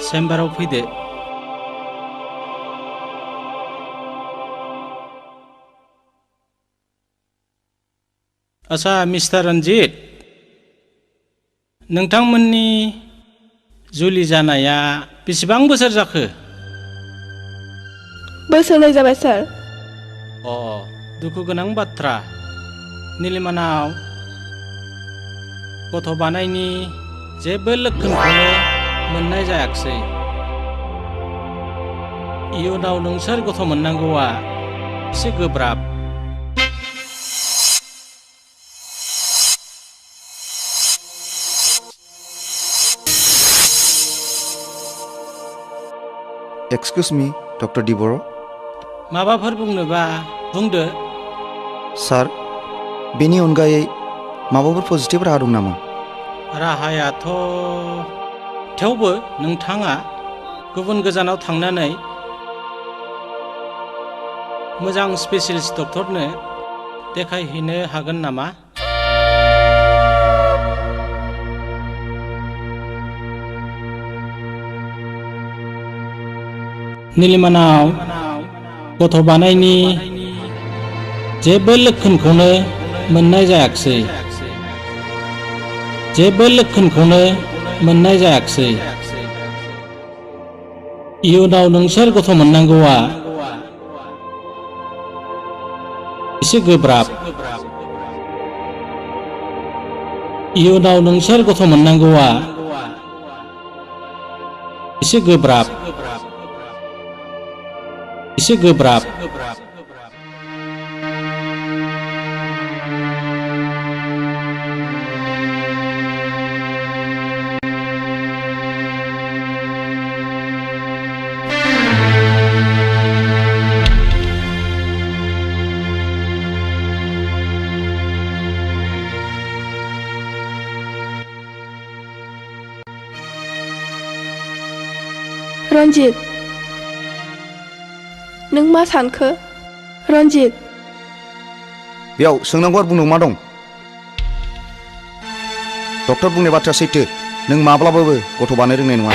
चेम्बाराव फैदो। आच्छा मिस्टार रन्जित, नोंथांमोननि जुलि जानाया बेसेबां बोसोर जाखो? बोसोरनै जाबाय सार। दुखु गोनां बाथ्रा। निलिमानाव गथ' बानायनि जेबो लक्षणखौनो मोननाय जायाखिसै। इयुनाव नोंसोर गथ' मोननांगौआ एसे गोब्राब। एक्सक्यूज मी डॉक्टर डिबरो। माबाफोर बुंनोबा बुंदो। सार, बेनि अनगायै माबाफोर पजिटिभ राहा दं नामा? राहायाथ' थेवबो नोंथाङा गुबुन गोजानाव थांनानै मोजां स्पेशलिस्ट डक्टरनो देखायहैनो हागोन नामा? निलिमानाव गथ' बानायनि जेबो लक्षणखौनो मोननाय जायाखिसै। जेबो लक्षणखौनो मोननाय जायाखिसै। इयुनाव नोंसोर गथ' मोननांगौआ एसे गोब्राब। इयुनाव नोंसोर गथ' मोननांगौआ एसे गोब्राब। एसे गोब्राब। रन्जित, नों मा सानखो? रन्जित, बेयाव सोंनांगौ आरो बुंनांगौ मा दं? डक्टर बुंनाय बाथ्राया सैथो। नों माब्लाबाबो गथ' बानाय रोंनाय नङा।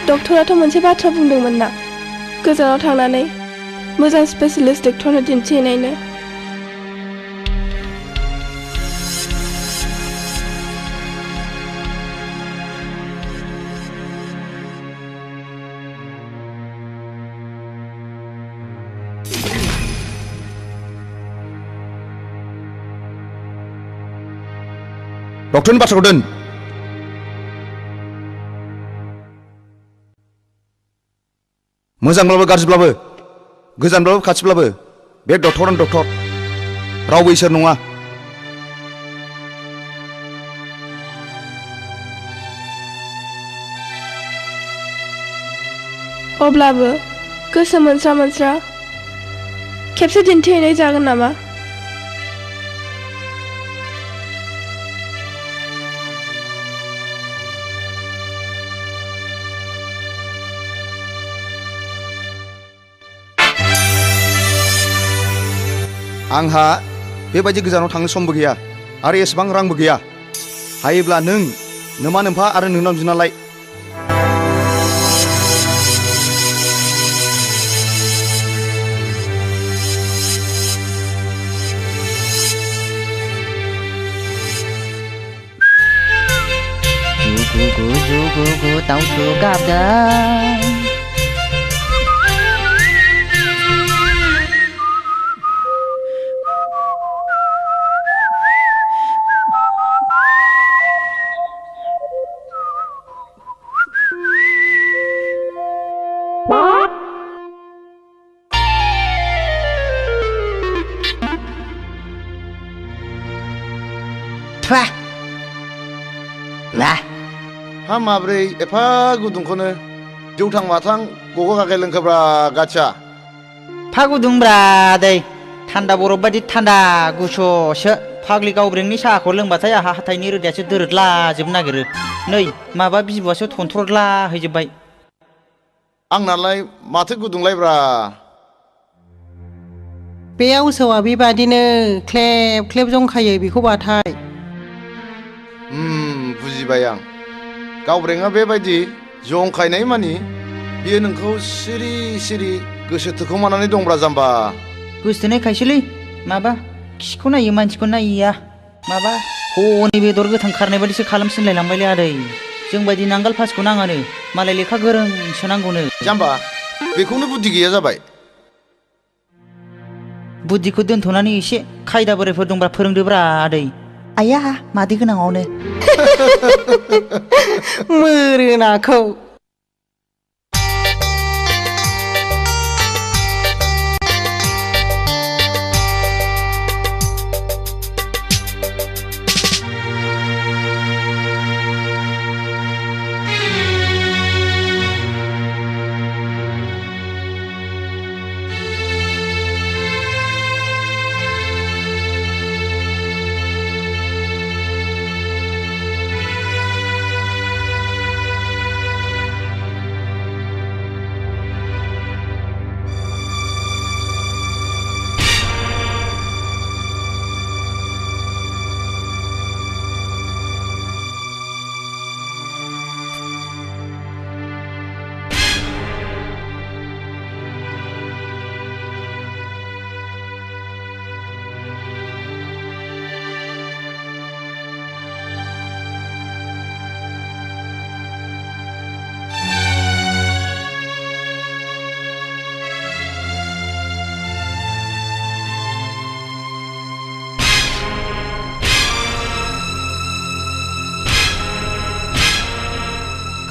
डक्टराथ' मोनसे बाथ्रा बुंदोंमोन ना, गोजानाव थांनानै मोजां स्पेशलिस्ट डक्टरनो दिन्थिहैनायनो। डक्टरनि बाथ्राखौ दोन। मोजांब्लाबो गाज्रिब्लाबो, गोजानब्लाबो खाथिब्लाबो बे डक्टरानो डक्टर, रावबो इसोर नङा। अब्लाबो गोसो मोनस्रा मोनस्रा खेबसे दिन्थिहैनाय जागोन नामा? आंहा बेबायदि गोजानाव थांनो समबो गैया आरो एसेबां रांबो गैया। हायोब्ला नों नोमा नोम्फा आरो नोंनाव बिना लाय। Jugu दाउथु गाबदों। हा माब्रै एफा गुदुंखौनो जौथां माथां गग' गागाय लोंखोब्रा गाथिया। फा गुदुंब्रा दै, थान्दा बरफ बायदि थान्दा गुसुसो। फाग्लि गावब्रेंनि साहाखौ लोंबाथाय आहा हाथाइनि रोदायासो दोरोदलाजोबनो नागिरो। नै माबा बिबुआसो थनथ्रदला हैजोब्बाय। आंनालाय माथो गुदुंलायब्रा। बे आवसोआ बेबादिनो ख्लेब ख्लेब जंखायो बेखौ बाथाय। बुजिबाय आं। गावब्रेङा बेबायदि जंखायनाय मानि बियो नोंखौ सिरि सिरि गोसो थोखोमानानै दंब्रा जाम्बा। गोसोथोनाय खायसोलै माबा खिखौ नायो मानसिखौ नायिया माबा हनै बेदर गोथां खारनाय बायदिसो खालामसिनलायलांबायलै आदै जों बायदि नांगाल फासिखौ नाङानो मालाय लेखा गोरोंसो नांगौनो। जाम्बा बेखौनो बुद्धि गैया जाबाय। बुद्धिखौ दोनथ'नानै एसे खायदा बोरायफोर दंब्रा फोरोंदोब्रा आदै। आया मादै गोनाङावनो मोरोनाखौ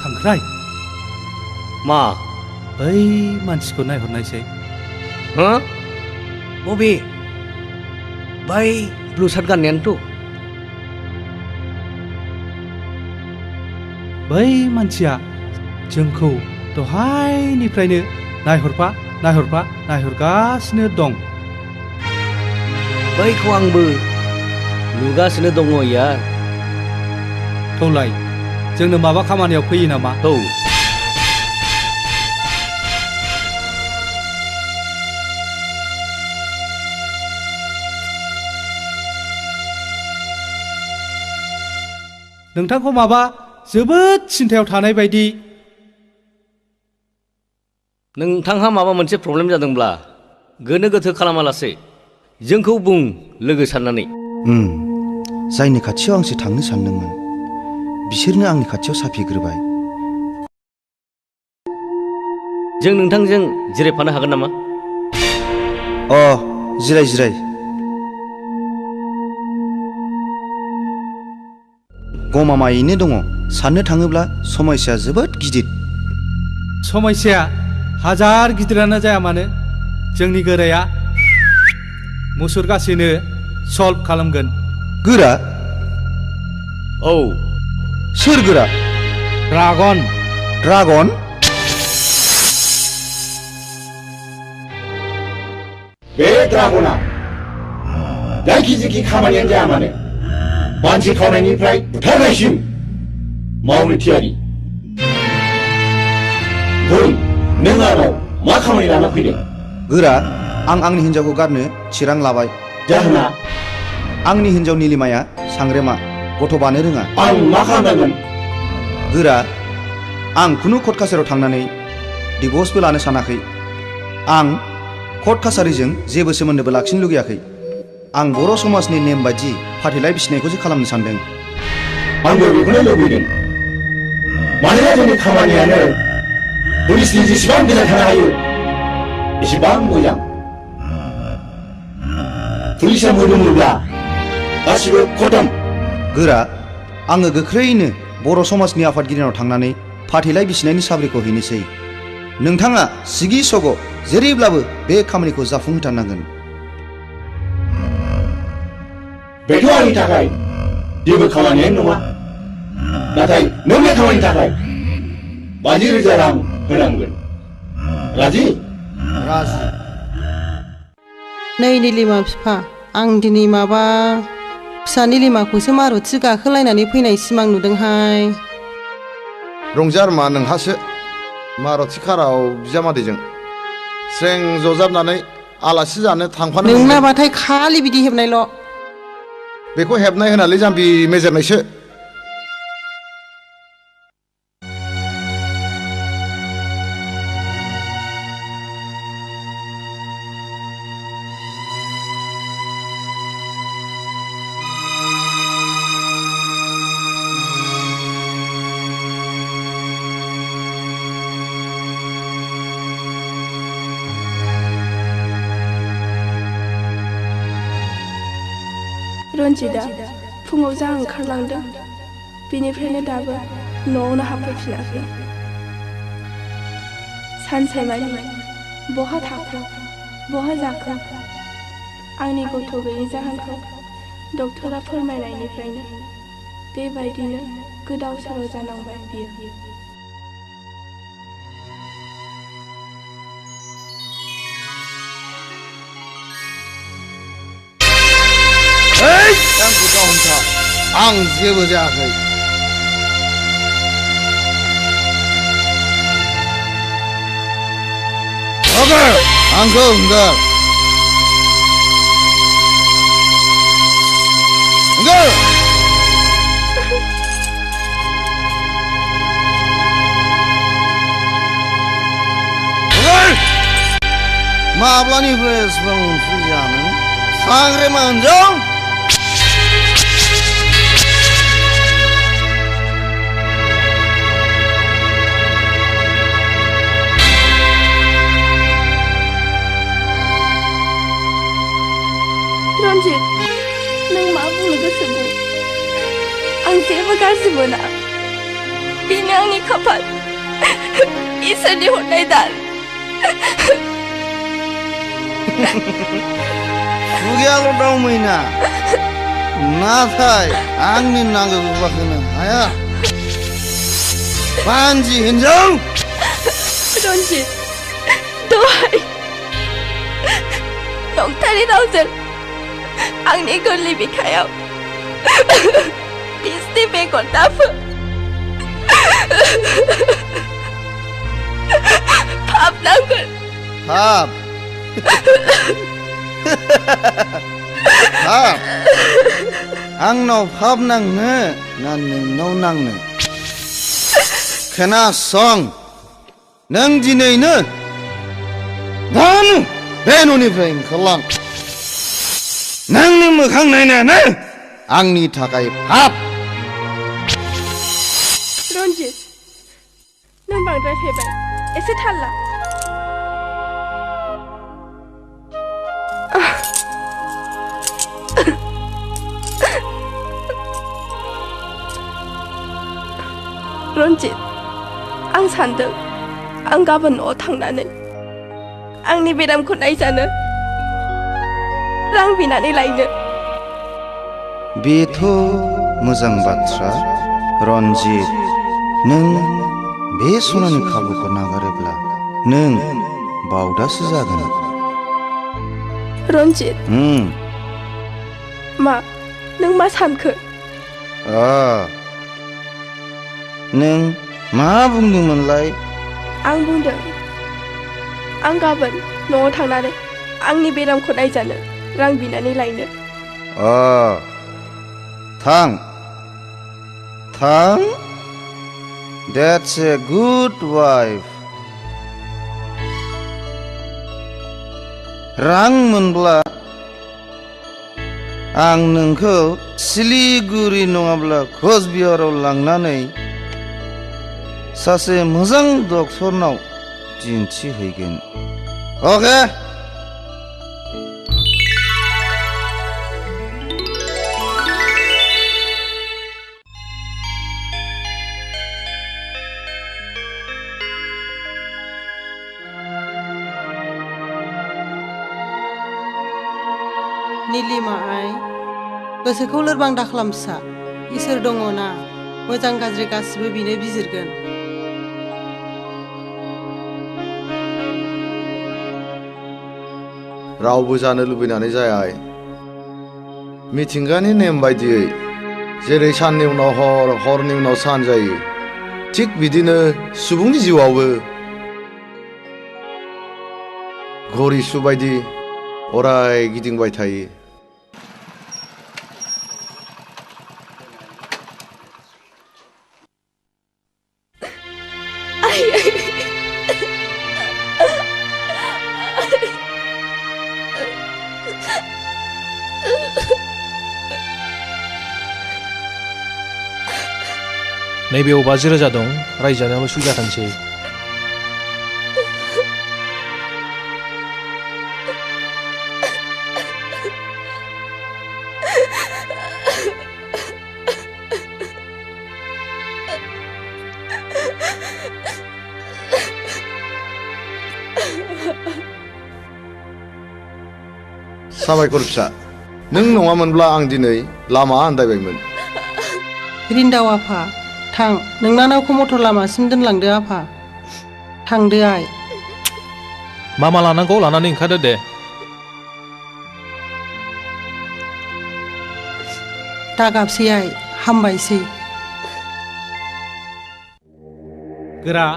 खांख्राइ मा बै मानसिखौ नायहरनायसै। हो बबे बै ब्लु सार्ट गाननायानोथ'। बै मानसिया जोंखौ दहायनिफ्रायनो नायहरगासिनो दं। बैखौ आंबो नुगासिनो दङ यार। थौलाय जोंनो माबा खामानियाव फैयो नामा? औ नोंथांखौ माबा जोबोद सिन्थायाव थानाय बायदि। नोंथांहा माबा मोनसे प्रब्लेम जादोंब्ला गोनो गोथो खालामालासे जोंखौ बुं लोगो साननानै। जायनि खाथियाव आंसो थांनो सानदोंमोन बिसोरनो आंनि खाथियाव साफिग्रोबाय। जों नोंथांजों जिरायफानो हागोन नामा? जिराय गमामायैनो दङ। साननो थाङोब्ला समस्याया जोबोद गिदिर। समस्याया हाजार गिदिरानो जाया मानो जोंनि गोराया मुसुरगासिनो सल्भ खालामगोन। गोरा? औ सोर गोरा? ड्रागन। ड्रागन? बे ड्रागना जायखिजाया खामानियानो जाया मानो मानसि खावनायनिफ्राय बुथारनायसिम मावनो थियारि। बुं नों आंनाव मा खामानि लाना फैदों? गोरा, आं आंनि हिन्जावखौ गारनो थिरां लाबाय। जाहोना? आंनि हिन्जाव निलिमाया सांग्रेमा, गथ' बानो रोङा। आं मा खालामनांगोन? गोरा, आं खुनु कर्ट कासारियाव थांनानै डिभर्सबो लानो सानाखै। आं कर्ट कासारिजों जेबो सोमोन्दोबो लाखिनो लुगैयाखै। आं बर' समाजनि नेम बायदि फाथैलाइ बिसिनायखौसो खालामनो सानदों। आंबो बेखौनो लुबैदों। मानोना जोंनि खामानियानो पुलिसनि जेसेबां गोजान थानो हायो एसेबां मोजां। पुलिसा मोदोमोब्ला गासिबो खतम। गोरा, आङो गोख्रैनो बर' समाजनि आफादगिरिनाव थांनानै फाथैलाइ बिसिनायनि साब्रैखौ हैनोसै। नोंथाङा सिगि सग' जेरैब्लाबो बे खामानिखौ जाफुंहोथारनांगोन। बेथ' आंनि थाखाय जेबो खामानियानो नङा। नाथाय नों बे खामानिनि थाखाय 50,000 रां होनांगोन। राजि? राजि। नै निलिमा बिफा, आं दिनै माबा फिसा निलिमाखौसो मारुथि गाखोलायनानै फैनाय सिमां नुदोंहाय। रंजार मा नोंहासो मारुथि काराव बिजामादैजों स्रें जजाबनानै आलासि जानो थांफानो मोनगोन। नोंनाबाथाय खालि बिदि हेबनायल'। बेखौ हेबनाय होनालै जाम्बि मेजेरनायसो। रन्जितआ फुङाव जा ओंखारलांदों बेनिफ्रायनो दाबो न'आवनो हाबफैफिनाखै सानसेमानि बहा थाखो बहा जाखो आंनि गथ' गैयै जाहोनखौ डक्टरा फोरमायनायनिफ्रायनो बेबायदिनो गोदाव सोराव जानांबाय बियो आंखौ दाहमथा आं जेबो जायाखै आंखौ हंगार माब्लानिफ्राय एसेबां फुजानो सांग्रेमा होनदों रन्जित नों मा बुंनो गोसो बुं आं जेबो गाज्रि मोना बेनो आंनि खाफाल इसोरनि हरनाय दान खुगायाल' दावमैना नाथाय आंनि नांगौखौ होनो हाया पानजि हिनजाव रन्जित दहाय नंथारि रावजों आंनि गोरलै बिखायाव बिसनि बेगर दाफो पाप नांगोन पाप पाप आंनाव पाप नांनो ना नोंनाव नांनो खोनासं नों दिनैनो दानो बे न'निफ्राय ओंखारलां नोंनि मोखां नायनायानो आंनि थाखाय पाप रन्जित नों बांद्राय फेबाय एसे थाल ला रन्जित आं सान्दों आं गाबोन न'आव थांनानै आंनि बेरामखौ नायजानो रां बिनानै लायनो बेथ' मोजां बाथ्रा रन्जित नों बे सनानि खाबुखौ नागारोब्ला नों बावदासो जागोन रन्जित मा नों मा सानखो नों मा बुंदोंमोनलाय आं बुंदों आं गाबोन न'आव थांनानै आंनि बेरामखौ नायजानो रां बिनानै लायनो थां थां That's a good wife रां मोनब्ला आं नोंखौ सिलिगुरि नङाब्ला कचबिहाराव लांनानै सासे मोजां डक्टरनाव दिन्थिहैगोन अके निलिमा आइ गोसोखौ लोरबां दाखालाम फिसा इसोर दङ ना मोजां गाज्रि गासिबो बिनो बिजिरगोन रावबो जानो लुबैनानै जाया मिथिंगानि नेम बायदियै जेरै साननि उनाव हर हरनि उनाव सान जायो थिग बिदिनो सुबुंनि जिउआवबो घड़ी सु बायदि अराय गिदिंबाय थायो नैबेयाव 50,000 दं रायजानायावल' सुबिदा थांसै साबायखर फिसा नों नङामोनब्ला आं दिनै लामा आन्दायबायमोन रिन्दाव आफा थां नोंना नावखौ मटर लामासिम दोनलांदो आफा थांदो आइ मा मा लानांगौ लानानै ओंखारदो दे दागाबसै आइ हामबायसै गोरा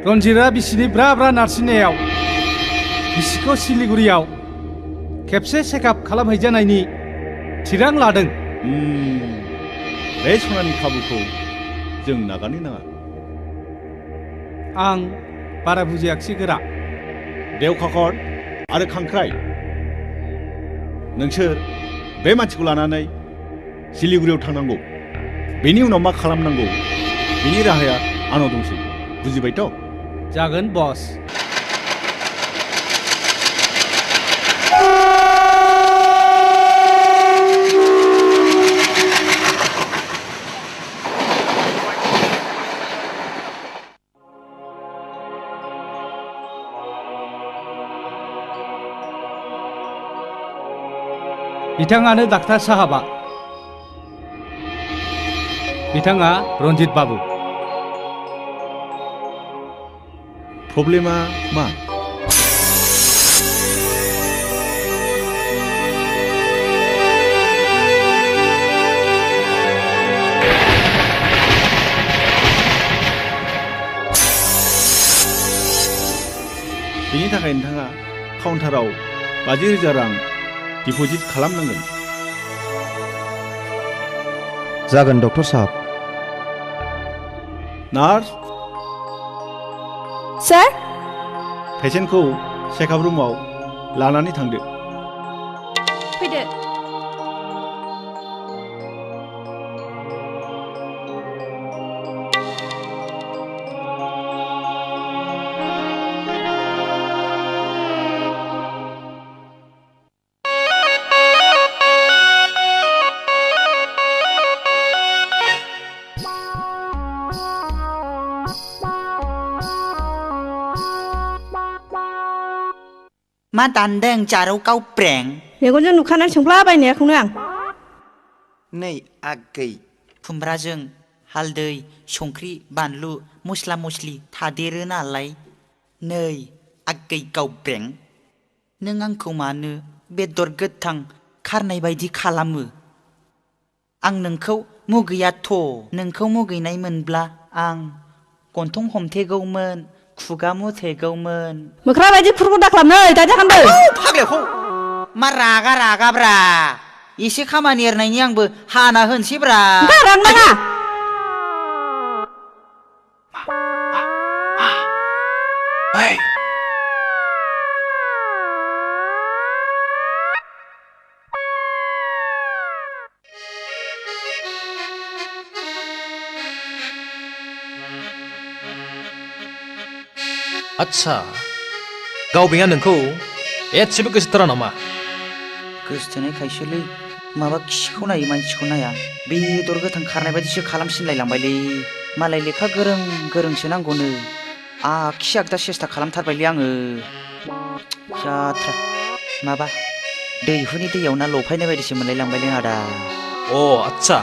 रन्जितआ बिसिनि ब्रा ब्रा नारसिननायाव बिसिखौ सिलिगुरियाव खेबसे चेकआप खालामहैजानायनि थिरां लादों बे सनानि खाबुखौ जों नागारनो नाङा आं बारा बुजियाखिसै गोरा देवखाखर आरो खांख्राइ नोंसोर बे मानसिखौ लानानै सिलिगुरियाव थांनांगौ बेनि उनाव मा खालामनांगौ बेनि राहाया आंनाव दंसै बुजिबायथ' जागोन बस बिथाङानो डाक्टार साहाबा बिथाङा रन्जित बाबु प्रब्लेमा मा बेनि थाखाय नोंथाङा काउन्टाराव 50,000 रां डिप'जिट खालामनांगोन जागोन डक्टर साहब नार्स सर पेसेन्टखौ चेकआप रुमाव लानानै थांदो फैदो मा दानदों जारौ गावब्रें मेगनजों नुखानानै सोंफ्लाबायनायखौनो आं नै आगै खुमब्राजों हालदै संख्रि बानलु मस्ला मस्लि थादेरो नालाय नै आगै गावब्रें नों आंखौ मानो बेदर गोथां खारनाय बायदि खालामो आं नोंखौ मुगैयाथ' नोंखौ मुगैनाय मोनब्ला आं गन्थं हमथेगौमोन खुगा मुथेगौमोन मोख्रा बायदि खुरखौ दाख्लाबनै दानि खान्दो फाग्लाखौ मा रागा रागाब्रा एसे खामानि एरनायनि आंबो हाना होनसैब्रा गारां नाङा आच्छा गावबेंआ नोंखौ एसेबो गोसोथारा नामा गोसोथोनायखायसोलै माबा खिखौ नायो मानसिखौ नाया बेदर गोथां खारनाय बायदिसो खालामसिनलायलांबायलै मालाय लेखा गोरों गोरोंसो नांगौनो आखि आगदा सेस्था खालामथारबायलै आङो जाथ्रा माबा दैहुनि दैयाव ना लफायनाय बायदिसो मोनलायलांबायलै आदा अ आच्छा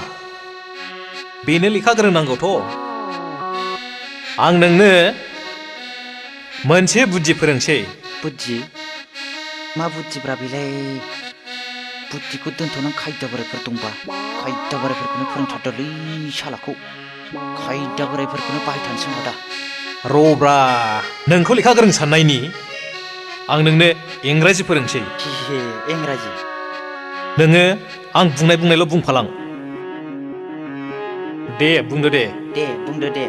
बेनो लेखा गोरों नांगौथ' आं नोंनो मोनसे बुद्धि फोरोंसै बुद्धि मा बुद्धिब्रा बेलाय बुद्धिखौ दोनथ'नानै खायदा बोरायफोर दंबा खायदा बोरायफोरखौनो फोरोंथारदोलै सालाखौ खायदा बोरायफोरखौनो बाहायथारनोसै दा रब्रा नोंखौ लेखा गोरों साननायनि आं नोंनो इंराजि फोरोंसै इंराजि नोङो आं बुंनायल' बुंफालां दे बुंदो दे बुंदो दे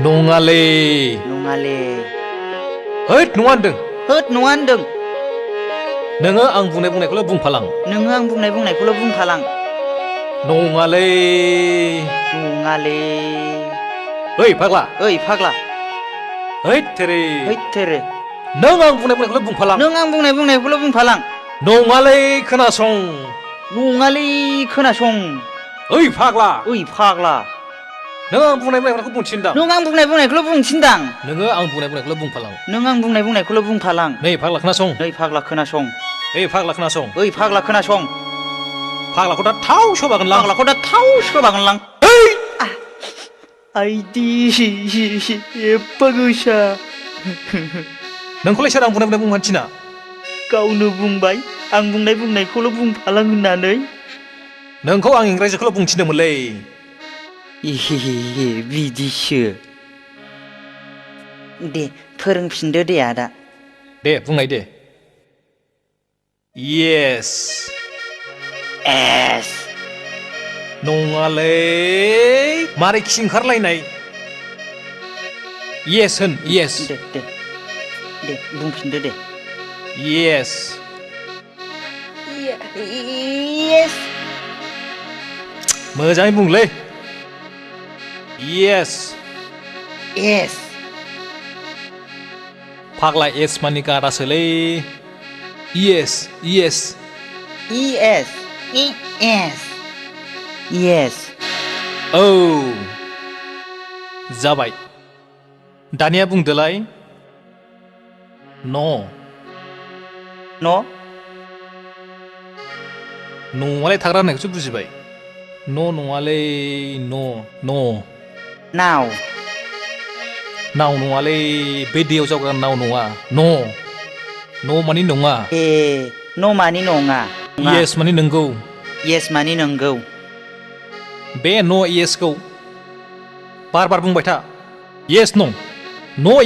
नङालै नङाले होद नङा होनदों होद नङा होनदों नोङो आं बुंनायखौल' बुंफालां नोङो आं बुंनायखौल' बुंफालां नङालै नङाले ओइ फाग्ला हैद थेरे नों आं बुंनायखौल' बुंफालां नों आं बुंनायखौल' बुंफालां नङालै खोनासं नङालै खोनासं ओइ फाग्ला नों आं बुंनायखौ बुंथिनदां नों आं बुंनायखौल' बुंथिनदां नोङो आं बुंनायखौल' बुंफालां नों आं बुंनायखौल' बुंफालां नै फाग्ला खोनासं नै फाग्ला खोनासं ओइ फाग्ला खोनासं ओइ फाग्ला खोनासं फाग्लाखौ दा थाव सोबागोनलां फाग्लाखौ दा थाव सोबागोनलां आइदि एफा गोसा नोंखौलाय सोर आं बुंनाय थिना गावनो बुंबाय आं बुंनायखौल' बुंफालां होननानै नोंखौ आं इंराजिखौल' बुंथिदोंमोनलै बिदिसो दे फोरोंफिनदो दे आदा दे बुंनाय दे येस एस नङालै मारै खि ओंखारलायनाय येस होन येस दे बुंफिनदो दे येस येस मोजाङै बुंलै येस येस फाग्ला एस मानि गारासोलै yes yes yes yes yes औ जाबाय दानिया बुंदोलाय न' न'आलाय थाग्रा होननायखौसो बुजिबाय नङालै न' नाव नङालै बे दैयाव जावग्रा नाव नङा न' मानि नङा ए न' मानि नङा येस मानि नंगौ येस मानि नंगौ बे न' येसखौ बार बुंबाय था येस न'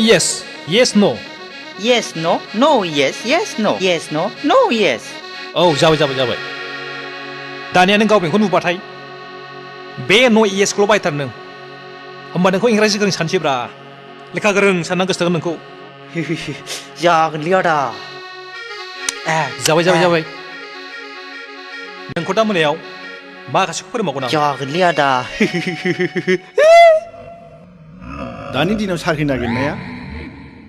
येस येस न' येस न' येस येस न' येस न' येस औ जाबाय दानिया नों गावबेंखौ नुबाथाय बे न' येसखौल' बायथार नों होमबा नोंखौ इंराजि गोरों सानसैब्रा लेखा गोरों सानना गोसोथोगोन नोंखौ जागोनलै आदा जाबाय नोंखौ दा मोनायाव माखासेखौ फोरोंबावगोन आं जागोनलै आदा दानि दिनाव साख्रि नागिरनाया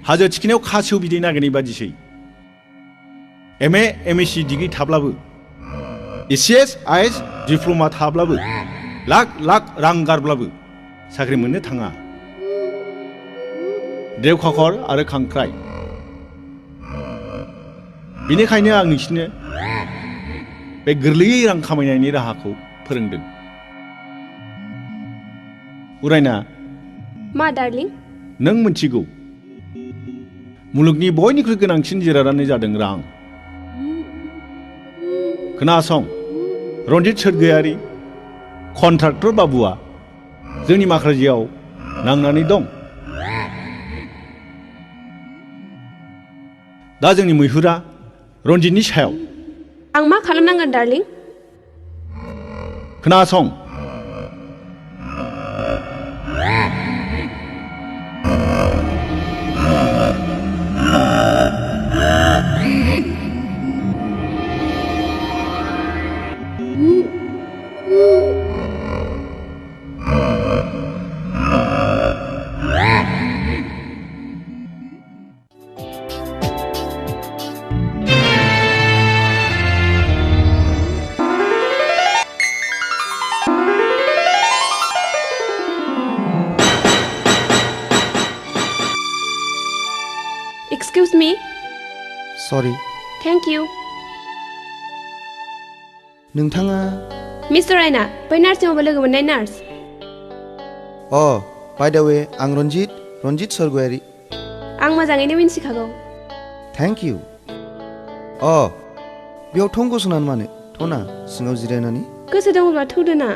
हाजो थिखिनायाव खासेव बिदै नागिरनाय बादिसै एम.ए. सि डिग्री थाब्लाबो ECS IS डिप्ल'मा थाब्लाबो लाख रां गारब्लाबो साख्रि मोननो थाङा देवखाखर आरो खांख्राइ बेनिखायनो आं नोंसिनो बे गोरलैयै रां खामायनायनि राहाखौ फोरोंदों उरायना मा डार्लिं नों मिथिगौ मुलुगनि बयनिख्रुइ गोनांसिन जिरादानो जादों रां खोनासं रन्जित सोरगोयारि कन्ट्राक्टर बाबुआ जोंनि माखाजियाव नांनानै दं दा जोंनि मैहुरा रन्जितनि सायाव आं मा खालामनांगोन डार्लिं खोनासं Excuse me. Sorry. Thank you. नोंथाङा Mr. Raina, बै नार्सिङावबो लोगो मोननाय नार्स बाय द वे आं रन्जित सोरगोयारि आं मोजाङैनो मिन्थिखागौ थेंक इउ बेयाव थं गसंनानै मानो थना सिङाव जिरायनानै गोसो दङब्ला थौदो ना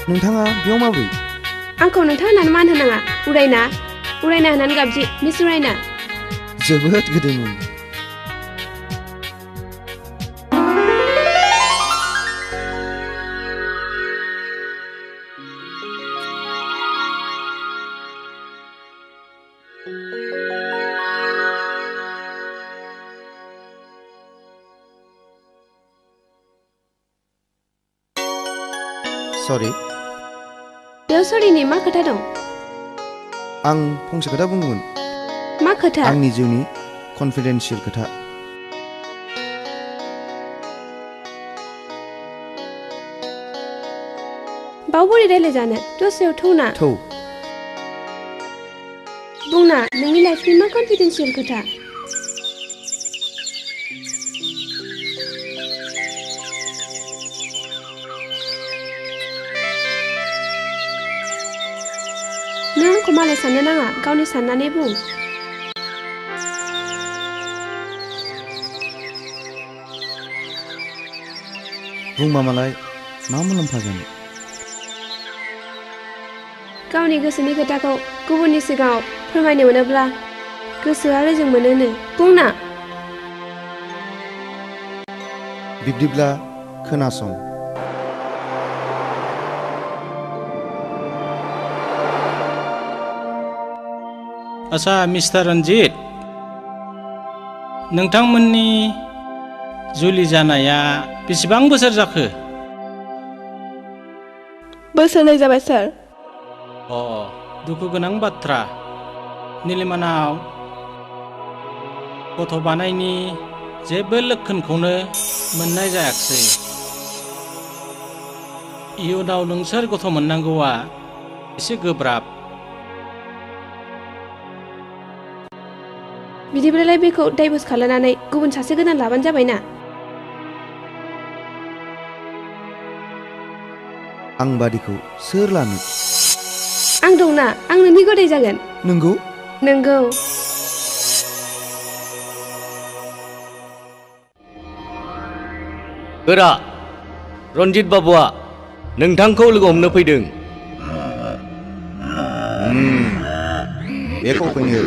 नोंथाङा बेयाव माब्रै आंखौ नोंथां होननानै मान होनाङा उरायना होननानै गाबजि मिस उरायना जोबोद गोदैमोन Sorry. बेयाव सरिनि मा खोथा दं? आं फंसे खोथा बुंगौमोन। मा खोथा? आंनि जिउनि कनफिडेन्सियेल खोथा। बाव बोरै रायलायजानो? दस्रायाव थौना। थौ। बुंना नोंनि लाइफनि मा कनफिडेन्सियेल खोथा? नों आंखौ मालाय साननो नाङा, गावनि साननानै बुं। बुंबा मालाय मा मुलाम्फा जानो? गावनि गोसोनि खोथाखौ गुबुननि सिगाङाव फोरमायनो मोनोब्ला गोसोआ रेजें मोनोनो। बुंना। बिब्दिब्ला खोनासं। आच्छा मिस्टार रन्जित, नोंथांमोननि जुलि जानाया बेसेबां बोसोर जाखो? बोसोरनै जाबाय सार। दुखु गोनां बाथ्रा। निलिमानाव गथ' बानायनि जेबो लक्षणखौनो मोननाय जायाखिसै। इयुनाव नोंसोर गथ' मोननांगौआ एसे गोब्राब। बिदिब्लालाय बेखौ डाइभर्स खालामनानै गुबुन सासे गोदान लाबानो जाबायना। आं बादिखौ सोर लानो? आं दंना, आं नोंनि गदाय जागोन। नंगौ? नंगौ। गोरा, रन्जित बाबुआ नोंथांखौ लोगो हमनो फैदों। बेखौ फैनो।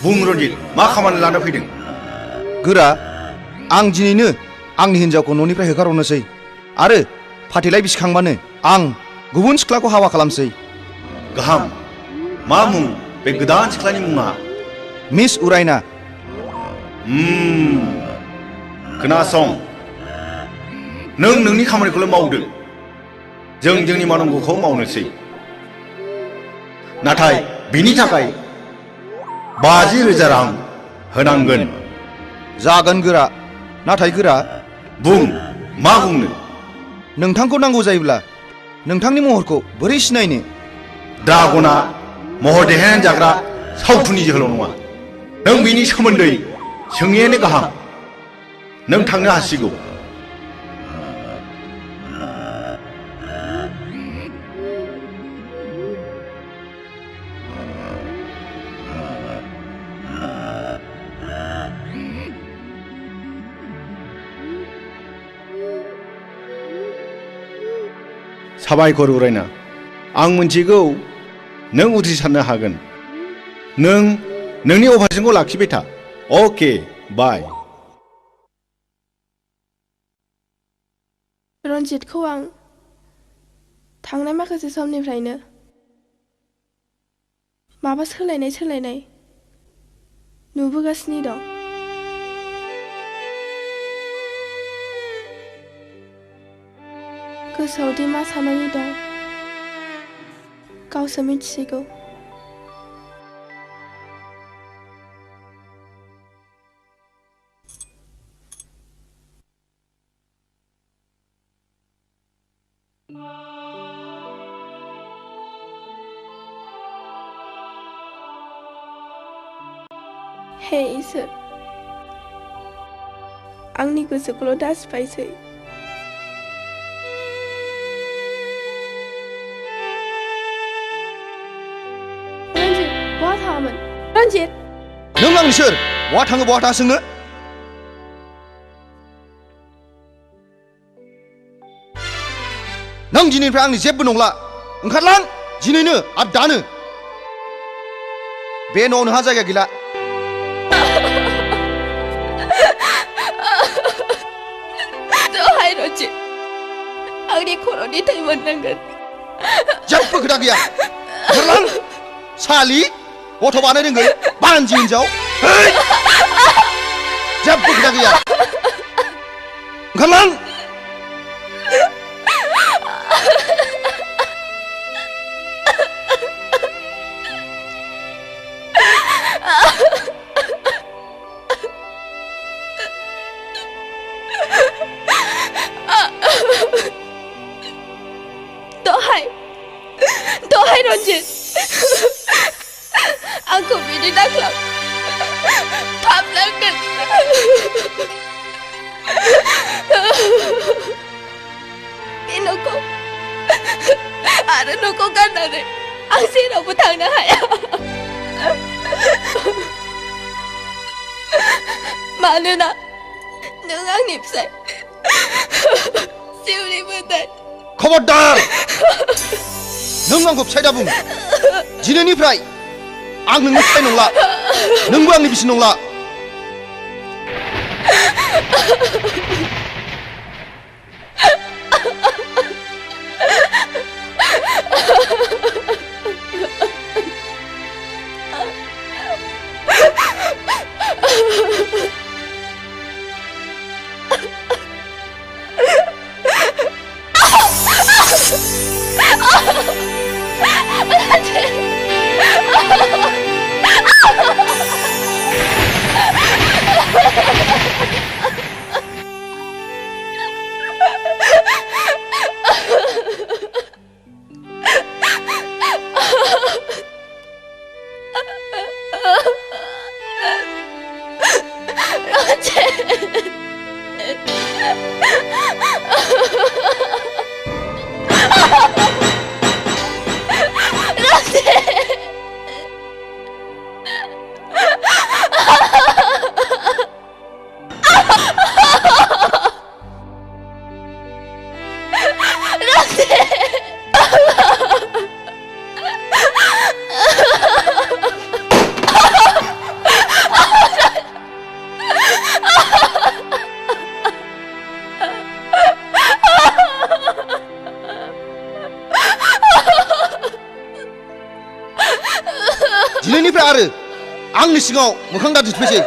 बुं रन्जित, मा खामानि लाना फैदों? गोरा, आं दिनैनो आंनि हिन्जावखौ न'निफ्राय होखारहरनोसै आरो फाथैलाय बिसिखांबानो आं गुबुन सिख्लाखौ हाबा खालामसै। गाहाम। मा मुं बे गोदान सिख्लानि मुङा? मिस उरायना। खोनासं, नों नोंनि खामानिखौल' मावदो, जों जोंनि मावनांगौखौ मावनोसै। नाथाय बिनि थाखाय 50,000 रां होनांगोन। जागोन गोरा, नाथाय गोरा। बुं, मा बुंनो? नोंथांखौ नांगौ जायोब्ला नोंथांनि महरखौ बोरै सिनायनो? ड्रागना महर देहायानो जाग्रा सावथुननि जोहोलाव नङा। नों बिनि सोमोन्दै सोङैयानो गाहाम। नों थांनो हासिगौ। साबायखर उरायना, आं मिन्थिगौ नों उथ्रिसारनो हागोन। नों नोंनि अभारजोंखौ लाखिबाय था। अके, बाय। रन्जितखौ आं थांनाय माखासे समनिफ्रायनो माबा सोलायनाय नुबोगासिनो दं। गोसोआव दि मा साननानै दं गावसो मिथिसिगौ। हे इसोर, आंनि गोसोखौल' दासिबायसै। बहा थाङामोन? रन्जित! नों आंनि सोर? बहा थाङो बहा थाङा सोंनो? नों दिनैनिफ्राय आंनि जेबो नंला। ओंखारलां दिनैनो आरो दानो। बे न'आव नोंहा जायगा गैला। दहाय रन्जित, आंनि खर'नि थै मोननांगोन जेबो खोथा गैया ओंखारलां सालि गथ' बानो रोङै बानजि हिनजाव जेबो खोथा गैया ओंखारलां दहाय रन्जित आंखौ बिदि दाख्लाब फाबनांगोन बे न'खौ आरो न'खौ गारनानै आं जेरावबो थांनो हाया मानोना नों आंनि फिसाय जिउनि मोदाय खबरदार नों आंखौ फिसाय दा बुं दिनैनिफ्राय आं नोंनि फिसाय नंला नोंबो आंनि बिसि नंला दिनैनिफ्राय आरो आंनि सिगाङाव मोखां दा दिन्थिफैसै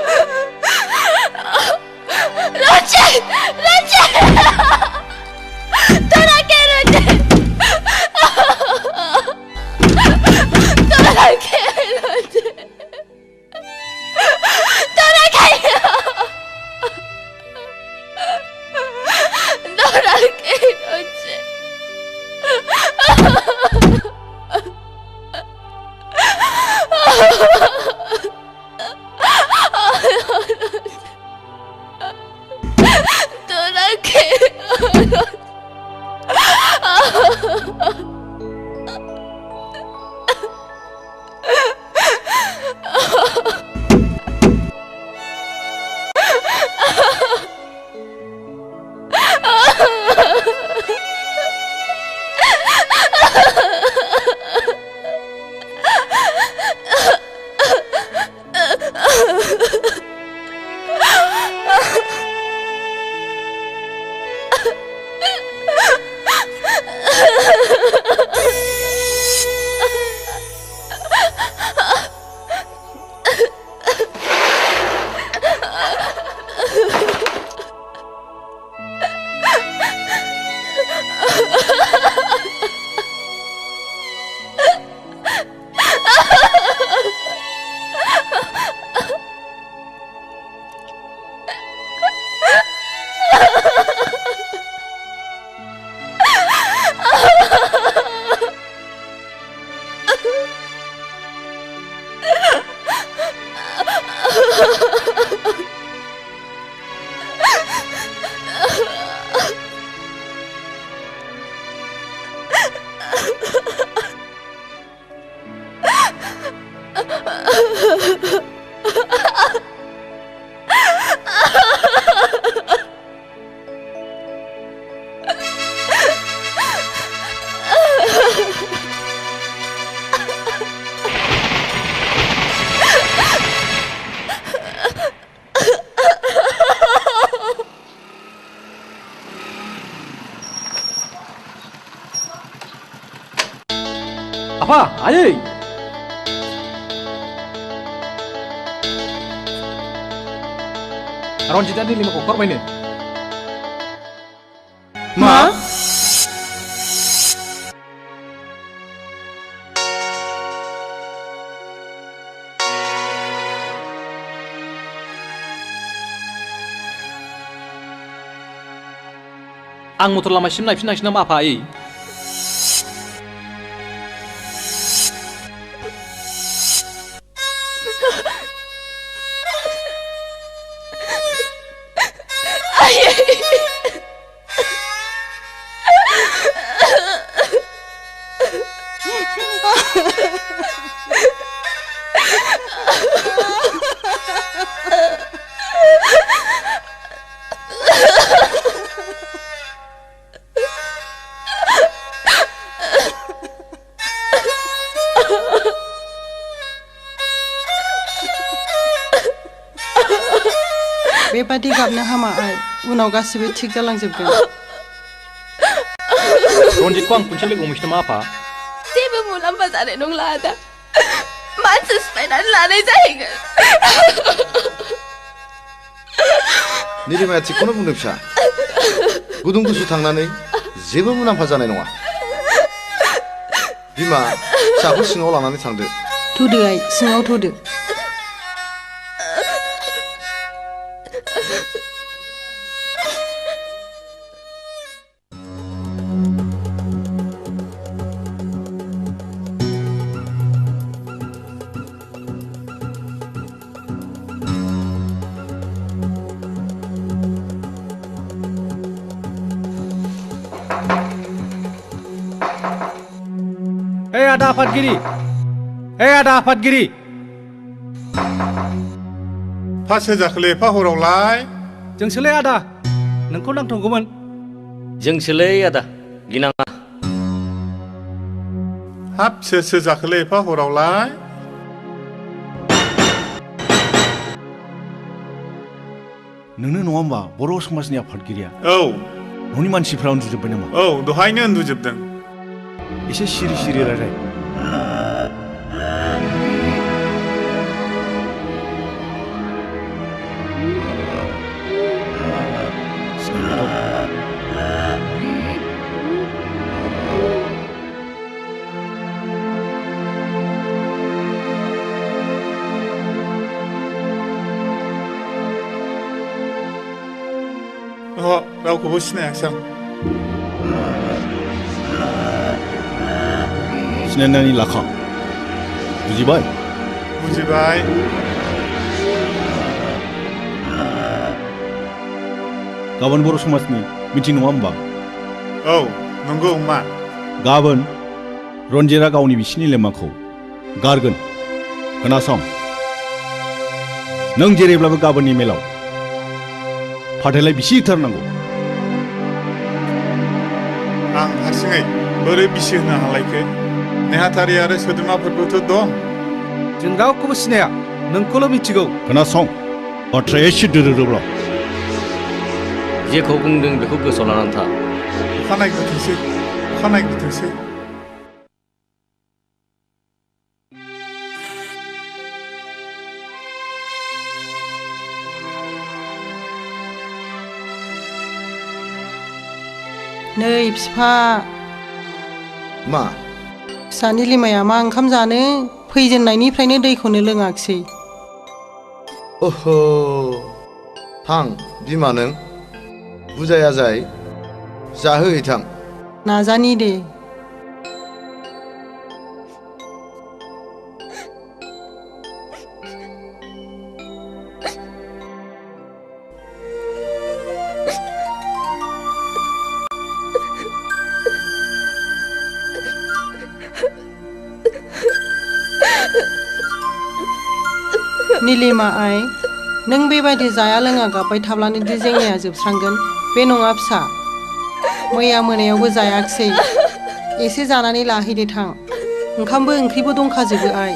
आयै रन्जितआ निलिमाखौ हरबायनो मा आं मटर लामासिम नायफिननांसिगोन नामा आफा आयै बेबादि गाबनो हामा आइ उनाव गासिबो थिग जालांजोबगोन रन्जितखौ आं खनसे लोगो हमहैसै नामा आफा जेबो मुलाम्फा जानाय नंला आदा मानसि सिफायनानै लानाय जाहैगोन निलिमाया थिगखौनो बुंदों फिसा गुदुं गुसु थांनानै जेबो मुलाम्फा जानाय नङा बिमा फिसाखौ सिङाव लानानै थांदो थुदो आइ सिङाव थुदो आदा आफादगिरि आदा आफादगिरि फास होजाखोलै एफा हरावलाय जोंसोलै आदा नोंखौ नांथांगौमोन जोंसोलै आदा गिनाङा हाब सोर जाखोलै एफा हरावलाय नोंनो नङा होमबा बर' समाजनि आफादगिरिया औ न'नि मानसिफ्रा उन्दुजोब्बाय नामा औ दहायनो उन्दुजोबदों एसे सिरि सिरि रायलाय रावखौबो सिनायाखिसै आं सिनायनानै लाखा बुजिबाय बुजिबाय गाबोन बर' समाजनि मिटिं नङा होमबा औ नंगौ मा गाबोन रन्जितआ गावनि बिसिनि लेमाखौ गारगोन खोनासं नों जेरैब्लाबो गाबोननि मेलाव फाथैलाय बिसि होथारनांगौ आं हारसिङै बोरै बिसि होनो हालायखो नेहाथारि आरो सोद्रोमाफोरबोथ' दं जों रावखौबो सिनाया नोंखौल' मिथिगौ खोनासं बाथ्राया एसे दोरोदोब्ला जेखौ बुंदों बेखौ गोसोआव लानानै था अखानायग्रोथोंसै नै बिफा मा फिसानि लिमाया मा ओंखाम जानो फैजेननायनिफ्रायनो दैखौनो लोङाखिसै ओह थां बिमा नों बुजाया जाय जाहोहैथां नाजानि दे निलिमा आइ नों बेबायदि जाया लोङा गाबबाय थाब्लानो दि जेंनाया जोबस्रांगोन बे नङा फिसा मैया मोनायावबो जायाखिसै एसे जानानै लाहैदो थां ओंखामबो ओंख्रिबो दंखाजोबो आइ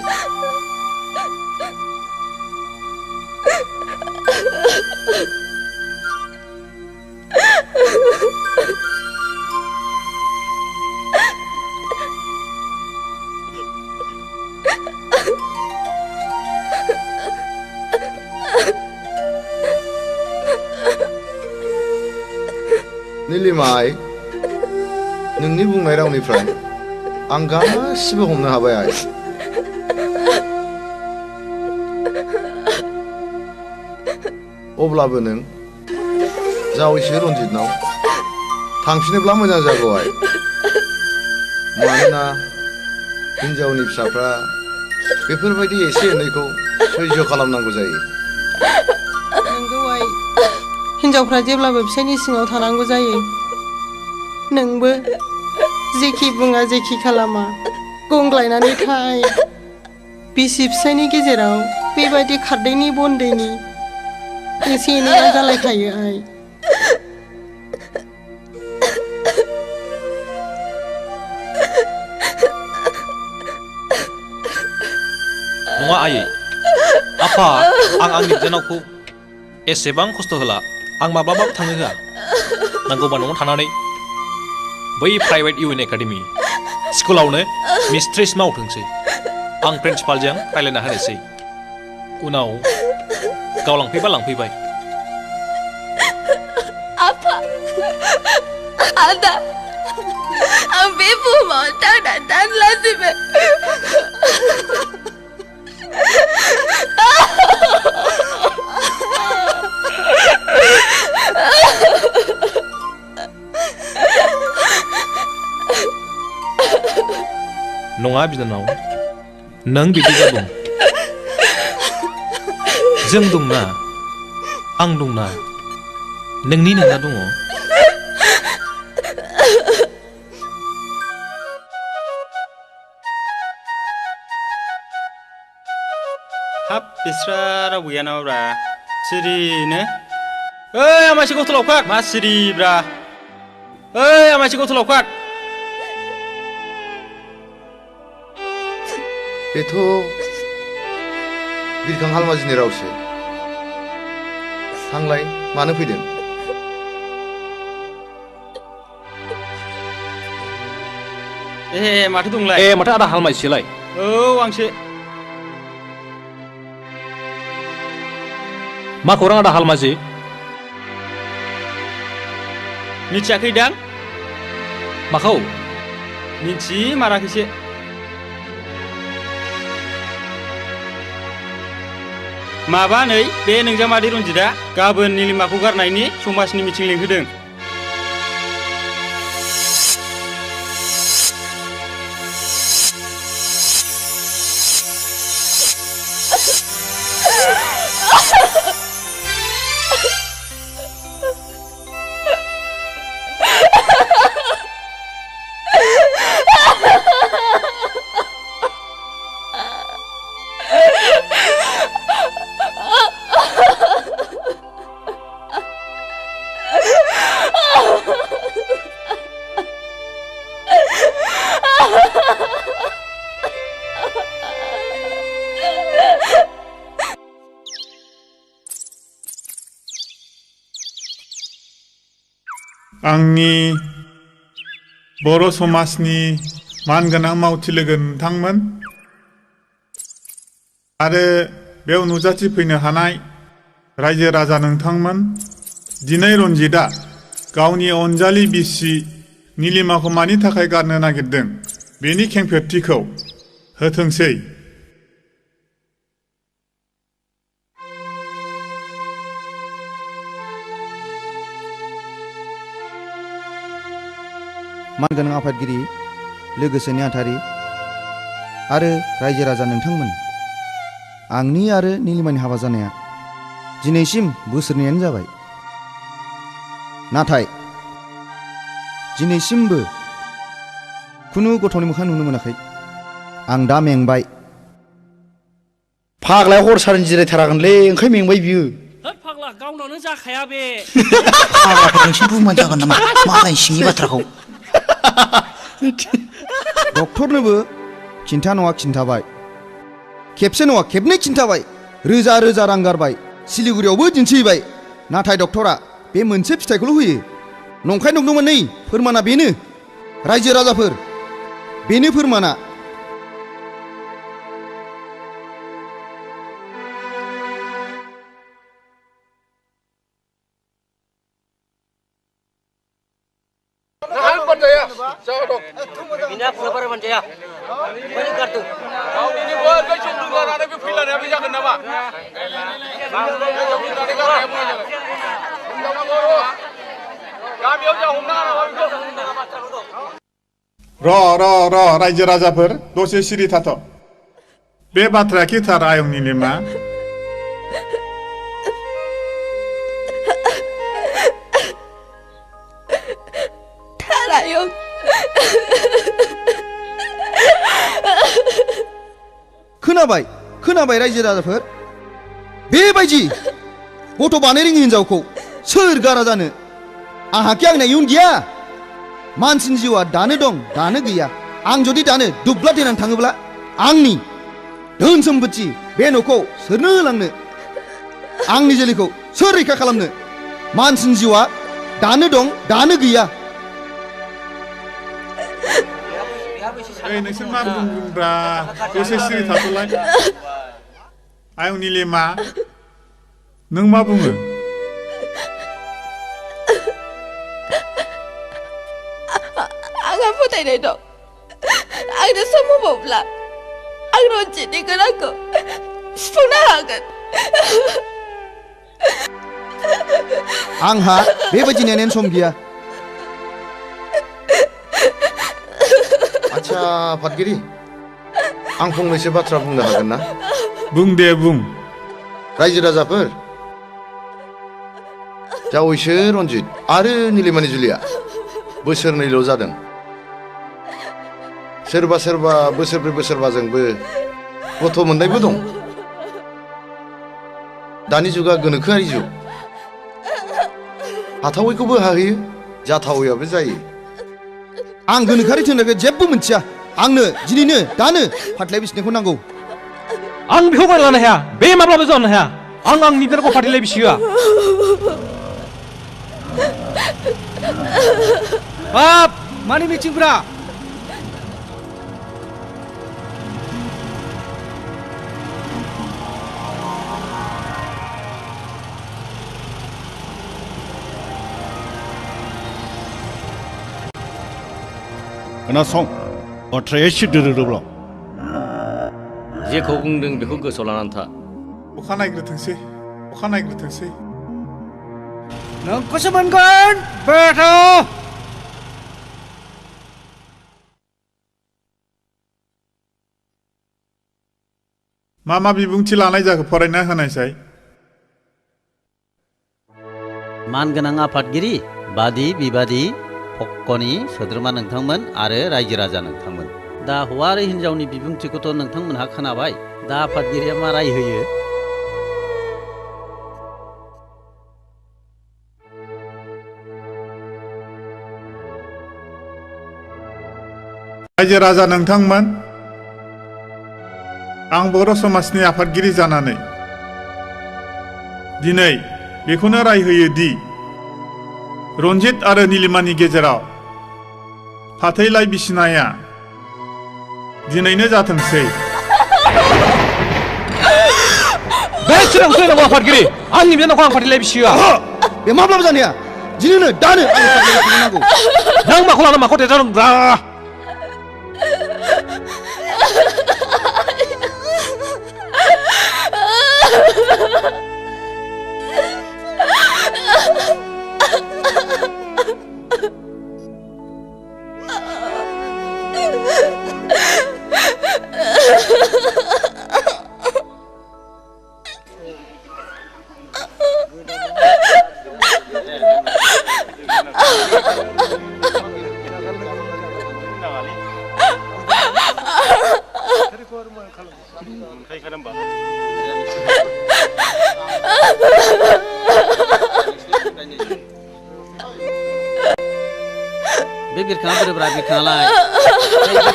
निलिमा आइ नोंनि बुंनाय रावनिफ्राय आं गासिबो हमनो हाबाय आइ अब्लाबो नों जावैसो रन्जितनाव थांफिनोब्ला मोजां जागौ आइ मानोना हिन्जावनि फिसाफ्रा बेफोरबायदि एसे एनैखौ सैज्य खालामनांगौ जायो नंगौ आइ हिन्जावफ्रा जेब्लाबो फिसायनि सिङाव थानांगौ जायो नोंबो जेखि बुङा जेखि खालामा गंग्लायनानै थाय बिसि फिसायनि गेजेराव बेबायदि खारदैनि बनदैनि एसे एनैया जालायखायो आइ नङा आयै आफा आं आंनि बिनानावखौ एसेबां खस्थ' होला आं माब्लाबाबो थांनो होआ नांगौबा न'आव थानानै बै प्राइभेट इउएन एकाडेमि स्कुलावनो मिस्ट्रेस मावथोंसै आं प्रिन्सिपालजों रायज्लायना होनोसै उनाव गाव लांफैबा लांफैबाय आफा आदा आं बे बुहुमाव थांनानै थानोलाजिबाय नङा बिनानाव नों बिदि दाबुं जों दंना आं दंना नोंनि नोंना दङ हाब बिस्रा रावबो गैया नामाब्रा सिरिनो ओइ आमाइसि गथ' लावखार मा सिरिब्रा ओइ आमाइसि गथ' लावखार बेथ' बिरखां हालमाजिनि रावसो थांलाय मानो फैदों ए माथो दंलाय ए माथो आदा हालमाजिसोलाय औ आंसो मा खौरां आदा हालमाजि मिथियाखैदां माखौ मिथिमाराखैसो माबा नै बे नोंजामादै रन्जितआ गाबोन निलिमाखौ गारनायनि समाजनि मिटिं लिंहोदों आंनि बर' समाजनि मानगोनां मावथि लोगो नोंथांमोन आरो बेयाव नुजाथिफैनो हानाय रायजो राजा नोंथांमोन दिनै रन्जितआ गावनि अनजालि बिसि निलिमाखौ मानि थाखाय गारनो नागिरदों बेनि खेंफोरथिखौ होथोंसै मानगोनां आफादगिरि लोगोसे नेहाथारि आरो रायजो राजा नोंथांमोन आंनि आरो निलिमानि हाबा जानाया दिनैसिम बोसोरनैयानो जाबाय नाथाय दिनैसिमबो खुनु गथ'नि मोखां नुनो मोनाखै आं दा मेंबाय फाग्लाया हर सारैनो जिरायथारागोनलै ओंखाय मेंबाय बियो फाग्ला गावनावनो जाखाया बे फाग्लाफोर नोंसिनि बुंबानो जागोन नामा मालाय सिंनि बाथ्राखौ डक्टरनोबो खिन्था नङा खिन्थाबाय खेबसे नङा खेबनै खिन्थाबाय रोजा रोजा रां गारबाय सिलिगुरियावबो दिन्थिबाय नाथाय डक्टरा बे मोनसे फिथाइखौल' होयो नंखाय नंदोंमोन नै फोरमाना बेनो रायजो राजाफोर बेनो फोरमाना गैया बोरै गारदों गावनिबो गोसो दुगानानै बे फैलानाया बे जागोन नामा गामियाव जा हमना नामा बेखौ र रायजो राजाफोर दसे सिरि थाथ' बे बाथ्राया खिथार आयं निलिमा थारायं खोनाबाय रायजो राजाफोर बेबायदि गथ' बानाय रोङि हिनजावखौ सोर गारा जानो आंहाखि आंना इयुन गैया मानसिनि जिउआ दानो दं दानो गैया आं जुदि दानो दुब्ला देनानै थाङोब्ला आंनि धोन सम्पति बे न'खौ सोरनो होलांनो आंनि जोलैखौ सोर रैखा खालामनो मानसिनि जिउआ दानो दं दानो गैया नोंसोर मा बुंब्रा दसे सिरि थाथ'लाय आयं निलिमा नों मा बुङो आंहा फोथायनाय दं आंनो सम होबावब्ला आं रन्जितनि गोनांखौ सुफुंनो हागोन आंहा बेबायदि नेनायनि सम गैया आच्छा आफादगिरि आं फंनैसो बाथ्रा बुंनो हागोन ना बुं दे बुं रायजो राजाफोर जावैसो रन्जित आरो निलिमानि जुलिया बोसोरनैल' जादों सोरबा बोसोरब्रै बोसोरबाजोंबो गथ' मोननायबो दं दानि जुगा गोनोखोआरि जुग हाथावैखौबो हाहैयो जाथावैयाबो जायो आं गोनोखोआरि थोननायखौ जेबो मिथिया आंनो दिनैनो दानो फाथलाय बिसिनायखौ नांगौ आं बेखौ गारलानो हाया बे माब्लाबा जानो हाया आं आंनि बिनानावखौ फाथलाय बिसि होआ बाप मानि मिटिंफ्रा खोनासं बाथ्राया एसे दोरोदोब्ला जेखौ बुंदों बेखौ गोसोआव लानानै था अखा नायग्रोथोंसै नोंखौसो मोनगोन बेथ' मा बिबुंथि लानाय जाखो फरायना होनायसाय मानगोनां आफादगिरि बादि बिबादि पक्कनि सोद्रोमा नोंथांमोन आरो रायजो राजा नोंथांमोन दा हौवा आरो हिन्जावनि बिबुंथिखौथ' नोंथांमोनहा खोनाबाय दा आफादगिरिया मा राय होयो रायजो राजा नोंथांमोन आं बर' समाजनि आफादगिरि जानानै दिनै बेखौनो राय होयो दि रन्जित आरो निलिमानि गेजेराव फाथैलाय बिसिनाया दिनैनो जाथोंसै बे सिगांसो नांगौ आफादगिरि आंनि बिनानावखौ आं फाथैलाय बिसि होआ बे माब्लाबा जानाया दिनैनो दानो आंनि फाथैलायखौ नांगौ नों माखौ लाना माखौ देरजादों ब्रा बे बिरखाङा बोरोब्रा बिरखाङालाय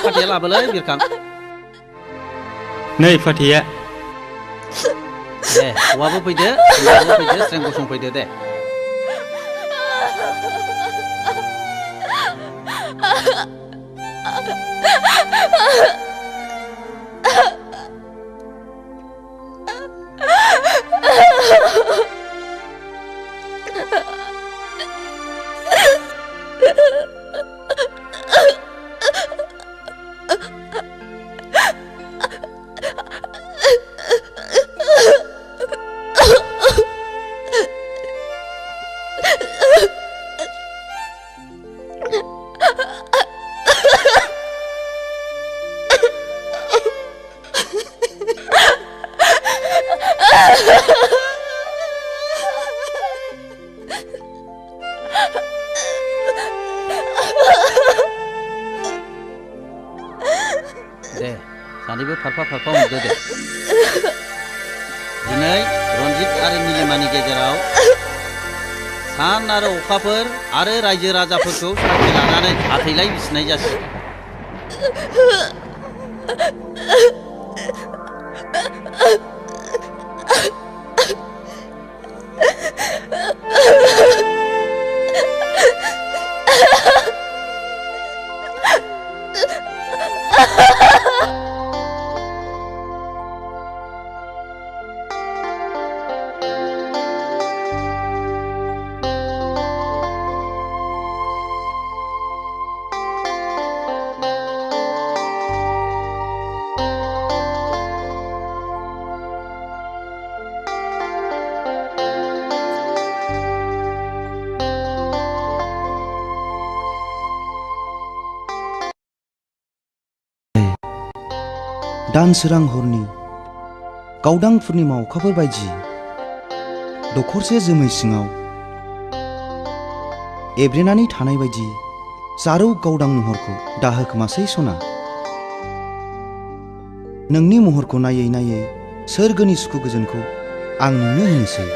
फाथैया लाबोलै बिरखां नै फाथैया दे हौवाबो फैदो हिन्जावबो फैदो स्रें गसंफैदो दे फारफा फारफा हमदो दे दिनै रन्जित आरो नीलिमानि गेजेराव सान आरो अखाफोर आरो रायजो राजाफोरखौ साखि लानानै आथैलाय बिसिनाय जासिगोन दानसोरां हरनि गावदां पुर्निमा अखाफोर बायदि दखरसे जोमै सिङाव एब्रेनानै थानाय बायदि जारौ गावदां महरखौ दाहोखोमासै सना नोंनि महरखौ नायै नायै सोरगोनि सुखु गोजोनखौ आं नोंनो होनोसै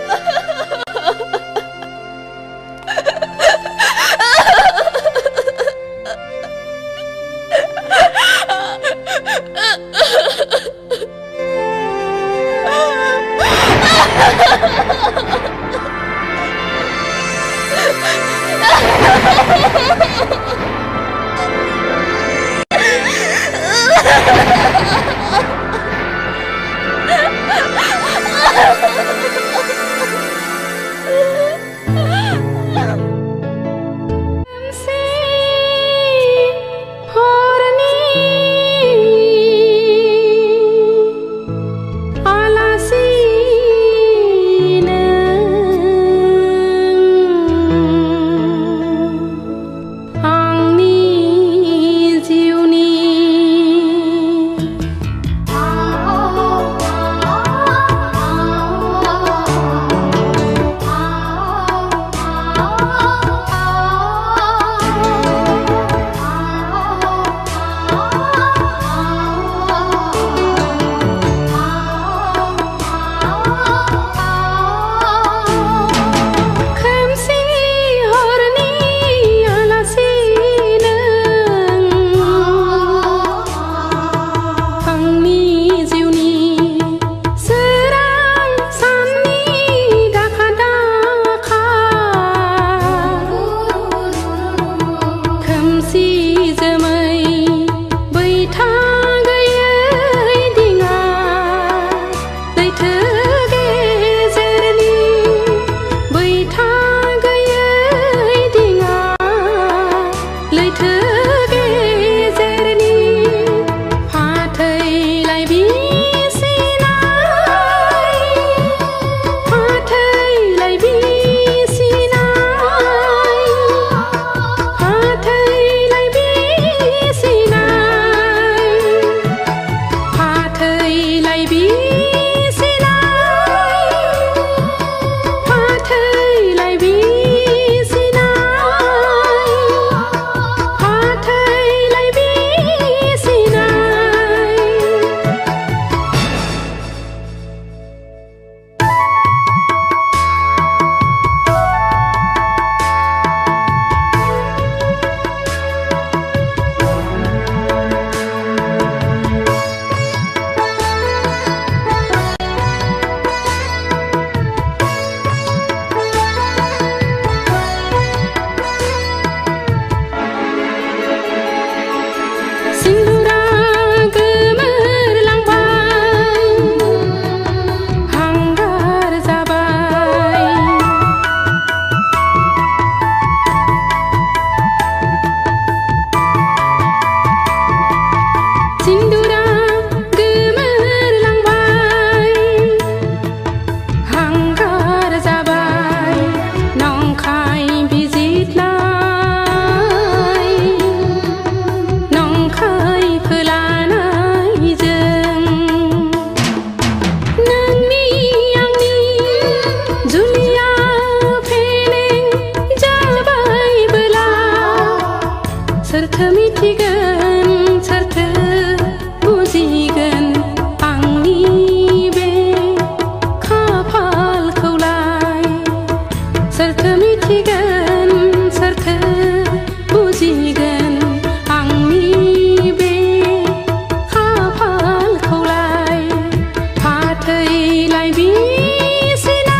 फाथैलाय बिसिनाय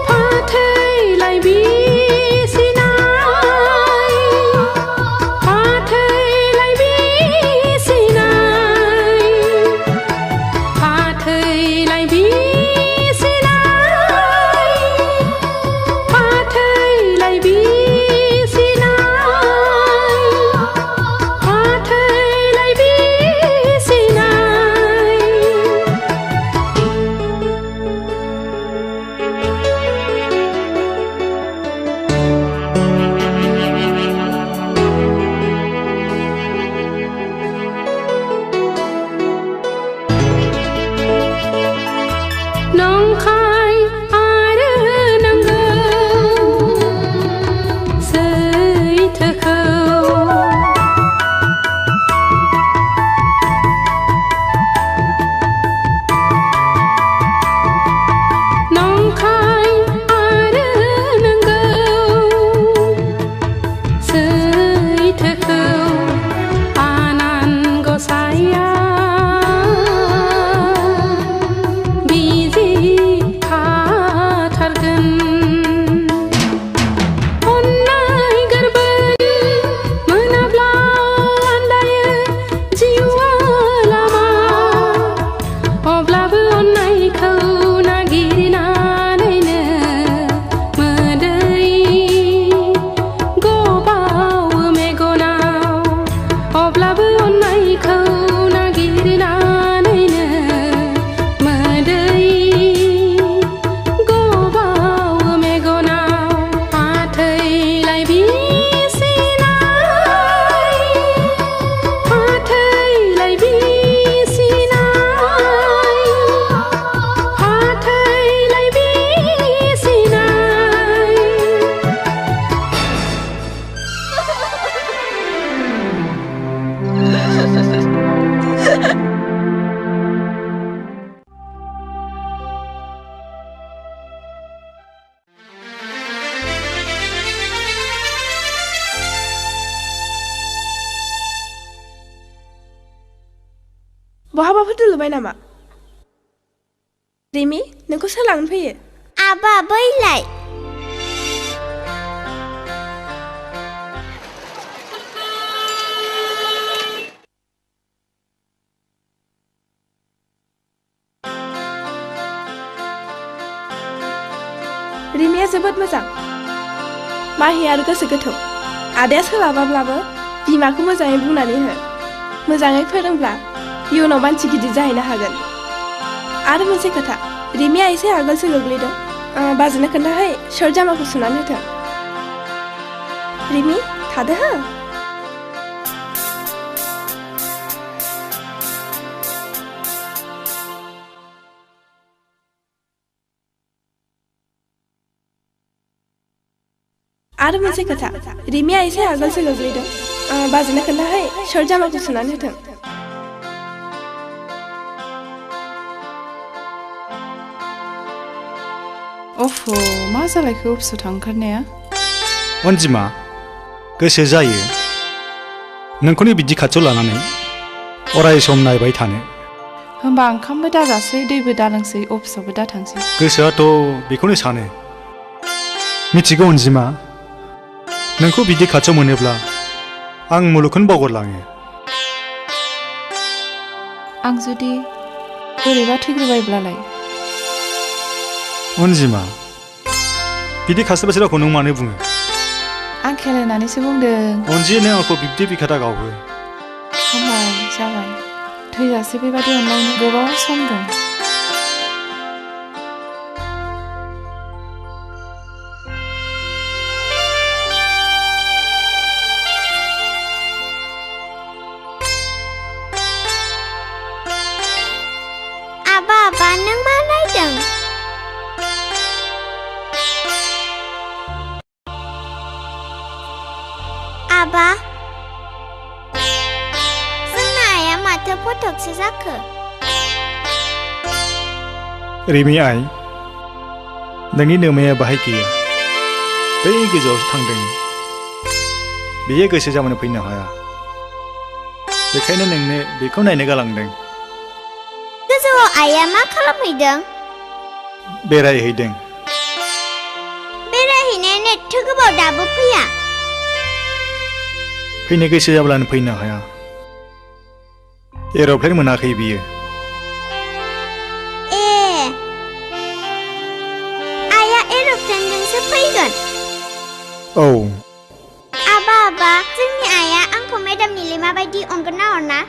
फाथैलाय बिसिनाय फाथैलाय बिसिनाय फाथैलाय बिसिनाय फाथैलाय बिसिनाय फाथैलाय नंखाय आरो नंगौ सैथोखौ नंखाय आरो नंगौ सैथोखौ आनान गसाइया बिजि खाथारगोन अननाय गोरबोन मोनाब्ला आन्दायो जिउआ लामा अब्लाबो अननायखौ नागिरनानैनो मोदै गबावो मेगनाव अब्लाबो अननायखौ नागिरनानैनो मोदै गबावो मेगनाव फाथैलाय बिसिनाय फाथैलाय बिसिनाय फाथैलाय बिसिनाय बहाबाफोर दुलुबाय नामा रिमि नोंखौ सोर लांनो फैयो आबा बैलाय रिमिया जोबोद मोजां माहि आरो गोसो गोथौ आदाया सोलाबाब्लाबो बिमाखौ मोजाङै बुंनानै हो मोजाङै फोरोंब्ला इयुनाव मानसि गिदिर जाहैनो हागोन आरो मोनसे खोथा रिमिया एसे आगोलसो गोग्लैदों बाजैनो खोन्थाहै शर्ट जामाखौ सुनानै होथों रिमि थादो हो आरो मोनसे खोथा रिमिया एसे आगोलसो गोग्लैदों बाजैनो खोन्थाहै शर्ट जामाखौ सुनानै होथों अफ मा जालायखो अफिसाव थांखारनाया अनजिमा गोसो जायो नोंखौनो बिदि खाथियाव लानानै अराय सम नायबाय थानो होमबा ओंखामबो दाजासै दैबो दालोंसै अफिसावबो दा थांसै गोसोआथ' बेखौनो सानो मिथिगौ अनजिमा नोंखौ बिदि खाथियाव मोनोब्ला आं मुलुगखौनो बावगारलाङो आं जुदि बोरैबा थैग्रोबायब्लालाय अनजिमा बिदि खासे बाथ्राखौ नों मानो बुङो आं खेलायनानैसो बुंदों अनजि नों आंखौ बिब्दि बिखाथा गावहो हामबाय जाबाय थैजासे बेबादि अनलायनो गोबाव सम दं आबा आबा नों मा नायदों आबा जोंना आइया माथो फटकसो जाखो रिमि आइ नोंनि नोमाया बाहाय गैया बै गोजौआवसो थांदों बेयो गोसो जामानो फैनो हाया बेखायनो नोंनो बेखौ नायनो गालांदों गोजौआव आइया मा खालामहैदों? बेरायहैदों। बेरायहैनायानो एथ' गोबाव दाबो फैया? फैनो गोसो जाब्लानो फैनो हाया। एर'प्लेन मोनाखै बियो। ए आइया एर'प्लेनजोंसो फैगोन? औ। आबा जोंनि आइया आंखौ मेडाम निलिमा बायदि अनगोन ना अना?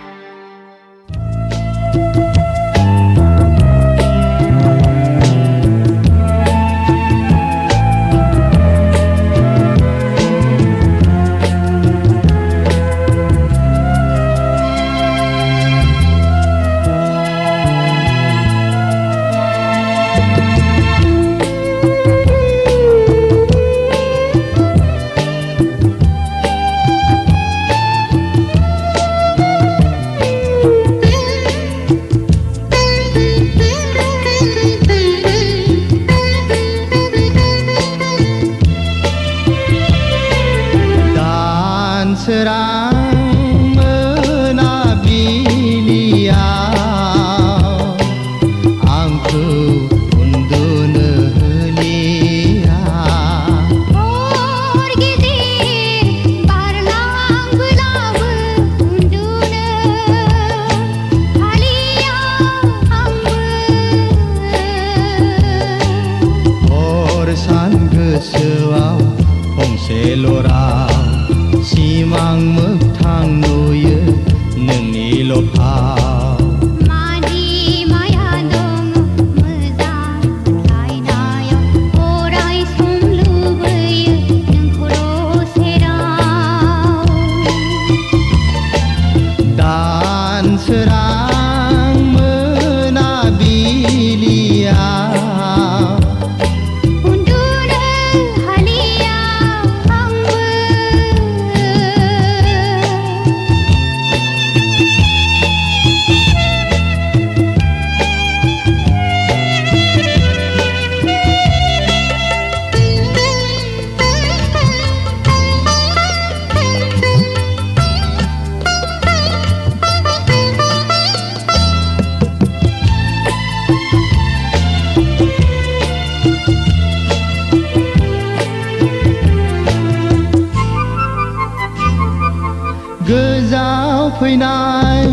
फैनाय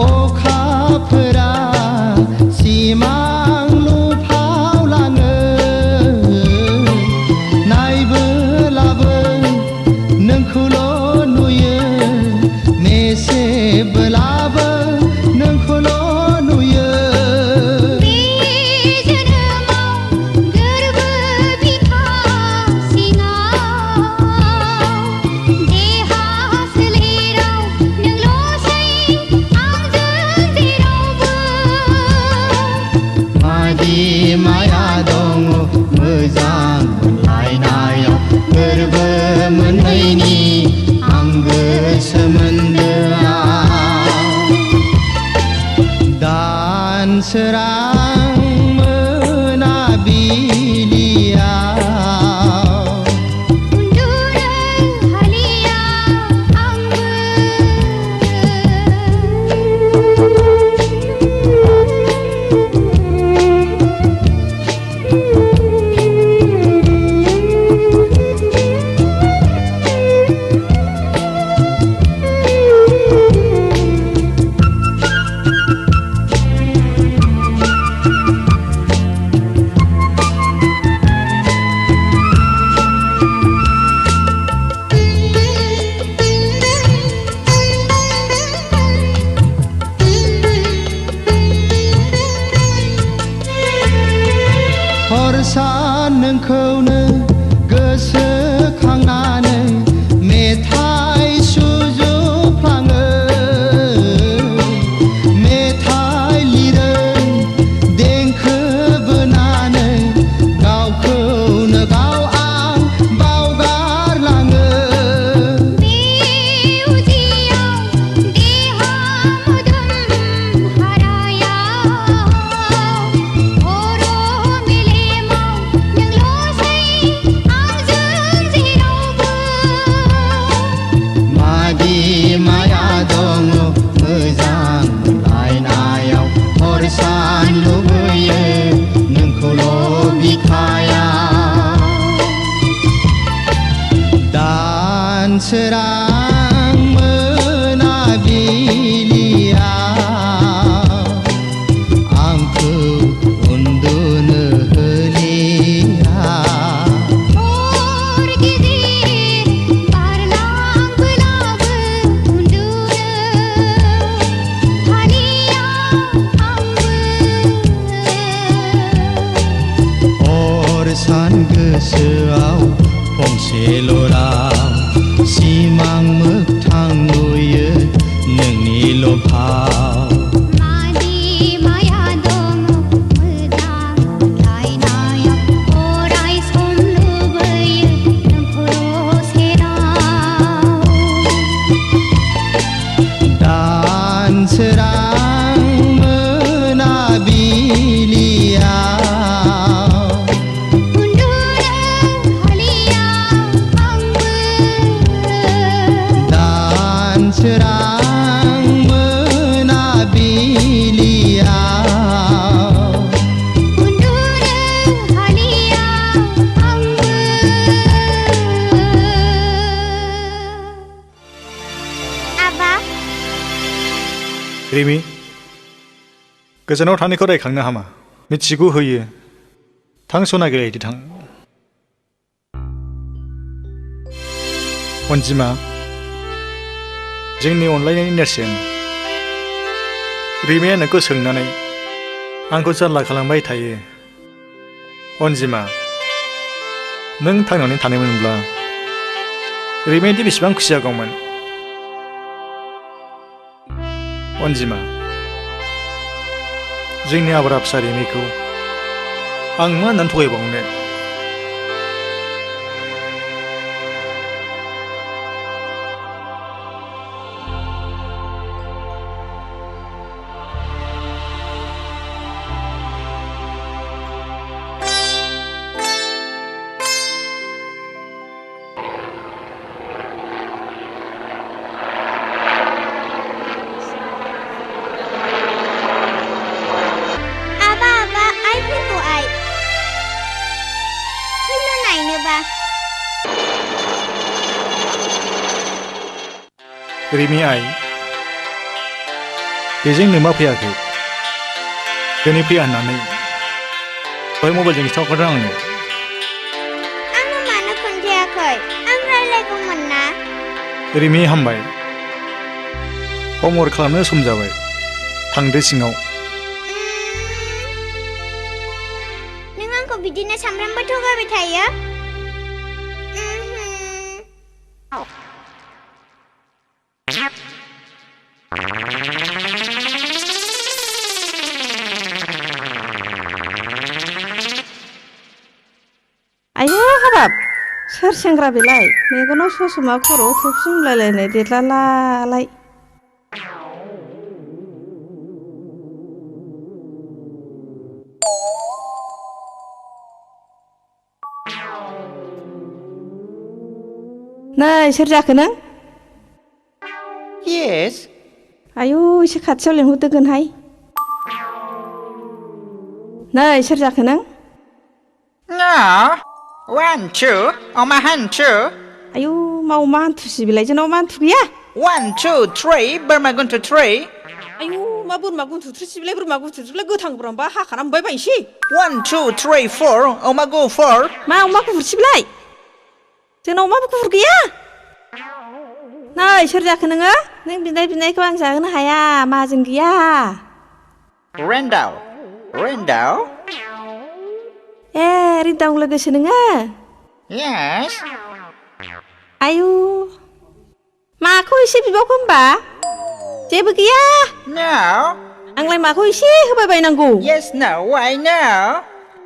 अखाफोरा सिमां लुफावलाङो नायबोलाबो नोंखौल' नुयो मेसेबोलाबो नोंखौल' नुयो सोरां मोनाबिलियाव उन्दुनो हालिया आंबो सान नोंखौनो गोसोखांनानै मेथाइ सुजुफ्लाङो मेथाइ लिरो देंखो बोनानै गावखौनो गाव आं बावगारलाङो उन्दुनो होलिया सान गोसोआव फंसेल' राव सिमां मोगथां नुयो नोंनिल' भाव दानसोरां मोनाबिलिया दानसोरां मोनाबिलिया आबा रिमि गोजानाव थानायखौ रायखांनो हामा मिथिगौ होयो थां सना गेलेहैदो थां अनजिमा जोंनि अनलायनायनि नेरसोन रिमिया नोंखौ सोंनानै आंखौ जारला खालामबाय थायो अनजिमा नों थांनानै थानायमोनब्ला रिमियादि बेसेबां खुसि जागौमोन अनजिमा जोंनि आब्रा फिसा रिमिखौ आं मा होननानै थगायबावनो रिमि आइ बेजों नोमा फैयाखै दिनै फैया होननानै दहाय मबाइलजों खिन्थाहरदों आंनो मानो खोन्थायाखै आं रायलायगौमोन ना रिमि हामबाय हमवर्क खालामनो सम जाबाय थांदो सिङाव नों आंखौ बिदिनो सामफ्रामबो थगायबाय थायो आयौ हाबाब सोर सेंग्रा बेलाय मेगनाव ससमा खर'आव थफि मुलायलायनाय देरलालाय नै सोर जाखो नों Yes. आयौ एसे खाथियाव लेंहरदोगोनहाय नै सोर जाखो नों No. 1, 2. अमा हान्थु आयौ मा अमा हान्थुसि बेलाय जोंनाव मा हान्थु गैया 1, 2, 3. बोरमा गुन्थु 3. आयौ मा बोरमा गुन्थु 3 सिबिलाय बोरमा गुन्थु 3 गोथां बोरमाबा हाखाना मोनबाय बायसै 1, 2, 3, 4. अमा गुफुर मा अमा गुफुर सिबिलाय जोंनाव अमा गुफुर गैया नै सोर जाखो नोङो नों बिनायखौ आं जाहोनो हाया माहाजोन गैया रेन्दाव ए रिदाव लोगोसो नोङो Yes. आयु माखौ एसे बिबावखो होमबा जेबो गैया No. आंलाय माखौ एसे होबाय बायनांगौ Yes, no. Why no?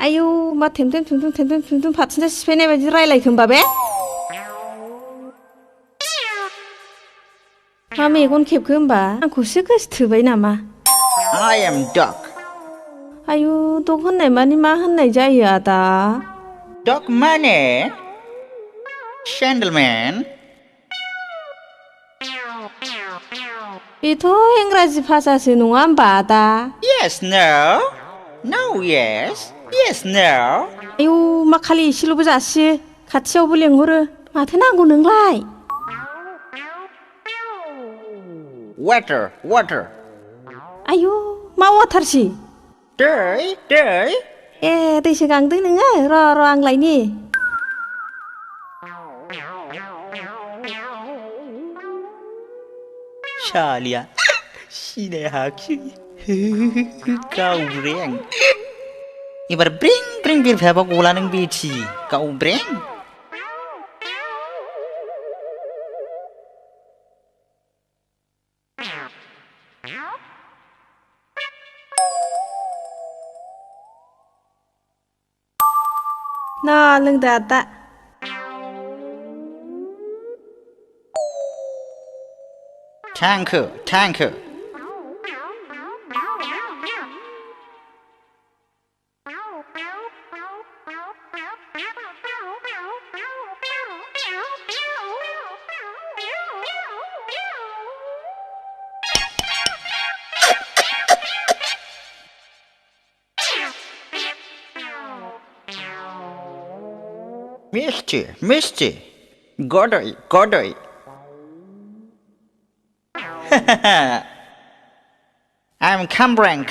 आयु मा थेमथेम फाथिना सिफायनाय बायदि रायलायखो होमबा बे मा मेगन खेबखो होमबा आंखौसो गोसोथोबाय नामा I am dog. आयु दग होननाय मानि मा होननाय जायो आदा Dog माने Gentleman. बेथ' इंराजि भाषासो नङा होमबा आदा Yes, no. No, yes. Yes, no. आयु मा खालि एसेल'बो जासियो खाथियावबो लेंहरो माथो नांगौ नोंलाय Water. आयु मा वाटारसि दै ए दैसो गांदों नोङो र' आं लायनि सालिया सिनाय हाखि गावब्रें एबार ब्रें ब्रें बिरफायाबा गला नों बेथि गावब्रें ना लोंदो आदा थांखो Mister, Godoy. I'm Cambrang.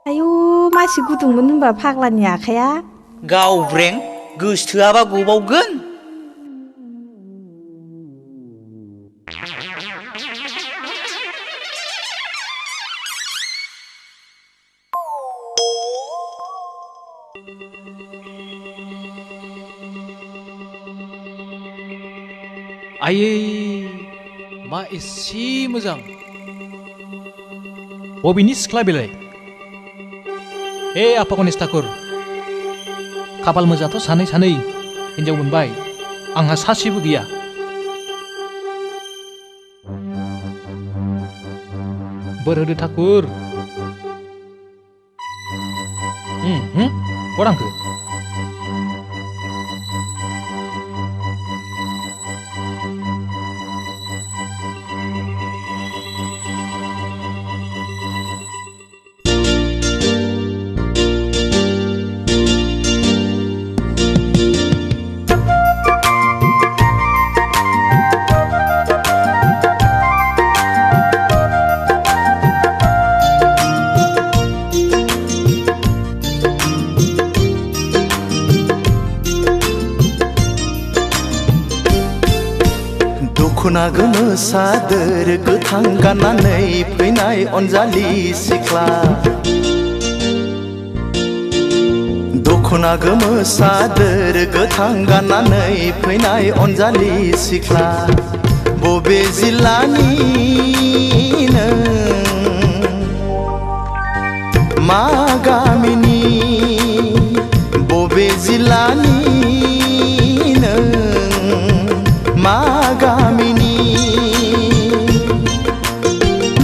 आयु मासि गुदुंमोन होनबा फाग्लानि आखाया गावब्रें गोसोथोआबा गबावगोन आयै मा एसे मोजां बबेनि सिख्ला बेलाय हे आफा गणेश ठाकुर खाफाल मोजांथ' सानै हिनजाव मोनबाय आंहा सासेबो गैया बोर होदो ठाकुर गरांखो दखना गोमो सादोर गोथां गाननानै फैनाय अनजालि सिख्ला दखना गोमो सादोर गोथां गाननानै फैनाय अनजालि सिख्ला बबे जिल्लानि नों मा गामिनि बबे जिल्लानि नों मा गामिनि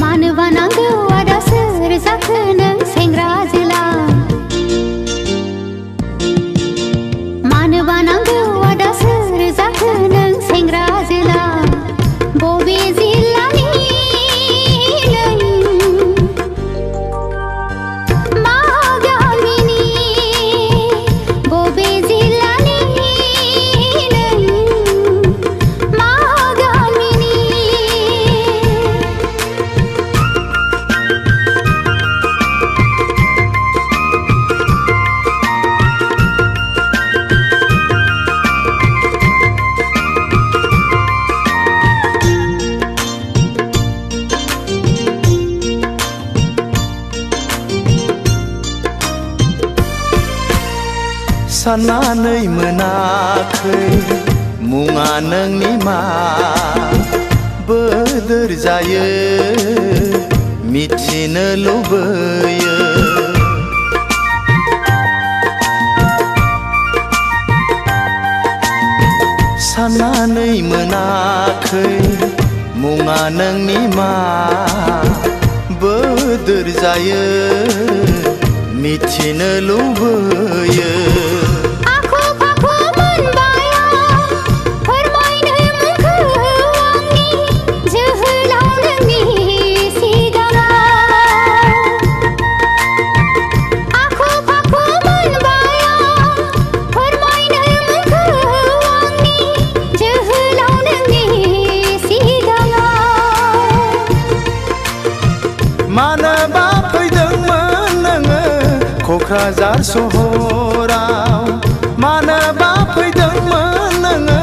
मानोबा नांगौ आदा सोर जाखो नों सेंग्रा जोला मानोबा नांगौ आदा सोर जाखो नों सेंग्रा जोला बबे जिल्लानि नों मा गामिनि बबे जिल्लानि साननानै मोनाखै मुङा नोंनि मा बोदोर जायो मिथिनो लुबैयो साननानै मोनाखै मुङा नोंनि मा बोदोर जायो मिथिनो लुबैयो क'क्राझार सहराव मानोबा फैदोंमोन नोङो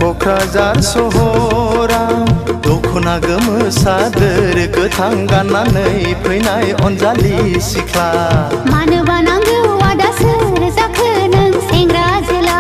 क'क्राझार सहराव दख'ना गोमो सादोर गोथां गाननानै फैनाय अनजालि सिख्ला मानोबा नांगौ आदा सोर जाखो नों सेंग्रा जोला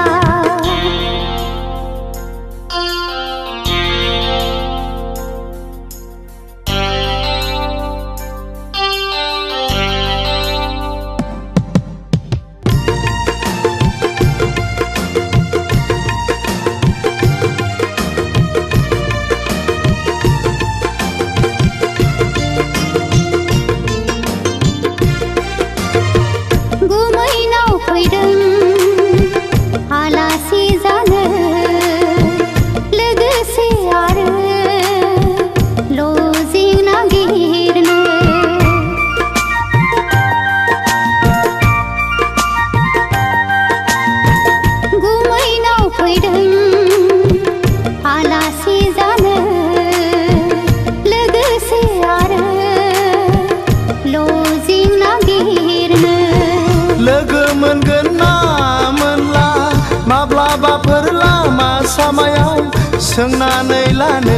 सोंनानै लानो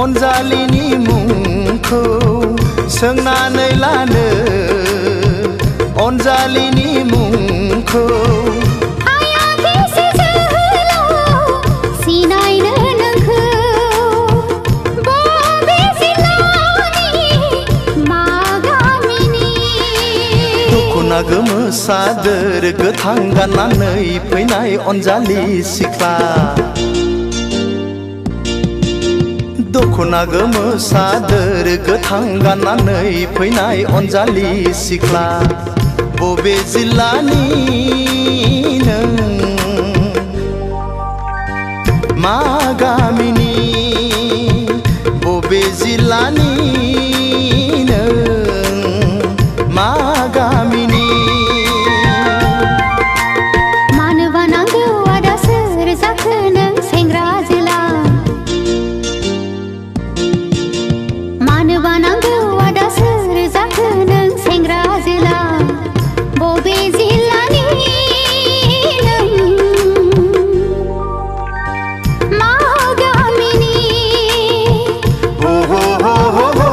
अनजालिनि मुंखौ सोंनानै लानो अनजालिनि मुंखौ आया बेसे जोहोलाव सिनायनो नोंखौ बबे जिल्लानि मा गामिनि दख'ना गोमो सादोर गोथां गाननानै फैनाय अनजालि सिख्ला दख'ना गोमो सादोर गोथां गाननानै फैनाय अनजालि सिख्ला बबे जिल्लानि नों मा गामिनि बबे जिल्लानि नों मा गामिनि मानोबा नांगौ आदा सोर जाखो नों सेंग्रा जोला मानोबा नांगौ आदा सोर जाखो नों सेंग्रा जोला बबे जिल्लानि नों मा गामिनि हो हो हो हो हो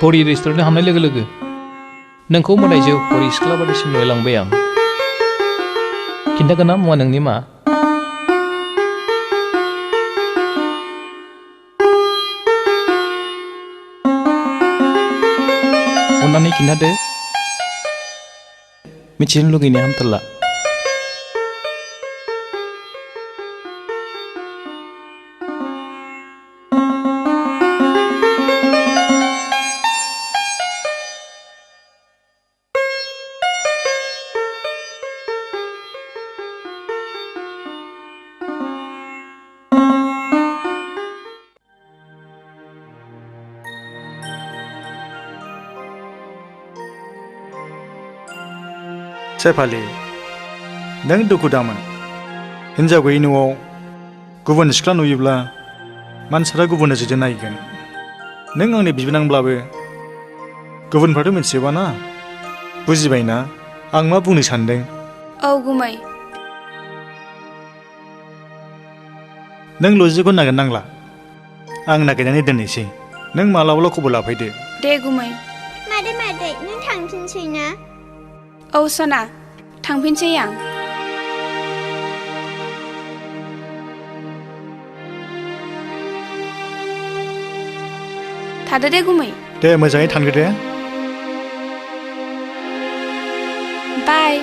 परि रेस्टुरेन्टाव हाबनाय लोगो लोगो नोंखौ मोदायजो परि सिख्ला बादिसिम नुलांबाय आं खिन्थागोन ना मुवा नोंनि मा अन्नानै खिन्थादो मिथिनो लुगैनाया हामथारला सेफालि नों दुखु दामोन हिन्जाव गैयि न'आव गुबुन सिख्ला नुयोब्ला मानसिफ्रा गुबुन नोजोरजों नायगोन नों आंनि बिबोनांब्लाबो गुबुनफ्राथ' मिथिजोबाना बुजिबायना आं मा बुंनो सानदों औ गुमै नों लजिकखौ नागिरनांला आं नागिरनानै दोननोसै नों मालाबाल' खबर लाफैदो दे गुमै मादै नों थांफिनसै ना औ सना थांफिनसै आं थादो दे गुमै दे मोजाङै थांदो दे बाय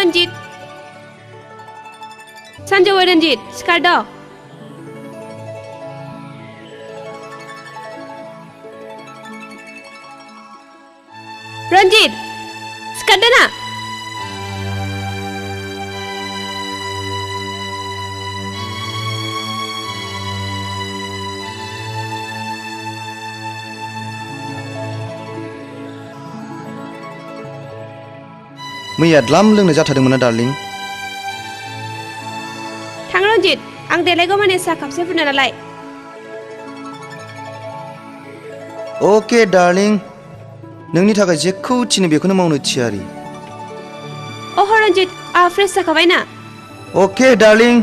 रन्जित सानजौयै रन्जित सिखार द रन्जित सिखारदो ना मैया द्लाम लोंनो जाथारदोंमोन ना डार्लिं थां रन्जित आं देलायगौ माने साहा कापसे फुदुंना नालाय अके डार्लिं नोंनि थाखाय जेखौ थिनो बेखौनो मावनो थियारि अह रन्जित आहा फ्रेस जाखाबाय ना अके डार्लिं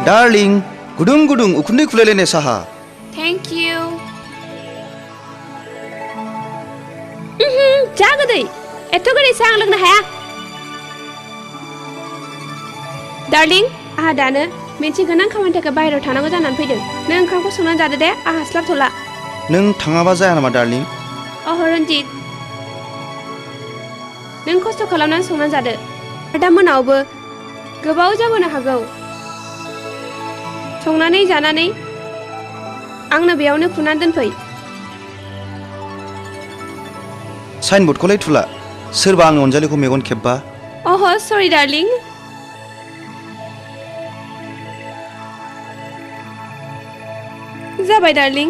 डार्लिं गुदुं गुदुं उखुन्दै खुलायलायनाय साहा थेंक इउ जा गोदै एथ' गोदै साहा आं लोंनो हाया डार्लिं आहा दानो मोनसे गोनां खामानि थाखाय बाहेरायाव थांनांगौ जानानै फैदों नों ओंखामखौ संनानै जादो दे आहा हास्लाबथ'ला नों थाङाबा जाया नामा डार्लिं अह रन्जित नों खस्थ' खालामनानै संनानै जादो दा मोनायावबो गोबाव जाबोनो हागौ संनानै जानानै आंनो बेयावनो खुनानै दोनफै साइनबर्डखौलाय थुला सोरबा आंनि अनजालिखौ मेगन खेबबा अह सरि डार्लिं जाबाय डार्लिं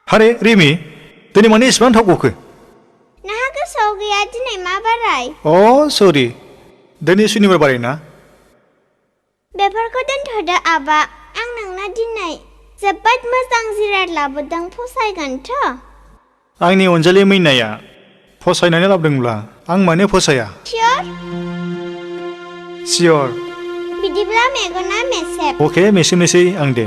हारे रिमि दिनै माने इसेबां थाव गखो नोंहा गोसोआव गैया दिनै मा बाराय अ सरि दिनै सुनिबार बाराय ना बेफोरखौ दोनथ'दो आबा आं नोंनो दिनै जोबोद मोजां जिराद लाबोदों फसायगोनथ' आंनि अनजालि मैनाया फसायनानै लाबोदोंब्ला आं मानो फसाया सियर बिदिब्ला मेगना मेसेब अके मेसेनोसै आं दे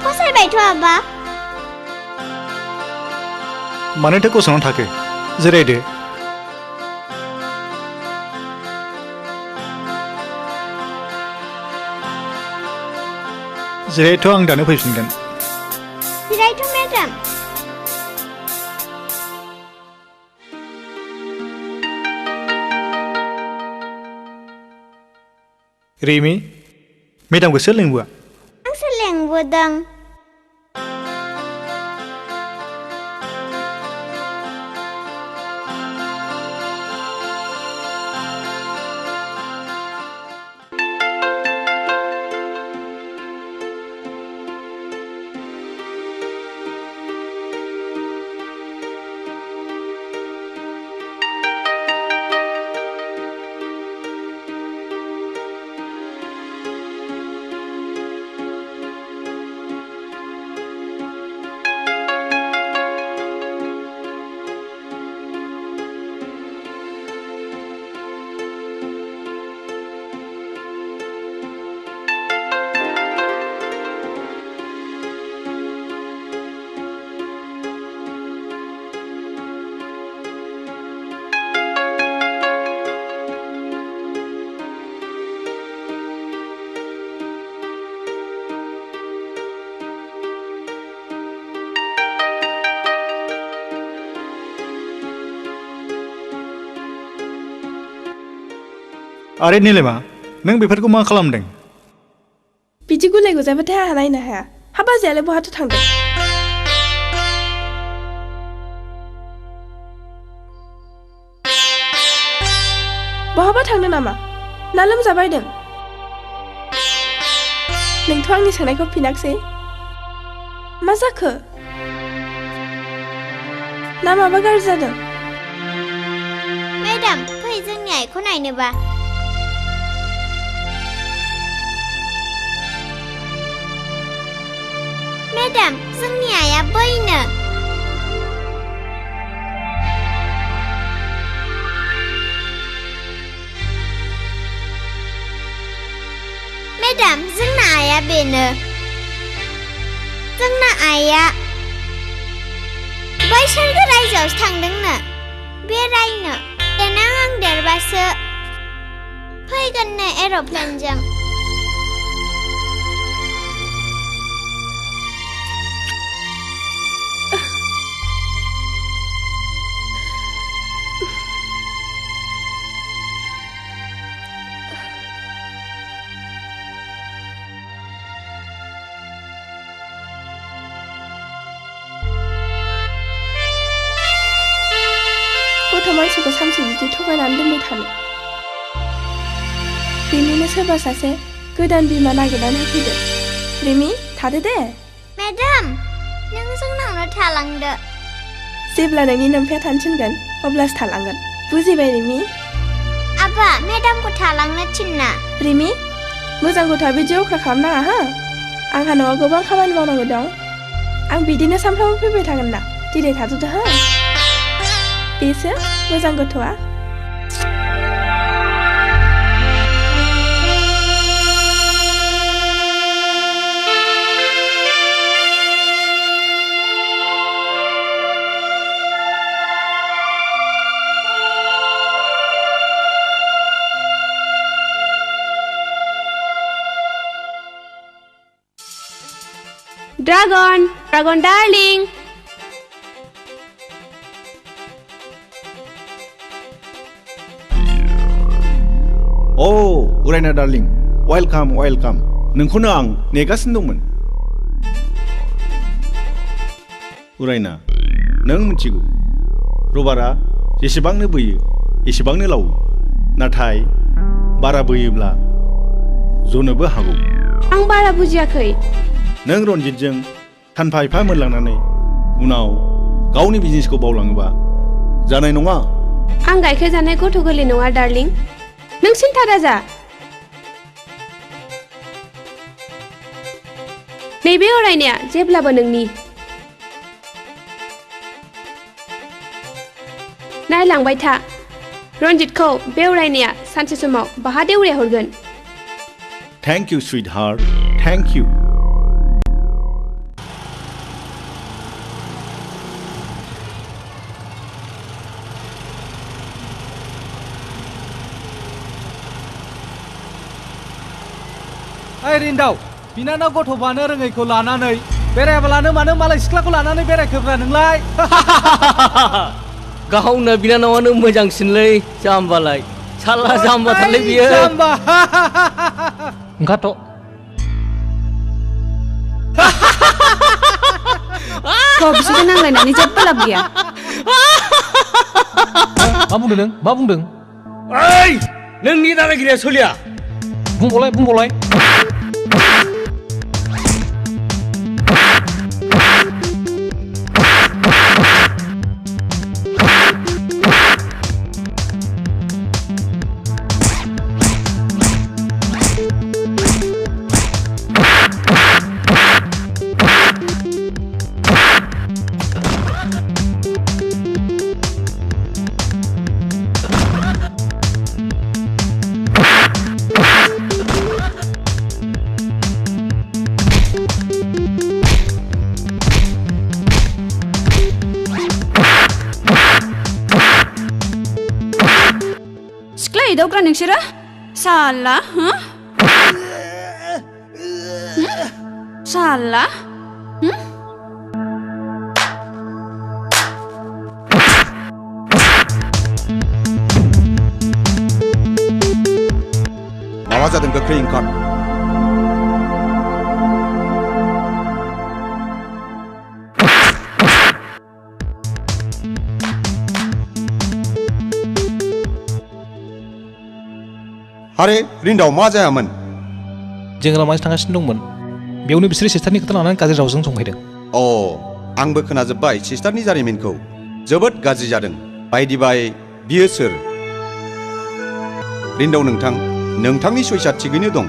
फसायबायथ' आबा मानोथो गसंनानै थाखो जिरायदो जिरायथ' आं दानो फैफिनगोन जिरायथ' मेडाम रिमि मेडामखौ सोर लेंबोआ आंसो लेंबोदों आरे निलेमा नों बेफोरखौ मा खालामदों बिदि गुलाय गुजायबाथाय आंहा नायनो हाया हा बाजैयालाय बहाथो थांदों बहाबा थांदों नामा ना लोमजाबायदों नोंथ' आंनि सोंनायखौ फिनाखसै मा जाखो ना माबा गाज्रि जादों मेडाम फै जोंनि आइखौ नायनोबा मेडाम जोंनि आइया बैनो मेडाम जोंना आइया बेनो जोंना आइया बैसोरगो रायजोआवसो थांदोंनो बेरायनो देनां आं देरबासो फैगोननो एर'प्लेनजों मानसिखौ सानसे बिदि थगायनानै दोनबाय थानो रिमिनो सोरबा सासे गोदान बिमा नागिरनानै होफैदो रिमि थादो दे मेडाम नों जोंनावनो थालांदो जेब्ला नोंनि नोमफाया थानसिनगोन अब्लासो थालांगोन बुजिबाय रिमि आबा मेडामखौ थालांनो थिनना रिमि मोजां गथ'आ बिदि अख्रा खालामनाङा हा आंहा न'आव गोबां खामानि मावनांगौ दं आं बिदिनो सानफ्रामबो फैबाय थागोन ना दिनै थाथ'दो हा बेसो मोजां गथ'आ Dragon, Dragon darling. अ उरायना डार्लिं वेलकाम वेलकाम नोंखौनो आं नेगासिनो दंमोन उरायना नों मिथिगौ रबारा जेसेबांनो बोयो एसेबांनो लावो नाथाय बारा बोयोब्ला जनोबो हागौ आं बारा बुजियाखै नों रनजितजों सानफा एफा मोनलांनानै उनाव गावनि बिजनेसखौ बावलाङोबा जानाय नङा आं गाइखेर जानाय गथ' गोरलै नङा डार्लिं नों सिन्था दाजा नैबे अरायनाया जेब्लाबो नोंनि नायलांबाय था रनजितखौ बे अरायनाया सानसे समाव बाहा देउरिया हरगोन thank you sweet heart thank you ओइ रिन्दाव बिनानाव गथ' बानो रोङैखौ लानानै बेरायाबालानो मानो मालाय सिख्लाखौ लानानै बेरायखोब्रा नोंलाय गावनो बिनानावानो मोजांसिनलै जाम्बालाय साला जाम्बाथारलै बियो जाम्बा ओंखारथ' बिसोरजों नांलायनानै जेबो लाब गैया मा बुंदों नों मा बुंदों ओइ नोंनि दादागिरिया सोलिया बुंबावलाय दावग्रा नोंसोरो साला साला माबा जादों गोख्रै ओंखार आरे रिन्दाव मा जायामोन जों लामाजों थांगासिनो दंमोन बेयावनो बिसोरो सिस्टारनि खोथा लानानै गाज्रि रावजों संहैदों आंबो खोनाजोब्बाय सिस्टारनि जारिमिनखौ जोबोद गाज्रि जादों बायदि बाय बियो सोर रिन्दाव नोंथांनि सयसा थिगैनो दं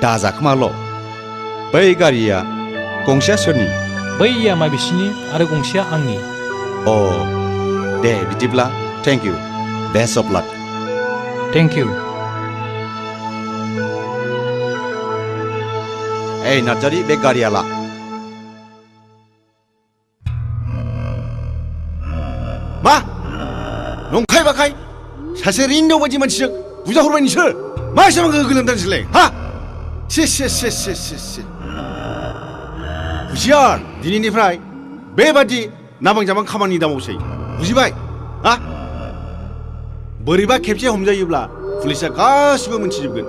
दाजाखोमाल' बै गारिया गंसेया सोरनि बैया माबिसिनि आरो गंसेया आंनि दे बिदिब्ला thank you best of luck thank you A Narzary बे गारिया ला मा नंखाय बाखाय सासे रिन्दाव बायदि मानसिजों बुजा हरबाय नोंसोर मा एसेबां गोलोमदों नोंसोरलाय हा हुसियार दिनैनिफ्राय बेबादि नाबां जाबां खामानि दामावसै बुजिबाय हा बोरैबा खेबसे हमजायोब्ला पुलिसा गासिबो मोनथिजोबगोन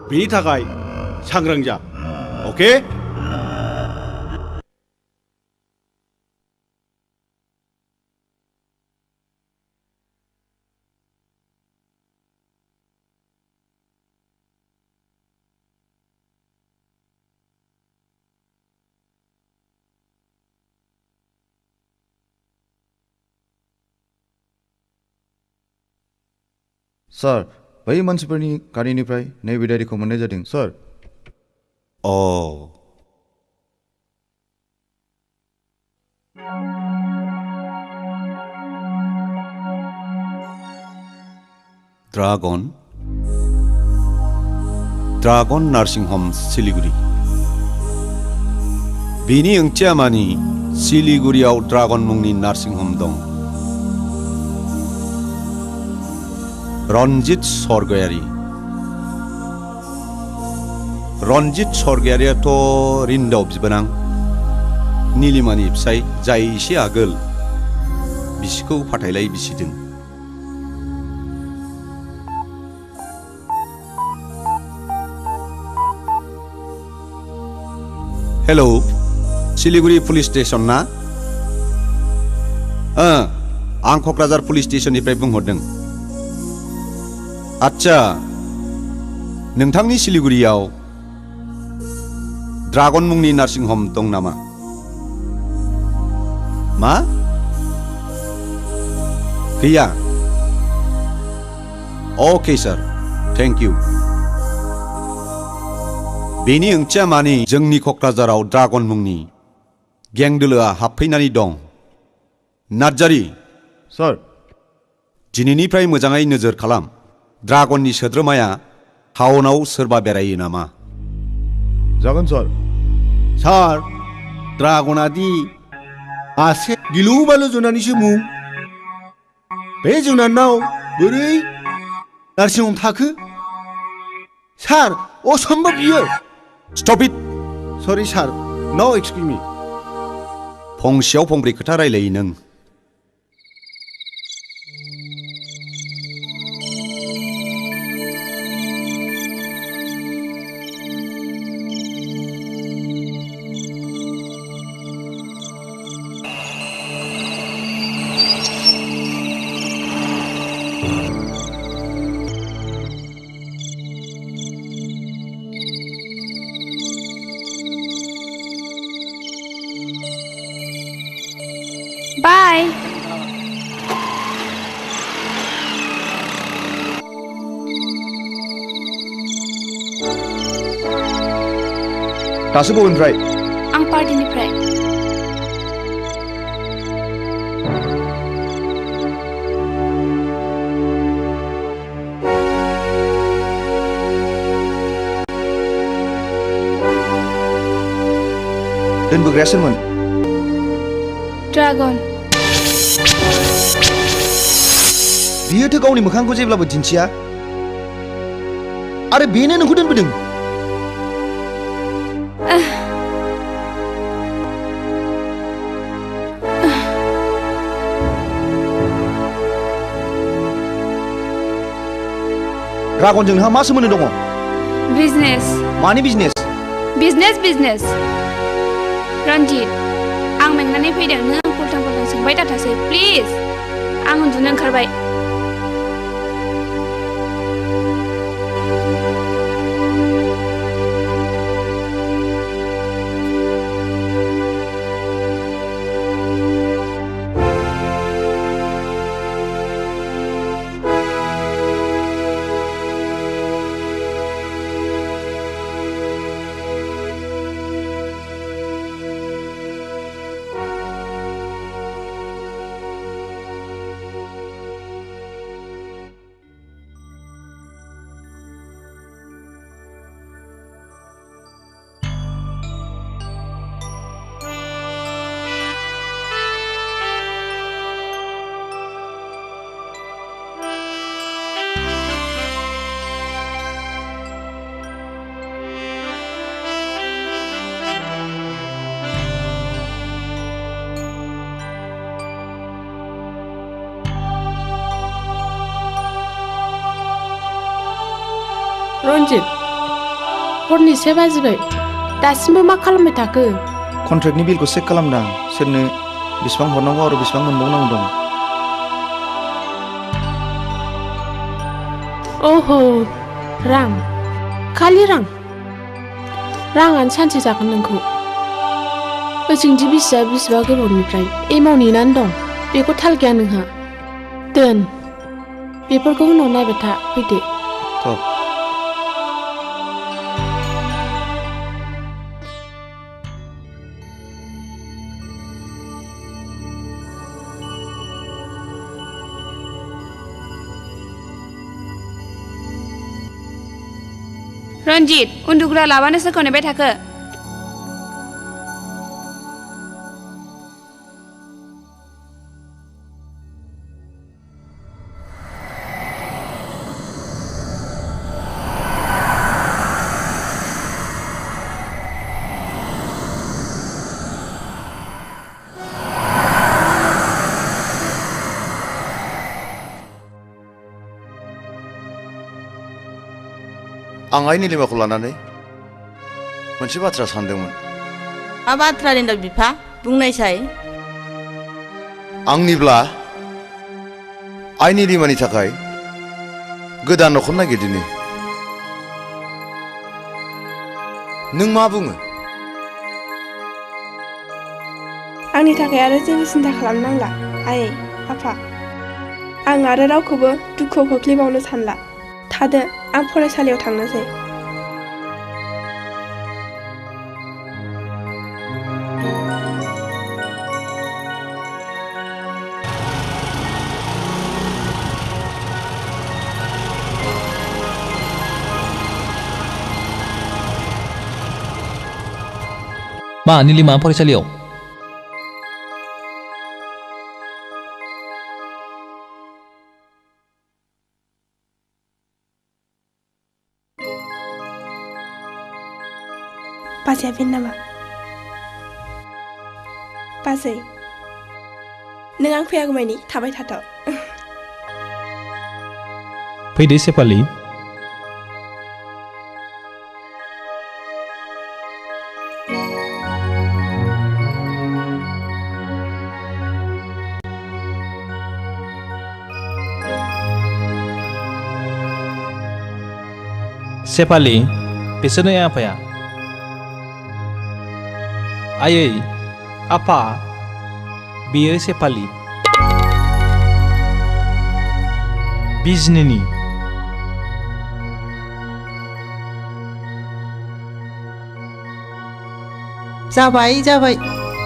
बेनि थाखाय सांग्रां जा ओके सार बै मानसिफोरनि गारिनिफ्राय नैबे डायरिखौ मोननाय जादों सार ड्रागन नार्सिं हम सिलिगुरि बेनि ओंथिया मानि सिलिगुरियाव ड्रागन मुंनि नार्सिं हम दं रनजित सरगयारियाथ' रिन्दाव बिबोनां नीलिमानि फिसाय जाय एसे आगोल बिसिखौ फाथायलाय बिसिदों हेलौ सिलिगुरि पुलिस स्टेशन ना आं क'क्राझार पुलिस स्टेशननिफ्राय बुंहरदों आच्छा नोंथांनि सिलिगुरियाव ड्रागन मुंनि नार्सिं हम दं नामा मा गैया अके सार थेंक इउ बेनि ओंथिया मानि जोंनि क'क्राझाराव ड्रागन मुंनि गें दोलोआ हाबफैनानै दं नार्जारि सार दिनैनिफ्राय मोजाङै नोजोर खालाम ड्रागननि सोद्रोमाया टाउनाव सोरबा बेरायो नामा जागोन सार ड्रागना दि मासे गिलु बालु जुनारनिसो मुं बे जुनारनाव बोरै नार्सिं हम थाखो सार असम्भब बियो स्टप इट सरि सार नो एक्सकिउज मी फंसेयाव फंब्रै खोथा रायलायो नों Bye. दासो बबेनिफ्राय आं पार्टिनिफ्राय दोनबोग्राया सोरमोन ड्रागन बियोथ' गावनि मोखांखौ जेब्लाबो दिन्थिया आरो बेनो नोंखौ दोनबोदों ड्रागनजों नोंहा मा सोमोन्दो दङ बिजनेस मानि बिजनेस बिजनेस रन्जित आं मेंनानै फैदों नों आं उल्टां फाल्टां सोंबाय दाथासै प्लिज आं उन्दुनो ओंखारबाय रन्जित हरनि 7 बाजिबाय दासिमबो मा खालामबाय थाखो कन्ट्रेक्टनि बिलखौ चेक खालामदां सोरनो बेसेबां हरनांगौ आरो बेसेबां मोनबावनांगौ दं ओहो रां खालि राङानो सानसे जागोन नोंखौ ओजोंदि बिसिबा गोबावनिफ्राय एमाव नेनानै दं बेखौ थाल गैया नोंहा दोन बेफोरखौ उनाव नायबाय था फैदो रन्जित उन्दुग्रा लाबानो सोरखौ नेबाय थाखो आं आइ निलिमाखौ लानानै मोनसे बाथ्रा सानदोंमोन मा बाथ्रा होनदों बिफा बुंनायसाय आंनिब्ला आइ निलिमानि थाखाय गोदान न'खर नागिरदिनि नों मा बुङो आंनि थाखाय आरो जेबो सिन्था खालामनांला आयै आफा आं आरो रावखौबो दुखुआव खोख्लैबावनो सानला थादो आं फरायसालियाव थांनोसै मा निलिमा फरायसालियाव बाजैया बेनो नामा बाजै नों आं फैयागौमानि थाबाय थाथ' फैदो सेफालि सेफालि बिसोरनो आफाया आयै आफा बियो सेफालि बिजनेनि जाबाय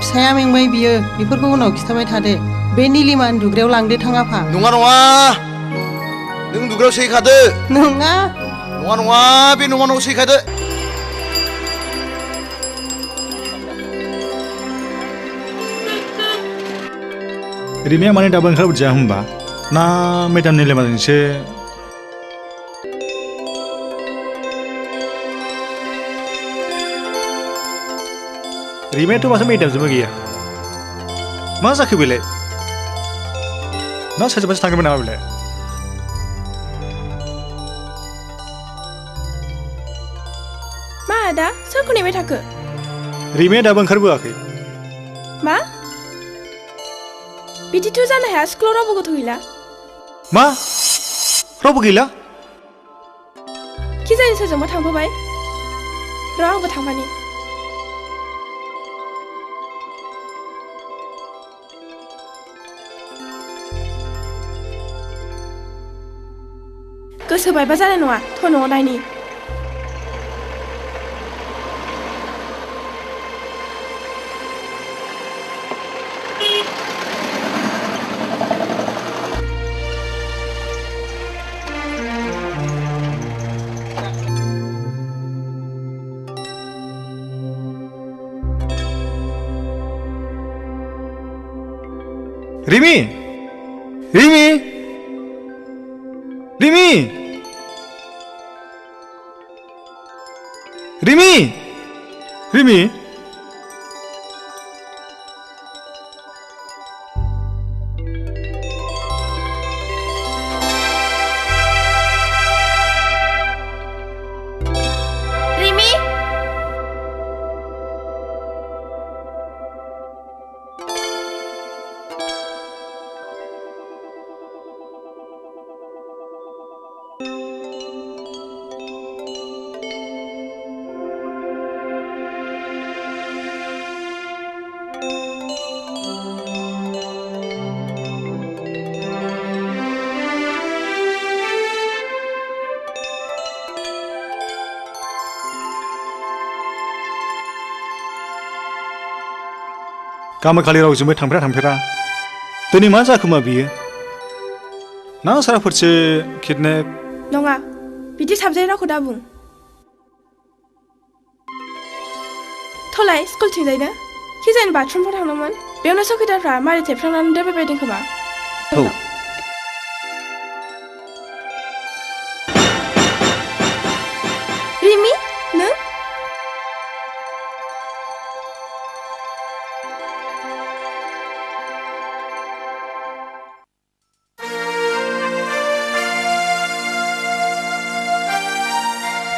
फिसाया मेंबाय बियो बेफोरखौ उनाव खिथाबाय थादो बे निलिमा उन्दुग्रायाव लांदो थां आफा नङा नों उन्दुग्रायाव सैखादो नङा बे न'आव सैखादो रिमाया माने दाबो ओंखारबोदिया होमबा ना मेडाम निलिमाजोंसो रिमायाथ' माथो मेडामजोंबो गैया मा जाखो बेलाय ना सोरजोंबासो थांगौमोन नामा बेलाय दा सोरखौ नेबाय थाखो रिमाया दाबो ओंखारबोआखै मा बिदिथ' जानो हाया स्कुलाव रावबो गथ' गैला मा रावबो गैला कि जानि सोरजोंबा थांफाबाय र' आंबो थांफानि गोसो बायबा जानाय नङा थ' न'आव नायनि रिमी रिमी रिमी रिमी रिमी गामोखालि रावजोंबो थांफेरा दिनै मा जाखोमा बियो ना साराफोरसो किडनेप नङा बिदि साबजाय रावखौ दा बुं थलाय स्कुलथिंजायनो कि जानि बाथरुमफ्राव थांदोंमोन बेयावनो सखिदारफ्रा मारि थेबफ्रांनानै दोनबायबायदों खोमा रिमी नों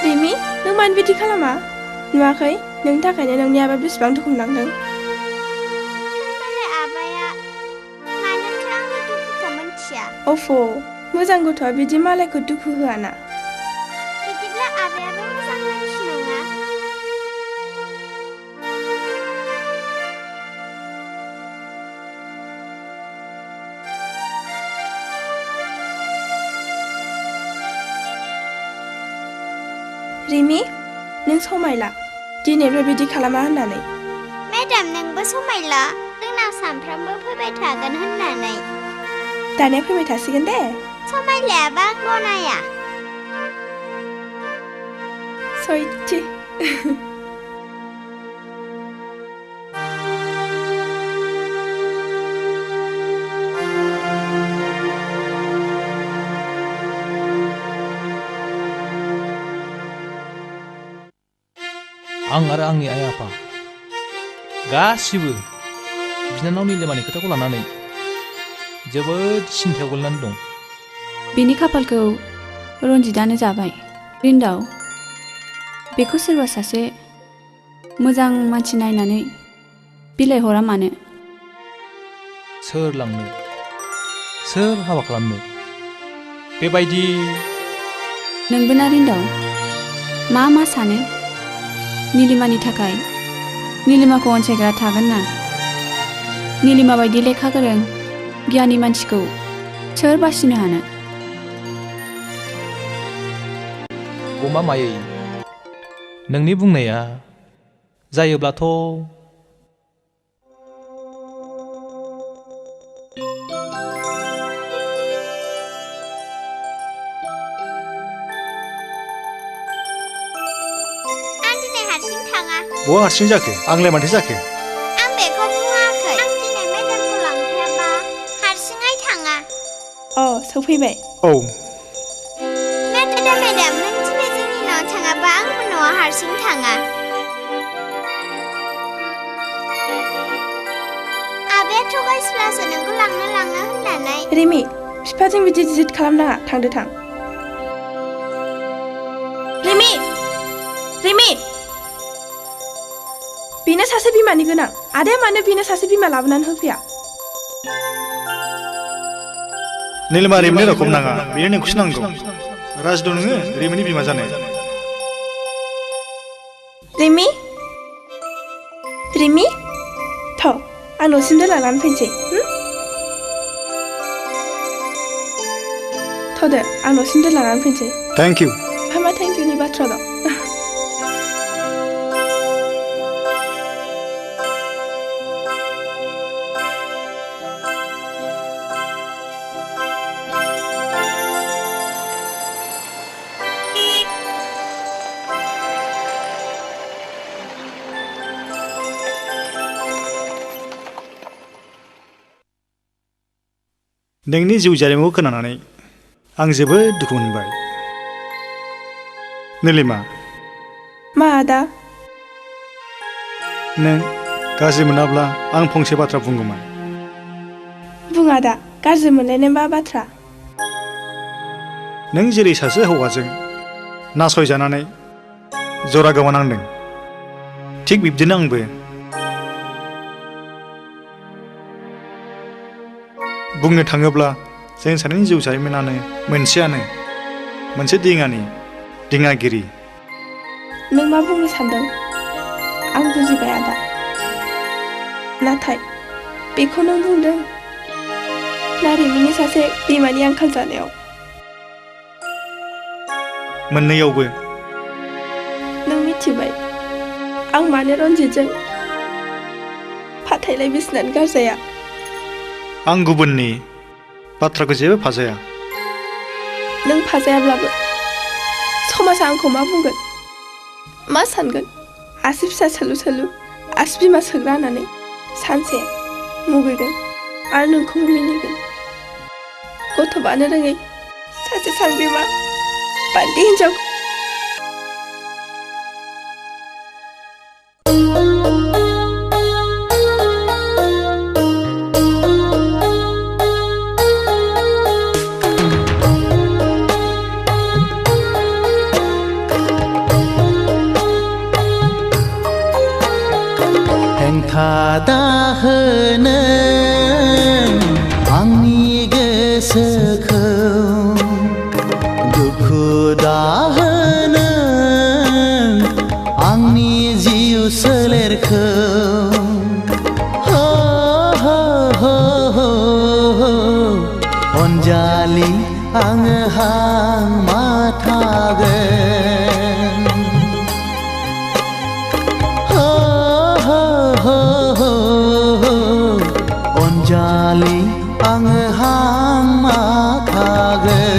रिमी नों मानो बिदि खालामा नुवाखै नोंनि थाखायनो नोंनि आबा बेसेबां दुखु मोननांदों अफ' मोजां गथ'आ बिदि मालायखौ दुखु होआना बिदिब्ला आबायाबो मोजां मानसि नङा रिमी नों समायला दिनैनिफ्राय बिदि खालामा होननानै मेडाम नोंबो समायला जोंनाव सानफ्रामबो फैबाय थागोन होननानै दानिया फैबाय थासिगोन दे समायलायाबा गनाया सयथि आं आरो आंनि आइ आफा गासिबो बिनानाव निलिमानि खोथाखौ लानानै जोबोद सिन्थायाव गोलैनानै दं बिनि खाफालखौ रन्जितानो जाबाय रिन्दाव बेखौ सोरबा सासे मोजां मानसि नायनानै बिलाइहरा मानो सोर लांनो सोर हाबा खालामनो बेबायदि नोंबो ना रिन्दाव मा सानो निलिमानि थाखाय निलिमाखौ अनसायग्रा थागोन ना निलिमा बायदि लेखा गोरों गियानि मानसिखौ सोर बासिनो हानो गमा मायै नोंनि बुंनाया जायोब्लाथ' बहा हारसिं जाखो आंलाय माथो जाखो आं बेखौ बुङाखै आं दिनै मेडामखौ लांफायाबा हारसिङै थाङा सफैबाय औ मेडाम नों दिनै जोंनि न'आव थाङाबा आंबो न'आव हारसिं थाङा आबायाथ' गाइसब्लासो नोंखौ लांनो होननानै रिमी बिफाजों बिदि जिद खालामनाङा थांदो थां रिमी बेनो सासे बिमानि गोनां आदाया मानो बेनो सासे बिमा लाबोनानै होफैया नीलिमा रिमिनि रखम नाङा बेनो नोंखौसो नांगौ राजद' नोङो रिमिनि बिमा जानाय रिमि रिमि थ' आं न'सिम दोनलांनानै फैनोसै थ'दो आं न'सिम दोनलांनानै फैनोसै थेंक इउ मा थेंक इउनि बाथ्रा दं नोंनि जिउ जारिमिनखौ खोनानानै आं जोबोद दुखु मोनबाय नीलिमा मा आदा नों गाज्रि मोनाब्ला आं फंसे बाथ्रा बुंगौमोन बुं आदा गाज्रि मोनलायनाय मा बाथ्रा नों जेरै सासे हौवाजों नासयजानानै जरा गोमानांदों थिग बिब्दिनो आंबो बुंनो थाङोब्ला जों सानैनि जिउ जारिमिनानो मोनसे दिङागिरि नों मा बुंनो सानदों आं बुजिबाय आदा नाथाय बेखौ नों बुंदों ना रिमिनि सासे बिमानि आंखाल जानायाव मोननैयावबो नों मिथिबाय आं मानो रन्जितजों फाथैलाय बिसिनानै गारजाया आं गुबुननि बाथ्राखौ जेबो फाजाया नों फाजायाब्लाबो समाजा आंखौ मा बुंगोन मा सानगोन आसि फिसा सोलु आसि बिमा सोग्रा होननानै सानसे मुगैगोन आरो नोंखौबो मिनिगोन गथ' बानो रोङै सासे सांग्रिमा बान्दि हिन्जाव दाहोनो आंनि गोसोखौ दुखु दाहोनो आंनि जिउ सोलेरखौ अनजालि आङो हां माथागोन अनजालि आङो हां माथागोन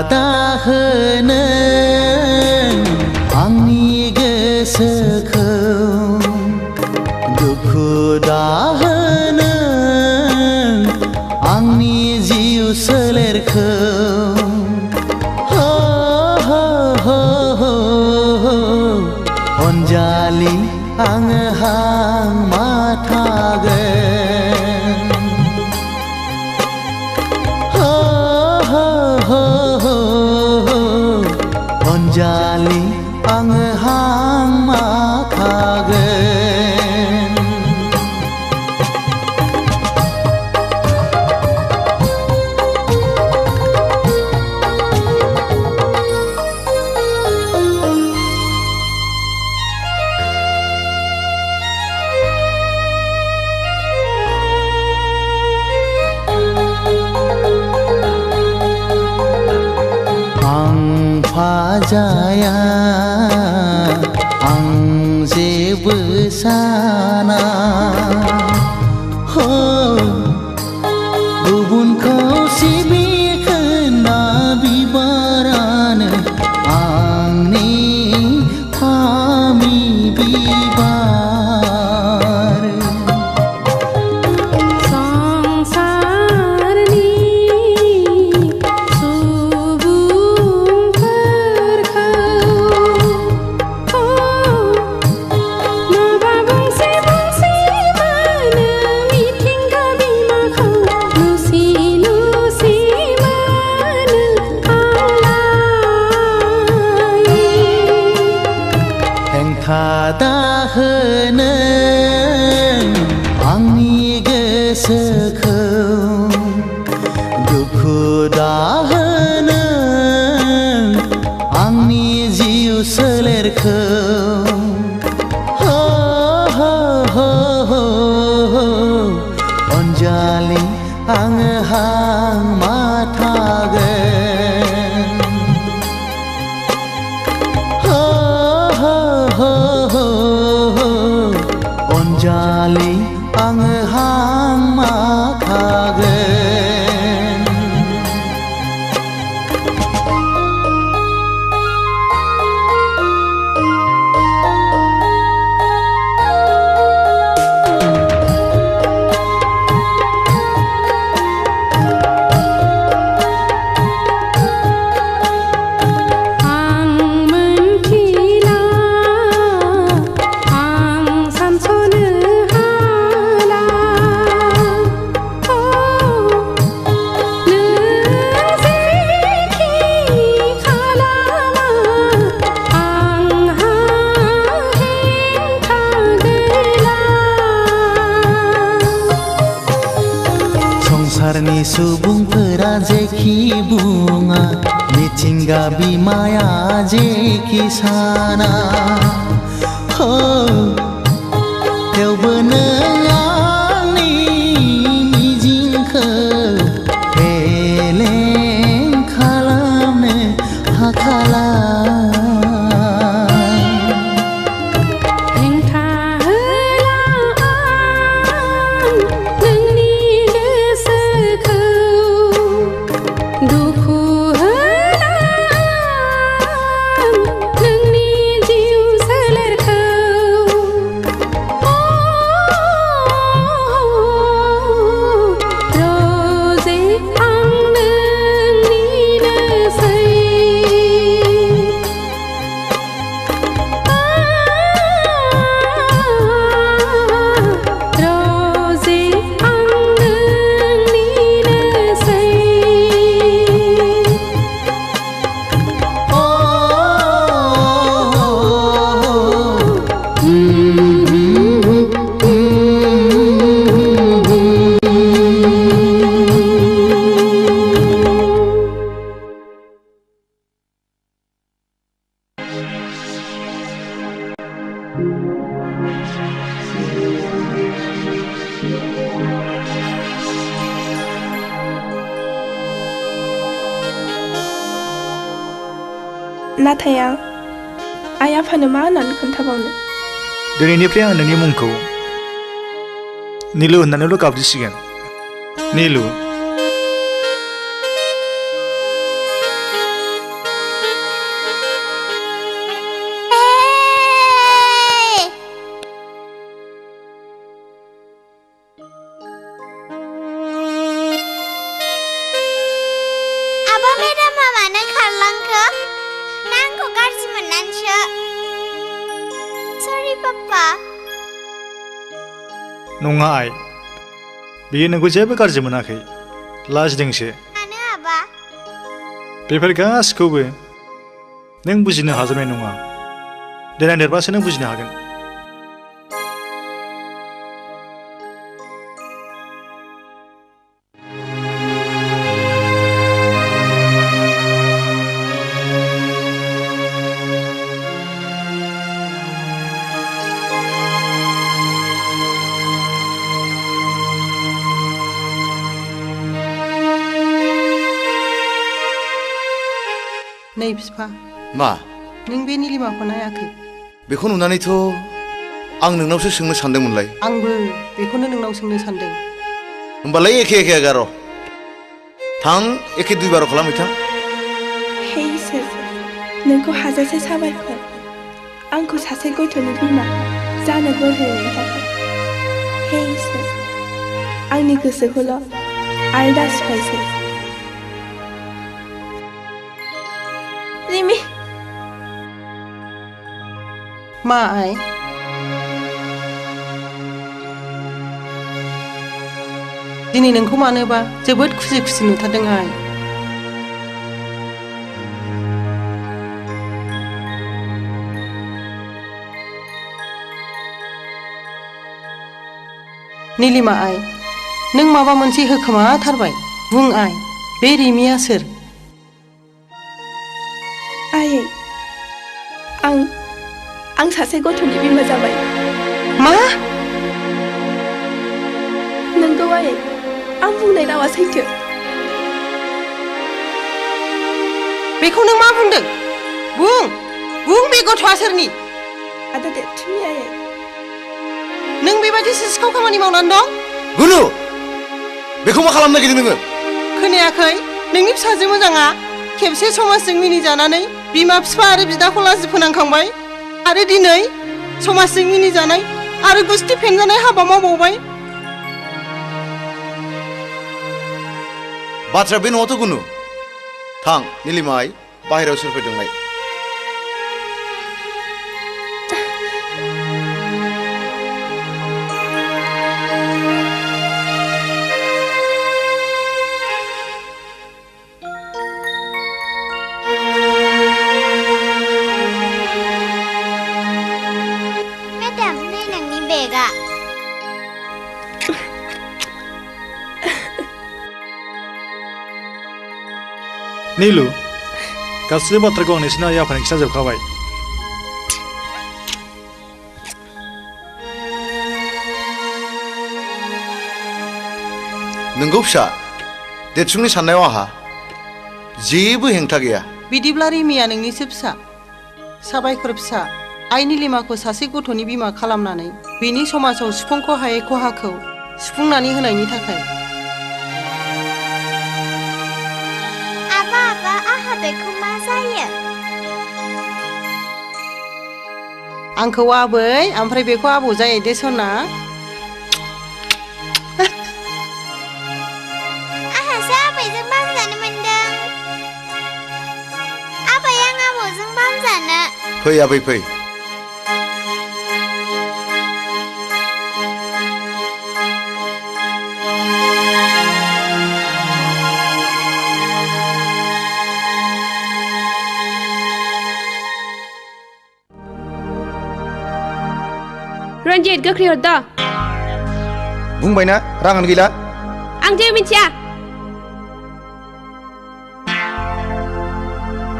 दाहोनो आंनि गोसोखौ दुखु दाहोनो आंनि जिउ सोलेरखौ अनजालि आङो हां माथागोन अनजालि आङो हां माथागोन फाजाया आं जेबो सा दाहोनो आंनि गोसोखौ दुखु दाहोनो आंनि जिउ सोलेरखौ अनजालि आङो हांमा थागोन अनजालि आङो हांमा थागोन संसारनि सुबुंफोरा जेखि बुङा मिथिंगा बिमाया जेखि साना थेवबो नों आंनि मिजिंखौ फेलें खालामनो हाखाला नाथाय आं आइ आफानो मा होननानै खोन्थाबावनो दिनैनिफ्राय आं नोंनि मुंखौ नीलु होननानैल' गाबज्रिसिगोन नीलु आबा मेडामा मानो खारलांखो ना आंखौ गाज्रि मोननानैसो सरि पापा नङा आइ बियो नोंखौ जेबो गाज्रि मोनाखै लाजिदोंसो मानो आबा बेफोर गासिखौबो नों बुजिनो हाजोबनाय नङा देनां देरबासो नों बुजिनो हागोन नै बिफा मा नों बे निलिमाखौ नायाखै बेखौ नुनानैथ' आं नोंनावसो सोंनो सानदोंमोनलाय आंबो बेखौनो नोंनाव सोंनो सानदों होमबालाय एखे एखे गार' थां एखे दुइबार खालामहैथां हे इसोर नोंखौ हाजासे साबायखर आंखौ सासे गथ'नि बिमा जानो बोर होनायनि थाखाय हे इसोर आंनि गोसोखौल' आलदा सिफायसै रिमि मा आइ दिनै नोंखौ मानोबा जोबोद खुसि खुसि नुथारदों आइ निलिमा आइ नों माबा मोनसे होखोमाथारबाय बुं आइ बे रिमिया सोर आयै आं सासे गथ'नि बिमा जाबाय मा नंगौ आयै आं बुंनाय रावा सैथो बेखौ नों मा बुंदों बुं बे गथ'आ सोरनि आदा देरथुमनि आयै नों बेबायदि सिखाव खामानि मावनानै दं गुनु बेखौ मा खालामनो नागिरदों नोङो खोनायाखै नोंनि फिसाजो मोजाङा खेबसे समाजजों मिनिजानानै बिमा बिफा आरो बिदाखौ लाजि फोनांखांबाय आरो दिनै समाजजों मिनिजानाय आरो गुस्थि फेनजानाय हाबा मावबावबाय बाथ्राया बे नङाथ' गुनु थां निलिमा आइ बाहेरायाव सोर फैदोंलाय नीलु गासै बाथ्राखौ आं नोंसिनि आइ आफानि खिन्थाजोबखाबाय नोंगौ फिसा देरसुंनि साननायाव आहा जेबो हेंथा गैया बिदिब्ला रिमिया नोंनिसो फिसा साबायखर फिसा आइ निलिमाखौ सासे गथ'नि बिमा खालामनानै बिनि समाजाव सुफुंख' हायै खहाखौ सुफुंनानै होनायनि थाखाय बेखौ मा जायो आंखौ आबै ओमफ्राय बेखौ आबौ जायो दे सना आहासो आबैजों बामजानो मोनदों आबै आं आबौजों बामजानो फै आबै फै रन्जित गोख्रै हर द बुंबायना राङानो गैला आं जेबो मिथिया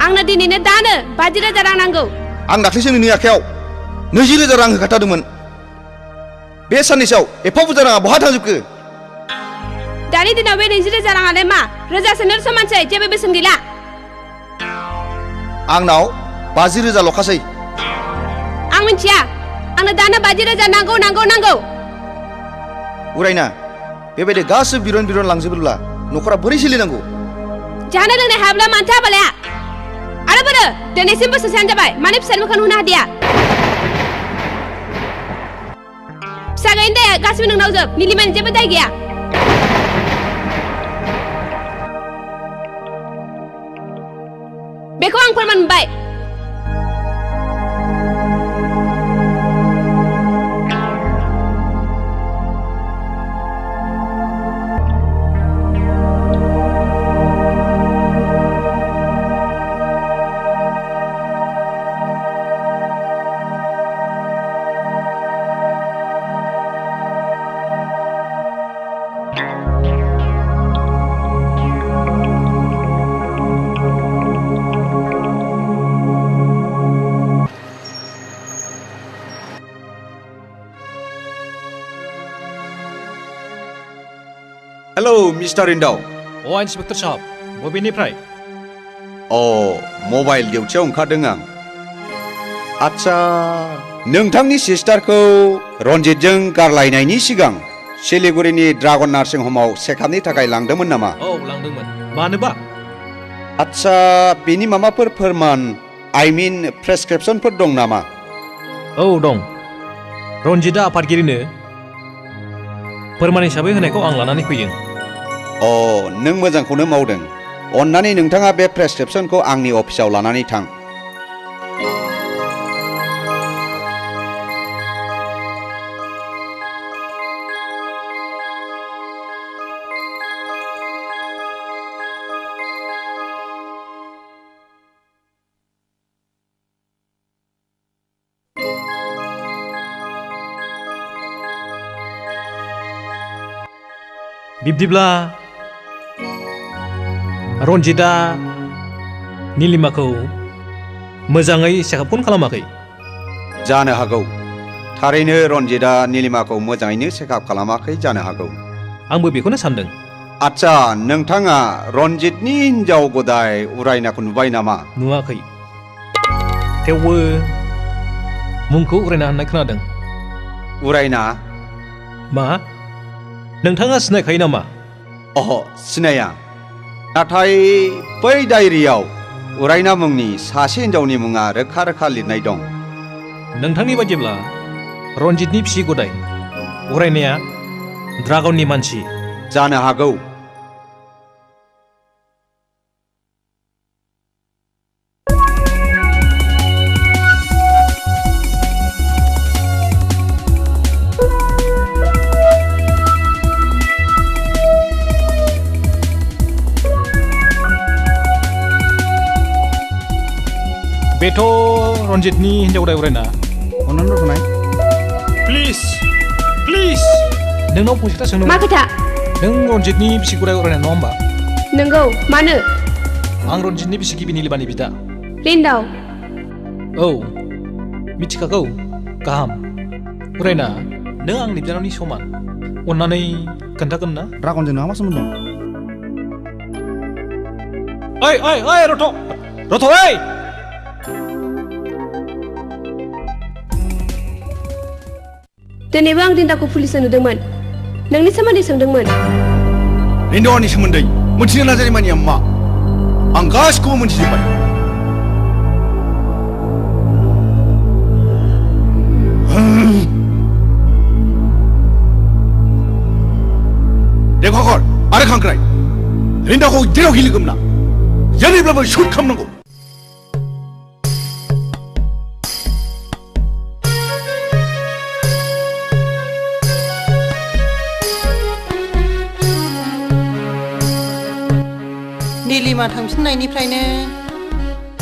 आंनो दिनैनो दानो 50,000 रां नांगौ आं दाख्लैसो नोंनि आखायाव 20,000 रां होखाथारदोंमोन बे साननैसोआव एफा बुरजा राङा बहा थांजोबखो दानि दिनाव बे 20,000 राङालाय मा रोजासेनो समानसै जेबो बेसेन गैला आंनाव 50,000 ल'खासै आं मिथिया आंनो दानो 50,000 नांगौ उरायना बेबायदि गासिबो बिरन लांजोबोब्ला न'खरा बोरै सोलिनांगौ जानो लोंनाय हाब्ला मानथो हाबालाया आरो बोरो दिनैसिम बोसोरसेयानो जाबाय माने फिसानि मोखां नुनो हादिया फिसा गैयिनि दाया गासिबो नोंनाव जोब निलिमानि जेबो दाय गैया बेखौ आं फोरमान मोनबाय हेलो मिस्टार रिन्दाव इन्सपेक्टर साहब बबेनिफ्राय मबाइल डिउटियाव ओंखारदों आं आच्छा नोंथांनि सिस्टारखौ रन्जितजों गारलायनायनि सिगां सिलिगुरिनि ड्रागन नार्सिं हमाव चेकआपनि थाखाय लांदोंमोन नामा लांदोंमोन मानोबा आच्छा बेनि माबाफोर फोरमान I mean प्रेसक्रिप्शनफोर दं नामा दं रन्जितआ आफादगिरिनो फोरमान हिसाबै होनायखौ आं लानानै फैदों नों मोजांखौनो मावदों अन्नानै नोंथाङा बे प्रेसक्रिप्शनखौ आंनि अफिसाव लानानै थां बिब्दिब्ला रन्जितआ निलिमाखौ मोजाङै चेकआपखौनो खालामाखै। जानो हागौ थारैनो रन्जितआ निलिमाखौ मोजाङैनो चेकआप खालामाखै जानो हागौ। आंबो बेखौनो सानदों। आच्छा नोंथाङा रन्जितनि हिन्जाव गदाय उरायनाखौ नुबाय नामा? नुवाखै, थेवबो मुंखौ उरायना होननाय खोनादों। उरायना? मा? नोंथाङा सिनायखायो नामा? अह सिनाया, नाथाय बै डायरियाव उरायना मुंनि सासे हिन्जावनि मुङा रोखा रोखा लिरनाय दं। नोंथांनि बायदिब्ला रन्जितनि फिसि गदाय उरायनाया ड्रागननि मानसि? जानो हागौ। बेथ' रन्जितनि हिन्जाव गदाय उरायना। अननानै दोनथ'नाय। प्लिज नोंनाव फंसे खोथा सोंनो। मा खोथा? नों रन्जितनि बिसि गदाय उरायना नङा होमबा? नंगौ, मानो? आं रन्जितनि बिसि गिबि निलिमानि बिदा। रिन्दाव। औ मिथिखागौ। गाहाम। उरायना नों आंनि बिनानावनि समान, अन्नानै खोन्थागोन ना? ड्रागनजों नोंहा मा सोमोन्दो दं? ओइ रथ' ओइ! दिनैबो आं रिन्दाखौ पुलिसजों नुदोंमोन, नोंनि सोमोन्दै सोंदोंमोन। रिन्दावानि सोमोन्दै मोनथिनो नाजानाय मानिया मा? आं गासिखौबो मोनथिजोब्बाय। देखाखर आरो खांख्राय, रिन्दाखौ जेराव गिलो गोमना जेरैब्लाबो सुट खालामनांगौ। निलिमा थांफिननायनिफ्रायनो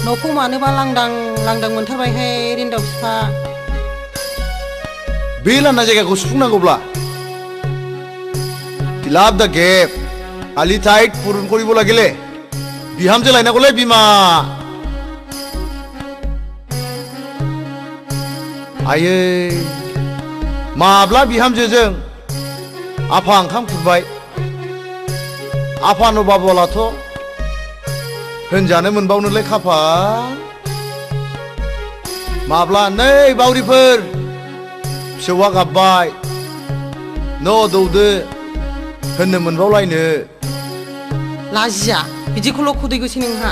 न'खौ मानोबा लांदां मोनथारबायहाय रिन्दाव बिफा। बे लांदां जायगाखौ सुफुंनांगौब्ला फिलाप दा गेप आलि टाइट पुरुन करिब লাগিলে बिहामजो लायनांगौलै बिमा। आयै माब्ला बिहामजोजों आफा ओंखाम खुरबाय, आफा नबाबलाथ' होनजानो मोनबावनोलाय खाफाल। माब्ला नै बावरिफोर फिसौआ गाबबाय न' दौदो होननो मोनबावलायनो। लाजिया बिदिखौल' खुदैगोसै नोंहा,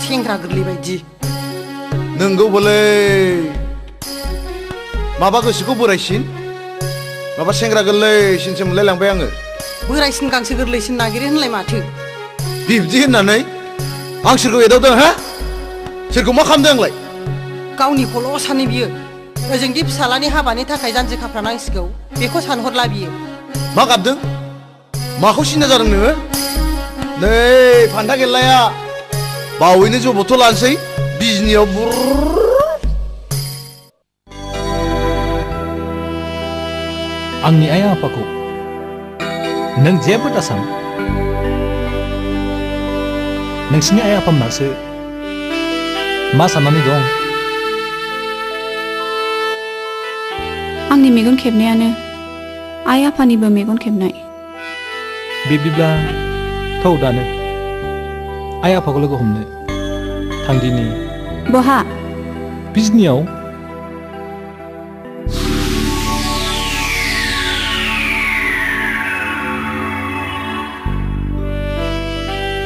सेंग्रा गोरलै बायदि। नोंगौबोलै माबा गोसोखौ बोरायसिन माबा सेंग्रा गोरलैसिनसो मोनलायलांबाय आङो। बोरायसिन गांसो गोरलैसिन नागिरो होनलाय माथो। बिब्दि होननानै आं सोरखौ एदावदों हा? सोरखौ मा खालामदों आंलाय? गावनिखौल' सानो बियो। ओजोंदि फिसालानि हाबानि थाखाय जानजि खाफ्रानांसिगौ बेखौ सानहरला बियो। मा गाबदों? माखौ सिन्था जादों नोङो? नै फान्था गेल्लाया बावैनो जबथ' लानोसै बिजनियाव बुर्र। आंनि आइ आफाखौ नों जेबो दासान। नोंसिनि आइ आफामोनासो मा साननानै दं? आंनि मेगन खेबनायानो आइ आफानिबो मेगन खेबनाय। बिब्दिब्ला थौ दानो आइ आफाखौ लोगो हमनो थांदिनि। बहा? बिजनियाव।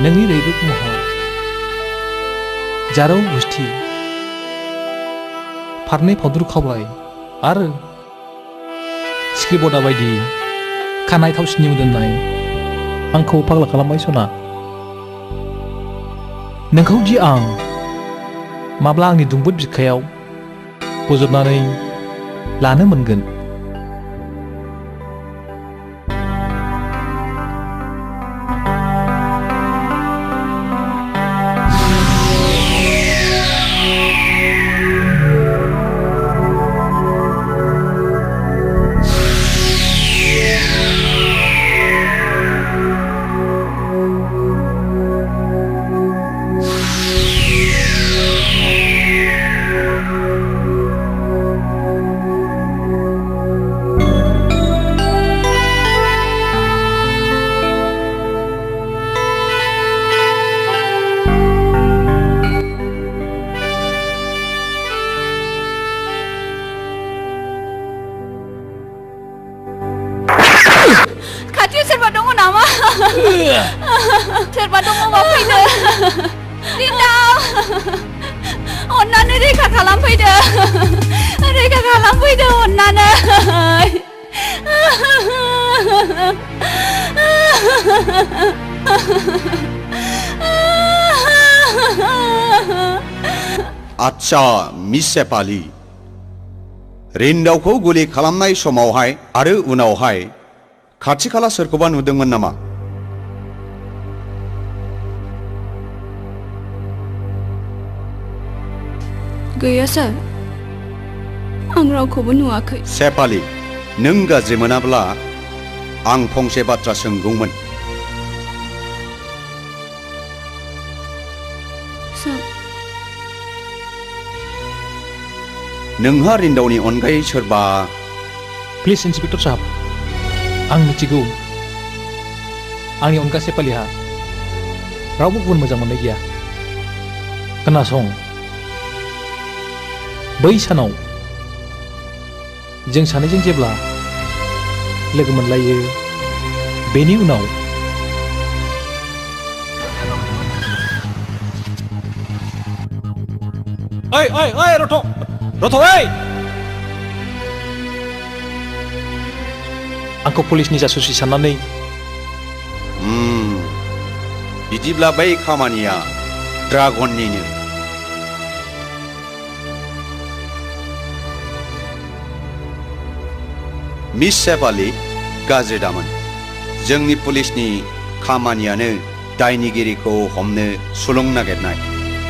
नोंनि रैरुब महर, जारौ गुस्थि, फारनै फावदुर खावलाय आरो सिख्रि बदा बायदि खानाय थावसिनि मोदोमनाय आंखौ फाग्ला खालामबाय सना। नोंखौ दि आं माब्ला आंनि दुंबुद बिखायाव बजबनानै लानो मोनगोन। नामा सोरबा दङबा फैदो रिन्दाव अन्नानै रैखा खालामफैदो अन्नानै आच्छा मिस सेपाली रिन्दावखौ गुलि खालामनाय समावहाय आरो उनावहाय खाथि खाला सोरखौबा नुदोंमोन नामा? गैया सार आं रावखौबो नुवाखै सेपाली नों गाज्रि मोनाब्ला आं फंसे बाथ्रा सोंगौमोन सार नोंहा रिन्दावनि अनगायै सोरबा प्लिज इन्सपेक्टर साहब आं मिथिगौ आंनि अनगा सेपालिहा रावबो गुबुन मोजां मोननाय गैया खोनासं बै सानाव जों सानैजों जेब्ला लोगो मोनलायो बेनि उनाव ओइ ओइ ओइ रथ' ओइ आंखौ पुलिसनि जासुसि साननानै बिदिब्ला बै खामानिया ड्रागननिनो मिस सेपाली गाज्रि दामोन जोंनि पुलिसनि खामानियानो दायनिगिरिखौ हमनो सुलुं नागिरनाय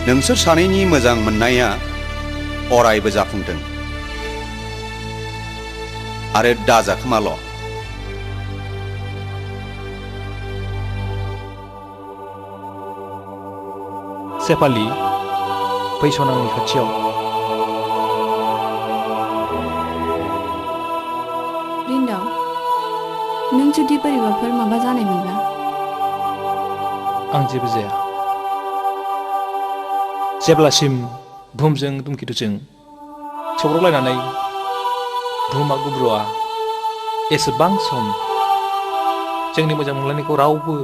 नोंसोर सानैनि मोजां मोननाया अरायबो जाफुंथों आरो दाजाखोमाल' सेपाली फैसन आंनि खाथियाव रिन्दाव नों जुदि बोरैबाफोर माबा जानायमोनब्ला आं जेबो जाया जेब्लासिम बुहुमजों धुमकेतुजों सौग्रावलायनानै बुहुमा गुब्रुआ एसेबां सम जोंनि मोजां मोनलायनायखौ रावबो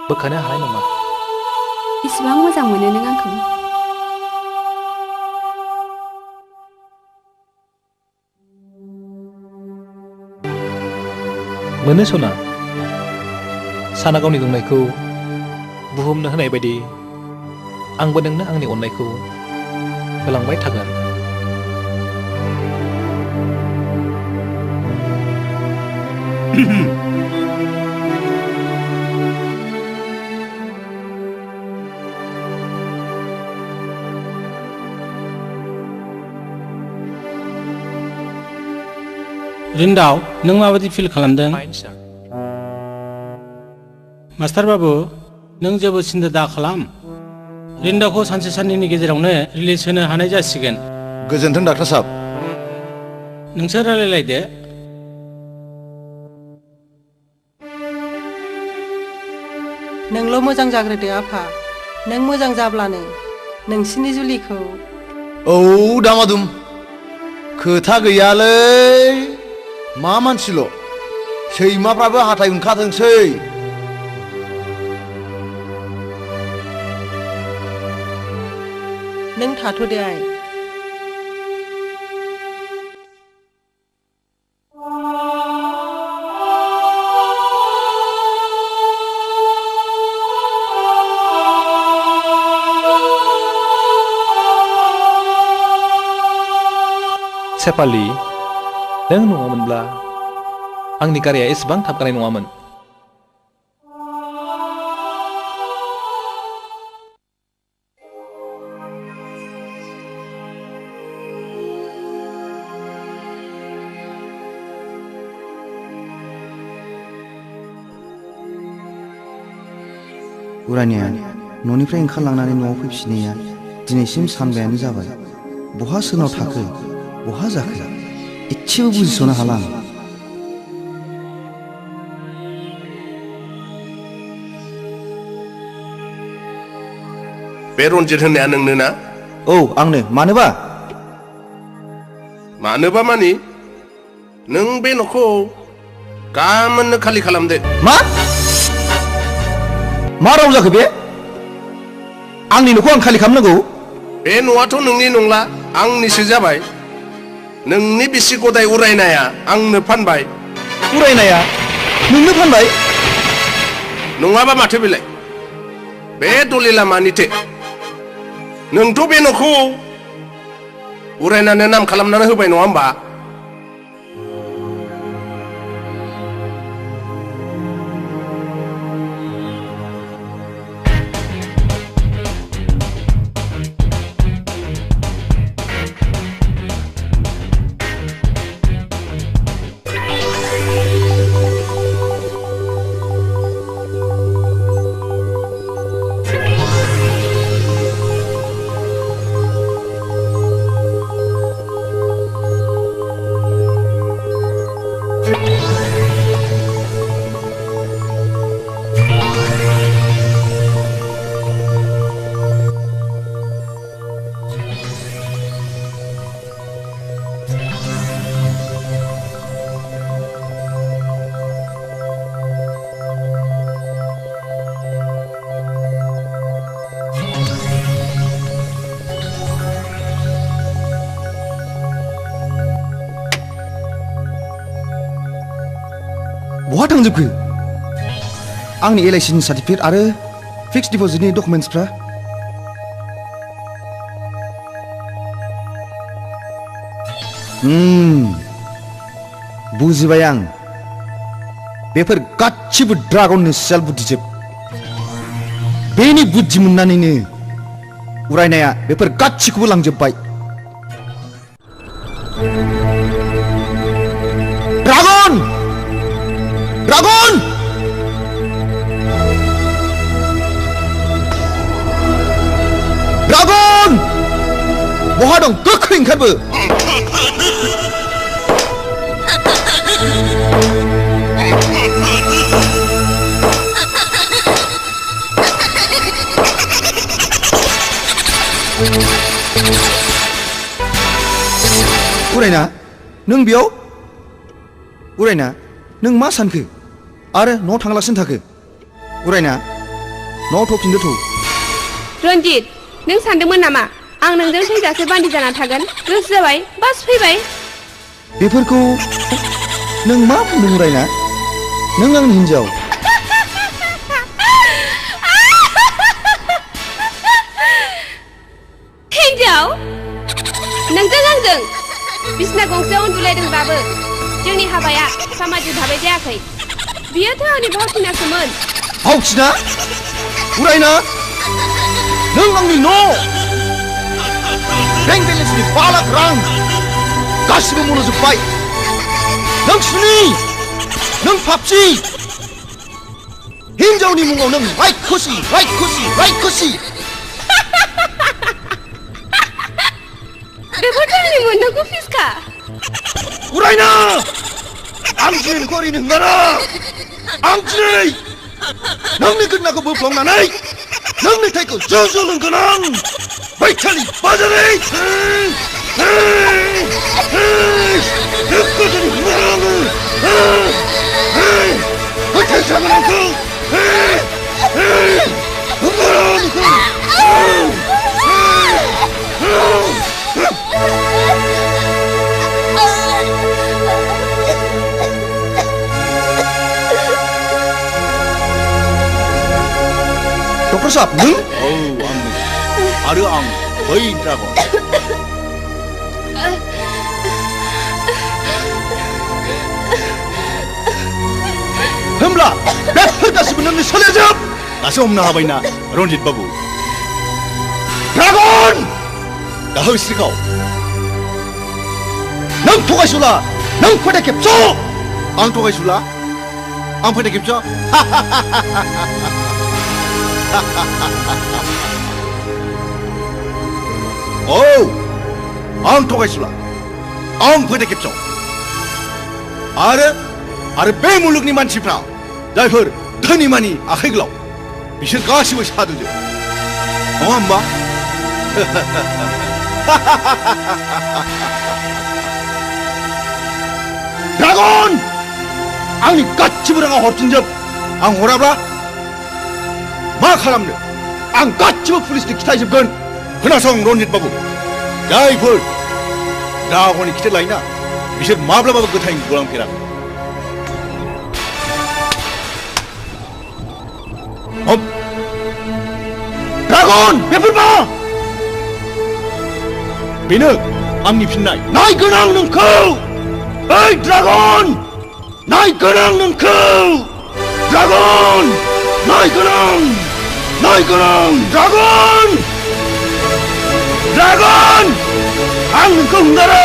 बोखानो हानाय नङा इसिबां मोजां मोनो नों आंखौ मोनो सना साना गावनि दुंनायखौ बुहुमनो होनाय बायदि आंबो नोंनो आंनि अननायखौ होलांबाय थागोन रिन्दाव नों माबायदि फिल खालामदों मास्टार बाबु नों जेबो सिन्था दा खालाम रिन्दावखौ सानसे साननैनि गेजेरावनो रिलिज होनो हानाय जासिगोन गोजोन्थों डाक्टार साहब नोंसोर रायलायलायदो नोंल' मोजां जाग्रोदो आफा नों मोजां जाब्लानो नोंसिनि जुलिखौ औ दामादुम खोथा गैयालै मा मानसिल' सैमाफ्राबो हाथाय ओंखारथोंसै नों थाथ'दो आइ सेपाली नों नङामोनब्ला आंनि गारिया एसेबां थाब गानाय नङामोन उरानिया न'निफ्राय ओंखारलांनानै न'आव फैफिननाया दिनैसिम सानबायानो जाबाय बहा सोरनाव थाखो बहा जाखो इसेबो बुजिस'नो हाला आं बे रन्जित होननाया नोंनो ना औ आंनो मानोबा मानि नों बे न'खौ गामोननो खालि खालामदो मा मा राव जाखो बे आंनि न'खौ आं खालि खालामनांगौ बे न'आथ' नोंनि नंला आंनिसो जाबाय नोंनि बिसि गदाय उरायनाया आंनो फानबाय उरायनाया नोंनो फानबाय नङाबा माथो बेलाय बे दलिला मानिथो नोंथ' बे न'खौ उरायनानै नाम खालामनानै होबाय नङा होमबा बहा थांजोबखो आंनि LIC नि सार्टिफिकेट आरो फिक्स डिप'जिटनि डकुमेन्टसफ्रा बुजिबाय आं बेफोर गासिबो ड्रागननि सियाल बुद्धिजोब बेनि बुद्धि मोननानैनो उरायनाया बेफोर गासिखौबो लांजोबबाय ड्रागन ड्रागन ड्रागन बहा दं गोख्रै ओंखारबो उरायना नों बेयाव उरायना नों मा सानखो आरो न'आव थांलासिनो थाखो उरायना न'आव थफिनदो थौ रन्जित नों सानदोंमोन नामा आं नोंजों थैजासे बान्दि जाना थागोन गोसो जाबाय बास फैबाय बेफोरखौ नों मा बुंदों उरायना नों आंनि हिन्जाव हिन्जाव नोंजों आंजों बिसना गंसेयाव उन्दुलायदोंबाबो जोंनि हाबाया सामाजिक भाबै जायाखै बियोथ' आंनि भावथिनासोमोन भावथिना उरायना नों आंनि न' बेंक बेलेन्सनि 5 लाख रां गासिबो मन'जोब्बाय नों सुनि नों पापसि हिन्जावनि मुङाव नों रायखुसि बेफोरथ' आंनि मोननांगौ फिसखा उरायना आं दिनै नोंखौ ओरैनो हंगारा आं दिनै नोंनि गोदनाखौ बोफ्लंनानै नोंनि थैखौ ज' लोंगोन आं बैखालि बाजारै नोंखौ दिनै हंगारा आङो बैखालि जागोन आंखौ हंगारा नोंखौ डक्टर साहब नों आरो आं बै ड्रागन होमब्ला बेफोर गासिबो नोंनि सोलिजोब दासो हमनो हाबायना रन्जित बाबु ड्रागन दाहो स्रिखाव नों थगायसुला नों फोथाय खेबस' आं थगायसुला आं फोथाय खेबस' औ आं थगायसुला आं फोथाय खेबस' आरो बे मुलुगनि मानसिफ्रा जायफोर धोनि मानि आखाइ गोलाव बिसोर गासिबो साधुजोब नङा होमबा ड्रागन आंनि गासिबो राङा हरफिनजोब आं हराब्ला मा खालामनो आं गासिबो पुलिसनि खिथाजोबगोन खोनासं रनजित बाबु जायफोर ड्रागननि खिथेर लायोना बिसोर माब्लाबाबो गोथाङै गलांफेराखै ड्रागन बेफोर मा बेनो आंनि फिननाय नायगोन आं नोंखौ ओइ ड्रागन नायगोन आं नोंखौ ड्रागन नायगोन आं ड्रागन ड्रागन आं नोंखौ हंगारा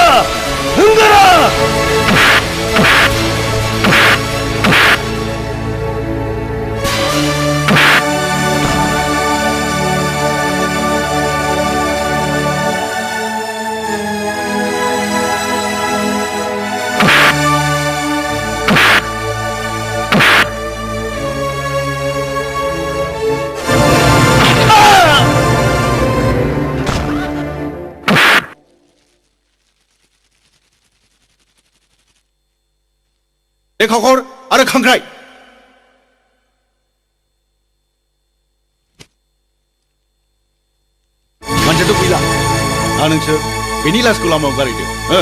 लेखाखर आरो खांख्राइ मानसियाथ' गैला दा नोंसोर बेनि लासखौ लामायाव गारहैदो हो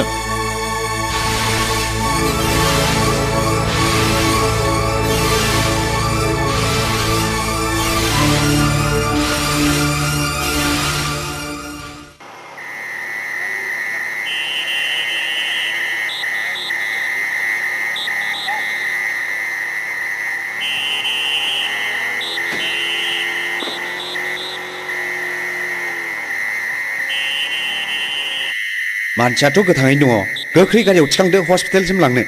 मानसियाथ' गोथाङैनो दङ गोख्रै गारियाव थिखांदो हस्पिटालसिम लांनो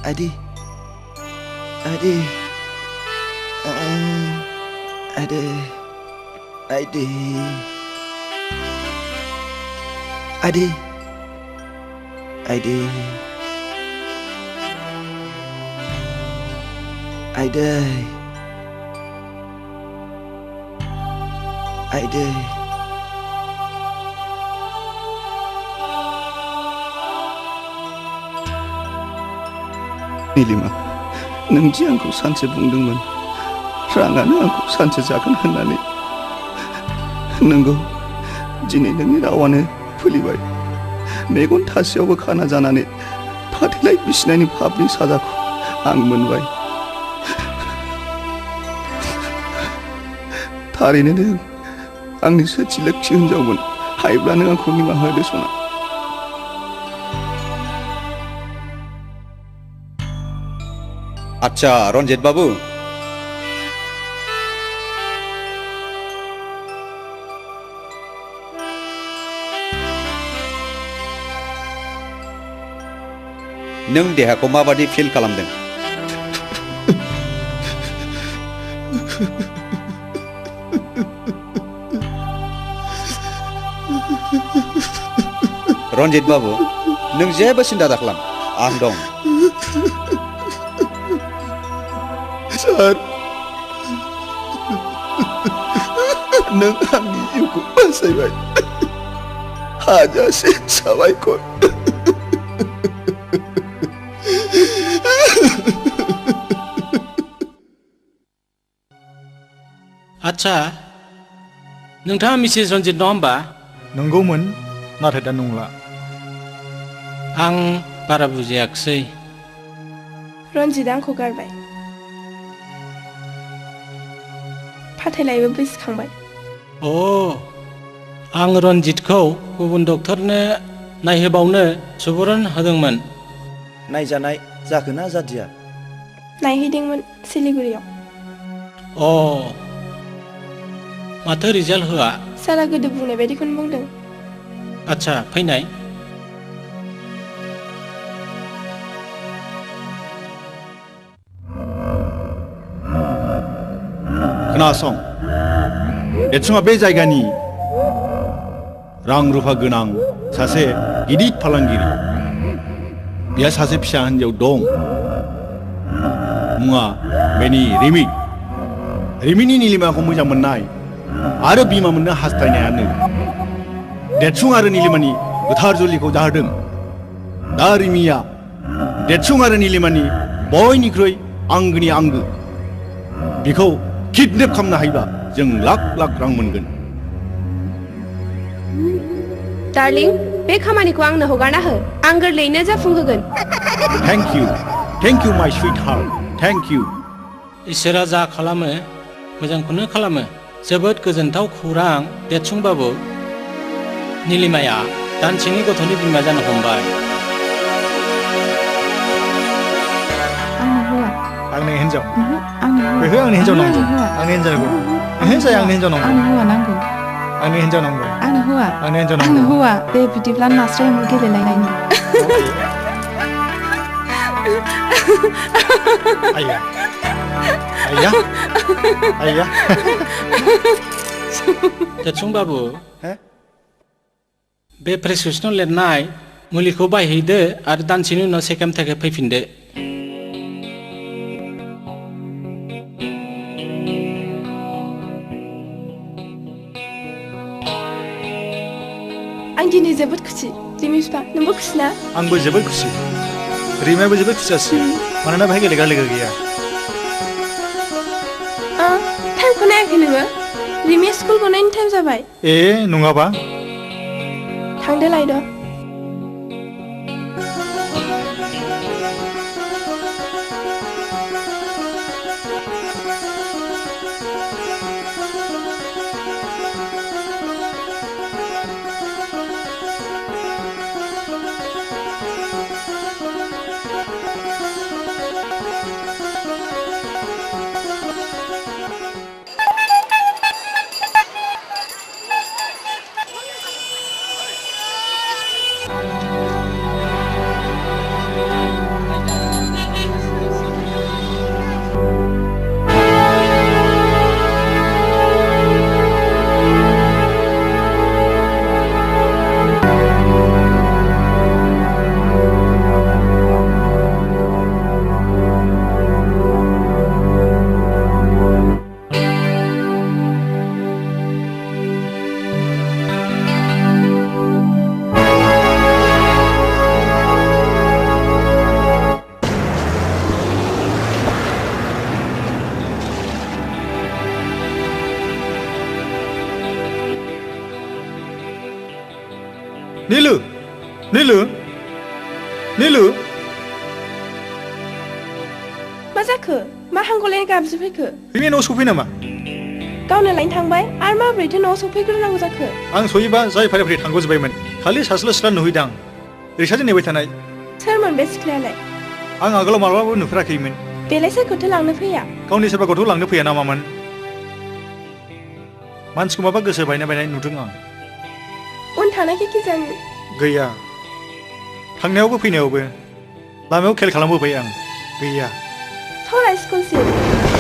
Adi, निलिमा नों दि आंखौ सानसे बुंदोंमोन राङानो आंखौ सानसे जागोन होननानै नंगौ दिनै नोंनि रावानो फुलिबाय मेगन थासेयावबो खाना जानानै फाथैलाय बिसिनायनि पापनि साजाखौ आं मोनबाय थारैनो नों आंनि सोथि लोक्षि हिनजावमोन हायोब्ला नों आंखौ निमाहा होदो सना आच्छा रनजित बाबु नों देहाखौ माबादि फिल खालामदों रनजित बाबु नों जेबो सिन्था दाखालाम आं दं सार नों आंनि जिउखौ बासायबाय हाजासे साबायखर आच्छा नोंथाङा मिसेस रनजित नङा होमबा नंगौमोन नाथाय दा नंला आं बारा बुजियाखिसै रनजितआ आंखौ गारबाय फाथैलायबो बिसिखांबाय अ आं रनजितखौ गुबुन डक्टरनो नायहोबावनो सुबुरुन होदोंमोन नायजानाय जाखोना जादिया नायहैदोंमोन सिलिगुरियाव अ माथो रिजाल्ट होआ सारा गोदो बुंनाय बायदिखौनो बुंदों आच्छा फैनाय खोनासं देरसुङा बे जायगानि रां रुफा गोनां सासे गिदिर फालांगिरि बिहा सासे फिसा हिन्जाव दं मुङा बेनि रिमिनि निलिमाखौ मोजां मोननाय आरो बिमा मोननो हास्थायनायानो देरसुं आरो निलिमानि गोथार जुलिखौ जाहोदों दा रिमिया देरसुं आरो निलिमानि बयनिख्रुइ आंगोनि आंगो बिखौ किडनेप खालामनो हायोबा जों लाख लाख रां मोनगोन डार्लिं बे खामानिखौ आंनो हगारना हो आं गोरलैयैनो जाफुंहोगोन थेंक इउ माय स्वीट हार्ट थेंक इउ इसोरा जा खालामो मोजांखौनो खालामो जोबोद गोजोनथाव खौरां देरसुंबाबु निलिमाया दानसेनि गथ'नि बिमा जानो हमबाय आंनि हिन्जाव बेखौ आंनि हिन्जाव नांगौ आंनि हिन्जाव नांगौ जाय आंनि हिन्जाव नांगौ आंनो हौवा नांगौ आंनि हिन्जाव नांगौ आंनो हौवा आंनि हिन्जाव नांगौ आंनो हौवा दे बिदिब्ला नास्राय एम्बु गेलेलायनायनि आया देरसुंबाबु बे प्रेसक्रिपसनाव लिरनाय मुलिखौ बायहैदो आरो दानसेनि उनाव सेकेन्ड थाखाय फैफिनदो आं दिनै जोबोद खुसि रिमि बिफा नोंबो खुसि ना आंबो जोबोद खुसि रिमायाबो जोबोद खुसियासै मानोना बेहाय गेलेग्रा लोगो गैया टाइमखौ नायाखै नोङो रिमिया स्कुल गनायनि टाइम जाबाय नङाबा थांदो लायद' नीलू मा जाखो मा हांगलायनाय गाबज्रि फैखो रिमिया न'आव सफै नामा गावनो लायनो थांबाय आरो माबोरैथो न'आव सफैग्रोनांगौ जाखो आं सहैबा जाय फारि थांग'जोब्बायमोन खालि सासेल' सिख्ला नुहैदां रिक्साजों नेबाय थानाय सोरमोन बे सिख्लायालाय आं आगोलाव माब्लाबाबो नुफेराखैमोन बेलाय सोरखौथो लांनो फैया गावनि सोरबा गथ' लांनो फैया नामामोन मानसिखौ माबा गोसो बायनाय नुदों आं उन थानायखै कि जानि गैया थांनायावबो फैनायावबो लामायाव खेल खालामबोबाय आं गैया थरा स्कुलसिम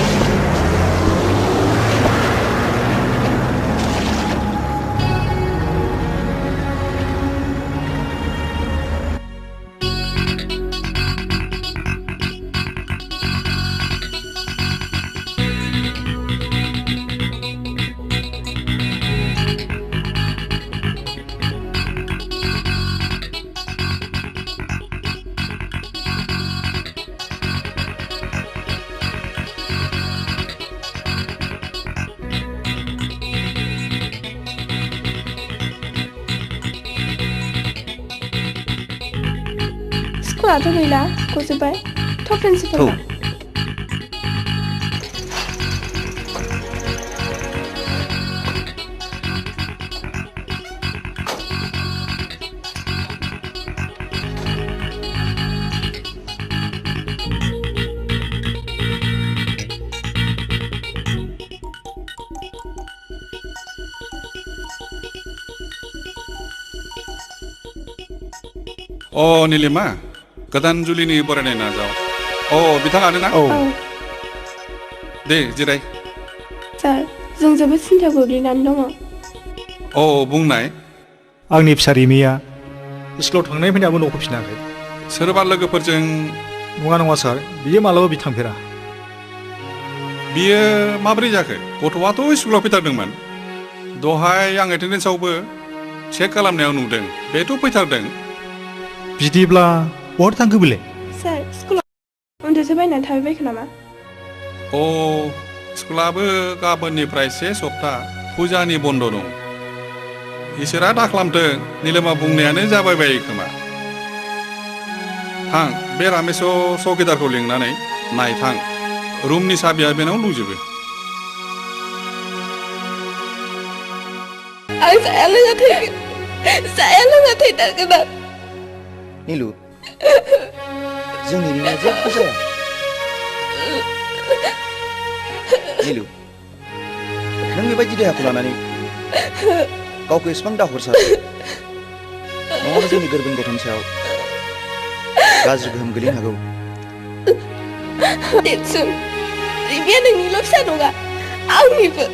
स्कुलाथ' गैला गजोब्बाय थ' प्रिन्सिपाल नीलिमा गोदान जुलिनि बरायनाय नाजाव बिथाङानो ना दे जिराय सार जों जोबोद सिन्थायाव गोग्लैनानै दङ औ बुंनाय आंनि फिसा रिमिया स्कुलाव थांनाय फैनायाबो न'खौ फिनाखै सोरबा लोगोफोरजों नङा नङा सार बियो मालाबा थांफेरा बियो माबोरै जाखो गथ'आथ' स्कुलाव फैथारदोंमोन दहाय आं एटेन्डेन्सआवबो चेक खालामनायाव नुदों बेथ' फैथारदों बिदिब्ला बहा थांखो बेलाय सार स्कुलाव उन्दुसो बायनानै थाबायबायखो नामा अ स्कुलाबो गाबोननिफ्राय 1 सप्ता फुजानि बन्द' दं इसोरा दाखालामथों निलिमा बुंनायानो जाबाय बायो खोमा थां बे रामेश चौकिदारखौ लिंनानै नायथां रुमनि साबिया बेनाव दंजोबो आं जाया लोङा थैथारगोन आं नीलु जोंनि रिमिया जेबो जाया नीलु नों बेबायदि देहाखौ लानानै गावखौ एसेबां दाहरसा नङाबा जोंनि गोरबोनि गथ'नि सायाव गाज्रि गोहोम गोलैनो हागौ देरसुं रिमिया नोंनिल' फिसा नङा आंनिबो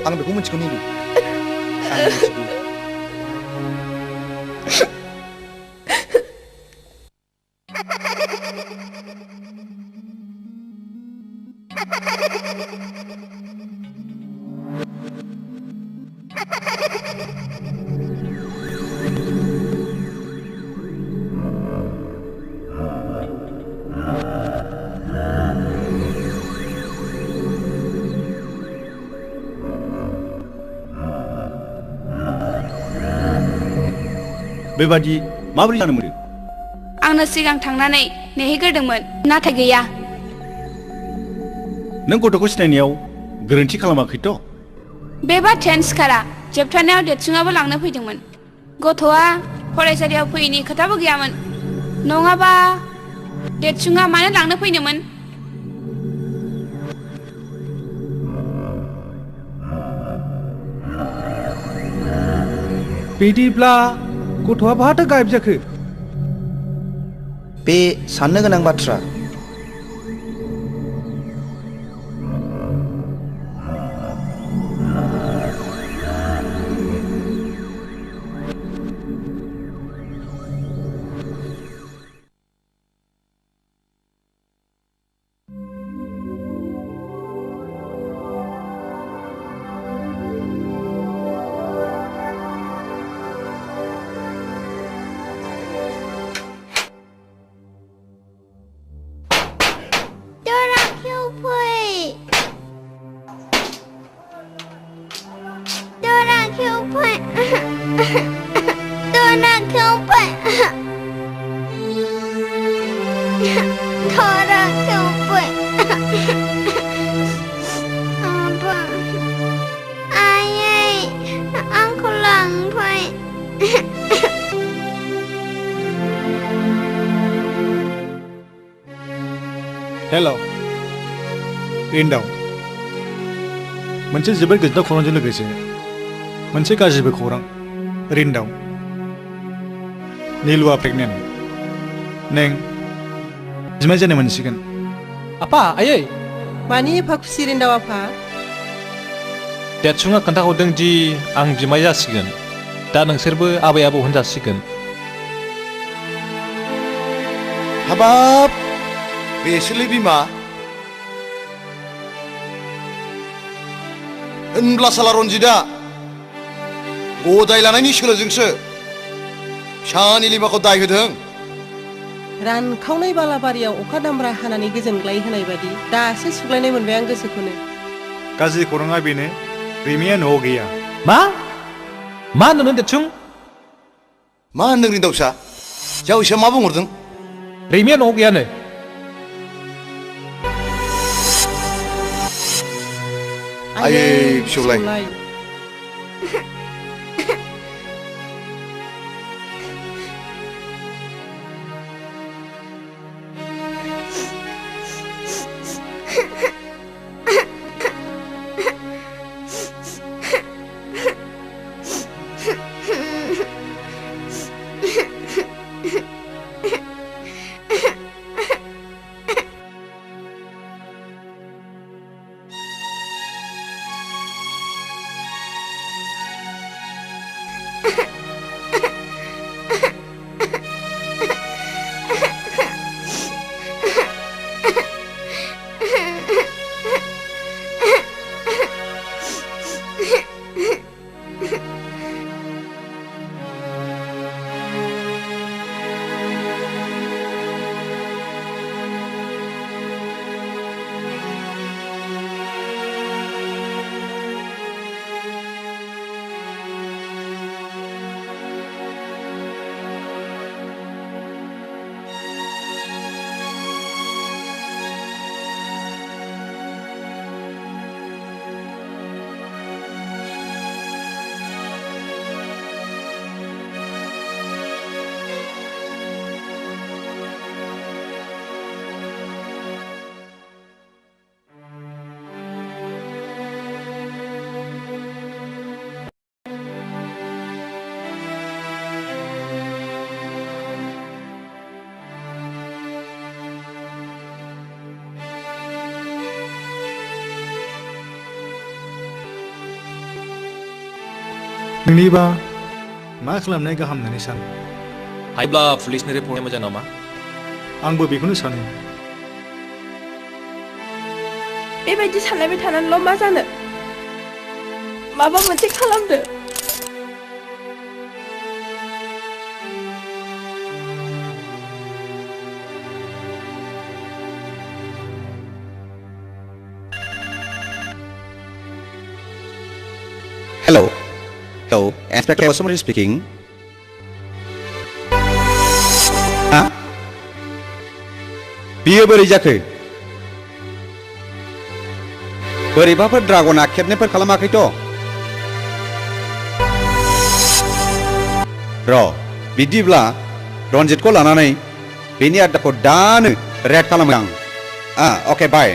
आं बेखौ मिथिगौ नीलु आं मिथिगौ बेबादि माबोरै जानो मोनो आंनो सिगां थांनानै नेहैग्रोदोंमोन नाथाय गैया नों गथ'खौ सिनायनायाव गोरोन्थि खालामाखैथ' बे बाथ्रायानो सिखारा जोबथारनायाव देरसुङाबो लांनो फैदोंमोन गथ'आ फरायसालियाव फैयैनि खोथाबो गैयामोन नङाबा देरसुङा मानो लांनो फैनोमोन बिदिब्ला गथ'आ बहाथो गायब जाखो बे साननो गोनां बाथ्रा हेल' रिन्दाव मोनसे जोबोद गोजोनथाव खौरांजों लोगोसे मोनसे गाज्रिबो खौरां रिन्दाव नीलुआ प्रेगनेन्ट नों बिमाय जानो मोनसिगोन आफा आयै मानि एफा खुसि रिन्दाव आफा देरसुङा खोन्थाहरदों दि आं बिमाय जासिगोन दा नोंसोरबो आबै आबौ होनजासिगोन हाबाब बेसोरलै बिमा होनब्ला साला रन्जितआ गदाय लानायनि सोलोजोंसो फिसा निलिमाखौ दाय होदों रानखावनाय बालाबारियाव अखा दामब्रा हानानै गोजोनग्लाय होनाय बादि दासो सुग्लायनाय मोनबाय आं गोसोखौनो गाज्रि खौराङा बेनो रिमिया न'आव गैया मा होनदों देरसुं मा होनदों रिन्दावसा जावैसोआ मा बुंहरदों रिमिया न'आव गैयानो आयै फिसौलाय नोंनिबा मा खालामनाय गाहाम होननानै सानो हायोब्ला पुलिसनि रिपर्टआ मोजां नामा आंबो बेखौनो सानो बेबायदि सानलायबाय थानानैल' मा जानो माबा मोनसे खालामदो Hello. Hello, Inspector Osmari speaking. Hah? बियो बोरै जाखो? बोरैबाफोर ड्रागना खेबनेफोर खालामाखैथ'? र' बिदिब्ला रन्जितखौ लानानै बेनि आड्डाखौ दानो रेड खालामो आं। अके बाय।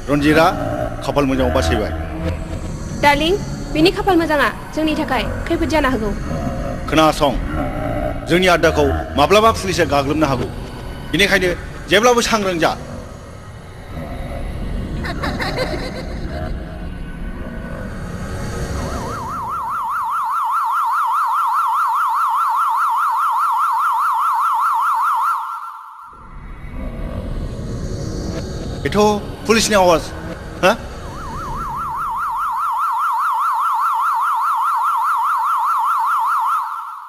रन्जितआ खाफाल मोजाङाव बासायबाय डार्लिं बेनि खाफाल मोजाङा जोंनि थाखाय खैफोद जानो हागौ खोनासं जोंनि आड्डाखौ माब्लाबा पुलिसा गाग्लोबनो हागौ बेनिखायनो जेब्लाबो सांग्रां जा बेथ' पुलिसनि आवाज हा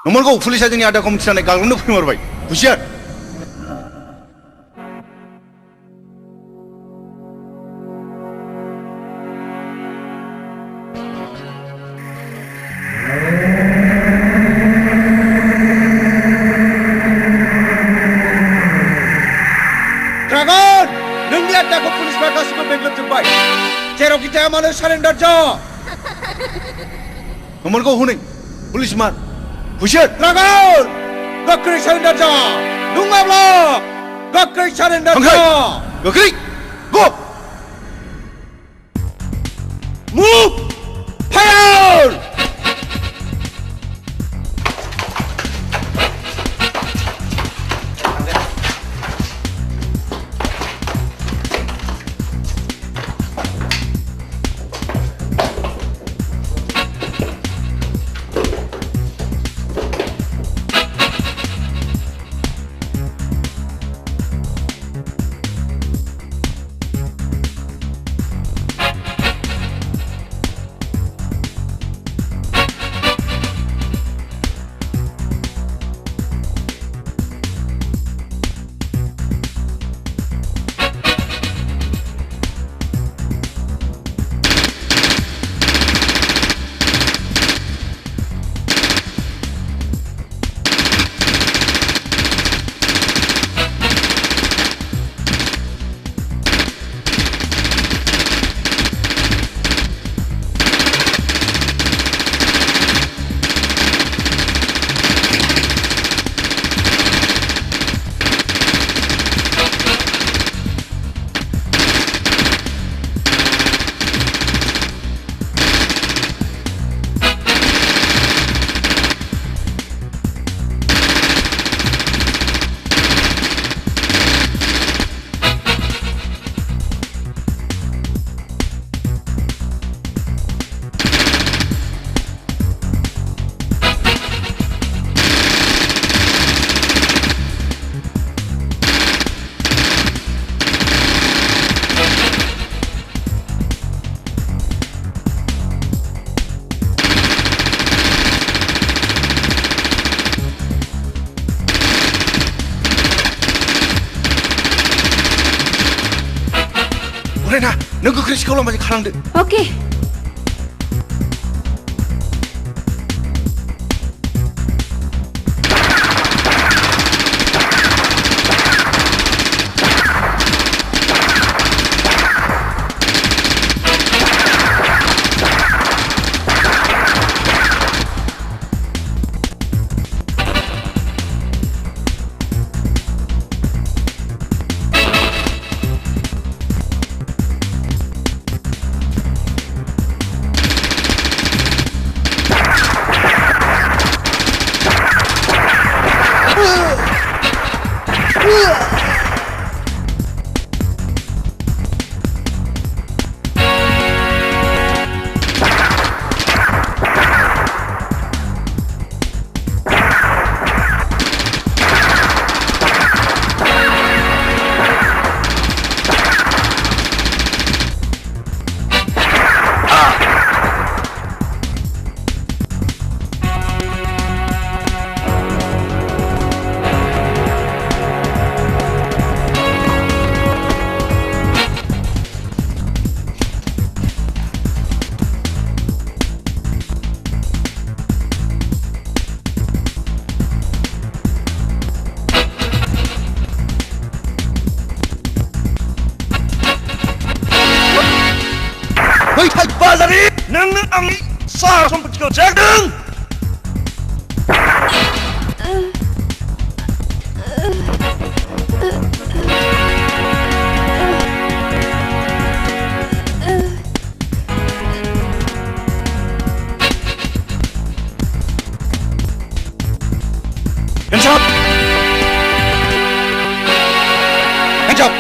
नंमारगौ पुलिसा जोंनि आड्डाखौ मिथिनानै गाग्लोबनो फैमारबाय हुसियार ड्रागन नोंनि आड्डाखौ पुलिसफ्रा गासिबो बेंग्लोबजोब्बाय जेरावखि थाया मानो सारेन्डार जा नंमारगौ हनै पुलिस मान हुसियार ड्रागन गोख्रै सारेन्डार जा नङाब्ला गोख्रै सारेन्डार जा गोख्रै गो मुभ फायार नों गोख्रै सिखाव लामाजों खारलांदो अके खालि नोंनो आंनि साहा सम्पथिखौ जागदों Hands up! Hands up!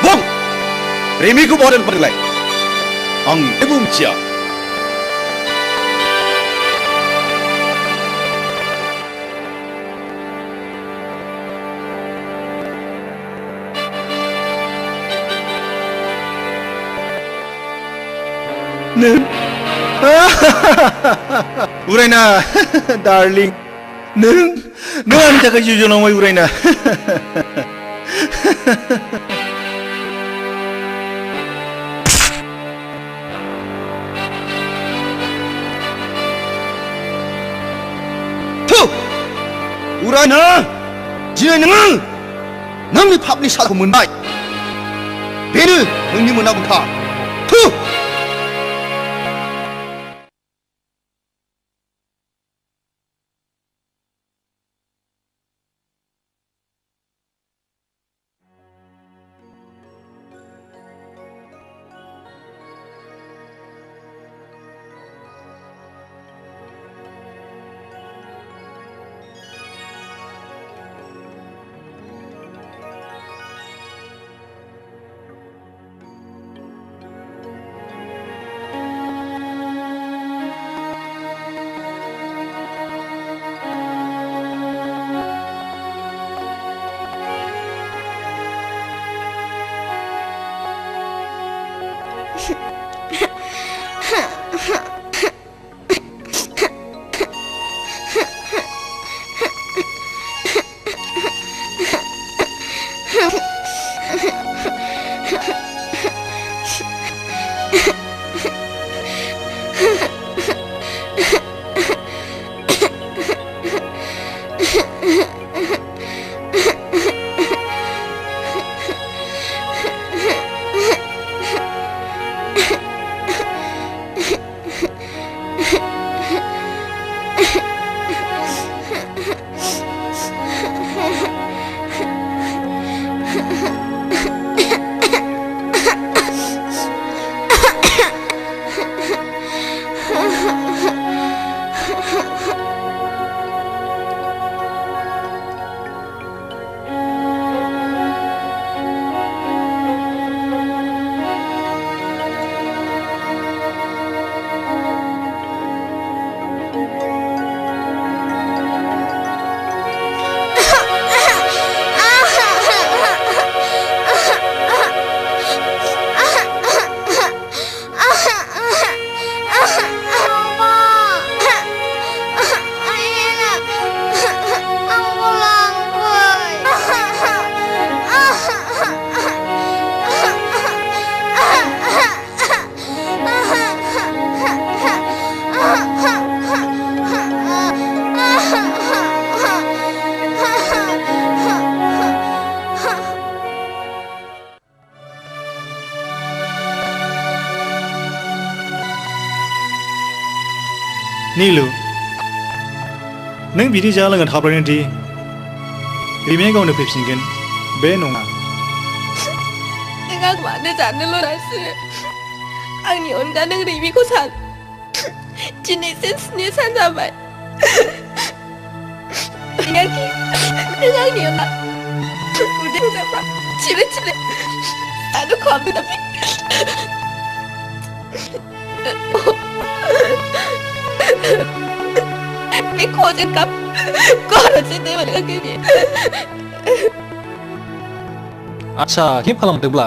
Buông! Remy को बॉडल पर लाई आं बुंथिया नों उरायना डार्लिं नों आंनि थाखाय जिउ जोलांबाय उरायना थु उरायना दिनै नोङो नोंनि पापनि साजाखौ मोनबाय बेनो नोंनि मोननांगौखा थु नीलु नों बिदि जा लोंना थाब्लानो दि रिमिया गावनो फैफिनगोन बे नङा नों आं मानो जानो लरासो आंनि अनगा नों रिमिखौ सान दिनैसो 7 सान जाबाय नों आंनि अनगा उदै जाबा चिले आरो खाबु दाबि 내 거짓값 걸어지 내말 가겠니 आदसा केब खालामदोंब्ला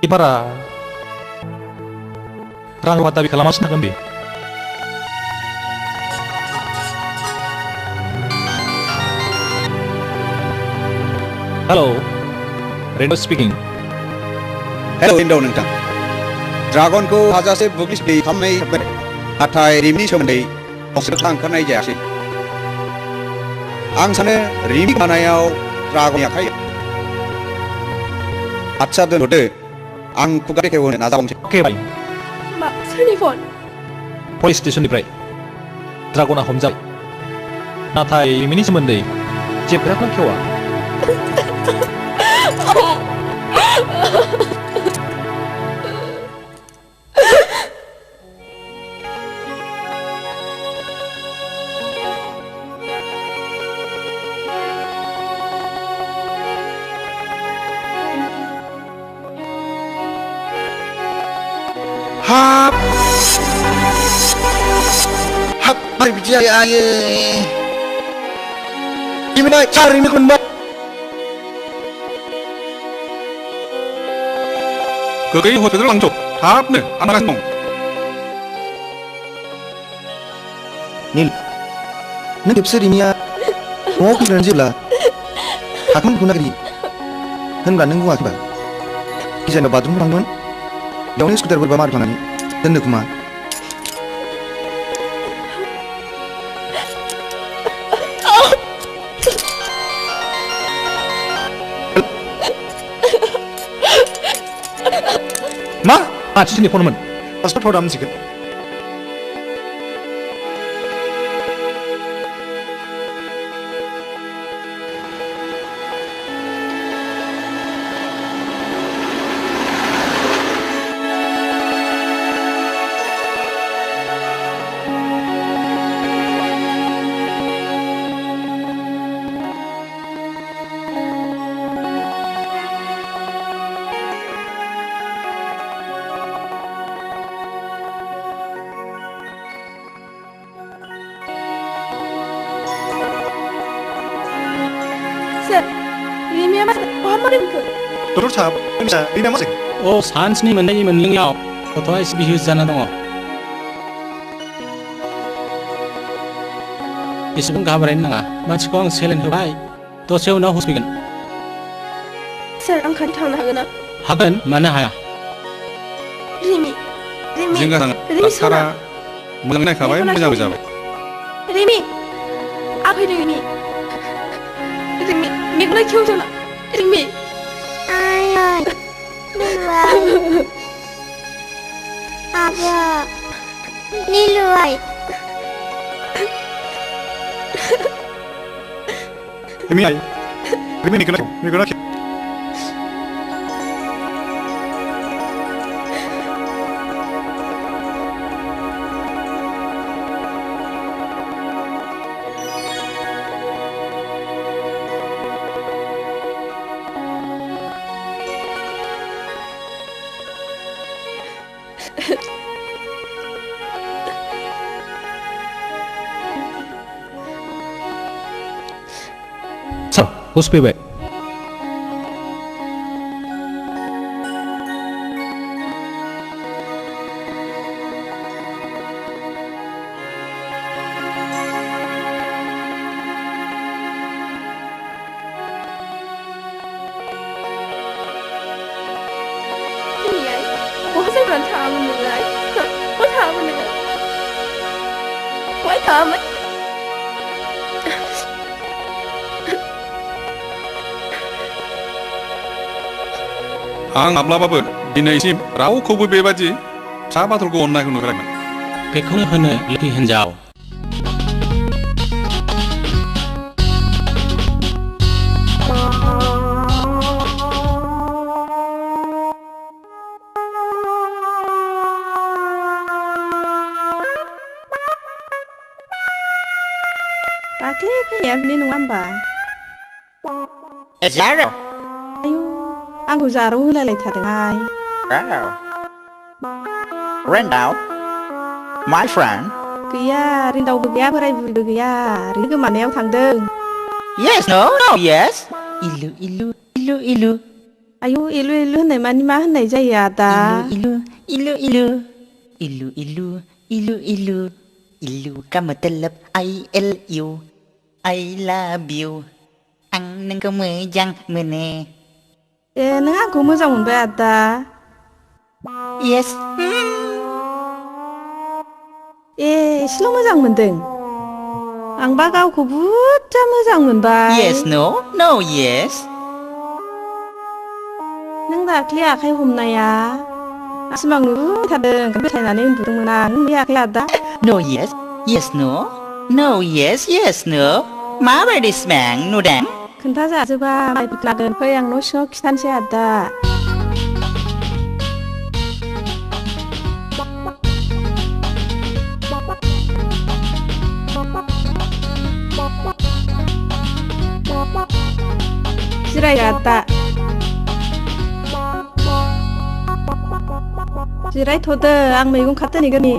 एबारा रां रुफा दाबि खालामासिनो थागोन बे हेलौ रेन्ड' स्पिकिं हेलौ रेन्ड' नोंथां ड्रागनखौ हाजासे बुब्लि खालामनाय नाथाय रिमिनि सोमोन्दै फंसेबो ओंखारनाय जायासै आं सानो रिमि गोमानायाव ड्रागननि आखाइ आदसा दोनथ'दो आं खुगा बेखेवहोनो नाजाबावनोसै अके बाय मा सोरनि फन पुलिस स्टेशननिफ्राय ड्रागना हमजाबाय नाथाय रिमिनि सोमोन्दै जेबो खोथाखौनो खेवा Hap. Hap, mari bicara aye. Gimana cari ini kan, Mbak? Kekei hotel langsung. Hap nih, anak asmong. Nil, nang खेबसे रिमिया न'आव फैग्रोनानै जेब्ला हाखौनो बुनो नागिरि होनब्ला नों बुङाखैबा गिजानाव बाथरुम थांदोंमोन बेयावनो स्कुटार बोरैबा मारिफ्लांनानै दोननो खोमा मा मानसिनि फनमोन पासपर्ट हरदा मोनसिगोन डक्टर साहब नोंसा रिमिया मा जाखो अ सानस्नि मोननायनि मोनलोङियाव गथ'आ एसे बिहुस जाना दङ एसेबां घाबरायनो नाङा मानसिखौ आं सेलेन होबाय दसे उनाव हुस फैगोन सार आं खाथि थांनो हागोन ना हागोन मानो हाया रिमि रिमि जिंगा नाङा डाक्टारा मोजां नायखाबाय मोजांबो जाबाय रिमि आं फैदों रिमि रिमि मेगना खेवजोना रिमि Apa? Niluai. रिमि आई रिमि मेगना खेव हुस फैबाय आं माब्लाबाबो दिनैसिम रावखौबो बेबादि फिसा बाथुलखौ अननायखौ नुफेराखैमोन बेखौनो होनो लोखि हिन्जाव दाख्लै फैनाया बिनि नङा होमबा जारो आंखौ जारौ होलायलायथारदोंहाय रेन्डाव माय फ्रेन्ड गैया रिन्दावबो गैया बोराय बुरिबो गैया ओरैनो गोमानायाव थांदों येस नो येस इलु इलु इलु इलु आयु इलु इलु होननाय मानि मा होननाय जायो आदा इलु इलु इलु इलु इलु इलु इलु इलु का मतलब ILU I love you आं नोंखौ मोजां मोनो ए नों आंखौ मोजां मोनबाय आदा येस ए एसेल' मोजां मोनदों आंबा गावखौ बुरजा मोजां मोनबाय Yes, no? No, yes. नों दाख्लि आखाइ हमनाया सिमां नुबाय थादों फोथायनानै उन्दुदोंमोन आं बे आखाइ आदा No, yes. Yes, no? No, yes, yes, no? माबायदि सिमां नुदों? खोन्थाजाजोबा लागोन फै आं न' सिङाव खिथानोसै आदा जिराय आदा जिरायथ'दो आं मैगं खादोनिगोनि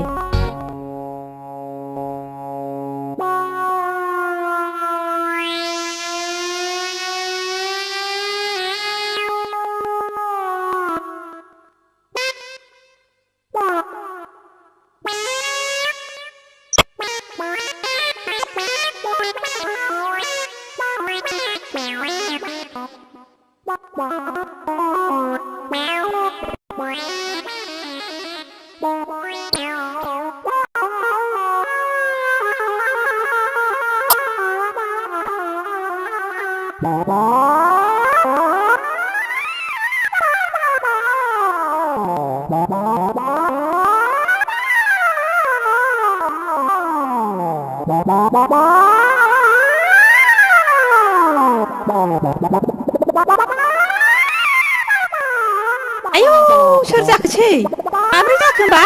आयौ सोर जाखोसै माब्रै जाखो होमबा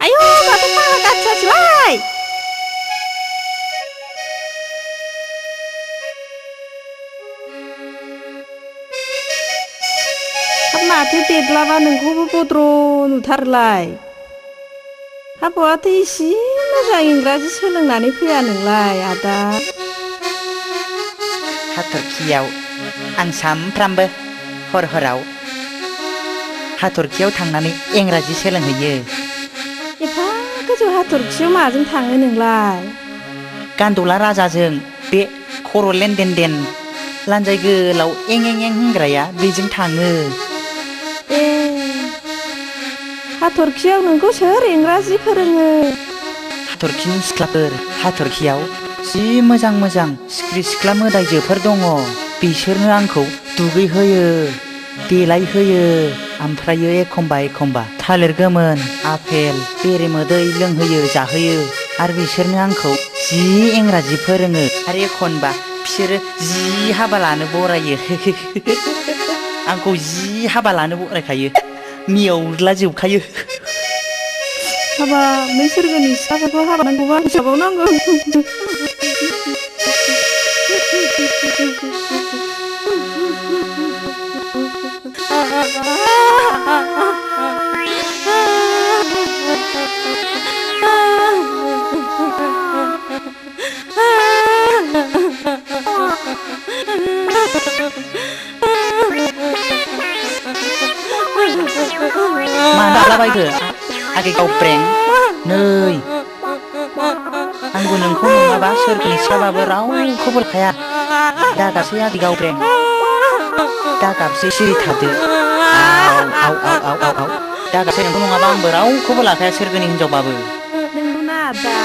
आयौ माथो फाग्ला गाज्रि जासैलाय माथो देदलाबा नोंखौबो बद्र नुथारोलाय हाबावाथ' एसे मोजां इंराजि सोलोंनानै फैया नोंलाय आदा हाथरखियाव आं सामफ्रामबो हराव हाथरखियाव थांनानै इंराजि सोलोंहैयो एफा गोजौ हाथरखियाव माजों थाङो नोंलाय गान्दुला राजाजों बे खर' लेनदेन लान्जाय गोलाव एं एं एं होनग्राया बेजों थाङो ए हाथरखियाव नोंखौ सोर इंराजि फोरोङो हाथरखिनि सिख्लाफोर हाथरखियाव जि मोजां मोजां सिख्रि सिख्ला मोदायजोफोर दङ बिसोरनो आंखौ दुगैहोयो देलायहोयो ओमफ्रायो एखमबा थालिर गोमोन आपेल बेरेमोदै लोंहोयो जाहोयो आरो बिसोरनो आंखौ जि इंराजि फोरोङो आरो एखनबा बिसोरो जि हाबा लानो बरायो आंखौ जि हाबा लानो बरायखायो मियावला जोबखायो हाबा नों सोरगोनि सिख्लाफोरखौ हाबा नांगौबा हिसाबाव नांगौ मालाबायखो आगे गावब्रें नै आंबो नोंखौ नङाबा सोरगोनि सिख्लाबाबो रावखौबो लाखाया दागाबसै आगे गावब्रें दागाबसै सिरि थादो आव दागाबसै नोंखौ नङाबा आंबो रावखौबो लाखाया सोरगोनि हिनजावबाबो नोंगौना आदा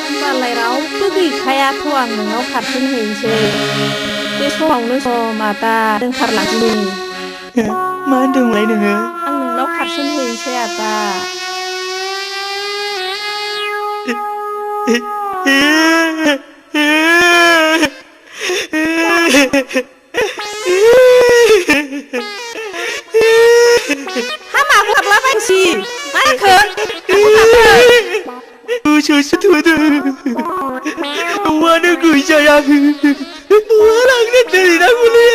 होमबालाय रावबो गैखायाथ' आं नोंनाव खारफिनहैनोसै बे समावनो सम आदा ओंखारलांदिनि मा होनदोंलाय नोङो आं नोंनाव खारफिनहैनोसै आदा हामा गाबलाबायसि मा जाखो गोसोसो थोदों न'आनो गैजायाखै न'आ लांनो दैनांगौलै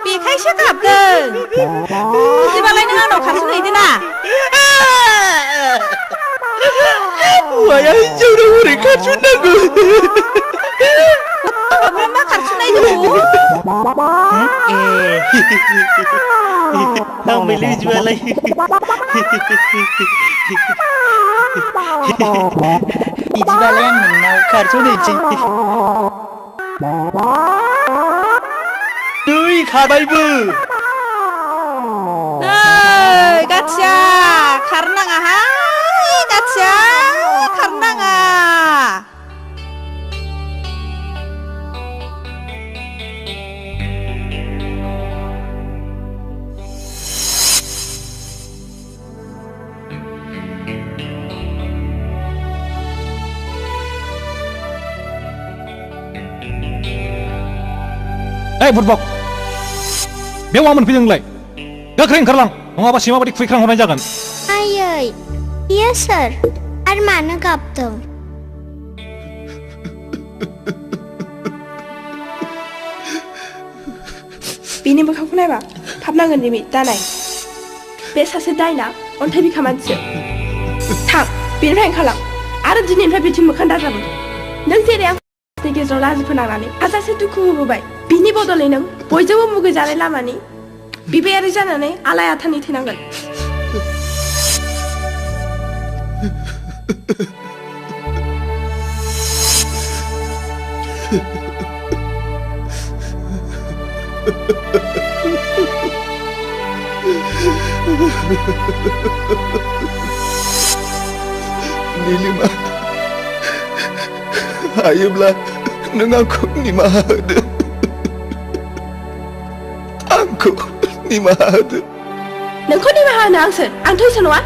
बेखायसो गाबदों बिदिबालाय नों आंनाव खारफिनहैदो ना हौवाया हिनजावनाव हरै खारफिननांगौ ओमफ्राय मा खारफिननाय दङ हामबायलै बिदिबालाय बिदिबालाय आं नोंनाव खारस'नहैनोसै नै खाबायबो नै Natsya, karnangahai, Natsya, karnanga. बुरबक बेयाव मा मोनफैदों नोंलाय गोख्रै ओंखारलां नङाबा सिमा बायदि खुबैख्रां हरनाय जागोन आयै बियो सोर आरो मानो गाबदों बिनि मोखांखौ नायबा थाबनांगोन रिमि दानाय बे सासे दायना अन्थाइ बिखा मानसिसो थां बेनिफ्राय ओंखारलां आरो दिनैनिफ्राय बिथिं मोखां दाजाबो नों जेरै आंनि गेजेराव लाजि फोनांनानै हाजासे दुखु होबोबाय बिनि बदलै नों बयजोंबो मुगैजानाय लामानि बिबायारि जानानै आलाय आथानि थैनांगोन Nilima hayoब्ला नों आंखौ निमाहा होदो आंखौ निमाहा होदो नोंखौ निमाहा होनो आंसो आंथ' इसोर नङा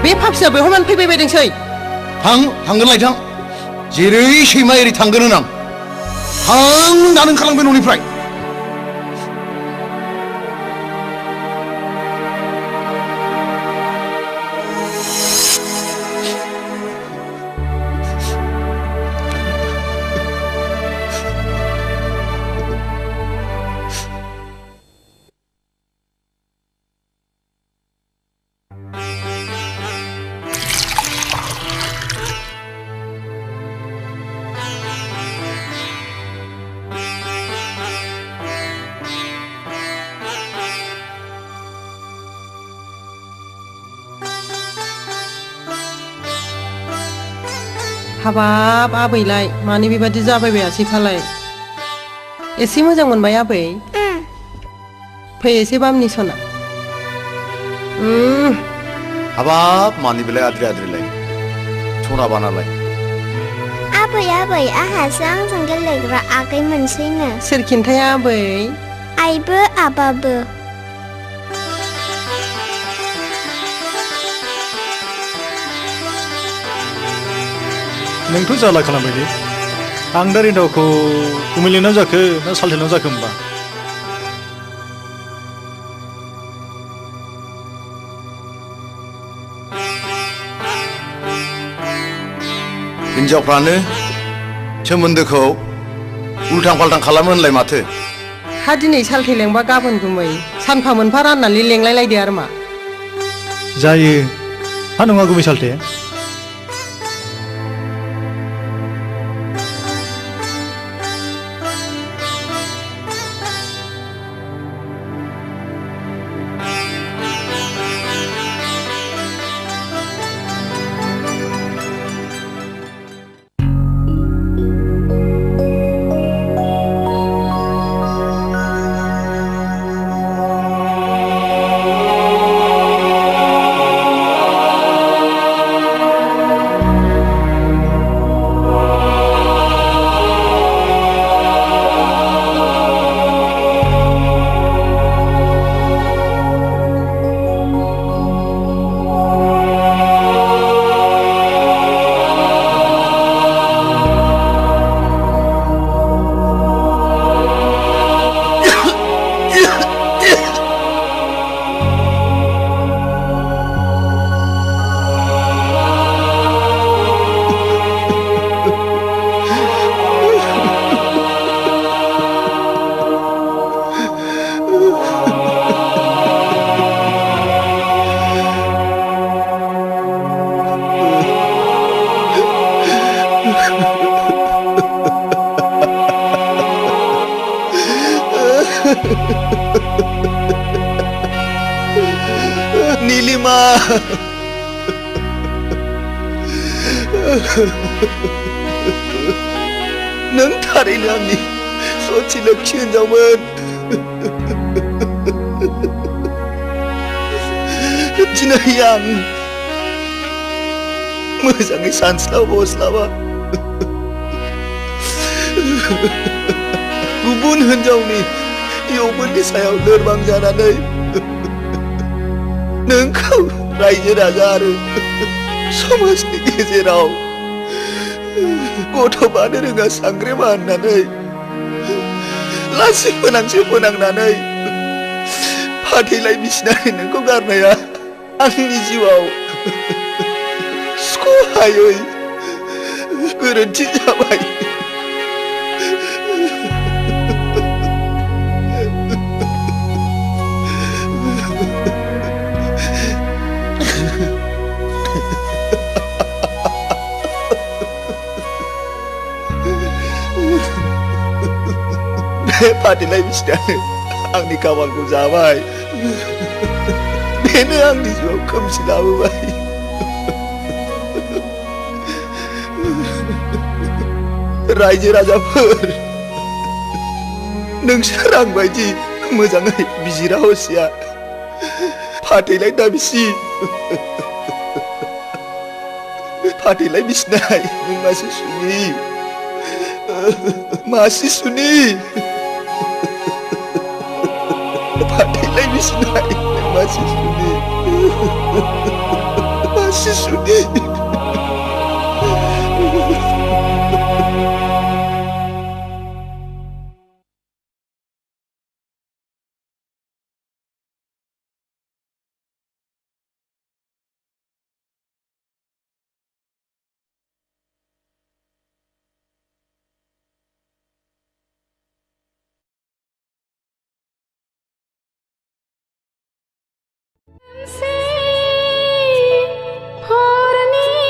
बे फाफिया बेवहाय मानो फैबाय बायदोंसै थांगोन लायथां जेरै सैमा एरै थांगोन आं थां दानो ओंखारलांबाय न'निफ्राय हाबाब आबैलाय मानो बेबादि जाबायबायासै फालाय एसे मोजां मोनबाय आबै फै एसे बामनि सना हाबाब मानि बेलाय आद्रि आद्रिलाय सना बानालाय आबै आबै आहासो आंजों गेलेग्रा आगै मोनसैनो सोर खिन्थाया आबै आइबो आबाबो नोंथ' जाला खालामबायदि आं दा रिन्दावखौ उमिलिनाव जाखो ना सालथेनाव जाखो होमबा हिन्जावफ्रानो सोमोन्दोखौ उल्थां फाल्थां खालामो होनलाय माथो हा दिनै सालथे लेंबा गाबोन गुमै सानफा मोनफा राननानै लेंलायलायदो आरो मा जायो हा नङा गुमै सालथे नीलिमा नों थारैनो आंनि सथि लोक्षि हिनजावमोन दिनै आं मोजाङै सानस्लाबा गुबुन हिनजावनि यौबननि सायाव लोरबां जानानै नोंखौ रायजो राजा आरो समाजनि गेजेराव गथ' बानो रोङा सांग्रेमा होननानै लासै फोनांनानै फाथैलाय बिसिनानै नोंखौ गारनाया आंनि जिउआव सुख'हायै गोरोन्थि जाबाय फाथैलाय बिसिनानो आंनि खाफालखौ जाबाय बेनो आंनि जिउआव खोमसि लाबोबाय रायजो राजाफोर नोंसोर आं बायदि मोजाङै बिजिरा हसिया फाथैलाय दाबिसि फाथैलाय बिसिनाय नों मासे सुनि फाथैलाय बिसिनाय नों मासे सुनि हरनि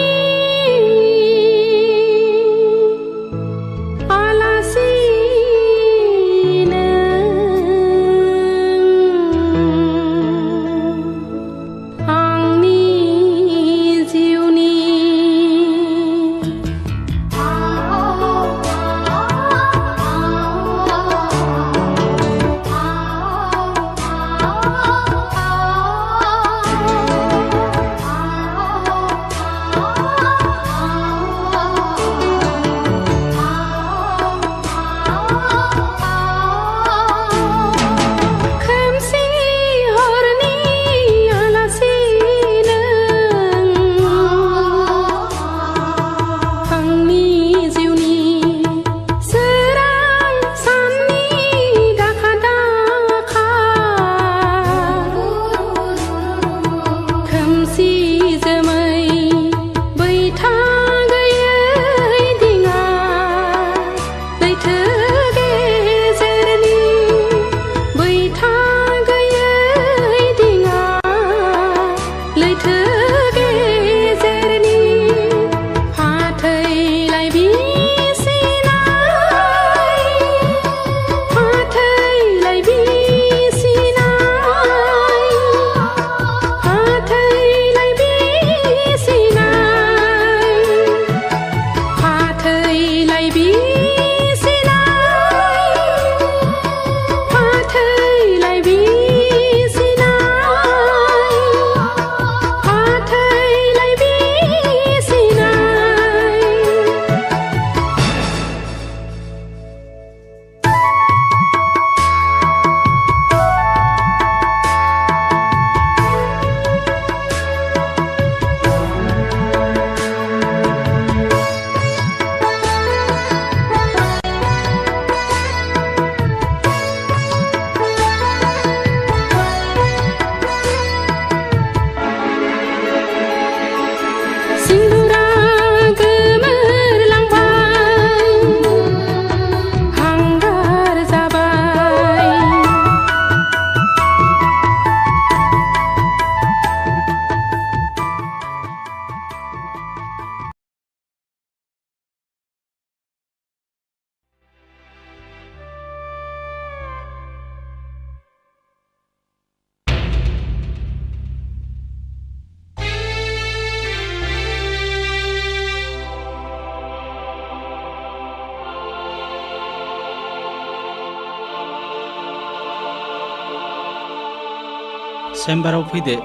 चेम्बाराव फैदो।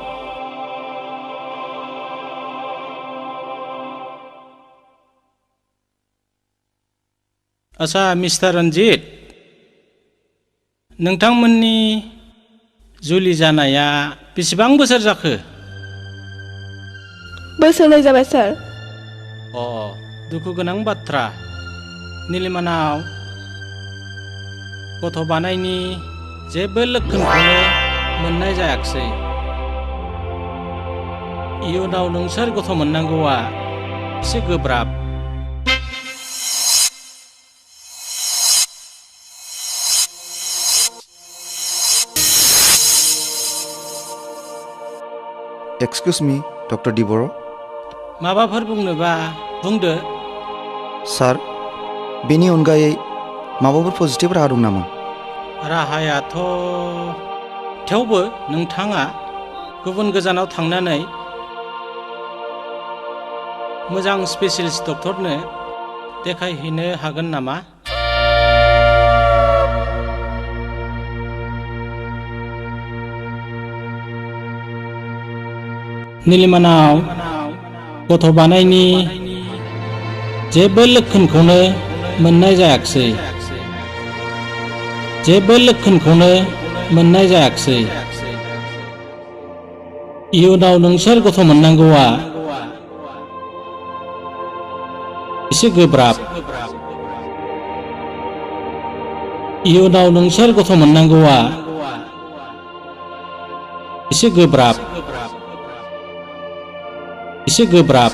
आच्छा मिस्टार रन्जित, नोंथांमोननि जुलि जानाया बेसेबां बोसोर जाखो? बोसोरनै जाबाय सार। दुखु गोनां बाथ्रा। निलिमानाव गथ' बानायनि जेबो लक्षणखौनो मोननाय जायाखिसै। इयुनाव नोंसोर गथ' मोननांगौआ एसे गोब्राब। एक्सक्यूज मी डक्टर डिबर। माबाफोर बुंनोबा बुंदो। सार, बेनि अनगायै माबाफोर पजिटिभ राहा दं नामा? राहायाथ' थेवबो नोंथाङा गुबुन गोजानाव थांनानै मोजां स्पेसियलिस्ट डक्टरनो देखायहैनो हागोन नामा? निलिमानाव गथ' बानायनि जेबो लक्षणखौनो मोननाय जायाखिसै। जेबो लक्षणखौनो मोननाय जायाखिसै। इयुनाव नोंसोर गथ' मोननांगौआ एसे गोब्राब। इयुनाव नोंसोर गथ' मोननांगौआ एसे गोब्राब। एसे गोब्राब।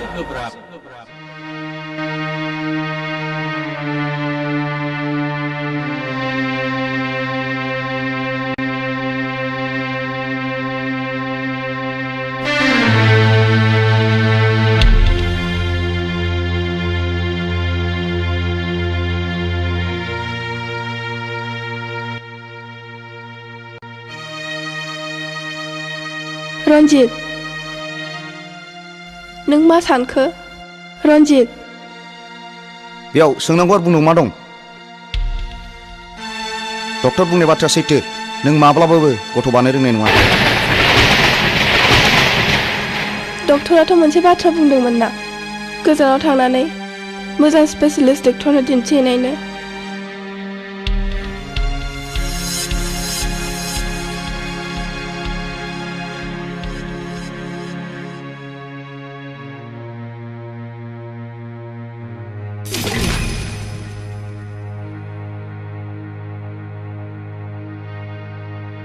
रन्जित, नों मा सानखो? रन्जित, बेयाव सोंनांगौ आरो बुंनांगौ मा दं? डक्टर बुंनाय बाथ्राया सैथो। नों माब्लाबाबो गथ' बानो रोंनाय नङा। डक्टराथ' मोनसे बाथ्रा बुंदोंमोन ना, गोजानाव थांनानै मोजां स्पेसियलिस्ट डक्टरनो दिन्थिहैनायनो।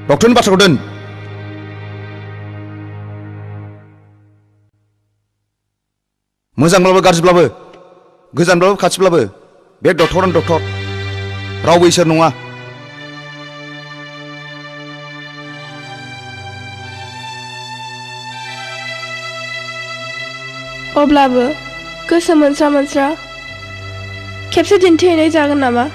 डक्टरनि बाथ्राखौ दोन। मोजांब्लाबो गाज्रिब्लाबो, गोजानब्लाबो खाथिब्लाबो बे डक्टरानो डक्टर, रावबो इसोर नङा। अब्लाबो गोसो मोनस्रा मोनस्रा खेबसे दिन्थिहैनाय जागोन नामा?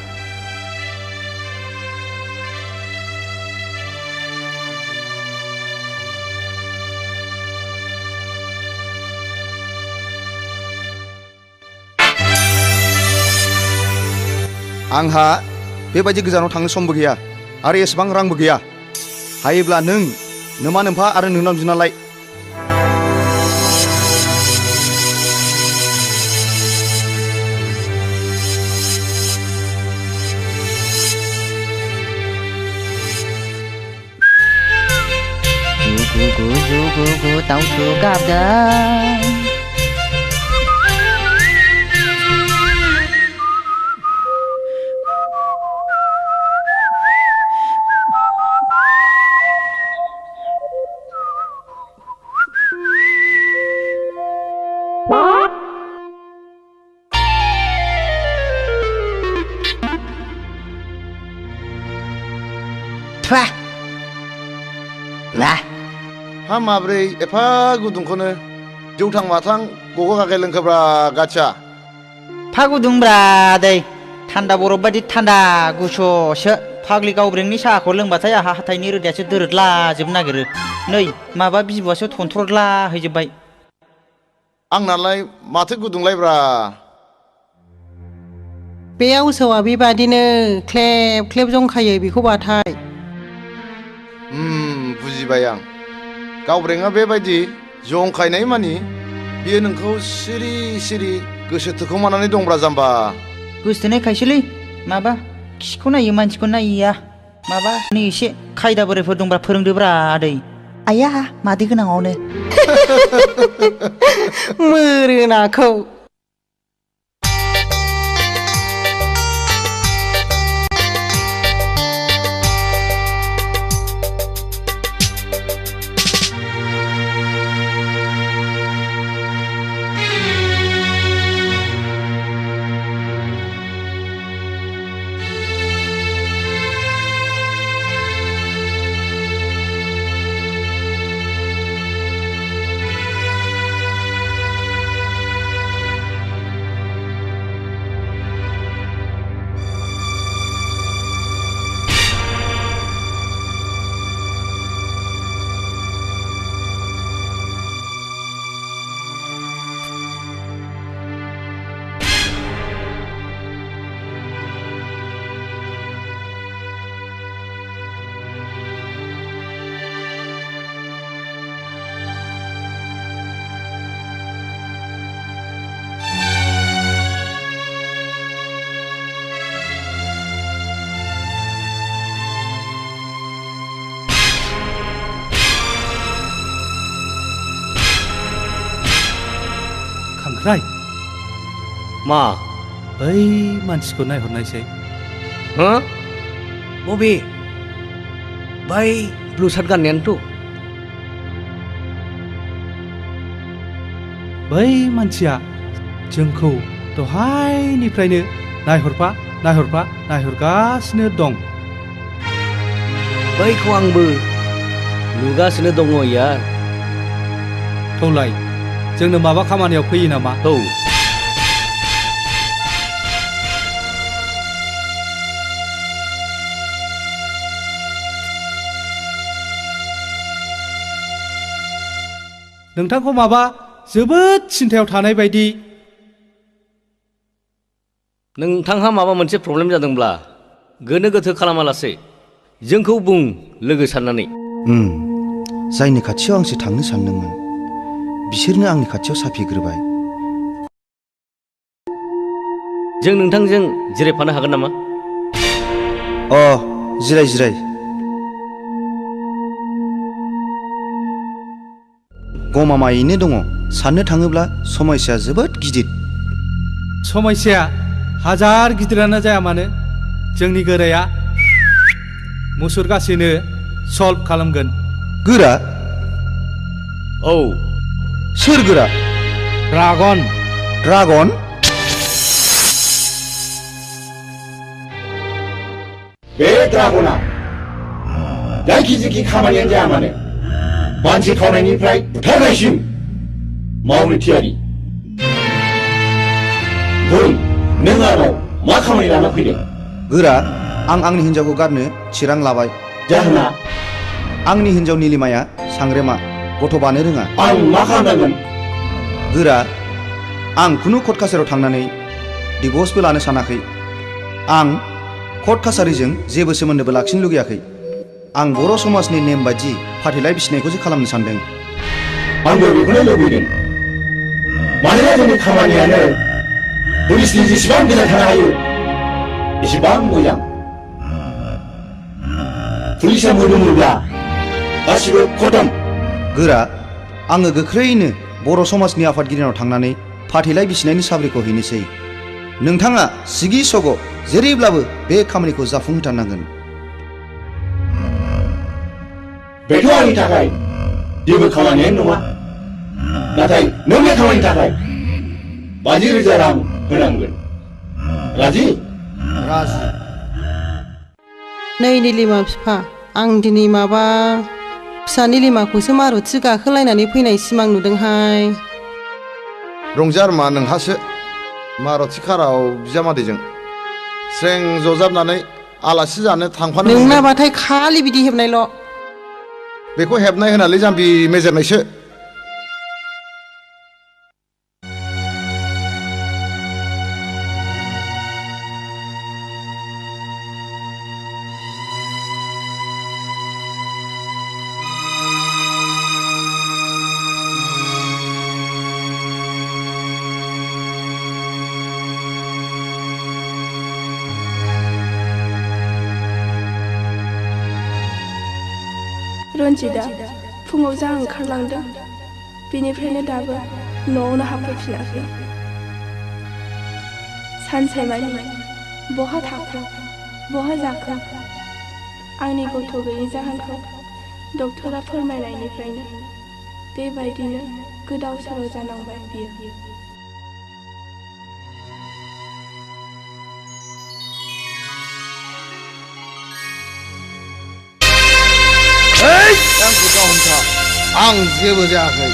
आंहा बेबायदि गोजानाव थांनो समबो गैया आरो एसेबां रांबो गैया। हायोब्ला नों नोमा नोम्फा आरो नोंनाव बिनालाय। Jugu दाउथु गाबदों। हा माब्रै एफा गुदुंखौनो जौथां माथां गग' गागे लोंखोब्रा गाथिया। फा गुदुंब्रा दै, थान्दा बरफ बायदि थान्दा गुसुसो। फाग्लि गावब्रेंनि साहाखौ लोंबाथाय आहा हाथाइनि रोदायासो दोरोदलाजोबनो नागिरो। नै माबा बिबुआसो थनथ्रदला हैजोब्बाय। आंनालाय माथो गुदुंलायब्रा। बे आवसोआ बेबादिनो ख्लेब ख्लेब जंखायो बेखौ बाथाय। बुजिबाय आं। गावब्रेङा बेबायदि जंखायनाय मानि बियो नोंखौ सिरि सिरि गोसो थोखोमानानै दंब्रा जाम्बा। गोसोथोनायखायसोलै माबा खिखौ नायो मानसिखौ नायैया माबा नै एसे खायदा बोरायफोर दंब्रा फोरोंदोब्रा आदै। आया मादै गोनाङावनो मोरोनाखौ खांख्राइ मा बै मानसिखौ नायहरनायसै हो बबे बै ब्लु सार्ट गाननायानोथ' बै मानसिया जोंखौ दहायनिफ्रायनो नायहरफा नायहरगासिनो दं। बैखौ आंबो नुगासिनो दङ यार। थौलाय जोंनो माबा खामानियाव फैयो नामा? औ नोंथांखौ माबा जोबोद सिन्थायाव थानाय बायदि। नोंथांहा माबा मोनसे प्रब्लेम जादोंब्ला गोनो गोथो खालामालासे जोंखौ बुं लोगो साननानै। जायनि खाथियाव आंसो थांनो सानदोंमोन बिसोरनो आंनि खाथियाव साफिग्रोबाय। जों नोंथांजों जिरायफानो हागोन नामा? जिराय गमामायैनो दङ। साननो थाङोब्ला समस्याया जोबोद गिदिर। समस्याया हाजार गिदिरानो जाया मानो जोंनि गोराया मुसुरगासिनो सल्भ खालामगोन। गोरा? औ। सोर गोरा? ड्रागन। ड्रागन? बे ड्रागना जायखिजाया खामानियानो जाया मानो मानसि खावनायनिफ्राय बुथारनायसिम मावनो थियारि। बुं नों आंनाव मा खामानि लाना फैदों? गोरा, आं आंनि हिन्जावखौ गारनो थिरां लाबाय। जाहोना? आंनि हिन्जाव निलिमाया सांग्रेमा, गथ' बानो रोङा। आं मा खालामनांगोन? गोरा, आं खुनु कर्ट कासारियाव थांनानै डिभर्सबो लानो सानाखै। आं कर्ट कासारिजों जेबो सोमोन्दोबो लाखिनो लुगैयाखै। आं बर' समाजनि नेम बायदि फाथैलाइ बिसिनायखौसो खालामनो सानदों। आंबो बेखौनो लुबैदों। मानोना जोंनि खामानियानो पुलिसनि जेसेबां गोजान थानो हायो एसेबां मोजां। पुलिसा मोदोमोब्ला गासिबो खतम। गोरा, आङो गोख्रैनो बर' समाजनि आफादगिरिनाव थांनानै फाथैलाइ बिसिनायनि साब्रिखौ हैनोसै। नोंथाङा सिगि सग' जेरैब्लाबो बे खामानिखौ जाफुंहोथारनांगोन। बेथ' आंनि थाखाय जेबो खामानियानो नङा। नाथाय नों बे खामानिनि थाखाय 50,000 रां होनांगोन। राजि? राजि। नै निलिमा बिफा, आं दिनै माबा फिसा निलिमाखौसो मारुथि गाखोलायनानै फैनाय सिमां नुदोंहाय। रंजार मा नोंहासो मारुथि काराव बिजामादैजों स्रें जजाबनानै आलासि जानो थांफानो। नोंनाबाथाय खालि बिदि हेबनायल'। बेखौ हेबनाय होनालै जाम्बि मेजेरनायसो। रन्जितआ फुङाव जा ओंखारलांदों बेनिफ्रायनो दाबो न'आवनो हाबफैफिनाखै। सानसेमानि बहा थाखो बहा जाखो आंनि गथ' गैयै जाहोनखौ डक्टरा फोरमायनायनिफ्रायनो बेबायदिनो गोदाव सोराव जानांबाय बियो। आंखौ दाहमथा आं जेबो जायाखै।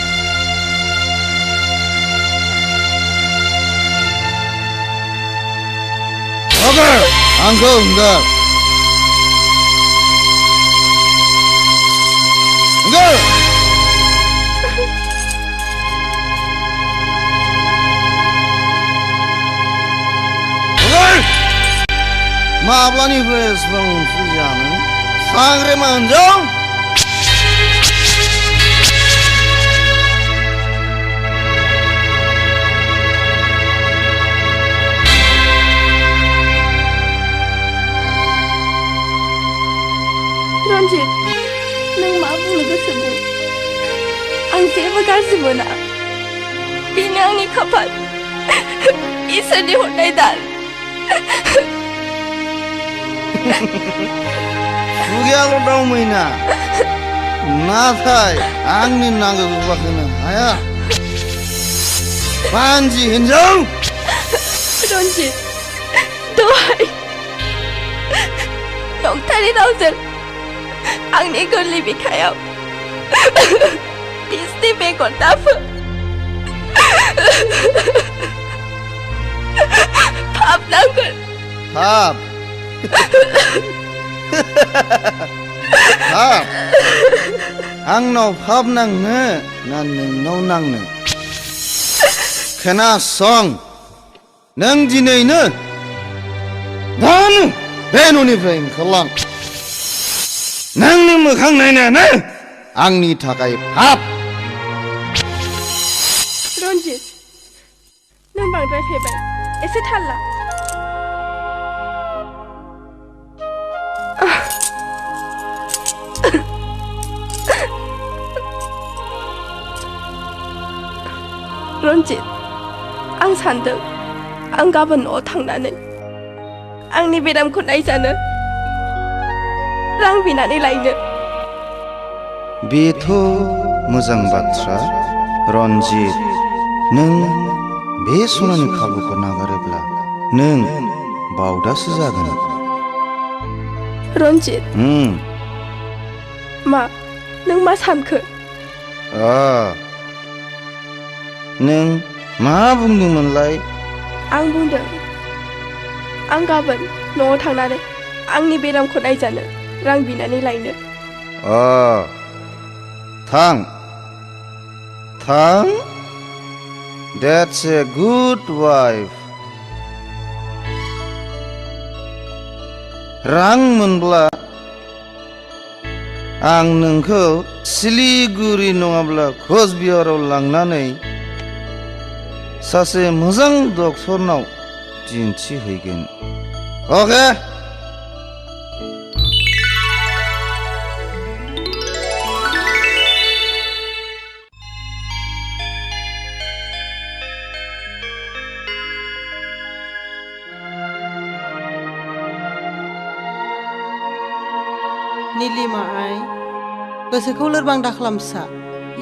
आंखौ हंगार माब्लानिफ्राय एसेबां फुजानो सांग्रेमा हिनजाव रन्जित नों मा बुंनो गोसो बुं आं जेबो गाज्रि मोना बेनो आंनि खाफाल इसोरनि हरनाय दान। खुगायाल' दावमैना नाथाय आंनि नांगौखौ होनो हाया पानजि हिनजाव। रन्जित दहाय नंथारै रावजों आंनि गोरलै बिखायाव बिसनि बेगर दाफो पाप नांगोन। पाप पाप आंनाव पाप नांनो ना नोंनाव नांनो खोनासं नों दिनैनो दानो बे न'निफ्राय ओंखारलां नोंनि मोखां नायनायानो आंनि थाखाय पाप। रन्जित नों बांद्राय फेबाय एसे थाल ला। रन्जित आं सान्दों आं गाबोन न'आव थांनानै आंनि बेरामखौ नायजानो रां बिनानै लायनो। बेथ' मोजां बाथ्रा रन्जित नों बे सनानि खाबुखौ नागारोब्ला नों बावदासो जागोन। रन्जित मा नों मा सानखो? नों मा बुंदोंमोनलाय? आं बुंदों आं गाबोन न'आव थांनानै आंनि बेरामखौ नायजानो रां बिनानै लायनो। थां थां That's a good wife. रां मोनब्ला आं नोंखौ सिलिगुरि नङाब्ला कचबिहाराव लांनानै सासे मोजां डक्टरनाव दिन्थिहैगोन। अके निलिमा आइ गोसोखौ लोरबां दाखालाम फिसा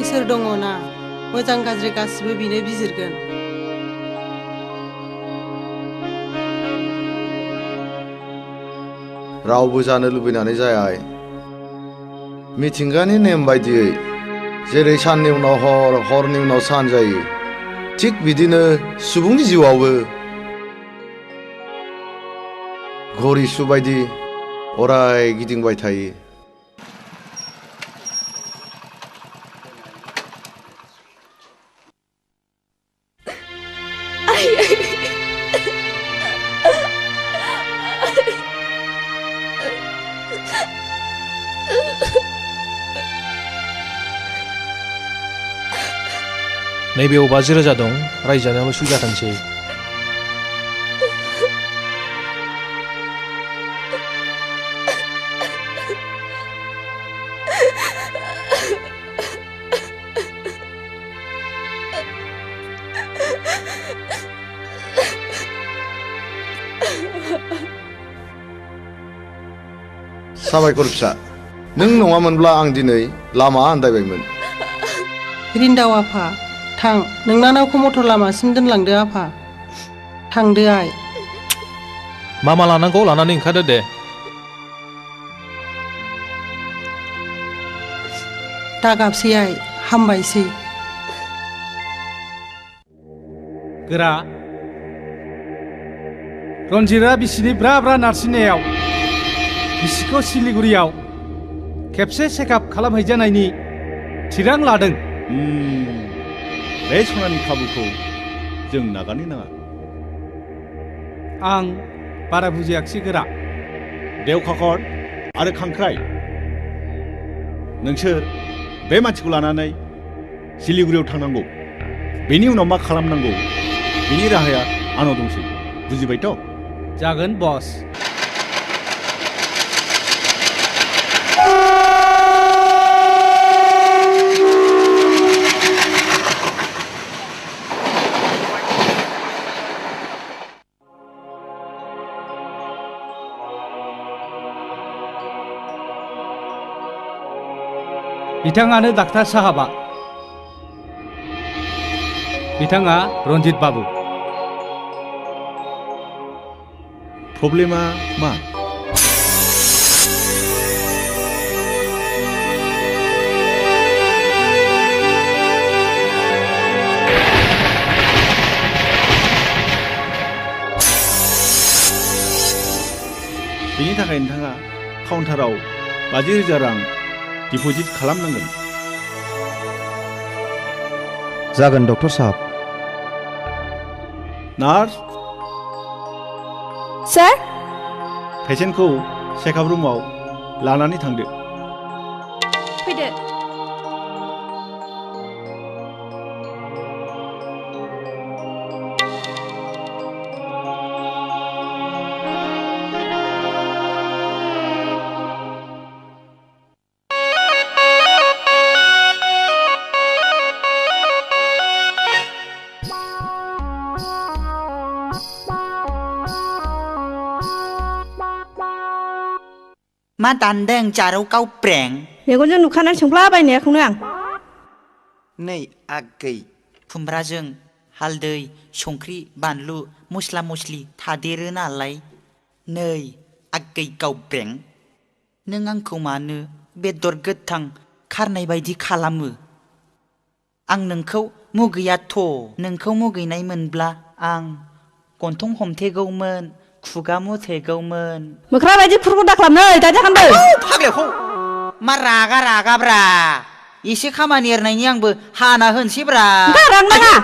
इसोर दङ ना मोजां गाज्रि गासिबो बिनो बिजिरगोन। रावबो जानो लुबैनानै जाया मिथिंगानि नेम बायदियै जेरै साननि उनाव हर हरनि उनाव सान जायो थिग बिदिनो सुबुंनि जिउआवबो घड़ी सु बायदि अराय गिदिंबाय थायो। नैबेयाव 50,000 दं रायजानायावल' सुबिदा थांसै। साबायखर फिसा नों नङामोनब्ला आं दिनै लामा आन्दायबायमोन रिन्दाव आफा थां नोंना नावखौ मटर लामासिम दोनलांदो आफा थांदो आइ मा मा लानांगौ लानानै ओंखारदो दे दागाबसै आइ हामबायसै गोरा रन्जितआ बिसिनि ब्रा ब्रा नारसिननायाव बिसिखौ सिलिगुरियाव खेबसे चेकआप खालामहैजानायनि थिरां लादों बे सनानि खाबुखौ जों नागारनो नाङा आं बारा बुजियाखिसै गोरा देवखाखर आरो खांख्राइ नोंसोर बे मानसिखौ लानानै सिलिगुरियाव थांनांगौ बेनि उनाव मा खालामनांगौ बेनि राहाया आंनाव दंसै बुजिबायथ' जागोन बस बिथाङानो डाक्टार साहाबा बिथाङा रन्जित बाबु प्रब्लेमा मा बेनि थाखाय नोंथाङा काउन्टाराव 50,000 रां डिप'जिट खालामनांगोन जागोन डक्टर साहब नार्स सार पेसेन्टखौ चेकआप रुमाव लानानै थांदो फैदो मा दानदों जारौ गावब्रें मेगनजों नुखानानै सोंफ्लाबायनायखौनो आं नै आगै खुमब्राजों हालदै संख्रि बानलु मस्ला मस्लि थादेरो नालाय नै आगै गावब्रें नों आंखौ मानो बेदर गोथां खारनाय बायदि खालामो आं नोंखौ मुगैयाथ' नोंखौ मुगैनाय मोनब्ला आं गन्थं हमथेगौमोन खुगा मुथेगौमोन मोख्रा बायदि खुरखौ दाख्लाम नै दानि खान्दो फाग्लाखौ मा रागा रागाब्रा एसे खामानि एरनायनि आंबो हाना होनसैब्रा रां नाङा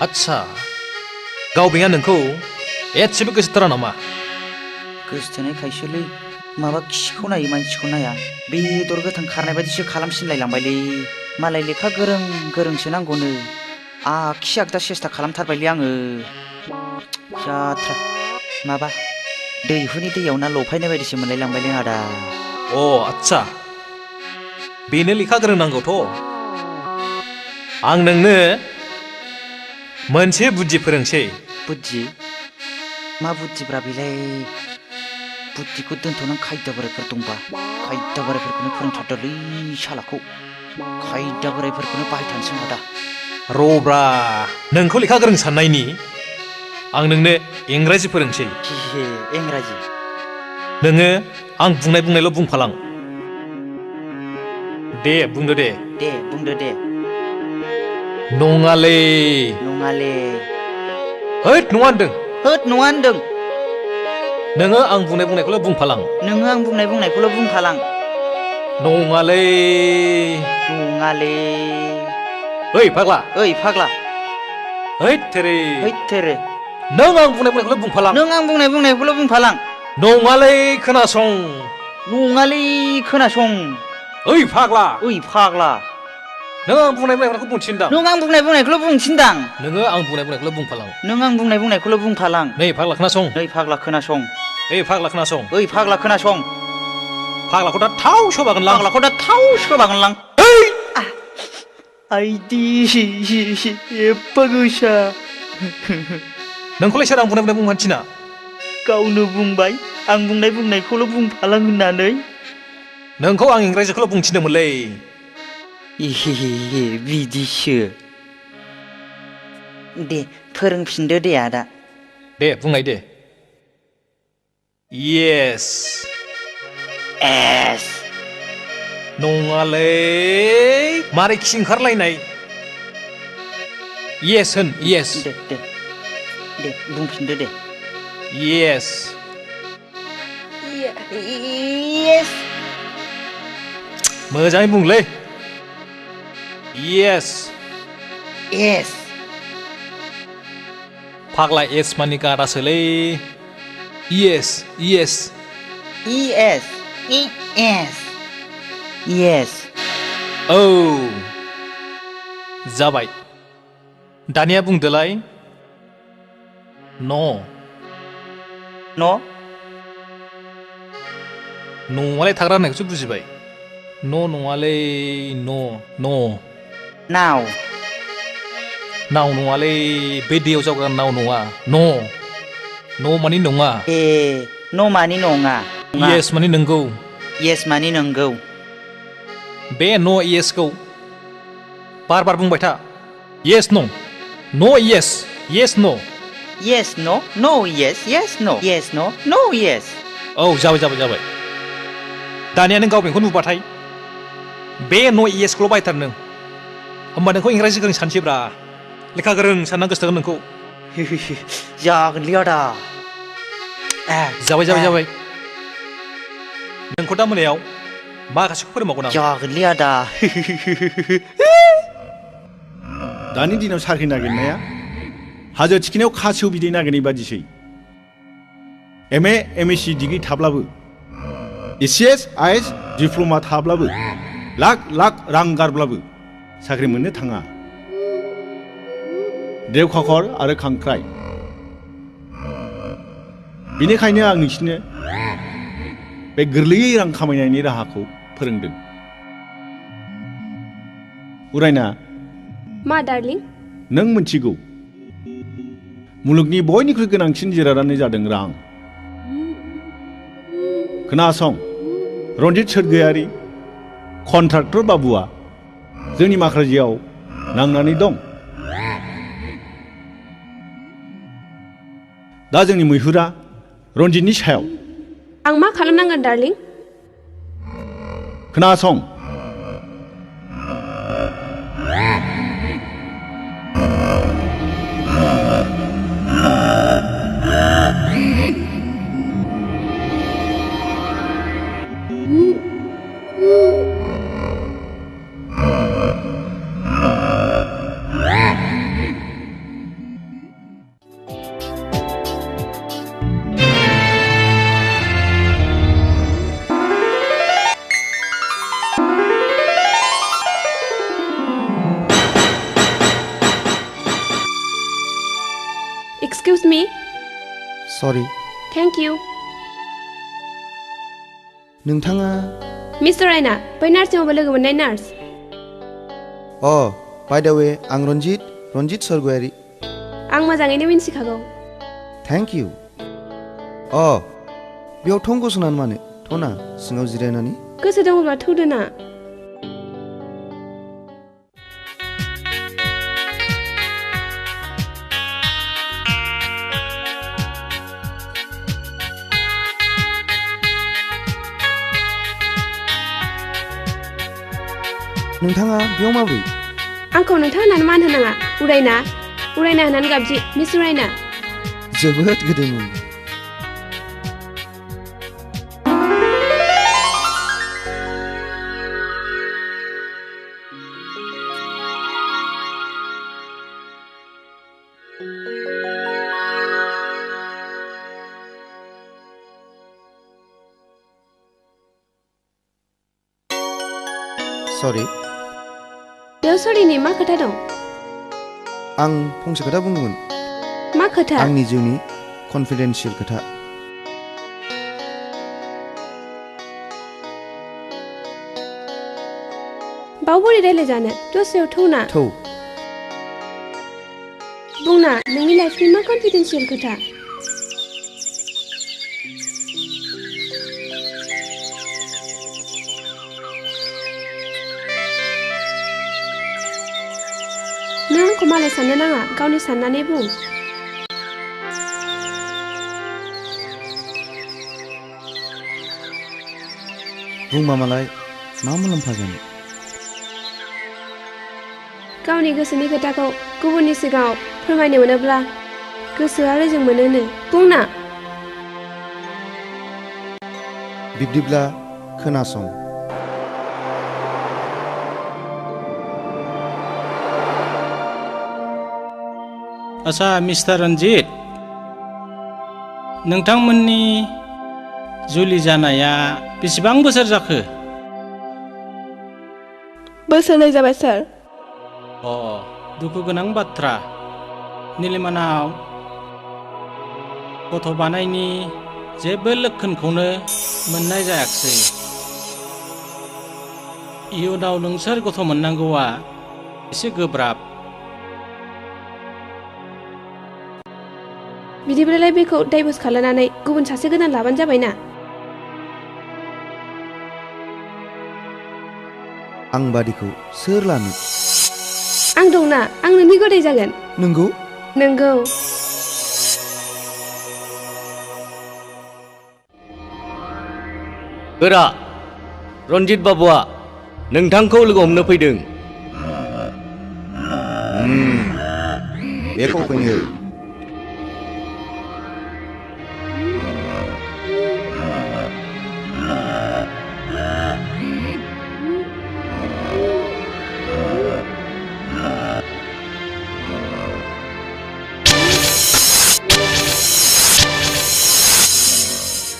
आच्छा गावबेंआ नोंखौ एसेबो गोसोथारा नामा गोसोथोनायखायसोलै माबा खिखौ नायो मानसिखौ नाया बेदर गोथां खारनाय बायदिसो खालामसिनलायलांबायलै मालाय लेखा गोरों गोरोंसो नांगौनो आखि आगदा सेस्था खालामथारबायलै आङो जाथ्रा माबा दैहुनि दैयाव ना लफायनाय बायदिसो मोनलायलांबायलै आदा अ आच्छा बेनो लेखा गोरों नांगौथ' आं नोंनो मोनसे बुद्धि फोरोंसै बुद्धि मा बुद्धिब्रा बेलाय बुद्धिखौ दोनथ'नानै खायदा बोरायफोर दंबा खायदा बोरायफोरखौनो फोरोंथारदोलै सालाखौ खायदा बोरायफोरखौनो बाहायथारनोसै आदा रब्रा नोंखौ लेखा गोरों साननायनि आं नोंनो इंराजि फोरोंसै इंराजि नोङो आं बुंनायल' बुंफालां दे बुंदो दे बुंदो दे नङालै नङाले होद नङा होनदों होद नङा होनदों नोङो आं बुंनायखौल' बुंफालां नोङो आं बुंनायखौल' बुंफालां नङालै नङाले ओइ फाग्ला हैद थेरे नों आं बुंनायखौल' बुंफालां नों आं बुंनायखौल' बुंफालां नङालै खोनासं नङालै खोनासं ओइ फाग्ला नों आं बुंनायखौ बुंथिनदां नों आं बुंनायखौल' बुंथिनदां नोङो आं बुंनायखौल' बुंफालां नों आं बुंनायखौल' बुंफालां नै फाग्ला खोनासं नै फाग्ला खोनासं ओइ फाग्ला खोनासं ओइ फाग्ला खोनासं फाग्लाखौ दा थाव सोबागोनलां फाग्लाखौ दा थाव सोबागोनलां आइदि एफा गोसा नोंखौलाय सोर आं बुंनाय बुंहान्थिना गावनो बुंबाय आं बुंनायखौल' बुंफालां होननानै नोंखौ आं इंराजिखौल' बुंथिनोमोनलै बिदिसो दे फोरोंफिनदो दे आदा दे बुंनाय दे येस एस नङालै मारै खि ओंखारलायनाय येस होन येस दे बुंफिनदो दे येस येस मोजाङै बुंलै येस येस फाग्ला एस मानि गादासोलै yes yes yes yes yes औ जाबाय दानिया बुंदोलाय न'आलाय थाग्रा होननायखौसो बुजिबाय नङालै नाव नङालै बे दैयाव जावग्रा नाव नङा न' मानि नङा न' मानि नङा येस मानि नंगौ येस मानि नंगौ बे येसखौ बार बुंबाय था येस न' येस येस न' येस न' येस येस न' येस न' येस औ जाबाय दानिया नों गावबेंखौ नुबाथाय बे येसखौल' बायथार नों होमबा नोंखौ इंराजि गोरों सानसैब्रा लेखा गोरों सानना गोसोथोगोन नोंखौ जागोनलै आदा जाबाय नोंखौ दा मोनायाव माखासेखौ फोरोंबावगोन आं जागोनलै आदा दानि दिनाव साख्रि नागिरनाया हाजो थिखिनायाव खासेव बिदै नागिरनाय बादिसै एम.ए. डिग्री थाब्लाबो एसिएस आइएस डिप्ल'मा थाब्लाबो लाख रां गारब्लाबो साख्रि मोननो थाङा देवखाखर आरो खांख्राइ बेनिखायनो आं नोंसिनो बे गोरलैयै रां खामायनायनि राहाखौ फोरोंदों उरायना मा डार्लिं नों मिथिगौ मुलुगनि बयनिख्रुइ गोनांसिन जिरादानो जादों रां खोनासं रन्जित सोरगोयारि कन्ट्राक्टर बाबुआ जोंनि माखाजियाव नांनानै दं दा जोंनि मैहुरा रन्जितनि सायाव आं मा खालामनांगोन डार्लिं खोनासं Excuse me. Sorry. Thank you. नोंथाङा मिस्टार रायना बै नार्सिंआवबो लोगो मोननाय नार्स बाय द वे आं रन्जित सरगयारि आं मोजाङैनो मिन्थिखागौ थेंक इउ बेयाव थं गसंनानै मानो थना सिङाव जिरायनानै गोसो दङब्ला थौदो ना नोंथाङा बेयाव माब्रै आंखौ नोंथां होननानै मान होनाङा उरायना होननानै गाबज्रि मिस उरायना जोबोद गोदैमोन सरी बेयाव सरिनि मा खोथा दं? आं फंसे खोथा बुंगौमोन। मा खोथा? आंनि जिउनि कनफिडेन्सियेल खोथा। बाव बोरै रायलायजानो? दस्रायाव थौना। थौ। बुंना नोंनि लाइफनि मा कनफिडेन्सियेल खोथा? नों आंखौ मालाय साननो नाङा, गावनि साननानै बुं। बुंबा मालाय मा मुलाम्फा जानो? गावनि गोसोनि खोथाखौ गुबुननि सिगाङाव फोरमायनो मोनोब्ला गोसोआ रेजें मोनोनो। बुंना। बिब्दिब्ला खोनासं। आच्छा मिस्टार रन्जित, नोंथांमोननि जुलि जानाया बेसेबां बोसोर जाखो? बोसोरनै जाबाय सार। दुखु गोनां बाथ्रा। निलिमानाव गथ' बानायनि जेबो लक्षणखौनो मोननाय जायाखिसै। इयुनाव नोंसोर गथ' मोननांगौआ एसे गोब्राब। बिदिब्लालाय बेखौ डाइभर्स खालामनानै गुबुन सासे गोदान लाबानो जाबायना। आं बादिखौ सोर लानो? आं दंना, आं नोंनि गदाय जागोन। नंगौ? नंगौ। गोरा, रन्जित बाबुआ नोंथांखौ लोगो हमनो फैदों। बेखौ फैनो।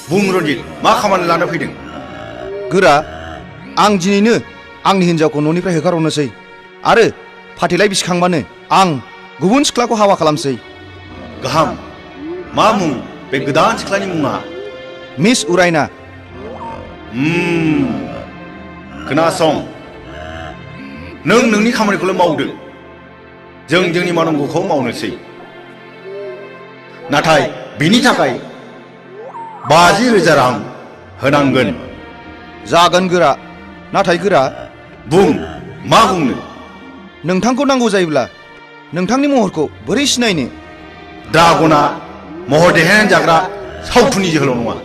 बुं रन्जित, मा खामानि लानो फैदों? गोरा, आं दिनैनो आंनि हिन्जावखौ न'निफ्राय होखारहरनोसै आरो फाथैलाइ बिसिखांबानो आं गुबुन सिख्लाखौ हाबा खालामसै। गाहाम। मा मुं बे गोदान सिख्लानि मुङा? मिस उरायना। खोनासं, नों नोंनि खामानिखौल' मावदो, जों जोंनि मावनांगौखौ मावनोसै। नाथाय बिनि थाखाय 50,000 रां होनांगोन। जागोन गोरा, नाथाय गोरा। बुं, मा बुंनो? नोंथांखौ नांगौ जायोब्ला नोंथांनि महरखौ बोरै सिनायनो? ड्रागना महर देखायनानै जाग्रा सावथुननि जोहोलाव नङा।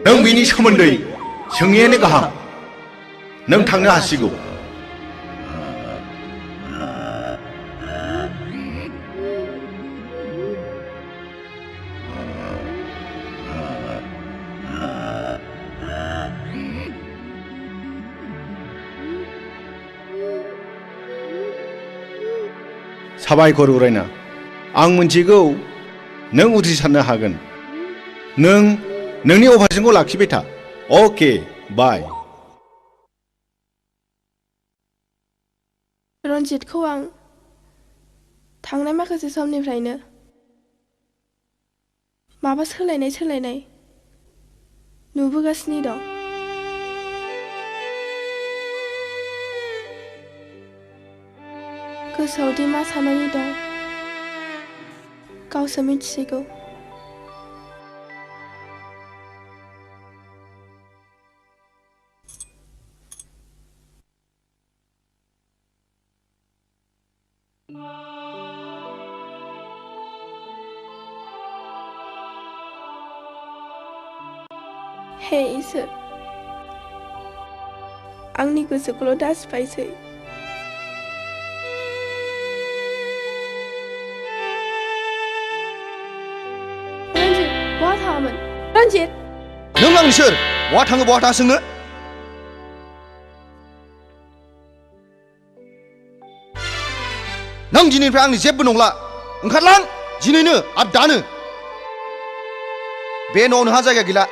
नों बिनि सोमोन्दै सोङैयानो गाहाम। नों थांनो हासिगौ। साबायखर उरायना, आं मिन्थिगौ नों उथ्रिसारनो हागोन। नों नोंनि अभारजोंखौ लाखिबाय था। अके, बाय। रन्जितखौ आं थांनाय माखासे समनिफ्रायनो माबा सोलायनाय नुबोगासिनो दं। गोसोआव दि मा साननानै दं गावसो मिथिसिगौ। हे इसोर, आंनि गोसोखौल' दासिबायसै। बहा थाङामोन? रन्जित! नों आंनि सोर? बहा थाङो बहा थाङा सोंनो? नों दिनैनिफ्राय आंनि जेबो नंला। ओंखारलां दिनैनो आरो दानो। बे न'आव नोंहा जायगा गैला।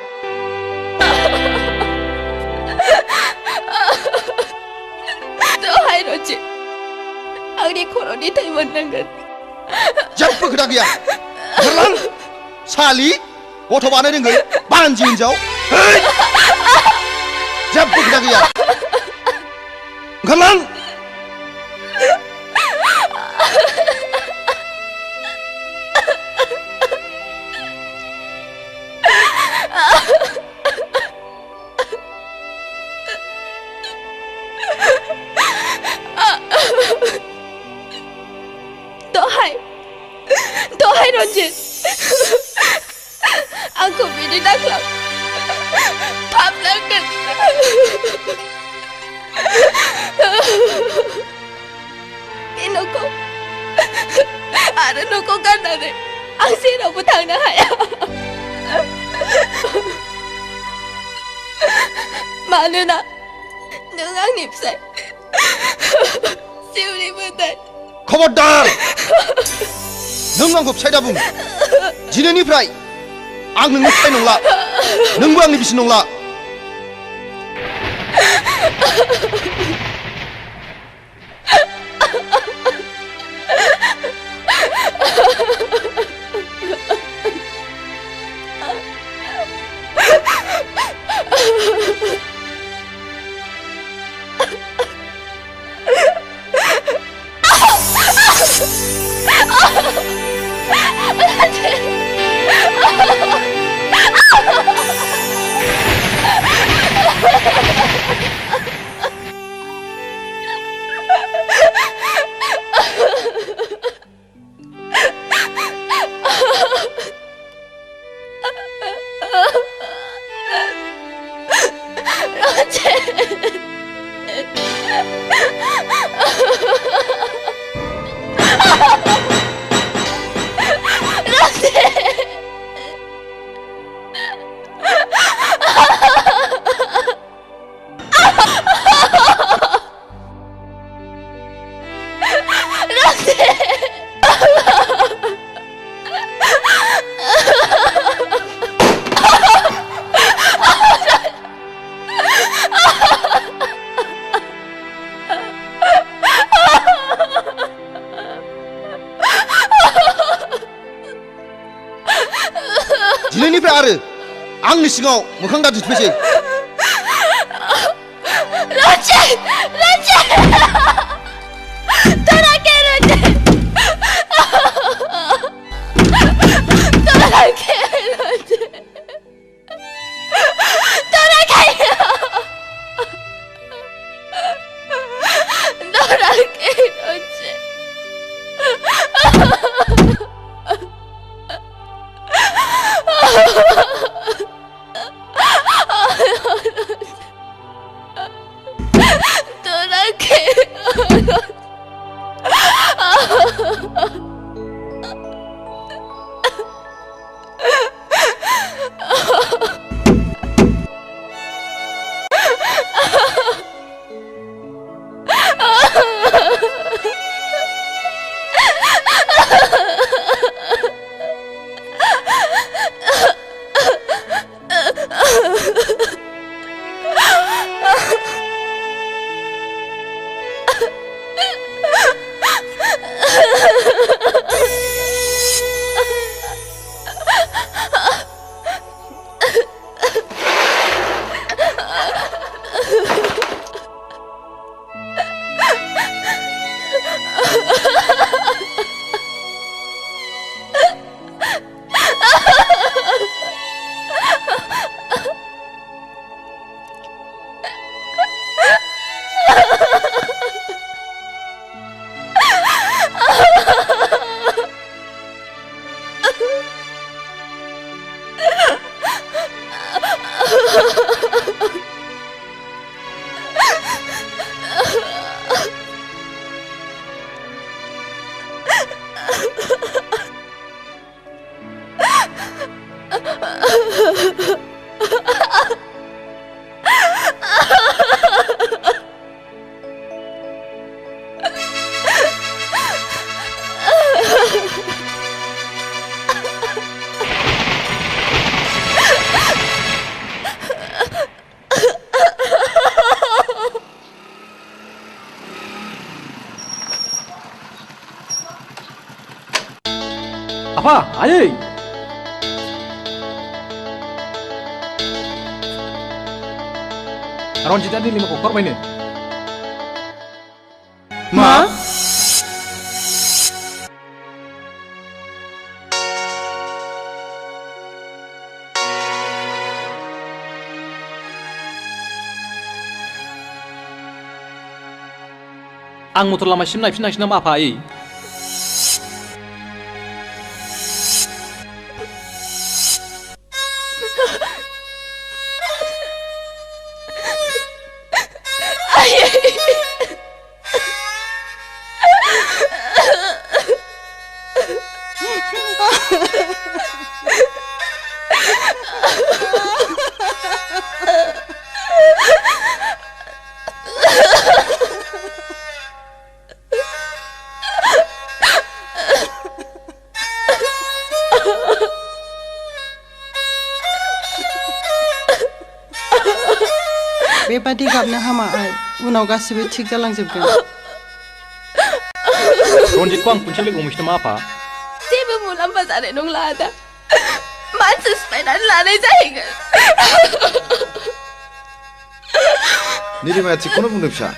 दहाय रन्जित, आंनि खर'नि थै मोननांगोन जेबो खोथा गैया ओंखारलां सालि गथ' बानाय रोंगोन बानजि हिनजाव जेबो खोथा गैया ओंखारलां दहाय रन्जित आंखौ बिदि दाख्लाब फाबलांगोन बे न'खौ आरो न'खौ गारनानै आं जेरावबो थांनो हाया मानोना नों आंनि फिसाय जिउनि मोदाय खबरदार नों आंखौ फिसाय दा बुं दिनैनिफ्राय आं नोंनि फिसाय नंला नोंबो आंनि बिसि नंला दिनैनिफ्राय आरो आंनि सिगाङाव मोखां दा दिन्थिफैसै आफा आयै रन्जितआ निलिमाखौ फोरमायनो मा आं मटर लामासिम नायफिननांसै नामा आफा आयै बेबादि गाबनो हामा आइ उनाव गासिबो थिग जालांजोबगोन रन्जितखौ आं खनसे लोगो हमहैसै नामा आफा जेबो मुलाम्फा जानाय नंला आदा मानसि सिफायनानै लानाय जाहैगोन निलिमाया थिगखौनो बुंदों फिसा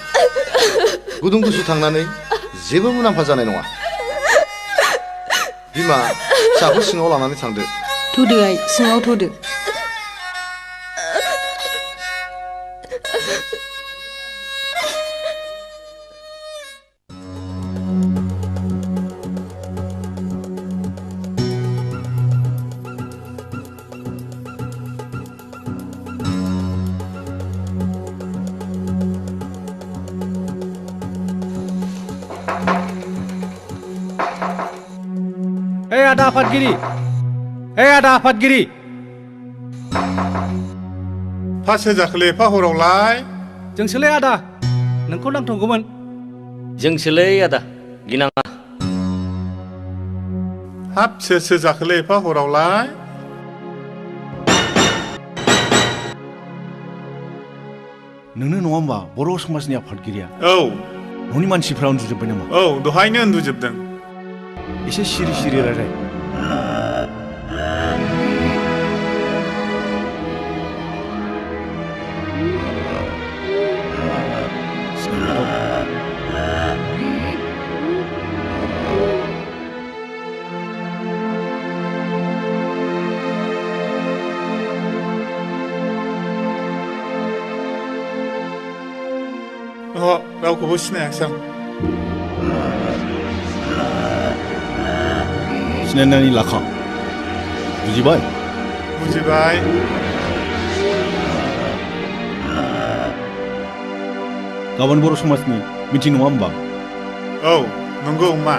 गुदुं गुसु थांनानै जेबो मुलाम्फा जानाय नङा बिमा फिसाखौ सिङाव लानानै थांदो थुदो आइ सिङाव थुदो आदा आफादगिरि आदा आफादगिरि फास होजाखोलै एफा हरावलाय जोंसोलै आदा नोंखौ नांथ'गौमोन जोंसोलै आदा गिनाङा हाब सोर जाखोलै एफा हरावलाय नोंनो नङा होमबा बर' समाजनि आफादगिरिया औ न'नि मानसिफ्रा उन्दुजोब्बाय नामा औ दहायनो उन्दुजोबदों एसे सिरि सिरि रायलाय रावखौबो सिनायाखिसै आं सिनायनानै लाखा बुजिबाय बुजिबाय गाबोन बर' समाजनि मिटिं नङा होमबा औ नंगौ मा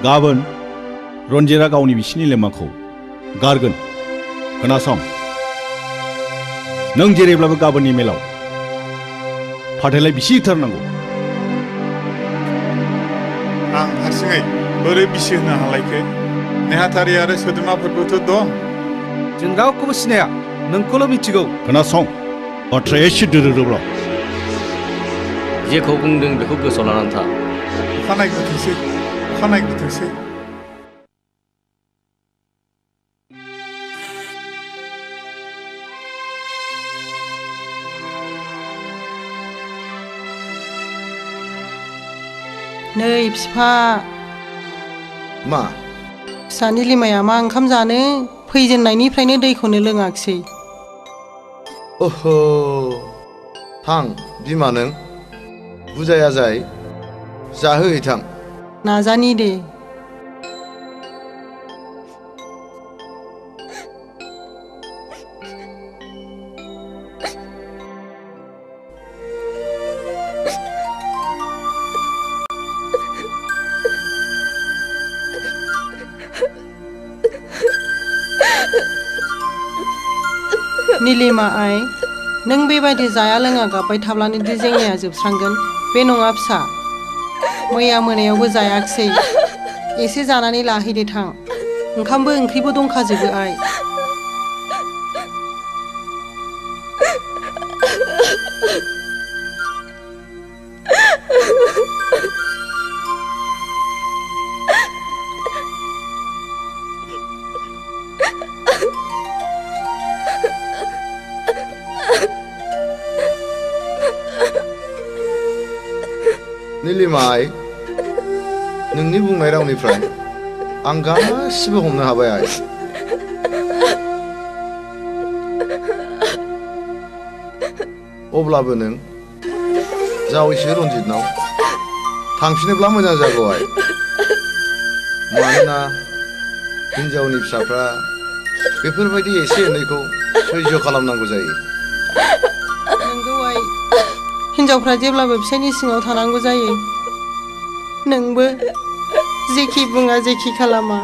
गाबोन रन्जितआ गावनि बिसिनि लेमाखौ गारगोन खोनासं नों जेरैब्लाबो गाबोननि मेलाव फाथैलाय बिसि होथारनांगौ आं हारसिङै बोरै बिसि होनो हालायखो नेहाथारि आरो सोद्रोमाफोरबोथ' दं जों रावखौबो सिनाया नोंखौल' मिथिगौ खोनासं बाथ्राया एसे दोरोदोब्ला जेखौ बुंदों बेखौ गोसोआव लानानै था अखानायग्रोथोंसै नै बिफा मा फिसानि लिमाया मा ओंखाम जानो फैजेननायनिफ्रायनो दैखौनो लोङाखिसै ओह थां बिमा नों बुजाया जाय जाहोहैथां नाजानि दे निलिमा आइ नों बेबायदि जाया लोङा गाबबाय थाब्लानो दि जेंनाया जोबस्रांगोन बे नङा फिसा मैया मोनायावबो जायाखिसै एसे जानानै लाहैदो थां ओंखामबो ओंख्रिबो दंखाजोबो आइ नीलिमा आइ नोंनि बुंनाय रावनिफ्राय आं गासिबो हमनो हाबाय आइ अब्लाबो नों जावैसो रन्जितनाव थांफिनोब्ला मोजां जागौ आइ मानोना हिन्जावनि फिसाफ्रा बेफोरबायदि एसे एनैखौ सैज्य खालामनांगौ जायो नंगौ आइ हिन्जावफ्रा जेब्लाबो फिसायनि सिङाव थानांगौ जायो नोंबो जेखि बुङा जेखि खालामा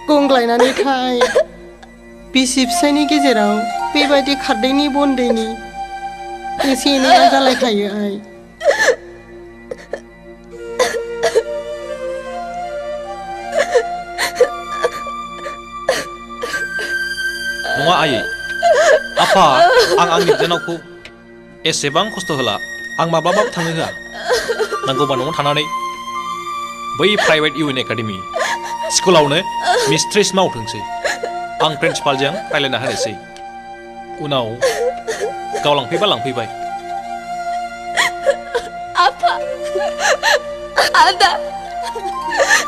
गंग्लायनानै थाय बिसि फिसायनि गेजेराव बेबायदि खारदैनि बनदैनि एसे एनैया जालायखायो आइ नङा आयै आफा आं आंनि बिनानावखौ एसेबां खस्थ' होला आं माब्लाबाबो थांनो होआ नांगौबा न'आव थानानै बै प्राइभेट इउएन एकाडेमि स्कुलावनो मिस्ट्रेस मावथोंसै आं प्रिन्सिपालजों रायज्लायना होनोसै उनाव गाव लांफैबा लांफैबाय आफा आदा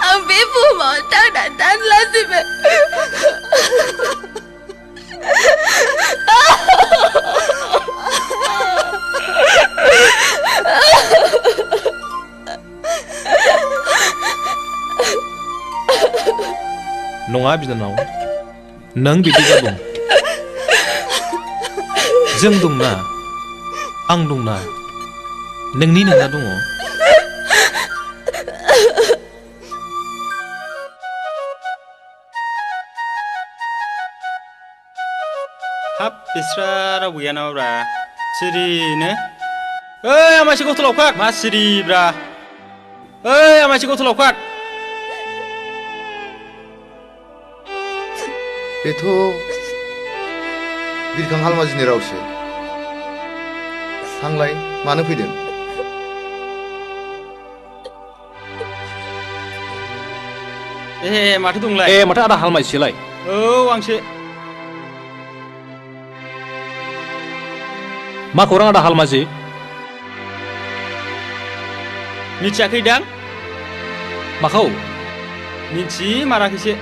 आं बे बुहुमाव थांना थानो लाजिबाय नङा बिनानाव नों बिदि दाबुं जों दंना आं दंना नोंनि नोंना दङ हाब बिस्रा रावबो गैया नामाब्रा सिरिनो ओइ आमाइसि गथ' लावखार मा सिरिब्रा ओइ आमाइसि गथ' लावखार बेथ' बिरखां हालमाजिनि रावसो थांलाय मानो फैदों ए माथो दंलाय ए माथो आदा हालमाजिसोलाय औ आंसो मा खौरां आदा हालमाजि मिथियाखैदां माखौ मिथिमाराखैसो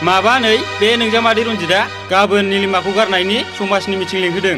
माबा नै बे नोंजामादै रन्जितआ गाबोन निलिमाखौ गारनायनि समाजनि मिटिं लिंहोदों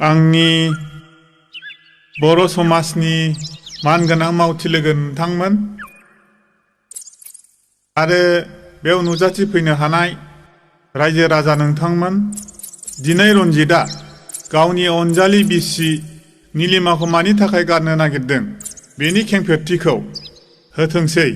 आंनि बर' समाजनि मानगोनां मावथि लोगो नोंथांमोन आरो बेयाव नुजाथिफैनो हानाय रायजो राजा नोंथांमोन दिनै रन्जितआ गावनि अनजालि बिसि निलिमाखौ मानि थाखाय गारनो नागिरदों बेनि खेंफोरथिखौ होथोंसै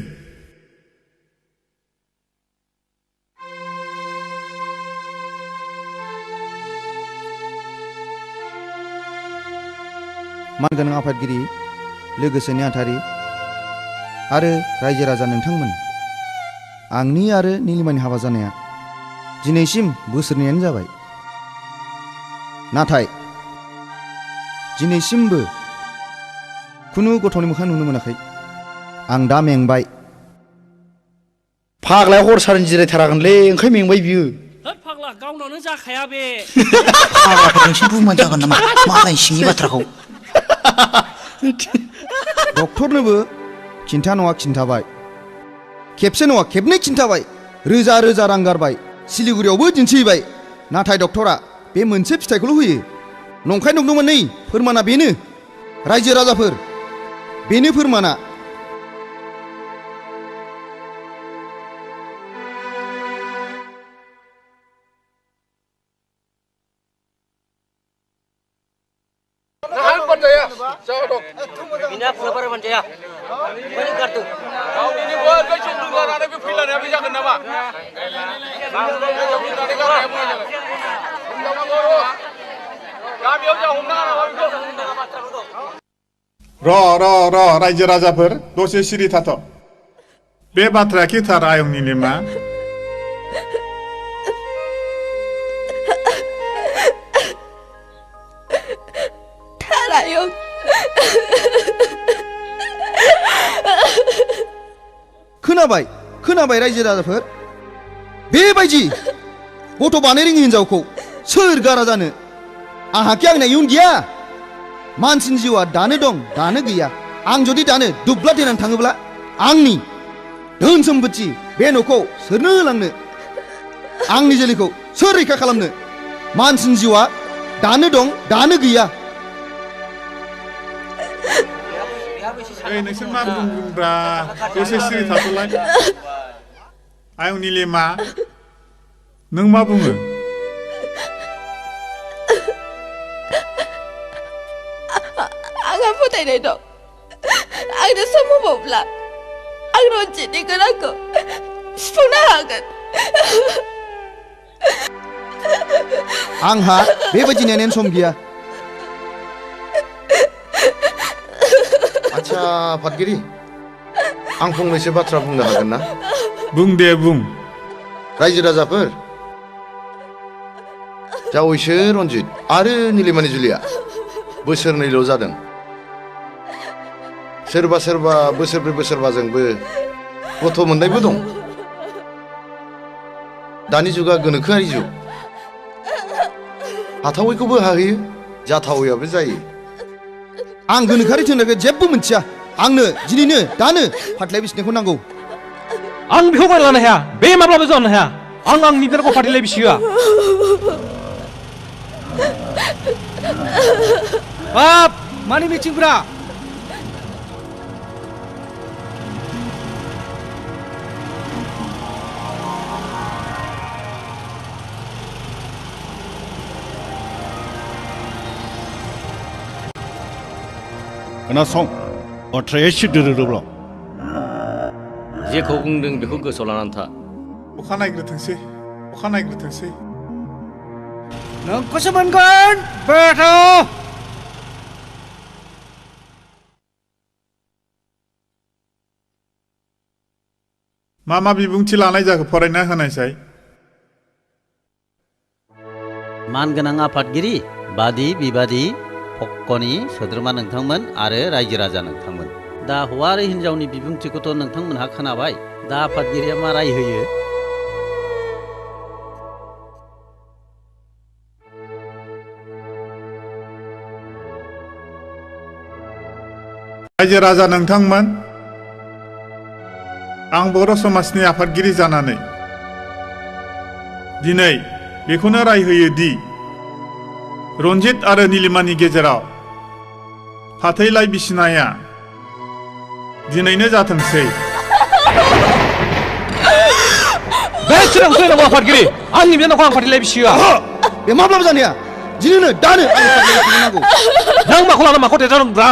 मानगोनां आफादगिरि लोगोसे नेहाथारि आरो रायजो राजा नोंथांमोन आंनि आरो निलिमानि हाबा जानाया दिनैसिम बोसोरनैयानो जाबाय नाथाय दिनैसिमबो खुनु गथ'नि मोखां नुनो मोनाखै आं दा मेंबाय फाग्लाया हर सारनि जिरायथारागोनलै ओंखाय मेंबाय बियो होद फाग्ला गावनावनो जाखाया बे फाग्लाफोर नोंसोर बुंबानो जागोन नामा मालाय सिंनि बाथ्राखौ डक्टरनोबो खिन्था नङा खिन्थाबाय खेबसे नङा खेबनै खिन्थाबाय रोजा रोजा रां गारबाय सिलिगुरियावबो दिन्थिबाय नाथाय डक्टरा बे मोनसे फिथाइखौल' होयो नंखाय नंदोंमोन नै फोरमाना बेनो रायजो राजाफोर बेनो फोरमाना सावरायबानो जाया ओमफ्राय गारदो गावनिनो बयबो जौ लोंलानानै बे फैलानाया बे जागोन नामा गामियाव जा हमनाङा नामा बेखौ र रायजो राजाफोर दसे सिरि थाथ' बे बाथ्राया खिथार आयं निलिमा थारायं खोनाबाय रायजो राजाफोर बेबायदि गथ' बानो रोङि हिनजावखौ सोर गारा जानो आंहाखि आंना इयुन गैया मानसिनि जिउआ दानो दं दानो गैया आं जुदि दानो दुब्ला देनानै थाङोब्ला आंनि धोन सम्पति बे न'खौ सोरनो होलांनो आंनि जोलैखौ सोर रैखा खालामनो मानसिनि जिउआ दानो दं दानो गैया नोंसोर मा बुंब्रा दसे सिरि थाथ'लाय आयं निलिमा नों मा बुङो आंहा फोथायनाय दं आंनो सम होबावब्ला आं रन्जितनि गोनांखौ सुफुंनो हागोन आंहा बेबायदि नेनायनि सम गैया आच्छा आफादगिरि आं फंनैसो बाथ्रा बुंनो हागोन ना बुं दे बुं रायजो राजाफोर जावैसो रन्जित आरो निलिमानि जुलिया बोसोरनैल' जादों सोरबा बोसोरब्रै बोसोरबाजोंबो गथ' मोननायबो दं दानि जुगा गोनोखोआरि जुग हाथावैखौबो हाहैयो जाथावैयाबो जायो आं गोनोखोआरि थोननायखौ जेबो मिथिया आंनो दिनैनो दानो फाथलाय बिसिनायखौ नांगौ आं बेखौ बायना लानो हाया बे माब्लाबा जानो हाया आं आंनि बिनानावखौ फाथैलाय बिसिहोआ बाप मानि मिथिंफ्रा खोनासं बाथ्राया एसे दोरोदोब्ला जेखौ बुंदों बेखौ गोसोआव लानानै था अखा नायग्रोथोंसै नोंखौसो मोनगोन बेथ' मा बिबुंथि लानाय जाखो फरायना होनायसाय मानगोनां आफादगिरि बादि बिबादि पक्कनि सोद्रोमा नोंथांमोन आरो रायजो राजा नोंथांमोन दा हौवा आरो हिनजावनि बिबुंथिखौथ' नोंथांमोनहा खोनाबाय दा आफादगिरिया मा राय होयो रायजो राजा नोंथांमोन आं बर' समाजनि आफादगिरि जानानै दिनै बेखौनो राय होयो दि रन्जित आरो निलिमानि गेजेराव फाथैलाय बिसिनाया दिनैनो जाथोंसै बे सिगांसो होनांगौ आफादगिरि आंनि बिनानावखौ आं फाथैलाय बिसिहोआ बे माब्लाबा जानाया दिनैनो दानो आंनो फाथैलाय बिसिनांगौ नों माखौ लाना माखौ देरजादों ब्रा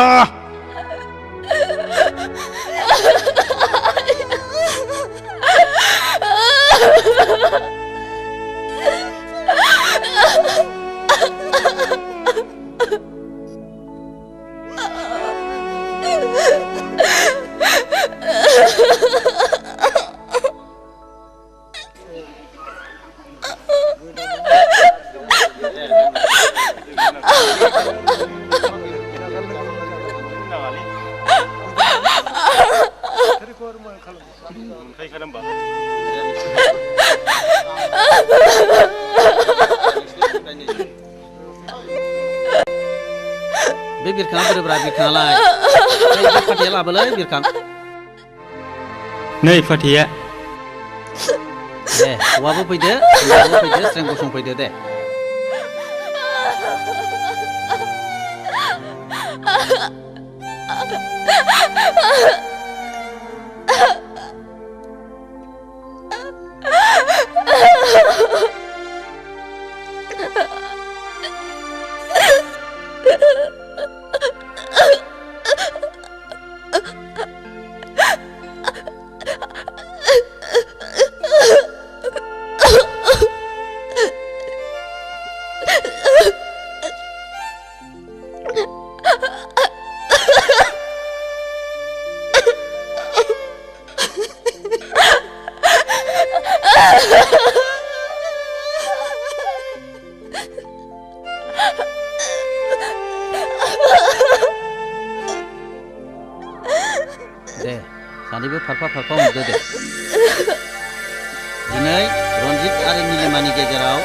बे बिरखाङा बोरोब्रा बिरखाङालाय फाथैया लाबोलै बिरखां नै फाथैया दे हौवाबो फैदो हिनजावबो फैदो स्रें गसंफैदो दे दे सानैबो फारफा फारफा हमदो दे दिनै रन्जित आरो नीलिमानि गेजेराव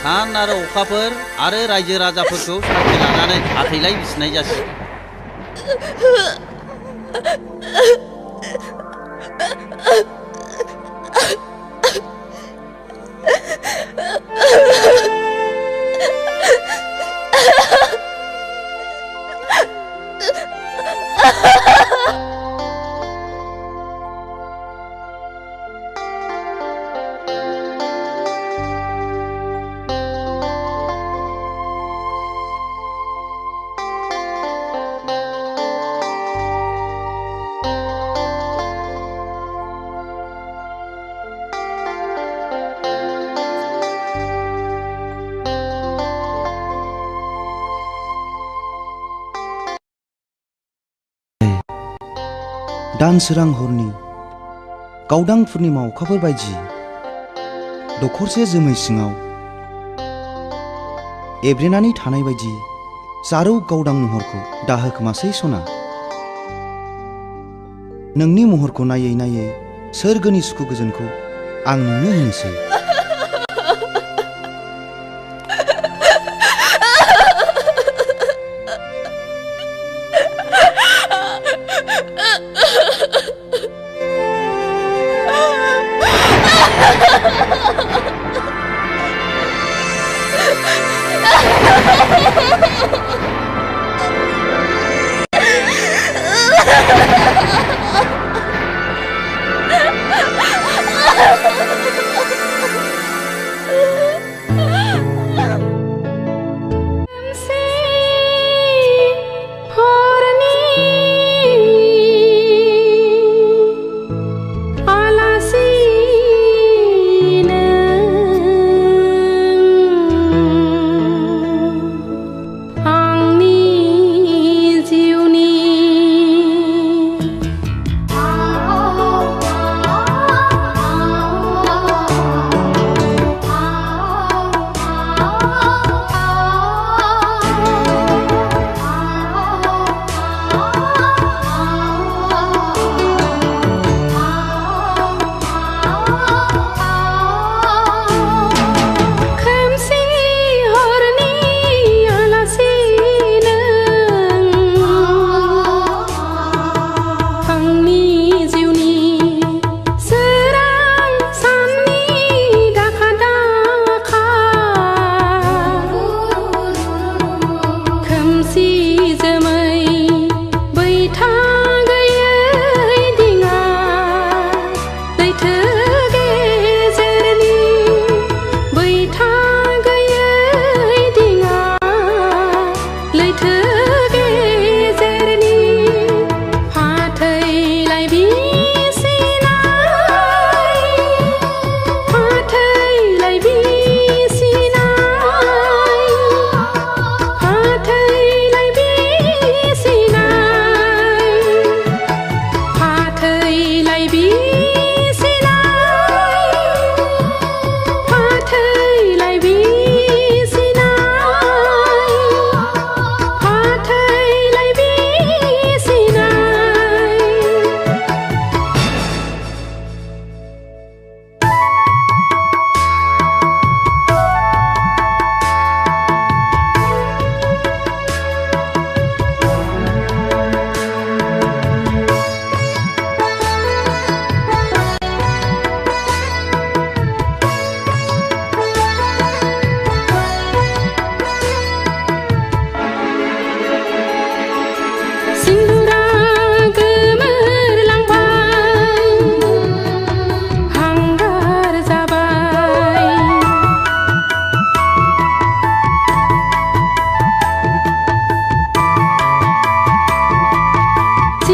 सान आरो अखाफोर आरो रायजो राजाफोरखौ साखि लानानै आथैलाय बिसिनाय जासिगोन दानसोरां हरनि गावदां पुर्निमा अखाफोर बायदि दखरसे जोमै सिङाव एब्रेनानै थानाय बायदि जारौ गावदां महरखौ दाहोखोमासै सना नोंनि महरखौ नायै नायै सोरगोनि सुखु गोजोनखौ आं नोंनो होनोसै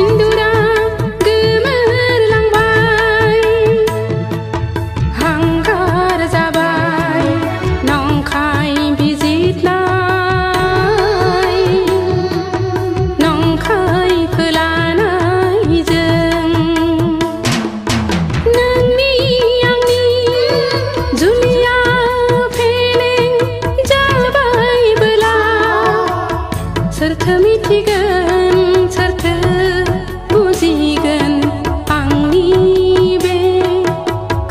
सिन्दुरा गोमोरलांबाय हांगार जाबाय नंखाय बिजिरनाय नंखाय फोलानायजों नोंनि आंनि जुलिया फेलें जाबायबोला सोरथो मिथिगोन सोरथो बुजिगोन आंनि बे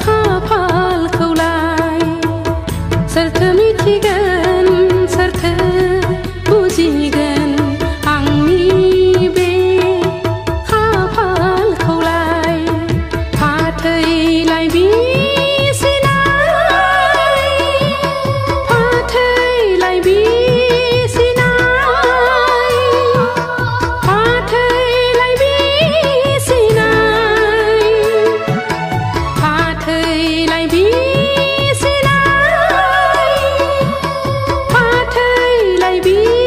खाफालखौलाय सोरथो मिथिगोन सोरथो बुजिगोन आंनि बे खाफालखौलाय फाथैलाय बिसिनाय फाथैलाय बिसिनाय फाथैलाय बिसिनाय फाथैलाय बिसिनाय फाथैलाय बिसिनाय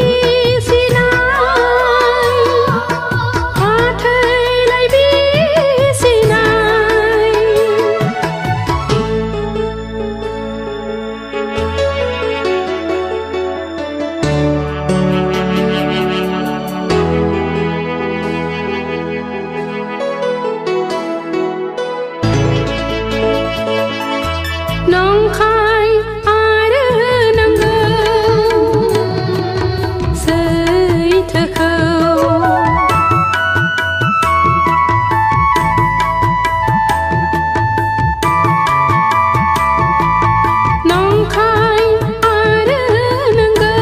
फाथैलाय बिसिनाय नंखाय आरो नंगौ सैथोखौ नंखाय आरो नंगौ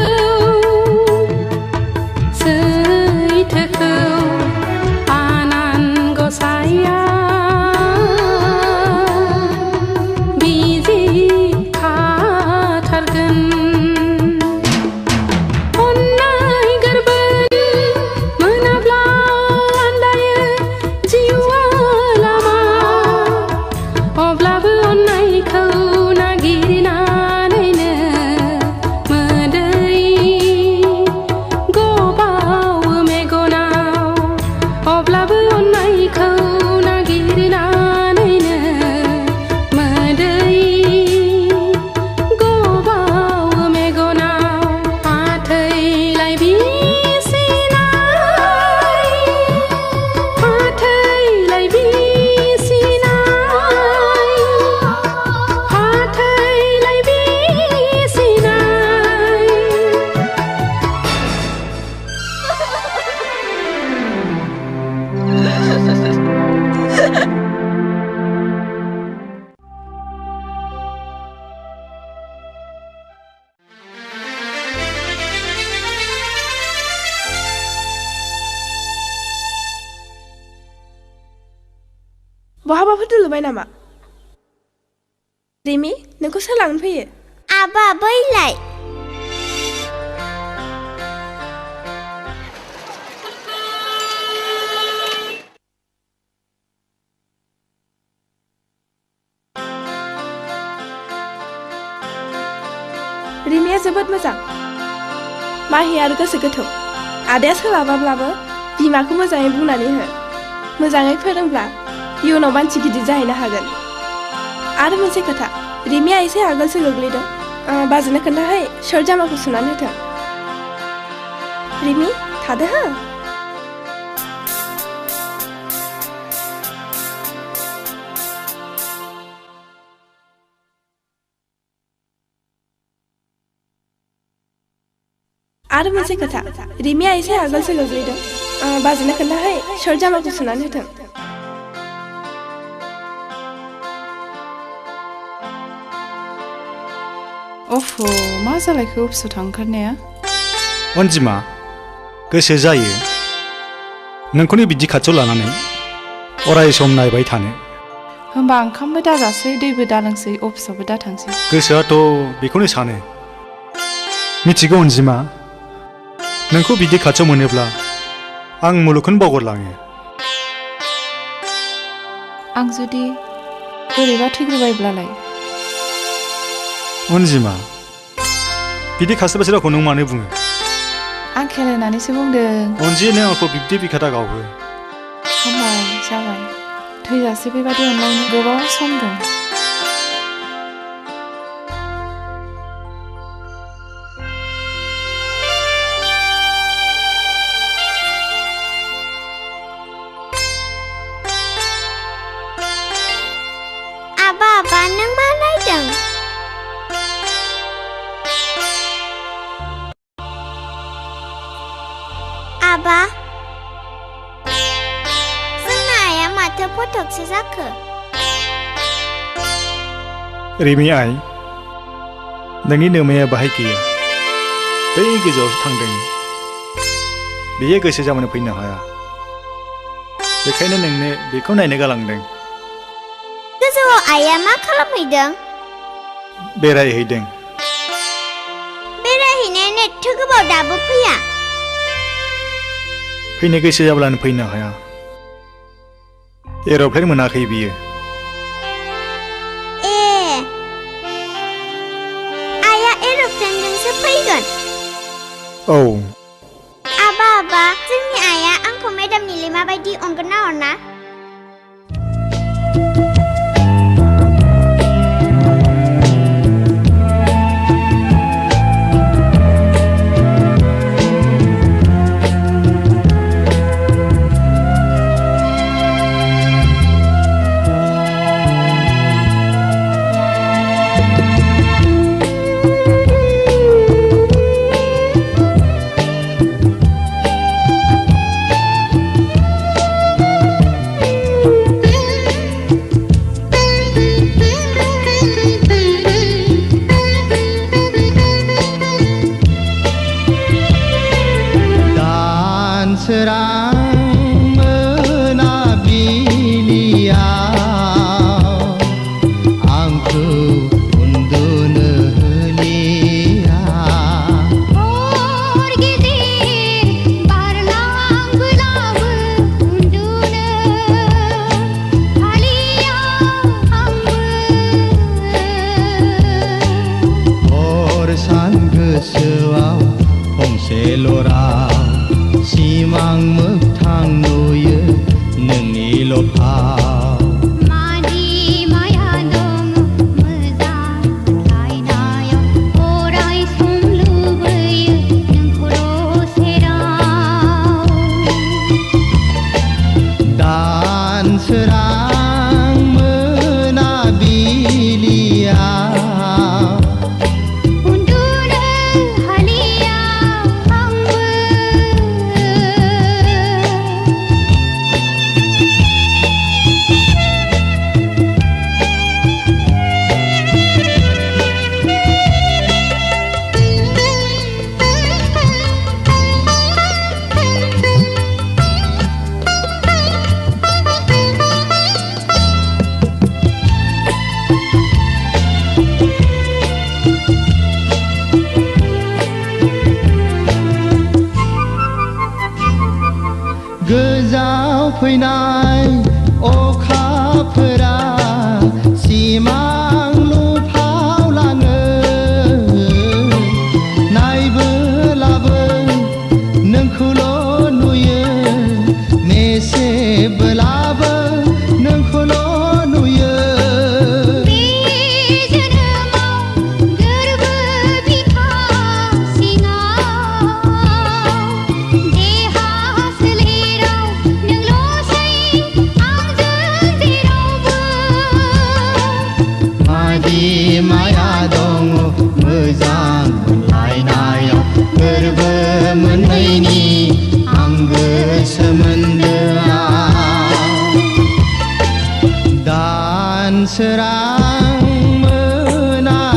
सैथोखौ आनान गसाइया बिजिरखाथारगोन अननाय गोरबोन मोनाब्ला आन्दायो जिउआ लामा अब्लाबो अननायखौ नागिरनानैनो मोदै गबावो मेगनाव अब्लाबो अननायखौ नागिरनानैनो मोदै गबावो मेगनाव फाथैलाय बिसिनाय फाथैलाय बिसिनाय फाथैलाय बिसिनाय बहाबाफोर दोलुबाय नामा रिमि नोंखौ सोर लांनो फैयो आबा बैलाय रिमिया जोबोद मोजां माहि आरो गोसो गोथौ आदाया सोलाबाब्लाबो बिमाखौ मोजाङै बुंनानै हो मोजाङै फोरोंब्ला इयुनाव मानसि गिदिर जाहैनो हागोन आरो मोनसे खोथा रिमिया एसे आगोलसो गोग्लैदों बाजैनो खोन्थाहै शर्ट जामाखौ सुनानै होथों रिमि थादो हो आरो मोनसे खोथा रिमिया एसे आगोलसो गोग्लैदों बाजैनो खोन्थाहै शर्ट जामाखौ सुनानै होथों अफ मा जालायखो अफिसाव थांखारनाया अनजिमा गोसो जायो नोंखौनो बिदि खाथियाव लानानै अराय सम नायबाय थानो होमबा ओंखामबो दाजासै दैबो दालोंसै अफिसावबो दाथांसै गोसोआथ' बेखौनो सानो मिथिगौ अनजिमा नोंखौ बिदि खाथियाव मोनोब्ला आं मुलुगखौनो बावगारलाङो आं जुदि बोरैबा थैग्रोबायब्लालाय अनजिमा बिदि खास्लायबासो रावखौ नों मानो बुङो आं खेलायनानैसो बुंदों अनजि नों आंखौ बिब्दि बिखादा गावो हामबाय जाबाय थैजासे बेबादि अनलायनो गोबाव सम दं आबा नों मा नायदों आबा जोंना आइया माथो फटकसो जाखो रिमि आइ नोंनि नोमाया बाहाय गैया बै गोजौआवसो थांदों बियो गोसो जाबानो फैनो हाया बेखायनो नोंनो बेखौ नायनो गालांदों गोजौआव आइया मा खालामहैदों बेरायहैदों बेरायहैनायानो एथ' गोबाव दाबो फैया फैनो गोसो जाब्लानो फैनो हाया एर'प्लेन मोनाखै बियो आइया एर'प्लेनजोंसो फैगोन औ आबा जोंनि आइया आंखौ मेडाम निलिमा बायदि अनगोन ना अना फैनाय अखाफोरा सिमां लुफावलाङो नायबोलाबो नोंखौल' नुयो मेसेबोलाबो नोंखौल' नुयो माया दङ मोजां मोनलायनायाव गोरबो मोननैनि आंगो सोमोन्दोआव दानसोरां मोनाबिलियाव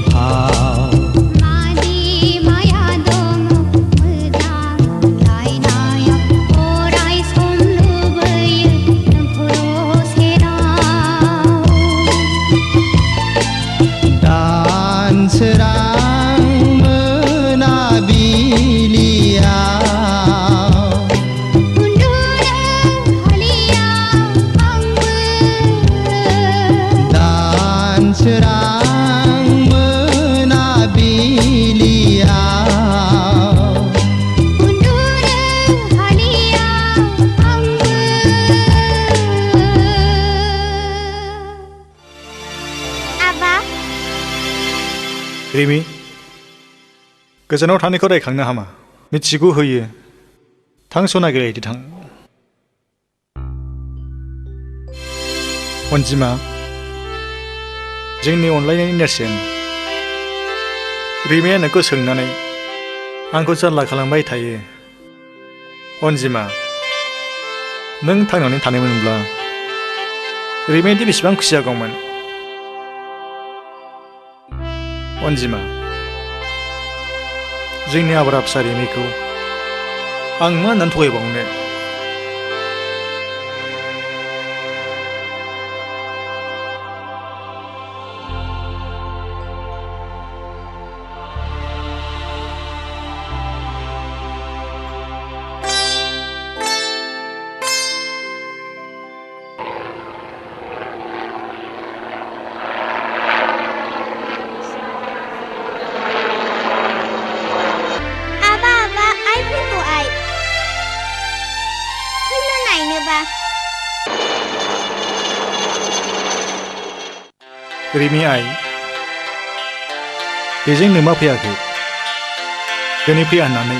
भाव मादि माया दङ मोजां मोनलायनायाव अराय सम लुबैयो नोंखौ सेराव दानसोरां मोनाबिलियाव उन्दुनो हलियाव आंबो दानसोरां मोनाबिलियाव उन्दुनो हलियाव आंबो आबा रिमि गोजानाव थानायखौ रायखांनो हामा मिथिगौ होयो थां सना गेलेहैदो थां अनजिमा जोंनि अनलायनायनि नेरसोन रिमिया नोंखौ सोंनानै आंखौ जारला खालामबाय थायो अनजिमा नों थांनानै थानायमोनब्ला रिमियादि बेसेबां खुसि जागौमोन अनजिमा जोंनि आब्रा फिसा रिमिखौ आं मा होननानै थगायबावनो आबा आबा आइ फैगौ आइ फैनो नायनोबा रिमि आइ बेजों नोमा फैयाखै दिनै फैया होननानै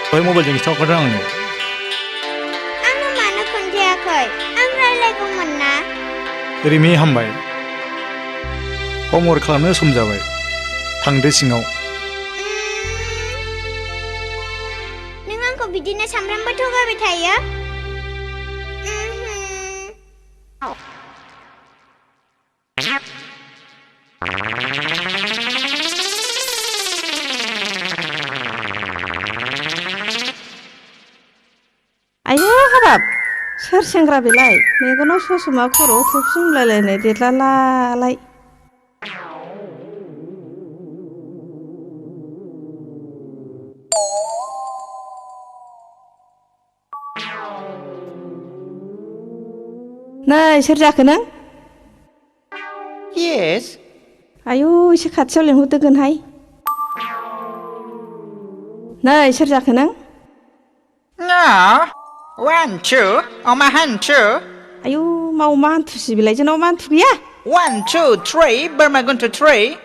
दहाय मबाइलजों खिन्थाहरदों आंनो आंनो मानो खोन्थायाखै आं रायलायगौमोन ना रिमि हामबाय हमवर्क खालामनो सम जाबाय थांदो सिङाव नों आंखौ बिदिनो सामफ्रामबो थगायबाय थायो आयौ हाबाब सोर सेंग्रा बेलाय मेगनाव ससमा खर'आव थफि मुलायलायनाय देरलालाय नै सोर जाखो नों Yes. आयौ एसे खाथियाव लिंहरदोगोनहाय नै सोर जाखो नों No. 1, 2. Oma hantu. आयौ मा अमा हान्थुसि बेलाय जोंनाव मा हान्थु गैया 1, 2, 3. Burma guntu 3.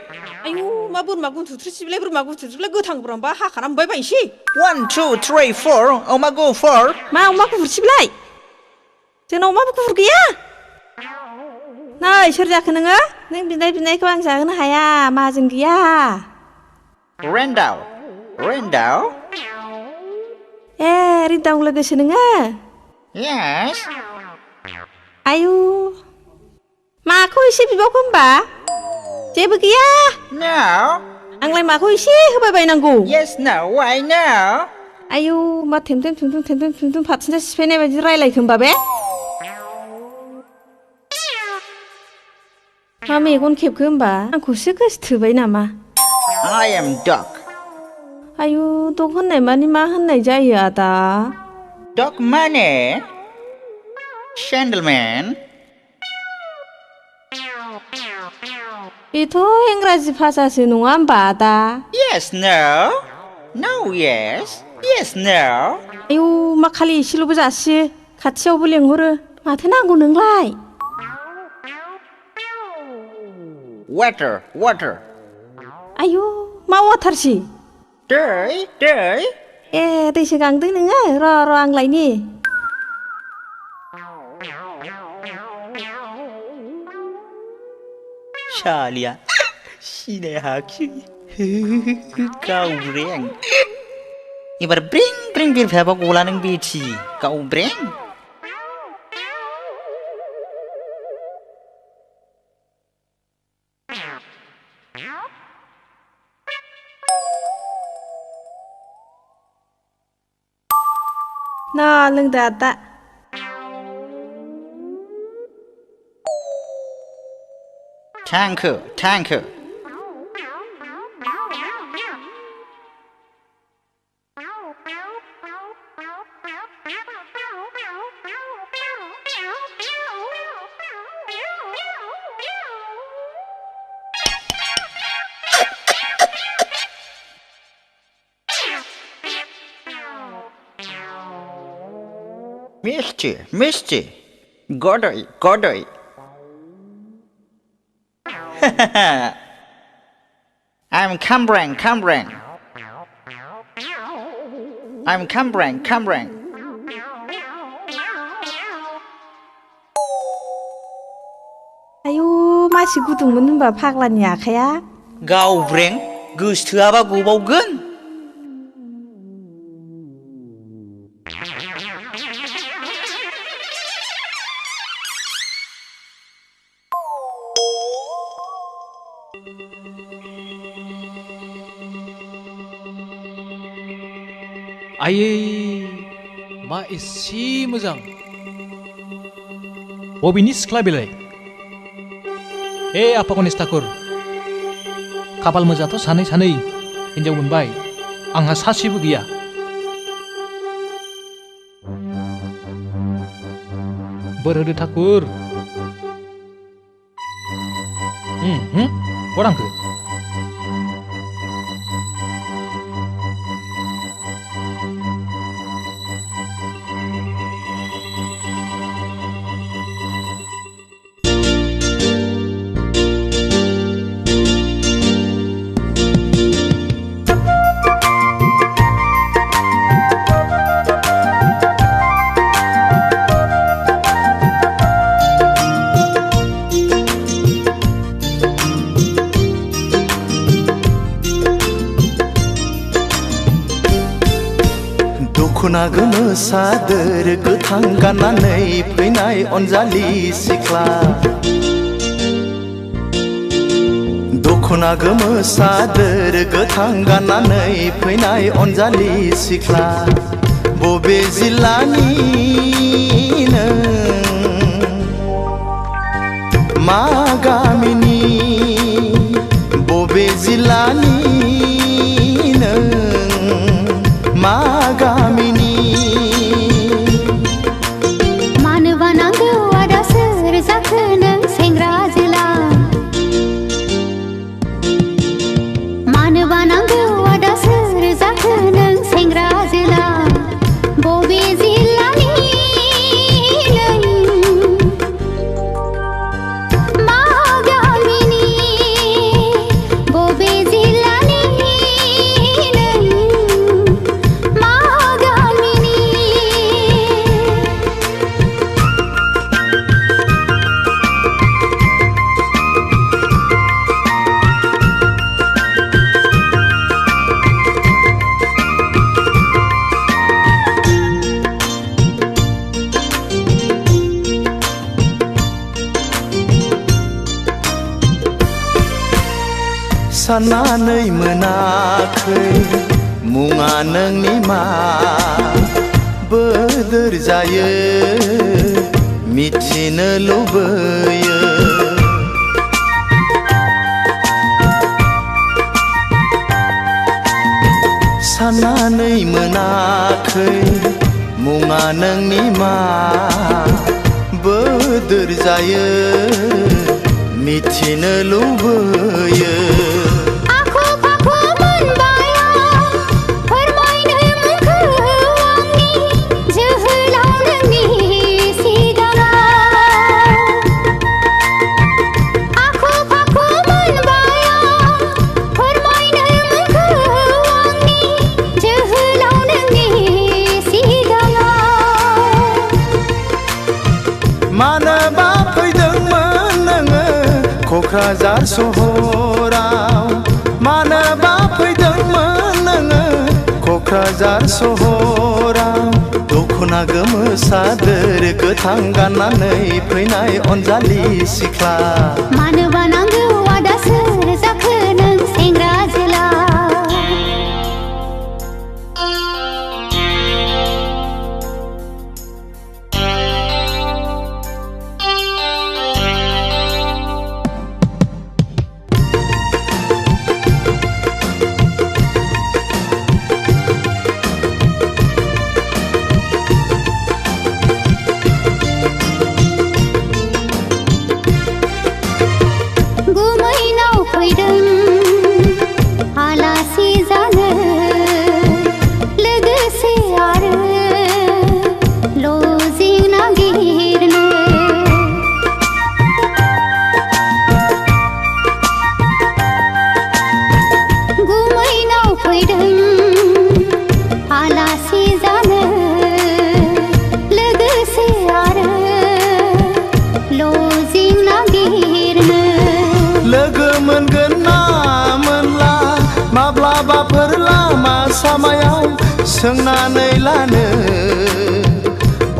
आयौ मा बोरमा गुन्थु थ्रिसिबिलाय बोरमा गुन्थु थ्रिसिबिलाय गोथां बोरमाबा हाखाना मोनबाय बायसै 1, 2, 3, 4. Oma go 4. मा अमा गुफुरसिबिलाय जोंनाव अमा गुफुर गैया नै सोर जाखो नोङो नों बिनायखौ आं जाहोनो हाया माहाजोन गैया Rendau. Rendau. ए रिदाव लोगोसो नोङो Yes. आयु माखौ एसे बिबावखो होमबा जेबो गैया No. आंलाय माखौ एसे होबाय बायनांगौ Yes, no. Why no? आयु मा थेमथेम थुमथुम थेमथेम थुमथुम फाथिना सिफायनाय बायदि रायलायखो होमबा बे मा मेगन खेबखो होमबा आंखौसो गोसोथोबाय नामा I am dog. आयु दग होननाय मानि मा होननाय जायो आदा Dog money. Gentleman. बेथ' इंराजि भाषासो नङा होमबा आदा Yes, no. No, yes. Yes, no. आयु मा खालि एसेल'बो जासियो खाथियावबो लेंहरो माथो नांगौ नोंलाय Water, water. आयु मा वाटारसि दै दै ए दैसो गांदों नोङो र' आं लायनि Salia. Sini haki. Gaureng. Ibar bring birbhaba gola nang beti. Gaureng. Nah, leng data. Tank. Mister. Godoy. I'm Cambrang. I'm Cambrang. Ayo, masih gudungमोन होनबा फाग्लानि आखाया? गावब्रें गोसोथोआबा गबावगोन। आयै मा एसे मोजां बबेनि सिख्ला बेलाय आफा गणेश ठाकुर खाफाल मोजांथ' सानै हिनजाव मोनबाय आंहा सासेबो गैया बोर होदो ठाकुर बरांखो दखना गोमो सादोर गोथां गाननानै फैनाय अनजालि सिख्ला दखना गोमो सादोर गोथां गाननानै फैनाय अनजालि सिख्ला बबे जिल्लानि नों मा गामिनि बबे जिल्लानि नों मा गामिनि मानोबा नांगौ आदा सोर जाखो नों सेंग्रा जोला मानोबा नांगौ आदा सोर जाखो नों सेंग्रा जोला बबे जिल्लानि नों मा गामिनि बबे जिल्लानि नों मा गामिनि साननानै मोनाखै मुङा नोंनि मा बोदोर जायो मिथिनो लुबैयो साननानै मोनाखै मुङा नोंनि मा बोदोर जायो मिथिनो लुबैयो आखु फाखु मोनबाय आं फोरमायनो मुंखौ आंनि जोहोलाव नोंनि सिगाङाव आखु फाखु मोनबाय आं फोरमायनो मुंखौ आंनि जोहोलाव नोंनि सिगाङाव मानोबा फैदोंमोन नोङो क'क्राझार सहराव मानोबा फैदोंमोन नोङो क'क्राझार सहराव दखना गोमो सादोर गोथां गाननानै फैनाय अनजालि सिख्ला मानोबा नांगौ आदा सोर जाखो मोनगोन ना मोनला माब्लाबाफोर लामा सामायाव सोंनानै लानो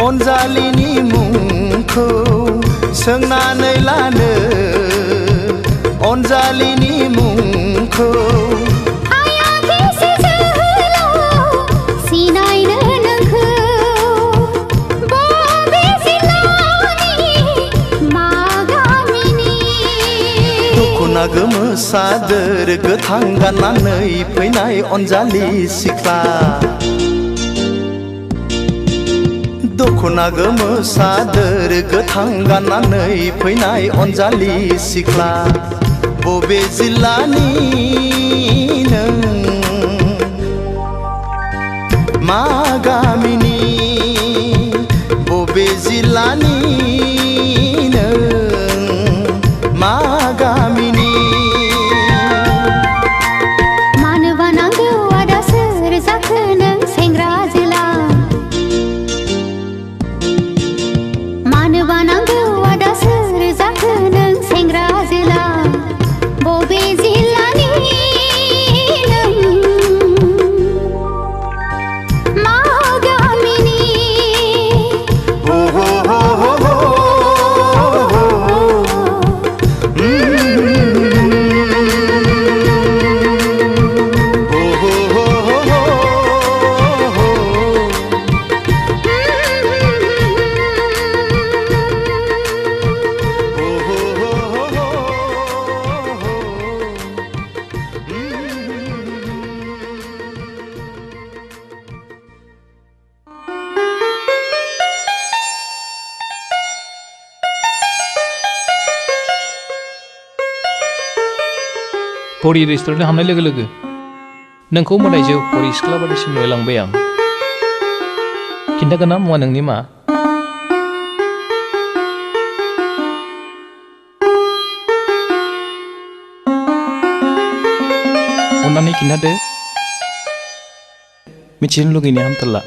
अनजालिनि मुंखौ सोंनानै लानो अनजालिनि मुंखौ दखना गोमो सादोर गोथां गाननानै फैनाय अनजालि सिख्ला दखना गोमो सादोर गोथां गाननानै फैनाय अनजालि सिख्ला बबे जिल्लानि नों मा गामिनि बबे जिल्लानि नों मा गामिनि मानो बानांगौ आदा सोर जाखो नों सेंग्रा जोला मानो बानांगौ आदा सोर जाखो नों सेंग्रा जोला बबे जिल्लानि नों मा गामिनि हो हो हो हो हो परि रेस्टुरेन्ट हाबनाय लोगो लोगो नोंखौ मोदायजो परि सिख्ला बादिसिम नुलांबाय आं खिन्थागोन ना मुवा नोंनि मा अन्नानै खिन्थादो मिथिनो लुगैनाया हामथारला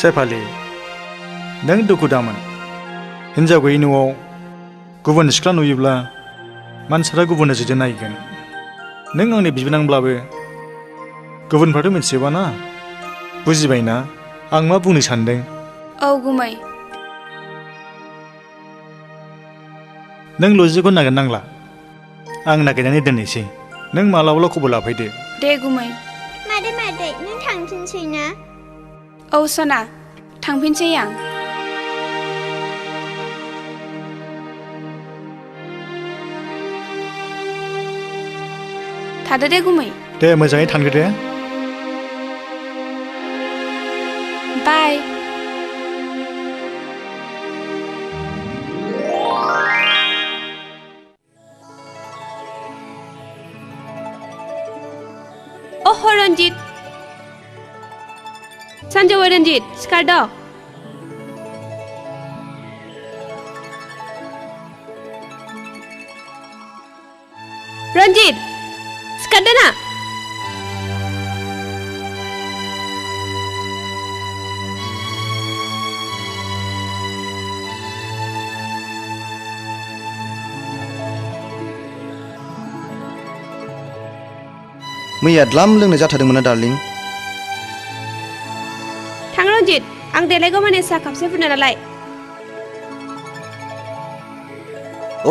सेफालि नों दुखु दामोन हिन्जाव गैयै न'आव गुबुन सिख्ला नुयोब्ला मानसिफ्रा गुबुन नोजोरजों नायगोन नों आंनि बिबोनांब्लाबो गुबुनफ्राथ' मिथिजोबाना बुजिबायना आं मा बुंनो सानदों औ गुमै नों लजिकखौ नागिरनांला आं नागिरनानै दोननोसै नों मालाबाल' खबर लाफैदो दे गुमै मादै मादै नों थांफिनसै ना औ सना थांफिनसै आं थादो दे गुमै दे मोजाङै थांदो दे बाय ओह रन्जित सानजौआ रन्जित सिखारद' रन्जित सिखारदो ना मैया द्लाम लोंनो जाथारदोंमोन ना डार्लिं थां रन्जित आं देलायगौ माने साहा कापसे फुदुंना नालाय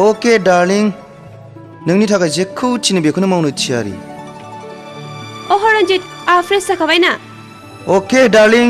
अके डार्लिं नोंनि थाखाय जेखौ थिनो बेखौनो मावनो थियारि ओह रन्जित आहा फ्रेस जाखाबाय ना अके डार्लिं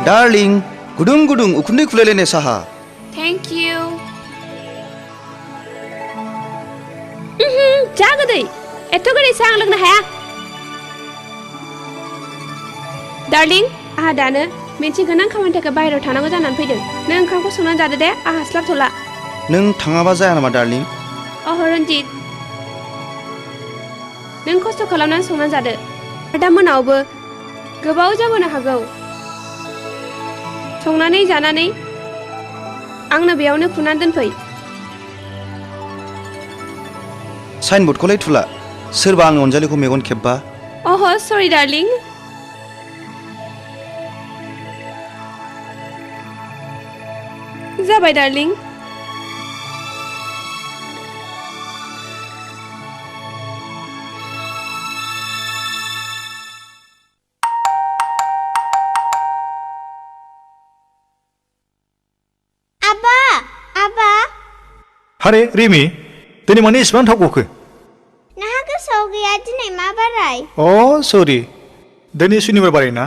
डार्लिं गुदुं गुदुं उखुन्दै खुलायलायनाय साहा थेंक यू जा गोदै एथ' गोदै साहा आं लोंनो हाया डार्लिं आहा दानो मोनसे गोनां खामानि थाखाय बाहेरायाव थांनांगौ जानानै फैदों नों ओंखामखौ संनानै जादो दे आहा हास्लाबथ'ला नों थाङाबा जाया नामा डार्लिं अह रन्जित नों खस्थ' खालामनानै संनानै जादो दा मोनायावबो गोबाव जाबोनो हागौ संनानै जानानै आंनो बेयावनो खुनानै दोनफै साइनबर्डखौलाय थुला सोरबा आंनि अनजालिखौ मेगन खेब्बा अह सरि डार्लिं जाबाय डार्लिं आबा आबा हारे रिमि दिनै माने इसेबां थाब गखो नोंहा गोसोआव गैया दिनै मा बाराय अ सरि दिनै सुनिबार बाराय ना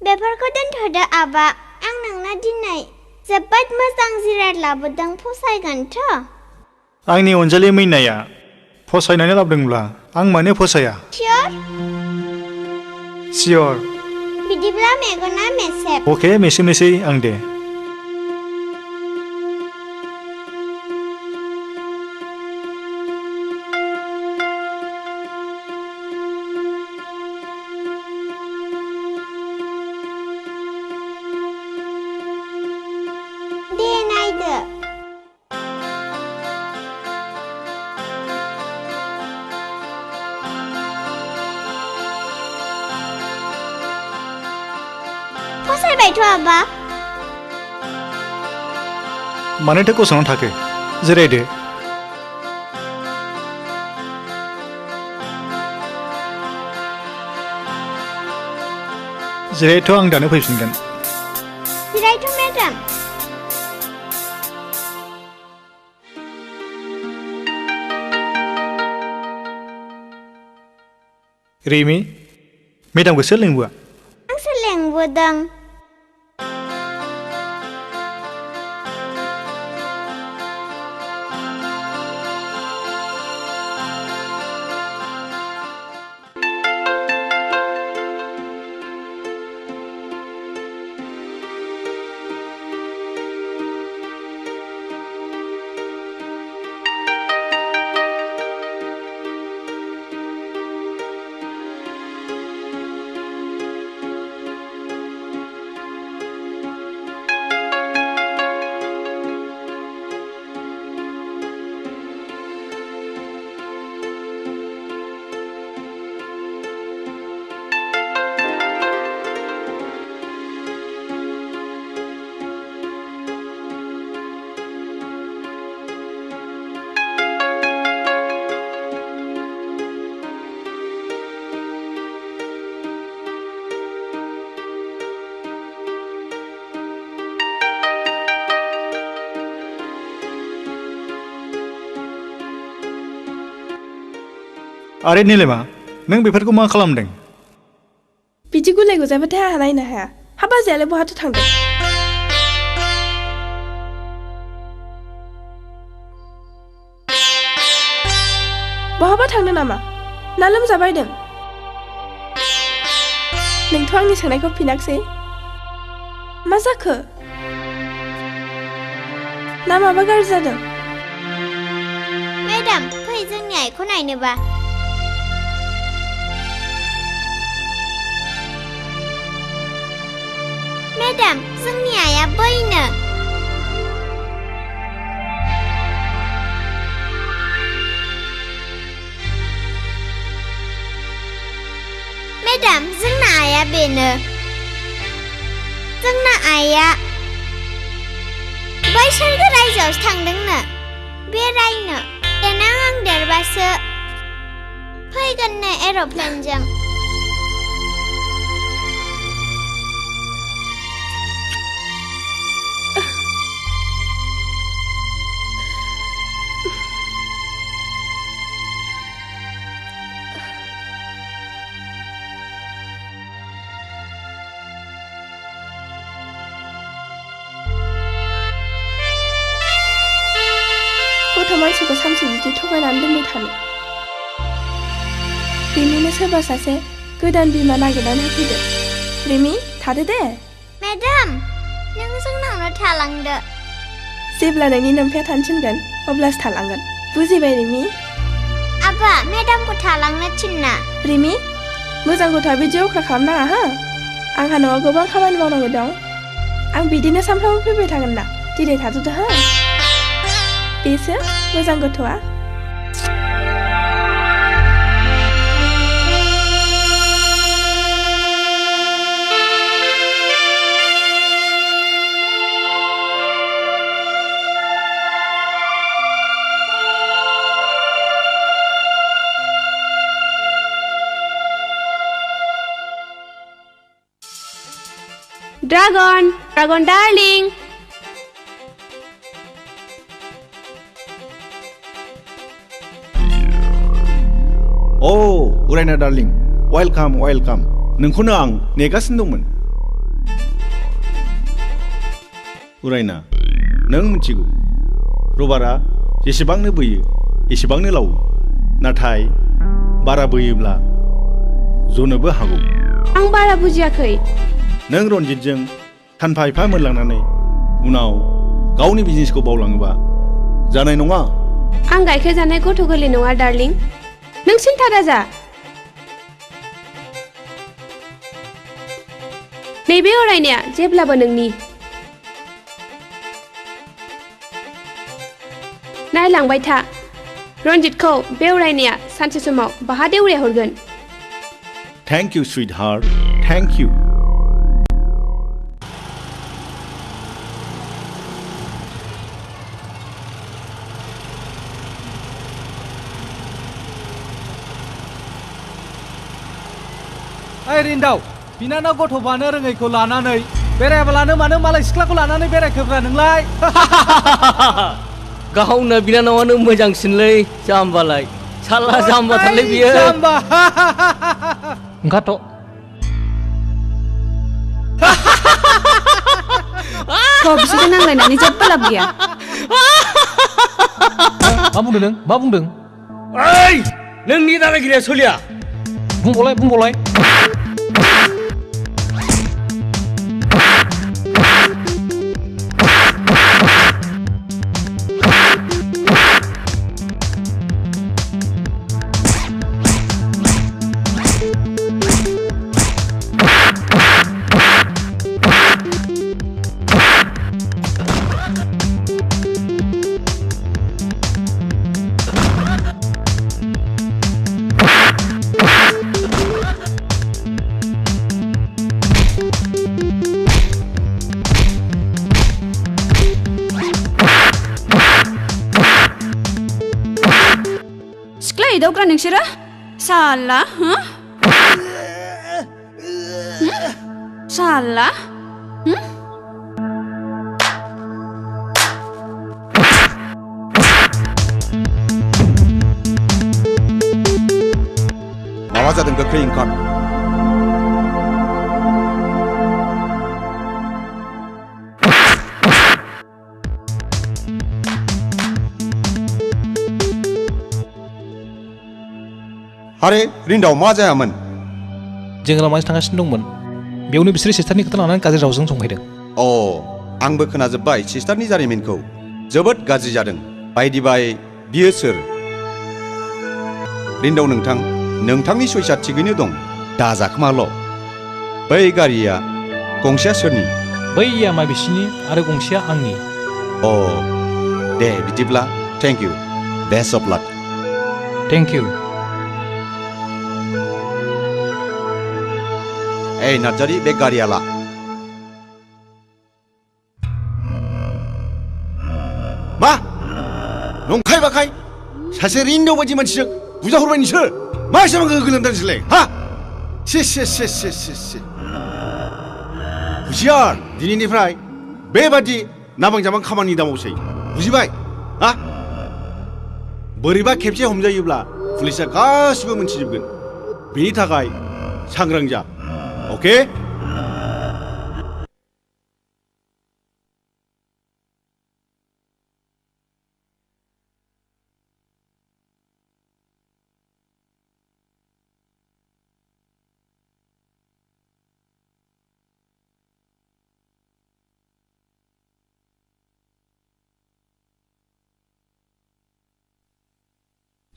बेफोरखौ दोनथ'दो आबा आं नोंनो दिनै जोबोद मोजां जिराद लाबोदों फसायगोनथ' आंनि अनजालि मैनाया फसायनानै लाबोदोंब्ला आं मानो फसाया सियर बिदिब्ला मेगना मेसेब अके मेसेबनोसै आं दे दे नायदो फसायबायथ' आबा मानोथो गसंनानै थाखो जिरायदो जिरायथ' आं दानो फैफिनगोन जिरायथ' मेडाम रिमि मेडामखौ सोर लेंबोआ आंसो लेंबोदों आरे नीलिमा नों बेफोरखौ मा खालामदों बिदि गुलाय गुजायबाथाय आंहा नायनो हाया हा बाजैयालाय बहाथो थांदों बहाबा थांदों नामा ना लोमजाबायदों नोंथ' आंनि सोंनायखौ फिनाखसै मा जाखो ना माबा गाज्रि जादों मेडाम फै जोंनि आइखौ नायनोबा मेडाम जोंनि आइया बैनो मेडाम जोंना आइया बेनो जोंना आइया बै सोरगो रायजोआवसो थांदोंनो बेरायनो देनां आं देरबासो फैगोननो एर'प्लेनजों गथ' मानसिखौ सानसे बिदि थगायनानै दोनबाय थानो रिमिनो सोरबा सासे गोदान बिमा नागिरनानै होफैदो रिमि थादो दे मेडाम नों जोंनावनो थालांदो जेब्ला नोंनि नोमफाया थानो थिनगोन अब्लासो थालांगोन बुजिबाय रिमि आबा मेडामखौ थालांनो थिनना रिमि मोजां गथ'आ बिदि अख्रा खालामनाङा हो आंहा न'आव गोबां खामानि मावनांगौ दं आं बिदिनो सानफ्रामबो फैबाय थागोन ना दिनै थाथ'दो हो बेसो मोजां गथ'आ Dragon, Dragon darling. अ उरायना डार्लिं वेलकाम वेलकाम नोंखौनो आं नेगासिनो दंमोन उरायना नों मिथिगौ रबारा जेसेबांनो बोयो एसेबांनो लावो नाथाय बारा बोयोब्ला जनोबो हागौ आं बारा बुजियाखै नों रनजितजों सानफा एफा मोनलांनानै उनाव गावनि बिजनेसखौ बावलाङोबा जानाय नङा आं गाइखेर जानाय गथ' गोरलै नङा डार्लिं नों सिन्था दाजा नैबे अरायनाया जेब्लाबो नोंनि नायलांबाय था रनजितखौ बे अरायनाया सानसे समाव बाहा देवरिया हरगोन thank you sweet heart thank you ओइ रिन्दाव बिनानाव गथ' बानो रोङैखौ लानानै बेरायाबालानो मानो मालाय सिख्लाखौ लानानै बेरायखोब्रा नोंलाय गावनो बिनानावानो मोजांसिनलै जाम्बालाय साला जाम्बाथारलै बियो जाम्बा ओंखारथ' बिसोरजों नांलायनानै जेबो लाब गैया मा बुंदों नों मा बुंदों ओइ नोंनि दादागिरिया सोलिया बुंबावलाय दावग्रा नोंसोरो साला साला माबा जादों गोख्रै ओंखार आरे रिन्दाव मा जायामोन जों लामाजों थांगासिनो दंमोन बेयावनो बिसोरो सिस्टारनि खोथा लानानै गाज्रि रावजों जंखायदों अ आंबो खोनाजोब्बाय सिस्टारनि जारिमिनखौ जोबोद गाज्रि जादों बायदि बाय बियो सोर रिन्दाव नोंथांनि सयसा थिगैनो दं दाजाखोमाल' बै गारिया गंसेया सोरनि बैया माबिसिनि आरो गंसेया आंनि अ दे बिदिब्ला thank you best of luck thank you A Narzary बे गारिया ला मा नंखाय बाखाय सासे रिन्दाव बायदि मानसिजों बुजाहरबाय नोंसोर मा एसेबां गोहो गोलोमदोंसैलाय हा से हुसियार दिनैनिफ्राय बेबादि नाबां जाबां खामानि दामावसै बुजिबाय हा बोरैबा खेबसे हमजायोब्ला पुलिसा गासिबो मोनथिजोबगोन बेनि थाखाय सांग्रां जा ओके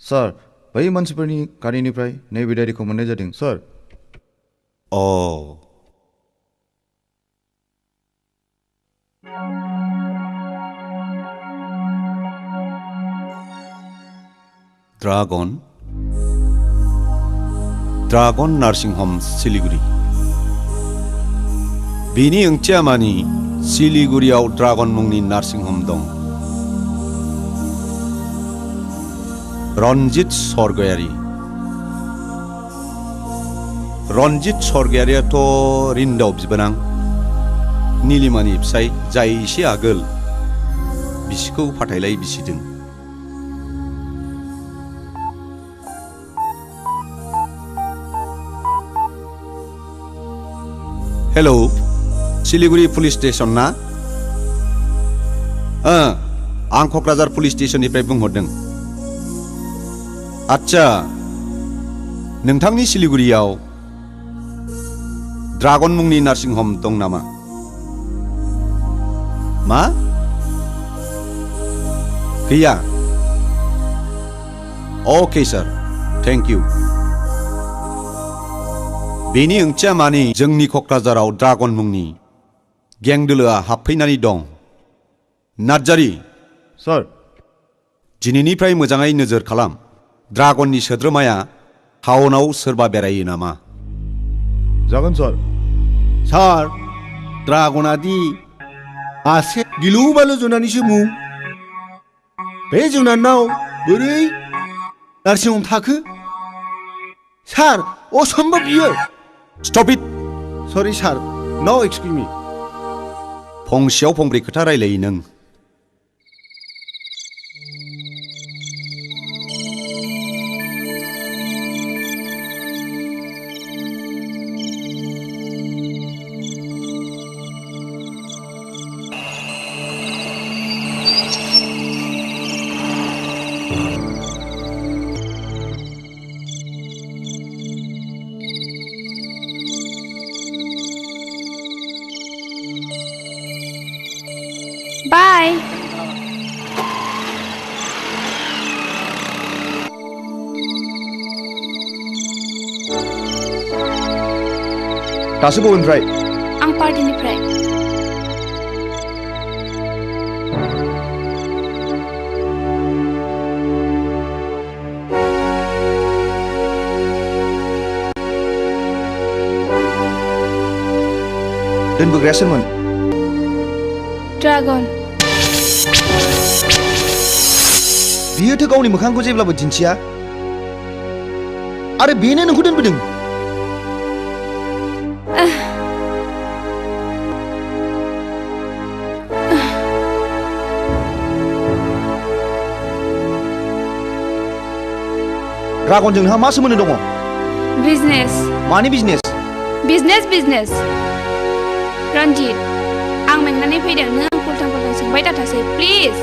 सार बै मानसिफोरनि गारिनिफ्राय नैबे डायरिखौ मोननाय जादों सार अ ड्रागन नार्सिं हम सिलिगुरि बिनि ओंथिया मानि सिलिगुरियाव ड्रागन मुंनि नार्सिं हम दं रनजित सरगयारियाथ' रिन्दाव बिबोनां नीलिमानि फिसाय जाय एसे आगोल बिसिखौ फाथायलाय बिसिदों हेलौ सिलिगुरि पुलिस स्टेशन ना आं क'क्राझार पुलिस स्टेशननिफ्राय बुंहरदों आच्छा नोंथांनि सिलिगुरियाव ड्रागन मुंनि नार्सिं हम दं नामा मा गैया अके सार थेंक यू बेनि ओंथिया मानि जोंनि क'क्राझाराव ड्रागन मुंनि गें दोलोआ हाबफैनानै दं नार्जारि सार दिनैनिफ्राय मोजाङै नोजोर खालाम ड्रागननि सोद्रोमाया टाउनाव सोरबा बेरायो नामा जागोन सार ड्रागना दि आसे गिलु बालु जुनारनिसो मुं बे जुनारनाव बोरै नार्सिं हम थाखो सार असम्भब बियो स्टप इट सरि सार नो एक्सक्यूज मी फंसेयाव फंब्रै खोथा रायलायो नों Bye. दासो बबेनिफ्राय आं पार्टिनिफ्राय दोनबोग्राया सोरमोन ड्रागन बियोथ' गावनि मोखांखौ जेब्लाबो दिन्थिया आरो बेनो नोंखौ दोनबोदों ड्रागनजों नोंहा मा सोमोन्दो दङ बिजनेस मानि बिजनेस बिजनेस रन्जित आं मेंनानै फैदों नों आं फुलटां सोंबाय दाथासै प्लिज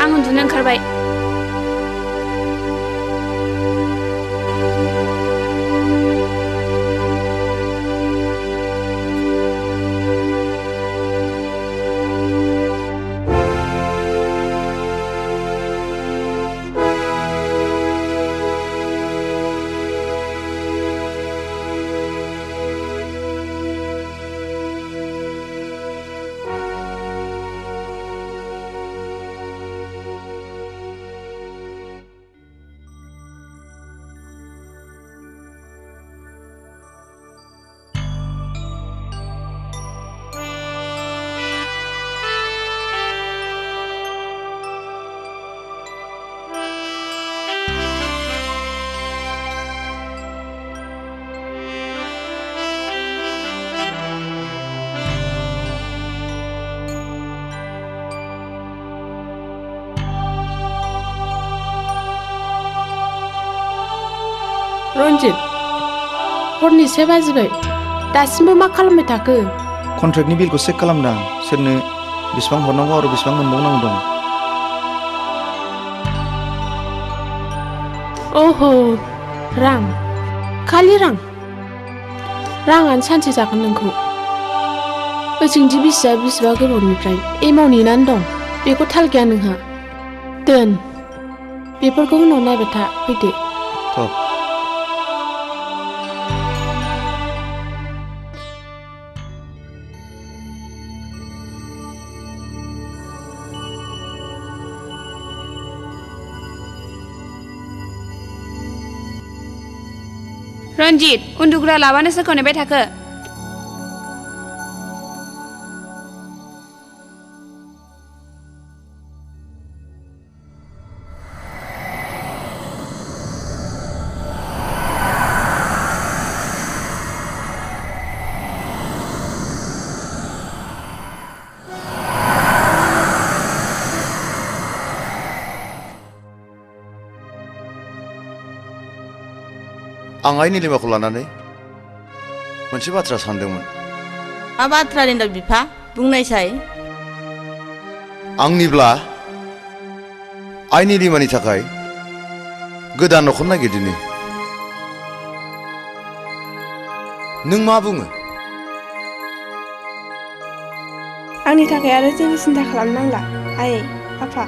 आं उन्दुनो ओंखारबाय रन्जित हरनि 7 बाजिबाय दासिमबो मा खालामबाय थाखो कन्ट्रेक्टनि बिलखौ चेक खालामदां सोरनो बेसेबां हरनांगौ आरो बेसेबां मोनबावनांगौ दं ओहो रां खालि राङानो सानसे जागोन नोंखौ ओजोंदि बिसिबा गोबावनिफ्राय एमाव नेनानै दं बेखौ थाल गैया नोंहा दोन बेफोरखौ उनाव नायबाय था फैदो थ' रन्जित उन्दुग्रा लाबानो सोरखौ नेबाय थाखो आं आइ निलिमाखौ लानानै मोनसे बाथ्रा सानदोंमोन मा बाथ्रा रिन्दाव बिफा बुंनायसाय आंनिब्ला आइ निलिमानि थाखाय गोदान न'खर नागिरदिनि नों मा बुङो आंनि थाखाय आरो जेबो सिन्था खालामनांला आइ आफा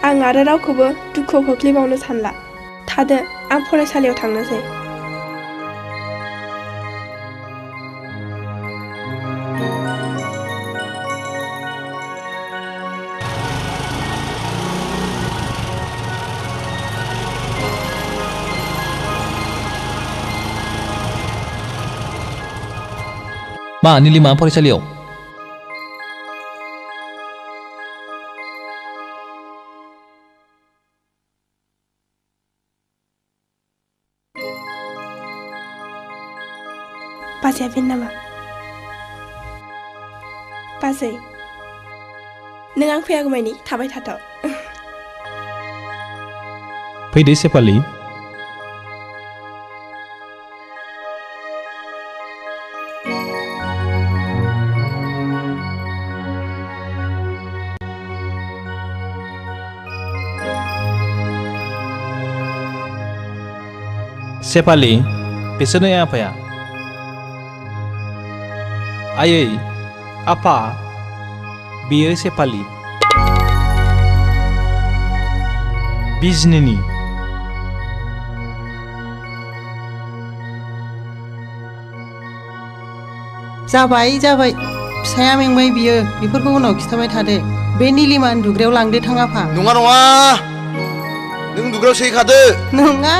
आं आरो रावखौबो दुखुआव खोख्लैबावनो सानला थादो आं फरायसालियाव थांनोसै मा निलिमा फरायसालियाव बाजैया बेनो नामा बाजै नों आं फैयागौमानि थाबाय थाथ' फैदो सेफालि सेफालि बिसोरनो आफाया आयै आफा बियो सेफालि बिजनिनि जाबाय जाबाय फिसाया मेंबाय बियो बेफोरखौ उनाव खिथाबाय थादो बे निलिमा उन्दुग्रायाव लांदो थां आफा नङा नङा नों उन्दुग्रायाव सैखादो नङा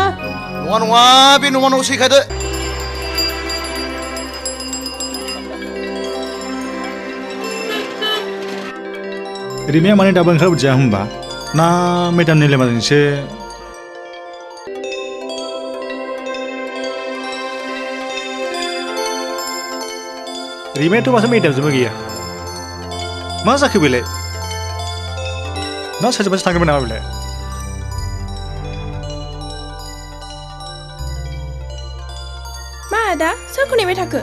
नङा नङा बे न'मा न'आव सैखादो रिमिया माने दाबो ओंखारबोदिया होमबा ना मेदाम निलिमाजोंसो रिमियाथ' माथो मेदामजोंबो गैया मा जाखो बेलाय ना सोरजोंबासो थांगौमोन नामा बेलाय मा आदा सोरखौ नेबाय थाखो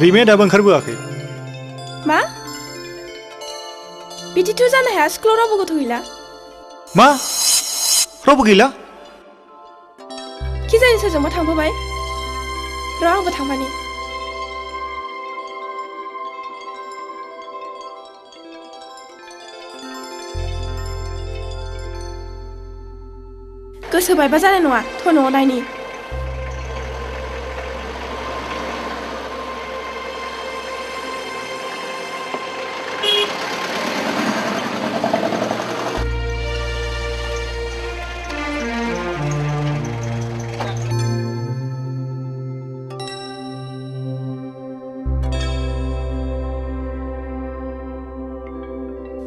रिमिया दाबो ओंखारबोआखै मा बिदिथ' जानो हाया स्कुलाव रावबो गथ' गैला मा रावबो गैला कि जानि सोरजोंबा थांफाबाय र' आंबो थांफानि गोसो बायबा जानाय नङा थ' न'आव नायनि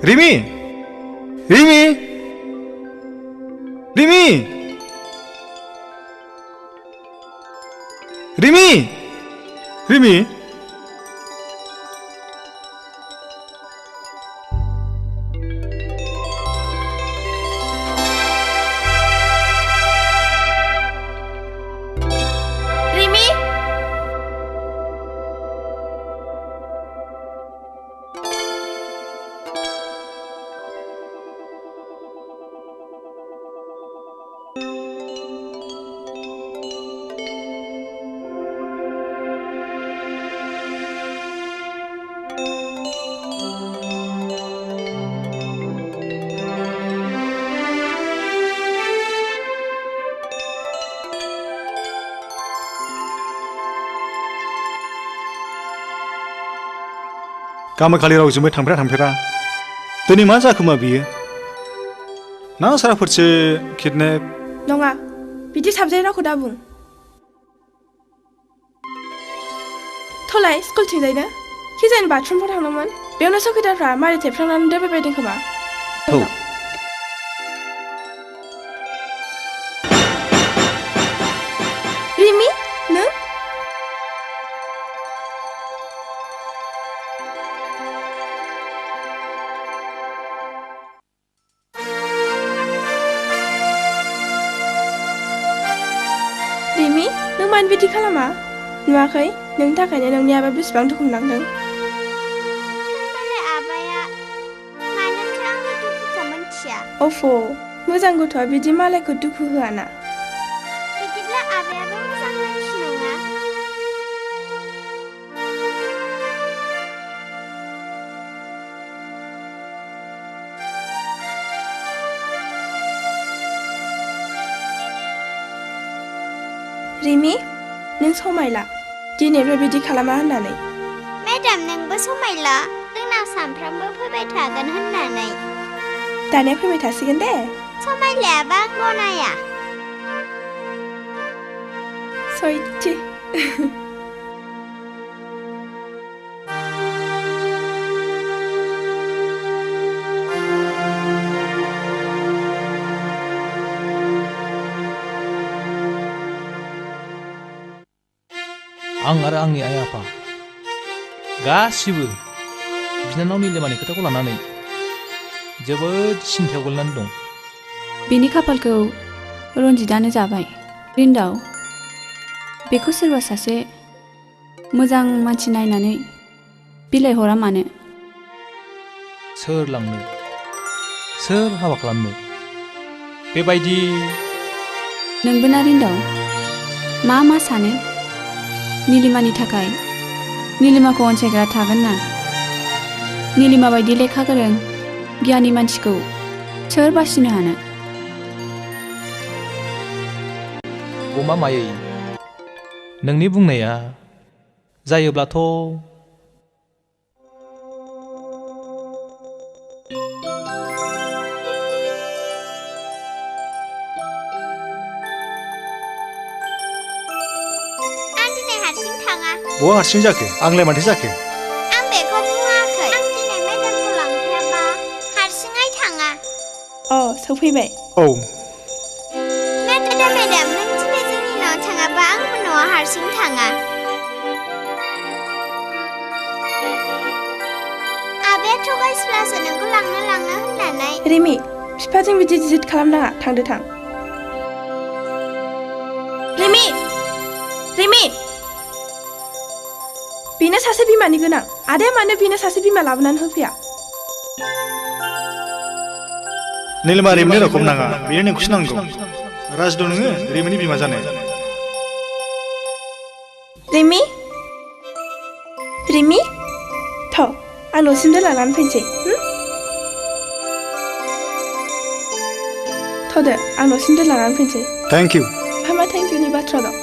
रिमि रिमि रिमि रिमि रिमि रिमि गामाखालि रावजोंबो थांफेरा दिनै मा जाखोमा बियो ना साराफोरसो किडनेप नङा बिदि साबजाय रावखौ दा बुं थलाय स्कुलथिंजायनो खिजान बाथरुमफ्राव थांदोंमोन बेयावनो सखिदारफ्रा मारि थेबफ्रांनानै दोनबायबायदों खोमा रिमि नों रिमि नों मानो बिदि खालामा नुवाखै नोंनि थाखायनो नोंनि आबाया बेसेबां दुखु मोननांदों होनबालाय आबाया मानोथो आंनि दुखुखौ मोनथिया अफ' मोजां गथ'आ बिदि मालायखौ दुखु होआना बिदिब्ला आबायाबो मोजां मानसि नङा रिमि नों समायला दिनैफ्राय बिदि खालामा होननानै मेडाम नोंबो समायला जोंनाव सानफ्रामबो फैबाय थागोन होननानै दानिया फैबाय थासिगोन दे समायलायाबा आं गनाया सयथि आं आरो आंनि आइ आफा गासिबो बिनानाव निलिमानि खोथाखौ लानानै जोबोद सिन्थायाव गोलैनानै दं बिनि खाफालखौ रन्जितआनो जाबाय रिन्दाव बेखौ सोरबा सासे मोजां मानसि नायनानै बिलाइहरा मानो सोर लांनो सोर हाबा खालामनो बेबायदि नोंबो ना रिन्दाव मा सानो निलिमानि थाखाय निलिमाखौ अनसायग्रा थागोन ना निलिमा बायदि लेखा गोरों गियानि मानसिखौ सोर बासिनो हानो गमा मायै नोंनि बुंनाया जायोब्लाथ' बहा हारसिं जाखो आंलाय माथो जाखो आं बेखौ बुङाखै आं दिनै मेडामखौ लांफायाबा हारसिङै थाङा सफैबाय औ मेडाम नों दिनै जोंनि न'आव थाङाबा आंबो न'आव हारसिं थाङा आबाया थगायसुलासो नोंखौ लांनो होननानै रिमि बिफाजों बिदि जिद खालामनाङा थांदो थां रिमि बेनो सासे बिमानि गोनां आदाया मानो बेनो सासे बिमा लाबोनानै होफैया निलिमा रिमिनि रावखौ नाङा बेयो नोंखौसो नांगौ राजद' नोङो रिमिनि बिमा जानो रिमि थ' आं न'सिम दोनलांनानै फैनोसै थ'दो आं न'सिम दोनलांनानै फैनोसै थेंक इउ मा थेंक इउनि बाथ्रा दं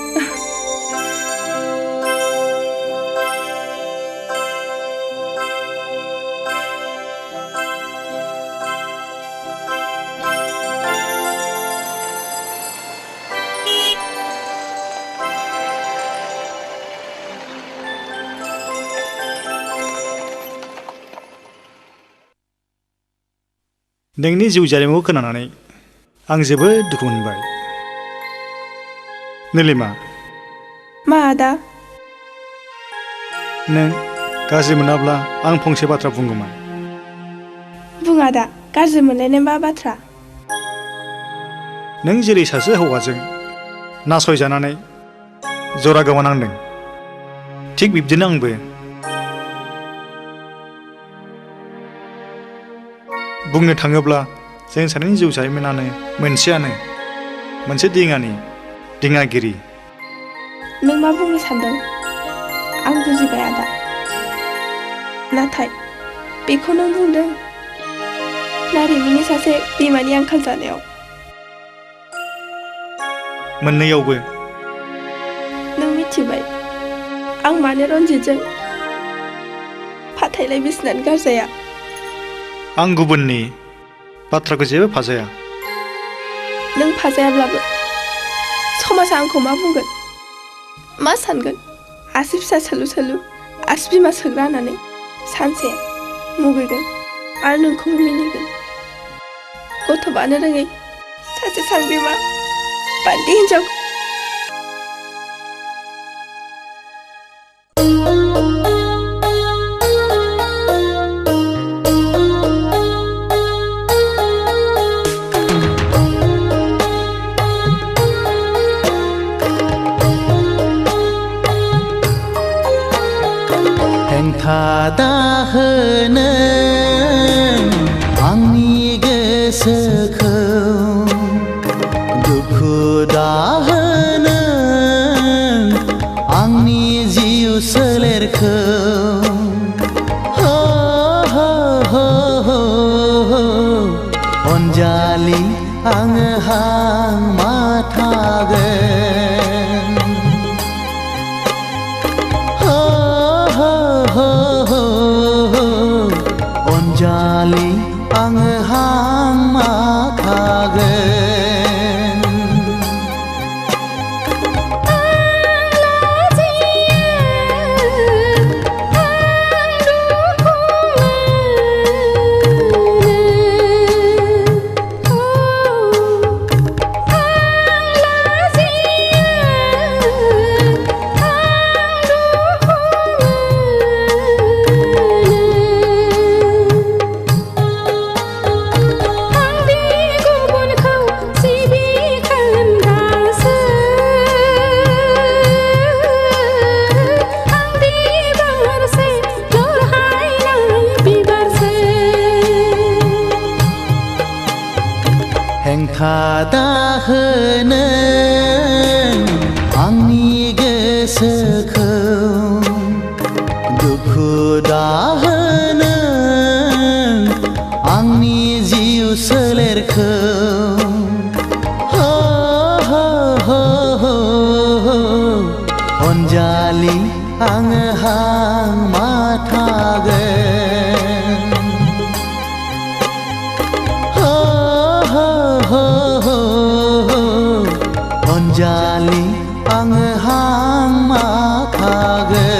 नोंनि जिउ जारिमिनखौ खोनानानै आं जोबोद दुखु मोनबाय निलिमा मा आदा नों गाज्रि मोनाब्ला आं फंसे बाथ्रा बुंगौमोन बुं आदा गाज्रि मोनलायनाय मा बाथ्रा नों जेरै सासे हौवाजों नासयजानानै जरा गोमानांदों थिग बिब्दिनो आंबो बुंनो थाङोब्ला जों सानैनि जिउ जारिमिनानो मोनसे दिङागिरि नों मा बुंनो सानदों आं बुजिबाय आदा नाथाय बेखौ नों बुंदों ना रिमिनि सासे बिमानि आंखाल जानायाव मोननैयावबो नों मिथिबाय आं मानो रन्जितजों नाथायलाय बिसिनानो गारजाया आं गुबुननि बाथ्राखौ जेबो फाजाया नों फाजायाब्लाबो समाजा आंखौ मा बुंगोन मा सानगोन आसि फिसा सोलु सोलु आसि बिमा सोग्रा होननानै सानसे मुगैगोन आरो नोंखौबो मिनिगोन गथ' बानो रोङै सासे सांग्रिमा बान्दि हिन्जाव दाहोनो आंनि गोसोखौ दुखु दाहोनो आंनि जिउ सोलेरखौ अनजालि आङो हां माथागोन अनजालि आङो हां माथागोन दाहोनो आंनि गोसोखौ दुखु दाहोनो आंनि जिउ सोलेरखौ अनजालि आङो हां माथागोन अनजालि आङो हां माथागोन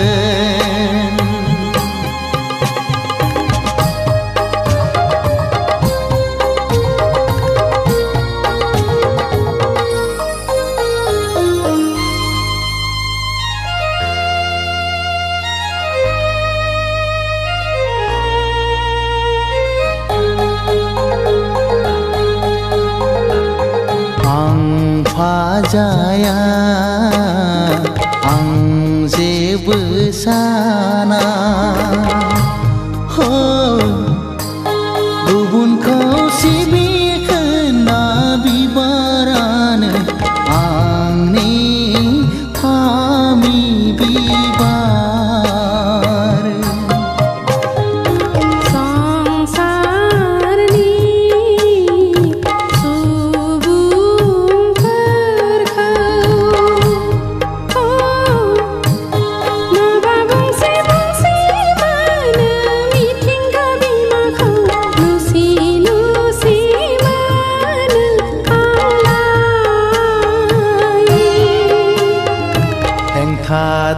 फाजाया आं जेबो साना गुबुनखौ सिबिखोना बिबारानो आंनि फामि बिबार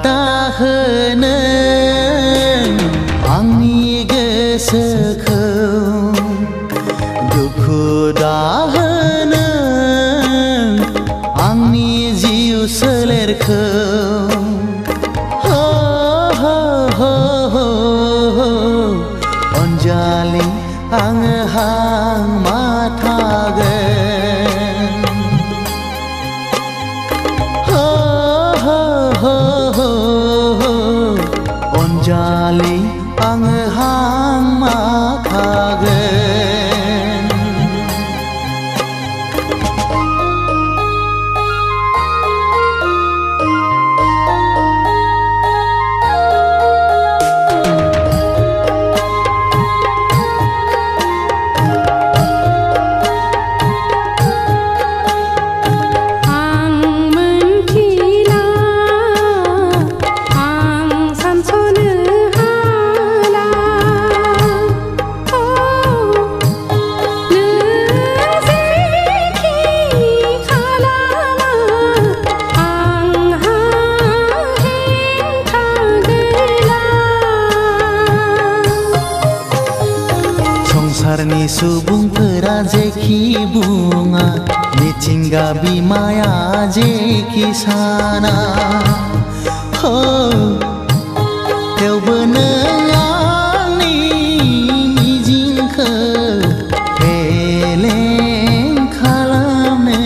दाहोनो आंनि गोसोखौ दुखु दाहोनो आंनि जिउ सोलेरखौ अनजालि आङो हां माथागोन अनजालि आङो हां माथागोन आं सानस'नो हाला जेखि बुङा मिथिंगा बिमाया जेखि साना हो थेवबो नों आंनि मिजिंखौ फेलें खालामनो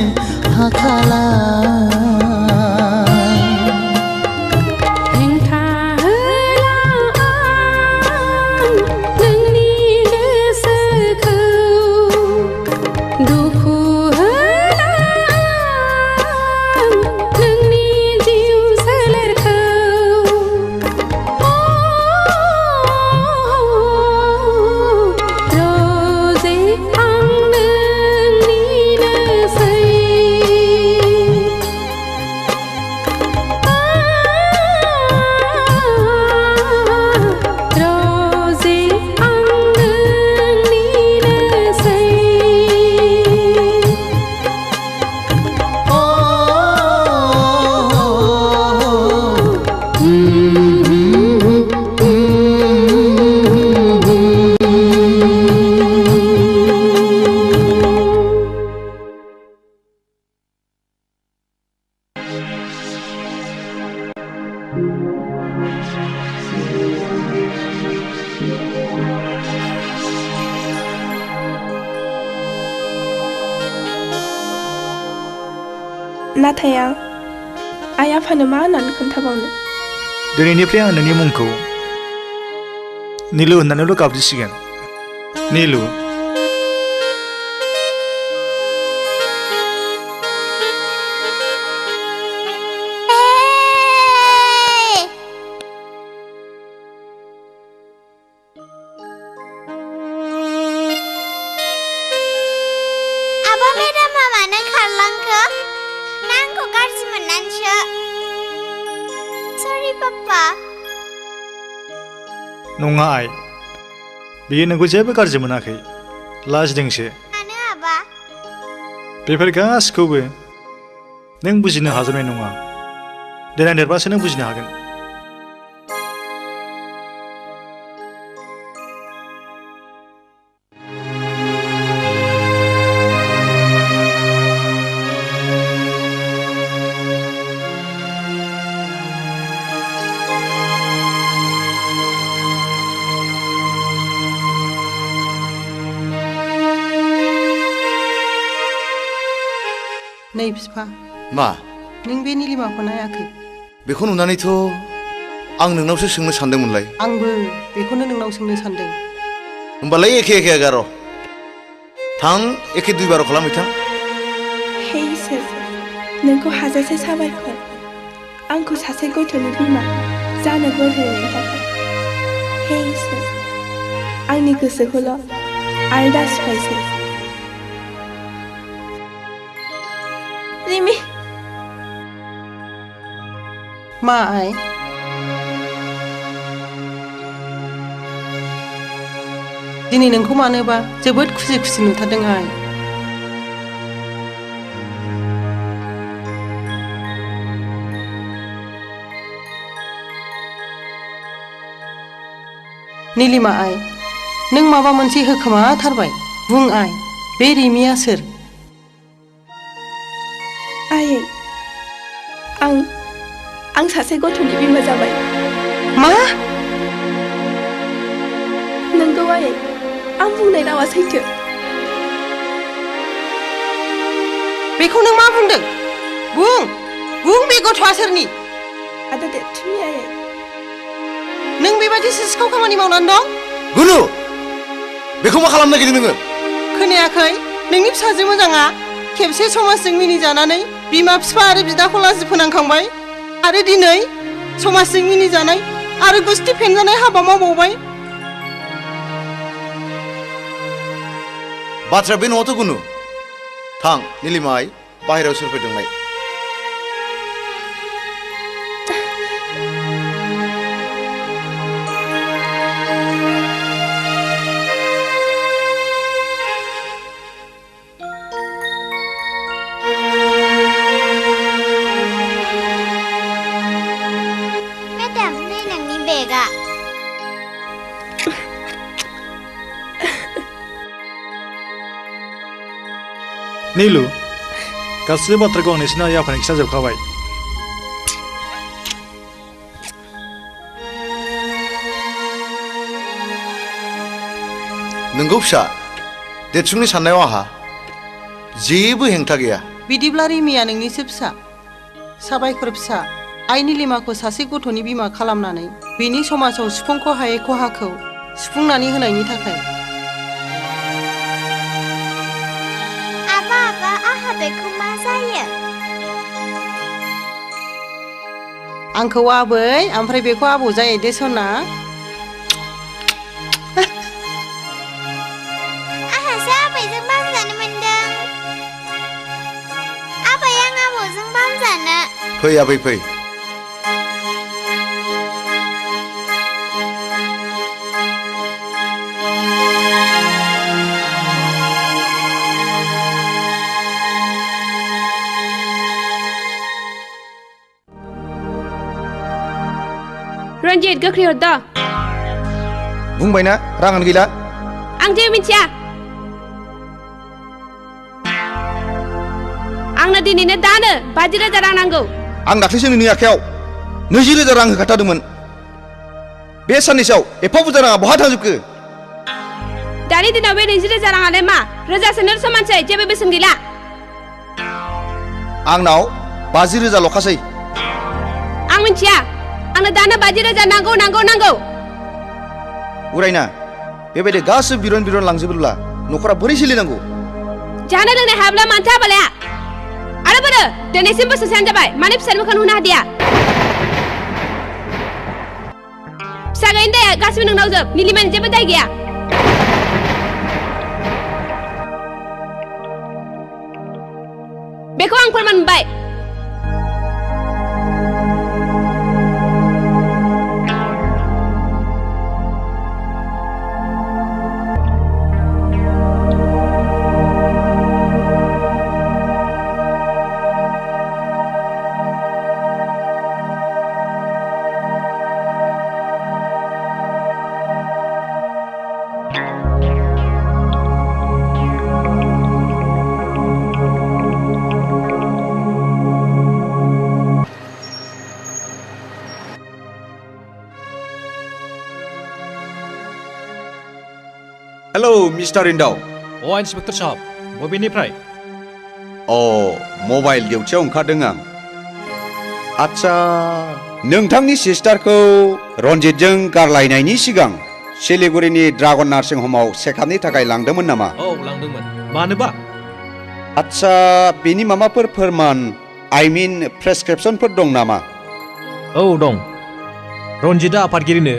हाखाला नाथाय आं आइ आफानो मा होननानै खोन्थाबावनो दिनैनिफ्राय आं नोंनि मुंखौ नीलु होननानैल' गाबज्रिसिगोन नीलु आबा मेडामा मानो खारलांखो ना आंखौ गाज्रि मोननानैसो सरि पापा नङा आइ बियो नोंखौ जेबो गाज्रि मोनाखै लाजिदोंसो मानो आबा बेफोर गासिखौबो नों बुजिनो हाजोबनाय नङा देनां देरबासो नों बुजिनो हागोन नै बिफा मा नों बे निलिमाखौ नायाखै बेखौ नुनानैथ' आं नोंनावसो सोंनो सानदोंमोनलाय आंबो बेखौनो नोंनाव सोंनो सानदों होमबालाय एखे एखे गार' थां एखे दुइ बार' खालामहैथां हे इसोर नोंखौ हाजासे साबायखर आंखौ सासे गथ'नि बिमा जानो बोर होनायनि थाखाय हे इसोर आंनि गोसोखौल' आरो दा सिफायसै रिमि मा आइ दिनै नोंखौ मानोबा जोबोद खुसि खुसि नुथारदों आइ निलिमा आइ नों माबा मोनसे होखोमाथारबाय बुं आइ बे रिमिया सोर आयै आं सासे गथ'नि बिमा जाबाय मा नंगौ आयै आं बुंनाय रावा सैथो बेखौ नों मा बुंदों बुं बे गथ'आ सोरनि आदा देरथुमनि आयै नों बेबादि सिखाव खामानि मावनानै दं गुनु बेखौ मा खालामनो नागिरदों नोङो खोनायाखै नोंनि फिसाजो मोजाङा खेबसे समाजजों मिनिजानानै बिमा बिफा आरो बिदाखौ लाजि फोनांखांबाय आरो दिनै समाजजों मिनिजानाय आरो गुस्थि फेनजानाय हाबा मावबावबाय बाथ्राया बे नङाथ' गुनु थां निलिमा आइ बाहेरायाव सोर फैदों नाय निलु गासैबो बाथ्राखौ आं नोंसिनि आइ आफानि खिन्थाजोबखाबाय नोंगौ फिसा देरसुंनि साननायाव आंहा जेबो हेंथा गैया बिदिब्ला रिमिया नोंनिसो फिसा साबायखर फिसा आइ निलिमाखौ सासे गथ'नि बिमा खालामनानै बेनि समाजाव सुफुंख' हायै खहाखौ सुफुंनानै होनायनि थाखाय आबा आहा बेखौ मा जायो आंखौ आबै ओमफ्राय बेखौ आबौ जायो दे सना आहासो आबैजों बामजानो मोनदों आबै आं आबौजों बामजानो फै आबै फै रन्जित गोख्रै हरद बुंबायना राङानो गैला आं जेबो मिथिया आंनो दिनैनो दानो 50,000 रां नांगौ आं दाख्लैसो नोंनि आखायाव 20,000 रां होखाथारदोंमोन बे साननैसोआव एफा बुरजा राङा बहा थांजोबखो दानि दिनाव बे 20,000 राङालाय मा रोजासेनो समानसै जेबो बेसेन गैला आंनाव 50,000 ल'खासै आं मिथिया आंनो दानो 50,000 नांगौ उरायना बेबायदि गासिबो बिरन लांजोबोब्ला न'खरा बोरै सोलिनांगौ जानो लोंनाय हाब्ला मानथो हाबालाया आरो बोरो दिनैसिम बोसोरसेयानो जाबाय माने फिसानि मोखां नुनो हादिया फिसा गैयिनि दाया गासिबो नोंनाव जोब निलिमानि जेबो दाय गैया बेखौ आं फोरमान मोनबाय हेलो मिस्टार इन्दाव इन्सपेक्टर साहब बबेनिफ्राय मबाइल डिउटियाव ओंखारदों आं आच्छा नोंथांनि सिस्टारखौ रन्जितजों गारलायनायनि सिगां सिलिगुरिनि ड्रागन नार्सिं हमाव चेकआपनि थाखाय लांदोंमोन नामा लांदोंमोन मानोबा आच्छा बेनि माबाफोर फोरमान आइ मिन प्रेसक्रिप्सनफोर दं नामा दं रन्जितआ आफादगिरिनो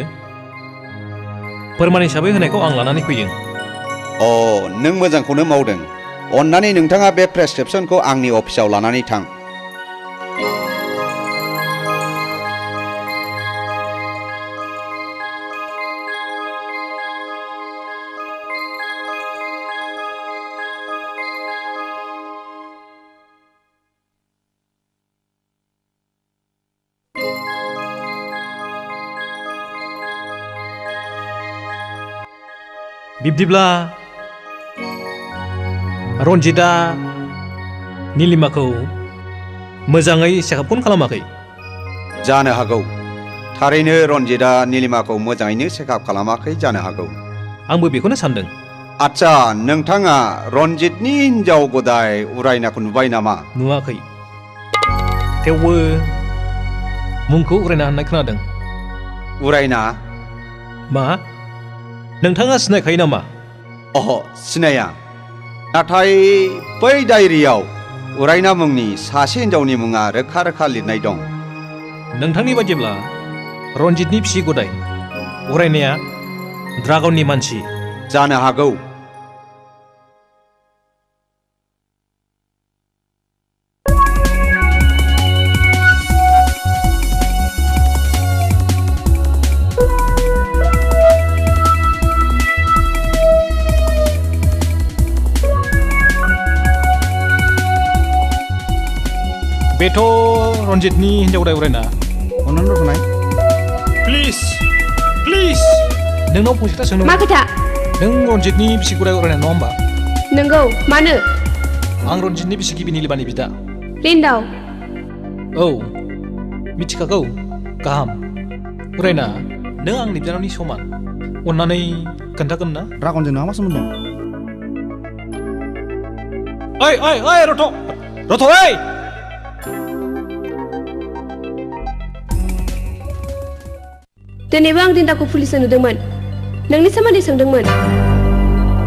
फोरमान हिसाबै होनायखौ आं लानानै फैदों नों मोजांखौनो मावदों अन्नानै नोंथाङा बे प्रेसक्रिप्सनखौ आंनि अफिसाव लानानै थां बिब्दिब्ला रन्जितआ निलिमाखौ मोजाङै चेकआपखौनो खालामाखै जानो हागौ थारैनो रन्जितआ निलिमाखौ मोजाङैनो चेकआप खालामाखै जानो हागौ आंबो बेखौनो सानदों आच्छा नोंथाङा रन्जितनि हिनजाव गदाय उरायनाखौ नुबाय नामा नुवाखै थेवबो मुंखौ उरायना होननाय खोनादों उरायना मा नोंथाङा सिनायखायो नामा सिनाया नाथाय बै डायरियाव उरायना मुंनि सासे हिनजावनि मुङा रोखा रोखा लिरनाय दं नोंथांनि बायदिब्ला रन्जितनि फिसि गदाय उरायनाया ड्रागननि मानसि जानो हागौ बेथ' रन्जितनि हिनजाव गदाय उरायना अननानै रथनाय प्लिज नोंनाव फंसे खोथा सोंनो मा खोथा नों रन्जितनि बिसि गदाय उरायना नङा होमबा नंगौ मानो आं रन्जितनि बिसिगिबि निलिमानि बिदा। रिन्दाव। औ मिथिखागौ गाहाम। उरायना नों आंनि बिनानावनि समान अन्नानै खोन्थागोन ना? ड्रागनजों नोंहा मा सोमोन्दो दं? ओइ ओइ ओइ रथ' ओइ दिनैबो आं रिन्दावखौ पुलिसआव नुदोंमोन। नोंनि सोमोन्दै सोंदोंमोन।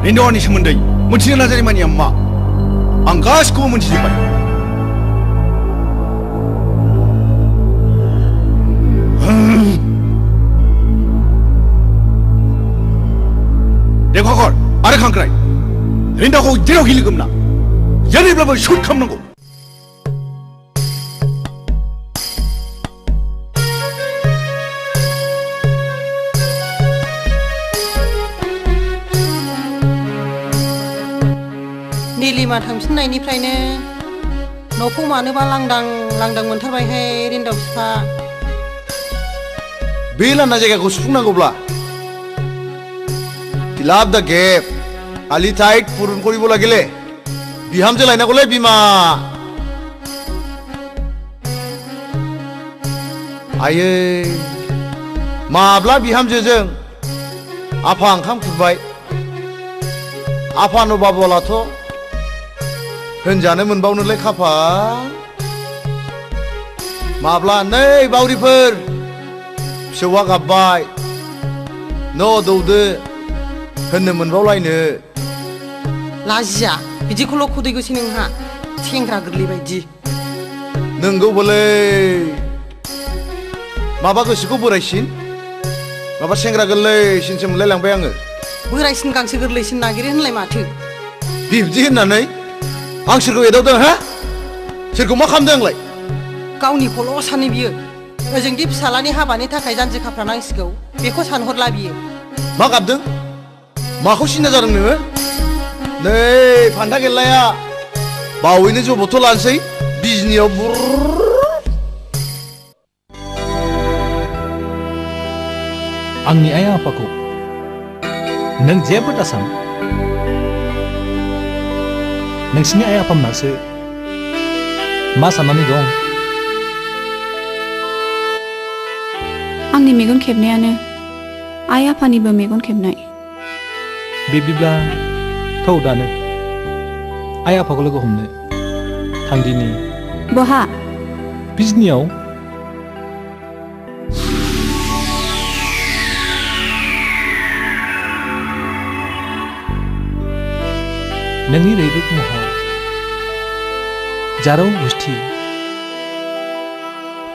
रिन्दावनि सोमोन्दै मिथिनो नाजानाय मानिया मा? आं गासिखौबो मिथिजोब्बाय। देवहागर आरो खांख्राय रिन्दावखौ जेराव गिलिगोन ना जेरैब्लाबो सुट खालामनांगौ। निलिमा थांफिननायनिफ्रायनो न'खौ मानोबा लांदां लांदां मोनथारबायहाय रिन्दाव बिफा। बे लांदां जायगाखौ सुफुंनांगौब्ला फिलाप दा गेप आलि टाइट पुरुन करिब লাগিলে बिहामजो लायनांगौलै बिमा। आयै माब्ला बिहामजोजों आफा ओंखाम खुरबाय आफा नबाबलाथ' होनजानो मोनबावनोलाय खाफाल। माब्ला नै बावरिफोर फिसौआ गाबबाय न' दौदो होननो मोनबावलायनो। लाजिया बिदिखौल' खुदैगोसै नोंहा सेंग्रा गोरलै बायदि। नोंगौबोलै माबा गोसोखौ बोरायसिन माबा सेंग्रा गोरलैसिनसो मोनलायलांबाय आङो। बोरायसिन गांसो गोरलैसिन नागिरो होनलाय माथो। बिब्दि होननानै आं सोरखौ एदावदों हा? सोरखौ मा खालामदों आंलाय? गावनि खल' सानो बियो। ओजोंदि फिसालानि हाबानि थाखाय जानजि खाफ्रानांसिगौ बेखौ सानहरला बियो। मा गाबदों? माखौ सिन्था जादों नोङो? नै फान्था गेल्लाया बावैनो जबथ' लानोसै बिजनियाव बुर्र। आंनि आइ आफाखौ नों जेबो दासान। नोंसिनि आइ आफामोनासो मा साननानै दं? आंनि मेगन खेबनायानो आइ आफानिबो मेगन खेबनाय। बिब्दिब्ला थौ दानो आइ आफाखौ लोगो हमनो थांदिनि। बहा? बिजनियाव। नोंनि रैरुब महर जारौ गुस्थि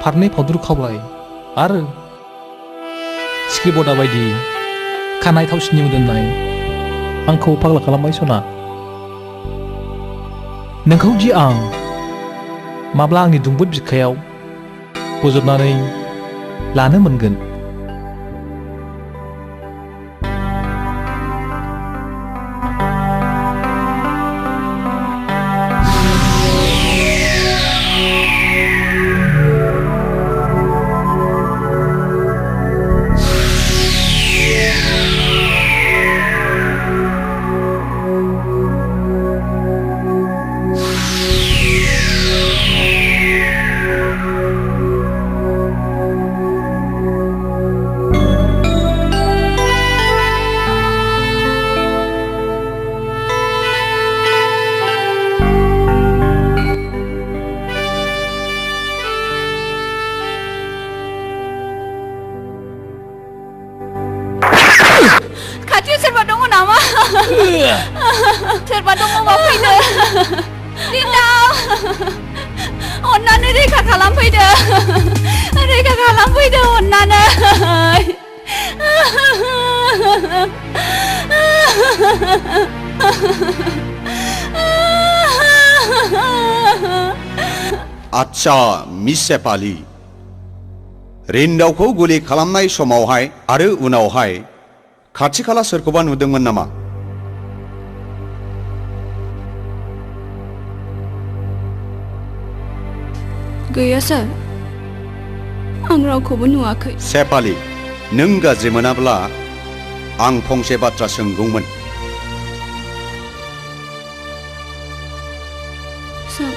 फारनै फावदुर खावलाय आरो सिख्रिबदा बायदि खानाय थावसिनि मोदोमनाय आंखौ फाग्ला खालामबाय सना। नोंखौ दि आं माब्ला आंनि दुंबुद बिखायाव बजबनानै लानो मोनगोन। सोरबा दङबा फैदो। रिन्दाव अन्नानै रैखा खालामफैदो। रैखा खालामफैदो अन्नानै। आच्छा मिस सेफाली रिन्दावखौ गुलि खालामनाय समावहाय आरो उनावहाय खाथि खाला सोरखौबा नुदोंमोन नामा? गैया सार आं रावखौबो नुवाखै। सेफाली नों गाज्रि मोनाब्ला आं फंसे बाथ्रा सोंगौमोन। सों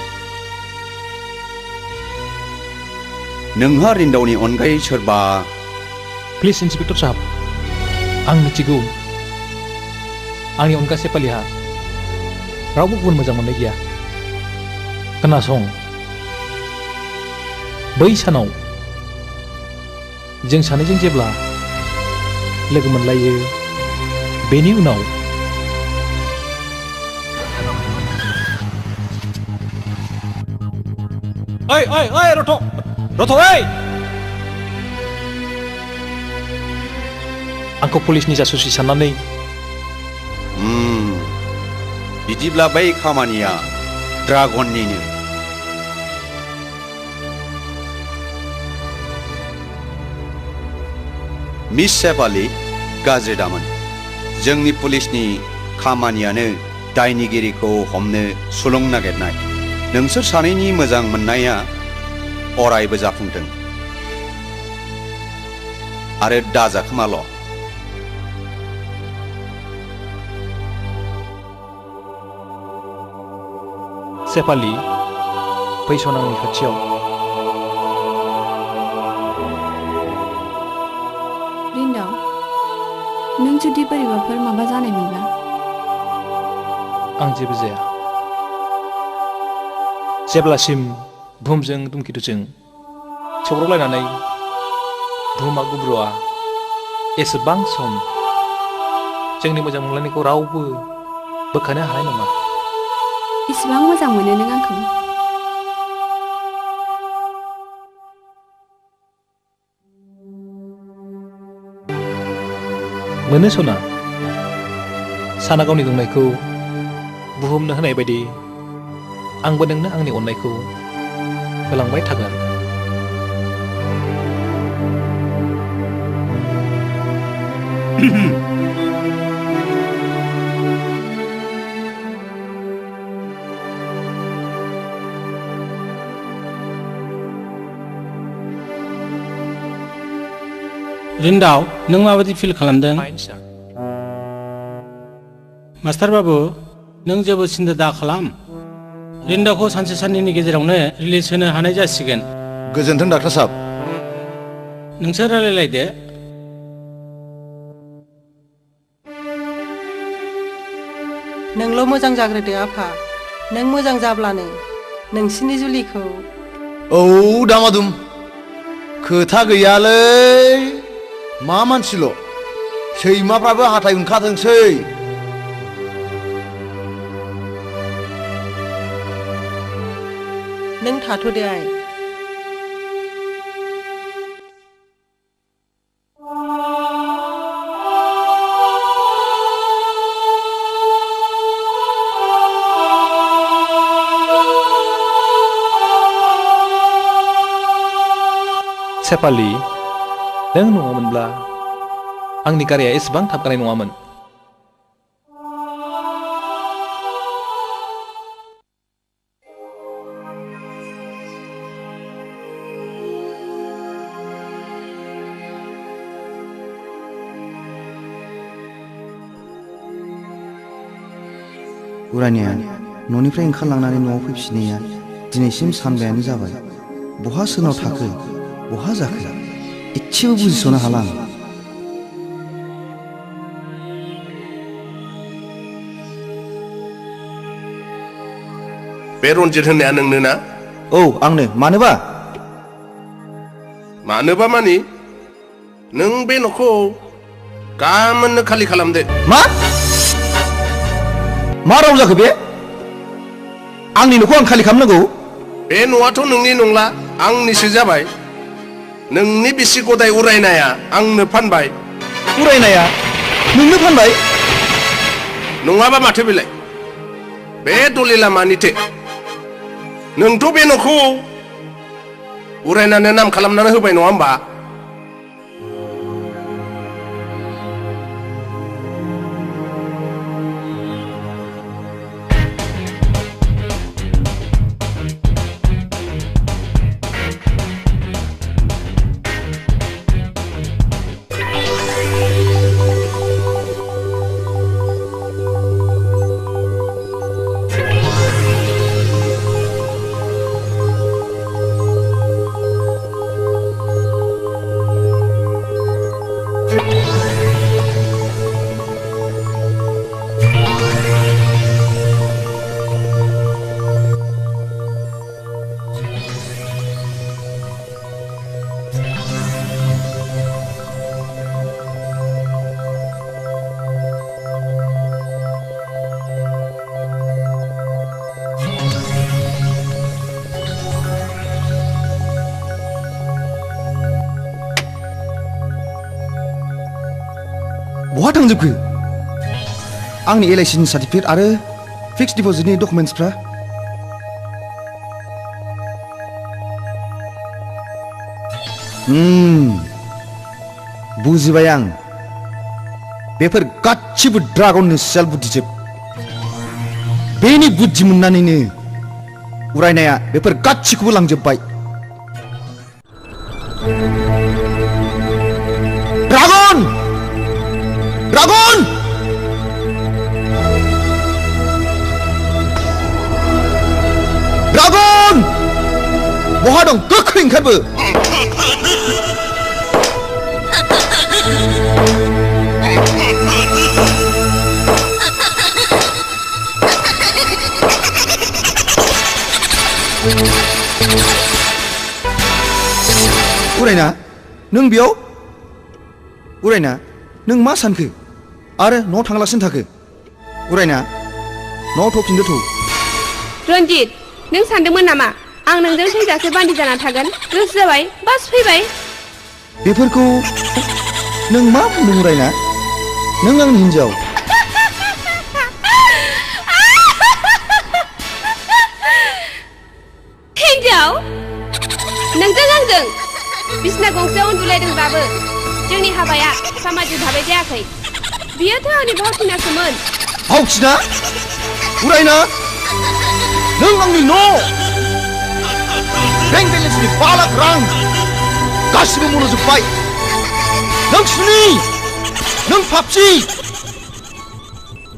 नोंहा रिन्दावनि अनगायै सोरबा प्लिज इन्सपेक्टर साहब आं मिथिगौ आंनि अनगा सेपालिहा रावबो गुबुन मोजां मोननाय गैया खोनासं बै सानाव जों सानैजों जेब्ला लोगो मोनलायो बेनि उनाव ओइ ओइ ओइ रथ' ओइ आंखौ पुलिसनि जासुसि साननानै बिदिब्ला बै खामानिया ड्रागननिनो मिस सेपालि गाज्रि दामोन जोंनि पुलिसनि खामानियानो दायनिगिरिखौ हमनो सुलुं नागिरनाय नोंसोर सानैनि मोजां मोननाया अरायबो जाफुंथों आरो दाजाखोमाल' सेपालि फैसन आंनि खाथियाव रिन्दाव नों जुदि बोरैबाफोर माबा जानाय मोनब्ला आं जेबो जाया जेब्लासिम बुहुमजों धुमकेतुजों सौग्रावलायनानै बुहुमा गुब्रुआ एसेबां सम जोंनि मोजां मोनलायनायखौ रावबो बोखानो हानाय नङा इसिबां मोजां मोनो नों आंखौ मोनो सना साना गावनि दुंनायखौ बुहुमनो होनाय बायदि आंबो नोंनो आंनि अननायखौ होलांबाय थागोन रिन्दाव नों माबायदि फिल खालामदों मास्टार बाबु नों जेबो सिन्था दा खालाम रिन्दावखौ सानसे साननैनि गेजेरावनो रिलिज होनो हानाय जासिगोन गोजोन्थों डाक्टार साहब नोंसोर रायलायलायदो नोंल' मोजां जाग्रोदो आफा नों मोजां जाब्लानो नोंसिनि जुलिखौ औ दामादुम खोथा गैयालै मा मानसिल' सैमाफ्राबो हाथाय ओंखारथोंसै नों थाथ'दो आइ सेपालि नों नङामोनब्ला आंनि गारिया एसेबां थाबगानाय नङामोन उरानिया न'निफ्राय ओंखारलांनानै न'आव फैफिननाया दिनैसिम सानबायानो जाबाय बहा सोरनाव थाखो बहा जाखो इसेबो बुजिस'नो हाला आं बे रन्जित होननाया नोंनो ना औ आंनो मानोबा मानि नों बे न'खौ गामोननो खालि खालामदो मा राव जाखो बे आंनि न'खौ आं खालि खालामनांगौ बे न'आथ' नोंनि नंला आंनिसो जाबाय नोंनि बिसि गदाय उरायनाया आंनो फानबाय उरायनाया नोंनो फानबाय नङाबा माथो बेलाय बे दलिला मानिथो नोंथ' बे न'खौ उरायनानै नाम खालामनानै होबाय नङा होमबा थांजोबखो आंनि LIC नि सार्टिफिकेट आरो फिक्स डिप'जिटनि डकुमेन्टसफ्रा बुजिबाय आं बेफोर गासिबो ड्रागननि सियाल बुद्धिजोब बेनि बुद्धि मोननानैनो उरायनाया बेफोर गासिखौबो लांजोबबाय ड्रागन ड्रागन ड्रागन बहा दं गोख्रै ओंखारबो उरायना नों बेयाव उरायना नों मा सानखो आरो न'आव थांलासिनो थाखो उरायना न'आव थफिनदो थौ रन्जित नों सानदोंमोन नामा आं नोंजों थैजासे बान्दि जाना थागोन गोसो जाबाय बास फैबाय बेफोरखौ नों मा बुंदों उरायना नों आंनि हिन्जाव हिन्जाव नोंजों आंजों बिसना गंसेयाव उन्दुलायदोंबाबो जोंनि हाबाया सामाजिक भाबै जायाखै बियोथ' आंनि भावथिनासोमोन भावथिना उरायना नों आंनि न' बेंक बेलेन्सनि 5 लाख रां गासिबो मनोजोब्बाय नों सुनि नों पापसि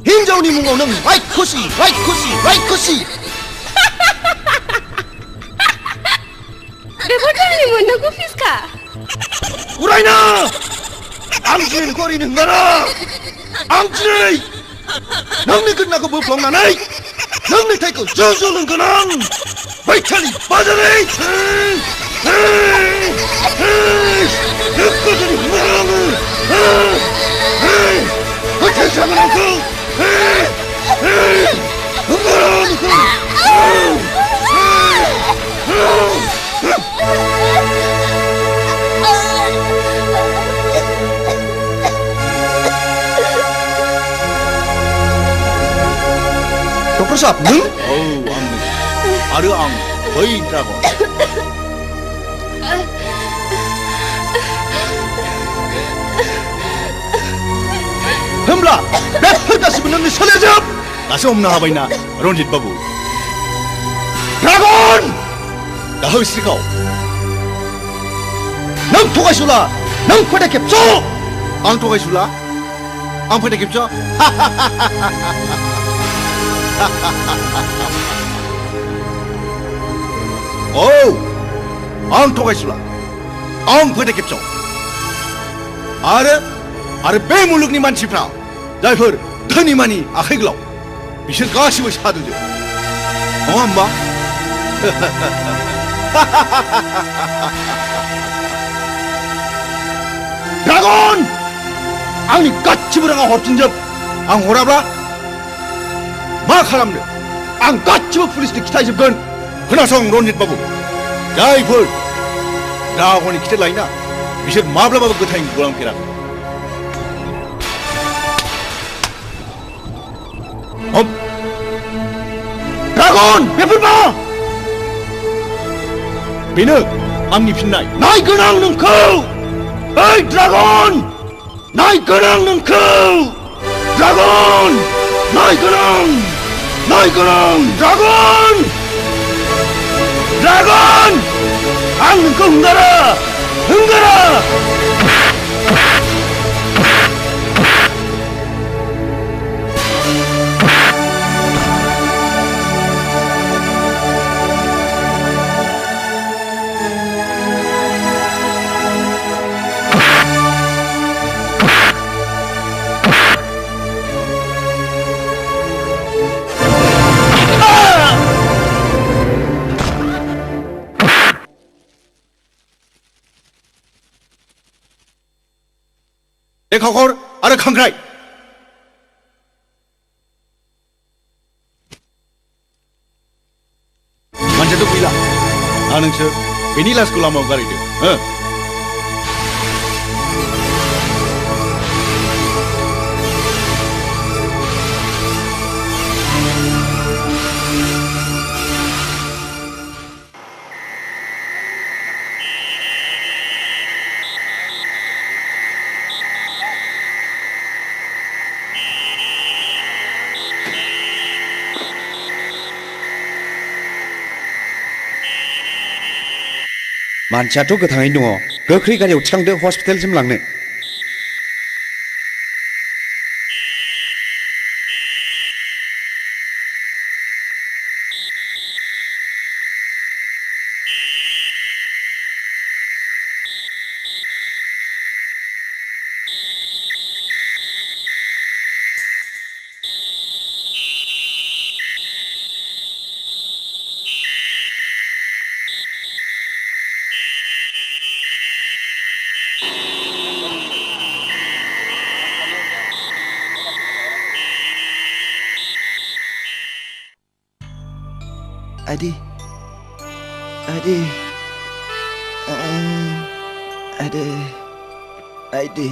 हिन्जावनि मुङाव नों रायखसि बेफोरथ' आंनि मोननांगौ फिसखा उरायना आं दिनै नोंखौ ओरैनो हंगारा आं दिनै नोंनि गोदनाखौ बोफ्लंनानै नोंनि थैखौ ज' लोंगोन आं बैखालि बाजारै नोंखौ दिनै हंगारा आङो बैखालि जागोन आंखौ हंगारा नोंखौ डक्टर साहब नों आंनो आरो आं बै ड्रागन होमब्ला बेफोर गासिबो नोंनि सोलोजोब दासो हमनो हाबायना रन्जित बाबु ड्रागन दा होस्रिखाव नों थगायसुला नों फोथायखेबस' आं थगायसुला आं फोथायखेबस' औ आं थगायसुला आं फोथायखेबस' आरो बे मुलुगनि मानसिफ्रा जायफोर धोनि मानि आखाइ गोलाव बिसोर गासिबो सादोजोब नङा होमबा ड्रागन आंनि गासिबो राङा हरफिनजोब आं हराब्ला मा खालामनो आं गासिबो पुलिसनि खिथायजोबगोन खोनासं रन्जित बाबु जायफोर ड्रागननि खिथेर लायोना बिसोर माब्लाबाबो गोथाङै गलांफेराखै ड्रागन बेफोर मा बेनो आंनि फिननाय नायगोन आं नोंखौ ओइ ड्रागन नायगोन आं नोंखौ ड्रागन नायगोन आं ड्रागन आं नोंखौ हंगारा लेखाखर आरो खांख्राइ मानसियाथ' गैला दा नोंसोर बेनि लासखौ लामायाव गारहैदो मानसियाथ' गोथाङैनो दङ गोख्रै गारियाव थिखांदो हस्पिटालसिम लांनो Adi, Adi, Adi, Adi,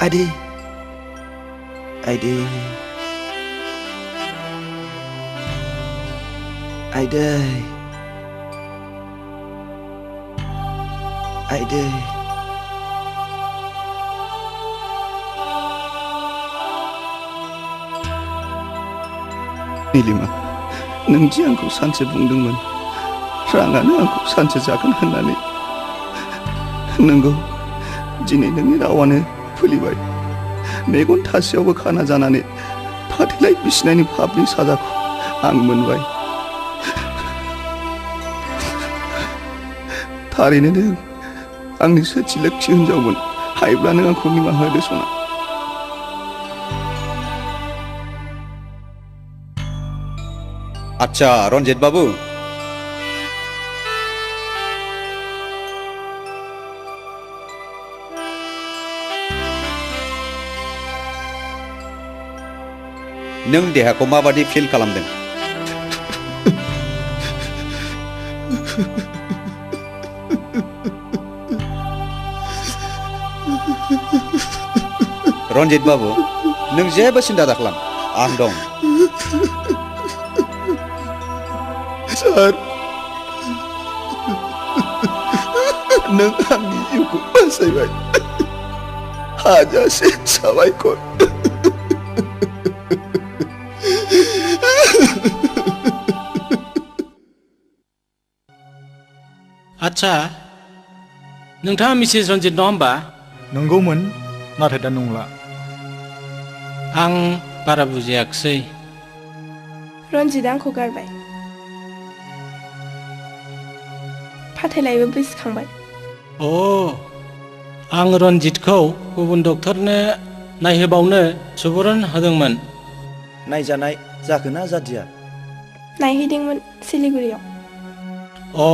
Adi, Adi, Adi, Adi. Nilima नों दि आंखौ सानसे बुंदोंमोन राङानो आंखौ सानसे जागोन होननानै नंगौ दिनै नोंनि रावानो फुलिबाय मेगन थासेयावबो खाना जानानै फाथैलाय बिसिनायनि पापनि साजाखौ आं मोनबाय थारैनो नों आंनि सोरथि लोक्षि हिनजावमोन हायोब्ला नों आंखौ निमाहा होदो सना आच्छा रन्जित बाबु नों देहाखौ माबादि फिल खालामदों रन्जित बाबु नों जेबो सिन्था दाखालाम आं दं Sir, नों आंनि जिउखौ बासायबाय हाजासे साबायखर आच्छा नोंथाङा मिसेस रन्जित नङा होमबा नंगौमोन नाथाय दा नंला आं बारा बुजियाखिसै रन्जितआ आंखौ गारबाय फाथैलायबो बिसिखांबाय अ आं रन्जितखौ गुबुन डक्टरनो नायहोबावनो सुबुरुन होदोंमोन नायजानाय जाखोना जादिया नायहैदोंमोन सिलिगुरियाव अ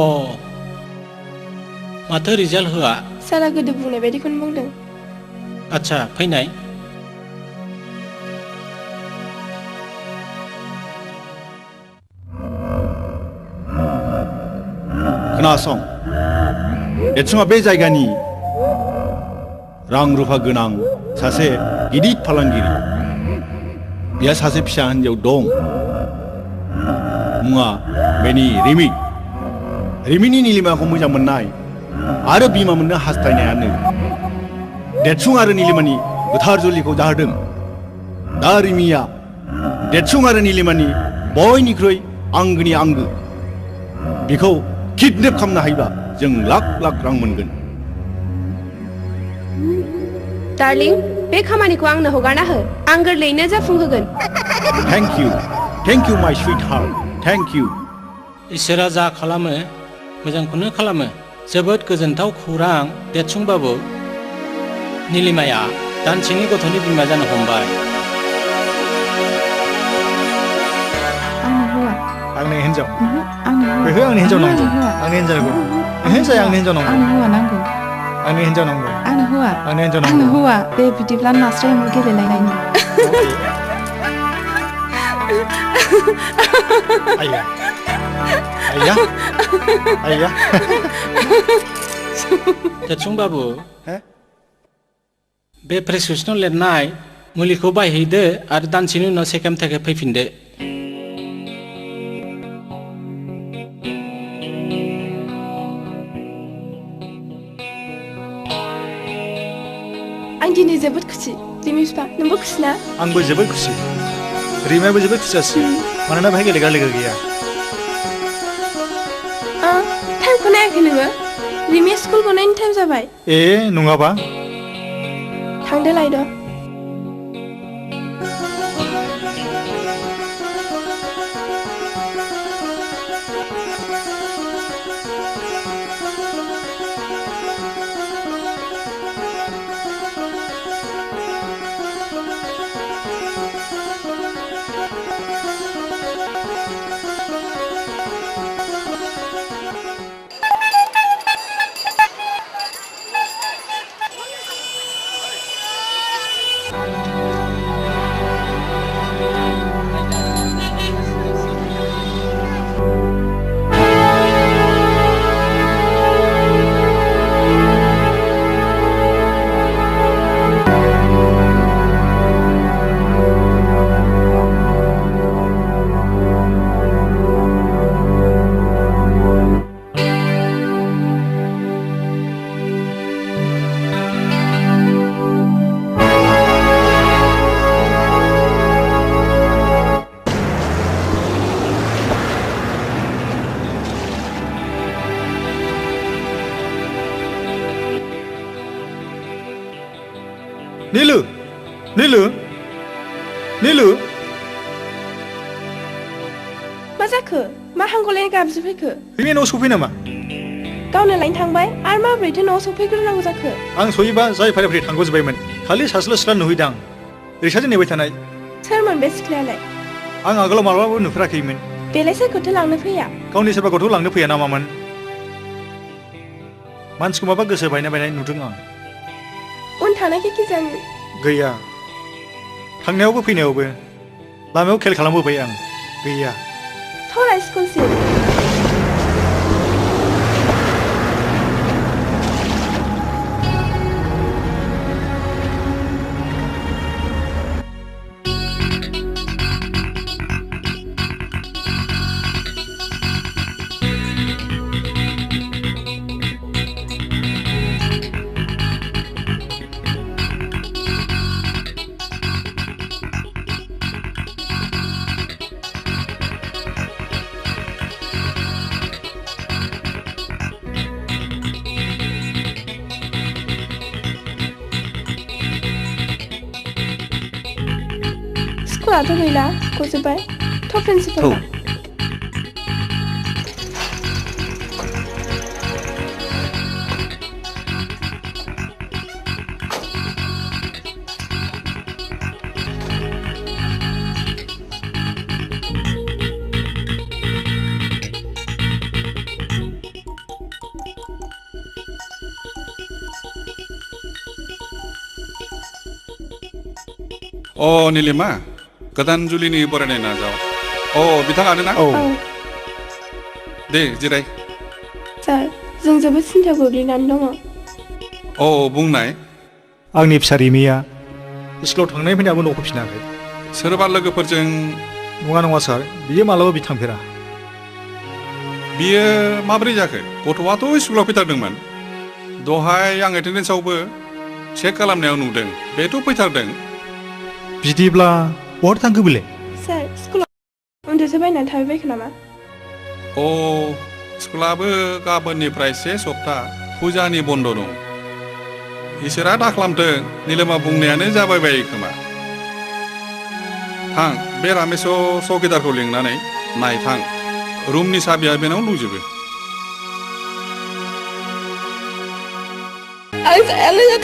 माथो रिजाल्ट होआ सारा गोदो बुंनाय बायदिखौनो बुंदों आच्छा फैनाय खोनासं देरसुङा बे जायगानि रां रुफा गोनां सासे गिदिर फालांगिरि बिहा सासे फिसा हिन्जाव दं मुङा बेनि रिमिनि नीलिमाखौ मोजां मोननाय आरो बिमा मोननो हास्थायनायानो देरसुं आरो नीलिमानि गोथार जुलिखौ जाहोदों दा रिमिया देरसुं आरो नीलिमानि बयनिख्रुइ आंगोनि आंगो बिखौ किडनेप खालामनो हायोबा जों लाख लाख रां मोनगोन डार्लिं बे खामानिखौ आंनो हगारना हो आं गोरलैयैनो जाफुंहोगोन थेंक इउ माय स्वीट हार्ट थेंक इउ इसोरा जा खालामो मोजांखौनो खालामो जोबोद गोजोनथाव खौरां देरसुंबाबो नीलिमाया दानसेनि गथ'नि बिमा जानो हमबाय आंनि हिन्जाव बेखौ आंनि हिन्जाव नांगौ आंनि हिन्जावखौ जाया आंनि हिन्जाव नांगौ आंनो हौवा नांगौ आंनि हिन्जाव नांगौ आंनो हौवा आंनि हिन्जाव आंनो हौवा दे बिदिब्ला नास्राय एम्बु गेलेलायनायनि आइया आइया आइया देरसुंबाबु बे प्रेसक्रिपसनाव लिरनाय मुलिखौ बायहैदो आरो दानसेनि उनाव सेकेन्ड थाखाय फैफिनदो आं दिनै जोबोद खुसि रिमि बिफा नोंबो खुसि ना आंबो जोबोद खुसि रिमायाबो जोबोद खुसि जासिगोन मानोना बेहाय गेलेग्रा लोगो गैया खोनायाखै नोङो रिमिया स्कुल गनायनि टाइम जाबाय ए नङाबा थांदो लायद' नीलू नीलू नीलू मा जाखो मा हांगलायनि गाबज्रि फैखो रिमिया न'आव सफै नामा गावनो लायनो थांबाय आरो माबोरैथो न'आव सफैग्रोनांगौ जाखो आं सहैबा जाय फारि फारि थांग'जोब्बायमोन खालि सासेल' सिख्ला नुहैदां रिक्साजों नेबाय थानाय सोरमोन बे सिख्लायालाय आं आगोलाव माब्लाबाबो नुफेराखैमोन बेलाय सोरखौथो लांनो फैया गावनि सोरबा गथ' लांनो फैया नामामोन मानसिखौ माबा गोसो बायनाय नुदों आं उन थानायखौ कि जानो गैया थांनायावबो फैनायावबो लामायाव खेल खालामबोबाय आं गैया थरा स्कुलसिम स्कुलाथ' गैला गजोब्बाय थ' प्रिन्सिपाल अ नीलिमा गोदान जुलिनि बरायनाय नाजाव अ बिथाङानो ना दे जिराय सार जों जोबोद सिन्था गोग्लैनानै दङ अ बुंनाय आंनि फिसा रिमिया स्कुलाव थांनाय फैनायाबो न'आव फैफिनाखै सोरबा लोगोफोरजों नङा सार बियो मालाबा बि थांफेरा बियो माबोरै जाखो गथ'आथ' स्कुलाव फैथारदोंमोन दहाय आं एटेन्डेन्सआवबो चेक खालामनायाव नुदों बेथ' फैथारदों बिदिब्ला बहा थांखो बेलाय सार स्कुलाव उन्दुसो बायनानै थाबाय नामा अ स्कुलाबो गाबोननिफ्राय से सप्ता फुजानि बन्द' दं इसोरा दाखालामथों नीलिमा बुंनायानो जाबाय बायो खोमा थां बे रामेश चौकिदारखौ लिंनानै नाय थां रुमनि साबिया बेनाव दंजोबो आं जाया लोङा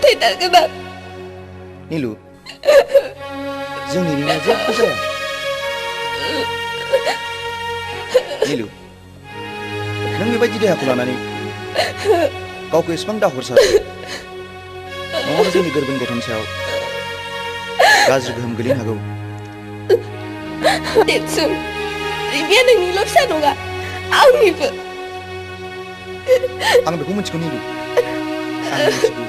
थैथारगोन आं नीलू जोंनि रिमिया जेबो जाया नीलू नों बेबायदि देहाखौ लानानै गावखौ एसेबां दाहरसा नङाबा जोंनि गोरबोनि गथ'नि सायाव गाज्रि गोहोम गोलैनो हागौ देरसुं रिमिया नोंनिल' फिसा नङा आंनिबो आं बेखौ मिथिगौ नीलू आं मिथिगौ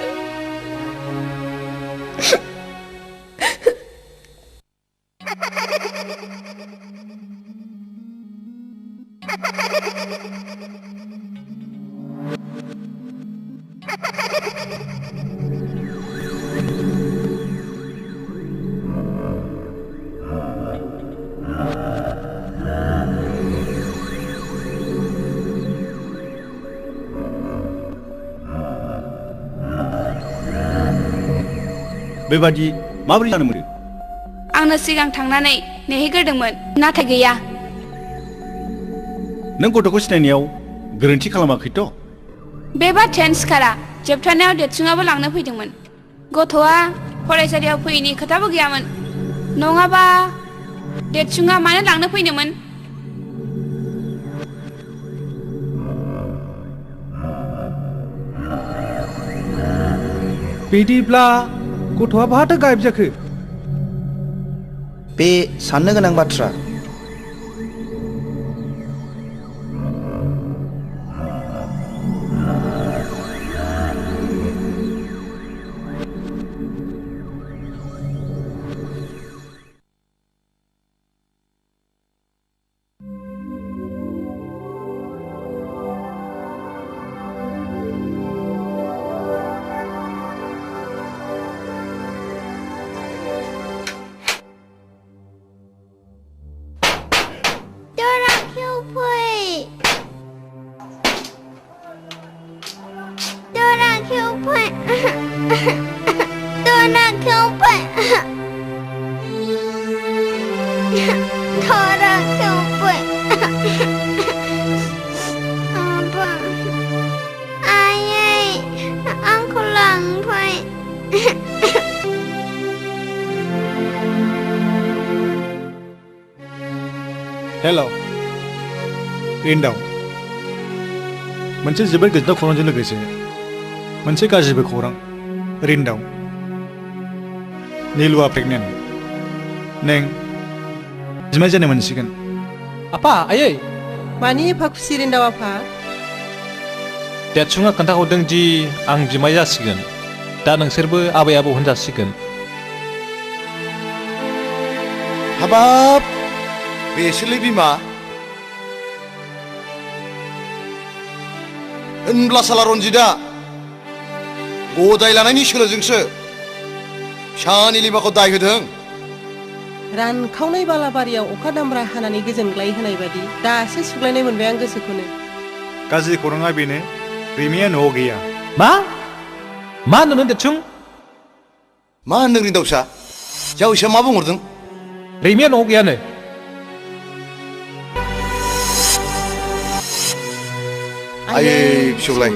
बेबादि माबोरै जानो मोनो? आंनो सिगां थांनानै नेहैग्रोदोंमोन नाथाय गैया। नों गथ'खौ सिनायनायाव गोरोन्थि खालामाखैथ'? बे बाथ्रायानो सिखारा। जोबथारनायाव देरसुङाबो लांनो फैदोंमोन। गथ'आ फरायसालियाव फैयैनि खोथाबो गैयामोन। नङाबा देरसुङा मानो लांनो फैनोमोन? बिदिब्ला गथ'आ बहाथो गायब जाखो? बे साननो गोनां बाथ्रा। हेल' रिन्दाव, मोनसे जोबोद गोजोनथाव खौरांजों लोगोसे मोनसे गाज्रिबो खौरां। रिन्दाव, नीलुआ प्रेगनेन्ट। नों बिमाय जानो मोनसिगोन। आफा, आयै, मानि एफा खुसि रिन्दाव आफा? देरसुङा खोन्थाहरदों दि आं बिमाय जासिगोन। दा नोंसोरबो आबै आबौ होनजासिगोन। हाबाब, बेसोरलै बिमा। होनब्ला साला रन्जितआ गदाय लानायनि सोलोजोंसो फिसा निलिमाखौ दाय होदों। रानखावनाय बालाबारियाव अखा दामब्रा हानानै गोजोनग्लाय होनाय बायदि दासो सुग्लायनाय मोनबाय आं गोसोखौनो। गाज्रि खौराङा बेनो, रिमिया न'आव गैया। मा होनदों देरसुं? मा होनदों रिन्दावसा? जावैसोआ मा बुंहरदों? रिमिया न'आव गैयानो। आयै फिसौलाय।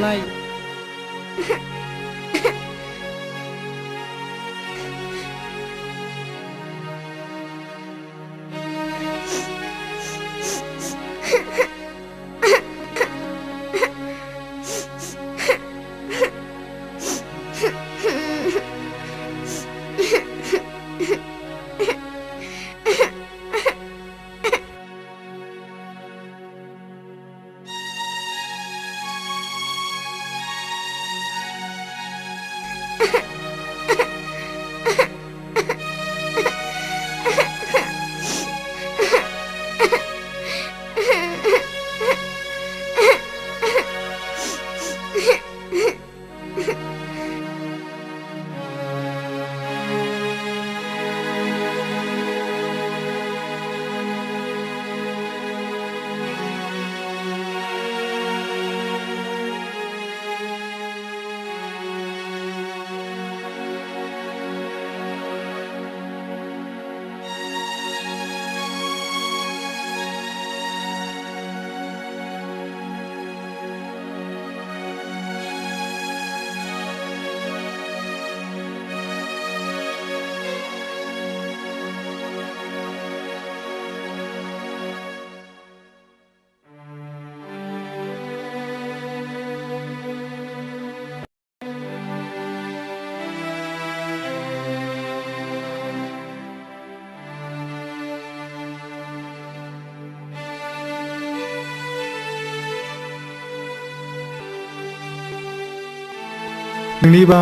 नोंनिबा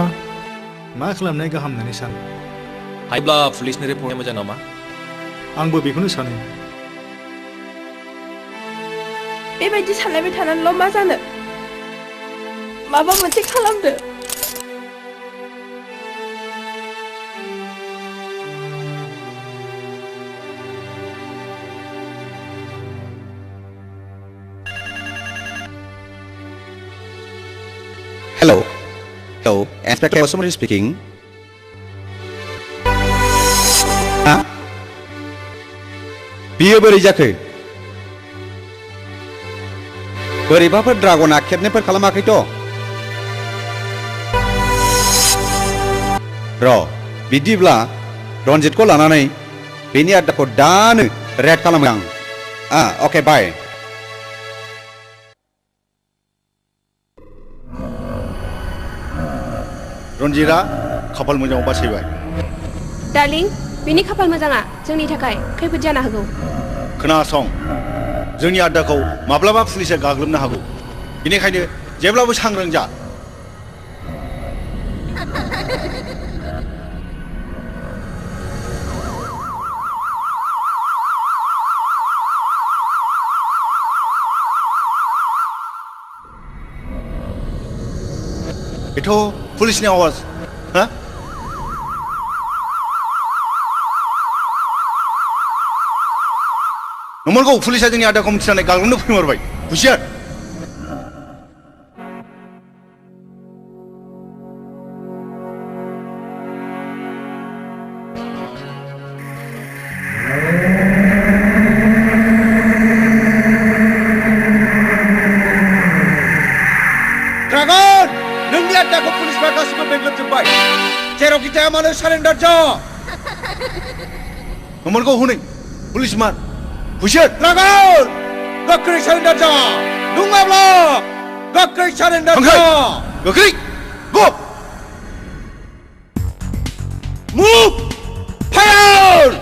मा खालामनाय गाहाम होननानै सानो? हायोब्ला पुलिसनि रिपर्टआ मोजां नामा? आंबो बेखौनो सानो। बेबायदि सानलायबाय थानानैल' मा जानो? माबा मोनसे खालामदो। Hello, Inspector Osmari speaking. बियो बोरै जाखो बोरैबाफोर ड्रागना खेबनेफोर खालामाखैथ' र' बिदिब्ला रन्जितखौ लानानै बेनि आदाखौ दानो रेड खालामो आं अके बाय रन्जितआ खाफाल मोजाङाव बासायबाय डार्लिं बेनि खाफाल मोजाङा जोंनि थाखाय खैफोद जानो हागौ खोनासं जोंनि आदाखौ माब्लाबा पुलिसा गाग्लोबनो हागौ बेनिखायनो जेब्लाबो सांग्रां जा बेथ' पुलिसनि आवाज हा नंमारगौ पुलिसा जोंनि आदाखौ मिथिनानै गाग्लोबनो फैमारबाय हुसियार ड्रागन नोंनि आदाखौ पुलिसफ्रा गासिबो बेंग्लोबजोब्बाय जेरावखि थाया मानो सारेन्डार जा नंमारगौ हनै पुलिसमान हुसियार ड्रागन गोख्रै सारेन्डार जा नङाब्ला गोख्रै सारेन्डार जा गोख्रै गो मुभ फायार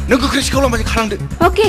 नों गोख्रै सिखाव लामाजों खालामदो अके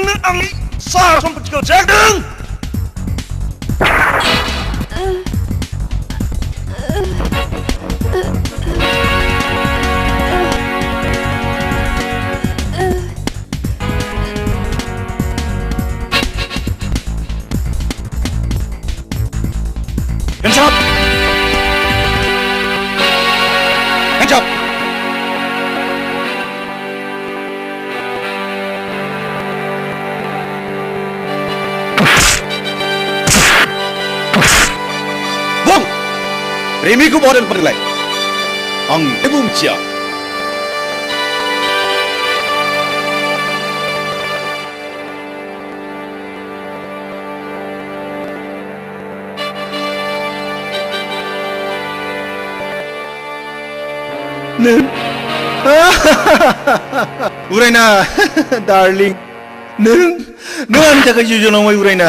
नोंनो आंनि साहा सम्पतिखौ जादों Hands up! Hands up! Buông! Remy को बॉर्डर पर लाए आं बुंथिया उरायना डार्लिं नों आंनि थाखाय जिउ जोलांबाय उरायना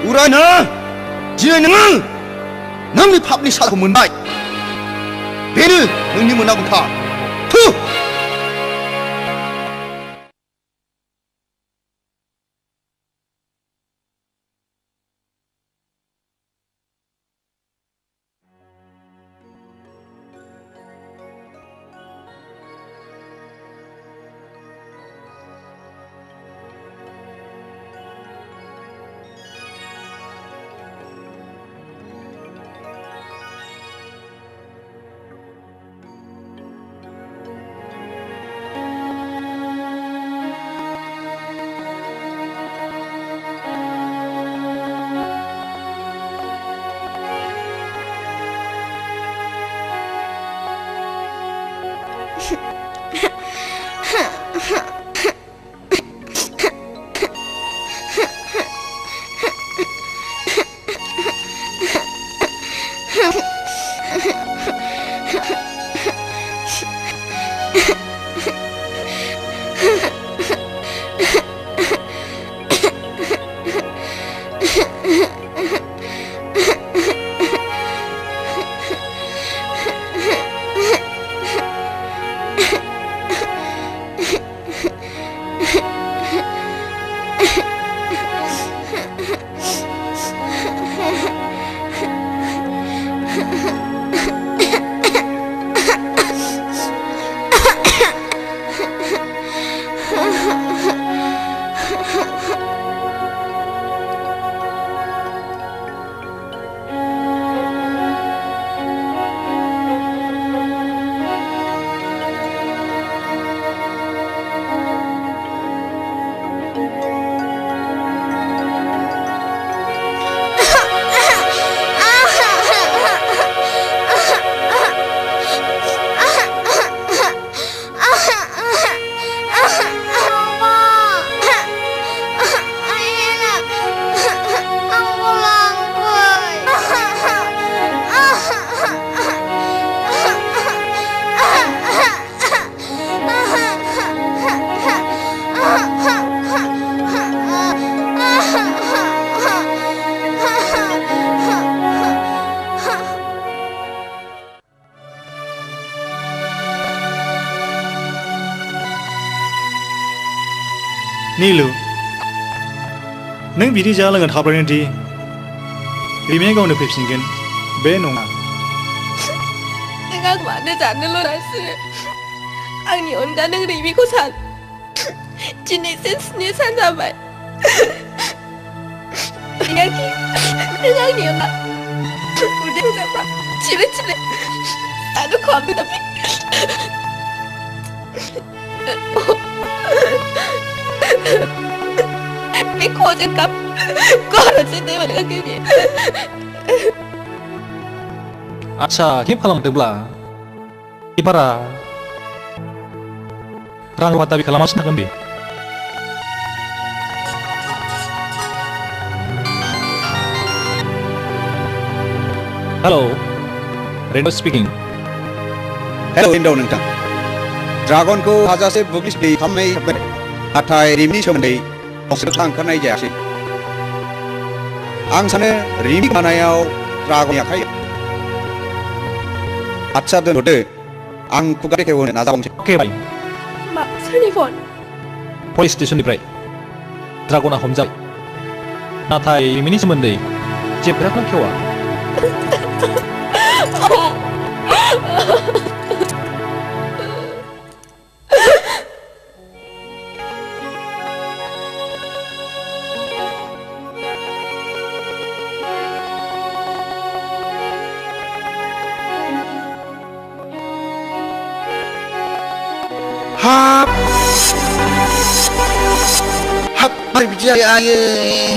उरायना दिनै नोङो नोंनि पापनि साजाखौ मोनबाय बेनो नोंनि मोननांगौ थार नीलु नों बिदि जा लोंना थाब्लायनोदि रिमिया गावनो फैफिनगोन बे नङा नों आं मानो जानोल' रासो आंनि अनगा नों रिमिखौ सान दिनैसो 7 सान जाबाय नों आंनि अनगा उदै जाबा चिले आरो खवाबो tapi Ikaw dyan ka. Kora siya tayo wala kami. आच्छा केब खालामदोंब्ला एबारा रां रुफा दाबि खालामासिनो थागोन बे hello rainbow speaking hello rainbow नोंथां ड्रागनखौ हाजासे बुब्लि खालामनाय नाथाय रिमनि सोमोन्दै फंसेबो ओंखारनाय जायासै आं सानो रिमि गोमानायाव ड्रागननि आखाइ आदसा दोनथ'दो आं खुगा बेखेवहोनो नाजाबावनोसै अके बाय मा सोरनि फन पुलिस स्टेशननिफ्राय ड्रागना हमजाबाय नाथाय रिमिनि सोमोन्दै जेबो खोथा खेवा Hap, mari bicara ayah.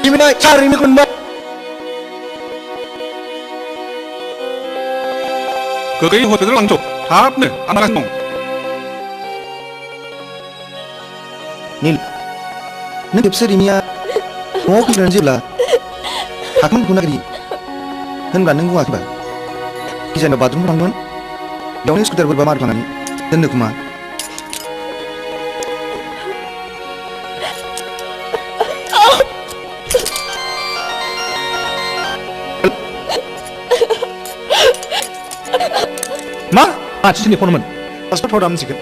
Gimana cari ni kun? Kau hotel langsung. Hap ni, anak nong. Nil, nang kepse Rimiya mau kiran jibla. Hakman guna kiri. Hendak nang gua kiba. Kisah nak bathroom orang pun. Yang skuter berbamar pangan ni. Dan nak kuma. Ma, sini phone man. Passport photo am sikit.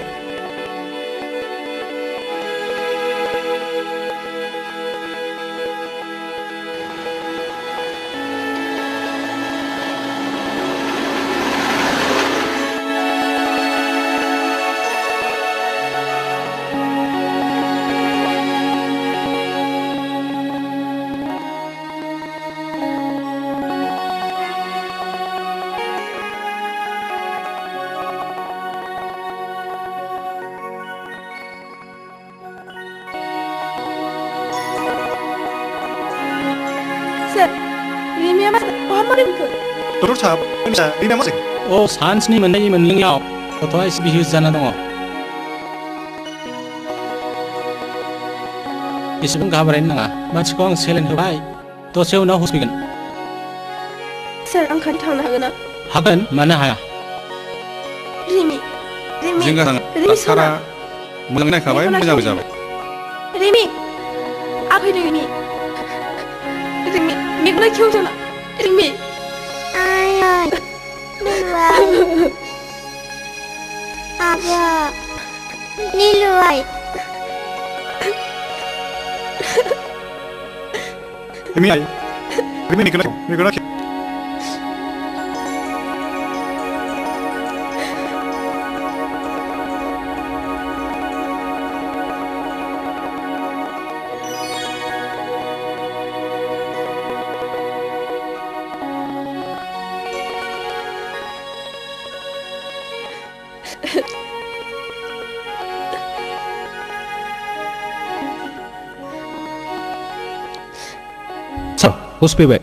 Dokter sahab, bisa Rimi masih? Oh, sansni menai menlingyau. Gothoa isi bihus jana dong. Isibung kabarin nanga. Mansiko ang selen hobai. Dose una hospigan. Sir, ang kan thang na hagan na. Hagan mana haya? Rimi. Jingga sangat. Sekarang mengenai kabar macam apa? Rimi. Apa itu Rimi? Rimi, migna kau jana. Rimi. Ayah, Niluai. Apa? Niluai. Rimi ay. Rimi ni kena. Who's payback?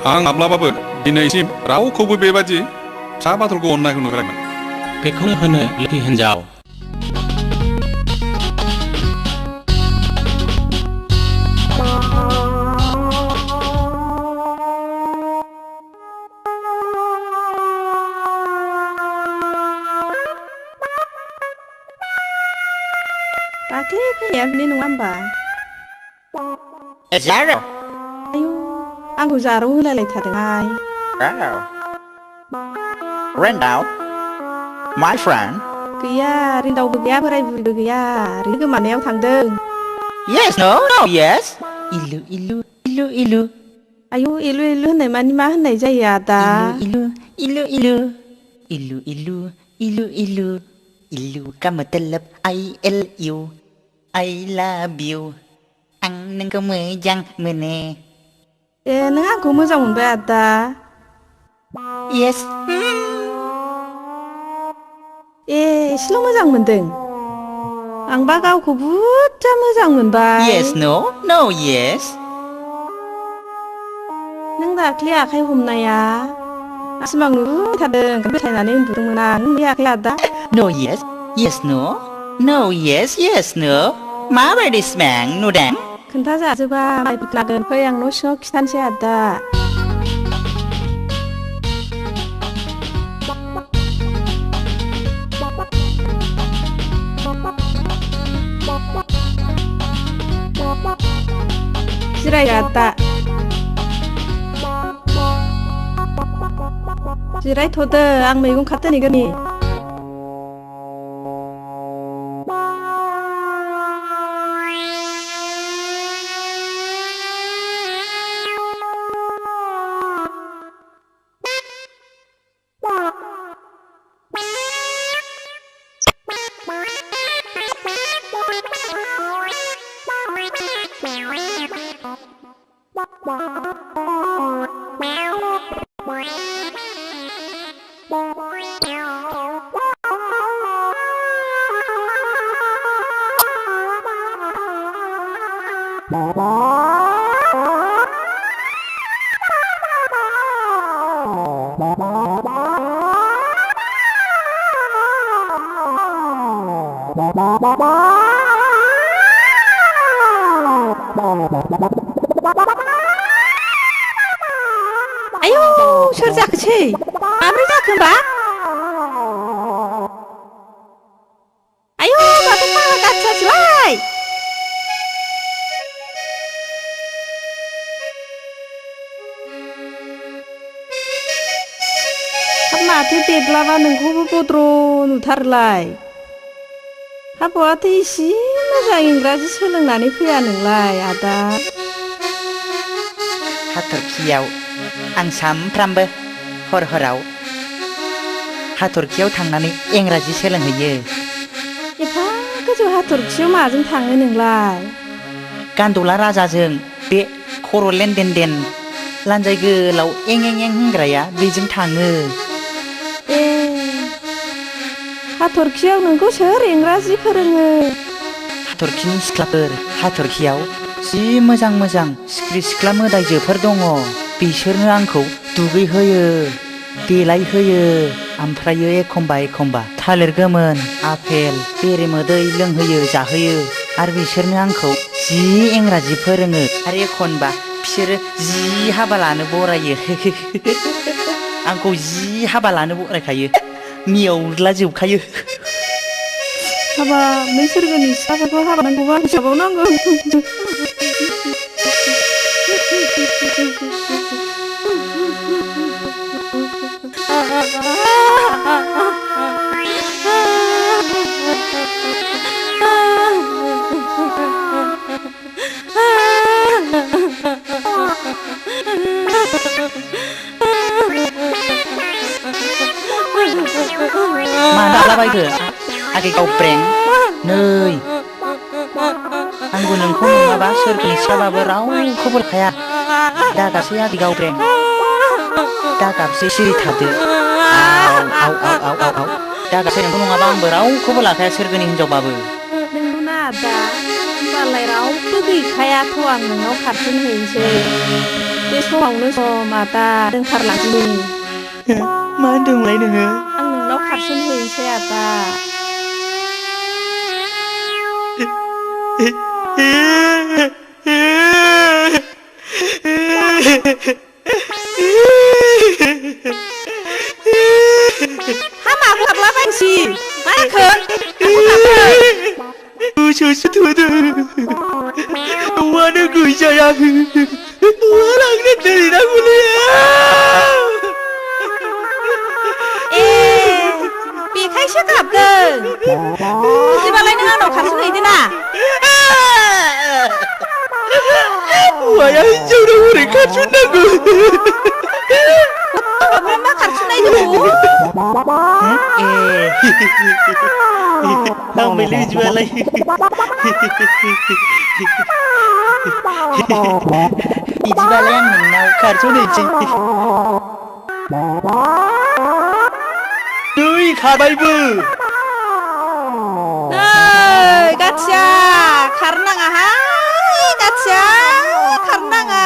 आं माब्लाबाबो दिनैसिम रावखौबो बेबादि फिसा बाथुलखौ अननायखौ नुफेराखैमोन बेखौनो होनो लोखि हिन्जाव दाख्लै फैनाया बिनि नङा होमबा Zaro. आंखौ जारौ होलायलायथारदोंहाय Rendau. My friend. गैया रिन्दावबो गैया बोराय बुरिबो गैया ओरैनो गोमानायाव थांदों Yes, no, yes. Ilu, ilu, ilu, ilu. आयौ इलु इलु होननाय मानि मा होननाय जायो आदा Ilu, ilu, ilu. Ilu, ilu, ilu, ilu. Ilu ka मतलब I-L-U. I love you. आं नोंखौ मोजां मोनो. ए नों आंखौ मोजां मोनबाय आदा Yes. ए एसेल' मोजां मोनदों थांबा गावखौ बुरजा मोजां मोनबाय Yes, no? No, yes? नों दाख्लि आखाइ हमनाया सिमां नुबाय थादों बेथायनानै उन्दुदोंमोन आं बे आखाइ आदा No, yes? Yes, no? No, yes, yes, no? माबायदि सिमां नुदों? खोन्थाजाजोबा माइबो लागोन फै आं न' सिङाव खिथानोसै आदा जिराय आदा जिरायथ'दो आं मैगं खादोनि गोनि आयौ सोर जाखोसै माब्रै जाखो होमबा आयौ माथो फाग्ला गाज्रि जासैलाय माथो देदलाबा नोंखौबो बद्र नुथारलाय हाबावाथो इसे मोजां इंराजि सोलोंनानै फैया नोंलाय आदा हाथरखियाव आं सामफ्रामबो हराव हाथरखियाव थांनानै इंराजि सोलोंहैयो एफा गोजौ हाथरखियाव माजों थाङो नोंलाय गान्दुला राजाजों बे खर' लेनदेन लान्जाय गोलाव एं एं एं होनग्राया बेजों थाङो ए हाथरखियाव नोंखौ सोर इंराजि फोरोङो हाथरखिनि सिख्लाफोर हाथरखियाव जि मोजां मोजां सिख्रि सिख्ला मोदायजोफोर दङ बिसोरनो आंखौ दुगैहोयो देलायहोयो ओमफ्रायो एखमबा थालिर गोमोन आपेल बेरेमोदै लोंहोयो जाहोयो आरो बिसोरनो आंखौ जि इंराजि फोरोङो आरो एखनबा बिसोरो जि हाबा लानो बरायो आंखौ जि हाबा लानो बरायखायो मियावला जोबखायो हाबा नों सोरगोनि सिख्लाफोरखौ हाबा नांगौबा हिसाबाव नांगौ mana लाबायखो आगे गावब्रें नै आंबो नोंखौ नङाबा सोरगोनि सिख्लाबाबो रावखौबो लाखाया दागाबसै आगे गावब्रें दागाबसै सिरि थादो आव दागाबसै नोंखौ नङाबा आंबो रावखौबो लाखाया सोरगोनि हिनजावबाबो नोंगौना आदा होमबालाय रावबो गैखायाथ' आं नोंनाव खारफिनहैनोसै बे समावनो सम आदा दोनखारलांसै मा होनदोंलाय नोङो आं नोंनाव खारफिनहैनोसै आदा हामाखौ हाबलाबायसै मा जाखो गोसोसो थोदों न'आनो गैजायाखै न'आ लांनो दोनहैनांगौलै बेखायसो गाबदों बिदिबालाय नों आंनाव खारफिनहैदो ना हौवाया हिनजावनाव हरै खारसननांगौ मा खारसननायदों हामबायलै बिदिबालाय बिदिबालाय आं नोंनाव खारसनहैनोसै नै खाबायबो नै गाथिया खारनाङाहाय गाथिया खारनाङा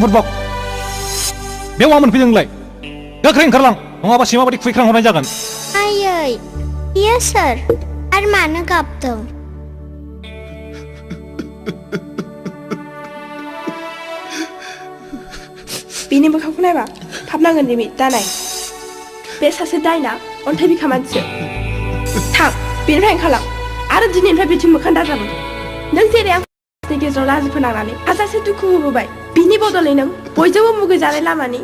बुरबक बेयाव मा मोनफैदों नोंलाय गोख्रै ओंखारलां नङाबा सिमा बायदि खुइख्रां हरनाय जागोन आयै बियो सोर आरो मानो गाबदों बिनि मोखांखौ नायबा थाबनांगोन रिमि दानाय बे सासे दायना अन्थाइ बिखा मानसिसो थां बेनिफ्राय ओंखारलां आरो दिनैनिफ्राय बिथिं मोखां दाजाबो नों जेरै आंनि गेजेराव लाजि फोनांनानै हाजासे दुखु होबोबाय बिनि बदलै नों बयजोंबो मुगैजानाय लामानि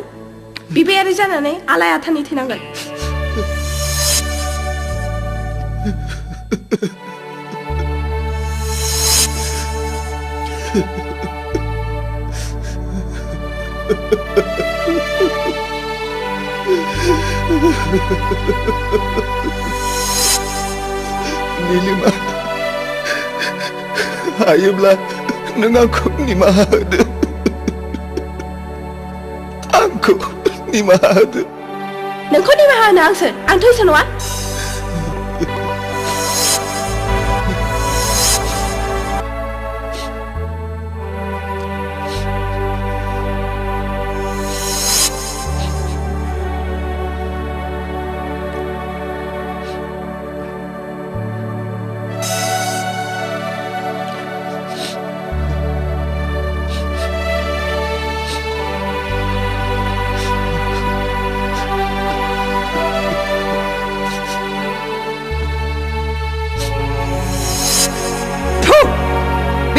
बिबायारि जानानै आलाय आथानि थैनांगोन Nilima, hayoब्ला नों आंखौ निमाहा होदो आंखौ निमाहा होदो नोंखौ निमाहा होनो आं सोर आंथ' इसोर नङा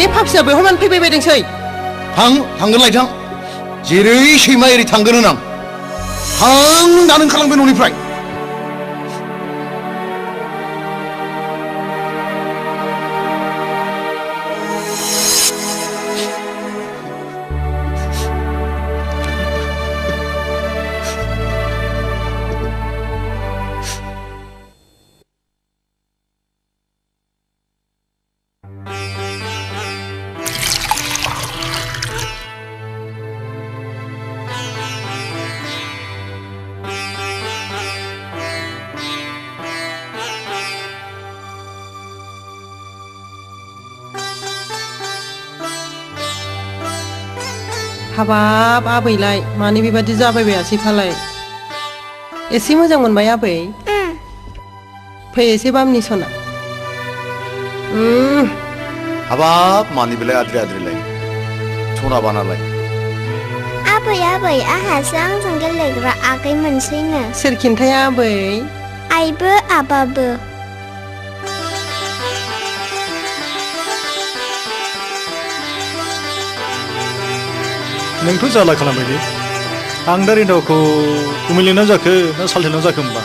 बे फाफिया बेवहाय मानो फैबाय बायदोंसै थांगोनलाय थां जेरै सैमा एरै थांगोन होनां थां दानो ओंखारलांबाय न'निफ्राय हाबाब आबैलाय मानो बेबादि जाबायबायासै फालाय एसे मोजां मोनबाय आबै फै एसे बामनि सना हाबाब मानि बेलाय आद्रि आद्रिलाय सना बानालाय आबै आंहासो आंजों गेलेग्रा आगै मोनसैनो सोर खिन्थाया आबै आइबो आबाबो नोंथ' जाला खालामबायलै आं दा रिन्दावखौ कुमिलिनाव जाखो ना सालथेनाव जाखो होमबा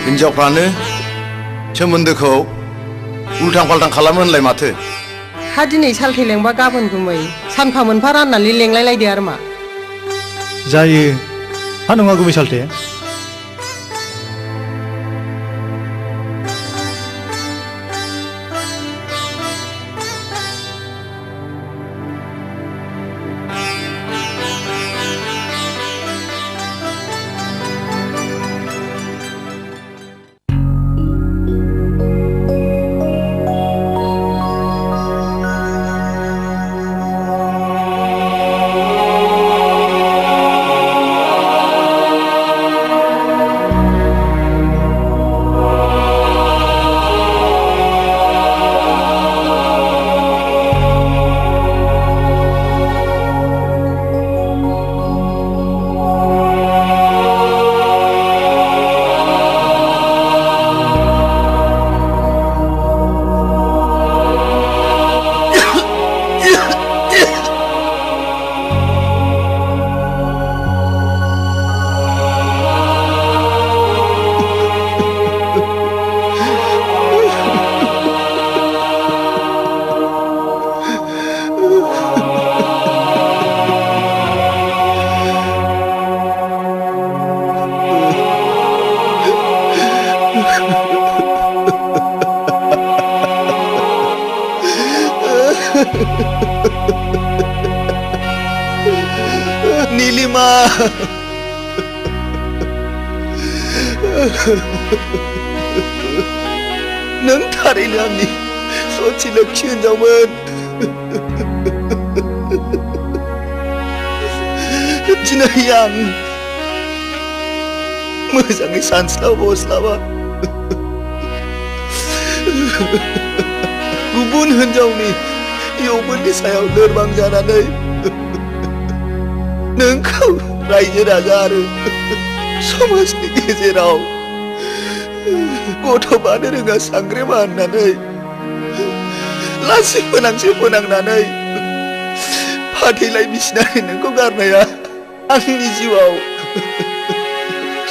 हिन्जावफ्रानो सोमोन्दोखौ उल्थां फाल्थां खालामो होनलाय माथो हा दिनै सालथे लेंबा गाबोन गुमै सानफा मोनफा राननानै लेंलायलायदो आरो मा जायो हा नङा गुमै सालथे नीलिमा नों थारैनो आंनि सथि लोक्षि हिनजावमोन दिनै आं मोजाङै सानस्लाबा गुबुन हिनजावनि यौबननि सायाव लोरबां जानानै नोंखौ रायजो राजा आरो समाजनि गेजेराव गथ' बानो रोङा सांग्रेमा होननानै लासि फोनांनानै फाथैलाय बिसिनानै नोंखौ गारनाया आंनि जिउआव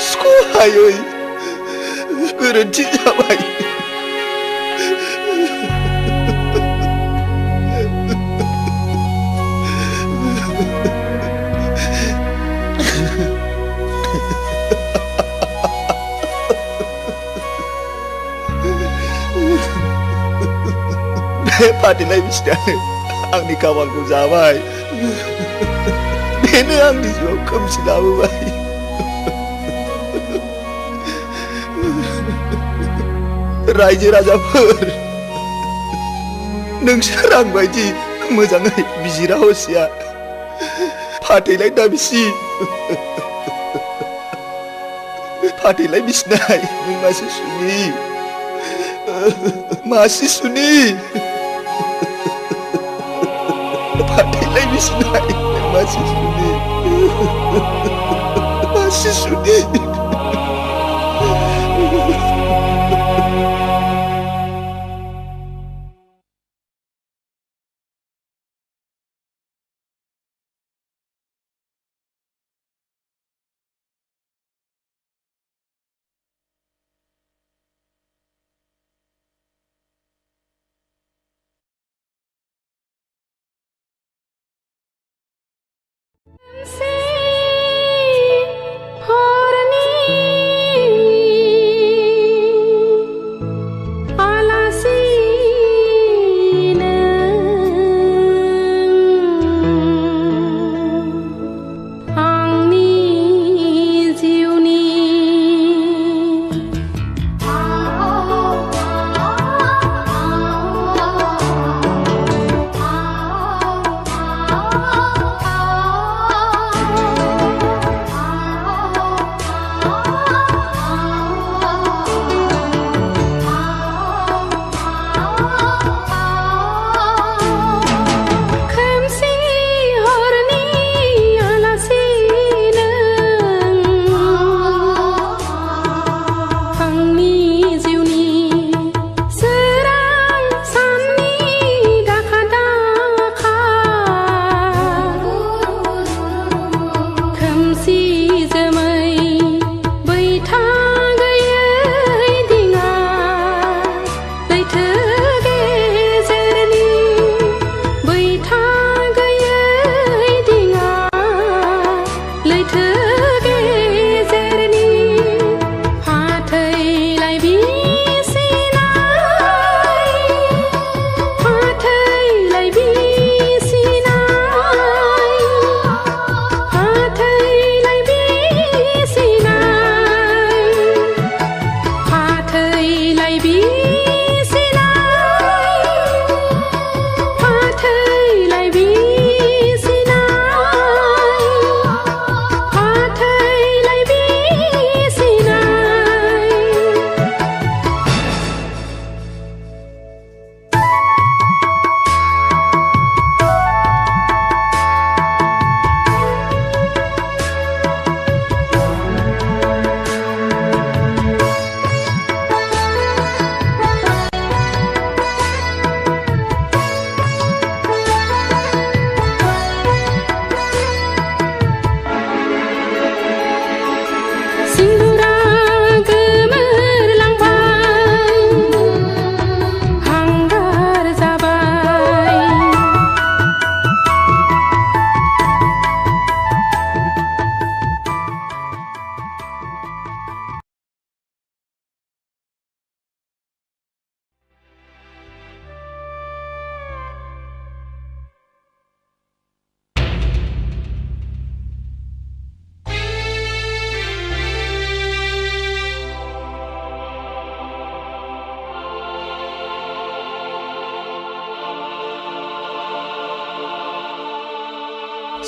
सहायै गोरोन्थि जाबाय फाथैलाय बिसिनानै आंनि खाफालखौ जाबाय बेनो आंनि जिउआव खोमसि लाबोबाय रायजो राजाफोर नोंसोर आं बायदि मोजाङै बिजिरा हसिया फाथैलाय दाबिसि फाथैलाय बिसिनाय नों मासे सुनि फाथैलाय बिसिनाय नों मासे सुनि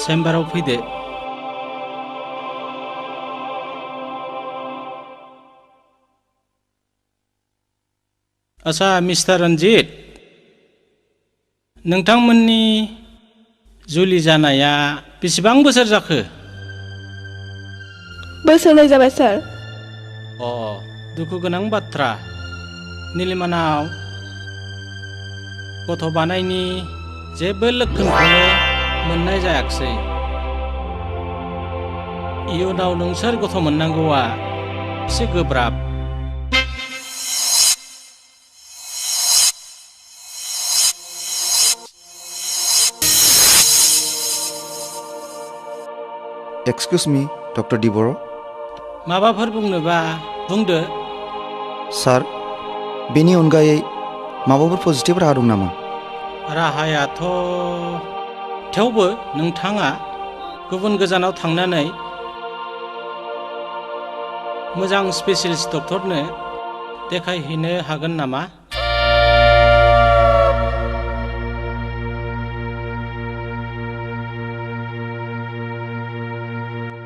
चेम्बाराव फैदो। आच्छा मिस्टार रन्जित, नोंथांमोननि जुलि जानाया बेसेबां बोसोर जाखो? बोसोरनै जाबाय सार। दुखु गोनां बाथ्रा। निलिमानाव गथ' बानायनि जेबो लक्षणखौनो मोननाय जायाखिसै। इयुनाव नोंसोर गथ' मोननांगौआ एसे गोब्राब। एक्सक्यूज मी डॉक्टर डिबोरो। माबाफोर बुंनोबा बुंदो। सार, बेनि अनगायै माबाफोर पजिटिभ राहा दं नामा? राहायाथ' थेवबो नोंथाङा गुबुन गोजानाव थांनानै मोजां स्पेसियलिस्ट डक्टरनो देखायहैनो हागोन नामा?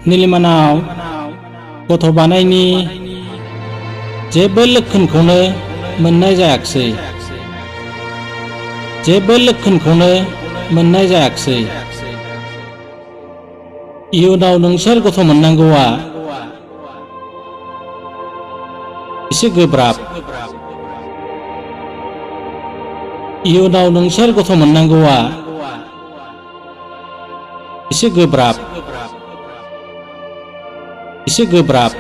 निलिमानाव गथ' बानायनि जेबो लक्षणखौनो मोननाय जायाखिसै। जेबो लक्षणखौनो मोननाय जायाखिसै। इयुनाव नोंसोर गथ' मोननांगौआ एसे गोब्राब। इयुनाव नोंसोर गथ' मोननांगौआ एसे गोब्राब। एसे गोब्राब।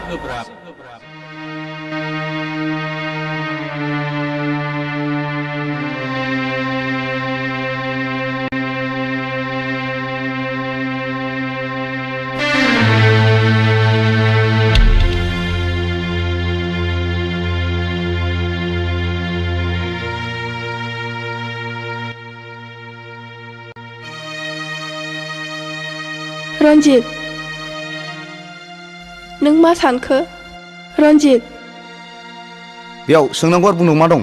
रन्जित, नों मा सानखो? रन्जित, बेयाव सोंनांगौ आरो बुंनांगौ मा दं?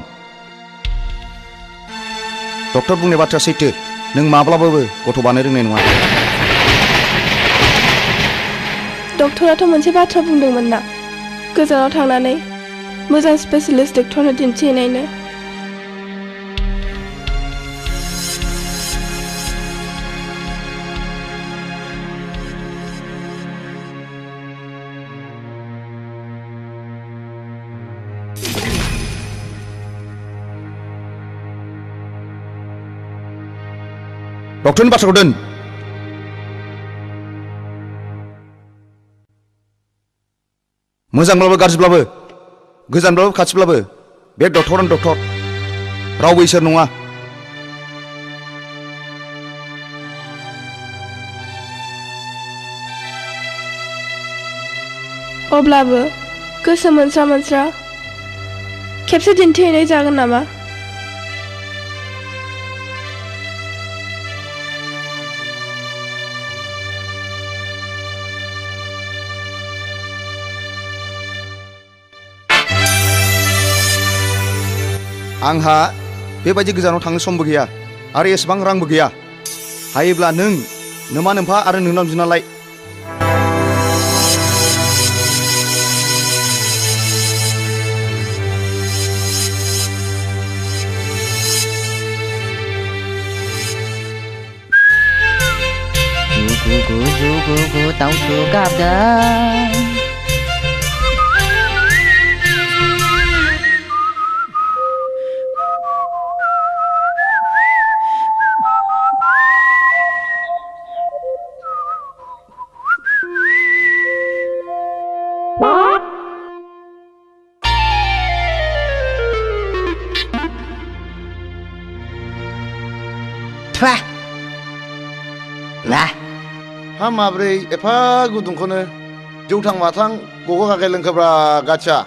डक्टर बुंनाय बाथ्राया सैथो। नों माब्लाबाबो गथ' बानाय रोंनाय नङा। डक्टराथ' मोनसे बाथ्रा बुंदोंमोन ना, गोजानाव थांनानै मोजां स्पेसियलिस्ट डक्टरनो दिन्थिहैनायनो। डक्टरनि बाथ्राखौ दोन। मोजांब्लाबो गाज्रिब्लाबो, गोजानब्लाबो खाथिब्लाबो बे डक्टरानो डक्टर, रावबो इसोर नङा। अब्लाबो गोसो मोनस्रा मोनस्रा खेबसे दिन्थिहैनाय जागोन नामा? आंहा बेबायदि गोजानाव थांनो समबो गैया आरो एसेबां रांबो गैया। हायोब्ला नों नोमा नोम्फा आरो नोंनाव बिनालाय। Jugu दाउथु गाबदों। हा माब्रै एफा गुदुंखौनो जौथां माथां गग' गागाय लोंखोब्रा गाथिया।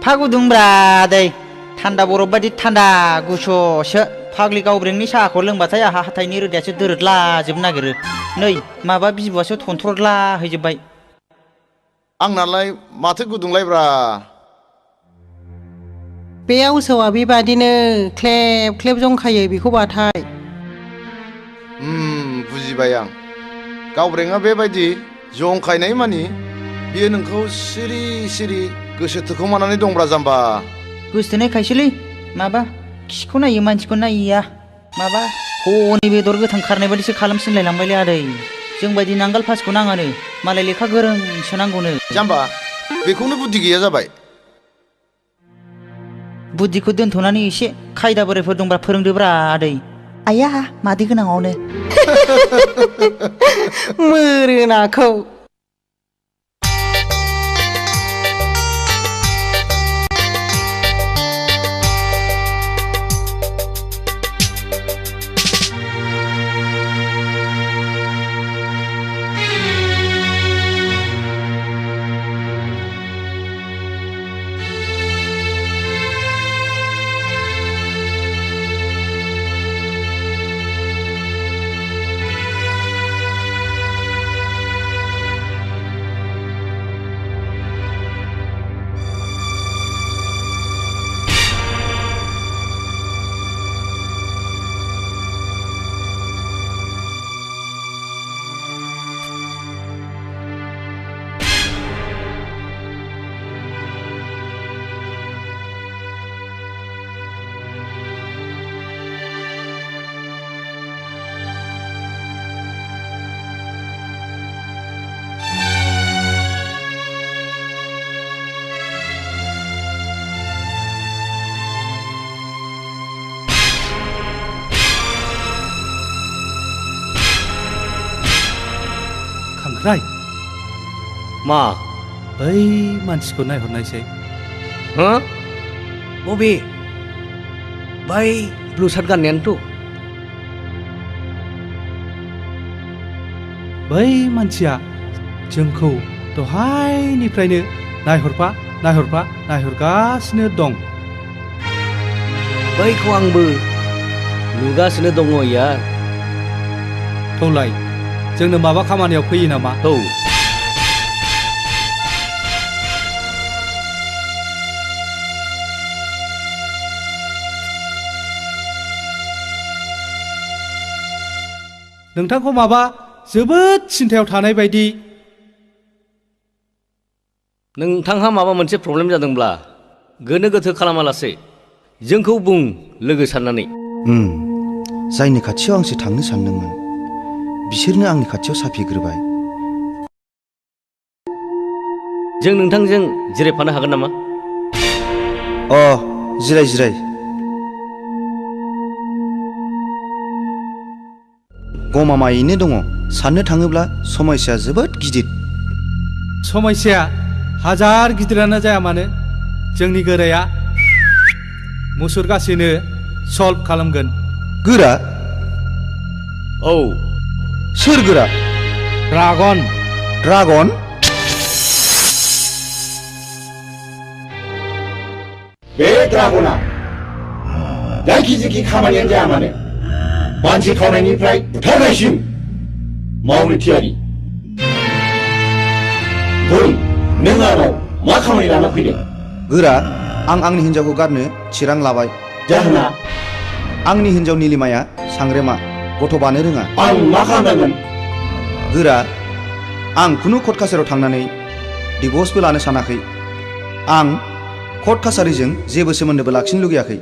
फा गुदुंब्रा दै, थान्दा बरफ बायदि थान्दा गुसुसो। फाग्लि गावब्रेंनि साहाखौ लोंबाथाय आहा हाथाइनि रोदायासो दोरोदलाजोबनो नागिरो। नै माबा बिबुआसो थनथ्रदला हैजोब्बाय। आंनालाय माथो गुदुंलायब्रा। बे आवसोआ बेबादिनो ख्लेब ख्लेब जंखायो बेखौ बाथाय। बुजिबाय आं। गावब्रेङा बेबायदि जंखायनाय मानि बियो नोंखौ सिरि सिरि गोसो थोखोमानानै दंब्रा जाम्बा। गोसोथोनाय खायसोलै माबा खिखौ नायो मानसिखौ नायिया माबा हनै बेदर गोथां खारनाय बायदिसो खालामसिनलायलांबायलै आदै। जोंबायदि नांगाल फासखौ नाङानो मालाय लेखा गोरोंसो नांगौनो। जाम्बा बेखौनो बुद्धि गैया जाबाय। बुद्धिखौ दोनथ'नानै एसे खायदा बोरायफोर दंब्ला फोरोंदोब्रा आदै। आया मादै गोनाङावनो मोरोनाखौ खांख्राय मा बै मानसिखौ नायहरनायसै। हो बबे बै ब्लु सार्ट गाननायानोथ'। बै मानसिया जोंखौ दहायनिफ्रायनो नायहरगासिनो दं। बैखौ आंबो नुगासिनो दङ यार। थौलाय जोंनो माबा खामानियाव फैयो नामा? औ नोंथांखौ माबा जोबोद सिन्थायाव थानाय बायदि। नोंथांहा माबा मोनसे प्रब्लेम जादोंब्ला गोनो गोथो खालामालासे जोंखौ बुं लोगो साननानै। जायनि खाथियाव आंसो थांनो सानदोंमोन बिसोरनो आंनि खाथियाव साफिग्रोबाय। जों नोंथांजों जिरायफानो हागोन नामा? जिराय गमामायैनो दङ। साननो थाङोब्ला समस्याया जोबोद गिदिर। समस्याया हाजार गिदिरानो जाया मानो जोंनि गोराया मुसुरगासिनो सल्भ खालामगोन। गोरा? औ। सोर गोरा? ड्रागन। ड्रागन? बे ड्रागना जायखिजाया खामानियानो जाया मानो मानसि खावनायनिफ्राय बुथारनायसिम मावनो थियारि। बुं नों आंनाव मा खामानि लाना फैदों? गोरा आं आंनि हिन्जावखौ गारनो थिरां लाबाय। जाहोना? आंनि हिन्जाव निलिमाया सांग्रेमा, गथ' बानो रोङा। आं मा खालामनांगोन? गोरा आं खुनु कर्ट कासारियाव थांनानै डिभर्सबो लानो सानाखै। आं कर्ट कासारिजों जेबो सोमोन्दोबो लाखिनो लुगैयाखै।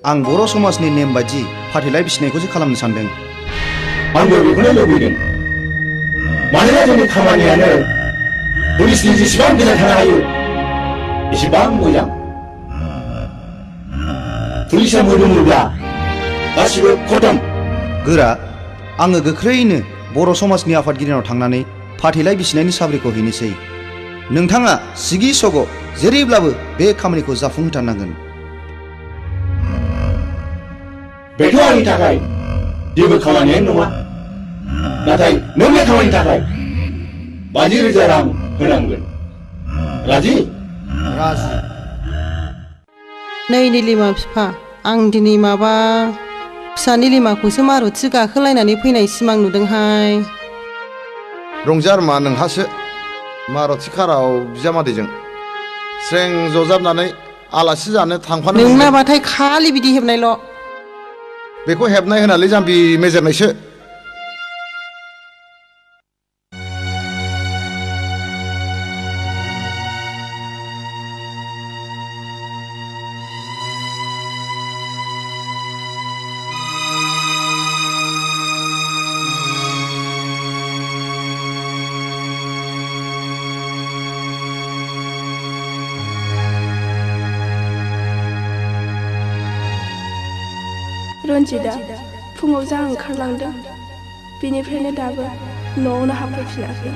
आं बर' समाजनि नेम बायदि फाथैलाइ बिसिनायखौसो खालामनो सानदों। आंबो बेखौनो लुबैदों। मानोना जोंनि खामानियानो पुलिसनि जेसेबां गोजान थानो हायो एसेबां मोजां। पुलिसा मोदोमोब्ला गासिबो खतम। गोरा आङो गोख्रैनो बर' समाजनि आफादगिरिनाव थांनानै फाथैलाइ बिसिनायनि साब्रिखौ हैनोसै। नोंथाङा सिगि सग' जेरैब्लाबो बे खामानिखौ जाफुंहोथारनांगोन। बेथ' आंनि थाखाय जेबो खामानियानो नङा। नाथाय नों बे खामानिनि थाखाय 50,000 रां होनांगोन। राजि? राजि। नै निलिमा बिफा, आं दिनै माबा फिसा निलिमाखौसो मारुथि गाखोलायनानै फैनाय सिमां नुदोंहाय। रंजार मा नोंहासो मारुथि काराव बिजामादैजों स्रें जजाबनानै आलासि जानो थांफानो। नोंनाबाथाय खालि बिदि हेबनायल'। बेखौ हेबनाय होनालै जाम्बि मेजेरनायसो। रन्जितआ फुङाव जा ओंखारलांदों बेनिफ्रायनो दाबो न'आवनो हाबफैफिनाखै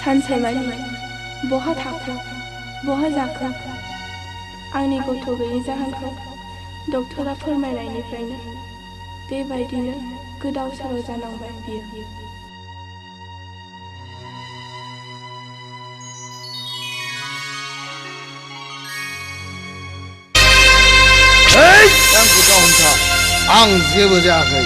सानसेमानि बहा थाखो बहा जाखो आंनि गथ' गैयै जाहोनखौ डक्टरा फोरमायनायनिफ्रायनो बेबायदिनो गोदाव सोराव जानांबाय बियो आंखौ दाहनथा आं जेबो जायाखै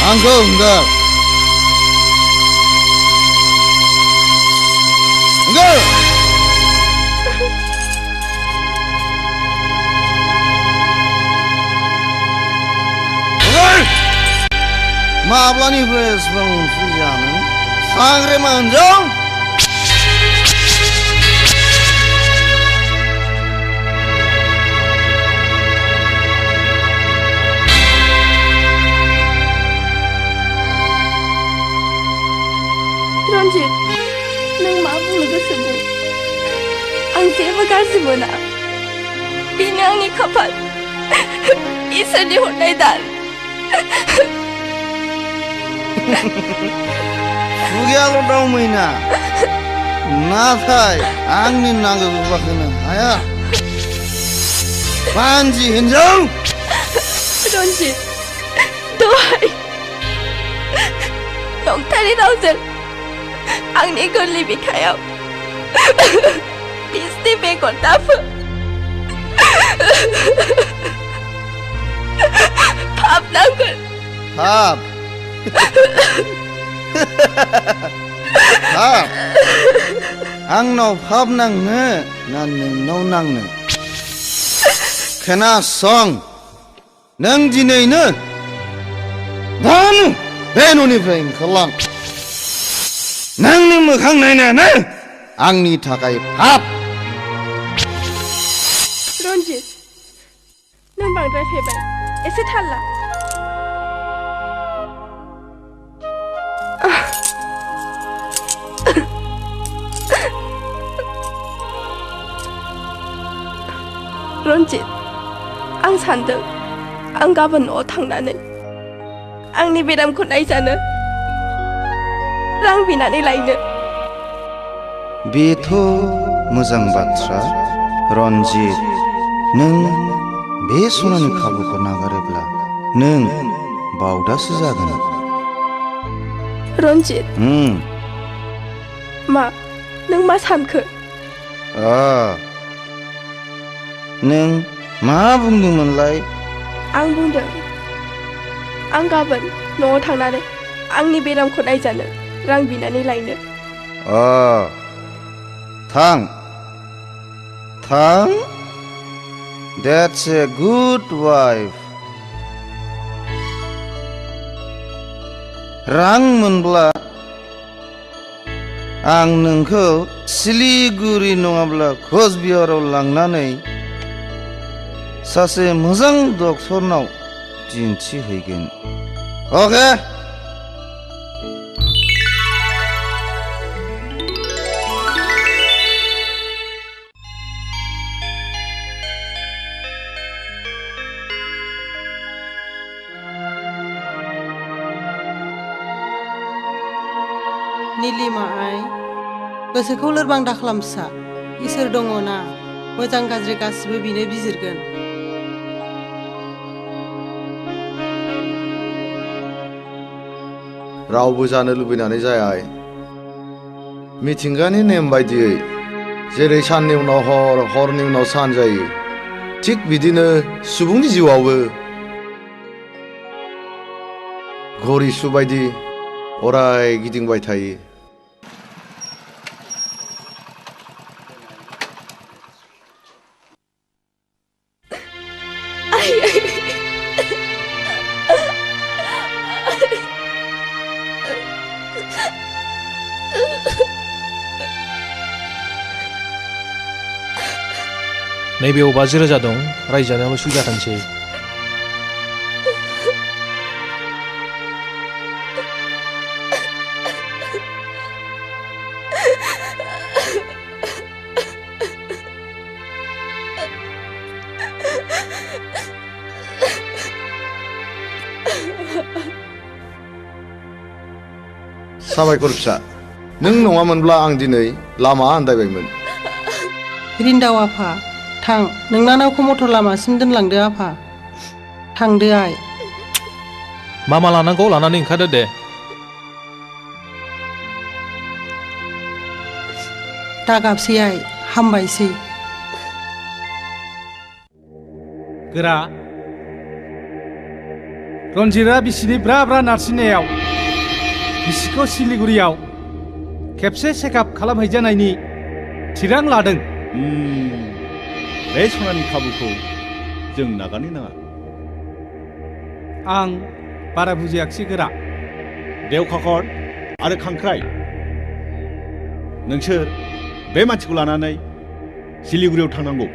आंखौ हंगार माब्लानिफ्राय एसेबां ओंख्रि जानो सांग्रे मोनजों रन्जित नों मा बुंनो गोसो बुं आं जेबो गाज्रि मोना बेनो आंनि खाफाल इसोरनि हरनाय दान खुगायाल' दावमैना नाथाय आंनि नांगौखौ होनो हाया पानजि हिन्जाव रन्जित दहाय नंथारि रावजों आंनि गोरलै बिखायाव बिसनि बेगर दाफो पाप नांगोन पाप पाप आंनाव पाप नांनो ना नोंनाव नांनो खोनासं नों दिनैनो दानो बे न'निफ्राय ओंखारलां नोंनि मोखां नायनायानो आंनि थाखाय पाप रन्जित नों बांद्राय फेबाय एसे थाल ला रन्जित आं सान्दों आं गाबोन न'आव थांनानै आंनि बेरामखौ नायजानो रां बिनानै लायनो बेथ' मोजां बाथ्रा रन्जित नों बे सनानि खाबुखौ नागारोब्ला नों बावदासो जागोन रन्जित मा नों मा सानखो नों मा बुंदोंमोनलाय आं बुंदों आं गाबोन न'आव थांनानै आंनि बेरामखौ नायजानो रां बिनानै लायनो थां थां that's a good wife रां मोनब्ला आं नोंखौ सिलिगुरि नङाब्ला कचबिहाराव लांनानै सासे मोजां डक्टरनाव दिन्थिहैगोन अके निलिमा आइ गोसोखौ लोरबां दाखालाम फिसा इसोर दङ ना मोजां गाज्रि गासिबो बिनो बिजिरगोन रावबो जानो लुबैनानै जाया मिथिंगानि नेम बायदियै जेरै साननि उनाव हर हरनि उनाव सान जायो थिग बिदिनो सुबुंनि जिउआवबो घरिसु बायदि अराय गिदिंबाय थायो नैबेयाव 50,000 दं रायजानायावल' सुबिदा थांसै साबायखर फिसा नों नङामोनब्ला आं दिनै लामा आन्दायबायमोन रिन्दाव आफा थां नोंना नावखौ मटर लामासिम दोनलांदो आफा थांदो आइ मा मा लानांगौ लानानै ओंखारदो दे दागाबसै आइ हामबायसै गोरा रन्जितआ बिसिनि ब्रा ब्रा नारसिननायाव बिसिखौ सिलिगुरियाव खेबसे चेकआप खालामहैजानायनि थिरां लादों बे सनानि खाबुखौ जों नागारनो नाङा आं बारा बुजियाखिसै गोरा देवखाखर आरो खांख्राइ नोंसोर बे मानसिखौ लानानै सिलिगुरियाव थांनांगौ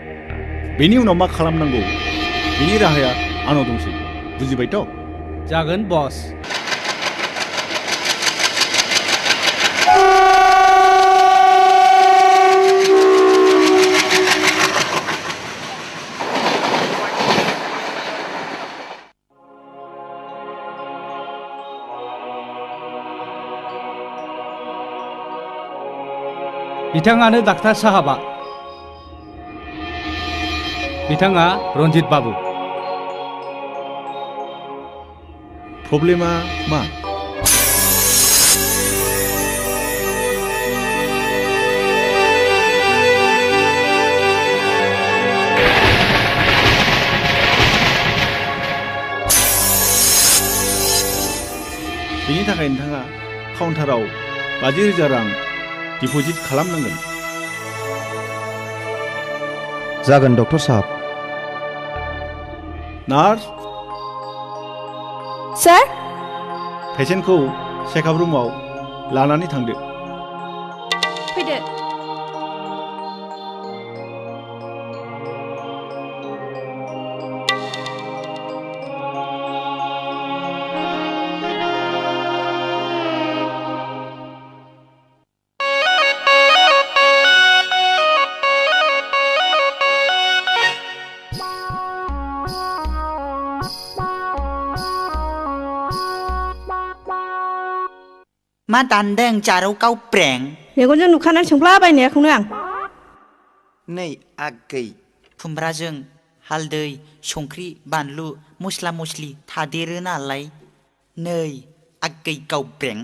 बेनि उनाव मा खालामनांगौ बेनि राहाया आंनाव दंसै बुजिबायथ' जागोन बस बिथाङानो डाक्टार साहाबा बिथाङा रन्जित बाबु प्रब्लेमा मा बेनि थाखाय नोंथाङा काउन्टाराव 50,000 रां डिप'जिट खालामनांगोन जागोन डक्टर साहब नार्स सार पेसेन्टखौ चेकआप रुमाव लानानै थांदो फैदो मा दानदों जारौ गावब्रें मेगनजों नुखानानै सोंफ्लाबायनायखौनो आं नै आगै खुमब्राजों हालदै संख्रि बानलु मस्ला मस्लि थादेरो नालाय नै आगै गावब्रें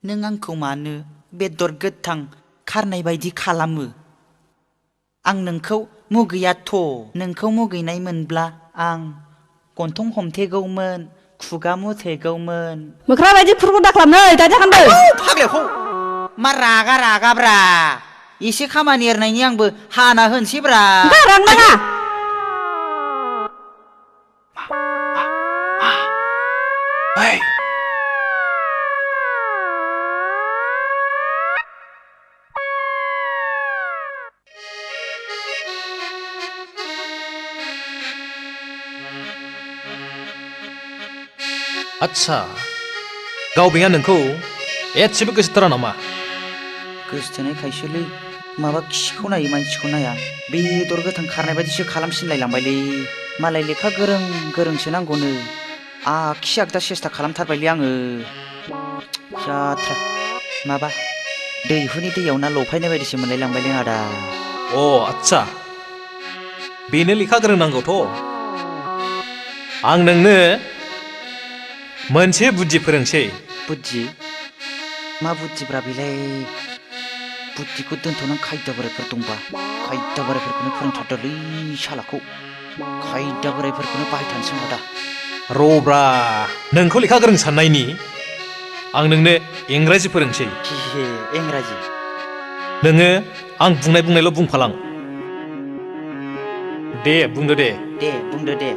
नों आंखौ मानो बेदर गोथां खारनाय बायदि खालामो आं नोंखौ मुगैयाथ' नोंखौ मुगैनाय मोनब्ला आं गन्थं हमथेगौमोन खुगा मुथेगौमोन मोख्रा बायदि खुरखौ दाख्लाबनै दानि हान्दो फाग्लाखौ मा रागाब्रा एसे खामानि एरनायनि आंबो हाना होनसैब्रा रां नाङा आच्छा गावबेंआ नोंखौ एसेबो गोसोथारा नामा गोसोथोनायखायसोलै माबा खिखौ नायो मानसिखौ नाया बेदर गोथां खारनाय बायदिसो खालामसिनलायलांबायलै मालाय लेखा गोरों गोरोंसो नांगौनो आखि आगदा सेस्था खालामथारबायलै आङो जाथ्रा माबा दैहुनि दैयाव ना लफायनाय बायदिसो मोनलायलांबायलै आदा अ आच्छा बेनो लेखा गोरों नांगौथ' आं नोंनो मोनसे बुद्धि फोरोंसै बुद्धि मा बुद्धिब्रा बेलाय बुद्धिखौ दोनथ'नानै खायदा बोरायफोर दंबा खायदा बोरायफोरखौनो फोरोंथारदोलै सालाखौ खायदा बोरायफोरखौनो बाहायथानोसै आदा रब्रा नोंखौ लेखा गोरों साननायनि आं नोंनो इंराजि फोरोंसै इंराजि नोङो आं बुंनायल' बुंफालां दे बुंदो दे बुंदो दे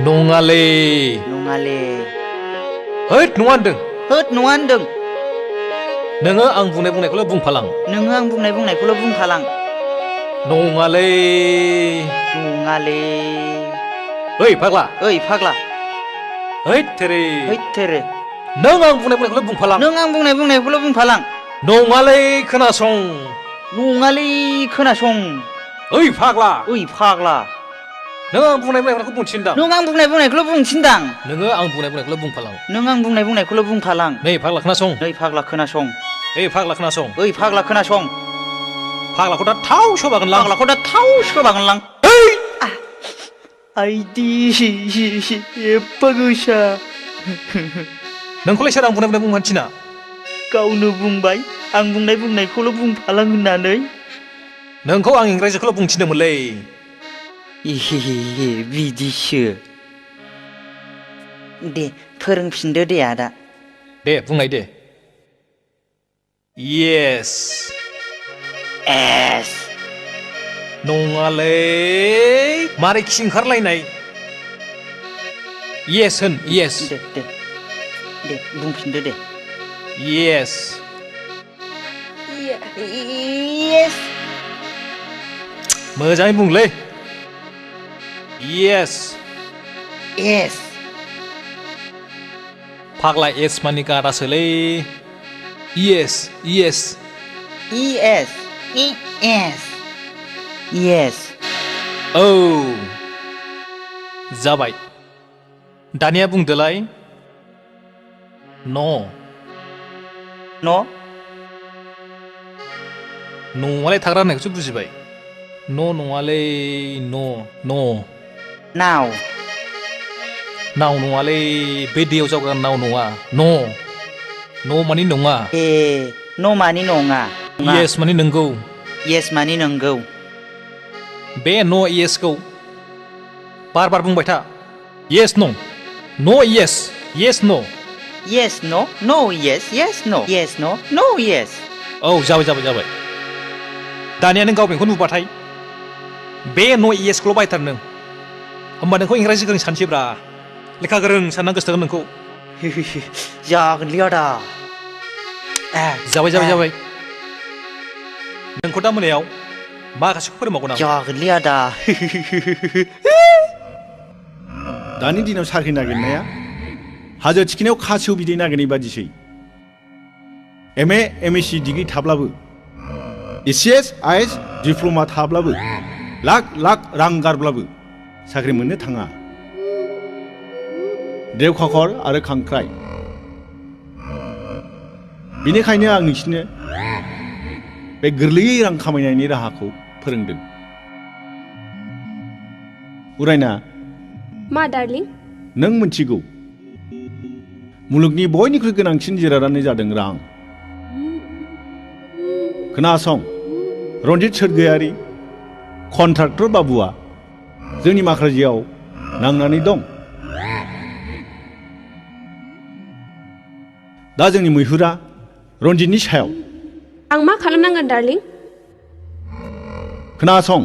नङालै नङाले होद नङा होनदों होद नङा होनदों नोङो आं बुंनायखौल' बुंफालां नोङो आं बुंनायखौल' बुंफालां नङालै नङाले ओइ फाग्ला हैद थेरे नों आं बुंनायखौल' बुंफालां नों आं बुंनायखौल' बुंफालां नङालै खोनासं नङालै खोनासं ओइ फाग्ला नों आं बुंनायखौ बुंथिनदां नों आं बुंनायखौल' बुंथिनदां नोङो आं बुंनायखौल' बुंफालां नों आं बुंनायखौल' बुंफालां नै फाग्ला खोनासं नै फाग्ला खोनासं ओइ फाग्ला खोनासं ओइ फाग्ला खोनासं फाग्लाखौ दा थाव सोबागोनलां फाग्लाखौ दा थाव सोबागोनलां आइदि एफा गोसा नोंखौलाय सोर आं बुंनाय बुंफानथिना गावनो बुंबाय आं बुंनायखौल' बुंफालां होननानै नोंखौ आं इंराजिखौल' बुंथिनोमोनलै इहे बिदिसो दे फोरोंफिनदो दे आदा दे बुंनाय दे येस एस नङालै मारै खि ओंखारलायनाय येस होन येस दे बुंफिनदो दे येस येस मोजाङै बुंलै येस येस फाग्ला एस मानि गारासोलै yes yes yes yes yes औ जाबाय दानिया बुंदोलाय न' न'आलाय थाग्रा होननायखौसो बुजिबाय नङालै न' नाव नङालै बे दैयाव जावग्रा नाव नङा न' मानि नङा ए न' मानि नङा येस मानि नंगौ येस मानि नंगौ बे न' येसखौ बार बुंबाय था येस न' येस येस न' येस न' येस येस न' येस न' येस औ जाबाय दानिया नों गाव बेखौ नुबाथाय बे न' येसखौल' बायथार नों होमबा नोंखौ इंराजि गोरों सानसैब्रा लेखा गोरों सानना गोसोथोगोन नोंखौ जागोनलै आदा जाबाय नोंखौ दा मोनायाव माखासेखौ फोरोंबावगोन आं जागोनलै आदा दानि दिनाव साख्रि नागिरनाया हाजो थिखिनायाव खासेव बिदै नागिरनाय बादिसै एम.ए. सि डिग्री थाब्लाबो एसिएस आइएस डिप्ल'मा थाब्लाबो लाख रां गारब्लाबो साख्रि मोननो थाङा देवखाखर आरो खांख्राइ बेनिखायनो आं नोंसिनो बे गोरलैयै रां खामायनायनि राहाखौ फोरोंदों उरायना मा डार्लिं नों मिथिगौ मुलुगनि बयनिख्रुइ गोनांसिन जिरादानो जादों रां खोनासं रन्जित सोरगोयारि कन्ट्राक्टर बाबुआ जोंनि माखाजियाव नांनानै दं दा जोंनि मैहुरा रन्जितनि सायाव आं मा खालामनांगोन डार्लिं खोनासं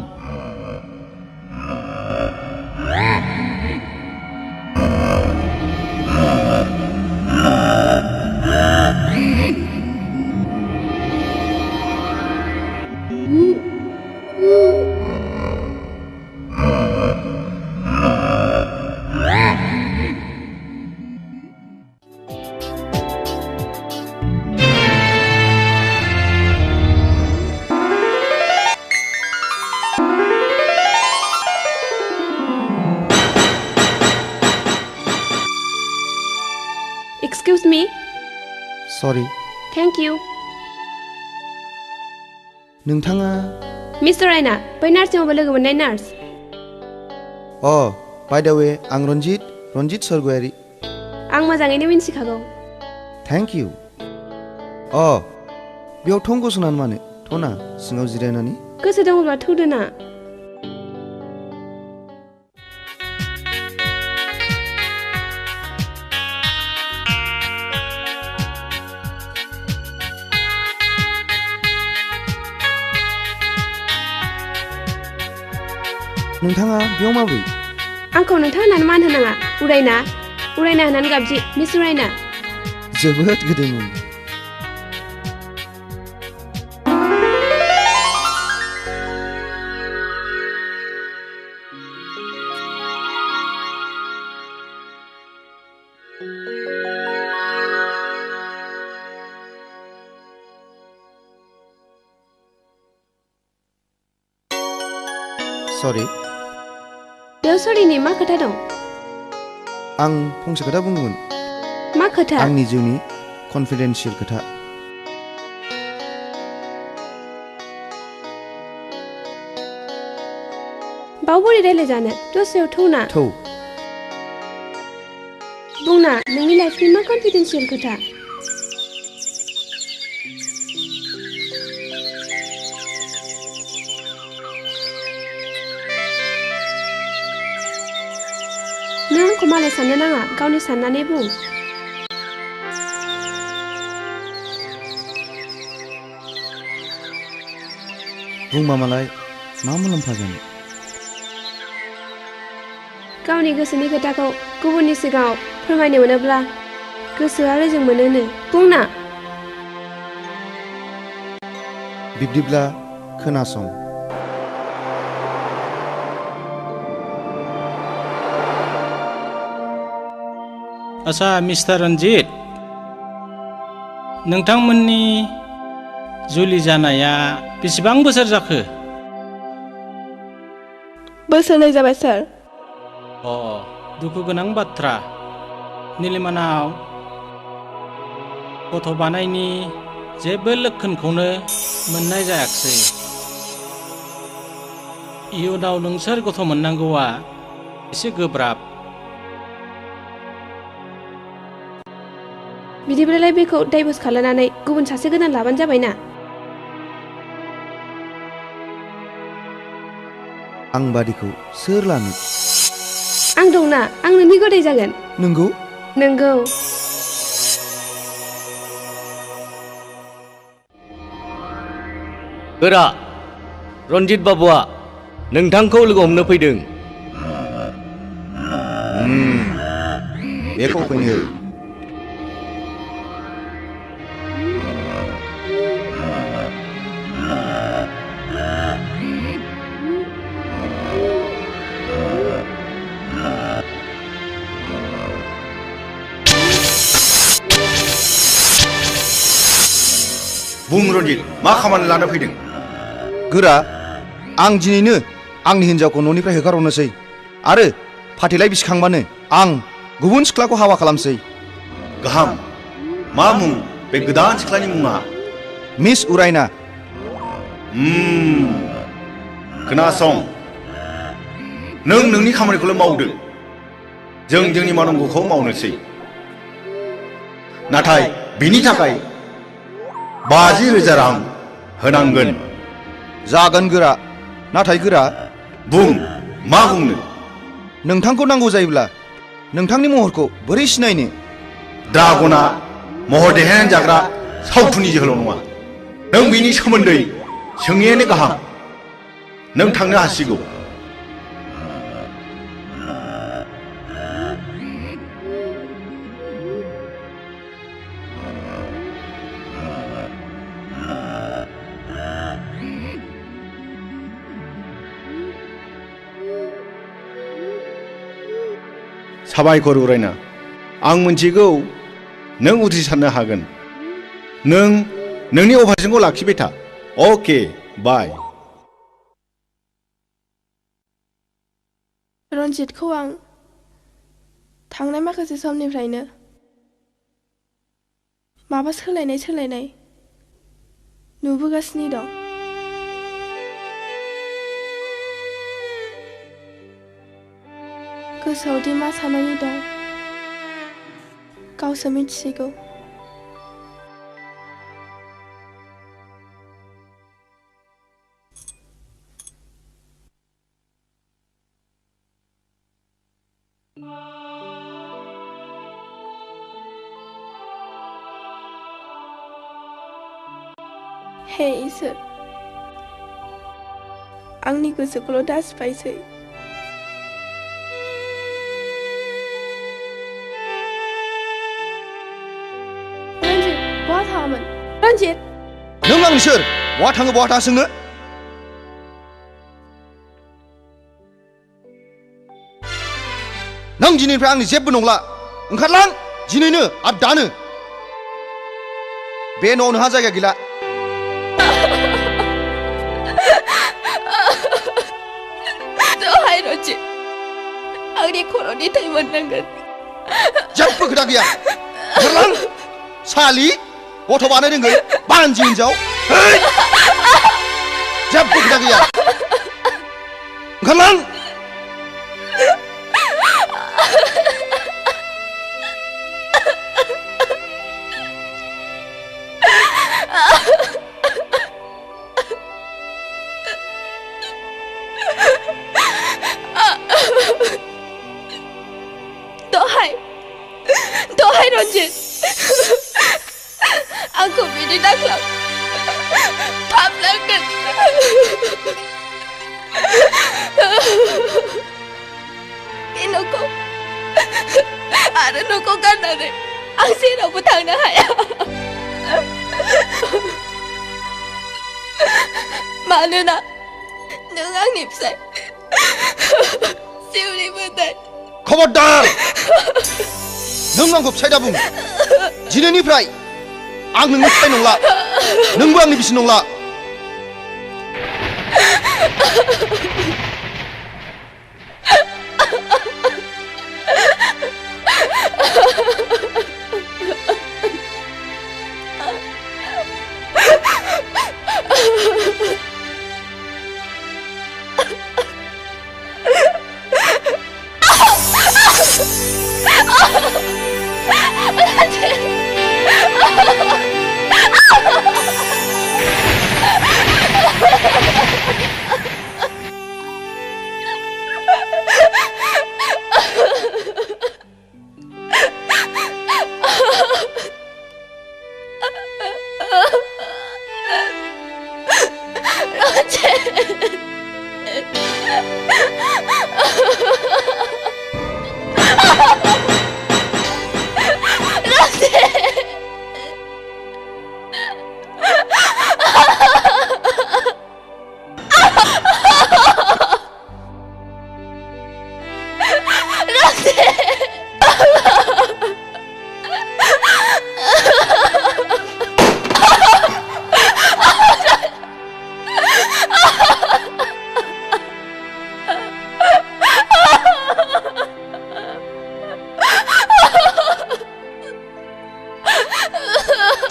Excuse me. Sorry. Thank you. नोंथाङा मिस्टार रायना बै नार्सिंआवबो लोगो मोननाय नार्स बाय द वे आं रन्जित सरगयारि आं मोजाङैनो मिन्थिखागौ थेंक इउ बेयाव थं गसंनानै मानो थना सिङाव जिरायनानै गोसो दङब्ला थौदो ना नोंथाङा बेयाव माब्रै आंखौ नोंथां होननानै मान होनाङा उरायना होननानै गाबजि मिस उरायना जोबोद गोदैमोन Sorry. बेयाव सरिनि मा खोथा दं? आं फंसे खोथा बुंगौमोन। मा खोथा? आंनि जिउनि कनफिडेन्सियेल खोथा। बाव बोरै रायलायजानो? दस्रायाव थौना। थौ। बुंना नोंनि लाइफनि मा कनफिडेन्सियेल खोथा? नों आंखौ मालाय साननो नाङा, गावनि साननानै बुं। बुंबा मालाय मा मुलाम्फा जानो? गावनि गोसोनि खोथाखौ गुबुननि सिगाङाव फोरमायनो मोनोब्ला गोसोआ रेजें मोनोनो। बुंना। बिब्दिब्ला खोनासं। आच्छा मिस्टार रन्जित, नोंथांमोननि जुलि जानाया बेसेबां बोसोर जाखो? बोसोरनै जाबाय सार। दुखु गोनां बाथ्रा। निलिमानाव गथ' बानायनि जेबो लक्षणखौनो मोननाय जायाखिसै। इयुनाव नोंसोर गथ' मोननांगौआ एसे गोब्राब। बिदिब्लालाय बेखौ डाइभर्स खालामनानै गुबुन सासे गोदान लाबानो जाबायना। आं बादिखौ सोर लानो? आं दंना, आं नोंनि गदाय जागोन। नंगौ? नंगौ। गोरा रन्जित बाबुआ नोंथांखौ लोगो हमनो फैदों। बेखौ फैनो। बुं रन्जित, मा खामानि लानो फैदों? गोरा, आं दिनैनो आंनि हिन्जावखौ न'निफ्राय होखारहरनोसै आरो फाथैलाय बिसिखांबानो आं गुबुन सिख्लाखौ हाबा खालामसै। गाहाम। मा मुं बे गोदान सिख्लानि मुङा? मिस उरायना। खोनासं, नों नोंनि खामानिखौल' मावदो, जों जोंनि मावनांगौखौ मावनोसै। नाथाय बिनि थाखाय 50,000 रां होनांगोन। जागोन गोरा, नाथाय गोरा। बुं, मा बुंनो? नोंथांखौ नांगौ जायोब्ला नोंथांनि महरखौ बोरै सिनायनो? ड्रागना महर देहायानो जाग्रा सावथुननि जोहोलाव नङा। नों बिनि सोमोन्दै सोङैयानो गाहाम। नों थांनो हासिगौ। साबायखर उरायना, आं मिन्थिगौ नों उथ्रिसारनो हागोन। नों नोंनि अभारजोंखौ लाखिबाय था। अके, बाय। रन्जितखौ आं थांनाय माखासे समनिफ्रायनो माबा सोलायनाय नुबोगासिनो दं। गोसोआव दि मा साननानै दं गावसो मिथिसिगौ। हे इसोर, आंनि गोसोखौल' दासिबायसै। बहा थाङामोन? रन्जित! नों आंनि सोर? बहा थाङो बहा थाङा सोङो? नों दिनैनिफ्राय आंनि जेबो नंला। ओंखारलां दिनैनो आरो दानो। बे न'आव नोंहा जायगा गैला। दहाय रन्जित, आंनि खर'नि थै मोननांगोन जेबो खोथा गैया ओंखारलां सालि गथ' बानो रोङै बानजि हिनजाव जेबो खोथा गैया ओंखारलां दहाय रन्जित आंखौ बिदि दाख्लाब फाबनांगोन बे न'खौ आरो न'खौ गारनानै आं जेरावबो थांनो हाया मानोना नों आंनि फिसाय जिउनि मोदाय खबरदार नों आंखौ फिसाय दा बुं दिनैनिफ्राय आं नोंनि फिसाय नंला नोंबो आंनि बिसि नंला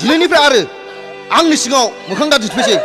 दिनैनिफ्राय आरो आंनि सिगाङाव मोखां गाज्रि फैसै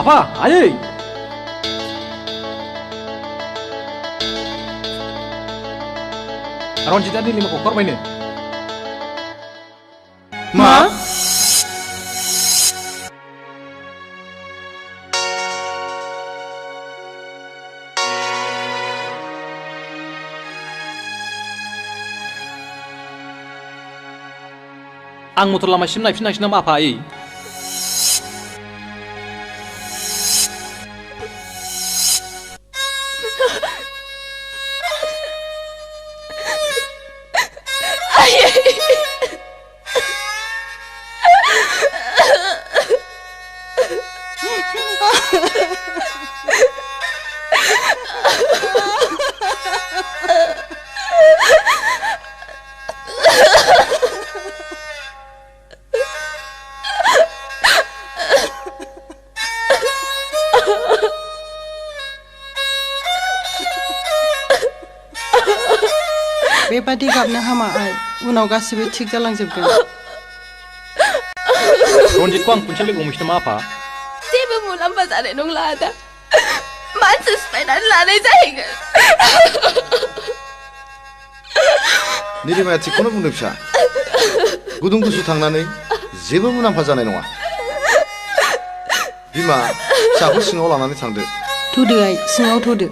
आफा आयै रनजितआ निलिमाखौ हरबायनो मा आं मटर लामासिम नायफिननांसिगोन नामा आफा आयै बेबादि गाबनो हामा आइ उनाव गासिबो थिग जालांजोबगोन रनजितखौ आं खनसे लोगो हमहैसै नामा आफा जेबो मुलाम्फा जानाय नंला आदा मानसि सिफायनानै लानाय जाहैगोन निलिमाया थिगखौनो बुंदों फिसा गुदुं गुसु थांनानै जेबो मुलाम्फा जानाय नङा बिमा फिसाखौ सिङाव लानानै थांदो थुदो आइ सिङाव थुदो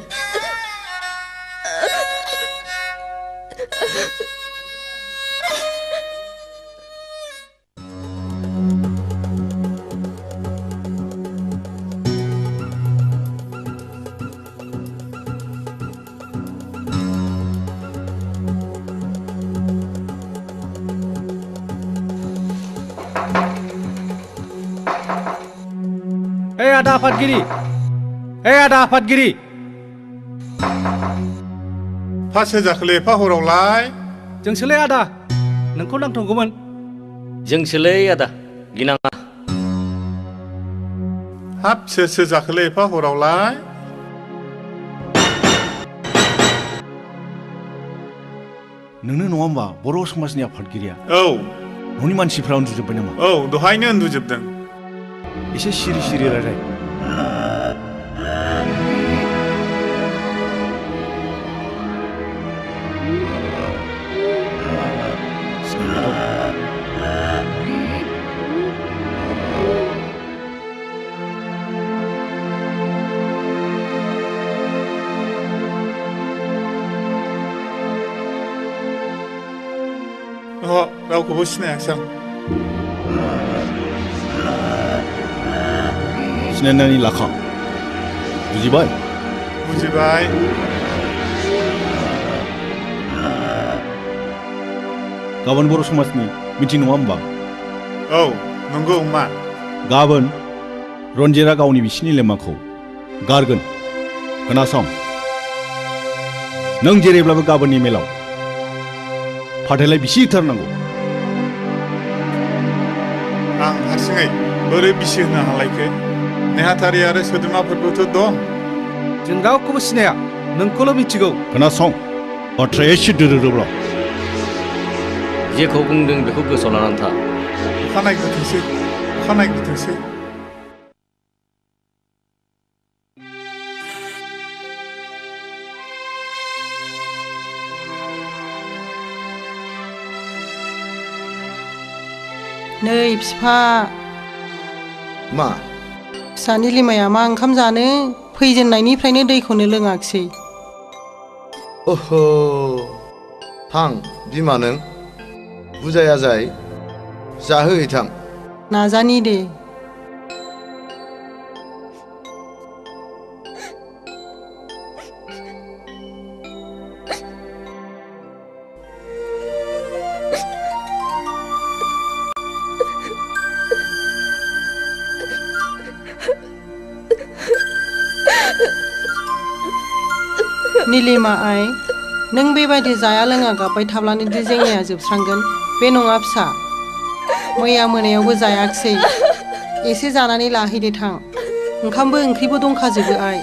आदा आफादगिरि आदा आफादगिरि फास होजाखोलै एफा हरावलाय जोंसोलै आदा नोंखौ नांथ'गौमोन जोंसोलै आदा गिनाङा हाब सोर जाखोलै एफा हरावलाय नोंनो नङा होमबा बर' समाजनि आफादगिरिया औ न'नि मानसिफ्रा उन्दुजोब्बाय नामा औ दहायनो उन्दुजोबदों एसे सिरि सिरि रायलाय रावखौबो सिनायाखिसै आं सिनायनानै लाखा बुजिबाय बुजिबाय गाबोन बर' समाजनि मिटिं नङा होमबा औ नंगौ मा गाबोन रनजितआ गावनि बिसिनि लेमाखौ गारगोन खोनासं नों जेरैब्लाबो गाबोननि मेलाव फाथायलाय बिसि होथारनांगौ आं हारसिङै बोरै बिसि होनो हालायखो नेहाथारि आरो सोद्रोमाफोरबोथ' दं जों रावखौबो सिनाया नोंखौल' मिथिगौ खोनासं बाथ्राया एसे दोरोदोब्ला जेखौ बुंदों बेखौ गोसोआव लानानै था अखानायग्रोथोंसै नै बिफा मा फिसानि लिमाया मा ओंखाम जानो फैजेननायनिफ्रायनो दैखौनो लोङाखिसै ओह थां बिमा नों बुजाया जाय जाहोहैथां नाजानि दे निलिमा आइ नों बेबायदि जाया लोङा गाबबाय थाब्लानो दि जेंनाया जोबस्रांगोन बे नङा फिसा मैया मोनायावबो जायाखिसै एसे जानानै लाहैदो थां ओंखामबो ओंख्रिबो दंखाजोबो आइ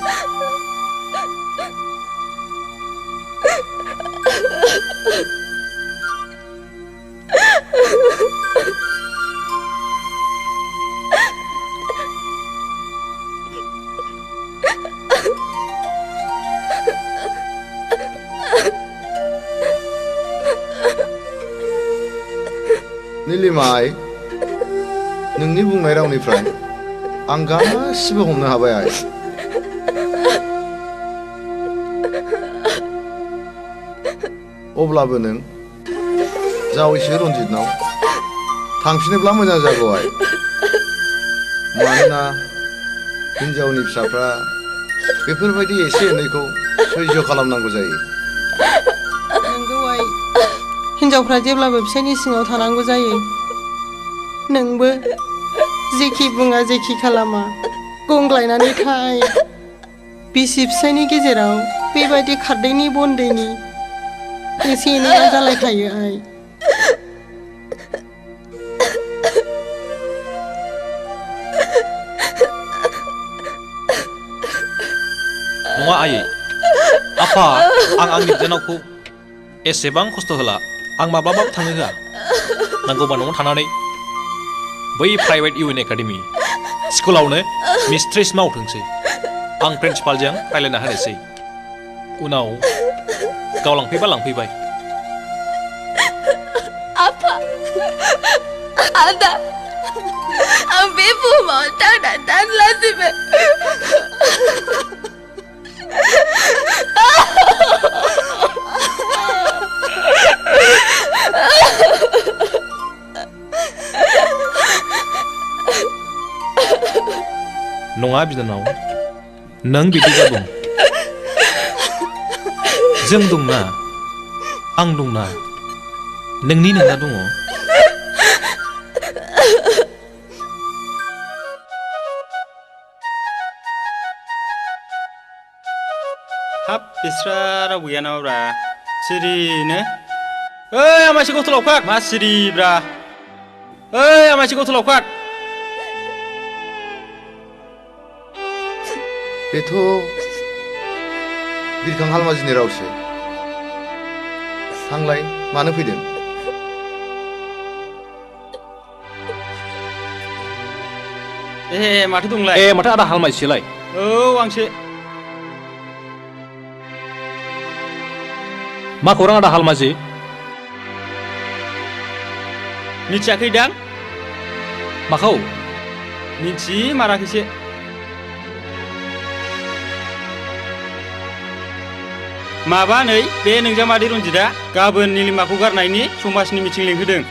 निलिमाय नोंनि बुंनाय रावनिफ्राय आं गासिबो हमनो हाबाय आइ अब्लाबो नों जावैसो रन्जितनाव थांफिनोब्ला मोजां जागौ आइ मानोना हिन्जावनि फिसाफ्रा बेफोरबायदि एसे एनैखौ सैज्य खालामनांगौ जायो नंगौ आइ हिन्जावफ्रा जेब्लाबो फिसायनि सिङाव थानांगौ जायो नोंबो जेखि बुङा जेखि खालामा गंग्लायनानै थाय बिसि फिसायनि गेजेराव बेबायदि खारदैनि बनदैनि एसे एनैया जालायखायो आइ नङा आयै आफा आं आंनि बिनानावखौ एसेबां खस्थ' होला आं माब्लाबाबो थांनो होआ नांगौबा न'आव थानानै बै प्राइभेट इउएन एकाडेमि स्कुलावनो मिस्ट्रेस मावथोंसै आं प्रिन्सिपालजों रायलायना होनोसै उनाव गाव लांफैबा लांफैबाय आफा आदा आं बे बुहुमाव थांनानै थानो लाजिबाय नङा बिनानाव नों बिदि दाबुं जों दंना आं दंना नोंनि नोंना दङ हाब बिस्रा रावबो गैया नामाब्रा सिरिनो ओइ आमाइसो गथ' लावखार मा सिरिब्रा ओइ आमाइसो गथ' लावखार बेथ' बिरखां हालमाजिनि रावसो थांलाय मानो फैदों माथो दंलाय माथो आदा हालमाजिसोलाय औ आंसो मा खौरां आदा हालमाजि मिथियाखैदां माखौ मिथिमाराखैसो माबा नै बे नोंजामादै रन्जितआ गाबोन निलिमाखौ गारनायनि समाजनि मिटिं लिंहोदों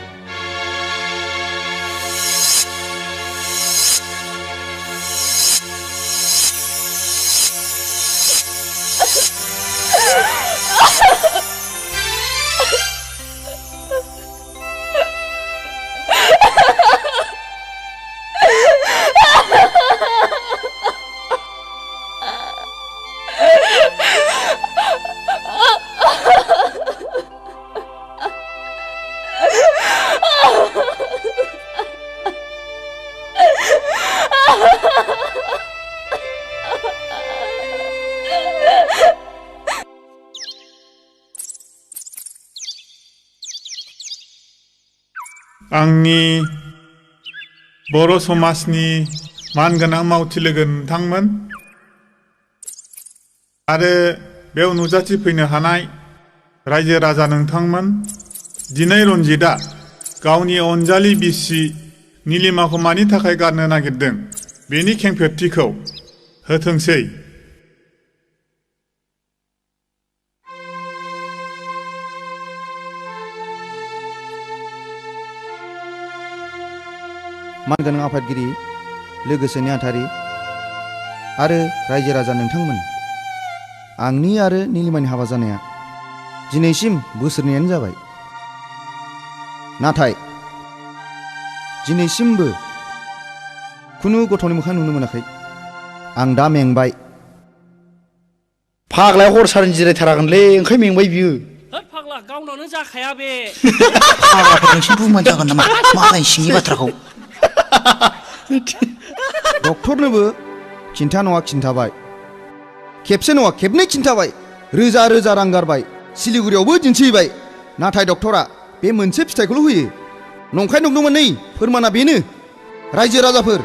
आंनि बर' समाजनि मानगोनां मावथि लोगो नोंथांमोन आरो बेयाव नुजाथिफैनो हानाय रायजो राजा नोंथांमोन दिनै रन्जितआ गावनि अनजालि बिसि निलिमाखौ मानि थाखाय गारनो नागिरदों बेनि खेंफोरथिखौ होथोंसै मानगोनां आफादगिरि लोगोसे नेहाथारि आरो रायजो राजा नोंथांमोन आंनि आरो निलिमानि हाबा जानाया दिनैसिम बोसोरनैयानो जाबाय नाथाय दिनैसिमबो खुनु गथ'नि मोखां नुनो मोनाखै आं दा मेंबाय फाग्लाया हर सारनि जिरायथारागोनलै ओंखाय मेंबाय बियो फाग्ला गावनावनो जाखाया बे फाग्लाफोर नोंसिनि बुहुमान जागोन नामा मालाय सिंनि बाथ्राखौ डक्टरनोबो खिन्था नङा खिन्थाबाय खेबसे नङा खेबनै खिन्थाबाय रोजा रोजा रां गारबाय सिलिगुरियावबो दिन्थिहैबाय नाथाय डक्टरा बे मोनसे फिथाइखौल' होयो नंखाय नंदोंमोन नै फोरमाना बेनो रायजो राजाफोर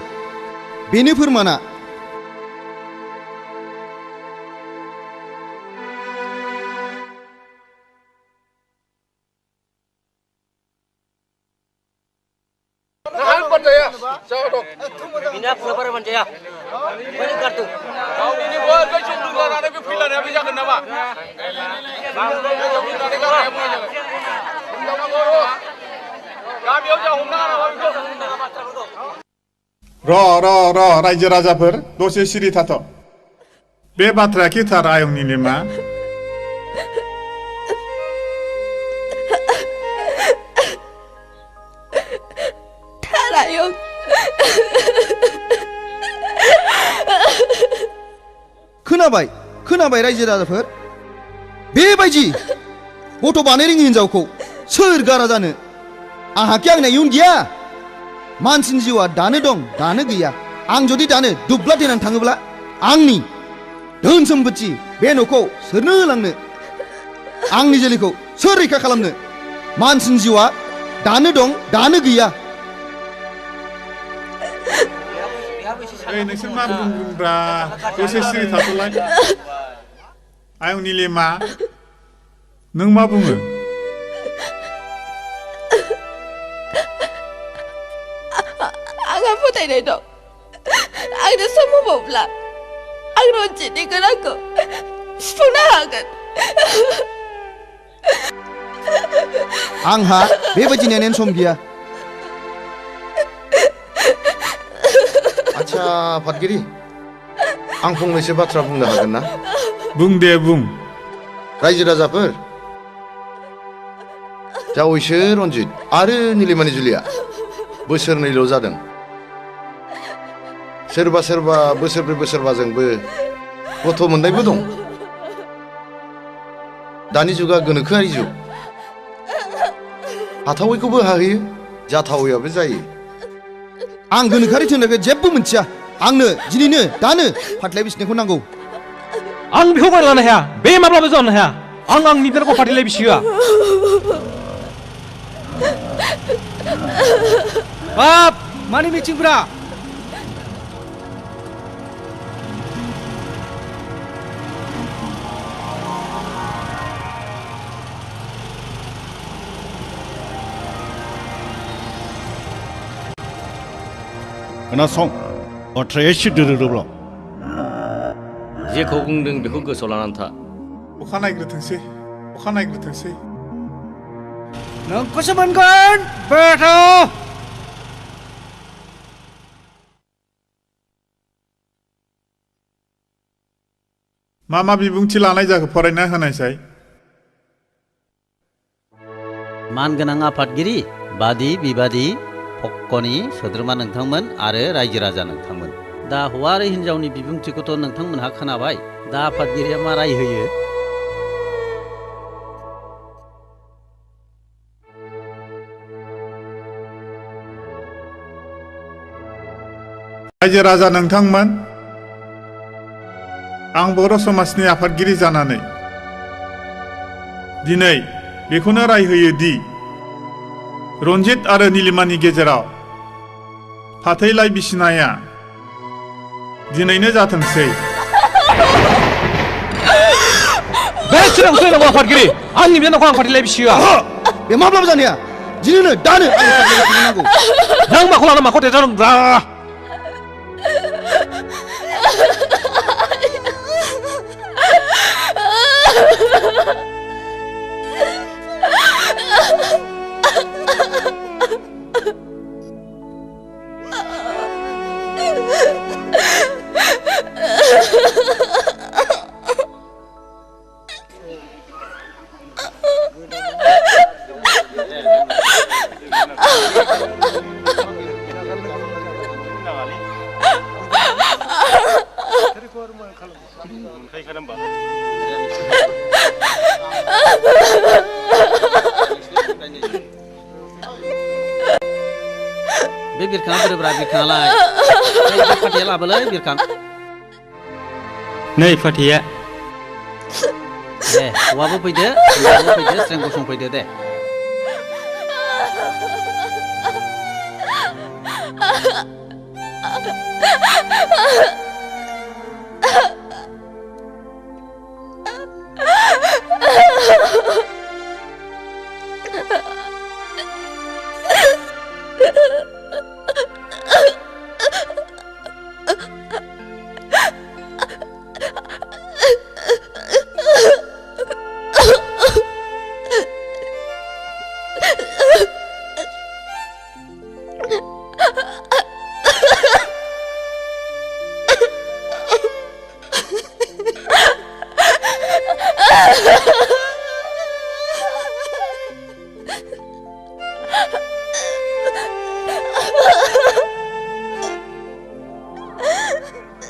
बेनो फोरमाना dong. Bina pura-pura manjaya. Balik kartu. Kau ini buat kau cuma dengar ada pikiran apa jangan nama. र रायजो राजाफोर दसे सिरि थाथ' बे बाथ्राया खिथार आयं निलिमा थारायं खोनाबाय रायजो राजाफोर बेबायदि गथ' बानो रोङि हिनजावखौ सोर गारा जानो आंहाखि आंना इयुन गैया मानसिनि जिउआ दानो दं दानो गैया आं जुदि दानो दुब्ला देनानै थाङोब्ला आंनि धोन सम्पति बे न'खौ सोरनो होलांनो आंनि जोलैखौ सोर रैखा खालामनो मानसिनि जिउआ दानो दं दानो गैया नोंसोर मा बुंब्रा दसे सिरि थाथ'लाय आयं निलिमा नों मा बुङो आंहा फोथायनाय दं आंनो सम होबावब्ला आं रन्जितनि गोनांखौ सुफुंनो हागोन आंहा बेबायदि नेनायनि सम गैया आच्छा फादगिरि आं फंनैसो बाथ्रा बुंनो हागोन ना बुं दे बुं रायजो राजाफोर जावैसो रन्जित आरो निलिमानि जुलिया बोसोरनैल' जादों सोरबा बोसोरब्रै बोसोरबाजोंबो गथ' मोननायबो दं दानि जुगा गोनोखोआरि जुग हाथावैखौबो हाहैयो जाथावैयाबो जायो आं गोनोखोआरि थोननायखौ जेबो मोनथिया आंनो दिनैनो दानो फाथलाय बिसिनायखौ नांगौ आं बेखौ गारलानो हाया बे माब्लाबा जानो हाया आं आंनि बिनानावखौ फाथलाय बिसि होआ बाप मानि मिटिंफ्रा खोनासं बाथ्राया एसे दोरोदोब्ला जेखौ बुंदों बेखौ गोसोआव लानानै था अखा नायग्रोथोंसै नोंखौसो मोनगोन बेथ' मा बिबुंथि लानाय जाखो फरायना होनायसाय मानगोनां आफादगिरि बादि बिबादि पक्कनि सोद्रोमा नोंथांमोन आरो रायजो राजा नोंथांमोन दा हौवा आरो हिन्जावनि बिबुंथिखौथ' नोंथांमोनहा खोनाबाय दा आफादगिरिया मा राय होयो रायजो राजा नोंथांमोन आं बर' समाजनि आफादगिरि जानानै दिनै बेखौनो राय होयो दि रन्जित आरो निलिमानि गेजेराव फाथैलाय बिसिनाया दिनैनो जाथोंसै बे सिगांसो नांगौ आफादगिरि आंनि बिनानावखौ आं फाथैलाय बिसि होआ बे माब्लाबा जानाया दिनैनो दानो आं फाथैलाय नांगौ नों माखौ लाना माखौ देजादों ब्रा बे बिरखाङा बोरोब्रा बिरखाङालाय फाथैया लाबोलै बिरखां नै फाथैया दे हौवाबो फैदो हिन्जावबो फैदो स्रें गसंफैदो दे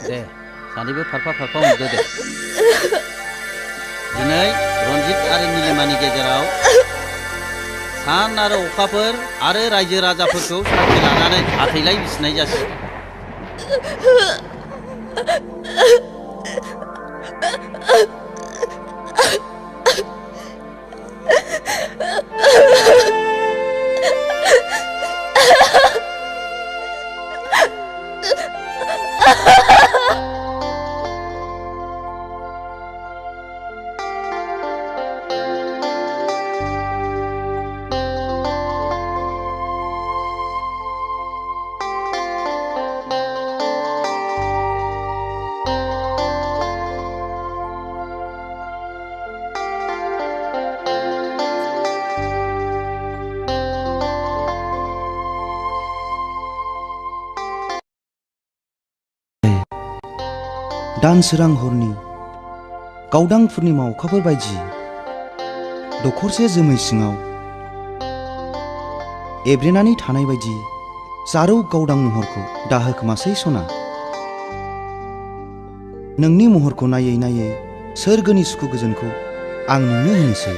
दे सानैबो फारफा फारफा हमदो दे दिनै रन्जित आरो नीलिमानि गेजेराव सान आरो अखाफोर आरो रायजो राजाफोरखौ साखि लानानै आथैलाय बिसिनाय जासिगोन दानसोरां हरनि गावदां पुर्निमा अखाफोर बायदि दखरसे जोमै सिङाव एब्रेनानै थानाय बायदि जारौ गावदां महरखौ दाहोखोमासै सना नोंनि महरखौ नायै नायै सोरगोनि सुखु गोजोनखौ आं नोंनो होनोसै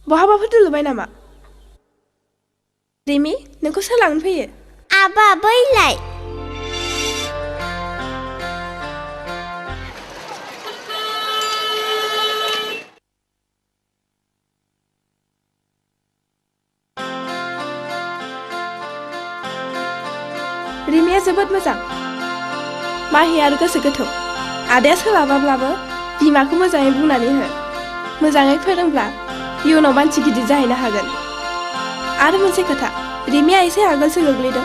बहाबाफोर दुलुबाय नामा रिमि नोंखौ सोर लांनो फैयो आबा बैलाय रिमिया जोबोद मोजां माहि आरो गोसो गोथौ आदाया सोलाबाब्लाबो बिमाखौ मोजाङै बुंनानै हो मोजाङै फोरोंब्ला इयुनाव मानसि गिदिर जाहैनो हागोन आरो मोनसे खोथा रिमिया एसे आगोलसो गोग्लैदों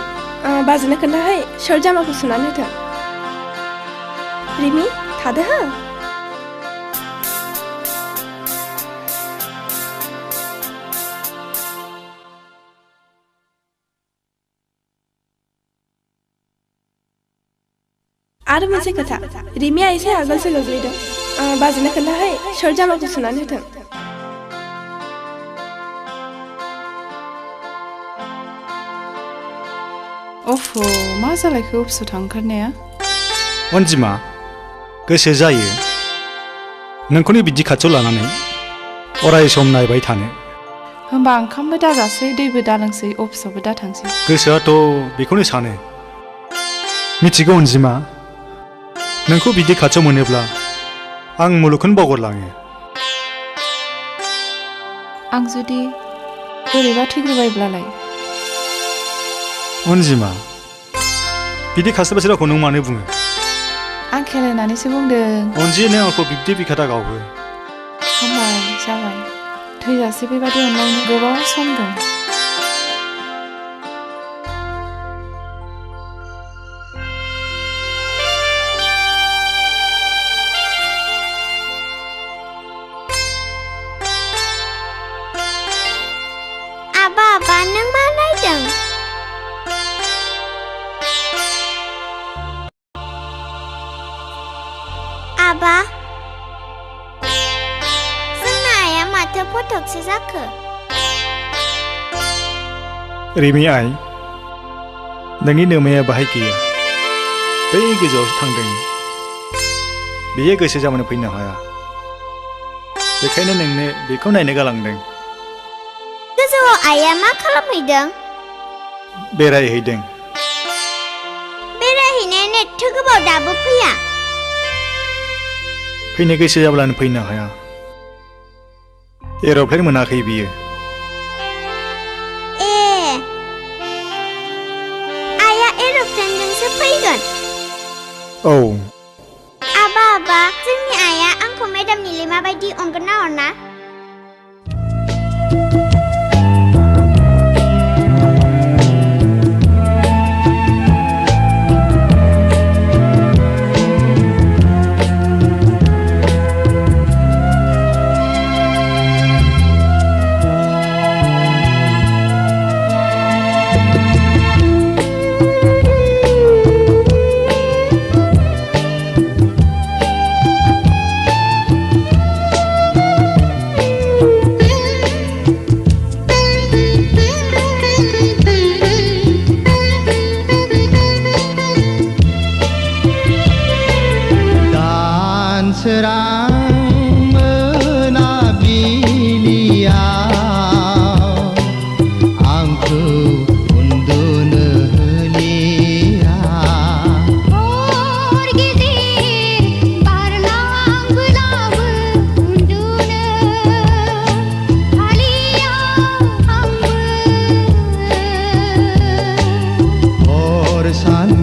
बाजैनो खोन्थाहै शर्ट जामाखौ सुनानै होथों रिमि थादो हो आरो मोनसे खोथा रिमिया एसे आगोलसो गोग्लैदों बाजैनो खोन्थाहै शर्ट जामाखौ सुनानै होथों अफ' मा जालायखो अफिसाव थांखारनाया अनजिमा गोसो जायो नोंखौनो बिदि खाथियाव लानानै अराय सम नायबाय थानो होमबा ओंखामबो दाजासै दैबो दालोंसै अफिसावबो दा थांसै गोसोआथ' बेखौनो सानो मिथिगौ अनजिमा नोंखौ बिदि खाथियाव मोनोब्ला आं मुलुगखौनो बावगारलाङो आं जुदि बोरैबा थैग्रोबायब्लालाय अनजिमा बिदि खास्लायबासो रावखौ नों मानो बुङो आं खेलायनानैसो बुंदों अनजि नों आंखौ बिब्दि बिखादा गावो हामबाय जाबाय थैजासे बेबादि अनलायनो गोबाव सम दं आबा नों मा नायदों आबा जोंना आइया माथो फटकसो जाखो रिमि आइ नोंनि नोमाया बाहाय गैया बै गोजौआवसो थांदों बेयो गोसो जाबानो फैनो हाया बेखायनो नोंनो बेखौ नायनो गालांदों गोजौआव आइया मा खालामहैदों बेरायहैदों बेरायहैनायानो एथ' गोबाव दाबो फैया फैनो गोसो जाब्लानो फैनो हाया एर'प्लेन मोनाखै बियो ए आइया एर'प्लेनजोंसो फैगोन औ आबा जोंनि आइया आंखौ मेडाम निलिमा बायदि अनगोन ना अना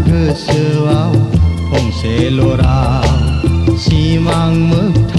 गोसोआव फंसेल' राव सिमां मोगथां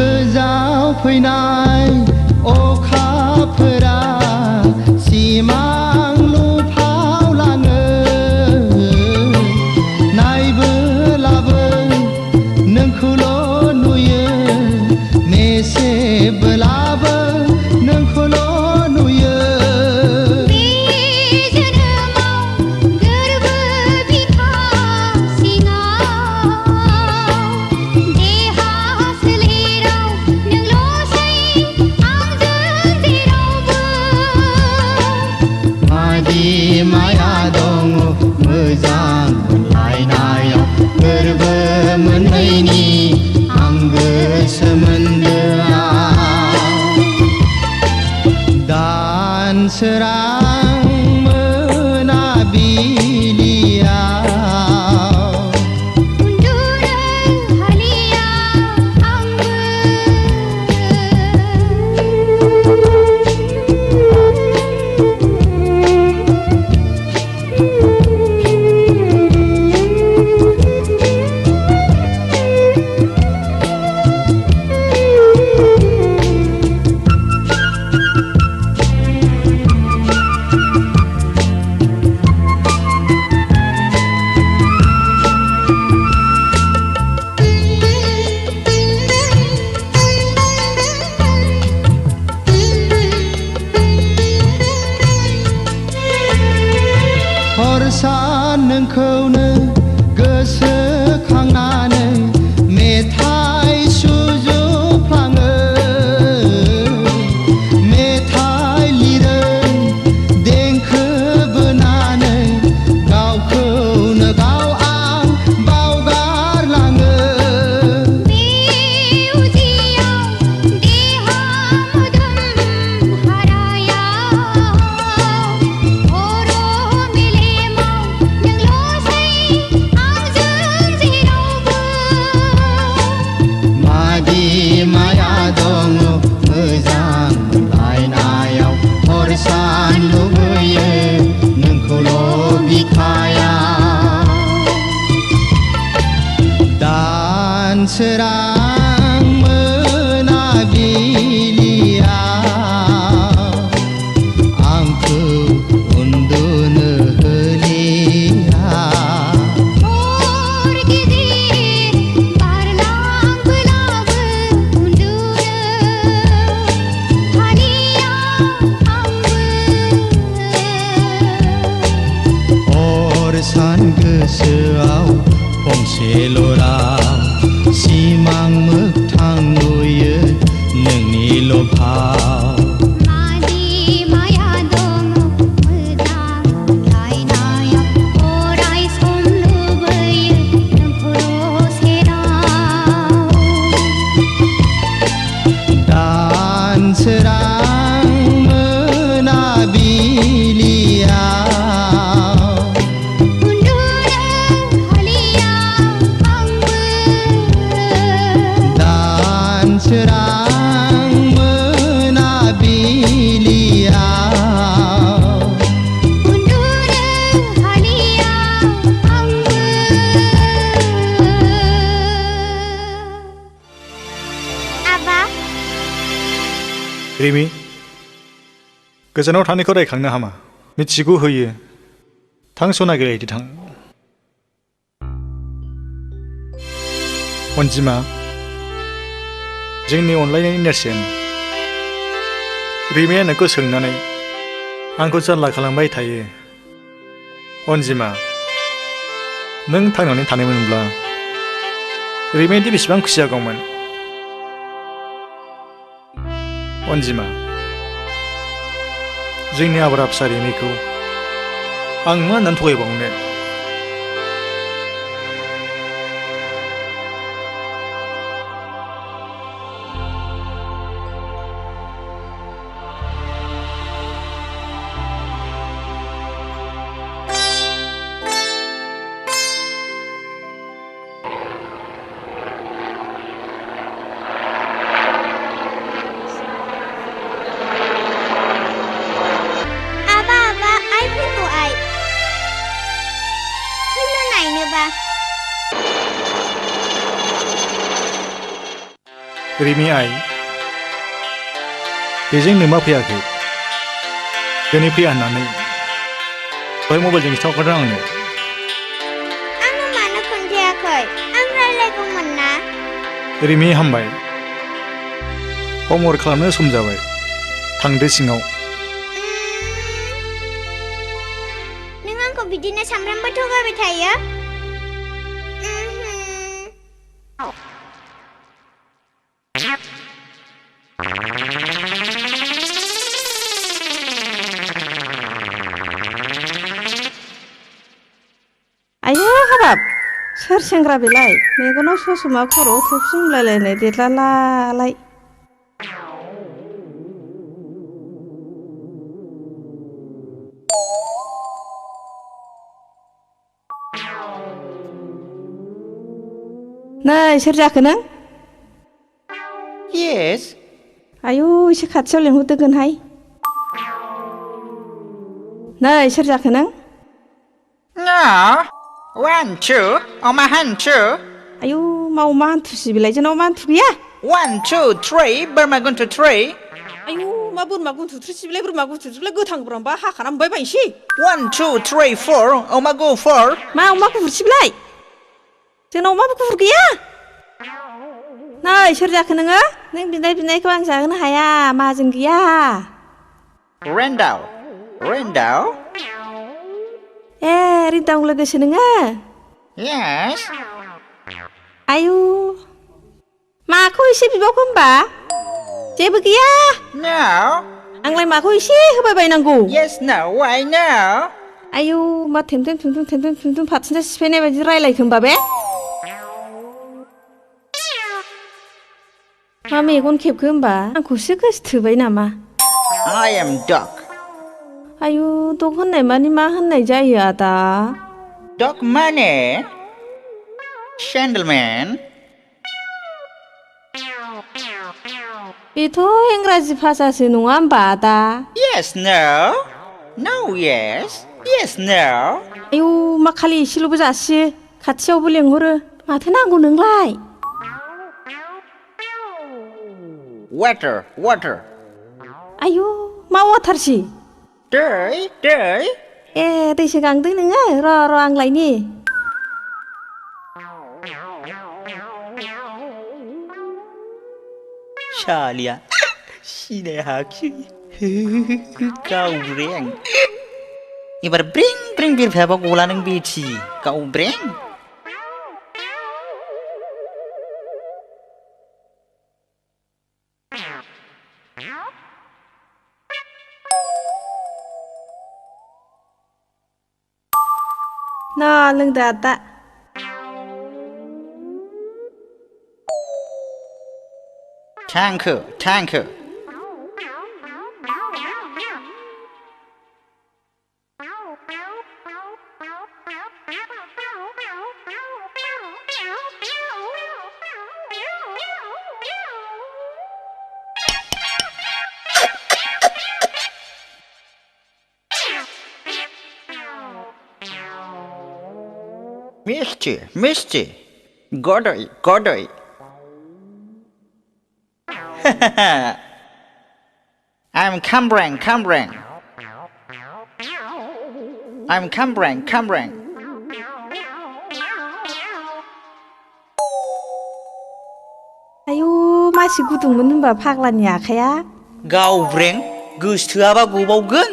गोजावफैनाय अखाफोरा सिमां लुफावलाङो नायबोलाबो नोंखौल' नुयो मेसेबोलाबो नोंखौल' नुयो माया दङ मोजां मोनलायनायाव गोरबो मोननैनि आंगो सोमोन्दोआव दानसोरां मोनाबिलियाव सान नोंखौनो गोसोखांनानै मेथाइ सुजुफ्लाङो मेथाइ लिरो देंखो बोनानै गावखौनो गाव आं बावगारलाङो माया दङ मोजां मोनलायनायाव हर सान लुबैयो नोंखौल' बिखायाव दानसोरां मोनाबिलियाव आंखौ उन्दुनो होलिया सान गोसोआव फंसेल' राव सिमां मोगथां नुयो नोंनिल' भाव दानसोरां मोनाबिलियाव दानसोरां मोनाबिलियाव आबा रिमि गोजानाव थानायखौ रायखांनो हामा मिथिगौ होयो थां सना गेलेहैदो थां अनजिमा जोंनि अनलायनायनि नेरसोन रिमिया नोंखौ सोंनानै आंखौ जारला खालामबाय थायो अनजिमा नों थांनानै थानायमोनब्ला रिमियादि बेसेबां खुसि जागौमोन अनजिमा जोंनि आब्रा फिसा रिमिखौ आं मा होननानै थगायबावनो रिमि आइ बेजों नोमा फैयाखै दिनै फैया होननानै दहाय मबाइलजों खिन्थाहरदों आंनो आंनो मानो खोन्थायाखै आं रायलायगौमोन ना रिमि हामबाय हमवर्क खालामनो सम जाबाय थांदो सिङाव नों आंखौ बिदिनो सामफ्रामबो थगायबाय थायो आयो हाबाब सोर सेंग्रा बेलाय मेगनाव ससमा खर'आव थफि मुलायलायनाय देरलालाय नै सोर जाखो नों Yes. आयु एसे खाथियाव लेंहरदोगोनहाय नै सोर जाखो नों No. 1, 2. अमा हान्थु. आयु मा अमा हान्थुसि बेलाय जोंनाव मा हान्थु गैया 1, 2, 3. बोरमा गुन्थु 3. आयु मा बोरमा गुन्थु थ्रिसिबिलाय बोरमा गुन्थु थ्रिसिबिलाय गोथां बोरमाबा हाखाना मोनबाय बायनोसै 1, 2, 3, 4. अमा गुफुर. मा अमा गुफुरसिबिलाय जोंनाव अमा गुफुर गैया नै सोर जाखो नोङो नों बिनायखौ आं जाहोनो हाया माहाजोन गैया रेन्दाव. रेन्दाव. ए रिदाव लोगोसो नोङो Yes. आयु माखौ एसे बिबावखो होमबा जेबो गैया No. आंलाय माखौ एसे होबाय बायनांगौ Yes, no. Why no? आयु मा थेमथेम फाथिना सिफायनाय बायदि रायलायखो होमबा बे मा मेगन खेबखो होमबा आंखौसो गोसोथोबाय नामा I am dog. आयु दग होननाय मानि मा होननाय जायो आदा Dog माने Gentleman. बेथ' इंराजि भाषासो नङा होमबा आदा Yes, no. No, yes. Yes, no. आयु मा खालि एसेल'बो जासियो खाथियावबो लेंहरो माथो नांगौ नोंलाय Water, water. आयु मा वाटारसि दै, दै. ए दैसो गांदों नोङो र' आं लायनि सालिया सिनाय हाखि गावब्रें एबार ब्रें बिरफायाबा गला नों बेथि गावब्रें ना लोंदो आदा थांखो मिस्टी गदै I'm Kambrang. I'm Kambrang. आयु मासि गुदुंमोन होनबा फाग्लानि आखाया गावब्रें गोसोथोआबा गबावगोन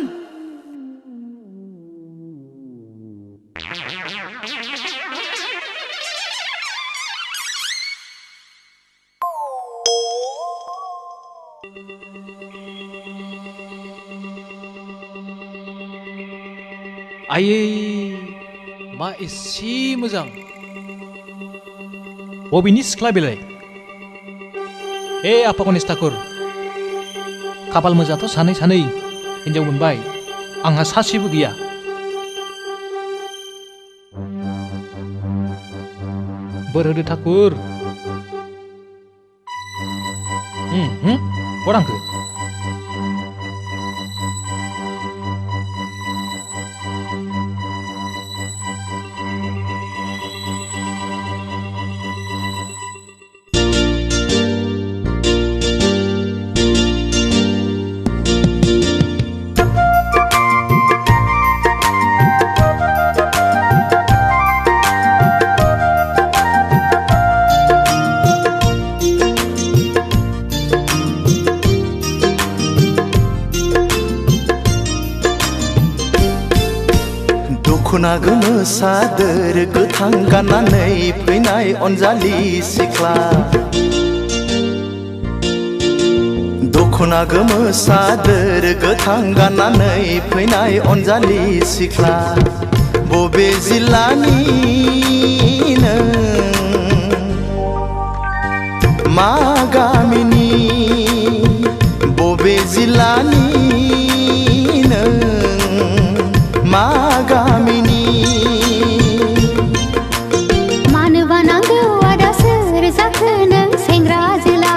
आयै मा एसे मोजां बबेनि सिख्ला बेलाय हे आफा गणेश ठाकुर खाफाल मोजांथ' सानै हिनजाव मोनबाय आंहा सासेबो गैया बोर होदो ठाकुर गरांखो दख'ना गोमो सादोर गोथां गाननानै फैनाय अनजालि सिख्ला दख'ना गोमो सादोर गोथां गाननानै फैनाय अनजालि सिख्ला बबे जिल्लानि नों मा गामिनि बबे जिल्लानि नों मा गामिनि मानोबा नांगौ आदा सोर जाखो नों सेंग्रा जोला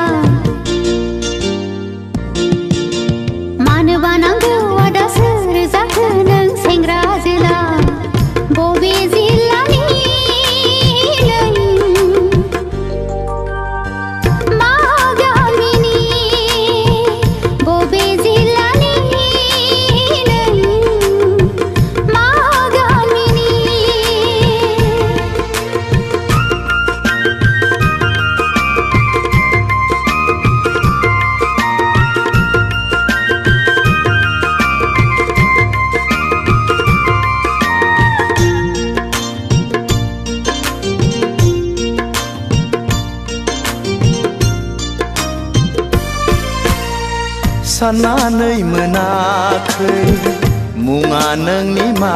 मानोबा नांगौ आदा सोर जाखो नों सेंग्रा जोला बबे जिल्लानि नों मा गामिनि बबे जिल्लानि नों मा गामिनि साननानै मोनाखै मुङा नोंनि मा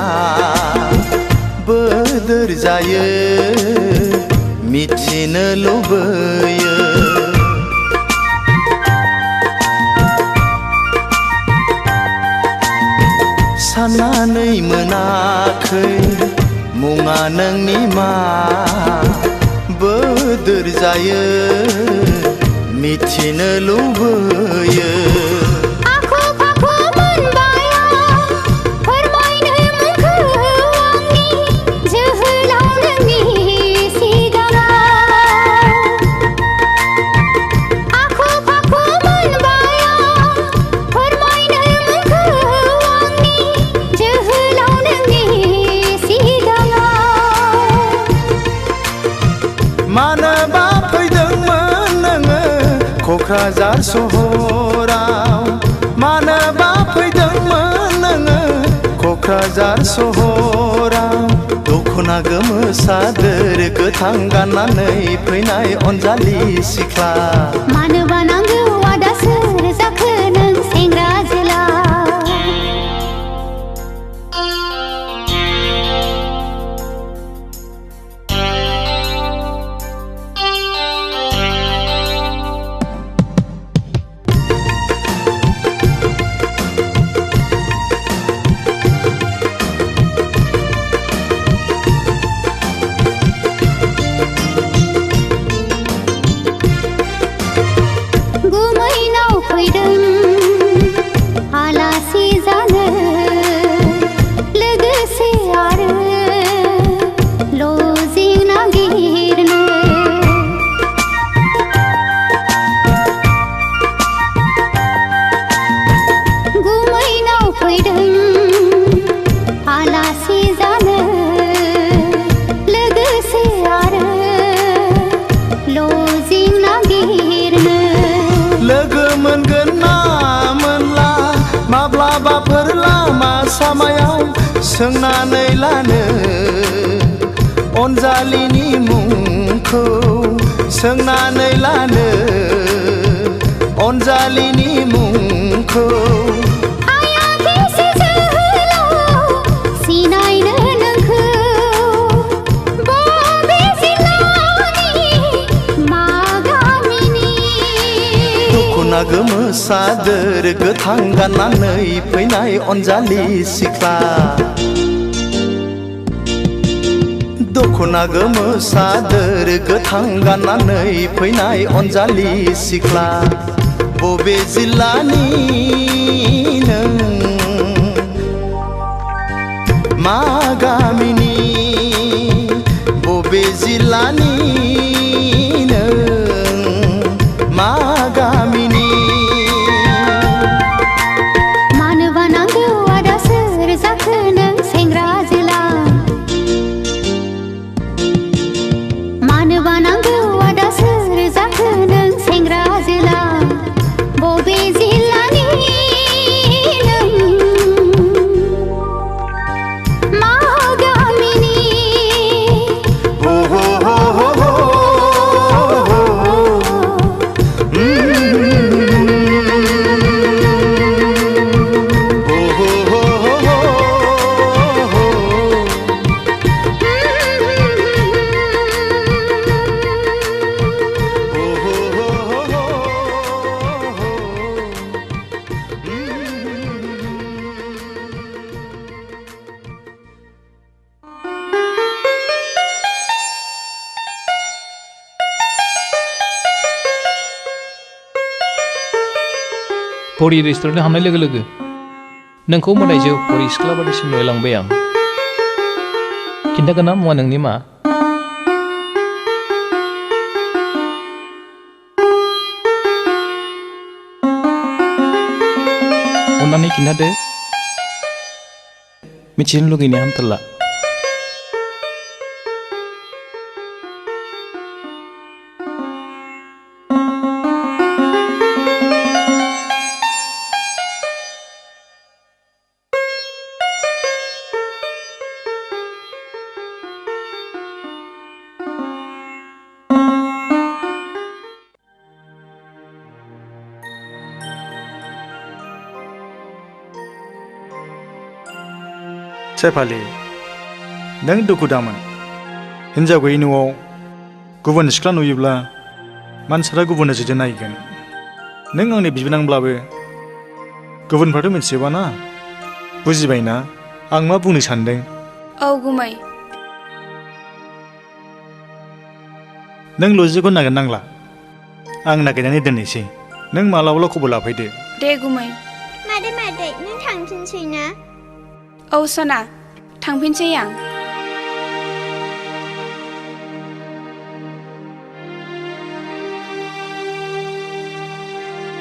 बोदोर जायो मिथिनो लुबैयो साननानै मोनाखै मुङा नोंनि मा बोदोर जायो मिथिनो लुबैयो आखु फाखु मोनबाया फोरमायनो मुंखौ आंनि जोहोलाव नोंनि सिगाङाव आखु फाखु मोनबाया फोरमायनो मुंखौ आंनि जोहोलाव नोंनि सिगाङाव मानोबा फैदोंमोन नोङो क'क्राझार सहराव मानोबा फैदोंमोन नोङो क'क्राझार सहराव दख'ना गोमो सादोर गोथां गाननानै फैनाय अनजालि सिख्ला मानोबा नांगौ आदा सोर जाखो नों सेंग्रा जोला गुमैनाव फैदों आलासि जानो लोगोसे आरो लजिं नागिरनो गुमैनाव फैदों आलासि जानो लोगोसे आरो लजिं नागिरनो लोगो मोनगोन ना मोनला माब्लाबाफोर लामा सामायाव सोंनानै लानो अनजालिनि मुंखौ सोंनानै लानो अनजालिनि मुंखौ आया बेसे जोहोलाव सिनायनो नोंखौ बबे जिल्लानि मा गामिनि दख'ना गोमो सादोर गोथां गाननानै फैनाय अनजालि सिख्ला दख'ना गोमो सादोर गोथां गाननानै फैनाय अनजालि सिख्ला बबे जिल्लानि नों मा गामिनि बबे जिल्लानि नों मा गामिनि मानोबा नांगौ आदा सोर जाखो नों सेंग्रा जोला मानोबा नांगौ आदा सोर जाखो नों सेंग्रा जोला बबे जिल्लानि नों मा गामिनि परि रेस्टुरेन्टाव हाबनाय लोगो लोगो नोंखौ मोदायजो परि सिख्ला बादिसिम नुलांबाय आं खिन्थागोन ना मुवा नोंनि मा अन्नानै खिन्थादो मिथिनो लुगैनाया हामथारला सेफालि नों दुखु दामोन हिन्जाव गैयै न'आव गुबुन सिख्ला नुयोब्ला मानसिफ्रा गुबुन नोजोरजों नायगोन नों आंनि बिबोनांब्लाबो गुबुनफ्राथ' मिथिजोबाना बुजिबायना आं मा बुंनो सानदों औ गुमै नों लजिकखौ नागिरनांला आं नागिरनानै दोननोसै नों मालाबाल' खबर लाफैदो दे गुमै मादै नों थांफिनसै ना औ सना थांफिनसै आं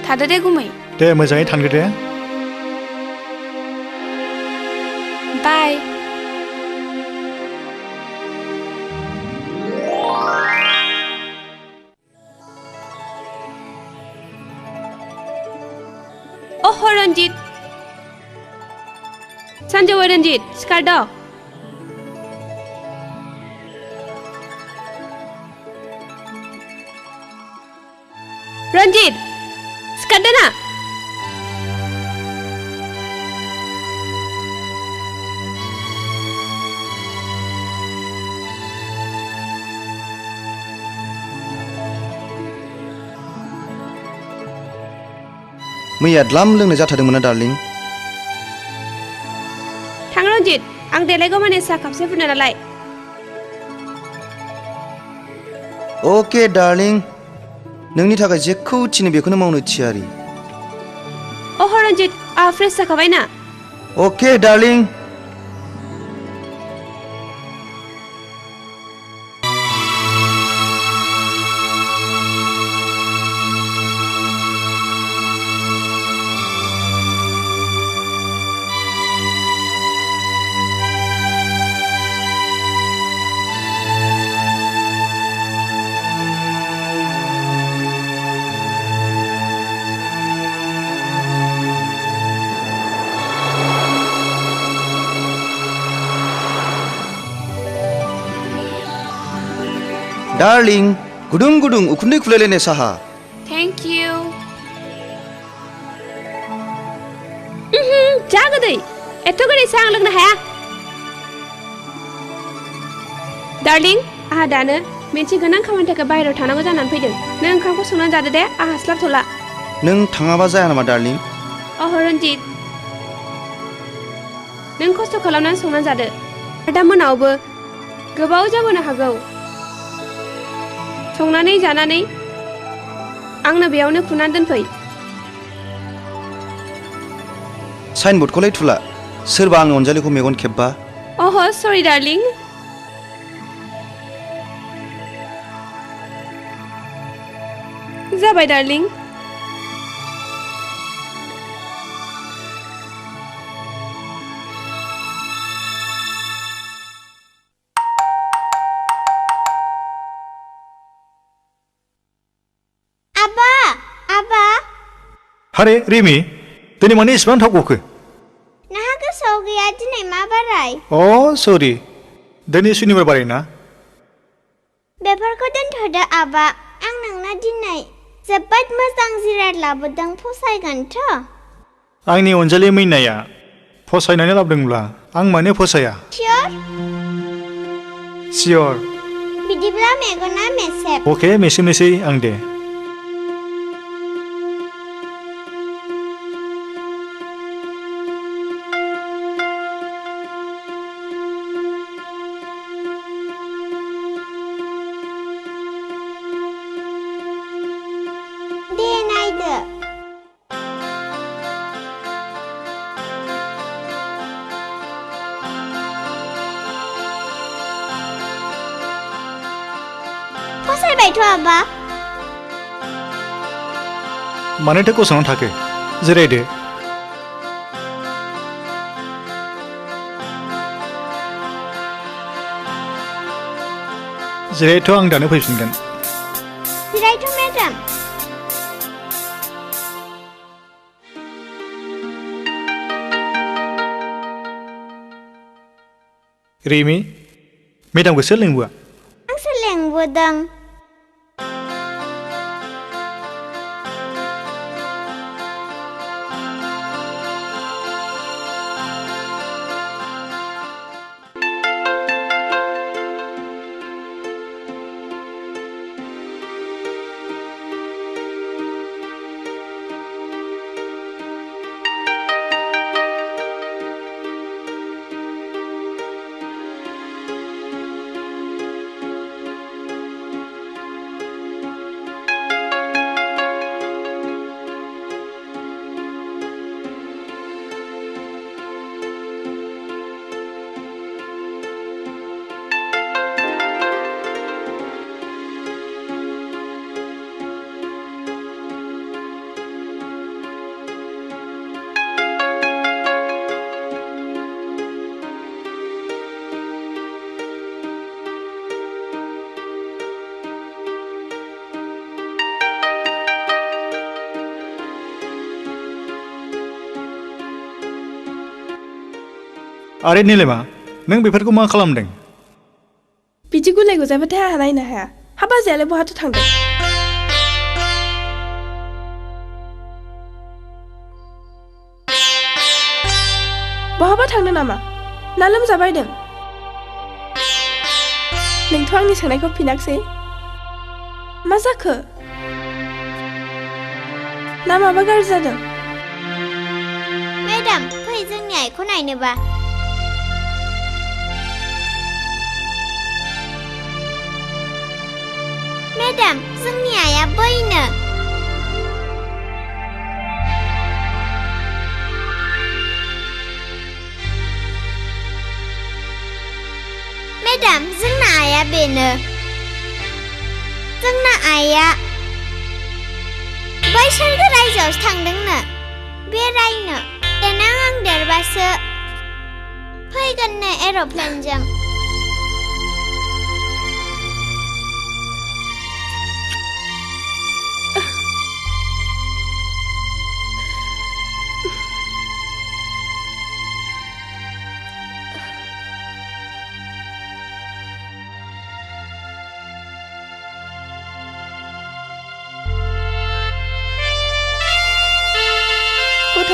थादो दे गुमै दे मोजाङै थांदो दे बाय ओह रन्जित सानजौआ रन्जित सिखार द रन्जित सिखारदो ना मैया द्लाम लोंनाय जाथारदोंमोन ना डार्लिं थां रन्जित आं देलायगौ माने साहा कापसे फुदुंना नालाय अके डार्लिं नोंनि थाखाय जेखौ थिनो बेखौनो मावनो थियारि ओह रन्जित आहा फ्रेस जाखाबाय ना अके डार्लिं डार्लिं गुदुं गुदुं उखुन्दै खुलायलायनाय साहा थेंक इउ जा गोदै एथ' गोदै साहा आं लोंनो हाया डार्लिं आहा दानो मोनसे गोनां खामानि थाखाय बाहेरायाव थांनांगौ जानानै फैदों नों ओंखामखौ संनानै जादो दे आहा हास्लाबथ'ला नों थाङाबा जाया नामा डार्लिं ओह रन्जित नों खस्थ' खालामनानै संनानै जादो दा मोनायावबो गोबाव जाबोनो हागौ संनानै जानानै आंनो बेयावनो खुनानै दोनफै साइनबर्डखौलाय थुला सोरबा आंनि अनजालिखौ मेगन खेब्बा ओह सरि डार्लिं जाबाय डार्लिं हारे रिमि दिनै माने इसेबां थाब गखो नोंहा गोसोआव गैया दिनै मा बाराय अ सरि दिनै सुनिबार बाराय ना बेफोरखौ दोनथ'दो आबा आं नोंनो दिनै जोबोद मोजां जिराद लाबोदों फसायगोनथ' आंनि अनजालि मैनाया फसायनानै लाबोदोंब्ला आं मानो फसाया सियर बिदिब्ला मेगना मेसेब अके मेसेबनोसै आं दे फैबायथ' आबा मानोथो गसंनानै थाखो जिरायदो जिरायथ' आं दानो फैफिनगोन जिरायथ' मेडाम रिमि मेडामखौ सोर लिंबोआ आंसो लेंबोदों आरे निलेमा नों बेफोरखौ मा खालामदों बिदि गुलाय गुजायबाथाय आंहा नायनो हाया हा बाजैयालाय बहाथो थांदों बहाबा थांनो नामा ना लोमजाबायदों नोंथ' आंनि सोंनायखौ फिनाखसै मा जाखो ना माबा गाज्रि जादों मेडाम फै जोंनि आइखौ नायनोबा मेडाम जोंनि आइया बैनो मेडाम जोंना आइया बेनो जोंना आइया बै सोरगो रायजोआवसो थांदोंनो बेरायनो देनां आं देरबासो फैगोननो एर'प्लेनजों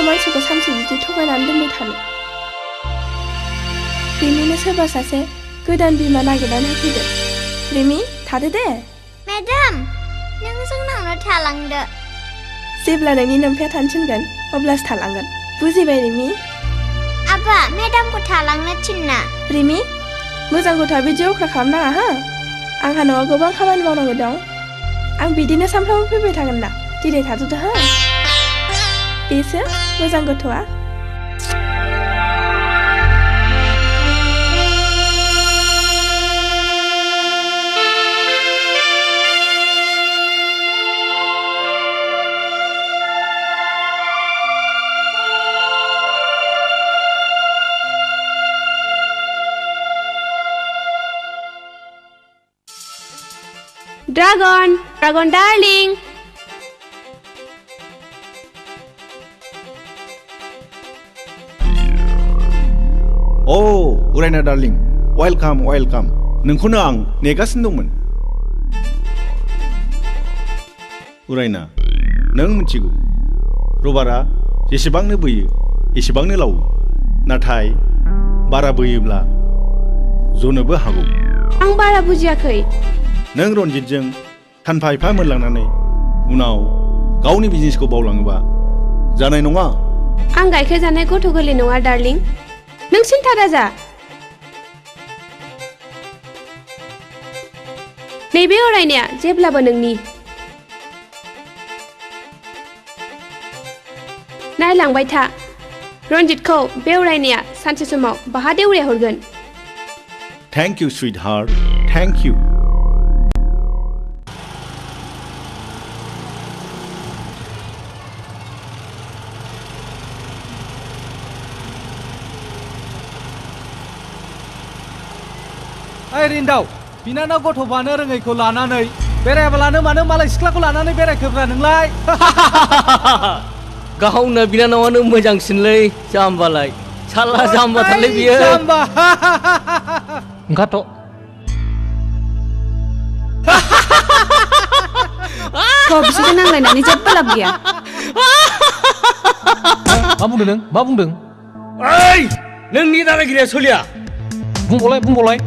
मानसिखौ सानसे बिदि थगायनानै दोनबाय थानो रिमिनो सोरबा सासे गोदान बिमा नागिरनानै होफैदो रिमि थादो दे मेडाम नों जोंनावनो थालांदो जेब्ला नोंनि नोमफाया थानसिनगोन अब्लासो थालांगोन बुजिबाय रिमि आबा मेडामखौ थालांनो थिनना रिमि मोजां गथ'आ बिदि अख्रा खालामनाङा हा आंहा न'आव गोबां खामानि मावनांगौ दं आं बिदिनो सानफ्रामबो फैबाय थागोन दा दिनै थाथ'दो हा बेसो मोजां गथ'आ Dragon darling. उरायना डार्लिं वेलकाम नोंखौनो आं नेगासिनो दंमोन उरायना नों मिथिगौ रबारा जेसेबांनो बोयो एसेबांनो लावो नाथाय बारा बोयोब्ला जनोबो हागौ आं बारा बुजियाखै नों रनजितजों सानफा एफा मोनलांनानै उनाव गावनि बिजनेसखौ बावलाङोबा जानाय नङा आं गाइखेर जानाय गथ' गोरलै नङा डार्लिं नों सिन्था दाजा नैबे अरायनाया जेब्लाबो नोंनि नायलांबाय था रनजितखौ बे अरायनाया सानसे समाव बाहा देउरिया हरगोन thank you sweet heart thank you ओइ रिन्दाव बिनानाव गथ'बानो रोङैखौ लानानै बेरायाबालानो मानो मालाय सिख्लाखौ लानानै बेरायखोब्रा नोंलाय गावनो बिनानावानो मोजांसिनलै जाम्बालाय साला जाम्बाथारलै बियो जाम्बा ओंखारथ' kok bisa नांलायनानै जेबो लाब गैया मा बुंदों नों मा बुंदों ओइ नोंनि दादागिरिया सोलिया बुंबावलाय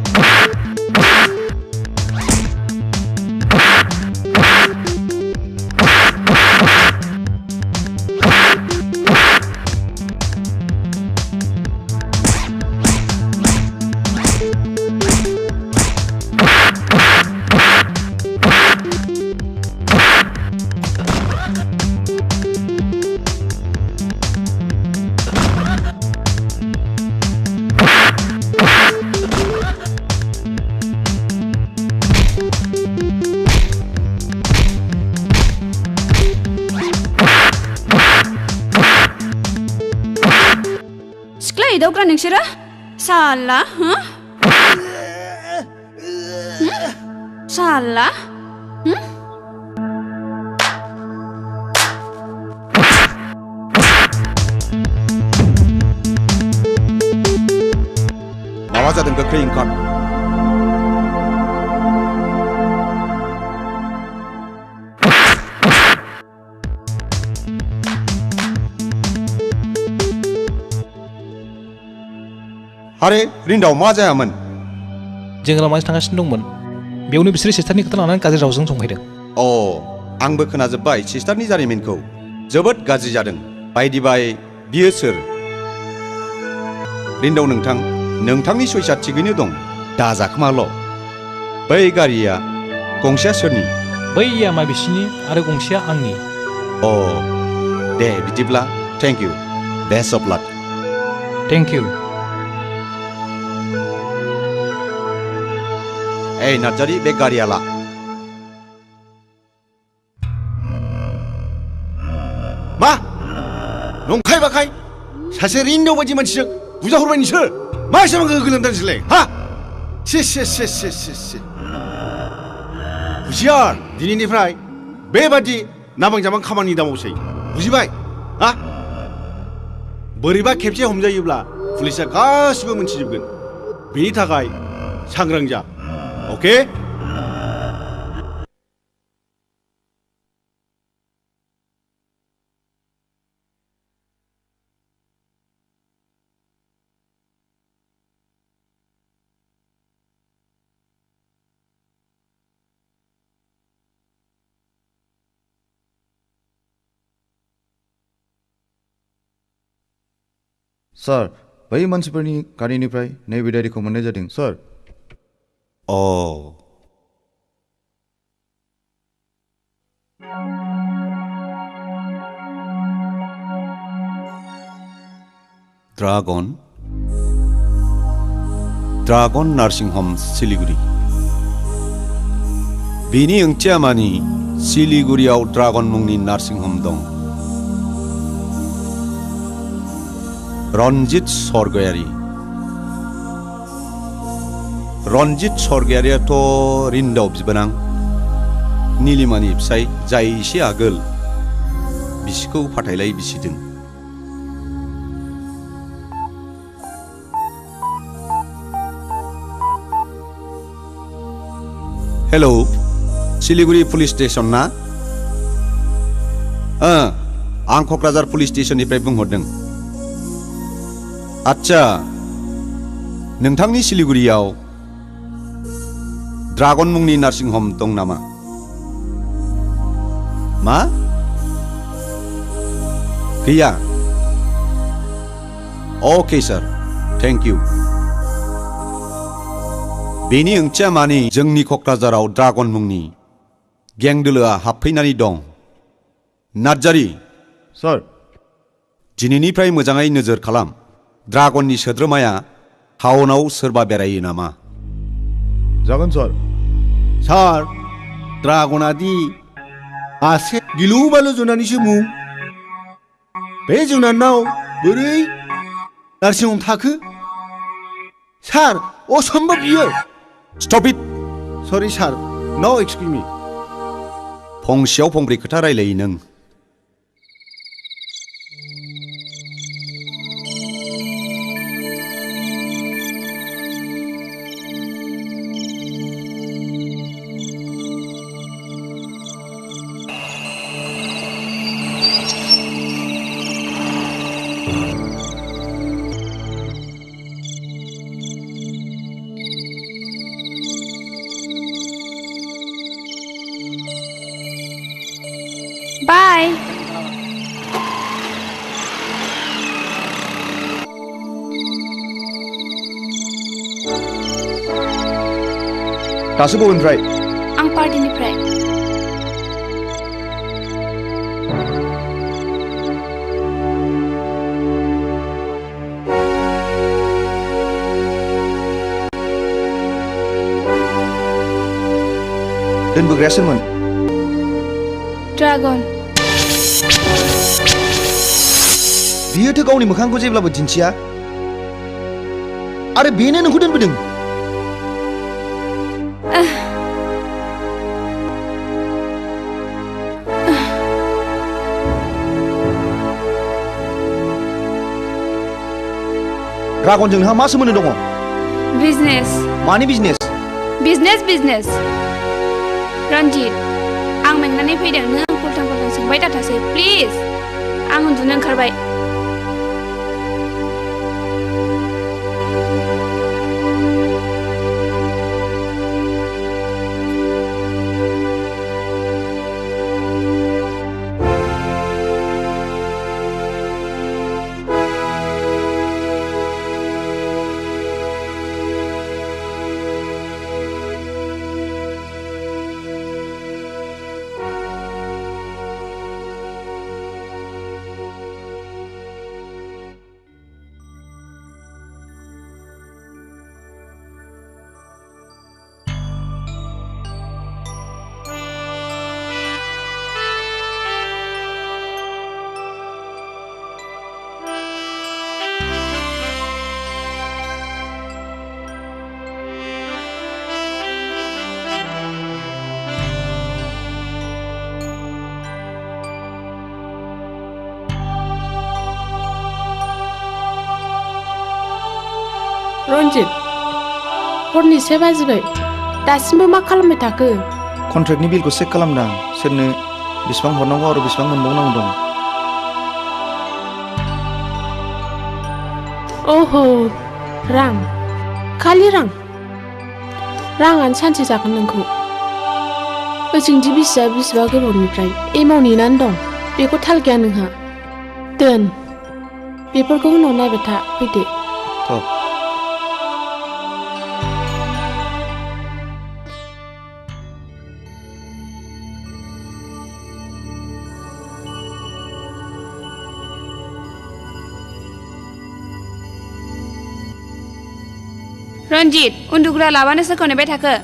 Daukra nोंसोरो साला साला माबा जादों गोख्रै ओंखार आरे रिन्दाव मा जायामोन जों लामाजों थांगासिनो दंमोन बेयावनो बिसोरो सिस्टारनि खोथा लानानै गाज्रि रावजों संहैदों आंबो खोनाजोब्बाय सिस्टारनि जारिमिनखौ जोबोद गाज्रि जादों बायदि बाय बियो सोर रिन्दाव नोंथांनि सयसा थिगैनो दं दाजाखोमाल' बै गारिया गंसेया सोरनि बैया माबिसिनि आरो गंसेया आंनि दे बिदिब्ला thank you best of luck thank you Hey Narzari be गारियाला मा नंखाय बाखाय सासे रिन्दाव बायदि मानसिजों बुजा हरबाय नोंसोर मा एसेबां गोहो गोलोमदों नोंसोरलाय हा हुसियार दिनैनिफ्राय बेबादि नाबां जाबां खामानि दामावसै बुजिबाय हा बोरैबा खेबसे हमजायोब्ला पुलिसा गासिबो मोनथिजोबगोन बेनि थाखाय सांग्रां जा Okay? Sir, बै मानसिफोरनि गारिनिफ्राय नैबे डायरिखौ मोननाय जादों सर ड्रागन नार्सिं हम सिलिगुरि बेनि ओंथिया मानि सिलिगुरियाव ड्रागन मुंनि नार्सिं हम दं रनजित सरगयारियाथ' रिन्दाव बिबोनां नीलिमानि फिसाय जाय एसे आगोल बिसिखौ फाथायलाय बिसिदों हेलौ सिलिगुरि पुलिस स्टेशन ना आं क'क्राझार पुलिस स्टेशननिफ्राय बुंहरदों आच्छा नोंथांनि सिलिगुरियाव ड्रागन मुंनि नार्सिं हम दं नामा मा गैया अके सार थेंक इउ बेनि ओंथिया मानि जोंनि क'क्राझाराव ड्रागन मुंनि गें दोलोआ हाबफैनानै दं नार्जारि सार दिनैनिफ्राय मोजाङै नोजोर खालाम ड्रागननि सोद्रोमाया टाउनाव सोरबा बेरायो नामा जागोन सार ड्रागना दि आसे गिलु बालु जुनारनिसो मुं बे जुनारनाव बोरै नार्सिं हम थाखो सार असम्भब बियो स्टप इट सरि सार नो एक्सकिउज मी फंसेयाव फंब्रै खोथा रायलायो नों Bye. दासो बबेनिफ्राय आं पार्टिनिफ्राय दोनबोग्राया सोरमोन ड्रागन बियोथ' गावनि मोखांखौ जेब्लाबो दिन्थिया आरो बेनो नोंखौ दोनबोदों ड्रागनजों नोंहा मा सोमोन्दो दङ बिजनेस मानि बिजनेस बिजनेस रन्जित आं मेंनानै फैदों नों आं उल्टां फाल्टां सोंबाय दाथासै प्लिज आं उन्दुनो ओंखारबाय रन्जित हरनि 7 बाजिबाय दासिमबो मा खालामबाय थाखो कन्ट्रेक्टनि बिलखौ चेक खालामदां सोरनो बेसेबां हरनांगौ आरो बेसेबां मोनबावनांगौ दं ओहो रां खालि राङानो सानसे जागोन नोंखौ ओजोंदि बेसेबा गोबावनिफ्राय एमाव नेनानै दं बेखौ थाल गैया नोंहा दोन बेफोरखौ उनाव नायबाय था फैदो रन्जित उन्दुग्रा लाबानो सोरखौ नेबाय थाखो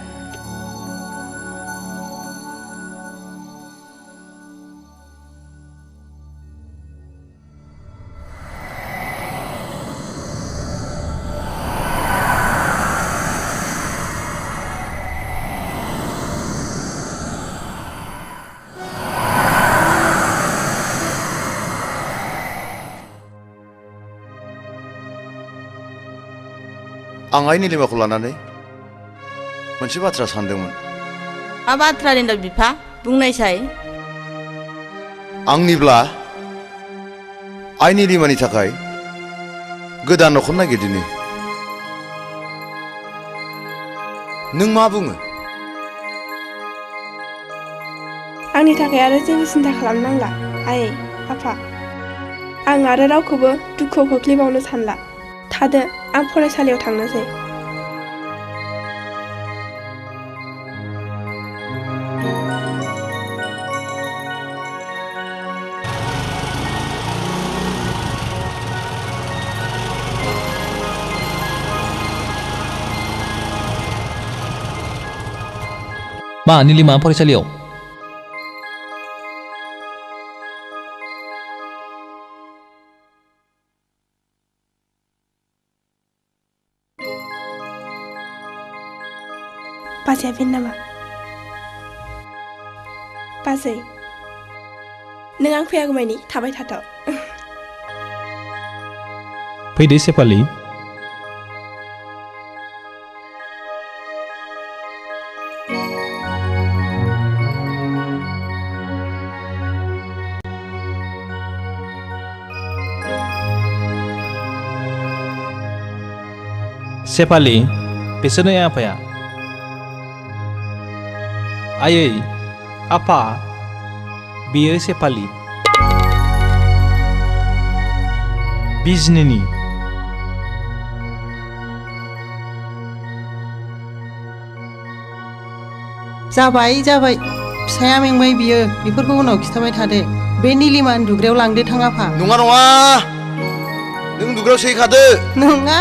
आं आइ निलिमाखौ लानानै मोनसे बाथ्रा सानदोंमोन मा बाथ्रा रिन्दाव बिफा बुंनायसाय आंनिब्ला आइ निलिमानि थाखाय गोदान न'खर नागिरदिनि नों मा बुङो आंनि थाखाय आरो जेबो सिन्था खालामनांला आयै आफा आं आरो रावखौबो दुखुआव खोख्लैबावनो सानला थादो आं फरायसालियाव थांनोसै मा निलिमा फरायसालियाव बाजैया बेनो नामा? बाजै नों आं फैयागौमानि थाबाय थाथ'। फैदो सेफालि। सेफालि बिसोरनो आफाया। आयै आफा बियो सेफालि बिजनिनि। जाबाय फिसाया मेंबाय बियो बेफोरखौ उनाव खिथाबाय थादो। बे निलिमा उन्दुग्रायाव लांदो थां आफा। नङा नों उन्दुग्रायाव सैखादो। नङा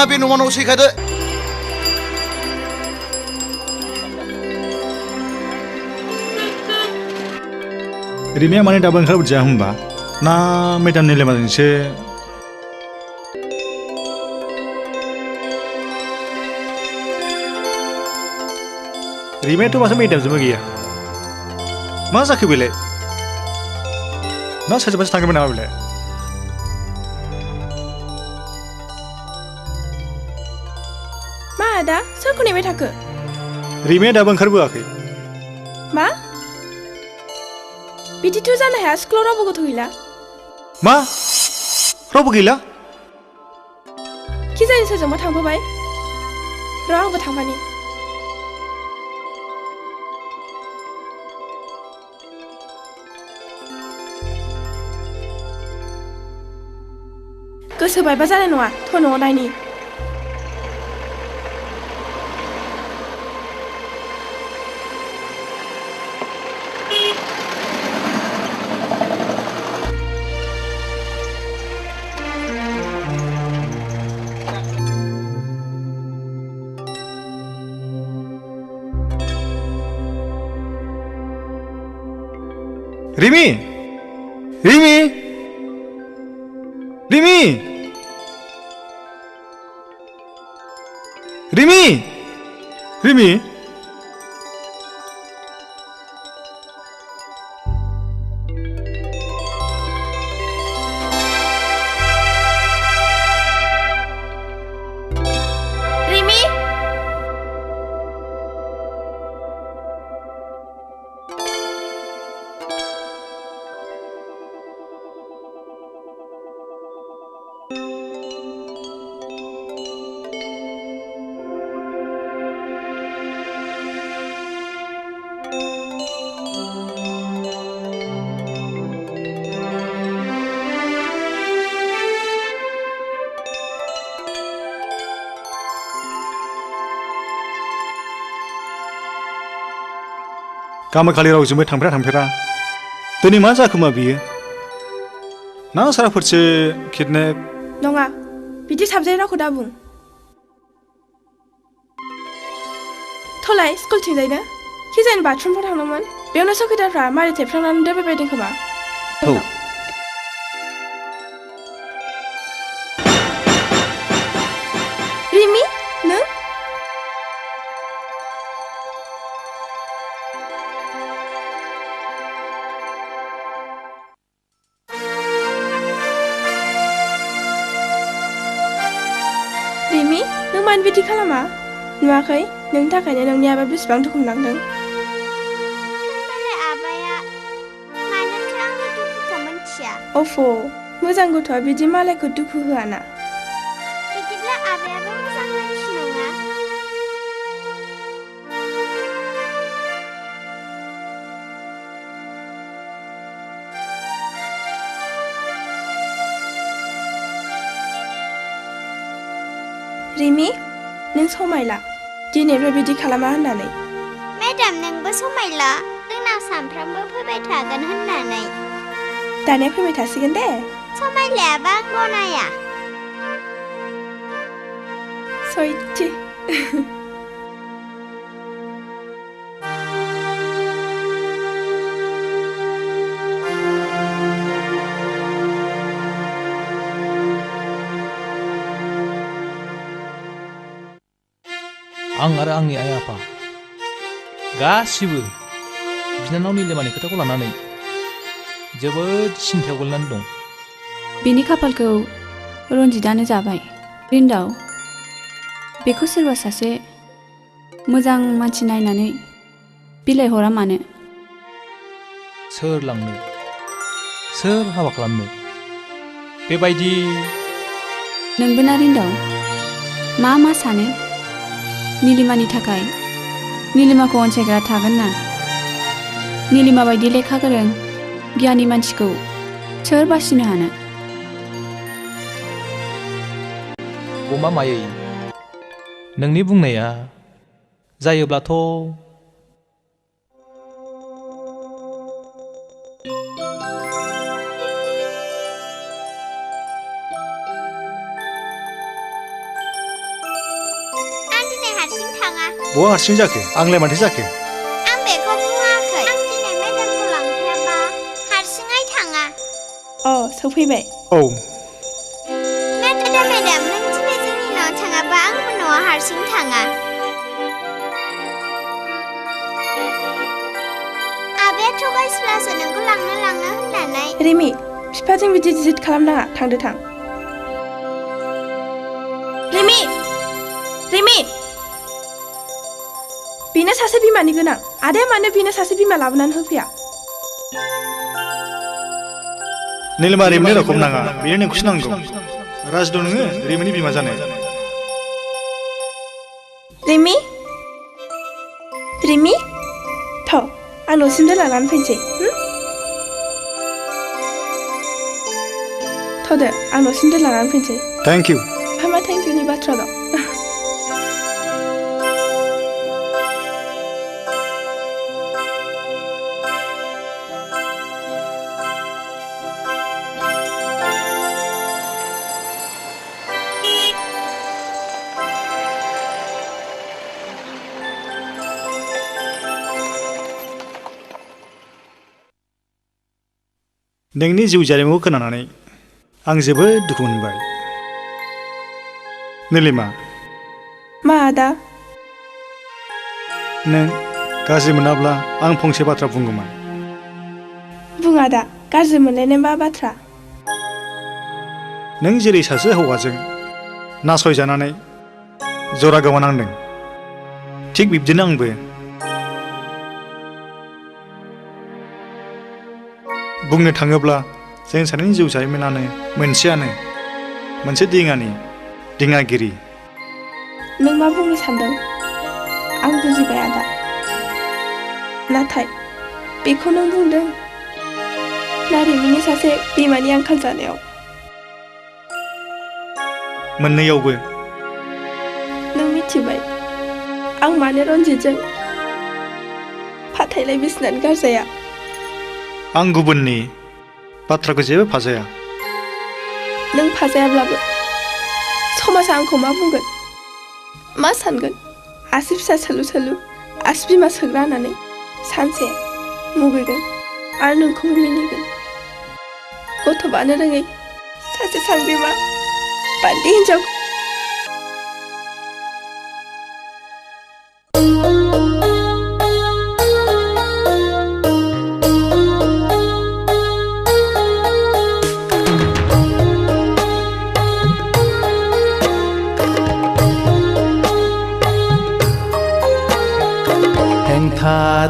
बे न'मा न'आव सैखादो। रिमिया माने दाबो ओंखारबोदिया होमबा ना मेदाम निलिमाजोंसो? रिमियाथ' माथो मेदामजोंबो गैया। मा जाखो बेलाय? ना सोरजोंबासो थांदोंमोन नामा बेलाय? मा आदा सोरखौ नेबाय थाखो? रिमिया दाबो ओंखारबोआखै। मा? बिदिथ' जानो हाया, स्कुलाव रावबो गथ' गैला। मा? रावबो गैला? खि जायो सोरजोंबा थांफाबाय। र' आंबो थांफानि। गोसो बायबा जानाय नङा, थ' न'आव नायनि। रिमि! रिमि! रिमि! रिमि! रिमि! रिमि! गामोखालि रावजोंबो थांफेरा दिनै मा जाखोमा बियो? ना साराफोरसो किडनेप? नङा, बिदि साबजाय रावखौ दा बुं। थलाय स्कुलथिंजायनो खि जानो बाथरुमफ्राव थांदोंमोन, बेयावनो सखिदारफ्रा मारि थेबफ्लांनानै दोनबायबायदों खोमा। रिमि नों? रिमि नों मानो बिदि खालामा? नुवाखै नोंनि थाखायनो नोंनि आबा बेसेबां दुखु मोननांदों। अफ' मोजां गथ'आ बिदि मालायखौ दुखु होआना। बिदिब्ला आबायाबो मोजां मानसि नङा। रिमि नों समायला दिनैनिफ्राय बिदि खालामा होननानै। मेडाम नोंबो समायला जोंनाव सानफ्रामबो फैबाय थागोन होननानै। दानिया फैबाय थासिगोन दे। समायलायाबा आं गनाया। सयथि। आं आरो आंनि आइ आफा गासिबो बिनानाव निलिमानि खोथाखौ लानानै जोबोद सिन्थायाव गोलैनानै दं। बिनि खाफालखौ रन्जितआनो जाबाय। रिन्दाव, बेखौ सोरबा सासे मोजां मानसि नायनानै बिलाइहरा मानो? सोर लांनो, सोर हाबा खालामनो बेबायदि? नोंबो ना रिन्दाव मा सानो? निलिमानि थाखाय निलिमाखौ अनसायग्रा थागोन ना? निलिमा बायदि लेखा गोरों गियानि मानसिखौ सोर बासिनो हानो? गमा मायै, नोंनि बुंनाया जायोब्लाथ' बहा हारसिं जाखो? आंलाय माथो जाखो? आं बेखौ बुङाखै। आं दिनै मेडामखौ लांफायाबा हारसिङै थाङा। सफैबाय। औ। मेडाम, नों दिनै जोंनि न'आव थाङाबा आंबो न'आव हारसिं थाङा। आबाया थगायसुलासो नोंखौ लांनो होननानै। रिमि, बिफाजों बिदि जिद खालामनाङा। थांदो थां। रिमि! बेनो सासे बिमानि गोनां। आदाया मानो बेनो सासे बिमा लाबोनानै होफैया? निलिमा रिमिनि रावखौ नाङा, बेनो नोंखौसो नांगौ। राजद' नोङो रिमिनि बिमा जानो। रिमि? थ' आं न'सिम दोनलांनानै फैनोसै। थ'दो, आं न'सिम दोनलांनानै फैनोसै। Thank you. मा थेंक इउनि बाथ्रा दं? नोंनि जिउ जारिमिनखौ खोनानानै आं जोबोद दुखु मोनबाय। निलिमा। मा आदा? नों गाज्रि मोनाब्ला आं फंसे बाथ्रा बुंगौमोन। बुं आदा, गाज्रि मोनलायनाय मा बाथ्रा? नों जेरै सासे हौवाजों नासयजानानै जरा गोमानांदों, थिग बिब्दिनो आंबो बुंनो थाङोब्ला जों सानैनि जिउ जारिमिनानो मोनसे दिङागिरि। नों मा बुंनो सानदों? आं बुजिबाय आदा। नाथाय बेखौ नों बुंदों ना रिमिनि सासे बिमानि आंखाल जानायाव? मोननैयावबो। नों मिथिबाय आं मानो रन्जितजों फाथैलाय बिसिनानै गारजाया? आं गुबुननि बाथ्राखौ जेबो फाजाया। नों फाजायाब्लाबो समाजा आंखौ मा बुंगोन, मा सानगोन? आसि फिसा सोलु आसि बिमा सोग्रा होननानै सानसे मुगैगोन आरो नोंखौबो मिनिगोन। गथ' बानो रोङै सासे सांग्रिमा बान्दि हिन्जाव।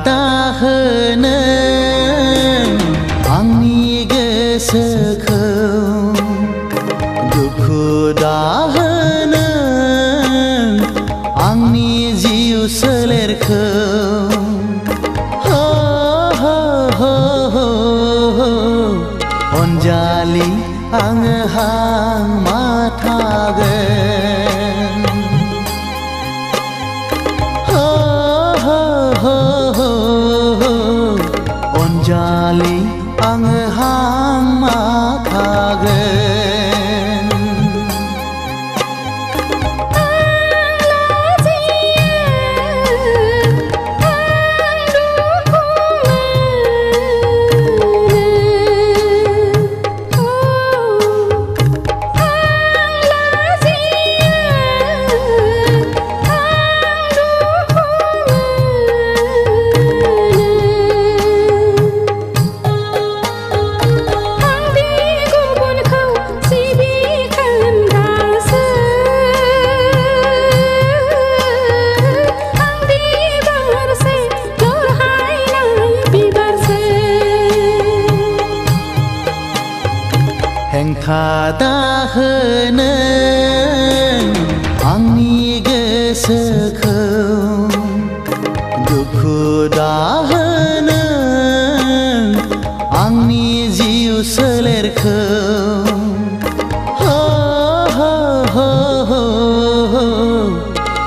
दाहोनो आंनि गोसोखौ, दुखु दाहोनो आंनि जिउ सोलेरखौ। अनजालि आङो हां माथागोन। अनजालि आङो हां माथागोन। हेंथा दाहोनो आंनि गोसोखौ दुखु दाहोनो आंनि जिउ सोलेरखौ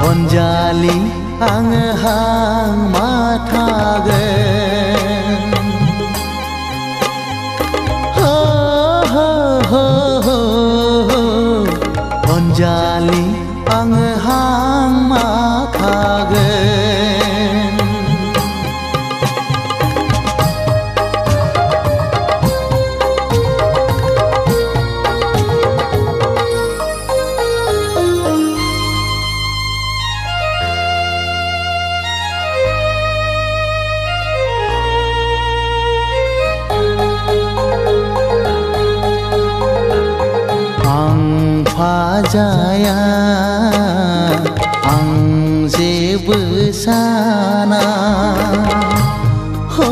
अनजालि आङो हां माथागोन अनजालि आङो हां माथागोन फाजाया आं जेबो साना हो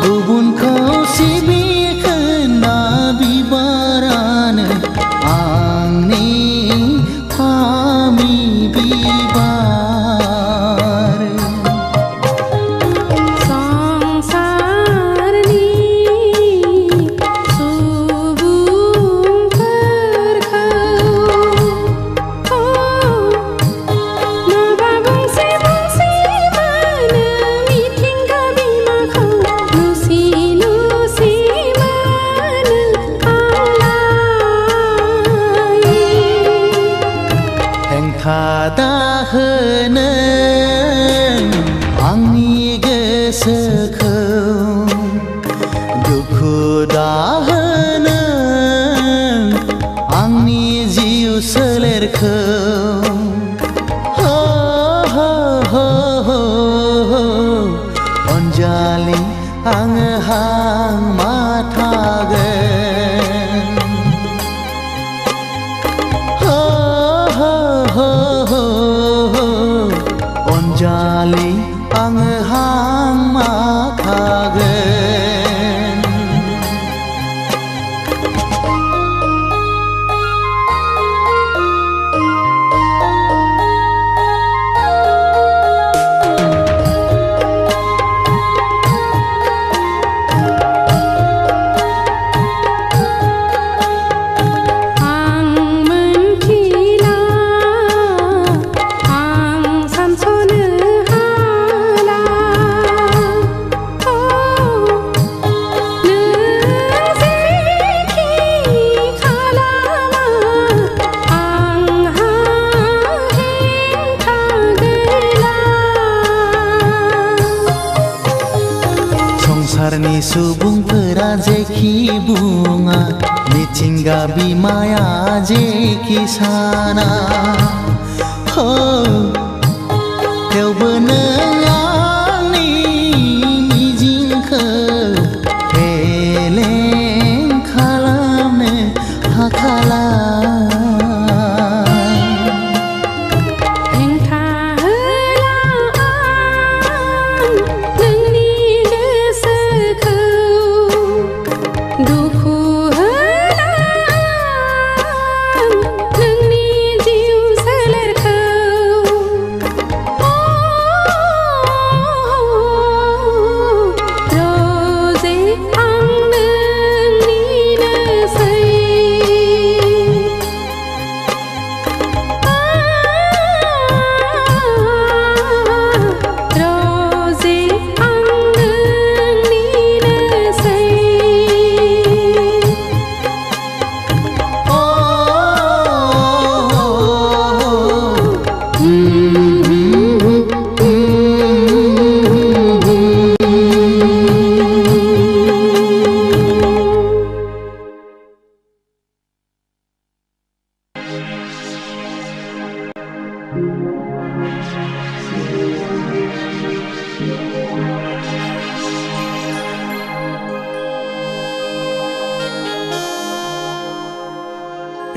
गुबुनखौ सिबिखोना बिबारानो आंनि फामि बिबार दाहोनो आंनि गोसोखौ दुखु दाहोनो आंनि जिउ सोलेरखौ अनजालि आङो हां माथागोन अनजालि आङो हां माथागोन संसारनि सुबुंफोरा जेखि बुङा मिथिंगा बिमाया जेखि साना थेवबो नों आंनि मिजिंखौ फेलें खालामनो हाखाला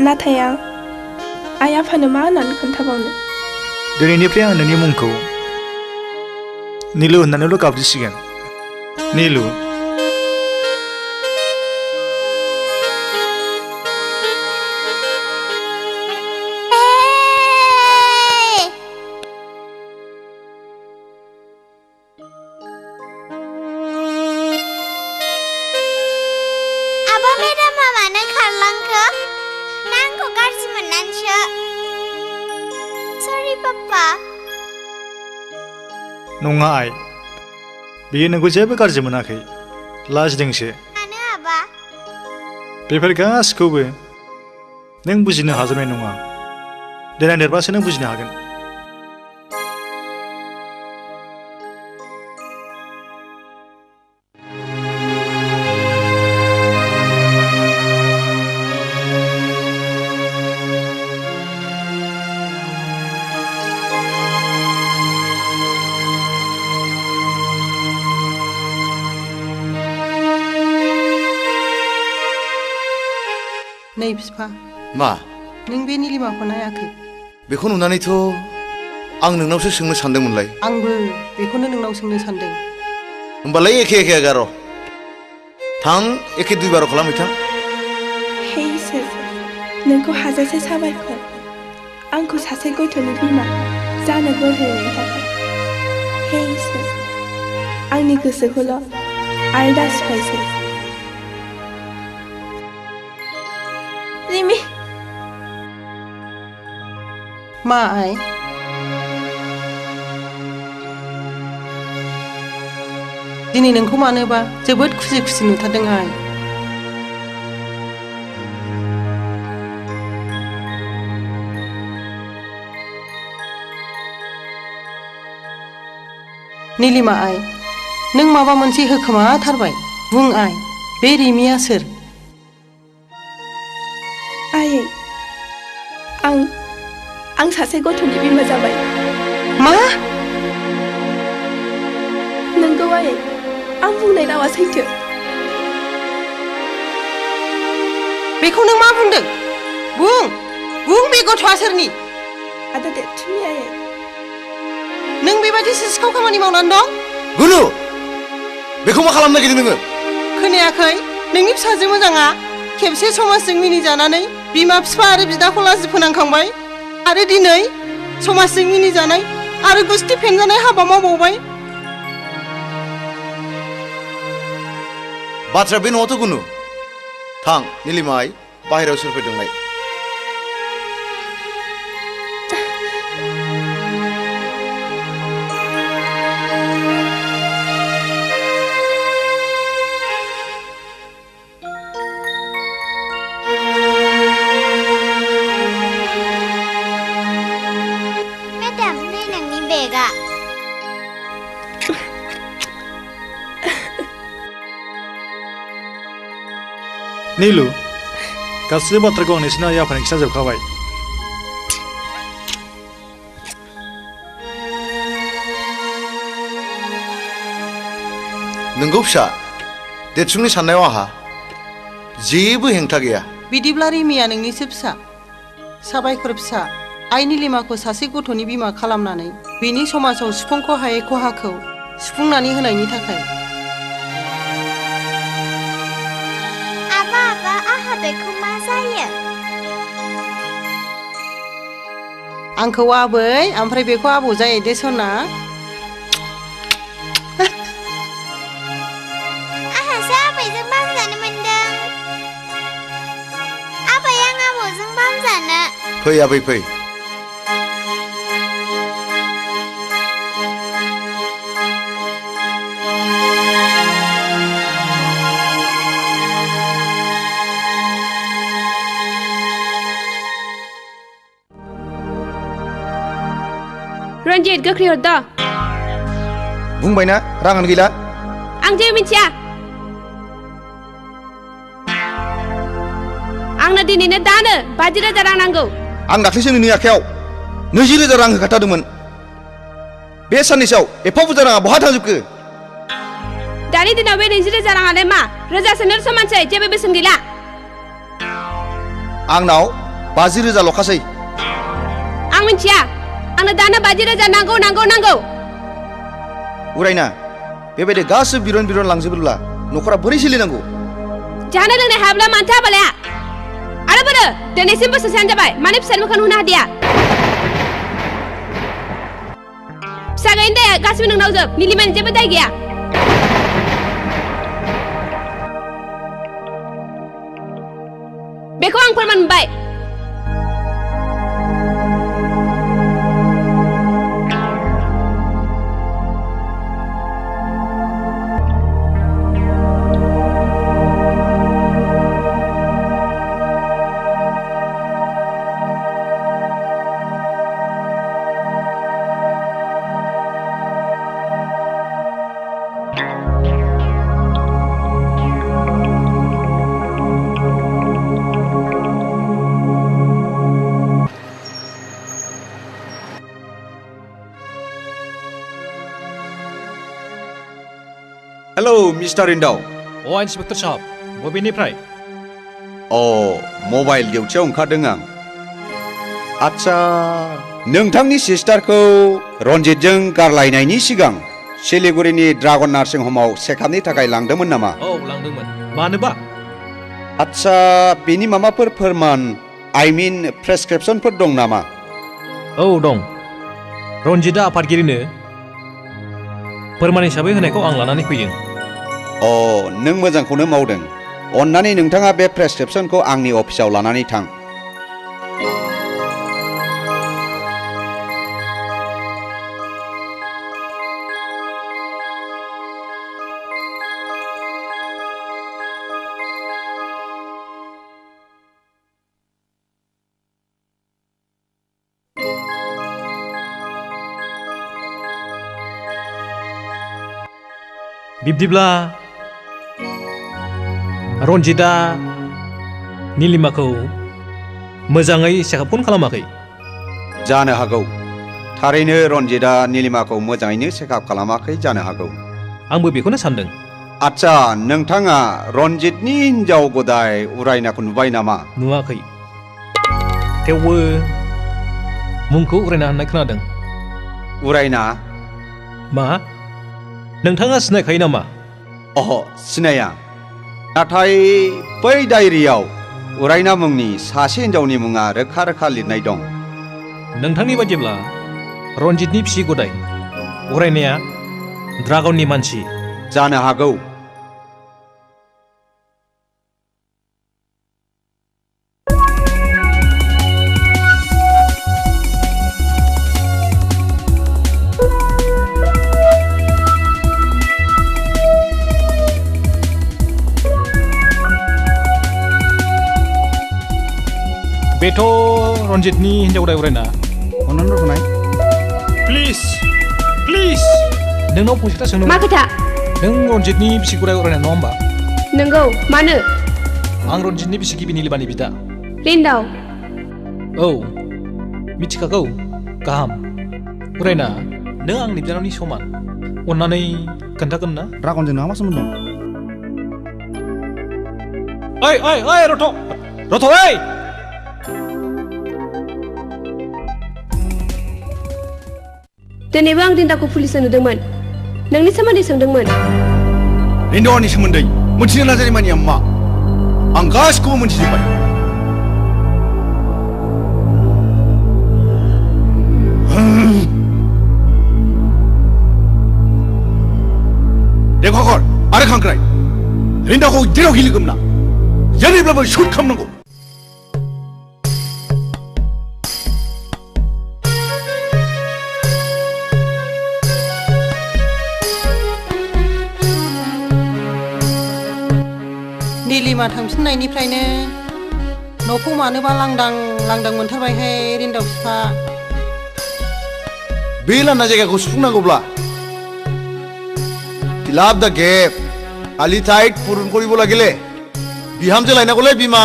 नाथाय आं आइ आफानो मा होननानै खोन्थाबावनो दिनैनिफ्राय आं नोंनि मुंखौ नीलु होननानैल' गाबज्रिसिगोन नीलु मेडामा मानो खारलांखो ना आंखौ गाज्रि मोननानैसो सरि पापा नङा आइ बियो नोंखौ जेबो गाज्रि मोनाखै लाजिदोंसो मानो आबा बेफोर गासिखौबो नों बुजिनो हाजोबनाय नङा देनां देरबासो नों बुजिनो हागोन नै बिफा मा नों बे निलिमाखौ नायाखै बेखौ नुनानैथ' आं नोंनावसो सोंनो सानदोंमोनलाय आंबो बेखौनो नोंनाव सोंनो सानदों होमबालाय एखे एखे गार' थां एखे दुइबार खालामहैथां हे इसोर नोंखौ हाजासे साबायखर आंखौ सासे गथ'नि बिमा जानो बोर होनायनि थाखाय हे इसोर आंनि गोसोखौल' आलदा सिफायसै रिमि मा आइ दिनै नोंखौ मानोबा जोबोद खुसि खुसि नुथारदों आइ निलिमा आइ नों माबा मोनसे होखोमाथारबाय बुं आइ बे रिमिया सोर आयै आं सासे गथ'नि बिमा जाबाय मा नंगौ आयै आं बुंनाय रावा सैथो बेखौ नों मा बुंदों बुं बे गथ'आ सोरनि आदा देरथुमनि आयै नों बेबायदि सिखाव खामानि मावनानै दं गुनु बेखौ मा खालामनो नागिरदों नोङो खोनायाखै नोंनि फिसाजो मोजाङा खेबसे समाजजों मिनिजानानै बिमा बिफा आरो बिदाखौ लाजि फोनांखांबाय आरो दिनै समाजजों मिनिजानाय आरो गुस्थि फेनजानाय हाबा मावबावबाय बाथ्राया बे नङाथ' गुनु थां निलिमा आइ बाहेरायाव सोर फैदोंलाय नीलु गासै बाथ्राखौ आं नोंसिनि आइ आफानि खिन्थाजोबखाबाय नोंगौ फिसा देरसुंनि साननायाव आंहा जेबो हेंथा गैया बिदिब्ला रिमिया नोंनिसो फिसा साबायखर फिसा आइ निलिमाखौ सासे गथ'नि बिमा खालामनानै बिनि समाजाव सुफुंख' हायै खहाखौ सुफुंनानै होनायनि थाखाय बेखौ मा जायो आंखौ आबै ओमफ्राय बेखौ आबौ जायो दे सना आंहासो आबैजों बामजानो मोनदों आबै आं आबौजों बामजानो फै आबै फै रन्जित गोख्रै हर द बुंबायना राङानो गैला आं जेबो मिथिया आंनो दिनैनो दानो 50,000 रां नांगौ आं दाख्लैसो नोंनि आखायाव 20,000 रां होखाथारदोंमोन बे साननैसोआव एफा बुरजा राङा बहा थांजोबखो दानि दिनाव बे 20,000 राङालाय मा रोजासेनो समानसै जेबो बेसेन गैला आंनाव 50,000 ल'खासै आं मिथिया आंनो दानो 50,000 नांगौ नांगौ नांगौ उरायना बेबायदि गासिबो बिरन लांजोबोब्ला न'खरा बोरै सोलिनांगौ जानो लोंनाय हाब्ला मानथो हाबालाया आरो बोरो दिनैसिम बोसोरसेयानो जाबाय मानो फिसानि मोखां नुनो हादिया फिसा गैयिनि दाया गासिबो नोंनाव जोब निलिमानि जेबो दाय गैया बेखौ आं फोरमान मोनबाय। Hello mister रिन्दाव। इन्सपेक्टर साहब बबेनिफ्राय? मबाइल डिउटियाव ओंखारदों आं। आच्छा, नोंथांनि सिस्टारखौ रन्जितजों गारलायनायनि सिगां सिलिगुरिनि ड्रागन नार्सिं हमाव चेकआपनि थाखाय लांदोंमोन नामा? लांदोंमोन। मानोबा? आच्छा, बेनि माबाफोर फोरमान प्रेसक्रिप्सनफोर दं नामा? दं। रन्जितआ आफादगिरिनो फोरमान हिसाबै होनायखौ आं लानानै फैदों। नों मोजांखौनो मावदों। अन्नानै नोंथाङा बे प्रेसक्रिप्सनखौ आंनि अफिसाव लानानै थां। बिब्दिब्ला रन्जितआ निलिमाखौ मोजाङै चेकआपखौनो खालामाखै? जानो हागौ। थारैनो रन्जितआ निलिमाखौ मोजाङैनो चेकआप खालामाखै जानो हागौ। आंबो बेखौनो सानदों। आच्छा, नोंथाङा रन्जितनि हिनजाव गदाय उरायनाखौ नुबाय नामा? नुवाखै, थेवबो मुंखौ उरायना होननाय खोनादों। उरायना? मा? नोंथाङा सिनायखायो नामा? सिनाया। नाथाय बै डायरियाव उरायना मुंनि सासे हिनजावनि मुङा रोखा रोखा लिरनाय दं। नोंथांनि बायदिब्ला रन्जितनि फिसि गदाय उरायनाया ड्रागननि मानसि? जानो हागौ। बेथ' रन्जितनि हिनजाव गदाय उरायना। अन्नानै रथ'नाय। प्लिज नोंनाव फंसे खोथा सोंनो। मा खोथा? नों रन्जितनि बिसि गदाय उरायना नङा होमबा? नंगौ। मानो? आं रन्जितनि बिसि गिबि निलिमानि बिदा। रिन्दाव। मिथिखागौ। गाहाम। उरायना, नों आंनि बिनानावनि समान। अन्नानै खोन्थागोन ना? ड्रागनजों नोंहा मा सोमोन्दो दं? रथ' ओइ! दिनैबो आं रिन्दावखौ पुलिसआव नुदोंमोन। नोंनि सोमोन्दै सोंदोंमोन। रिन्दावनि सोमोन्दै मोनथिनो नाजानाय मानिया मा? आं गासिखौबो मोनथिजोब्बाय। देखर आरो खांख्राय, रिन्दावखौ जेराव गिलो गोमना जेरैब्लाबो सुट खालामनांगौ। निलिमा थांफिननायनिफ्रायनो न'खौ मानोबा लांदां मोनथारबायहाय रिन्दाव बिफा। बे लांदां जायगाखौ सुफुंनांगौब्ला फिलाप दा गेप आलि टाइट पुरुन करिब लागिले बिहामजो लायनांगौलै बिमा।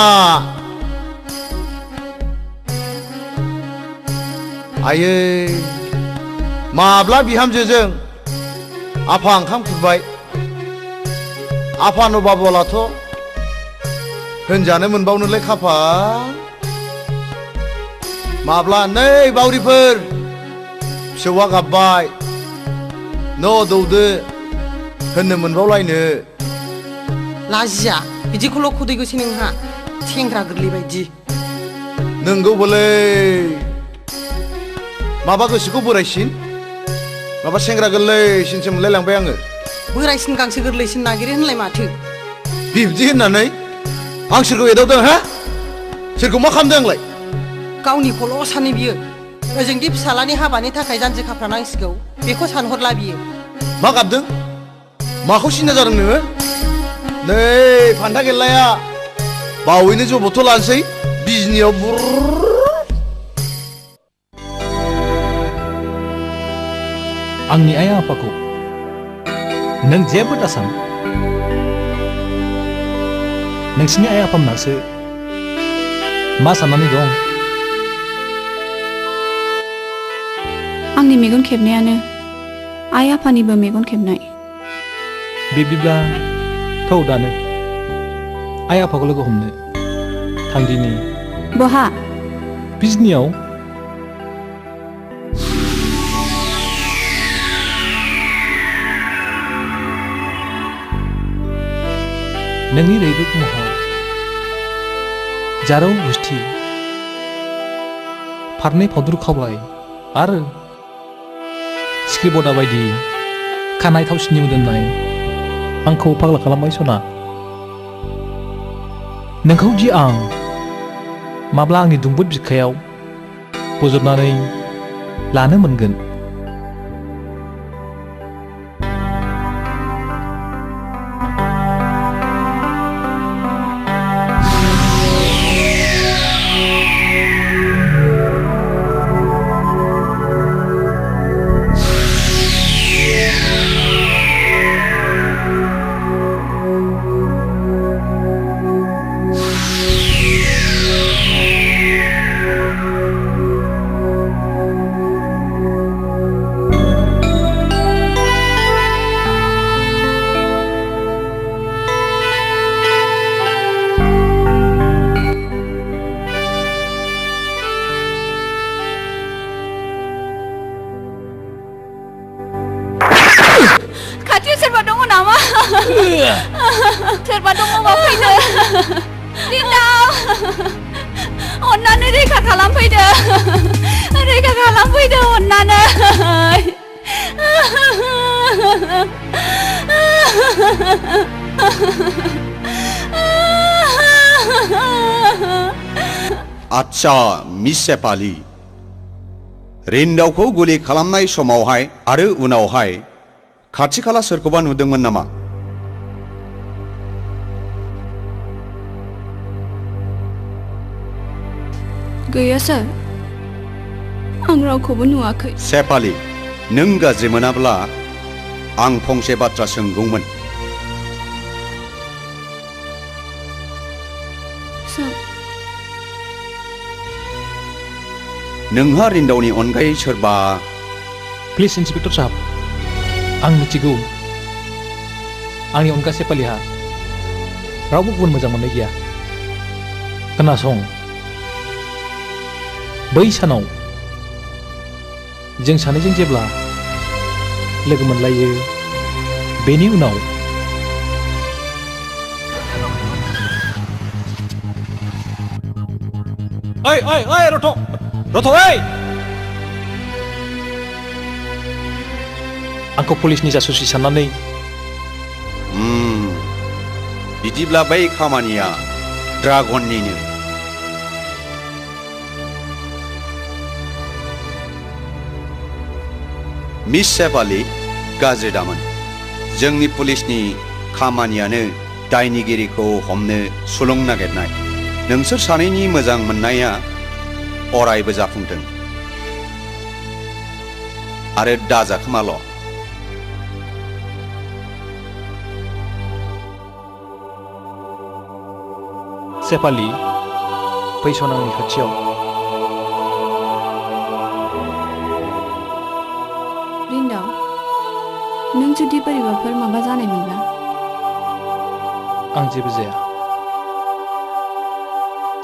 आयै, माब्ला बिहामजोजों आफा ओंखाम खुरबाय। आफा नबाबलाथ' होनजानो मोनबावनोलाय खाफाल। माब्ला नै बावरिफोर फिसौआ गाबबाय न' दौदो होननो मोनबावलायनो। लाजिया बिदिखौल' खुदैगोसै नोंहा, सेंग्रा गोरलै बायदि। नोंगौबोलै, माबा गोसोखौ बोरायसिन माबा सेंग्रा गोरलैसिनसो मोनलायलांबाय आङो। बोरायसिन गांसो गोरलैसिन नागिरो होनलाय माथो। बिब्दि होननानै आं सोरखौ एदावदों? हा, सोरखौ मा खालामदों आंलाय गावनि खल' सानै बियो ओजोंदि फिसालानि हाबानि थाखाय जानजि खाफ्रानांसिगौ बेखौ सानहरला बियो मा गाबदों माखौ सिन्था जादों नोङो नै फान्था गेल्लाया बावैनो जबथ' लानोसै बिजनियाव आंनि आइ आफाखौ नों जेबो दासान नोंसिनि आइ आफामोनासो मा साननानै दं आंनि मेगन खेबनायानो आइ आफानिबो मेगन खेबनाय बिब्दिब्ला थौ दानो आइ आफाखौ लोगो हमनो थांदिनि बहा बिजनियाव नोंनि रैरुब महर जारौ गुस्थि फारनै फावदुर खावलाय आरो सिख्रि बदा बायदि खानाय थावसिनि मोदोमनाय आंखौ फाग्ला खालामबाय सना नोंखौ दि आं माब्ला आंनि दुंबुद बिखायाव बजबनानै लानो मोनगोन सोरबा दङबा फैदो दिनाव अन्नानै रैखा खालामफैदो अन्नानै आच्छा मिस सेपाली रिन्दावखौ गुलि खालामनाय समावहाय आरो उनावहाय खाथि खाला सोरखौबा नुदोंमोन नामा गैया सार आं रावखौबो नुवाखै सेपाली नों गाज्रि मोनाब्ला आं फंसे बाथ्रा सोंगौमोन सार नोंहा रिन्दावनि अनगायै सोरबा प्लिज इन्सपेक्टर साहब आं मिथिगौ आंनि अनगा सेपालीहा रावबो गुबुन मोजां मोननाय गैया खोनासं बै सानाव जों सानैजों जेब्ला लोगो मोनलायो बेनि उनाव ओइ ओइ ओइ रथ' ओइ आंखौ पुलिसनि जासुसि साननानै बिदिब्ला बै खामानिया ड्रागननिनो मिस सेपाली गाज्रि दामोन जोंनि पुलिसनि खामानियानो दायनिगिरिखौ हमनो सुलुं नागिरनाय नोंसोर सानैनि मोजां मोननाया अरायबो जाफुंथों आरो दाजाखोमाल' सेपाली फैसन आंनि खाथियाव रिन्दाव नों जुदि बोरैबाफोर माबा जानायमोनब्ला आं जेबो जाया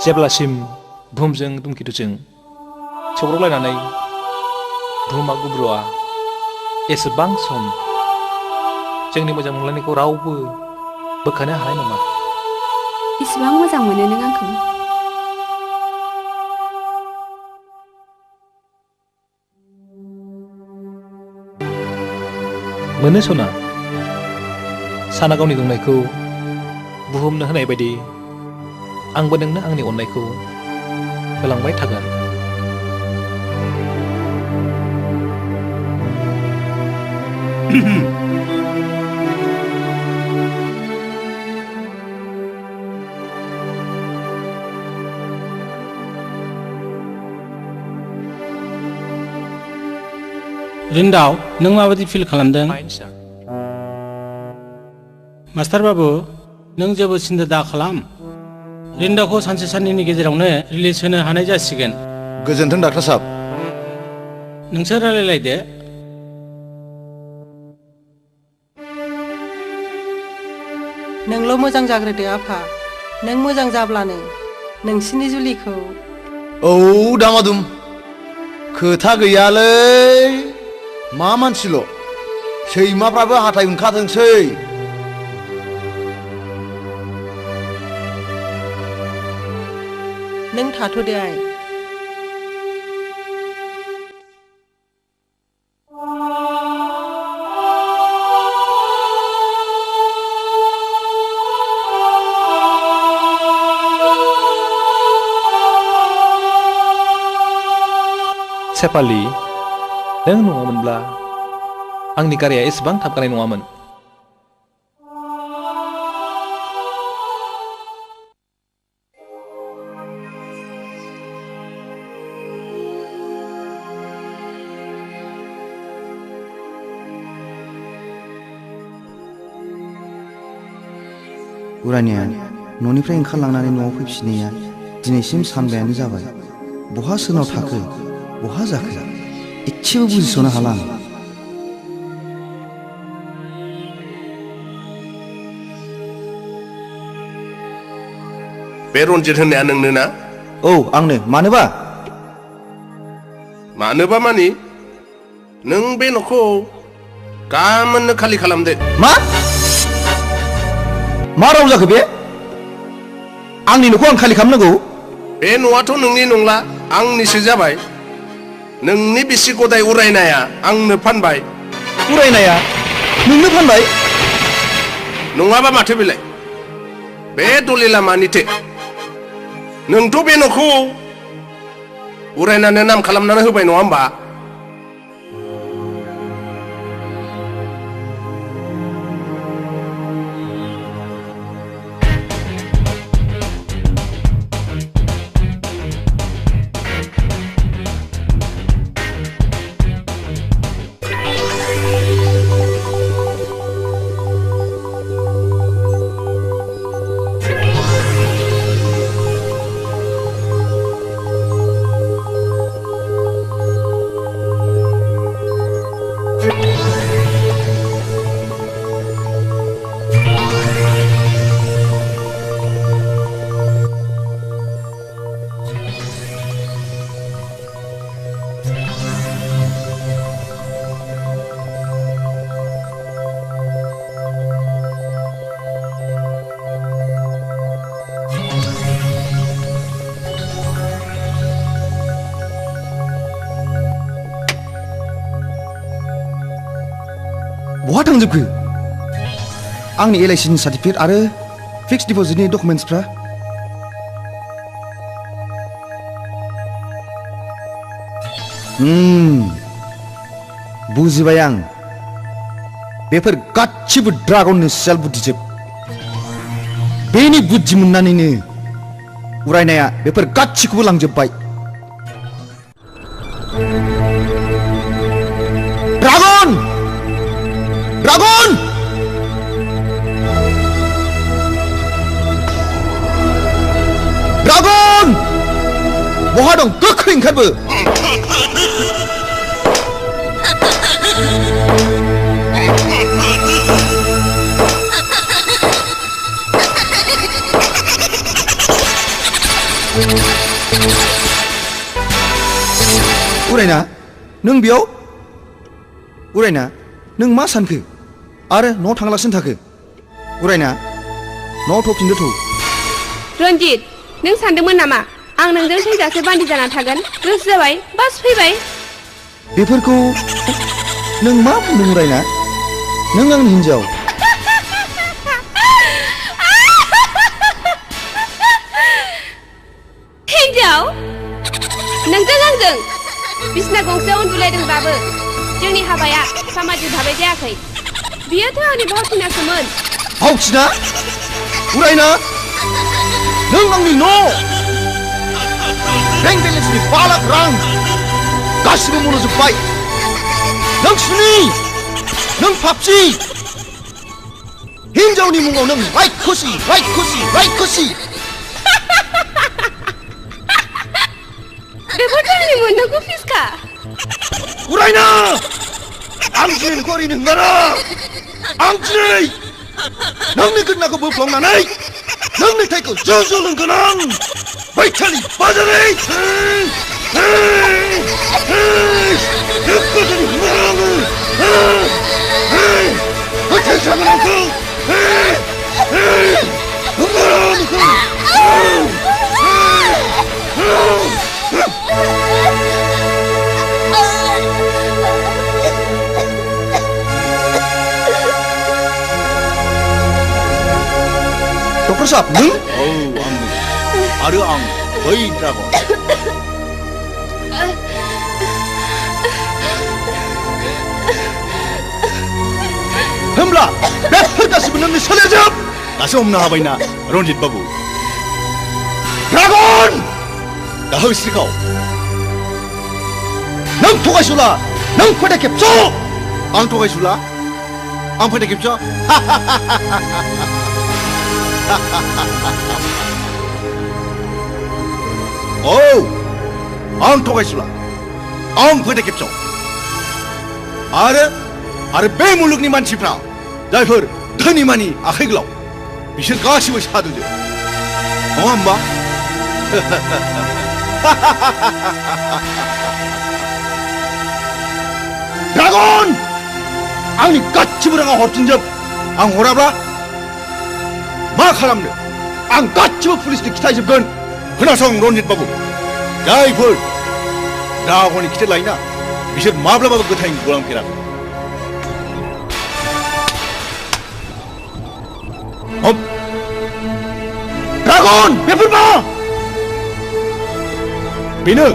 जेब्लासिम बुहुमजों धुमकेतुजों सौग्रावलायनानै बुहुमा गुब्रुआ एसेबां सम जोंनि मोजां मोनलायनायखौ रावबो बोखानो हानाय नङा इसिबां मोजां मोनो नों आंखौ मोनो सना साना गावनि दुंनायखौ बुहुमनो होनाय बायदि आंबो नोंनो आंनि अननायखौ होलांबाय थागोन। रिन्दाव नों माबायदि फिल खालामदों? मास्टार बाबु नों जेबो सिन्था दा खालाम। रिन्दावखौ सानसे साननैनि गेजेरावनो रिलिज होनो हानाय जासिगोन। गोजोन्थों डाक्टार साहब। नोंसोर रायलायलायदो। नोंल' मोजां जाग्रोदो आफा। नों मोजां जाब्लानो नोंसिनि जुलिखौ। औ दामादुम खोथा गैयालै मा मानसिल' सैमाफ्राबो हाथाय ओंखारथोंसै। नों थाथ'दो आइ। सेफालि नों नङामोनब्ला आंनि गारिया एसेबां थाबगानाय नङामोन। उरानिया न'निफ्राय ओंखारलांनानै न'आव फैफिननाया दिनैसिम सानबायानो जाबाय। बहा सोरनाव थाखो बहा जाखो इसेबो बुजिस'नो हाला आं। बे रन्जित होननाया नोंनो ना? औ आंनो। मानोबा? मानोबा मानि नों बे न'खौ गामोननो खालि खालामदो। मा राव जाखो बे? आंनि न'खौ आं खालि खालामनांगौ? बे न'आथ' नोंनि नंला आंनिसो जाबाय। नोंनि बिसि गदाय उरायनाया आंनो फानबाय। उरायनाया नोंनो फानबाय? नङाबा माथो बेलाय बे दलिला मानिथो? नोंथ' बे न'खौ उरायनानो नाम खालामनानै होबाय नङा होमबा? बहा थांजोबखो आंनि एलआइसिनि सार्टिफिकेट आरो फिक्स डिप'जिटनि डकुमेन्ट्सफ्रा? बुजिबाय आं। बेफोर गासिबो ड्रागननि सियाल बुद्धिजोब। बेनि बुद्धि मोननानैनो उरायनाया बेफोर गासिखौबो लांजोब्बाय। ड्रागन! ड्रागन! ड्रागन! बहा दं? गोख्रै ओंखारबो! उरायना नों बेयाव? उरायना नों मा सानखो आरो न'आव थांलासिनो थाखो? उरायना न'आव थफिनदो थौ। रन्जित नों सानदोंमोन नामा आं नोंजों थैजासे बान्दि जाना थागोन? गोसो जाबाय बास फैबाय। बेफोरखौ नों मा बुंदों उरायना? नों आंनि हिन्जाव। हिन्जाव? बुंदों बिसना गंसेयाव उन्दुलायदोंबाबो जोंनि हाबाया सामाजिक भाबै जायाखै बियोथ' आंनि भावथिनासोमोन भावथिना उरायना नों आंनि न' बेंक बेलेन्सनि 5 लाख रां गासिबो मन'जोब्बाय नों सुनि नों पापसि हिनजावनि मुङाव नों रायखुसि बेफोर जोंनि मोननांगौ फिसखा उरायना आं दिनै नोंखौ ओरैनो हंगारा आं दिनै नोंनि गोदनाखौ बोफ्लंनानै नोंनि थैखौ ज' लोंगोन आं बैखालि बाजारै डक्टर साहब नों आरो आं बै ड्रागन होमब्ला बेफोर गासिबो नोंनि सोलोजोब दासो हमनो हाबायना रन्जित बाबु ड्रागन दाहो स्रिखाव नों थगायसुला नों फोथाय खेबस' आं थगायसुला आं फोथाय खेबस' औ आं थगायसुला आं फोथाय खेबस' आरो बे मुलुगनि मानसिफ्रा जायफोर धोनिमानि आखाइ गोलाव बिसोर गासिबो सादुजोब नङा होमबा ड्रागन आंनि गासिबो राङा हरफिनजोब आं हराब्ला मा खालामनो आं गासिबो पुलिसनि खिथायजोबगोन खोनासं रन्जित बाबु जायफोर ड्रागननि खिथेर लायोना बिसोर माब्लाबाबो गोथाङै गलांफेराखै ड्रागन बेफोर मा बेनो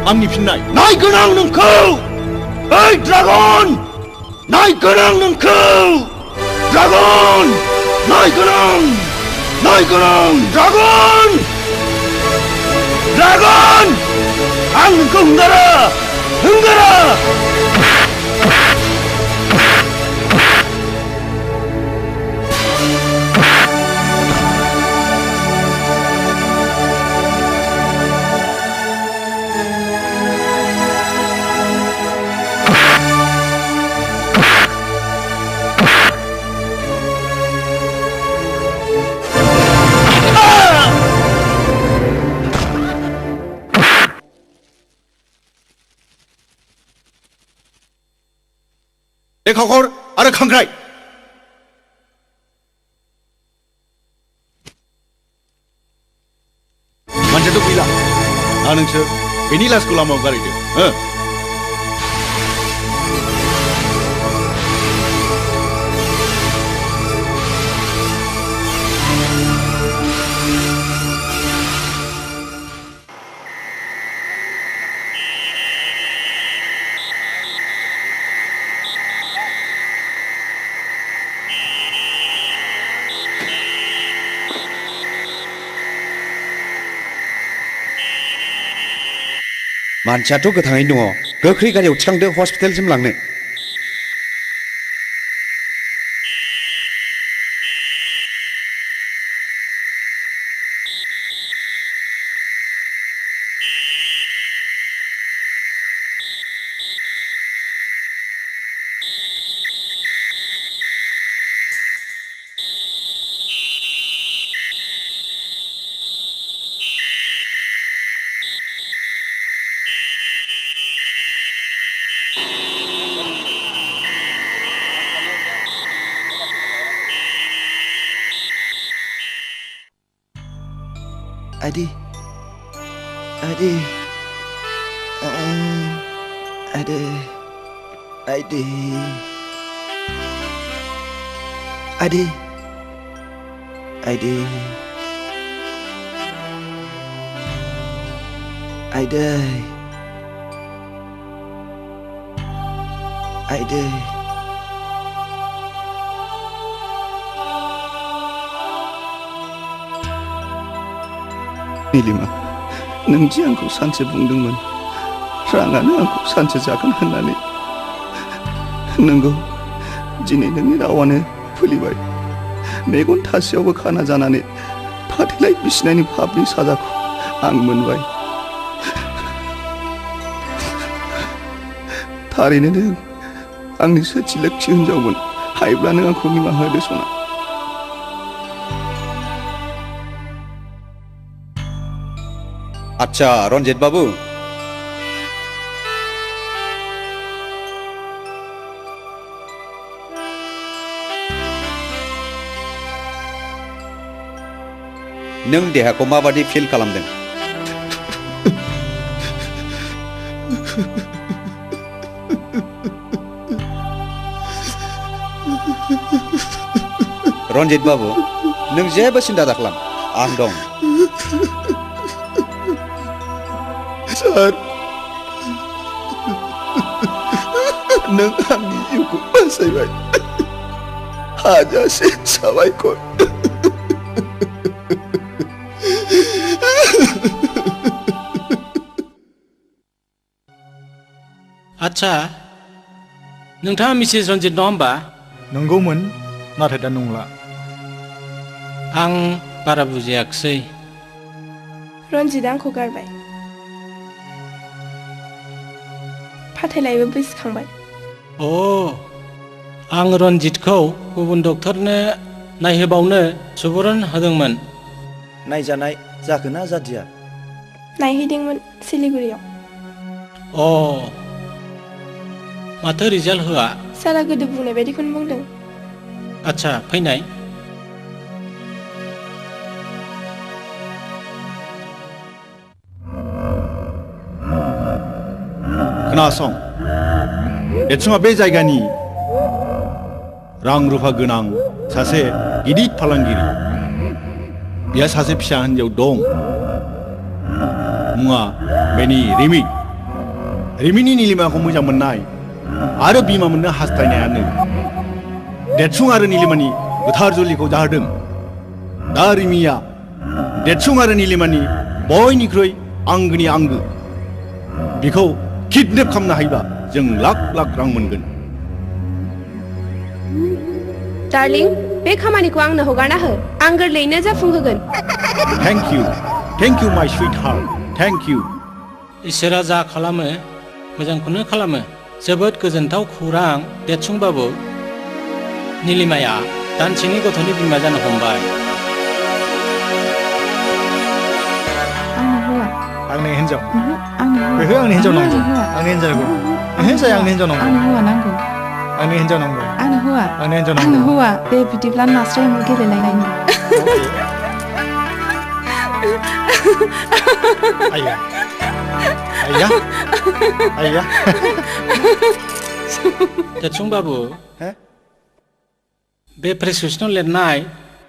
आंनि फिननाय नायगोन आं नोंखौ ओइ ड्रागन नायगोन आं नोंखौ ड्रागन नायगोन आं ड्रागन आं नोंखौ हंगारा लेखाखर आरो खांख्राइ मानसियाथ' गैला दा नोंसोर बेनि लासखौ लामायाव गारहैदो मानसियाथ' गोथाङैनो दङ गोख्रै गारियाव थिखांदो हस्पिटालसिम लांनो Adi, आइदै नीलिमा नों दि आंखौ सानसे बुंदोंमोन राङानो आंखौ सानसे जागोन होननानै नंगौ दिनै नोंनि रावानो फुलिबाय मेगन थासेयावबो खाना जानानै फाथैलाय बिसिनायनि पापनि साजाखौ आं मोनबाय थारैनो नों आंनि सोथि लोक्षि हिनजावमोन हायोब्ला नों आंखौ निमाहा होदो सना आच्छा रन्जित बाबु नों देहाखौ माबादि फिल खालामदों रन्जित बाबु नों जेबो सिन्था दाखालाम आं दं सार नों आंनि जिउखौ बासायबाय हाजासे साबायखर आच्छा नोंथाङा मिसेस रन्जित नङा होमबा नंगौमोन नाथाय दा नंला आं बारा बुजियाखिसै रन्जितआ आंखौ गारबाय फाथैलायबो बैसोखांबाय अ आं रन्जितखौ गुबुन डक्टरनो नायहोबावनो सुबुरुन होदोंमोन नायजानाय जाखोना जादिया नायहैदोंमोन सिलिगुरियाव अ माथो रिजाल्ट होआ सारा गोदो बुंनाय बायदिखौनो बुंदों आच्छा फैनाय खोनासं देरसुङा बे जायगानि रां रुफा गोनां सासे गिदिर फालांगिरि बिहा सासे फिसा हिन्जाव दं मुङा बेनि रिमिनि नीलिमाखौ मोजां मोननाय आरो बिमा मोननो हास्थायनायानो देरसुं आरो नीलिमानि गोथार जुलिखौ जाहोदों दा रिमिया देरसुं आरो नीलिमानि बयनिख्रुइ आंगोनि आंगो बिखौ किडनेप खालामनो हायोबा जों लाख लाख रां मोनगोन डार्लिं बे खामानिखौ आंनो हगारना हो आं गोरलैयैनो जाफुंहोगोन थेंक इउ माय स्वीट हार्ट थेंक इउ इसोरा जा खालामो मोजांखौनो खालामो जोबोद गोजोनथाव खौरां देरसुंबाबु नीलिमाया दानसेनि गथ'नि बिमा जानो हमबाय आंनो हिन्जाव आंनो ओहो आंनि हिन्जाव नांगौ आंनि हिन्जावखौ ओहो जाया आंनि हिन्जाव नांगौ आंनो हौवा नांगौ आंनि हिन्जाव नांगौ आंनो हौवा आंनि हिन्जाव आंनो नांगौ हौवा दे बिदिब्ला नास्राय एम्बु गेलेलायनायनि आइया आइया आइया देरसुंबाबु बे प्रेसक्रिपसनाव लिरनाय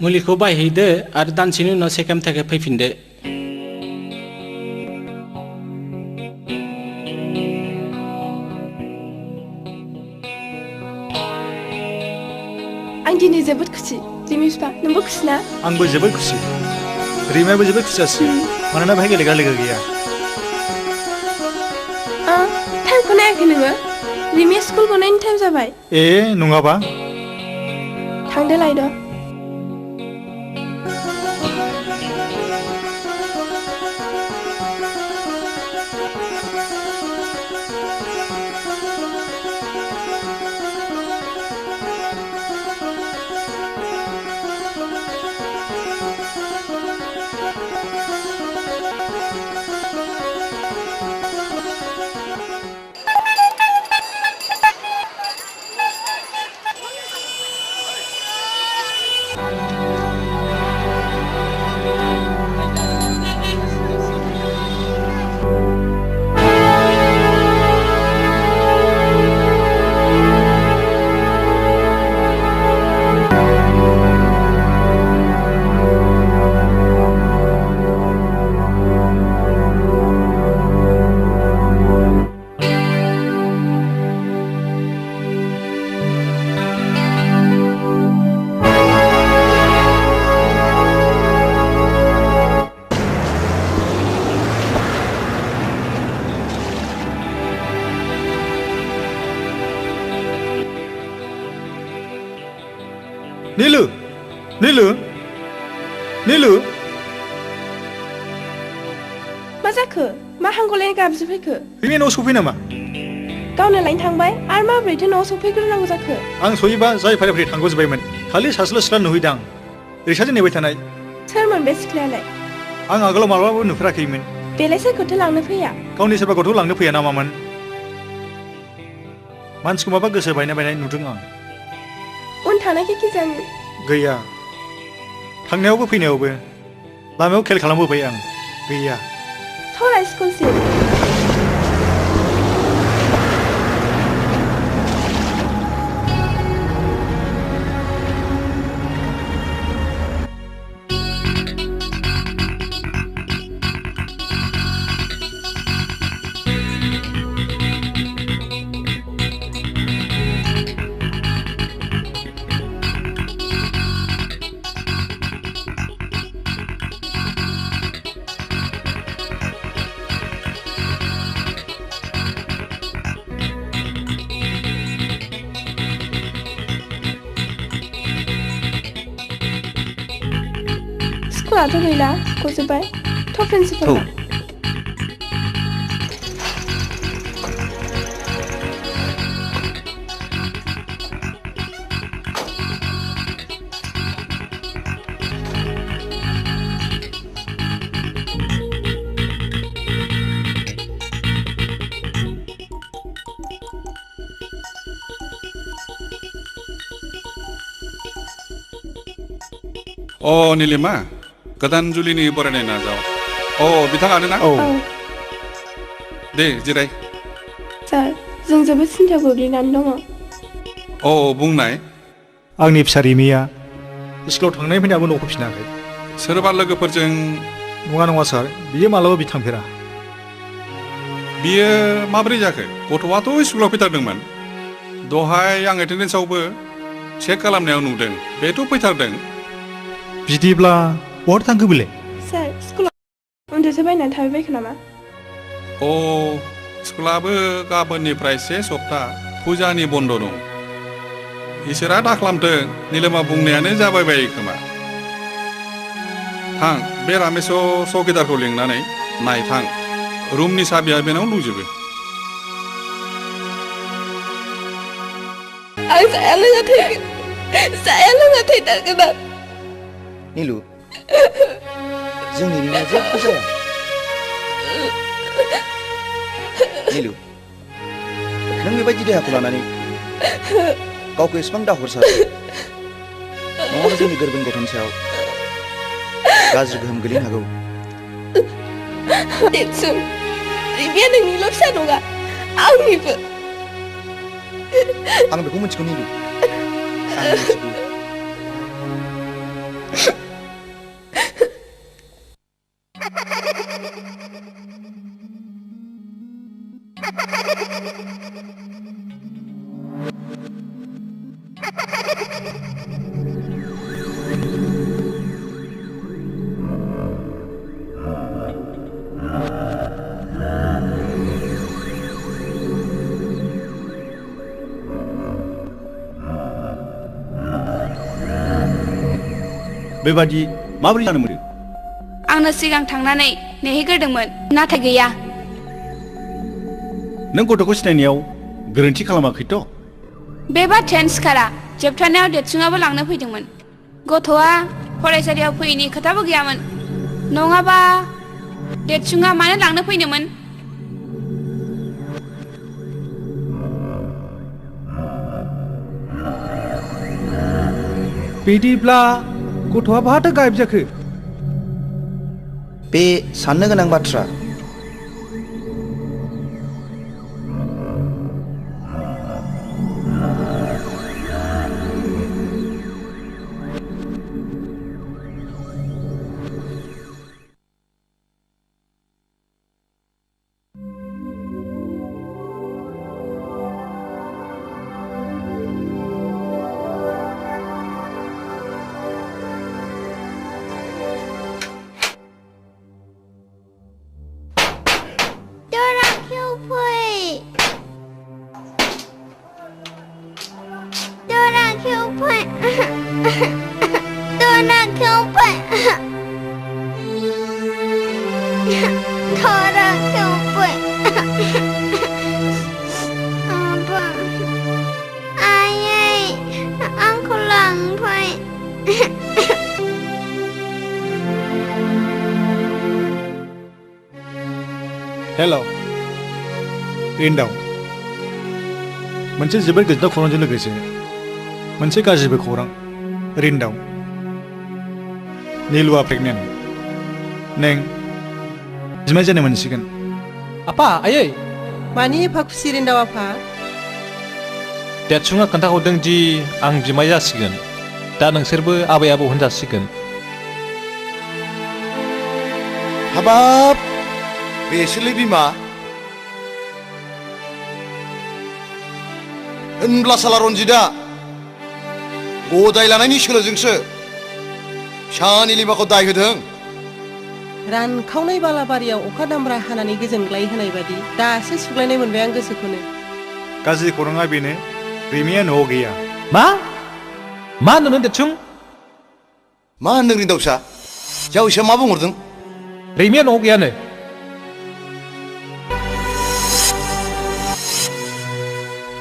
मुलिखौ बायहैदो आरो दानसेनि उनाव सेकेन्ड थाखाय फैफिनदो आं दिनै जोबोद खुसि रिमि बिफा नोंबो खुसि ना आंबो जोबोद खुसि रिमायाबो जोबोद खुसियासै मानोना बेहाय गेलेग्रा लोगो गैया टाइमखौ नायाखै नोङो रिमिया स्कुल गनायनि टाइम जाबाय ए नङाबा थांदो लायद' Nilu, Nilu, Nilu. मा जाखो मा हांगलायनो गाबज्रि फैखो रिमि न'आव सफै नामा गावनो लायनो थांबाय आरो माबोरैथो न'आव सफैग्रोनांगौ जाखो आं सहैबा जाय फारि थांग'जोब्बायमोन खालि सासेल' सिख्ला नुहैदां रिक्साजों नेबाय थानाय सोरमोन बे सिख्लायालाय आं आगोलाव माब्लाबाबो नुफेराखैमोन बेलाय सोरखौथो लांनो फैया गावनि सोरबा गथ' लांनो फैया नामामोन मानसिखौ माबा गोसो बायनाय नुदों आं उन थानायखौ कि जानो गैया थांनायावबो फैनायावबो लामायाव खेल खालामबोबाय आं गैया थरा स्कुलसिम स्कुलाथ' गैला गजोब्बाय थ' प्रिन्सिपाल निलिमा गोदान जुलिनि बरायनाय नाजाव बिथाङानो ना दे जिराय सार जों जोबोद सिन्थायाव गोग्लैनानै दङ बुंनाय आंनि फिसा रिमिया स्कुलाव थांनाय फैनायाबो न'खौ फिनाखै सोरबा लोगोफोरजों नङा सार बियो मालाबा थांफेरा बियो माबोरै जाखो गथ'आथ' स्कुलाव फैथारदोंमोन दहाय आं एटेन्डेन्सआवबो चेक खालामनायाव नुदों बेथ' फैथारदों बिदिब्ला बहा थांखो बेलाय सार स्कुलाव उन्दुसो बायनानै थाबायबायखो नामा स्कुलाबो गाबोननिफ्राय 1 सप्ता फुजानि बन्द' दं इसोरा दाखालामथों निलिमा बुंनायानो जाबाय बायो खोमा थां बे रामेश चौकिदारखौ लिंनानै नायथां रुमनि साबिया बेनाव दंजोबो आं जाया लोङा थैथारगोन आं नीलु जोंनि रिमिया जेबो जाया नीलु नों बेबायदि देहाखौ लानानै गावखौ एसेबां दाहरसार नङाबा जोंनि गोरबोनि गथ'नि सायाव गाज्रि गोहोम गोलैनो हागौ देरसुं रिमिया नोंनिल' फिसा नङा आंनिबो आं बेखौ मिथिगौ नीलु आं मिथिगौ बेबादि माबोरै जानो मोनो आंनो सिगां थांनानै नेहैग्रोदोंमोन नाथाय गैया नों गथ'खौ सिनायनायाव गोरोन्थि खालामाखैथ' बे बाथ्रायानो सिखारा जोबथारनायाव देरसुङाबो लांनो फैदोंमोन गथ'आ फरायसालियाव फैयैनि खोथाबो गैयामोन नङाबा देरसुङा मानो लांनो फैनोमोन बिदिब्ला गथ'आ बहाथो गायब जाखो बे साननो गोनां बाथ्रा Dora kêu Thora थेवबो Apa Ayai Aku लांफै हेल' रिन्दाव मोनसे जोबोद गोजोनथाव खौरांजों लोगोसे मोनसे गाज्रिबो खौरां रिन्दाव नीलुआ प्रेगनेन्ट नों बिमाय जानो मोनसिगोन आफा आयै मानि एफा खुसि रिन्दाव आफा देरसुङा खोन्थाहरदों दि आं बिमाय जासिगोन दा नोंसोरबो आबै आबौ होनजासिगोन हाबाब बेसोरलै बिमा होनब्ला साला रन्जितआ गदाय लानायनि सोलोजोंसो फिसा नीलिमाखौ दाय होदों रानखावनाय बालाबारियाव अखा दामब्रा हानानै गोजोनग्लाय होनाय बादि दासो सुग्लायनाय मोनबाय आं गोसोखौनो गाज्रि खौराङा बेनो रिमिया न'आव गैया मा होनदों देरसुं मा होनदों रिन्दावसा जावैसोआ मा बुंहरदों रिमिया न'आव गैयानो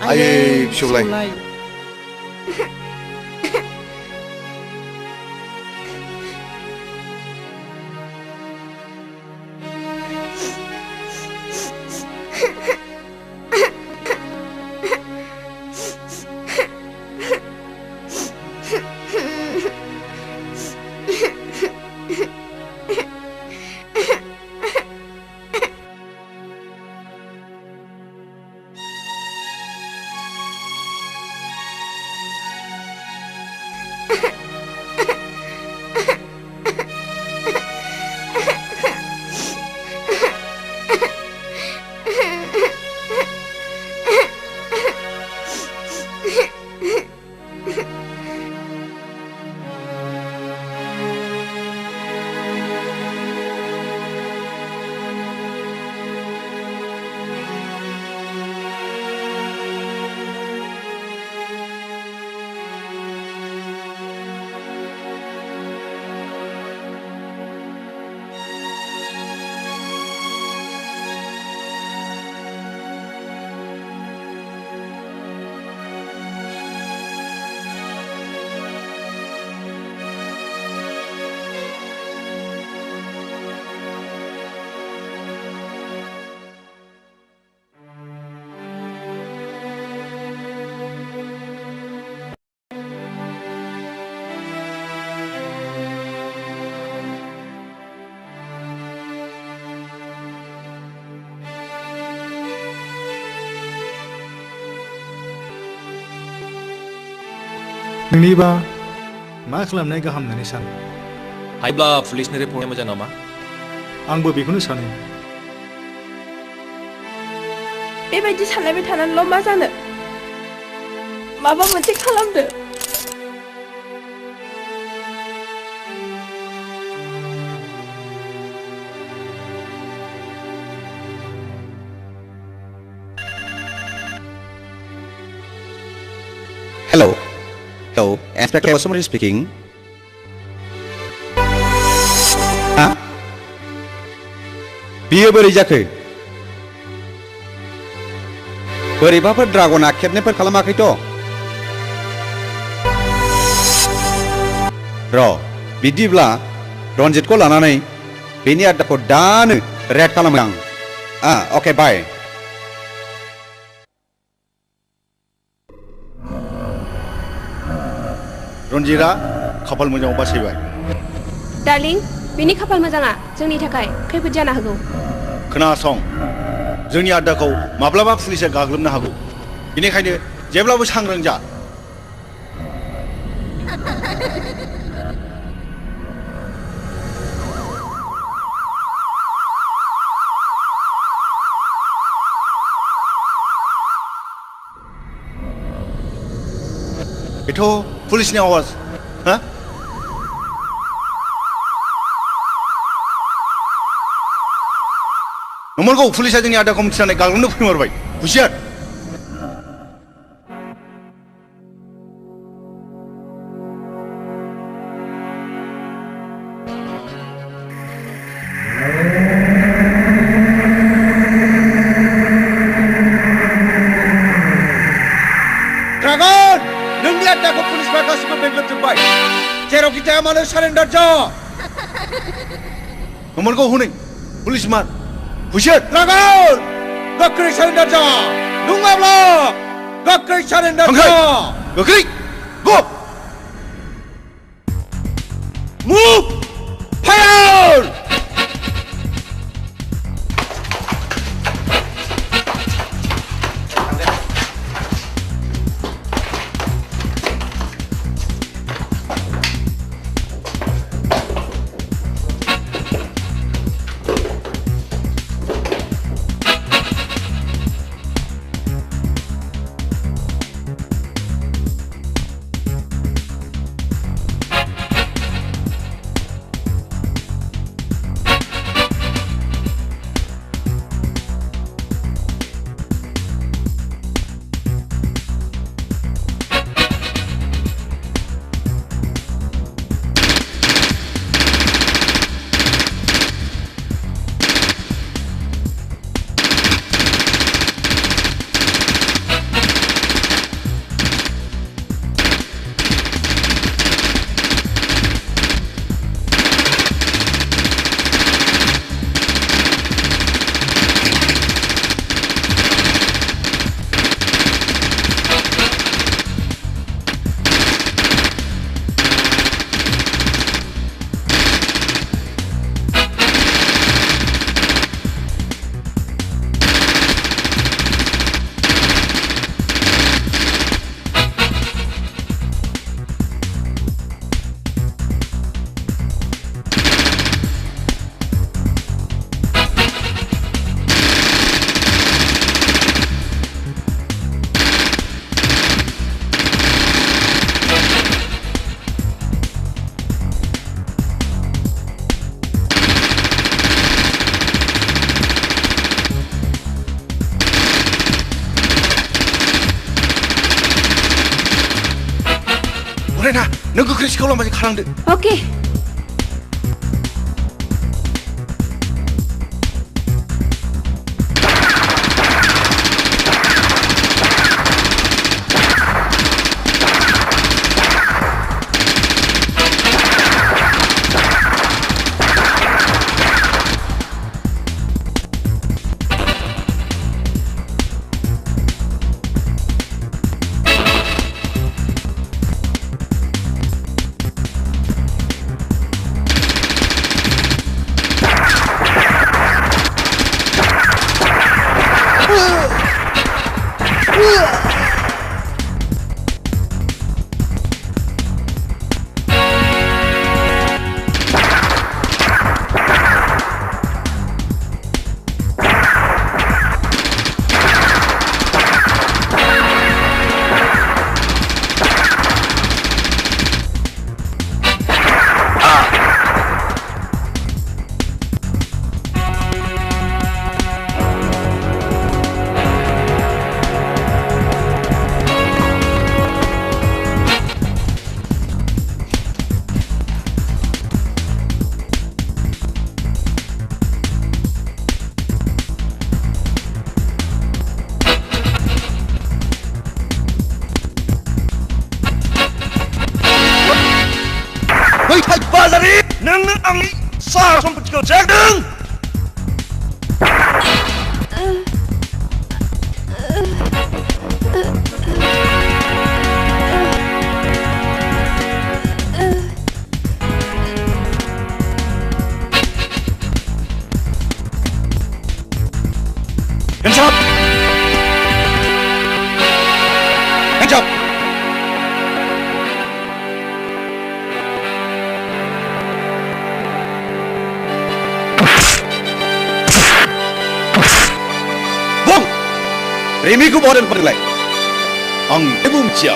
आयै फिसौलाय नोंनिबा मा खालामनाय गाहाम होननानै सानो हायोब्ला पुलिसनि रिपर्टआ मोजां नामा आंबो बेखौनो सानो बेबायदि सानलायबाय थानानैल' मा जानो माबा मोनसे खालामदो Hello, Inspector Bosomori speaking. बियो बोरै जाखो बोरैबाफोर ड्रागना खेबनेफोर खालामाखैथ' र' बिदिब्ला रन्जितखौ लानानै बेनि आड्डाखौ दानो रेड खालामो आं अके बाय रन्जितआ खाफाल मोजाङाव बासायबाय डार्लिं बेनि खाफाल मोजाङा जोंनि थाखाय खैफोद जानो हागौ खोनासं जोंनि आड्डाखौ माब्लाबा पुलिसा गाग्लोबनो हागौ बेनिखायनो जेब्लाबो सांग्रां जा बेथ' पुलिसनि आवाज हा नंमारगौ पुलिसा जोंनि आड्डाखौ मिथिनानै गाग्लोबनो फैमारबाय हुसियार जाया मानो सारेन्डार जा नोमोनखौ हनै पुलिसमान हुइसेट ड्रागन गोख्रै सारेन्डार जा नङाब्ला गोख्रै सारेन्डार जा गोख्रै गो मुभ फायार Rena, nang goख्रै सिखाव लामाजों खालांदो। Okay. Hands up! Hands up! Bung! Remi ko bawa dan perlai. Ang ebum cia.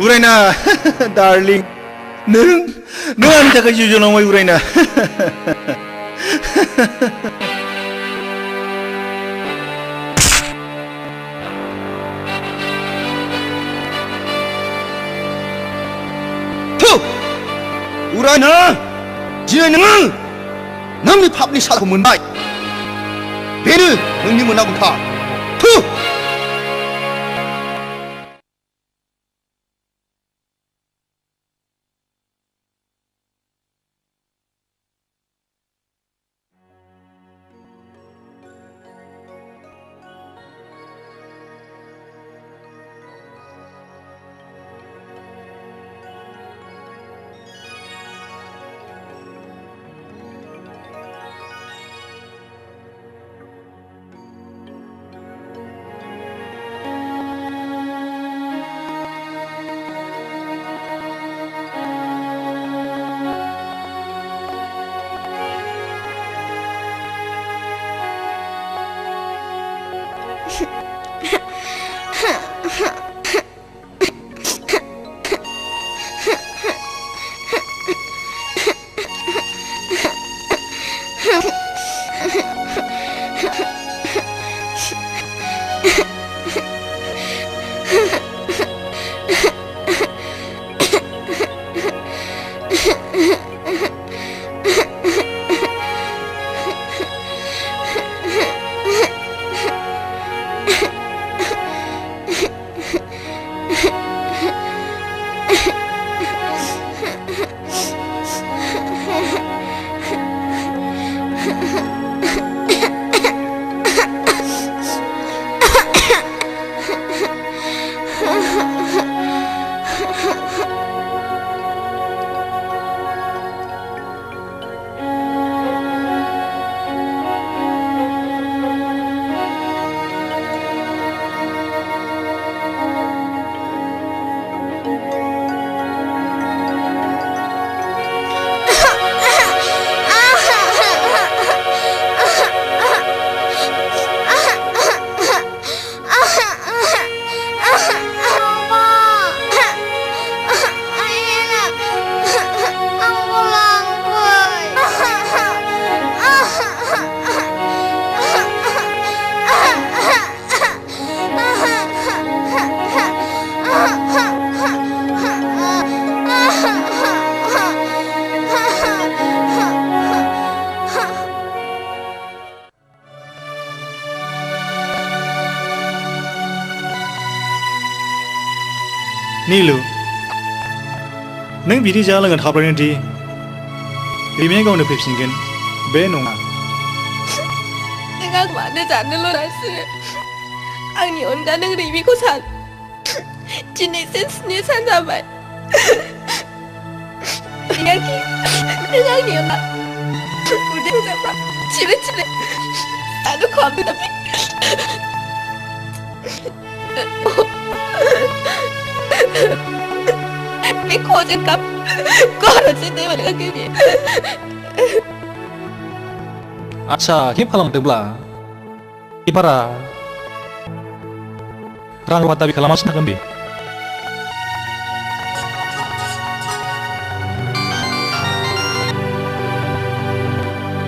Uraina, darling. Nung anta ka jujo na mo Uraina. खुरानो दिनै नोङो नोंनि पापनि साजाखौ मोनबाय बेनो नोंनि मोननांगौखा थु नीलु नों बिदि जा लोंनो थाबलायनोदि रिमिया गावनो फैफिनगोन बे नङा नों आं मानो जानोल' रासो आंनि अनगा नों रिमिखौ सान दिनैसो 7 सान जाबाय नों आंनि अनगा उदै जाबा चिले चिले आरो खम tapi Eko cakap kau harus cinta mereka gini. आदसा केब खालामदोंब्ला किपारा रां रुफा दाबि खालामासिनो थागोन बे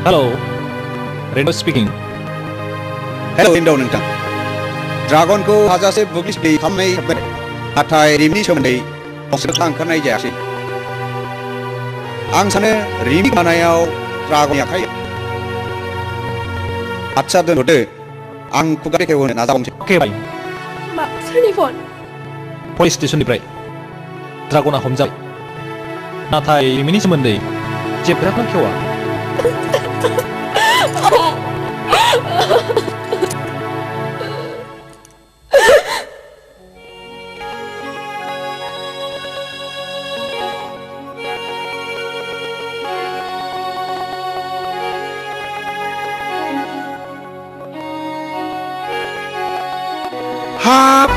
hello rainbow speaking hello rainbow नोंथां ड्रागनखौ हाजासे बुब्लि खालामनाय जाबाय नाथाय रिमिनि सोमोन्दै फंसेबो ओंखारनाय जायासै आं सानो रिमि खानायाव ड्रागननि आखाइ आदसा दोनथ'दो आं खुगा बेखेवहोनो नाजाबावनोसै अके बाय मा सोरनि फन पुलिस स्टेशननिफ्राय ड्रागना हमजाबाय नाथाय रिमिनि सोमोन्दै जेबो खोथाखौनो खेवा Hap,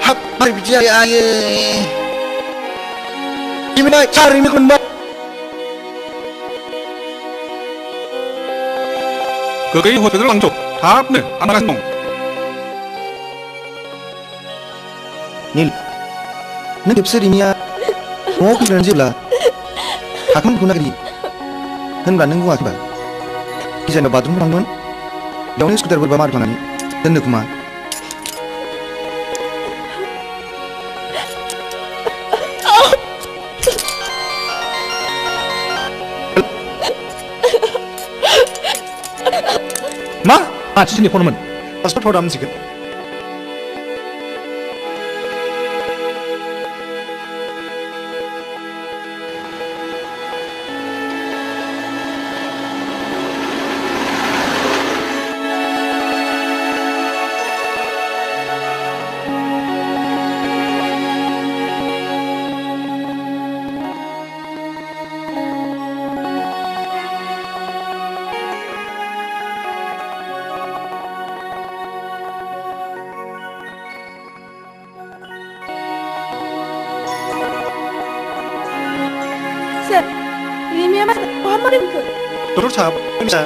hap, mari bicara aye. Gimana cari ini kembali? Kekei hotel langsung, hap nih, anak langsung. Nil, neng kepse Rimia mau ke Granji lah, hakman guna kiri, hendak neng gua akibat, kisah nak bathroom orang Daunnya skuter berbama di mana ni? Dan nak kumah. आथिनि फनमोन passport दामसिगोन doctor साहब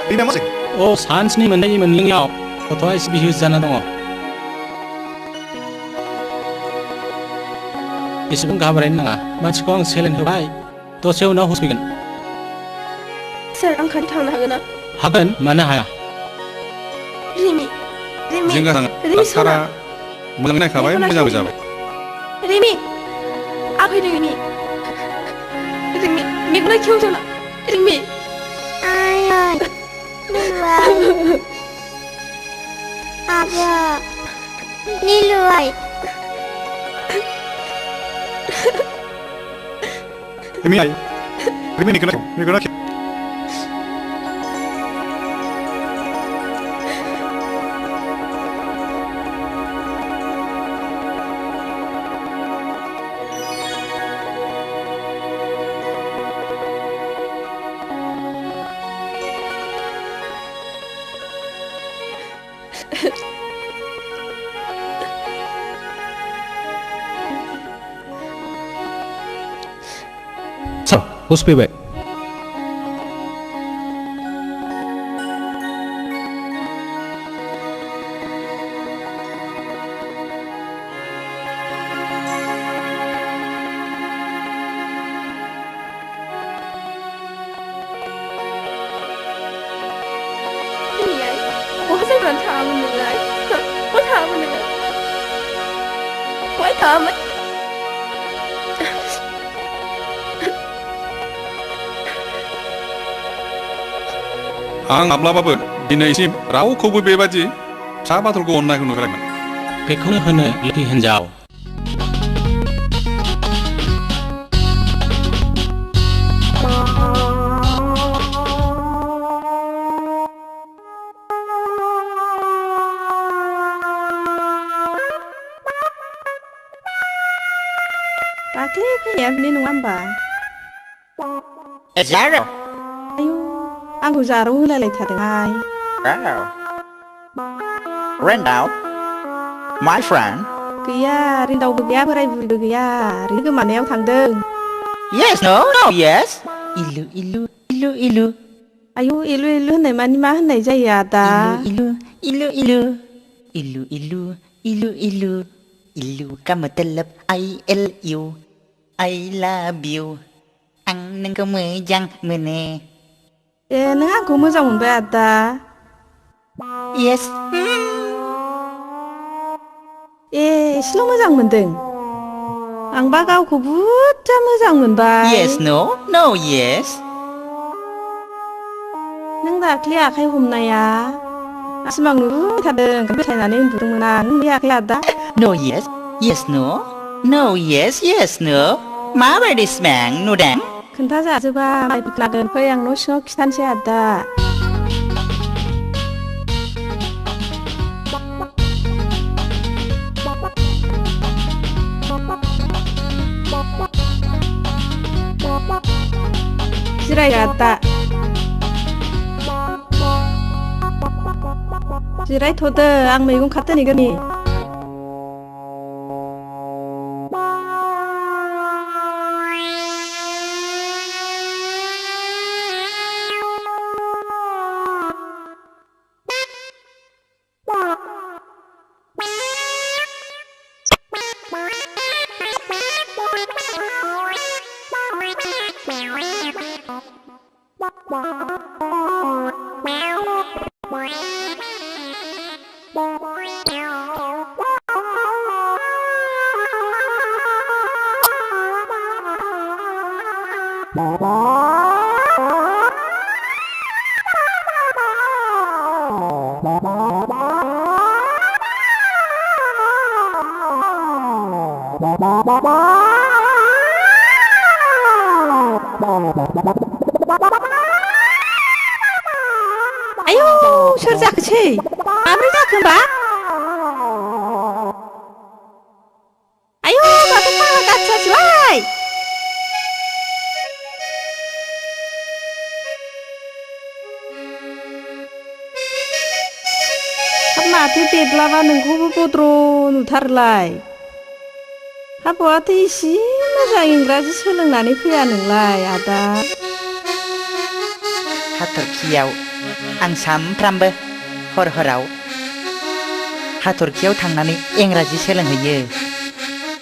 रिमिया मा जाखो अ सानस्नि मोननायनि मोनलोङियाव गथ'आ एसे बिहुस जाना दङ एसेबां घाबरायनो नाङा मानसिखौ आं सेलेन होबाय दसे उनाव हुस फैगोन सार आं खाथि थांनो हागोन ना हागोन मानो हाया रिमि रिमि जिंगा नाङा डाक्टारा मोजां नायखाबाय मोजांबो जाबाय रिमि आं फैदों रिमि रिमि मेगना खेवजोना रिमि Ada Niluai रिमिया रिमि मेगना खेव सार हुस फैबाय आं माब्लाबाबो दिनैसिम रावखौबो बेबादि फिसा बाथलखौ अननायखौ नुफेराखैमोन बेखौनो होनो लोखि हिन्जाव दाख्लै फैनाया बिनि नङा होमबा जारो आयौ आंखौ जारौ होलायलायथारदोंहाय रेन्डाव माय फ्रेन्ड गैया रिन्दावबो गैया बोराय बुरिबो गैया ओरैनो गोमानायाव थांदों येस नो नो येस इलु इलु इलु इलु आयौ इलु इलु होननाय मानि मा होननाय जायो आदा इलु इलु इलु इलु इलु इलु इलु इलु का मतलब ILU I love you आं नोंखौ मोजां मोनो ए नों आंखौ मोजां मोनबाय आदा येस ए एसेल' मोजां मोनदों आंबा गावखौ बुरजा मोजां मोनबाय येस नो नो येस नों दाख्लै आखाइ हमनाया सिमां नुबायथारदों बेथायनानै उन्दुदोंमोन आं नों बे आखाइ आदा नो येस येस नो नो येस येस नो माबायदि सिमां नुदों खोन्थाजाजोबा माइफोर लागोन फै आं न' सिङाव खिथानोसै आदा जिराय आदा जिरायथ'दो आं मैगं खादोनैगोरनि Bye. सोर जाखोसै माब्रै जाखो होमबा आयौ माथो फाग्ला गाथियासैलाय माथो बेदलाबा नोंखौबो बद्र नुथारोलाय हाबावाथ' इसे मोजां इंराजि सोलोंनानै फैया नोंलाय आदा हाथरखियाव आं सामफ्रामबो हराव हाथरखियाव थांनानै इंराजि सोलोंहैयो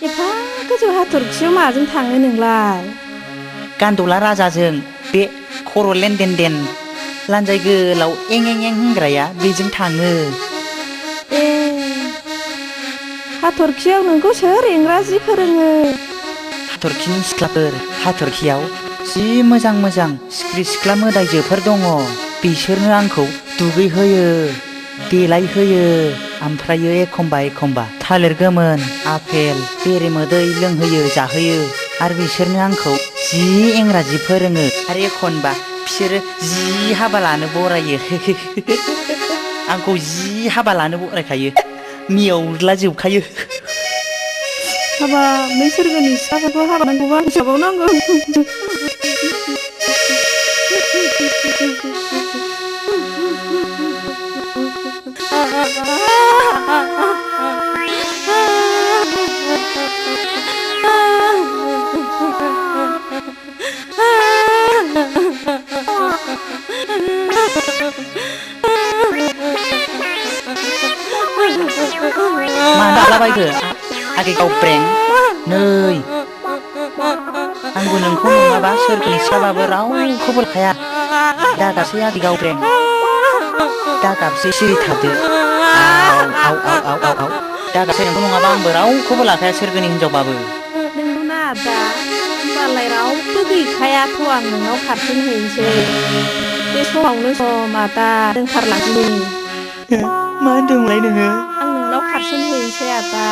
एफा गोजौ हाथरखियाव माजों थाङो नोंलाय गान्दुला राजाजों बे खर' लेनदेन लान्जाय गोलाव एं एं एं होनग्राया बेजों थाङो ए हाथरखियाव नोंखौ सोर इंराजि फोरोङो हाथरखिनि सिख्लाफोर हाथरखियाव जि मोजां मोजां सिख्रि सिख्ला मोदायजोफोर दङ बिसोरनो आंखौ दुगैहोयो देलायहोयो ओमफ्रायो एखमबा थालिर गोमोन आपेल बेरेमोदै लोंहोयो जाहोयो आरो बिसोरनो आंखौ जि इंराजि फोरोङो आरो एखनबा बिसोरो जि हाबा लानो बरायो आंखौ जि हाबा लानो बरायखायो मियावला जोबखायो हाबा नों सोरगोनि सिख्लाफोरखौ हाबा नांगौबा हिसाबाव नांगौ मालाबायगो आगे गावब्रें नै आंबो नोंखौ नङाबा सोरगोनि सिख्लाबाबो रावखौबो लाखाया दागाबसै आगे गावब्रें दागाबसै सिरि थादो आव दागाबसै नोंखौ नङाबा आंबो रावखौबो लाखाया सोरगोनि हिनजावबाबो नोंगौना आदा होमबालाय रावबो गैखायाथ' आं नोंनाव खारफिनहैनोसै बे समावनो सम आदा ओंखारलांदिनि मा होनदोंलाय नोङो आं नोंनाव खारफिनहैनोसै आदा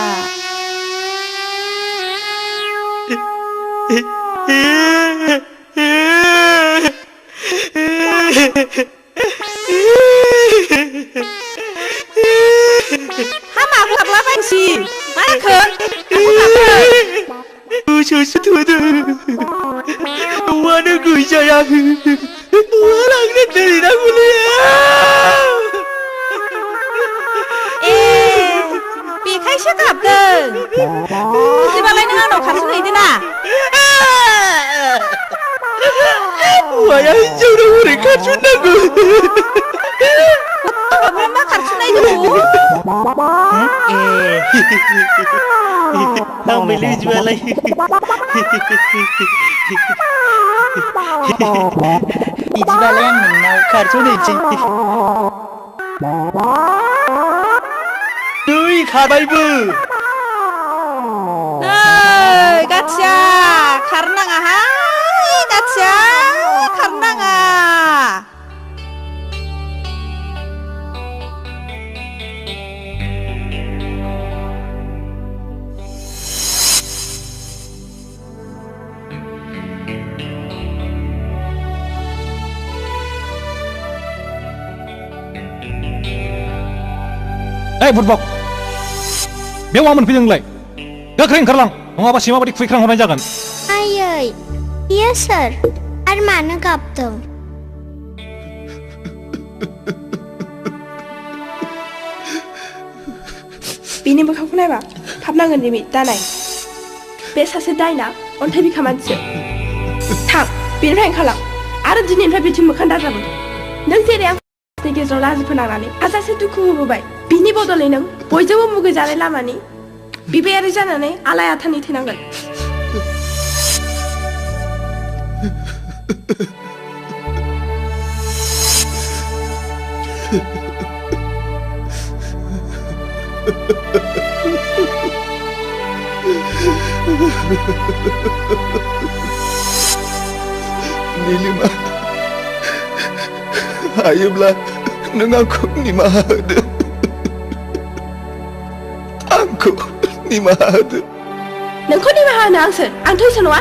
हामा गाबलाबायसि मा जाखो गोसोसो थोदों न'आनो गैजायाखै न'आ लांनो दोनहैनांगौलै बेखायसो गाबदों बिदिबालाय नों आंनाव खारफिनहैदो ना हौवाया हिनजावनो हरै खारफिननांगौ ओमफ्राय मा खारफिननाय दङ हामबायलै बिदिबालाय बिदिबालाय आं नोंनाव खारस'नहैनोसै नै खारबायबो नै गाथिया खारनाङाहाय गाथिया खारनाङा Hei Burbok, beयाव मा मोनफैदों नोंलाय? गोख्रै ओंखारलां, नङाबा सैमाबादि खुबैख्रांहरनाय जागोन। आयै, बियो सोर? आरो मानो गाबदों? बिनि मोखांखौ नायबा थाबनांगोन दिनै दानाय बे सासे दायना अन्थाइ बिखा मानसिसो थां बेनिफ्राय ओंखारलां आरो दिनैनिफ्राय बिथिं मोखां दाजाबो नों जेरै आंनि गेजेराव लाजि फोनांनानै हाजासे दुखु होबोबाय बिनि बदलै नों बयजोंबो मुगैजानाय लामानि बिबायारि जानानै आलाय आथानि थैनांगोन Nilima, hayolah nang aku nimaha hodo. Aku nimaha hodo. Nangko nimaha hono आंसो आं थैसो नङा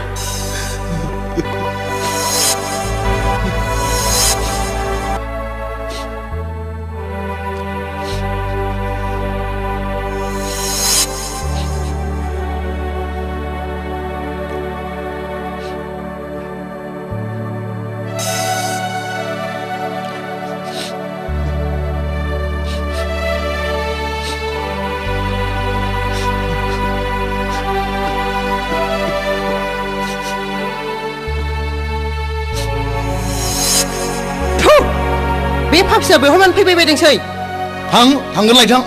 बे फाफिया बेवहाय मानो फैबाय बायदोंसै थांगोन लायथां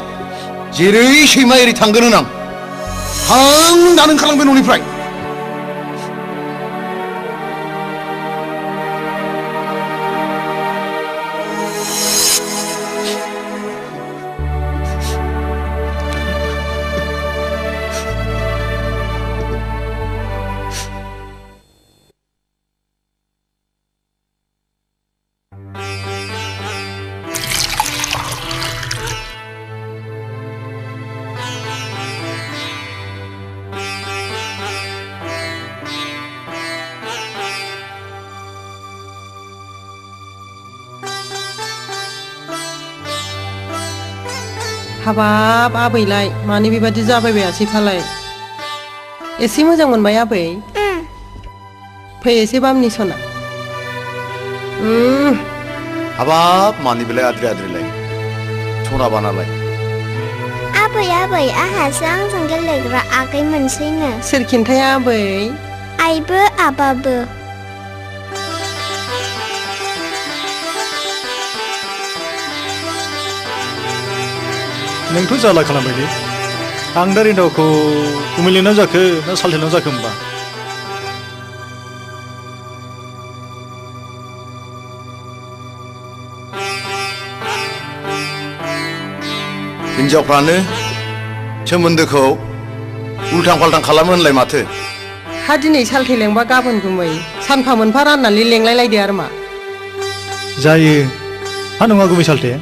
जेरै सैमा एरै थांगोन होनां थां दानो ओंखारलांबाय न'निफ्राय हाबाब आबैलाय मानो बेबादि जाबायबायासै फालाय एसे मोजां मोनबाय आबै फै एसे बामनि सना हाबाब मानि बेलाय आद्रि आद्रिलाय सना बानालाय आबै आबै आहासो आंजों गेलेग्रा आगै मोनसैनो सोर खिन्थाया आबै आइबो आबाबो नोंथ' जाला खालामबायदि आं दा रिन्दावखौ गुमैलेनाव जाखो ना सालथेनाव जाखो होमबा हिन्जावफ्रानो सोमोन्दोखौ उल्थां फाल्थां खालामो होनलाय माथो हा दिनै सालथे लेंबा गाबोन गुमै सानफा मोनफा राननानै लेंलायलायदो आरो मा जायो हा नङा गुमै सालथे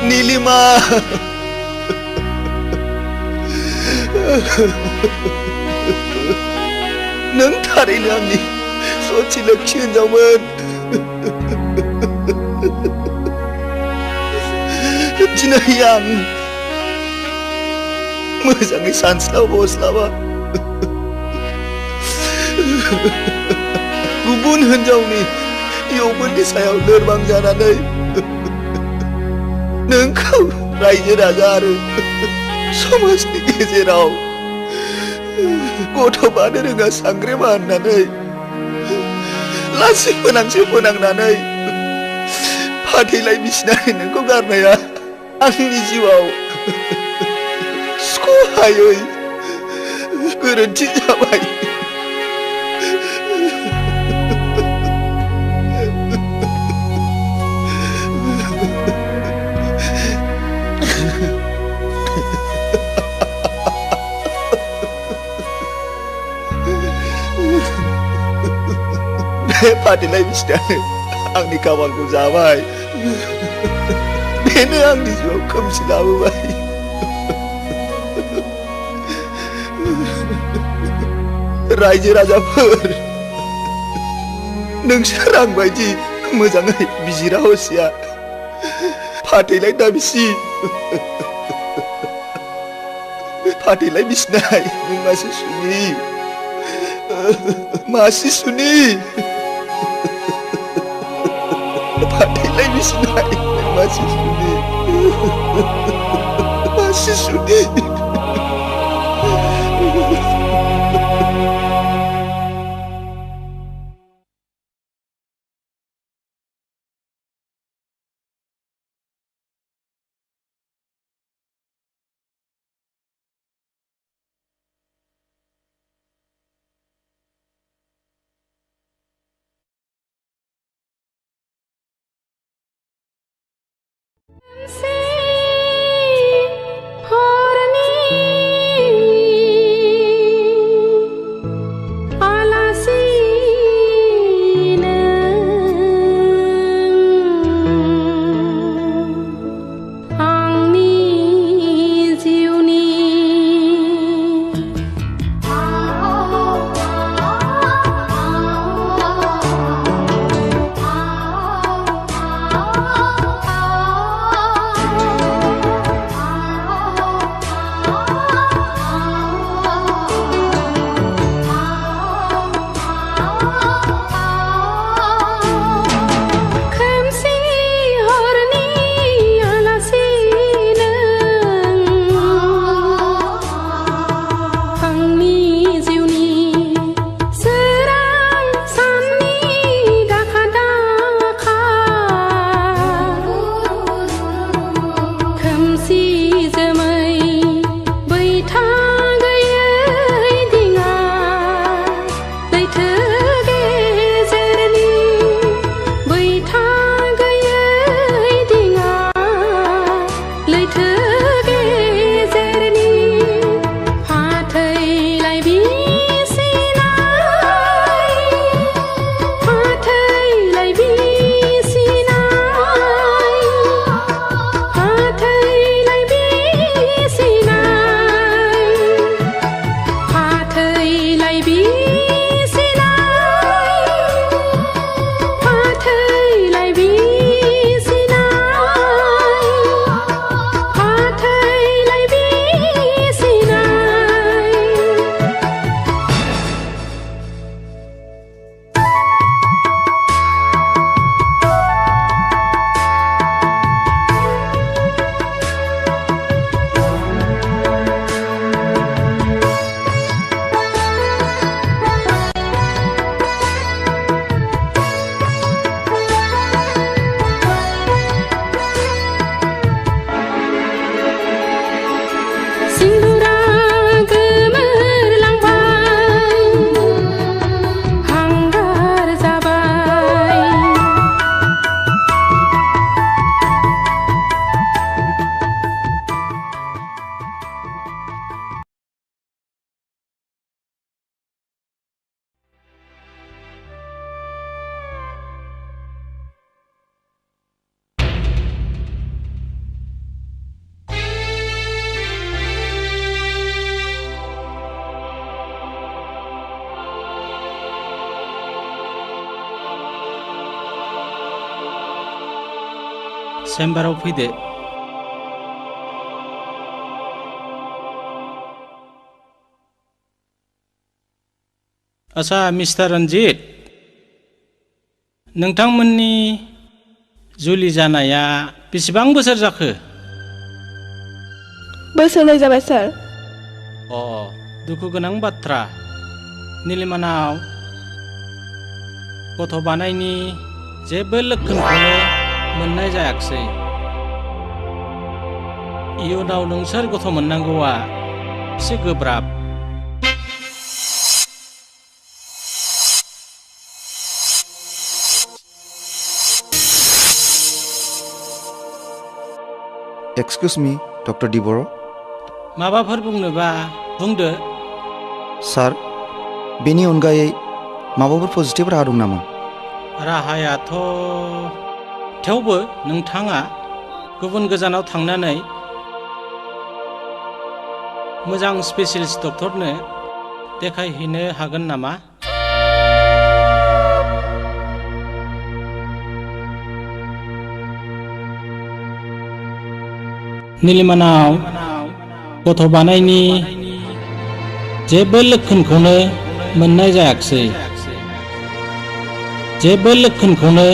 नीलिमा नों थारैनो आंनि सथि लोक्षि हिन्जावमोन दिनै आं मोजाङै सानस्लाबा गुबुन हिन्जावनि यौबननि सायाव लोरबां जानानै नोंखौ रायजो राजा आरो समाजनि गेजेराव गथ' बानो रोङा सांग्रेमा होननानै लासै फोनांनानै फाथैलाय बिसिनानै नोंखौ गारनाया आंनि जिउआव सुख'हायै गोरोन्थि जाबाय फाथैलाय बिसिनानो आंनि खाफालखौ जाबाय बेनो आंनि जिउआव खोमसि लाबोबाय रायजो राजाफोर नोंसोर आं बायदि मोजाङै बिजिरा हसिया फाथैलाय दाबिसि फाथैलाय बिसिनाय नों मासे सुनि फाथैलाय बिसिनाय नों मासे सुनि शिशुनि चेम्बाराव फैदो। आच्छा मिस्टार रन्जित, नोंथांमोननि जुलि जानाया बेसेबां बोसोर जाखो? बोसोरनै जाबाय सार। दुखु गोनां बाथ्रा। निलिमानाव गथ' बानायनि जेबो लक्षणखौनो मोननाय जायाखिसै। इयुनाव नोंसोर गथ' मोननांगौआ एसे गोब्राब। एक्सक्यूज मी डक्टर डिबर। माबाफोर बुंनोबा बुंदो। सार, बेनि अनगायै माबाफोर पजिटिभ राहा दं नामा? राहायाथ' थेवबो नोंथाङा गुबुन गोजानाव थांनानै मोजां स्पेसियलिस्ट डक्टरनो देखायहैनो हागोन नामा? निलिमानाव गथ' बानायनि जेबो लक्षणखौनो मोननाय जायाखिसै। जेबो लक्षणखौनो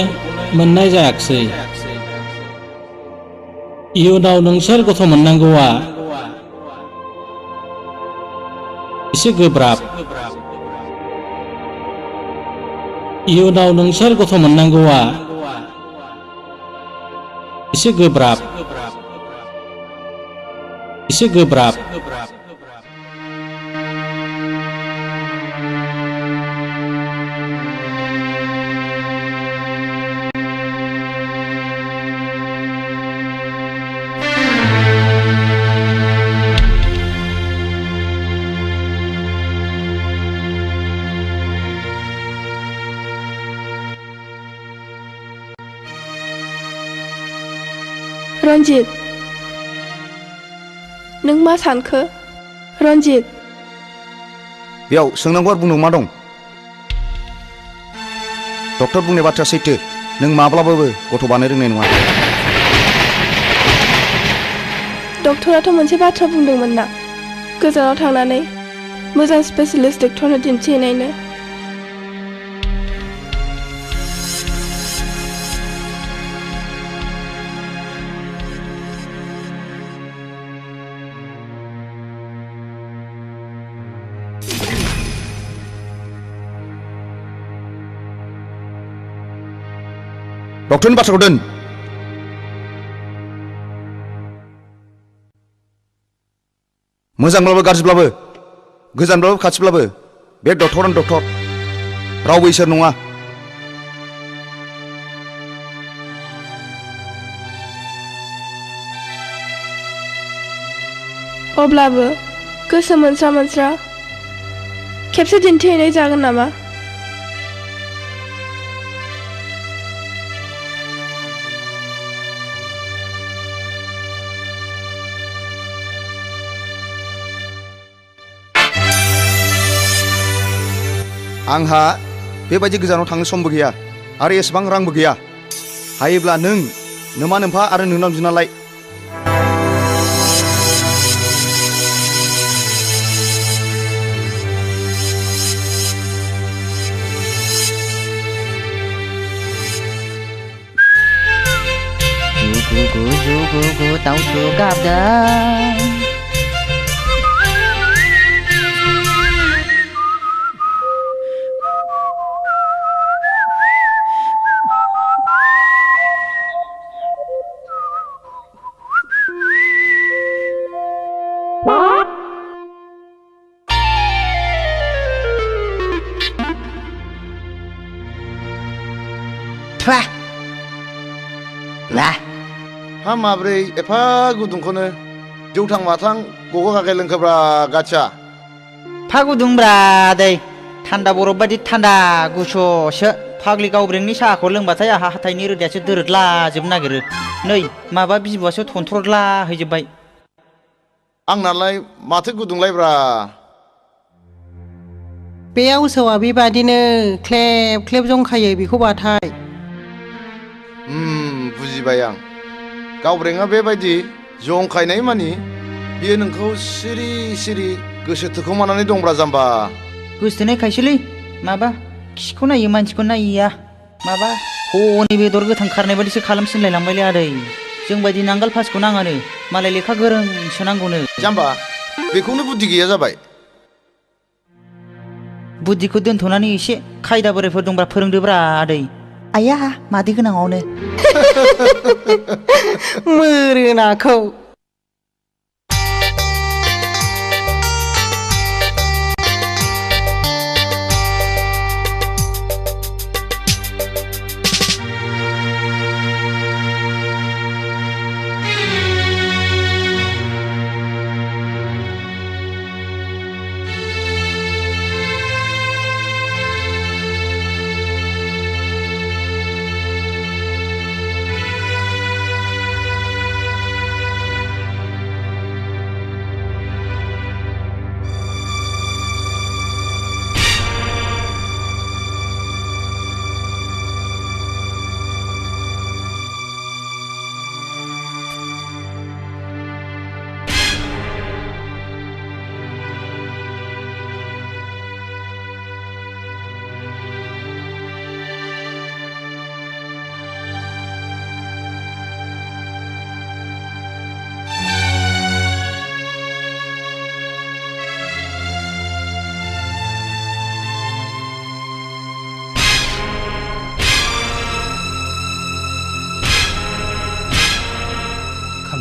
मोननाय जायाखिसै। इयुनाव नोंसोर गथ' मोननांगौआ एसे गोब्राब इयुनाव नोंसोर गथ' मोननांगौआ एसे गोब्राब एसे गोब्राब रन्जित नों मा सानखो रन्जित बेयाव सोंनांगौ आरो बुंनांगौ मा दं डक्टर बुंनाय बाथ्राया सैथो नों माब्लाबाबो गथ' बानो रोंनाय नङा डक्टराथ' मोनसे बाथ्रा बुंदोंमोन ना गोजानाव थांनानै मोजां स्पेसियलिस्ट डक्टरनो दिन्थिहैनायनो डक्टरनि बाथ्राखौ दोन मोजांब्लाबो गाज्रिब्लाबो गोजानब्लाबो खाथिब्लाबो बे डक्टरानो डक्टर रावबो इसोर नङा अब्लाबो गोसो मोनस्रा मोनस्रा खेबसे दिन्थिहैनाय जागोन नामा आंहा बेबायदि गोजानाव थांनो समबो गैया आरो एसेबां रांबो गैया हायोब्ला नों नोमा नोम्फा आरो नोंनाव बिनालाय Jugu दाउथु गाबदों हा माब्रै एफा गुदुंखौनो जौथां माथां गग' गागे लोंखोब्रा गाथिया फा गुदुंब्रा दै थान्दा बरफ बायदि थान्दा गुसुसो फाग्लि गावब्रेंनि साहाखौ लोंबाथाय आहा हाथाइनि रोदायासो दोरोदलाजोबनो नागिरो नै माबा बिबुआसो थनथ्रदला हैजोब्बाय आंनालाय माथो गुदुंलायब्रा बे आवसोआ बेबादिनो ख्लेब ख्लेब जंखायो बेखौ बाथाय बुजिबाय आं गावब्रेंआ बेबायदि जंखायनाय मानि बियो नोंखौ सिरि सिरि गोसो थोखोमानानै दंब्रा जाम्बा गोसोथोनायखायसोलै माबा खिखौ नायो मानसिखौ नायैया माबा हनै बेदर गोथां खारनाय बायदिसो खालामसिनलायलांबायलै आदै जोंबायदि नांगाल फासिखौ नाङानो मालाय लेखा गोरोंसो नांगौनो जाम्बा बेखौनो बुद्धि गैया जाबाय बुद्धिखौ दोनथ'नानै एसे खायदा बोरायफोर दंब्रा फोरोंदोब्रा आदै आया मादै गोनाङावनो मोरोनाखौ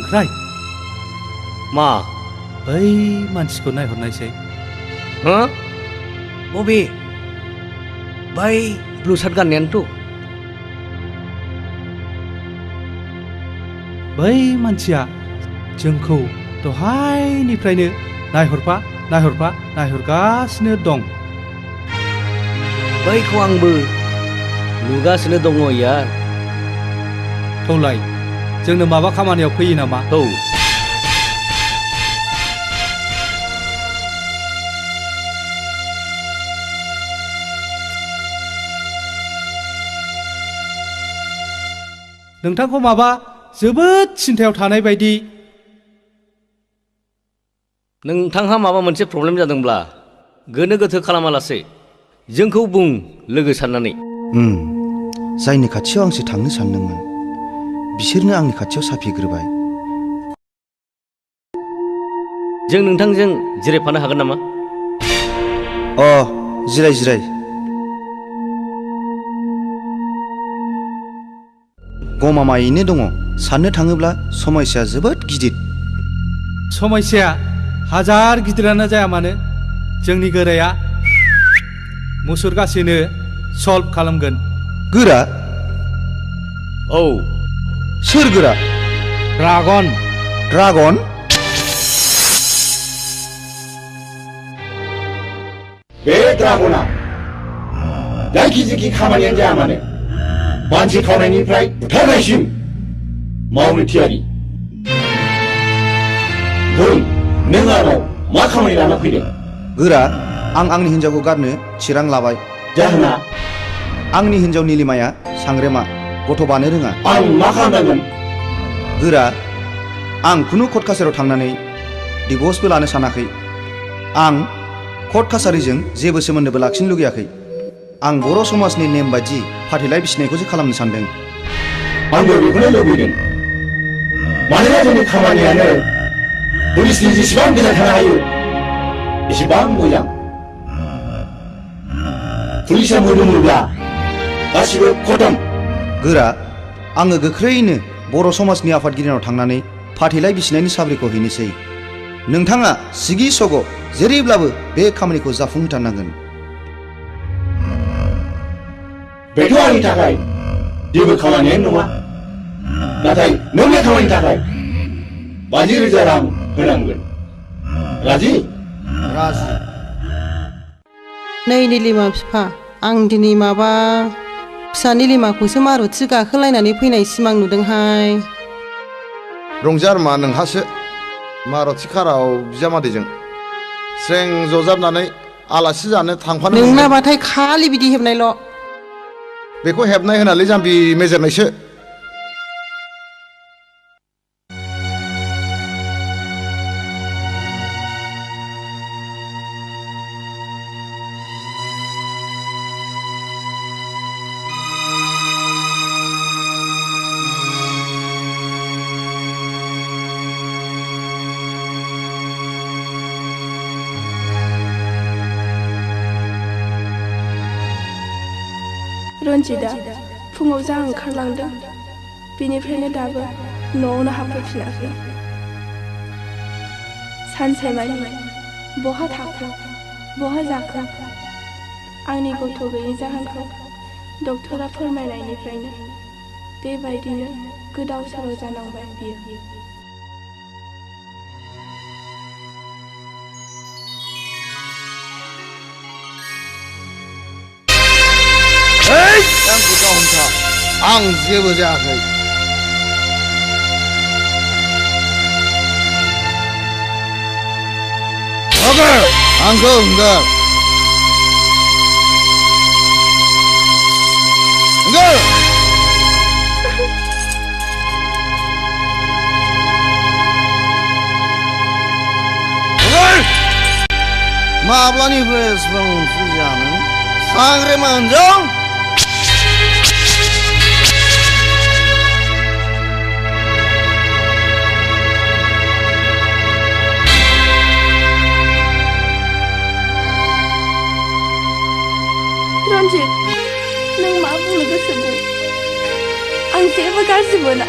ओमफ्राय मा बै मानसिखौ नायहरनायसै हो बबे बै ब्लु सार्ट गाननायानोथ' बै मानसिया जोंखौ दहायनिफ्रायनो नायहरगासिनो दं बैखौ आंबो नुगासिनो दङ यार थौलाय जोंनो माबा खामानियाव फैयो नामा औ नोंथांखौ माबा जोबोद सिन्थायाव थानाय बायदि नोंथांहा माबा मोनसे प्रब्लेम जादोंब्ला गोनो गोथो खालामालासे जोंखौ बुं लोगो साननानै जायनि खाथियाव आंसो थांनो सानदोंमोन बिसोरनो आंनि खाथियाव साफिग्रोबाय जों नोंथांजों जिरायफानो हागोन नामा जिराय गमामायैनो दङ साननो थाङोब्ला समस्याया जोबोद गिदिर समस्याया हाजार गिदिरानो जाया मानो जोंनि गोराया मुसुरगासिनो सल्भ खालामगोन गोरा औ सोर गोरा ड्रागन बे ड्रागना जायखिजाया खामानियानो जाया मानो मानसि खावनायनिफ्राय बुथारनायसिम मावनो थियारि बुं नों आंनाव मा खामानि लाना फैदों गोरा आं आंनि हिन्जावखौ गारनो चिरां लाबाय जाहोना आंनि हिन्जाव निलिमाया सांग्रेमा गथ' बानो रोङा आं मा खालामनांगोन गोरा आं खुनु कर्ट कासारियाव थांनानै डिभर्सबो लानो सानाखै आं कर्ट कासारिजों जेबो सोमोन्दोबो लाखिनो लुगैयाखै आं बर' समाजनि नेम बायदि फाथैलाइ बिसिनायखौसो खालामनो सानदों आंबो बेखौनो लुबैदों मानोना जोंनि खामानियानो पुलिसनि जेसेबां गोजान थानो हायो एसेबां मोजां पुलिसा मोदोमोब्ला गासिबो खतम गोरा आङो गोख्रैनो बर' समाजनि आफादगिरिनाव थांनानै फाथैलाइ बिसिनायनि साब्रिखौ हैनोसै नोंथाङा सिगि सग' जेरैब्लाबो बे खामानिखौ जाफुंहोथारनांगोन बेथ' आंनि थाखाय जेबो खामानियानो नङा नाथाय नों बे खामानिनि थाखाय 50,000 रां होनांगोन राजि नै निलिमा बिफा आं दिनै माबा फिसा निलिमाखौसो मारुथि गाखोलायनानै फैनाय सिमां नुदोंहाय रंजार मा नोंहासो मारुथि काराव बिजामादैजों स्रें जजाबनानै आलासि जानो थांफानो नोंनाबाथाय खालि बिदि हेबनायल' बेखौ हेबनाय होनालै जाम्बि मेजेरनायसो रन्जितआ फुङाव जा ओंखारलांदों बेनिफ्रायनो दाबो न'आवनो हाबफैफिनाखै सानसेमानि बहा थाखो बहा जाखो आंनि गथ' गैयै जाहोनखौ डक्टरा फोरमायनायनिफ्रायनो बेबायदिनो गोदाव सोराव जानांबाय बियो आंखौ गावहमथा आं जेबो जायाखै आंखौ हंगार माब्लानिफ्राय एसेबां फुजानो सांग्रेमा होनदों रन्जित नों मा बुंनो गोसो बुं आं जेबो गाज्रि मोना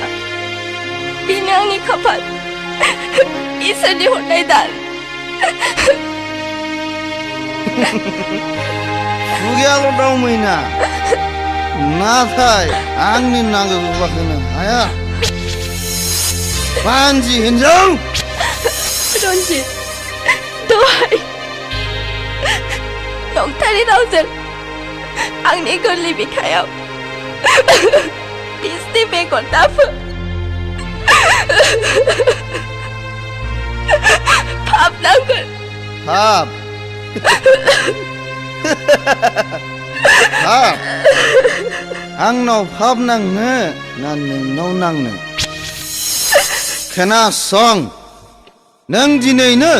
बेनो बेनो आंनि खाफाल इसोरनि हरनाय दान खुगायाल' दावमैना नाथाय आंनि नांगौखौ होनो हाया पानजि हिन्जाव रन्जित दहाय नंथारै रावजों आंनि गोरलै बिखायाव बिसनि बेगर दाफो पाप नांगोन पाप पाप आंनाव पाप नांनो ना नोंनाव नांनो खोनासं नों दिनैनो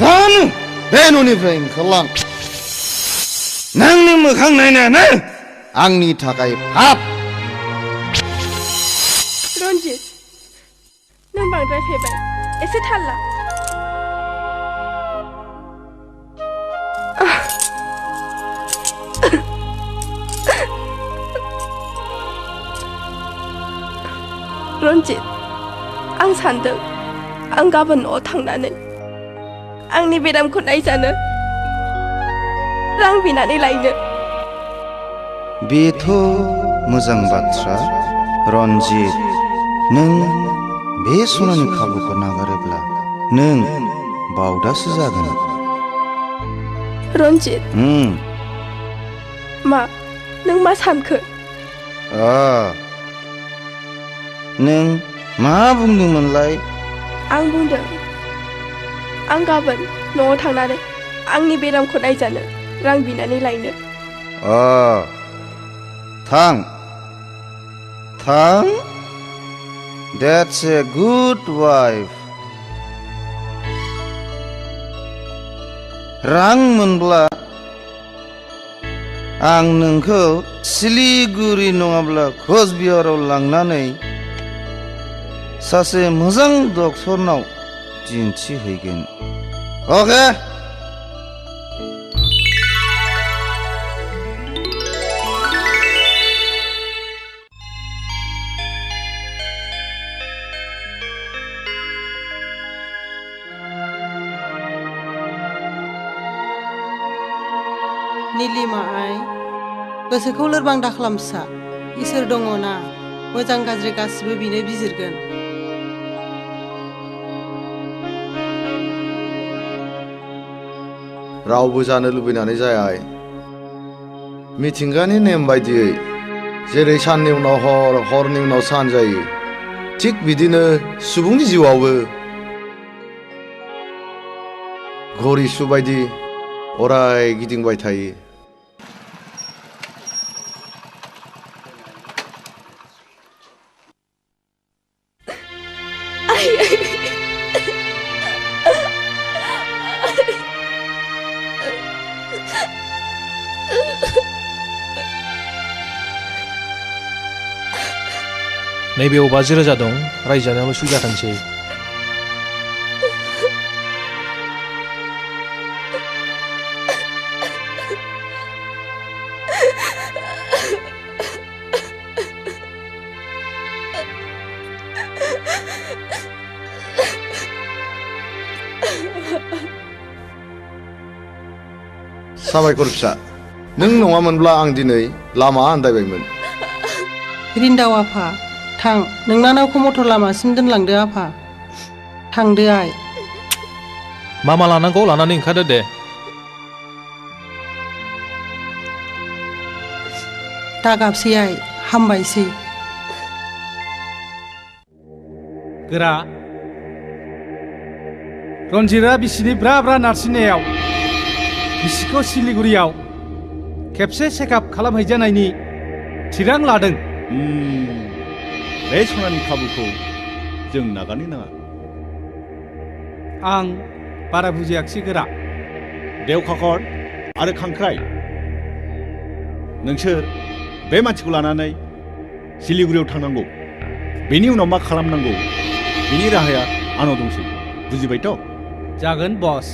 दानो बे न'निफ्राय ओंखारलां नोंनि मोखां नायनायानो आंनि थाखाय पाप रन्जित नों बांद्राय फेबाय एसे थाल ला रन्जित आं सान्दों आं गाबोन न'आव थांनानै आंनि बेरामखौ नायजानो रां बिनानै लायनो बेथ' मोजां बाथ्रा रन्जित नों बे सनानि खाबुखौ नागारोब्ला नों बावदासो जागोन रन्जित मा नों मा सानखो नों मा बुंदोंमोनलाय आं बुंदों आं गाबोन न'आव थांनानै आंनि बेरामखौ नायजानो रां बिनानै लायनो थां थां That's a good wife रां मोनब्ला आं नोंखौ सिलिगुरि नङाब्ला कचबिहाराव लांनानै सासे मोजां डक्टरनाव दिन्थिहैगोन अके निलिमा आइ गोसोखौ लोरबां दाखालाम फिसा इसोर दङ ना मोजां गाज्रि गासिबो बिनो बिजिरगोन रावबो जानो लुबैनानै जाया मिथिंगानि नेम बायदियै जेरै साननि उनाव हर हरनि उनाव सान जायो थिग बिदिनो सुबुंनि जिउआवबो घरि सु बायदि अराय गिदिंबाय थायो नैबेयाव 50,000 दं रायजानायावल' सुबिदा थांसै साबायखर फिसा नों नङामोनब्ला आं दिनै लामा आन्दायबायमोन रिन्दाव आफा थां नोंनानावखौ मटर लामासिम दोनलांदो आफा थांदो आइ मा मा लानांगौ लानानै ओंखारदो दे दागाबसै आइ हामबायसै गोरा रन्जितआ बिसिनि ब्रा ब्रा नारसिननायाव बिसिखौ सिलिगुरियाव खेबसे चेकआप खालामहैजानायनि थिरां लादों बे सनानि खाबुखौ जों नागारनो नाङा आं बारा बुजियाखिसै गोरा देवखाखर आरो खांख्राइ नोंसोर बे मानसिखौ लानानै सिलिगुरियाव थांनांगौ बेनि उनाव मा खालामनांगौ बेनि राहाया आंनाव दंसै बुजिबायथ' जागोन बस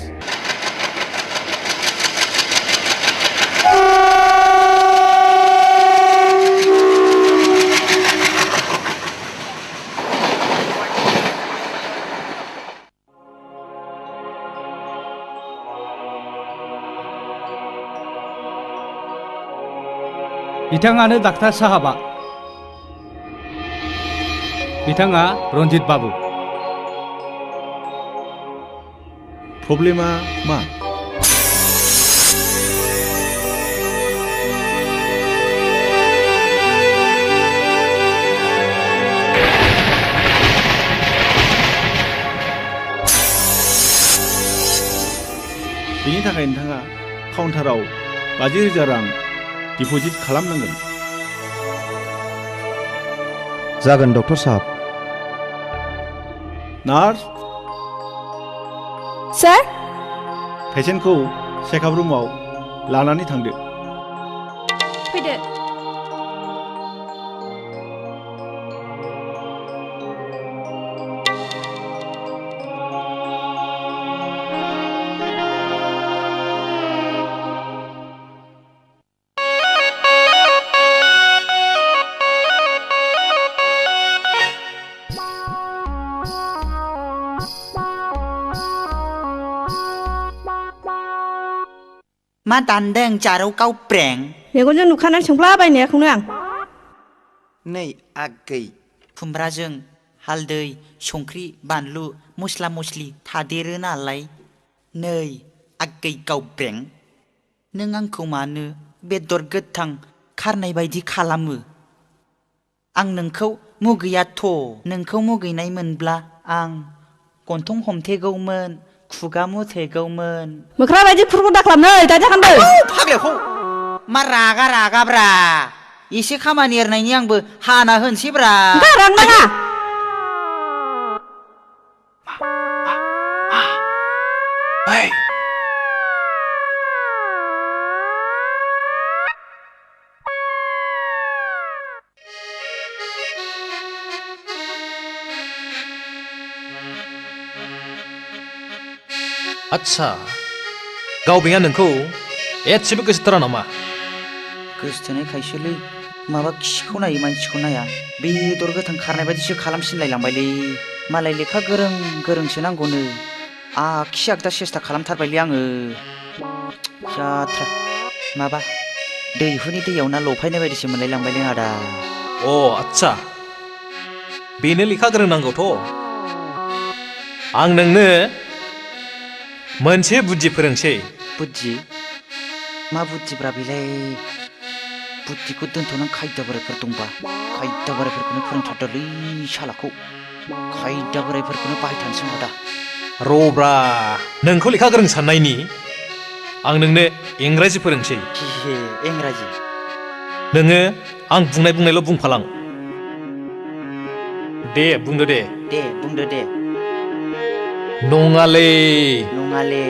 बिथाङानो डाक्टार साहाबा बिथाङा रन्जित बाबु प्रब्लेमा मा बेनि थाखाय नोंथाङा काउन्टाराव 50,000 रां डिप'जिट खालामनांगोन जागोन डक्टर साहब नार्स सार पेसेन्टखौ चेकआप रुमाव लानानै थांदो फैदो मा दानदों जारौ गावब्रें मेगनजों नुखानानै सोंफ्लाबायनायखौनो आं नै आगै खुमब्राजों हालदै संख्रि बानलु मस्ला मस्लि थादेरो नालाय नै आगै गावब्रें नों आंखौ मानो बेदर गोथां खारनाय बायदि खालामो आं नोंखौ मुगैयाथ' नोंखौ मुगैनाय मोनब्ला आं गन्थं हमथेगौमोन खुगा मुथेगौमोन मोख्रा बायदि खुरखौ दाख्लाबनै दाय जाखान्दो फाग्लाखौ मा रागा रागाब्रा एसे खामानि एरनायनि आंबो हाना होनसैब्रा गारां नाङा आच्छा गावबेंआ नोंखौ एसेबो गोसोथारा नामा गोसोथोनायखायसोलै माबा खिखौ नायो मानसिखौ नाया बेदर गोथां खारनाय बायदिसो खालामसिनलायलांबायलै मालाय लेखा गोरों गोरोंसो नांगौनो आगसि आगदा सेस्था खालामथारबायलै आङो जाथ्रा माबा दैहुनि दैयाव ना लफायनाय बायदिसो मोनलायलांबायलै आदा अ आच्छा बेनो लेखा गोरों नांगौथ' आं नोंनो मोनसे बुद्धि फोरोंसै बुद्धि मा बुद्धिब्रा बेलाय बुद्धिखौ दोनथ'नानै खायदा बोरायफोर दंबा खायदा बोरायफोरखौनो फोरोंथारदोलै सालाखौ खायदा बोरायफोरखौनो बाहायथारनोसै आदा रब्रा नोंखौ लेखा गोरों साननायनि आं नोंनो इंराजि फोरोंसै इंराजि नोङो आं बुंनायल' बुंफालां दे बुंदो दे बुंदो दे नङालै नङाले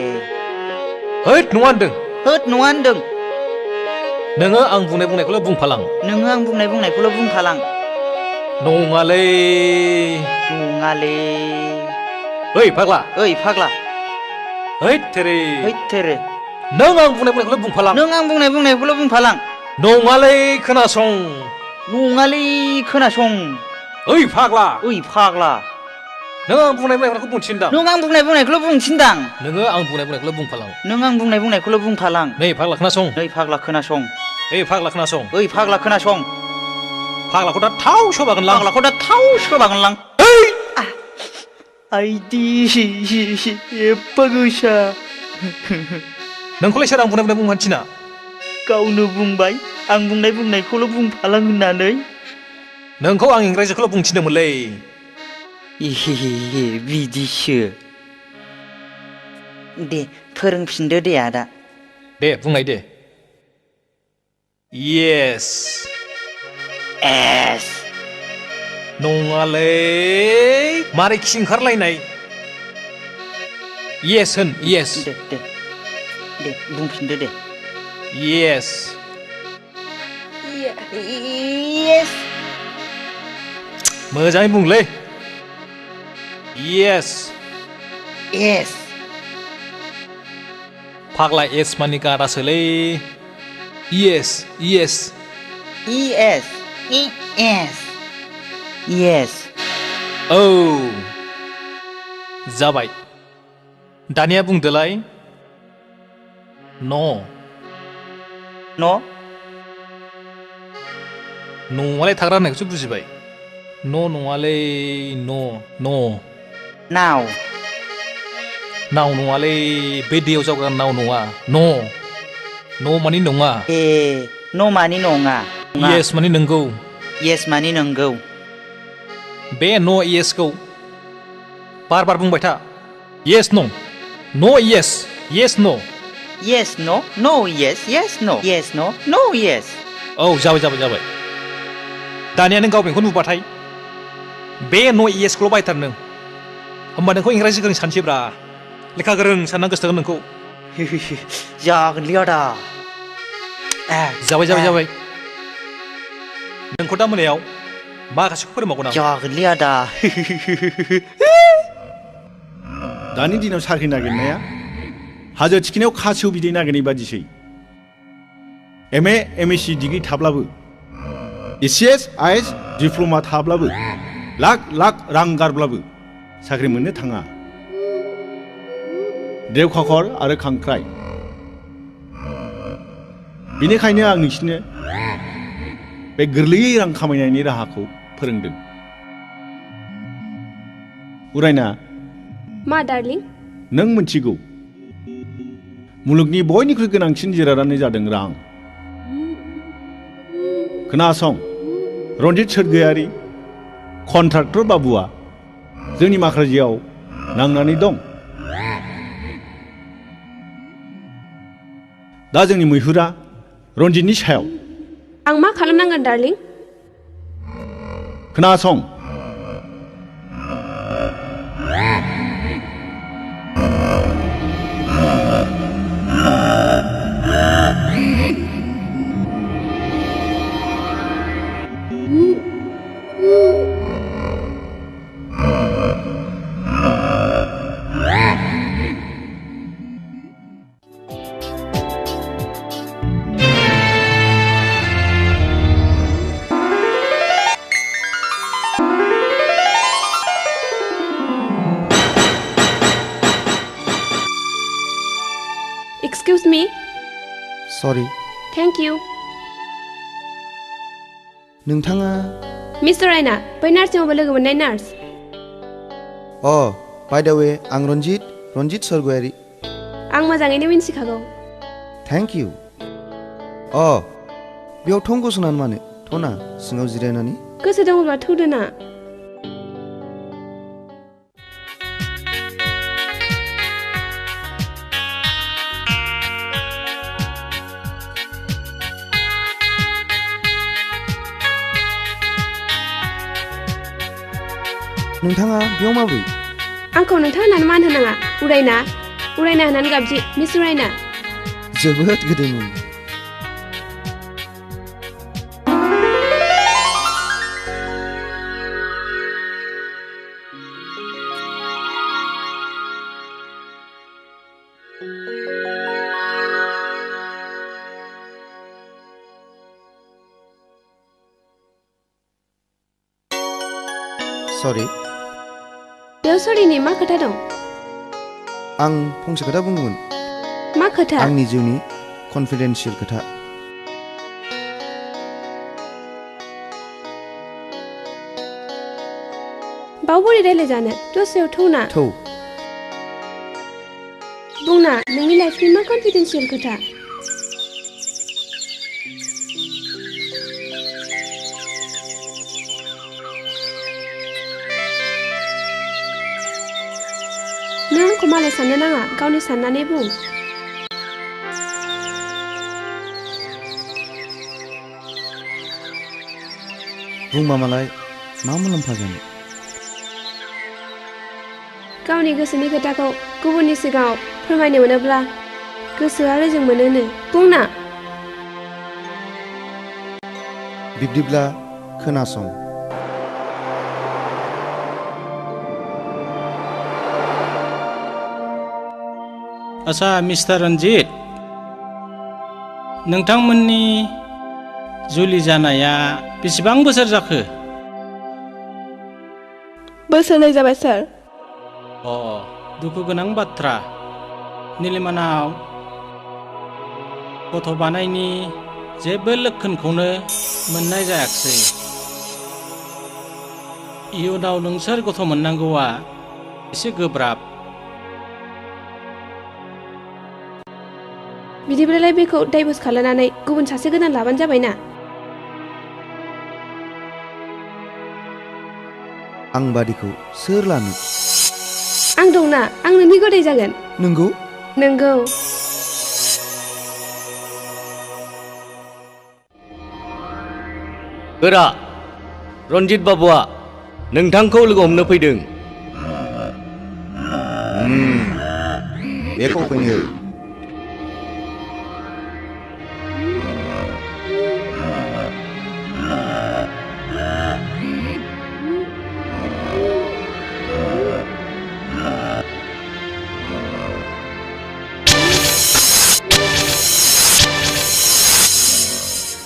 होद नङा होनदों होद नङा होनदों नोङो आं बुंनायखौल' बुंफालां नोङो आं बुंनायखौल' बुंफालां नङालै नङाले ओइ फाग्ला हैद तेरे नों आं बुंनायखौल' बुंफालां नङालै खोनासं ओइ फाग्ला नों आं बुंनायखौल' बुंथिनदां नों आं बुंनायखौल' बुंथिनदां नोङो आं बुंनायखौल' बुंफालां नों आं बुंनायखौल' बुंफालां नै फाग्ला खोनासं ओइ फाग्ला खोनासं फाग्लाखौ दा थाव सोबागोनलां आइदि एफा गोसा नोंखौलाय सोर आं बुंनाय बुंहान्थिना गावनो बुंबाय आं बुंनायखौल' बुंफालां होननानै नोंखौ आं इंराजिखौल' बुंथिनोमोनलै बिदिसो दे फोरोंफिनदो दे आदा दे बुंनाय दे येस एस नङालै मारै खि ओंखारलायनाय येस होन येस दे बुंफिनदो दे येस मोजाङै बुंलै येस फाग्ला एस मानि गादासोलै येस औ जाबाय दानिया बुंदोलाय न' न'आलाय थाग्रा होननायखौसो बुजिबाय न' नङालै न' नाव नाव नङालै बे दैयाव जावग्रा नाव नङा न' मानि नङा ए न' मानि नङा येस मानि नंगौ येस मानि नंगौ बे न' येसखौ बार बुंबाय था येस न' येस येस न' येस न' नो येस येस न' येस न' नो येस औ जाबाय दानिया नों गाव बेखौ नुबाथाय बे न' येसखौल' बायथार नों होमबा नोंखौ इंराजि गोरों सानसैब्रा लेखा गोरों सानना गोसोथोगोन नोंखौ जागोनलै आदा जाबाय नोंखौ दा मोनायाव माखासेखौ फोरोंबावगोन आं जागोनलै आदा दानि दिनाव साख्रि नागिरनाया हाजो थिखिनायाव खासेव बिदै नागिरनाय बादिसै एमए डिग्री थाब्लाबो एसिएस आइएस डिप्ल'मा थाब्लाबो लाख रां गारब्लाबो साख्रि मोननो थाङा देवखाखर आरो खांख्राइ बेनिखायनो आं नोंसिनो बे गोरलैयै रां खामायनायनि राहाखौ फोरोंदों उरायना मा डार्लिं नों मिथिगौ मुलुगनि बयनिख्रुइ गोनांसिन जिरादानो जादों रां खोनासं रन्जित सोरगोयारि कन्ट्राक्टर बाबुआ जोंनि माखाजियाव नांनानै दं दा जोंनि मैहुरा रन्जितनि सायाव आं मा खालामनांगोन डार्लिं खोनासं Excuse me. Sorry. Thank you. नोंथाङा मिस्टार रायना बै नार्सिंआवबो लोगो मोननाय नार्स बाय द वे आं रन्जित सोरगोयारि आं मोजाङैनो मिन्थिखागौ थेंक इउ बेयाव थं गसंनानै मानो थना सिङाव जिरायनानै गोसो दङब्ला थौदोना नोंथाङा बेयाव माब्रै आंखौ नोंथां होननानै मान होनाङा उरायना होननानै गाबज्रि मिस उरायना जोबोद गोदैमोन सरि बेयाव सरिनि मा खोथा दं आं फंसे खोथा बुंगौमोन मा खोथा आंनि जिउनि कनफिडेन्सियेल खोथा बाव बोरै रायलायजानो दस्रायाव थौना थौ बुंना नोंनि लाइफनि मा कनफिडेन्सियेल खोथा नों आंखौ मालाय साननो नाङा गावनि साननानै बुं बुंबा मालाय मा मुलाम्फा जानो गावनि गोसोनि खोथाखौ गुबुननि सिगाङाव फोरमायनो मोनोब्ला गोसोआ रेजें मोनोनो बुंना बिब्दिब्ला खोनासं आच्छा मिस्टार रन्जित नोंथांमोननि जुलि जानाया बेसेबां बोसोर जाखो बोसोरनै जाबाय सार दुखु गोनां बाथ्रा निलिमानाव गथ' बानायनि जेबो लोखोनखौनो मोननाय जायाखिसै। इयुनाव नोंसोर गथ' मोननांगौआ एसे गोब्राब। बिदिब्लालाय बेखौ डाइभर्स खालामनानै गुबुन सासे गोदान लाबानो जाबायना। आं बादिखौ सोर लानो? आं दंना, आं नोंनि गदाय जागोन। नंगौ? नंगौ। गोरा रन्जित बाबुआ नोंथांखौ लोगो हमनो फैदों। बेखौ फैनो।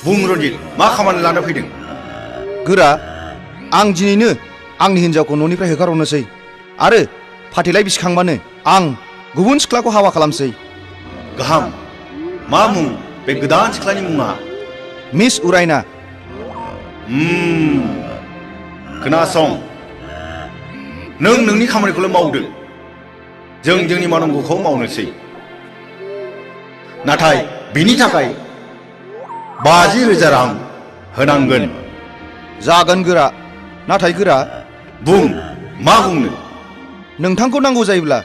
बुं रन्जित, मा खामानि लाना फैदों? गोरा, आं दिनैनो आंनि हिन्जावखौ न'निफ्राय होखारहरनोसै आरो फाथैलाइ बिसिखांबानो आं गुबुन सिख्लाखौ हाबा खालामसै। गाहाम। मा मुं बे गोदान सिख्लानि मुङा? मिस उरायना। खोनासं, नों नोंनि खामानिखौल' मावदो, जों जोंनि मावनांगौखौ मावनोसै। नाथाय बिनि थाखाय 50,000 रां होनांगोन। जागोन गोरा, नाथाय गोरा। बुं, मा बुंनो? नोंथांखौ नांगौ जायोब्ला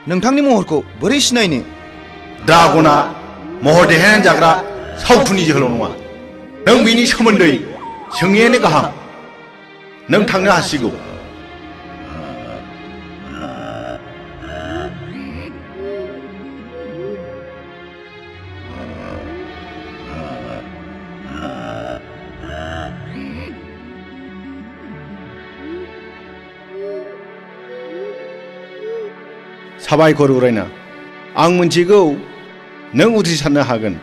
नोंथांनि महरखौ बोरै सिनायनो? ड्रागना महर देखायनानै जाग्रा सावथुननि जोहोलाव नङा। नों बिनि सोमोन्दै सोङैयानो गाहाम। नों थांनो हासिगौ। साबायखर उरायना, आं मिन्थिगौ नों उथ्रिसारनो हागोन।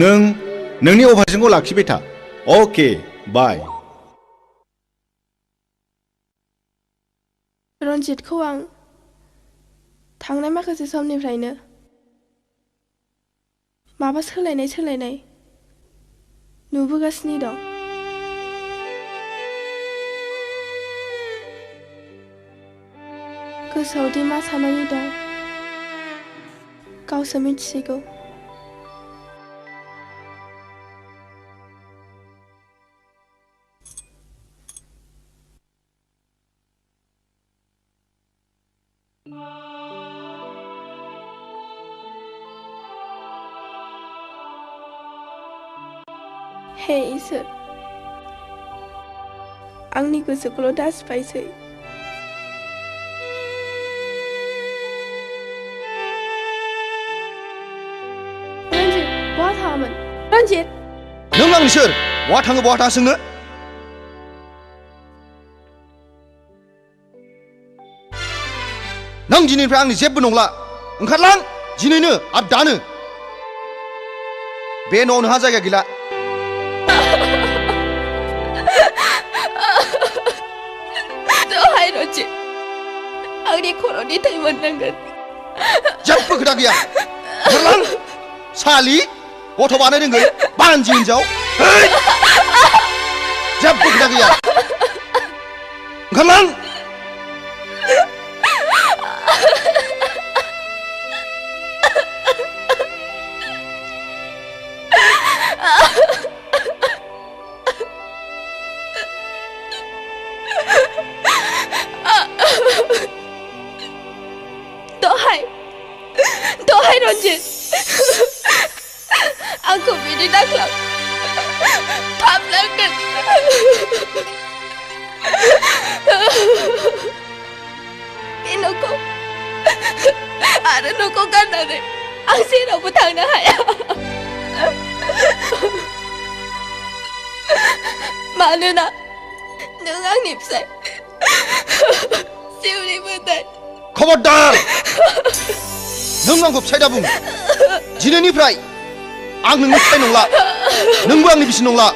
नों नोंनि अपारेसनखौ लाखिबाय था। अके, बाय। रन्जितखौ आं थांनाय माखासे समनिफ्रायनो माबा सोलायनाय नुबोगासिनो दं। गोसोआव दि मा साननानै दं गावसो मिथिसिगौ। हे इसोर, आंनि गोसोखौल' दासिफायसै। रन्जित, नों आंनि सोर? बहा थाङो बहा थाङा सोंनो? नों दिनैनिफ्राय आंनि जेबो नंला। ओंखारलां दिनैनो आरो दानो। बे न'आव नोंहा जायगा गैला। दहाय रन्जित, आंनि खर'नि थै मोननांगोन। जेबो खोथा गैया। ओंखारलां सालि, गथ' बानाय रोंगोन बानजि हिनजाव। जेबो खोथा गैया। ओंखारलां। दहाय रन्जित, आंखौ बिदि दाख्लाम, पाप लागोन। बे न'खौ आरो न'खौ गारनानै आं जेरावबो थांनो हाया। मानोना नों आंनि फिसाय, जिउनि मोदाय। खबरदार! नों आंखौ फिसाय दा बुं। दिनैनिफ्राय आं नोंनि फिसाय नंला, नोंबो आंनि बिसि नंला।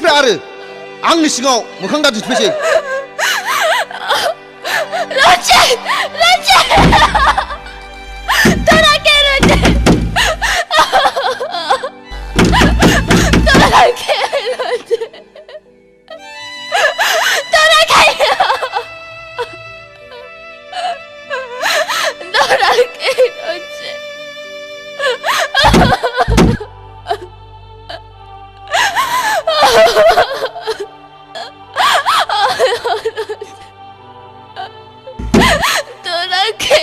बेनिफ्राय आरो आंनि सिगाङाव मोखां दादिफैसै रन्जित रन्जित तोरा के रन्जित तोरा के रन्जित तोरा के तोरा के रन्जित तोरा के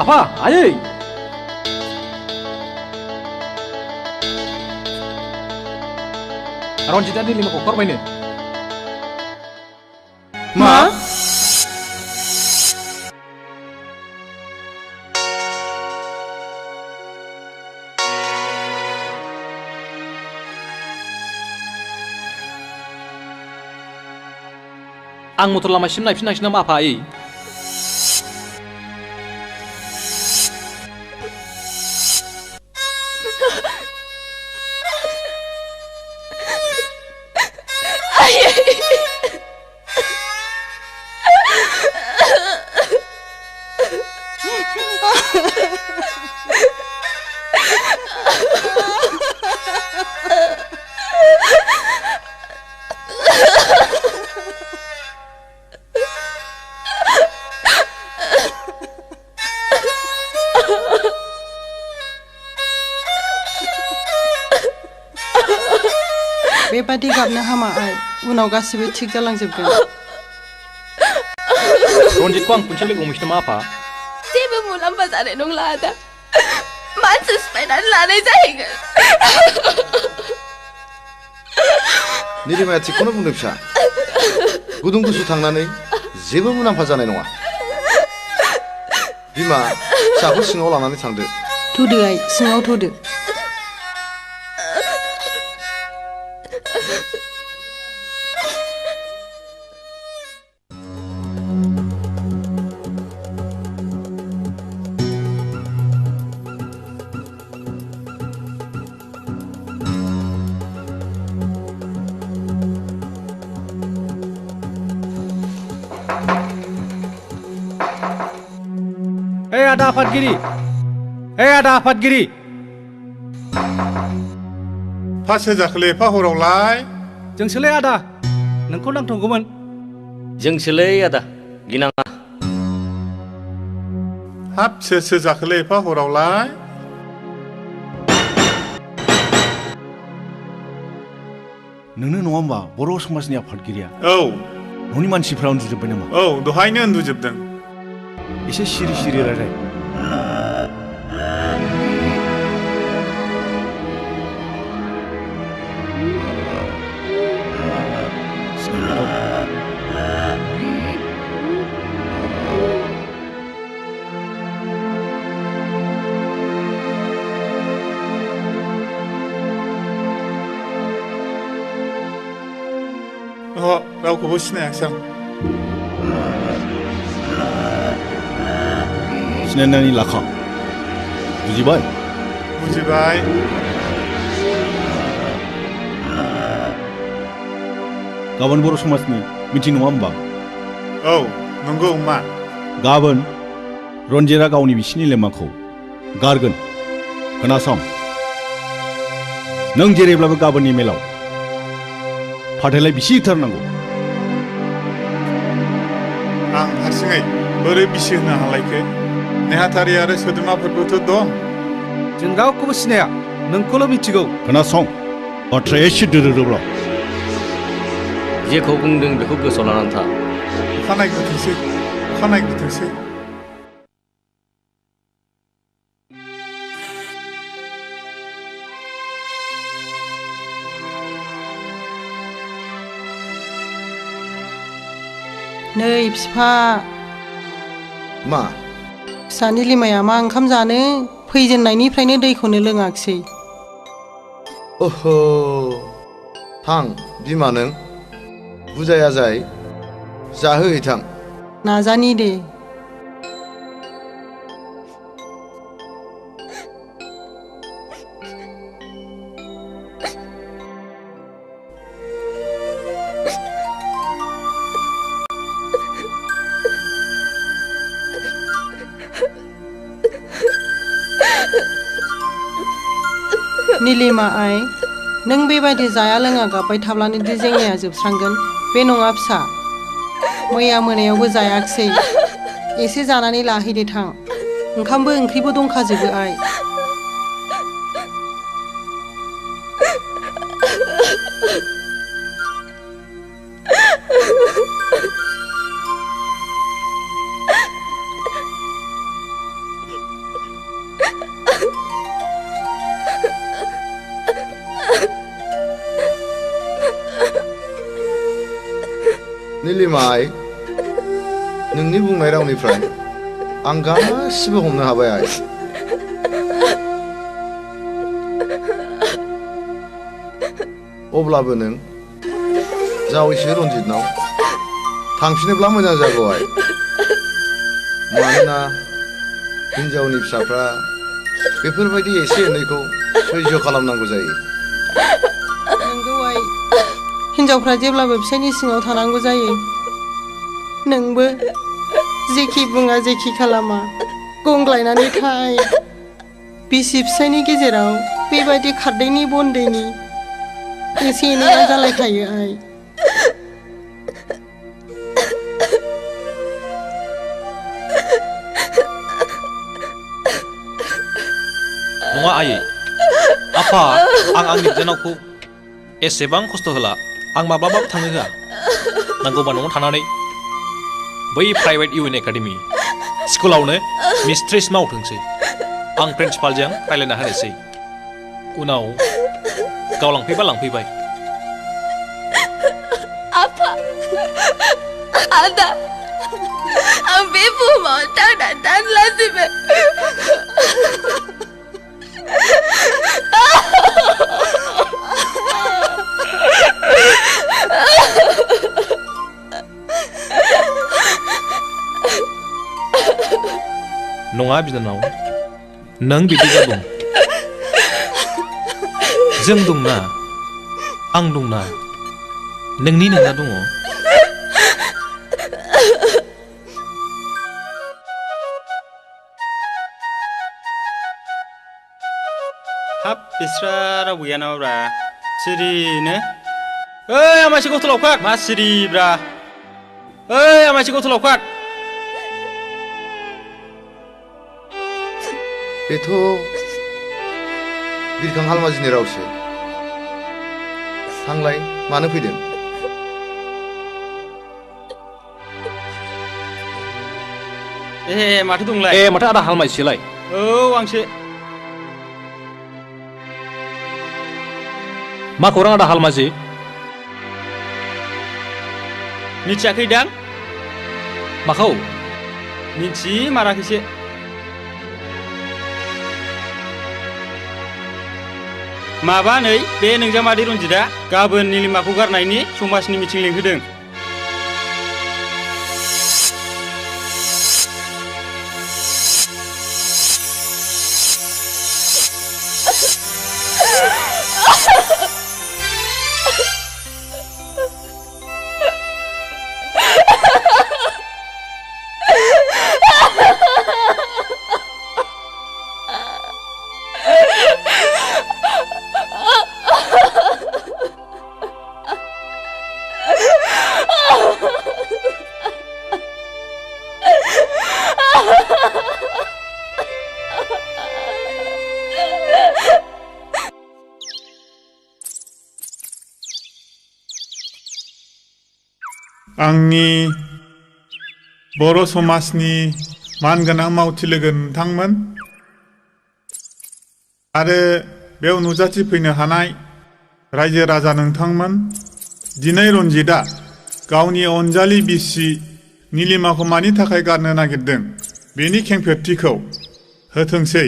Apa? Ayo. Ronjit tadi 5 kokor mainnya. Ma? Ang motor lama sim naik nama apa ai? बेबादि गाबनो हामा आइ उनाव गासिबो थिग जालांजोबगोन रन्जितखौ आं खनसे लोगो हमहैसै नामा आफा जेबो मुलाम्फा जानाय नंला आदा मानसि सिफायनानै लानाय जाहैगोन निलिमाया थिगखौनो बुंदों फिसा गुदुं गुसु थांनानै जेबो मुलाम्फा जानाय नङा बिमा फिसाखौ सिङाव लानानै थांदो थुदो आइ सिङाव थुदो Ada Fatgiri. Ada Fatgiri. Pas sejakle pa horolai. Jengselai ada. Nengko nang tungguman. Jengselai ada. Ginanga. Hap sejakle pa horolai. नोंनो नङा होमबा बर' समाजनि आफादगिरिया औ न'नि मानसिफ्रा उन्दुजोब्बाय नामा औ दहायनो उन्दुजोबदों एसे सिरि सिरि रायलाय रावखौबो सिनायाखिसै आं सिनायनानै लाखा बुजिबाय बुजिबाय गाबोन बर' समाजनि मिटिं नङा होमबा औ नंगौ मा गाबोन रन्जितआ गावनि बिसिनि लेमाखौ गारगोन खोनासं नों जेरैब्लाबो गाबोननि मेलाव फाथैलाय बिसि होथारनांगौ आं हारसिङै बोरै बिसि होनो हालायखो नेहाथारि आरो सोद्रोमाफोरबोथ' दं जों रावखौबो सिनाया नोंखौल' मिथिगौ खोनासं बाथ्राया एसे दोरोदोब्ला जेखौ बुंदों बेखौ गोसोआव लानानै था अखानायग्रोथोंसै नै बिफा मा फिसानि लिमाया मा ओंखाम जानो फैजेननायनिफ्रायनो दैखौनो लोङाखिसै ओह थां बिमा नों बुजाया जाय जाहोहैथां नाजानि दे नीलिमा आइ नों बेबायदि जाया लोङा गाबबाय थाब्लानो दि जेंनाया जोबस्रांगोन बे नङा फिसा मैया मोनायावबो जायाखिसै एसे जानानै लाहैदो थां ओंखामबो ओंख्रिबो दंखाजोबो आइ नीलिमा आइ नोंनि बुंनाय रावनिफ्राय आं गासिबो हमनो हाबाय आइ अब्लाबो नों जावैसो रन्जितनाव थांफिनोब्ला मोजां जागौ आइ मानोना हिन्जावनि फिसाफ्रा बेफोरबायदि एसे एनैखौ सैज्य खालामनांगौ जायो नंगौ आइ हिन्जावफ्रा जेब्लाबो फिसायनि सिङाव थानांगौ जायो नोंबो जेखि बुङा जेखि खालामा गंग्लायनानै थाय बिसि फिसायनि गेजेराव बेबायदि खारदैनि बनदैनि एसे एनैया जालायखायो आइ नङा आयै आफा आं आंनि बिनानावखौ एसेबां खस्थ' होला आं माब्लाबाबो थांनो होआ नांगौबा न'आव थानानै बै प्राइभेट इउएन एकाडेमि स्कुलावनो मिस्ट्रेस मावथोंसै आं प्रिन्सिपालजों रायज्लायना होनोसै उनाव गाव लांफैबा लांफैबाय आफा आदा आं बे बुहुमाव थांना थानलासिबो नङा बिनानाव नों बिदि दाबुं जों दंना आं दंना नोंनि नोंना दङ हाब बिस्रा राव गैया नामाब्रा सिरिनो ओइ आमाइसो गथ' लावखार मा सिरिब्रा ओइ आमाइसो गथ' लावखार बेथ' बिरखां हालमाजिनि रावसो थांलाय मानो फैदों ए माथो दंलाय ए माथो आदा हालमाजिसोलाय औ आंसो मा खौरां आदा हालमाजि मिथियाखैदां माखौ मिथिमाराखैसो माबा नै बे नोंजामादै रन्जितआ गाबोन निलिमाखौ गारनायनि समाजनि मिटिं लिंहोदों आंनि बर' समाजनि मानगोनां मावथि लोगो नोंथांमोन आरो बेयाव नुजाथिफैनो हानाय रायजो राजा नोंथांमोन, दिनै रन्जितआ गावनि अनजालि बिसि निलिमाखौ मानि थाखाय गारनो नागिरदों बेनि खेंफोरथिखौ होथोंसै।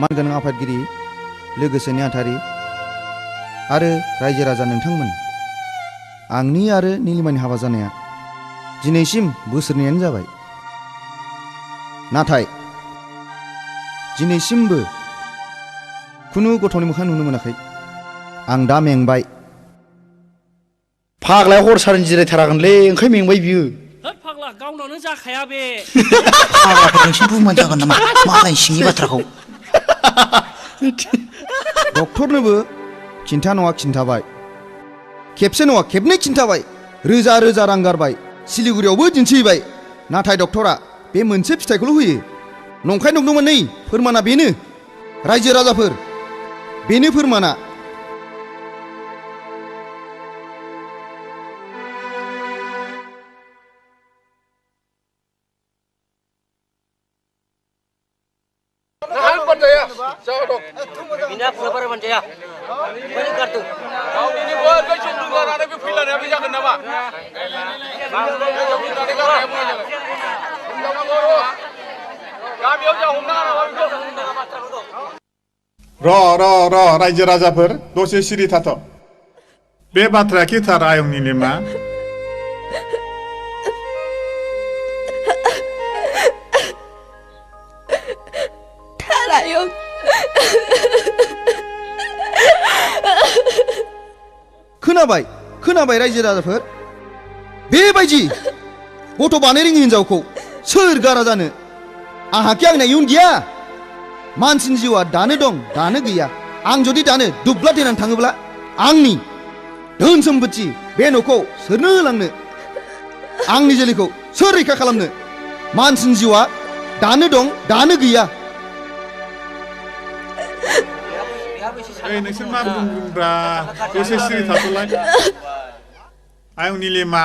मानगोनां आफादगिरि लोगोसे नेहाथारि आरो रायजो राजा नोंथांमोन, आंनि आरो निलिमानि हाबा जानाया दिनैसिम बोसोरनैयानो जाबाय। नाथाय दिनैसिमबो खुनु गथ'नि मोखां नुनो मोनाखै। आं दा मेंबाय। फाग्लाया हर सारनि जिरायथारागोनलै, ओंखायनो मेंबाय बियो। होद फाग्ला गावनावनो जाखाया बे। फाग्लाफोर नोंसोर बुंबानो जागोन नामा मालायनि सिंनि बाथ्राखौ? डक्टरनोबो खिन्था नङा खिन्थाबाय, खेबसे नङा खेबनै खिन्थाबाय, रोजा रोजा रां गारबाय, सिलिगुरियावबो दिन्थिहैबाय। नाथाय डक्टरा बे मोनसे फिथाइखौल' होयो। नंखाय नंदोंमोन नै फोरमाना बेनो। रायजो राजाफोर, बेनो फोरमाना। र रायजो राजाफोर दसे सिरि थाथ'। बे बाथ्राया खिथार आयं निलिमा। थारायं खोनाबाय खोनाबाय रायजो राजाफोर, बेबायदि गथ' बानाय रोङि हिनजावखौ सोर गारा जानो? आंहाखि आंना इयुन गैया? मानसिनि जिउआ दानो दं दानो गैया। आं जुदि दानो दुब्ला देनानै थाङोब्ला आंनि धोन सम्पति बे न'खौ सोरनो होलांनो? आंनि जोलैखौ सोर रैखा खालामनो? मानसिनि जिउआ दानो दं दानो गैया। नोंसोर मा बुंब्रा, दसे सिरि थाथ'लाय। आयं निलिमा,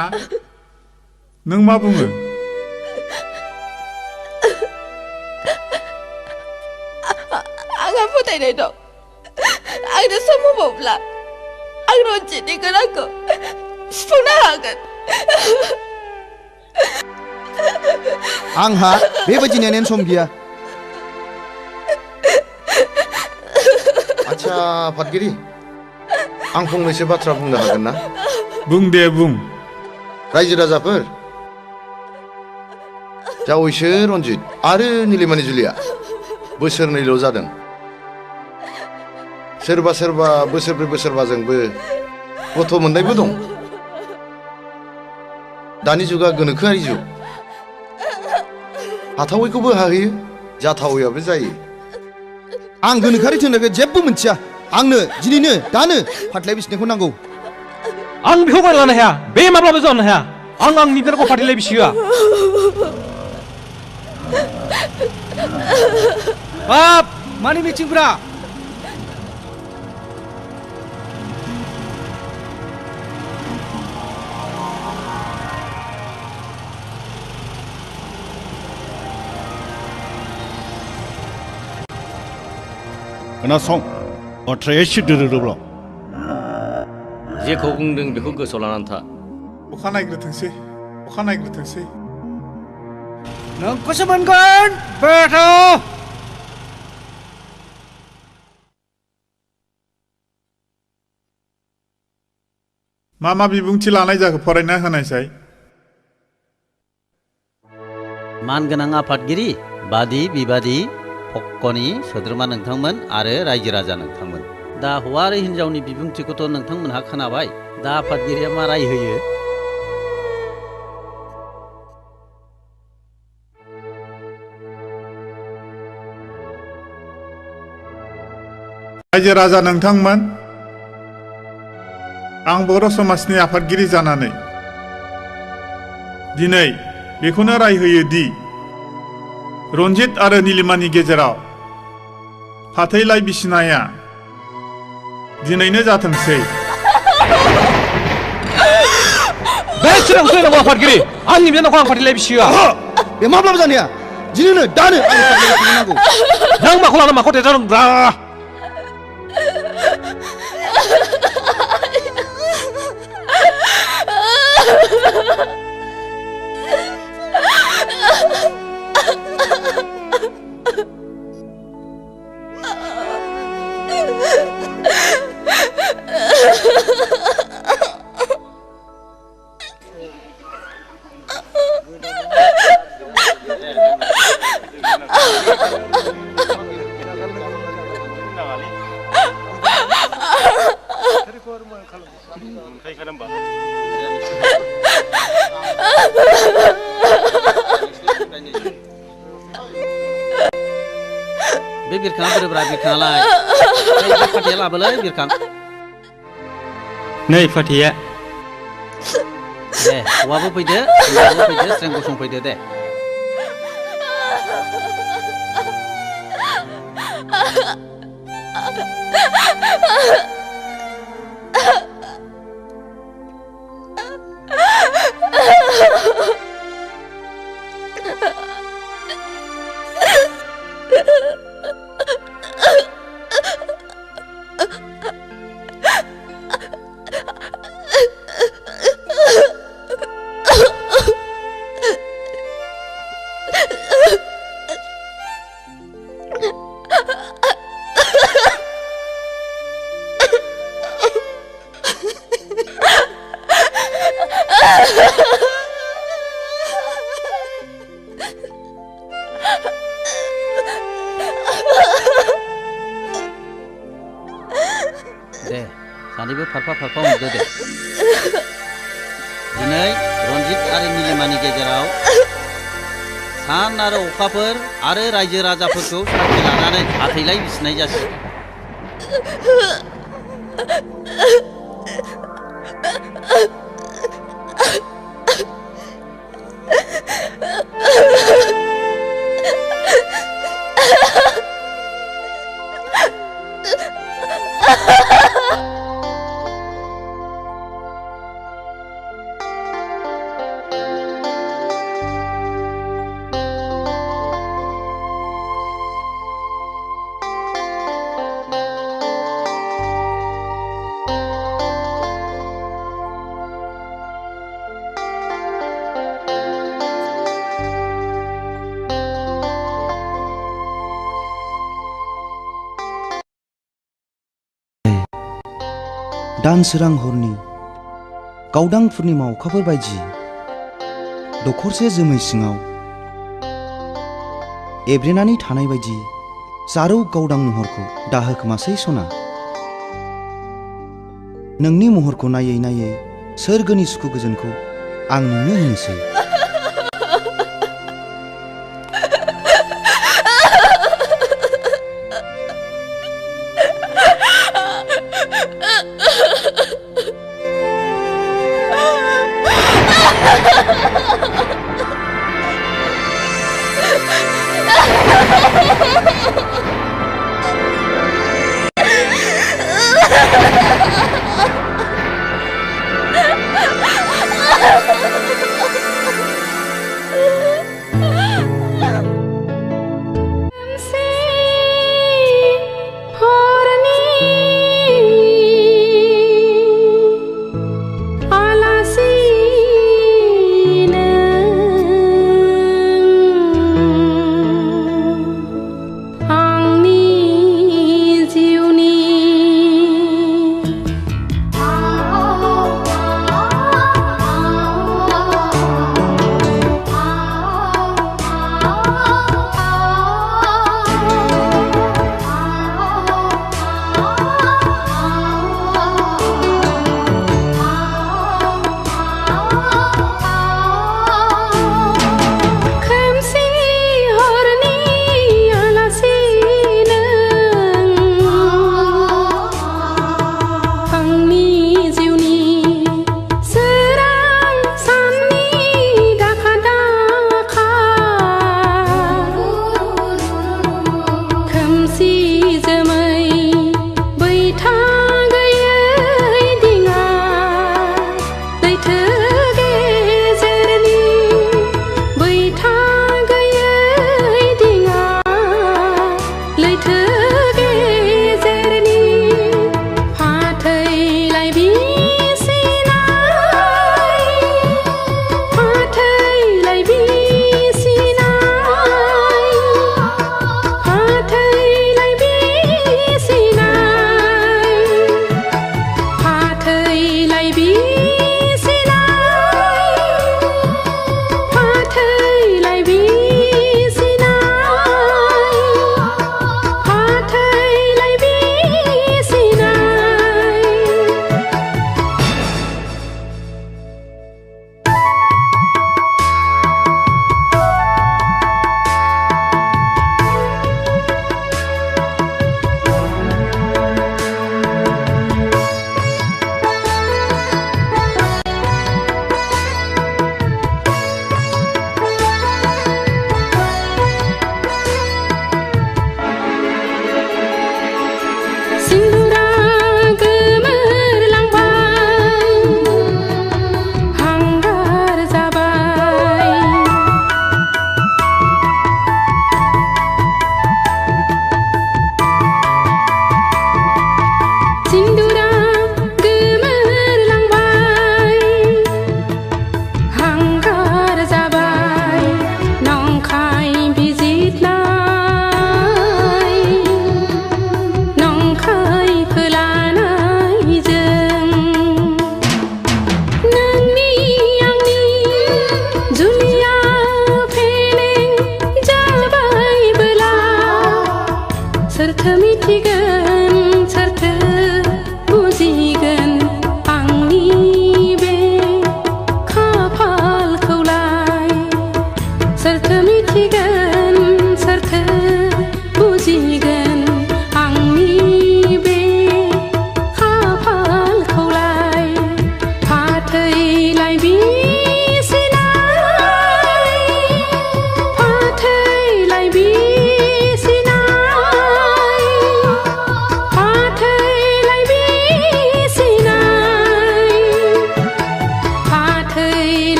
नों मा बुङो? आंहा फोथायनाय दं, आंनो सम होबावब्ला आं रन्जितनि गोनांखौ सुफुंनो हागोन। आंहा बेबायदि नेनायनि सम गैया। आच्छा आफादगिरि, आं फंनैसो बाथ्रा बुंनो हागोन ना? बुं दे बुं। रायजो राजाफोर, जावैसो रन्जित आरो निलिमानि जुलिया बोसोरनैल' जादों। सोरबा सोरबा बोसोरब्रै बोसोरबाजोंबो गथ' मोननायबो दं। दानि जुगा गोनोखोआरि जुग, हाथावैखौबो हाहैयो, जाथावैयाबो जायो। आं गोनोखोआरि थोननायखौ जेबो मिथिया। आंनो दिनैनो दानो फाथलाय बिसिनायखौ नांगौ। आं बेखौ गनायनो हाया, बे माब्लाबा जानो हाया। आं आंनि देरखौ फाथलाय बिसि होआ। बाप मानि मिथिंफ्रा खोनासं, बाथ्राया एसे दोरोदोब्ला। जेखौ बुंदों बेखौ गोसोआव लानानै था। अखा नायग्रोथोंसै, अखा नायग्रोथोंसै। नोंखौसो मोनगोन बेथ'। मा बिबुंथि लानाय जाखो फरायना होनायसाय। मानगोनां आफादगिरि, बादि बिबादि पक्कनि सोद्रोमा नोंथांमोन आरो रायजो राजा नोंथांमोन। दा हौवा आरो हिन्जावनि बिबुंथिखौथ' नोंथांमोनहा खोनाबाय। दा आफादगिरिया मा राय होयो? रायजो राजा नोंथांमोन, आं बर' समाजनि आफादगिरि जानानै दिनै बेखौनो राय होयो दि रन्जित आरो नीलिमानि गेजेराव फाथैलाइ बिसिनाया दिनैनो जाथोंसै। बे सिगां फैनांगौ आफादगिरि आंनि बिनानावखौ आं फाथैलाइ बिसिया। बे माब्लाबा जानाया दिनैनो दानो आं फाथैलाइ नांगौ। नों माखौ लाना माखौ देजादों ब्रा। बे बिरखाङा बोरै बिरखाङालाय फाथैया लाबोलै बिरखां। नै फाथैया। दे हौवाबो फैदो हिनजावबो फैदो स्रें गसंफैदो दे। दे सानैबो फारफा हमदो दे। दिनै रन्जित आरो नीलिमानि गेजेराव सान आरो अखाफोर आरो रायजो राजाफोरखौ साखि लानानै फाथैलाइ बिसिनाय जासिगोन। दानसोरां हरनि गावदां पुर्निमा अखाफोर बायदि दखरसे जोमै सिङाव एब्रेनानै थानाय बायदि जारौ गावदां महरखौ दाहोखोमासै सना। नोंनि महरखौ नायै नायै सोरगोनि सुखु गोजोनखौ आं नोंनो होनोसै। Ah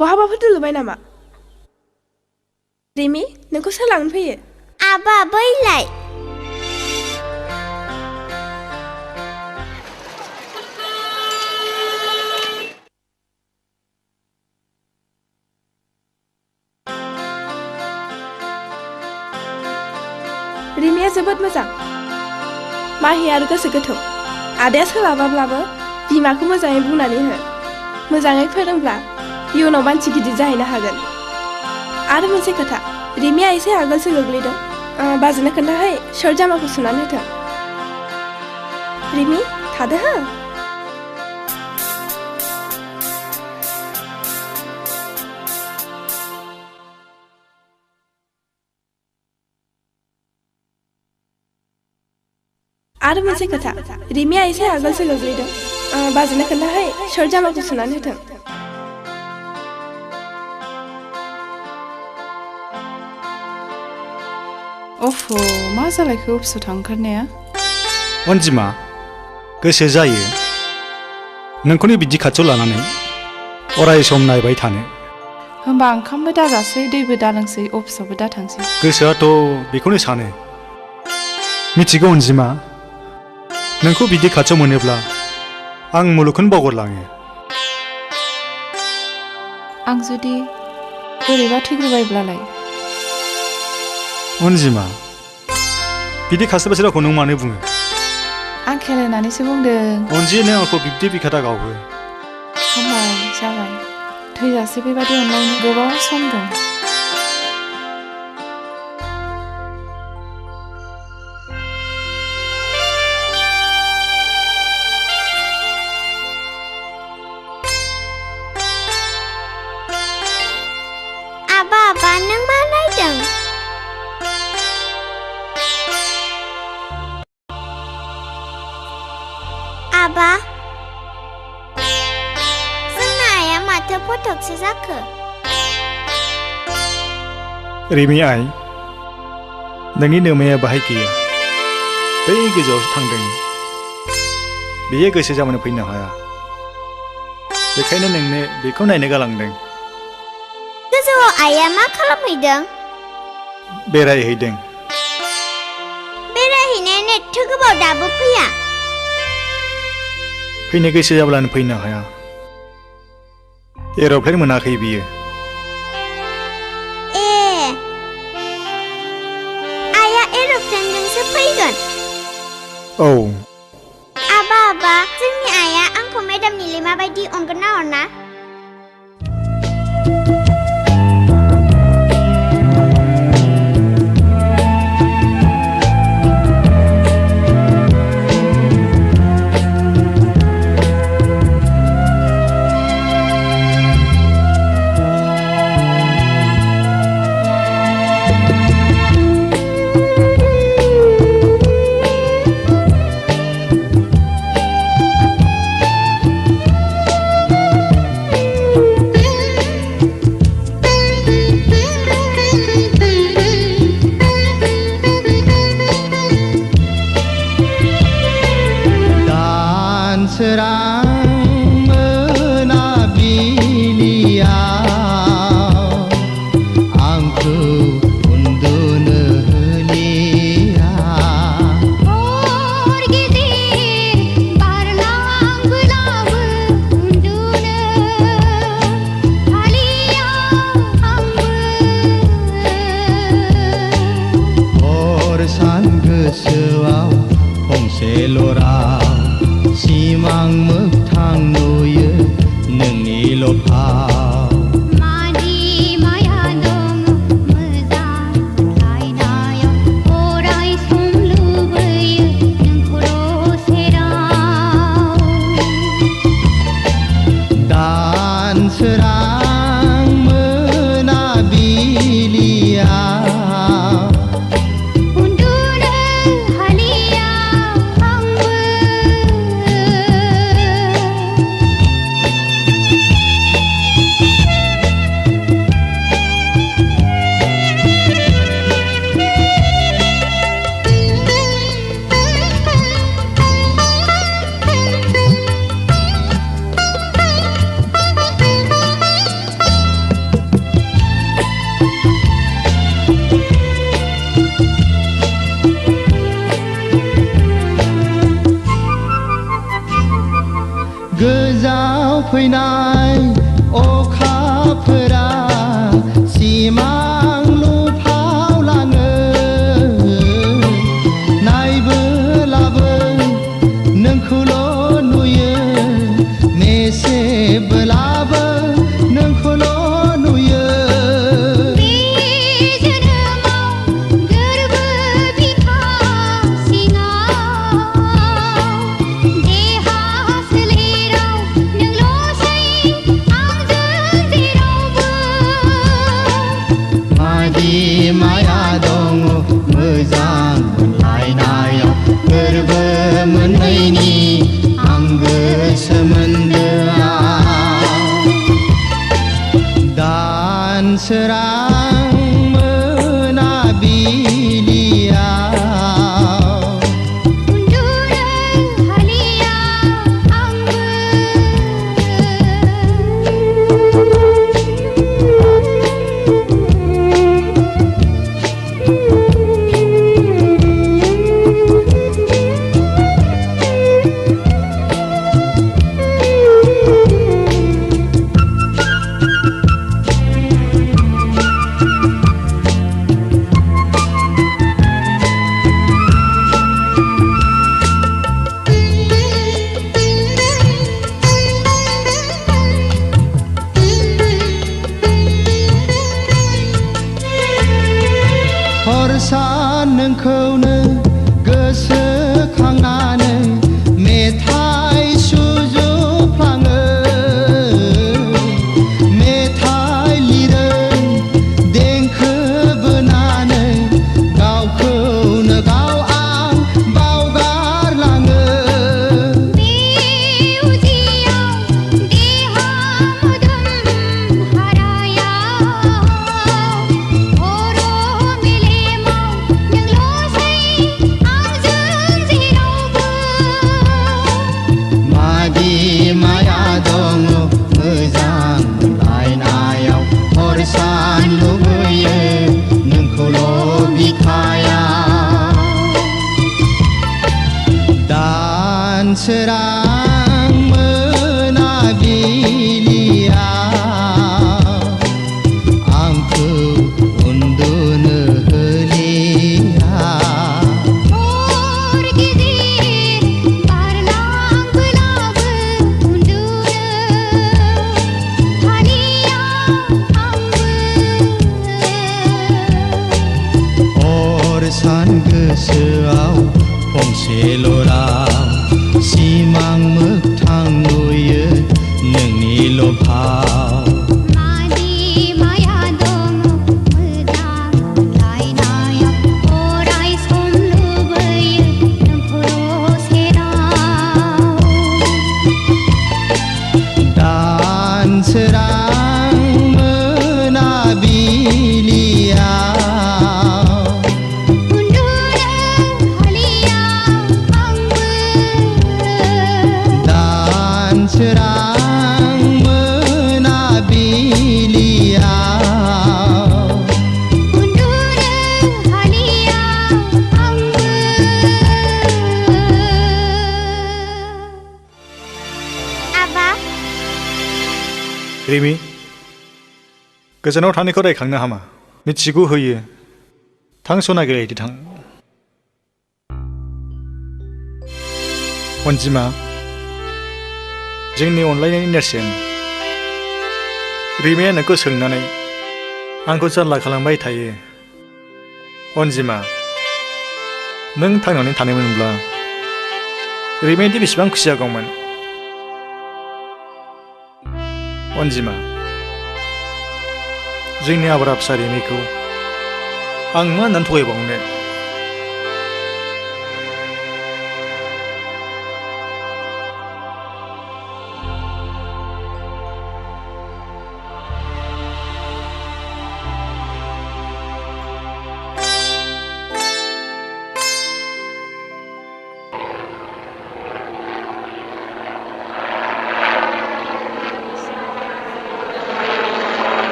बहाबाफोर दोलुबाय नामा रिमि नोंखौ सोर लांनो फैयो आबा बैलाय रिमिया जोबोद मोजां माहि आरो गोसो गोथौ आदाया सोलाबाब्लाबो बिमाखौ मोजाङै बुंनानै हो मोजाङै फोरोंब्ला इयुनाव मानसि गिदिर जाहैनो हागोन आरो मोनसे खोथा रिमिया एसे आगोलसो गोग्लैदों बाजैनो खोन्थाहै शर्ट जामाखौ सुनानै होथों रिमि थादो हो आरो मोनसे खोथा रिमिया एसे आगोलसो गोग्लैदों बाजैनो खोन्थाहै शर्ट जामाखौ सुनानै होथों अफ मा जालायखो अफिसाव थांखारनाया अनजिमा गोसो जायो नोंखौनो बिदि खाथियाव लानानै अराय सम नायबाय थानो होमबा ओंखामबो दाजासै दैबो दालोंसै अफिसावबो दा थांसै गोसोआथ' बेखौनो सानो मिथिगौ अनजिमा नोंखौ बिदि खाथियाव मोनोब्ला आं मुलुगखौनो बावगारलाङो आं जुदि बोरैबा थैग्रोबायब्लालाय अनजिमा बिदि खास्लायबासो रावखौ नों मानो बुङो आं खेलायनानैसो बुंदों अनजि नों आंखौ बिब्दि बिखादा गावो हामबाय जाबाय थैजासे बेबादि अनलायनो गोबाव सम दं आबा नों मा नायदों आबा जोंना आइया माथो फटकसो जाखो रिमि आइ नोंनि नोमाया बाहाय गैया बै गोजौआवसो थांदों बेयो गोसो जाबानो फैनो हाया बेखायनो नोंनो बेखौ नायनो गालांदों गोजौआव आइया मा खालामहैदों बेरायहैदों बेरायहैनायानो एथ' गोबाव दाबो फैया फैनो गोसो जाब्लानो फैनो हाया एर'प्लेन मोनाखै बियो ए आइया एर'प्लेनजोंसो फैगोन औ आबा जोंनि आइया आंखौ मेडाम निलिमा बायदि अनगोन ना अना गोसोआव फंसेल' राव सिमां मोगथां गोजाव फैनाय अखाफोरा सिमां लुफावलाङो नायबोलाबो नोंखौल' नुयो मेसेबोलाबो नोंखौल' नुयो माया दङ मोजां मोनलायनायाव गोरबो मोननैनि आंगो सोमोन्दोआव दानसोरां मोनाबिलियाव सान नोंखौनो गोसोखांनानै मेथाइ सुजुफ्लाङो मेथाइ लिरो देंखो बोनानै गावखौनो गाव आं बावगारलाङो माया दङ मोजां मोनलायनायाव हर सान लुबैयो नोंखौल' बिखायाव दानसोरां मोनाबिलियाव आंखौ उन्दुनो होलिया सान गोसोआव फंसेल' राव सिमां मोगथां नुयो नोंनिल' भाव माया दङ मोजां मोनलायनायाव अराय सम लुबैयो नोंखौल' सेराव दानसोरां मोनाबिलियाव दानसोरां मोनाबिलियाव आबा रिमि गोजानाव थानायखौ रायखांनो हामा मिथिगौ होयो थां सना गेलेहैदो थां अनजिमा जोंनि अनलायनायनि नेरसोन रिमिया नोंखौ सोंनानै आंखौ जारला खालामबाय थायो अनजिमा नों थांनानै थानायमोनब्ला रिमियादि बेसेबां खुसि जागौमोन अनजिमा जोंनि आब्रा फिसा रिमिखौ आं मा होननानै थगायबावनो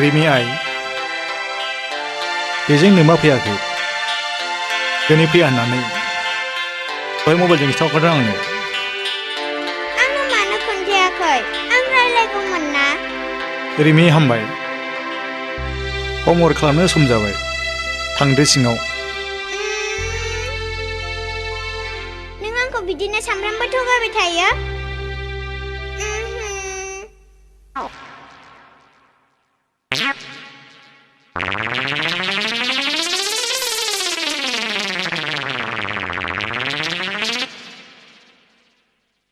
रिमि आइ बेजों नोमा फैयाखै दिनै फैया होननानै दहाय मबाइलजों खिन्थाहरदों आंनो आंनो मानो खोन्थायाखै आं रायलायगौमोन ना रिमि हामबाय हमवर्क खालामनो सम जाबाय थांदो सिङाव नों आंखौ बिदिनो सामफ्रामबो थगायबाय थायो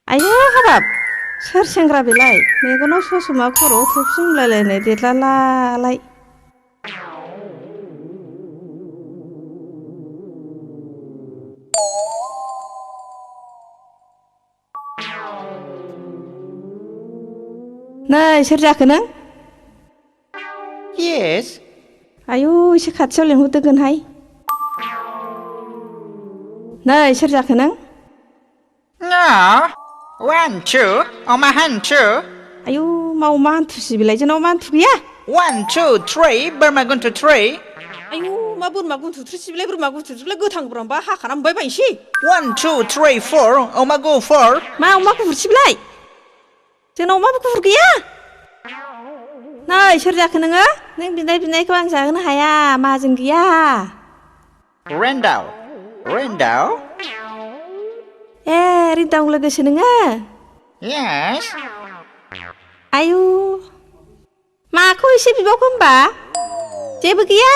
आयौ हाबाब सोर सेंग्रा बेलाय मेगनाव ससमा खर'आव थफि मुलायलायनाय देरलालाय नै सोर जाखो नों Yes. आयौ एसे खाथियाव लिंहरदोगोनहाय नै सोर जाखो नों No. 1, 2. Oma hantu. आयौ मा अमा हान्थुसि बेलाय जोंनाव मा हान्थु गैया 1, 2, 3. बोरमा गुन्थु 3. आयौ मा बोरमा गुन्थुथ्रिसि बेलाय बोरमा गुन्थुथ्रिलाय गोथां बोरमाबा हाखाना मोनबाय बायनोसै 1, 2, 3, 4. Oma गुफुर. मा अमा गुफुरसि बेलाय जोंनाव अमा गुफुर गैया नै सोर जाखो नोङो नों बिनायखौ आं जाहोनो हाया माहाजोन गैया Rendau. Rendau. ए रिदां लोगोसो नोङो Yes. आयु माखौ एसे बिबावखो होमबा जेबो गैया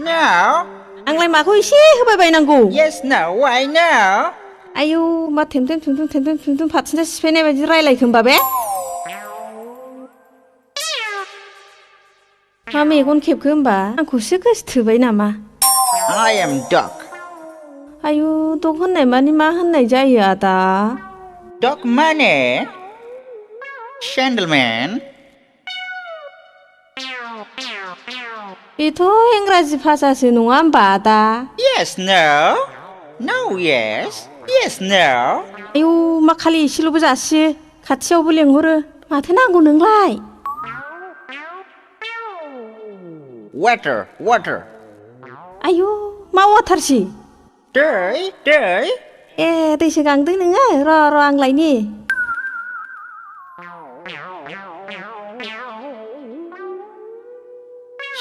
No. आंलाय माखौ एसे होबाय बायनांगौ Yes, no. Why no? आयु मा थेमथेम फाथिना सिफायनाय बायदि रायलायखो होमबा बे मा मेगन खेबखो होमबा आंखौसो गोसोथोबाय नामा I am dog. आयु दग होननाय मानि मा होननाय जायो आदा Dog money. Gentleman. बेथ' इंराजि भाषासो नङा होमबा आदा Yes, no. No, yes. Yes, no. आयु मा खालि एसेल'बो जासियो खाथियावबो लेंहरो माथो नांगौ नोंलाय Water, water. आयु मा वाटारसि दै दै ए दैसो गांदों नोङो र' आं लायनि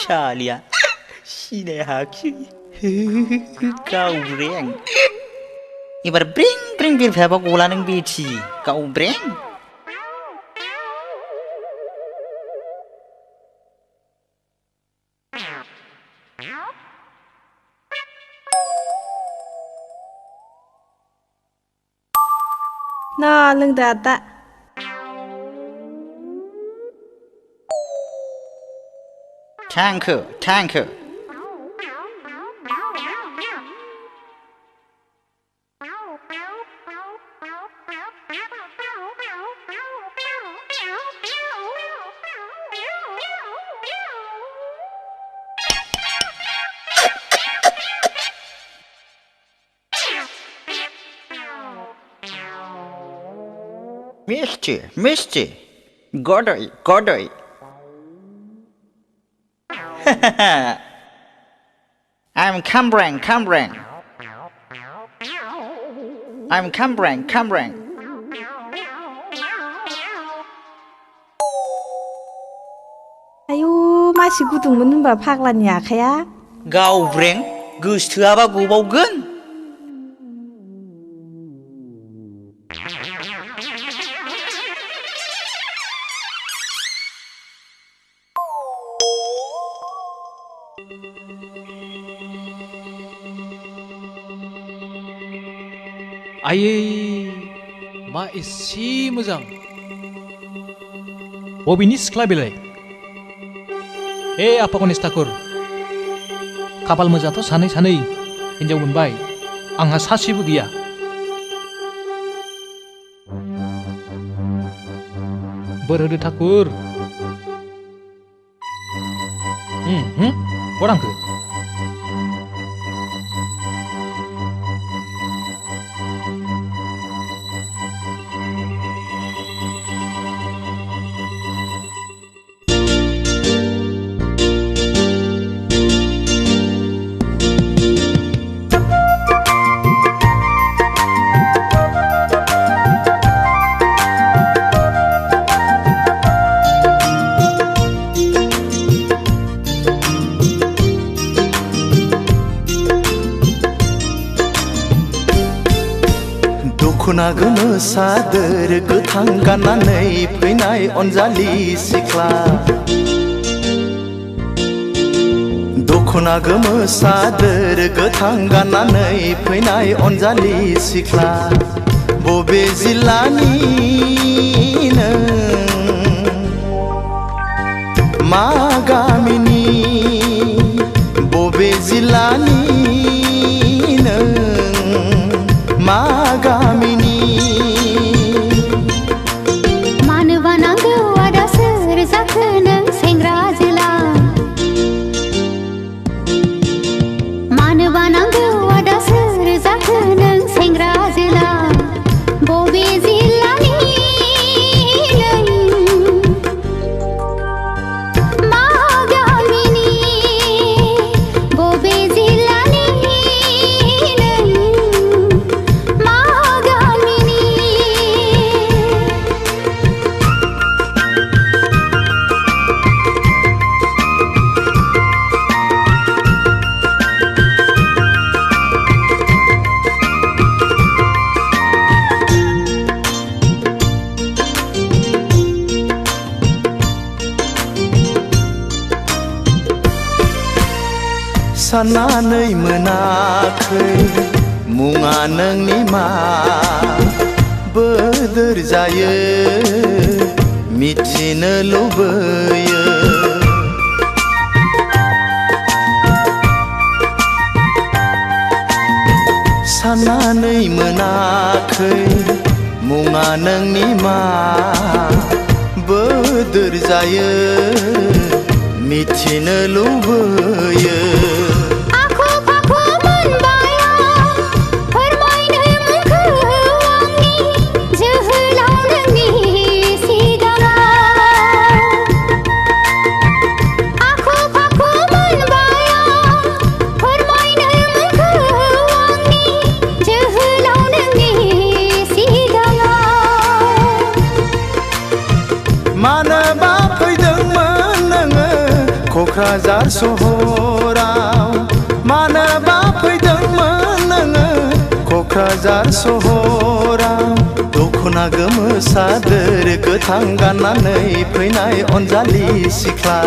सालिया सिनाय हाखि गावब्रें एबार ब्रें ब्रें बिरफायाबा गला नों बेथि गावब्रें ना लोंदो आदा थांखो मिस्टी गडै I'm Kambrang. I'm Kambrang. आयु मासि गुदुंमोन होनबा फाग्लानि आखाया गावब्रें गोसोथोआबा गबावगोन आयै मा एसे मोजां बबेनि सिख्ला बेलाय हे आफा गणेश ठाकुर खाफाल मोजांथ' सानै हिनजाव मोनबाय आंहा सासेबो गैया बोर होदो ठाकुर गरांखो दखना गोमो सादोर गोथां गाननानै फैनाय अनजालि सिख्ला दखना गोमो सादोर गोथां गाननानै फैनाय अनजालि सिख्ला बबे जिल्लानि नों मा गामिनि बबे जिल्लानि नों मा गामिनि मानोबा नांगौ आदा सोर जाखो नों सेंग्रा जोला मानोबा नांगौ आदा सोर जाखो नों सेंग्रा जोला बबे जिल्लानि नों मा गामिनि बबे जिल्लानि नों मा गामिनि साननानै मोनाखै मुङा नोंनि मा बोदोर जायो मिथिनो लुबैयो साननानै मोनाखै मुङा नोंनि मा बोदोर जायो मिथिनो लुबैयो आखु फाखु मोनबाय आं फोरमायनो मुंखौ आंनि जोहोलाव नोंनि सिगाङाव आखु फाखु मोनबाय आं फोरमायनो मुंखौ आंनि जोहोलाव नोंनि सिगाङाव मानोबा फैदोंमोन नोङो क'क्राझार सहराव मानोबा फैदोंमोन नोङो क'क्राझार सहराव दखना गोमो सादोर गोथां गाननानै फैनाय अनजालि सिख्ला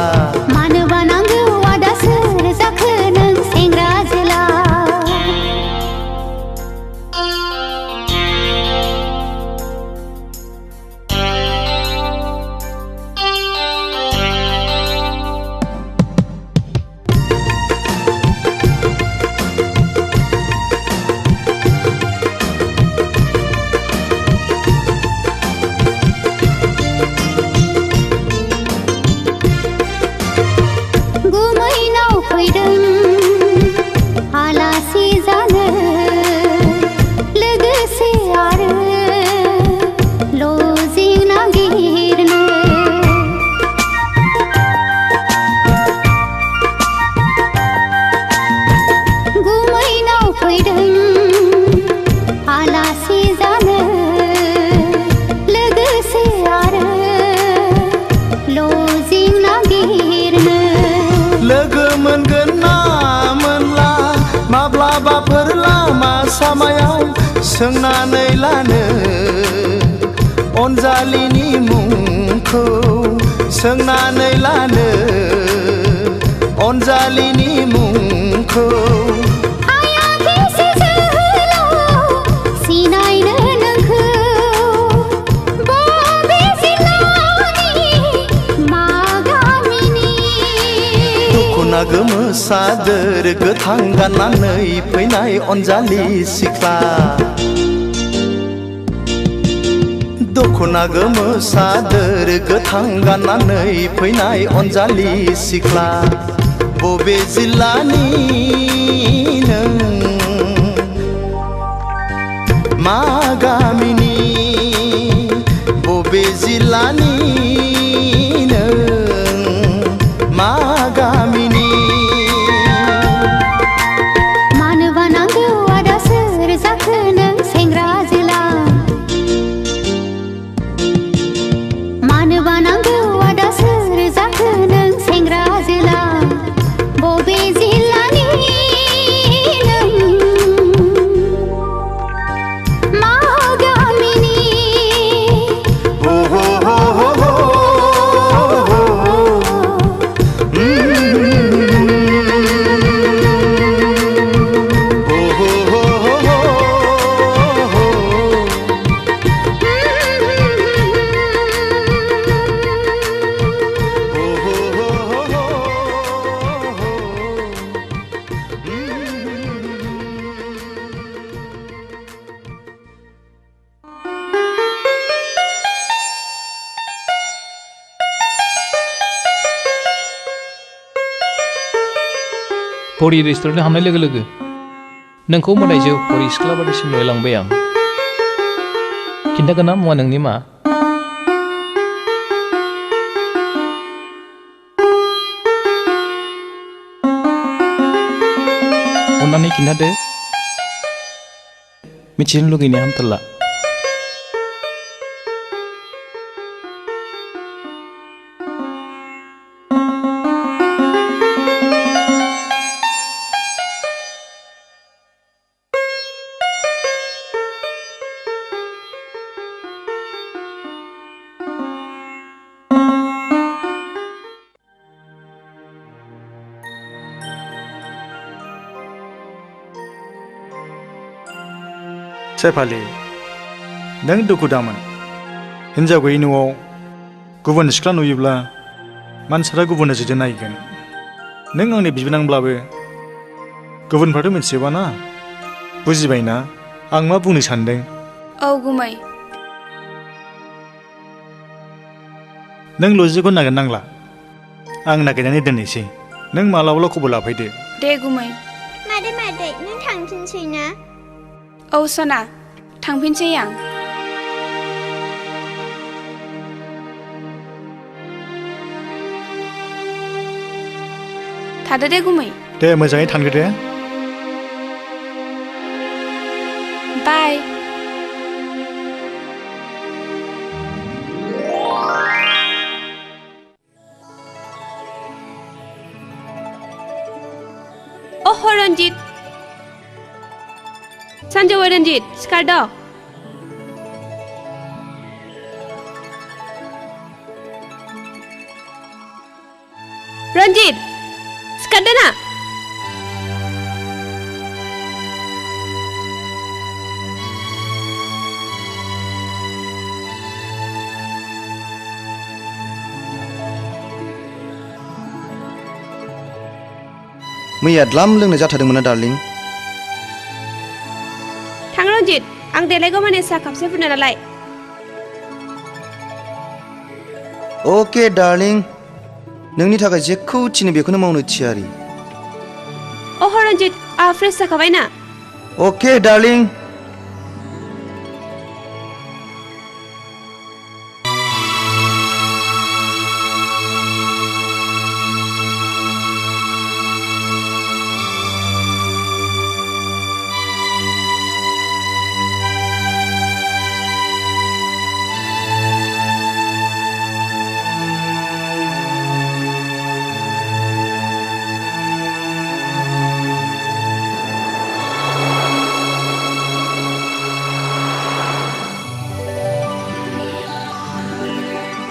मानोबा नांगौ आदा सोर जाखो नों सेंग्रा जोला गुमैनाव फैदों आलासि जानो लोगोसे आरो लजिं नागिरनो गुमैनाव फैदों आलासि जानो लोगोसे आरो लजिं नागिरनो लोगो मोनगोन ना मोनला माब्लाबाफोर लामा सामायाव सोंनानै लानो अनजालिनि मुंखौ सोंनानै लानो अनजालिनि मुंखौ हायाखैसै जोहोलाव सिनायनो नोंखौ बबे जिल्लानि मा गामिनि दखना गोमो सादोर गोथां गाननानै फैनाय अनजालि सिख्ला दखना गोमो सादोर गोथां गाननानै फैनाय अनजालि सिख्ला बबे जिल्लानि नों मा गामिनि बबे जिल्लानि नों मा गामिनि मानोबा नांगौ आदा सोर जाखो नों सेंग्रा जोला मानोबा नांगौ आदा सोर जाखो नों सेंग्रा जोला बबे जिल्लानि नों मा परि रेस्टुरेन्ट हाबनाय लोगो लोगो नोंखौ मोदायजो परि सिख्ला बादिसिम नुलांबाय आं खिन्थागोन ना मुवा नोंनि मा अन्नानै खिन्थादो मिथिनो लुगैनाया हामथारला सेफालि नों दुखु दामोन हिन्जाव गैयै न'आव गुबुन सिख्ला नुयोब्ला मानसिफ्रा गुबुन नोजोरजों नायगोन नों आंनि बिबोनांब्लाबो गुबुनफ्राथ' मिथिजोबाना बुजिबायना आं मा बुंनो सानदों औ गुमै नों लजिकखौ नागिरनांला आं नागिरनानै दोननोसै नों मालाबाल' खबर लाफैदो दे गुमै मादै मादै नों थांफिनसै ना औ सना थांफिनसै आं थादो दे गुमै दे मोजाङै थांदो दे बाय ओह रन्जित सानजौफु रन्जित सिखारद' रन्जित सिखारदो ना मैया द्लाम लोंनाय जाथारदोंमोन ना डार्लिं थां रन्जित आं देलायगौ माने साहा कापसे फुदुंना नालाय अके डार्लिं नोंनि थाखाय जेखौ थिनो बेखौनो मावनो थियारि ओह रन्जित आहा फ्रेस जाखाबाय ना अके डार्लिं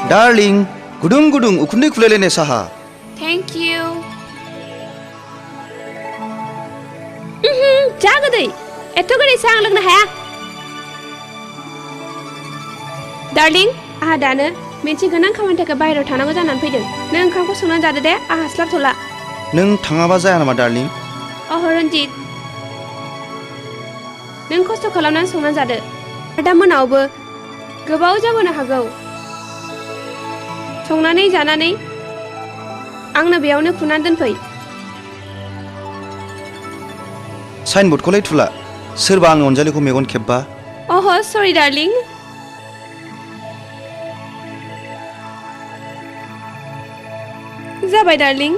डार्लिं गुदुं गुदुं उखुन्दै खुलायलायनाय साहा थेंक इउ जा गोदै एथ' गोदै साहा आं लोंनो हाया डार्लिं आहा दानो मोनसे गोनां खामानि थाखाय बाहेरायाव थांनांगौ जानानै फैदों नों ओंखामखौ संनानै जादो दे आहा हास्लाबथ'ला नों थाङाबा जाया नामा डार्लिं ओह रन्जित नों खस्थ' खालामनानै संनानै जादो दा मोनायावबो गोबाव जाबोनो हागौ संनानै जानानै आंनो बेयावनो खुनानै दोनफै साइनबर्डखौलाय थुला सोरबा आंनि अनजालिखौ मेगन खेब्बा ओह सरि डार्लिं जाबाय डार्लिं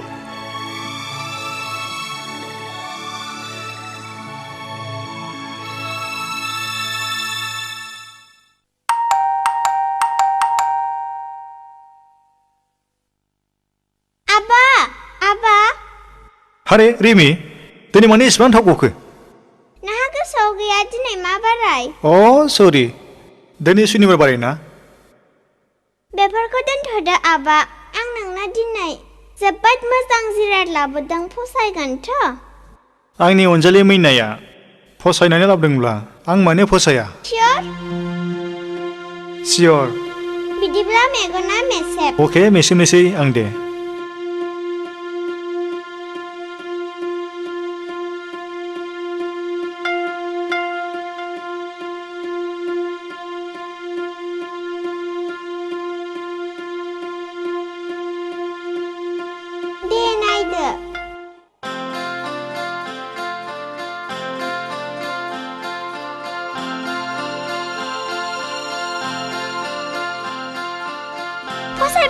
हारे रिमि दिनै माने इसेबां थाव गखो नोंहा गोसोआव गैया दिनै मा बाराय अ सरि दिनै सुनिबार बाराय ना बेफोरखौ दोनथ'दो आबा आं नोंनो दिनै जोबोद मोजां जिराद लाबोदों फसायगोनथ' आंनि अनजालि मैनाया फसायनानै लाबोदोंब्ला आं मानो फसाया सियर बिदिब्ला मेगना मेसेब अके मेसेबनोसै आं दे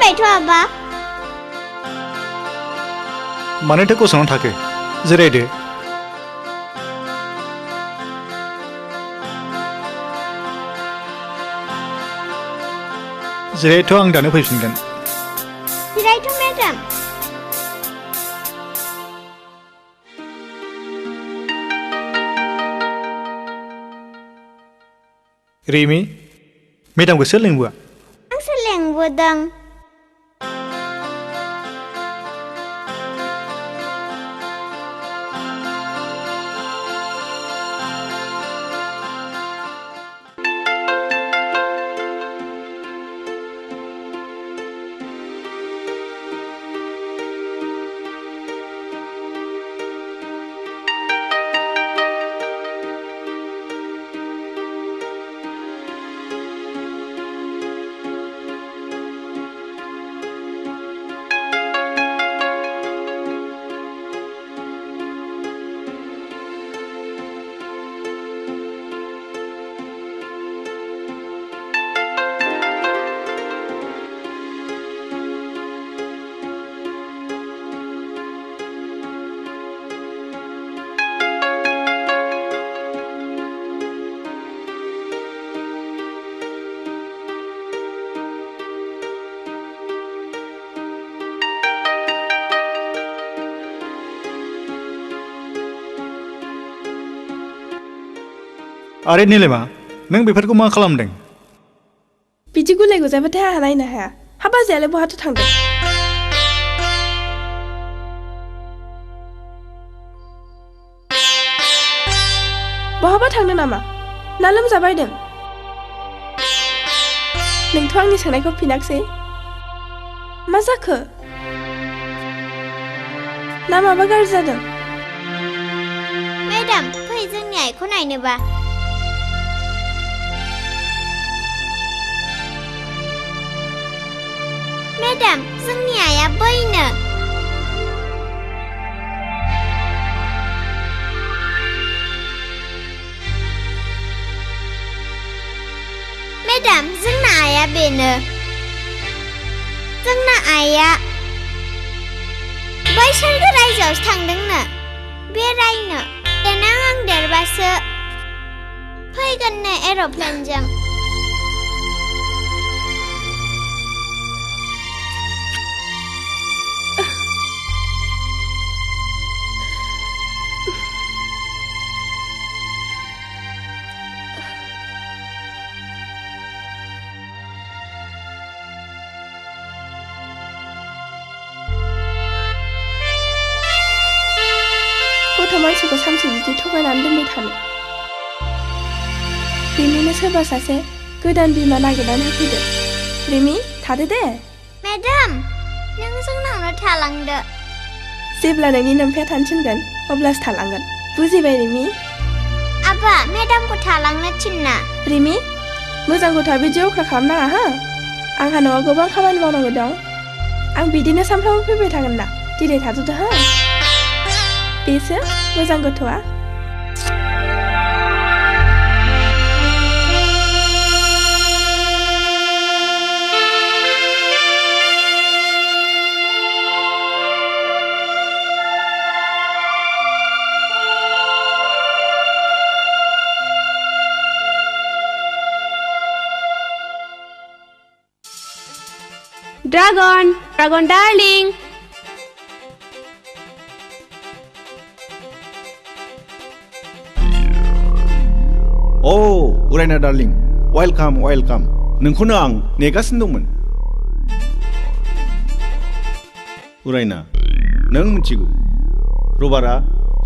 फरायथ' आबा मानोथो गसंनानै थाखो जिरायदो जिरायथ' आं दानो फैफिनगोन जिरायथ' मेडाम रिमि मेडामखौ सोर लिंबोआ आंसो लेंबोदों आरे नीलिमा नों बेफोरखौ मा खालामदों बिदि गुलाय गुजायबाथाय आंहा नायनो हाया हा बाजैयालाय बहाथो थांदों बहाबा थांदों नामा ना लोमजाबायदों नोंथ' आंनि सोंनायखौ फिनाखसै मा जाखो ना माबा गाज्रि जादों मेडाम फै जोंनि आइखौ नायनोबा मेडाम जोंनि आइया बैनो मेडाम जोंना आइया बेनो जोंना आइया बैसोरगो रायजोआवसो थांदोंनो बेरायनो देनां आं देरबासो फैगोननो एर'प्लेनजों मानसिखौ सानसे बिदि थगायनानै दोनबाय थानो रिमिनो सोरबा सासे गोदान बिमा नागिरनानै होफैदो रिमि थादो दे मेडाम नों जोंनावनो थालांदो जेब्ला नोंनि नोमफाया थानो थिनगोन अब्लासो थालांगोन बुजिबाय रिमि आबा मेडामखौ थालांनो थिनना रिमि मोजां गथ'आ बिदि अख्रा खालामनाङा हो आंहा न'आव गोबां खामानि मावनांगौ दं आं बिदिनो सानफ्रामबो फैबाय थागोन ना दिनै थाथ'दो हो बेसो मोजां गथ'आ Dragon darling. उरायना डार्लिं वेलकाम नोंखौनो आं नेगासिनो दंमोन उरायना नों मिथिगौ रबारा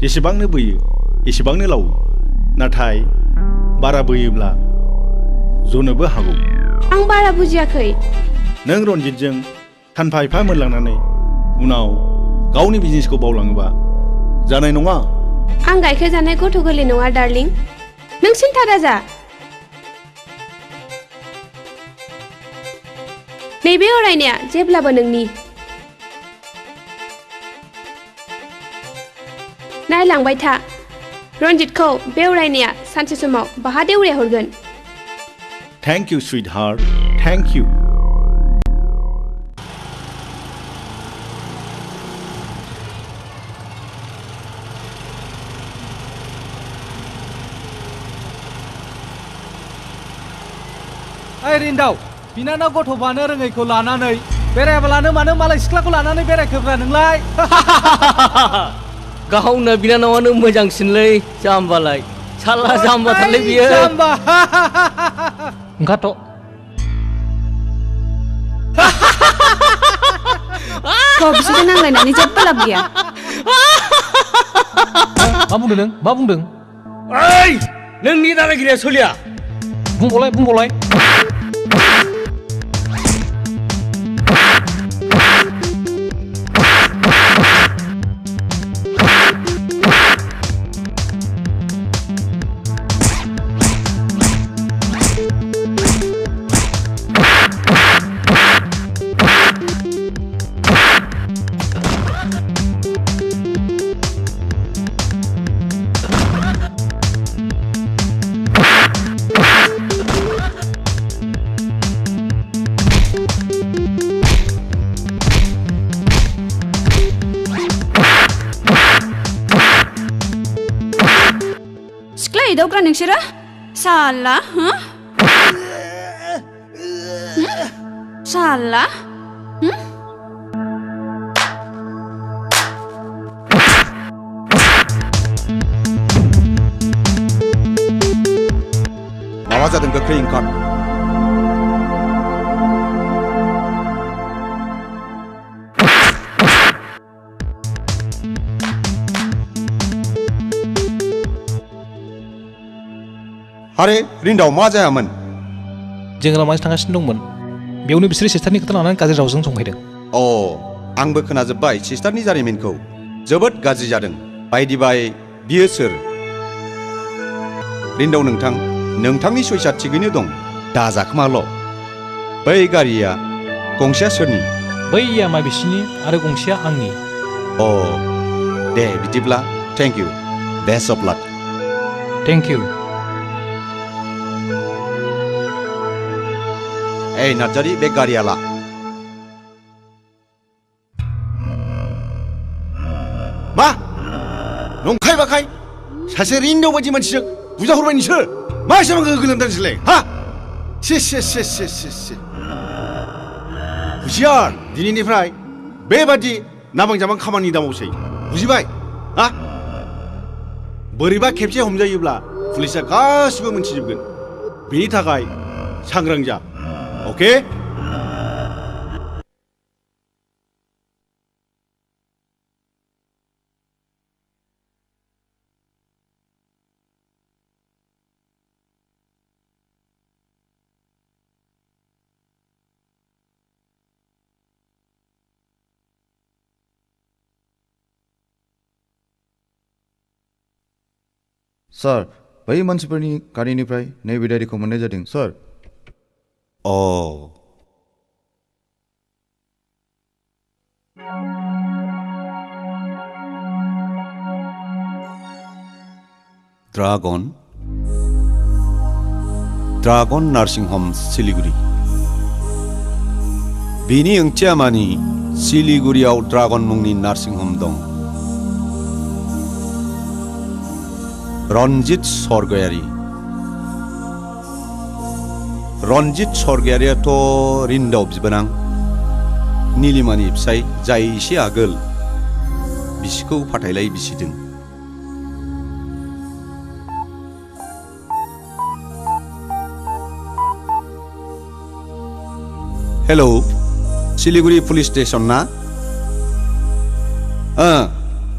जेसेबांनो बोयो एसेबांनो लावो नाथाय बारा बोयोब्ला जनोबो हागौ आं बारा बुजियाखै नों रनजितजों सानफा एफा मोनलांनानै उनाव गावनि बिजनेसखौ बावलाङोबा जानाय नङा आं गाइखेर जानाय गथ' गोरलै नङा डार्लिं नों सिन्था दाजा नैबे अरायनाया जेब्लाबो नोंनि नायलांबाय था रनजितखौ बे अरायनाया सानसे समाव बाहा देउरिया हरगोन thank you sweet heart thank you ओइ रिन्दाव बिनानाव गथ'बानो रोङैखौ लानानै बेरायाब्लानो मानो मालाय सिख्लाखौ लानानै बेरायखोब्रा नोंलाय गावनो बिनानावानो मोजांसिनलै जाम्बालाय साला जाम्बाथारलै बियो जाम्बा ओंखारथ' बिसोरजों नांलायनानै जेबो लाब गैया मा बुंदों नों मा बुंदों ओइ नोंनि दादागिरिया सोलिया बुंबावलाय Idau kan nungsira? Salah, huh? Salah? माबा जादों गोख्रै ओंखार आरे रिन्दाव मा जायामोन जों लामाजों थांगासिनो दंमोन बेयावनो बिसोरो सिस्टारनि खोथा लानानै गाज्रि रावजों जंखायदों आंबो खोनाजोब्बाय सिस्टारनि जारिमिनखौ जोबोद गाज्रि जादों बायदि बाय बियो सोर रिन्दाव नोंथांनि सयसा थिगैनो दं दाजाखोमाल' बै गारिया गंसेया सोरनि बैया माबिसिनि आरो गंसेया आंनि दे बिदिब्ला thank you best of luck thank you Hey, Narjari, beg garia la. मा नंखाय बाखाय सासे रिन्दाव बायदि मानसिजों बुजा हरबाय नोंसोर मा एसेबां गोलोमदोंसैलाय हा से हुसियार दिनैनिफ्राय बेबादि नाबां जाबां खामानि दामावसै बुजिबाय हा बोरैबा खेबसे हमजायोब्ला पुलिसा गासिबो मोनथिजोबगोन बेनि थाखाय सांग्रां जा Okay? Sir, बै मानसिफोरनि गारिनिफ्राय नैबे डायरिखौ मोननाय जादों सर ड्रागन नार्सिं हम सिलिगुरि बिनि ओंथिया मानि सिलिगुरियाव ड्रागन मुंनि नार्सिं हम दं रन्जित सरगयारियाथ' रिन्दाव बिबोनां नीलिमानि फिसाय जाय एसे आगोल बिसिखौ फाथायलाय बिसिदों हेलौ सिलिगुरि पुलिस स्टेशन ना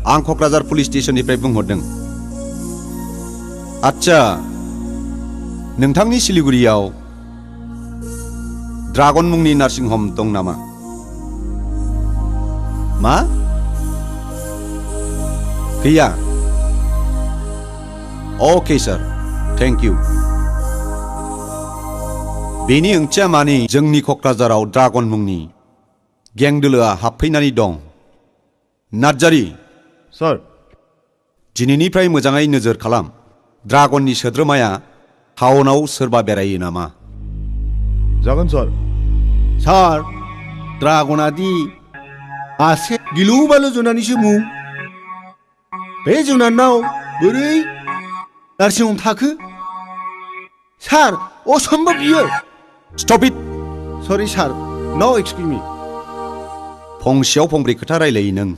आं क'क्राझार पुलिस स्टेशननिफ्राय बुंहरदों आच्छा नोंथांनि सिलिगुरियाव ड्रागन मुंनि नार्सिं हम दं नामा मा गैया अके सार थेंक इउ बेनि ओंथिया मानि जोंनि क'क्राझाराव ड्रागन मुंनि गें दोलोआ हाबफैनानै दं नार्जारि सार दिनैनिफ्राय मोजाङै नोजोर खालाम ड्रागननि सोद्रोमाया टाउनाव सोरबा बेरायो नामा जागोन सार ड्रागना दि आसे गिलु बालु जुनारनिसो मुं बे जुनारनाव बोरै नार्सिं हम थाखो सार असम्भब बियो स्टप इट सरि सार नो एक्सकिउज मी फंसेयाव फंब्रै खोथा रायलायो नों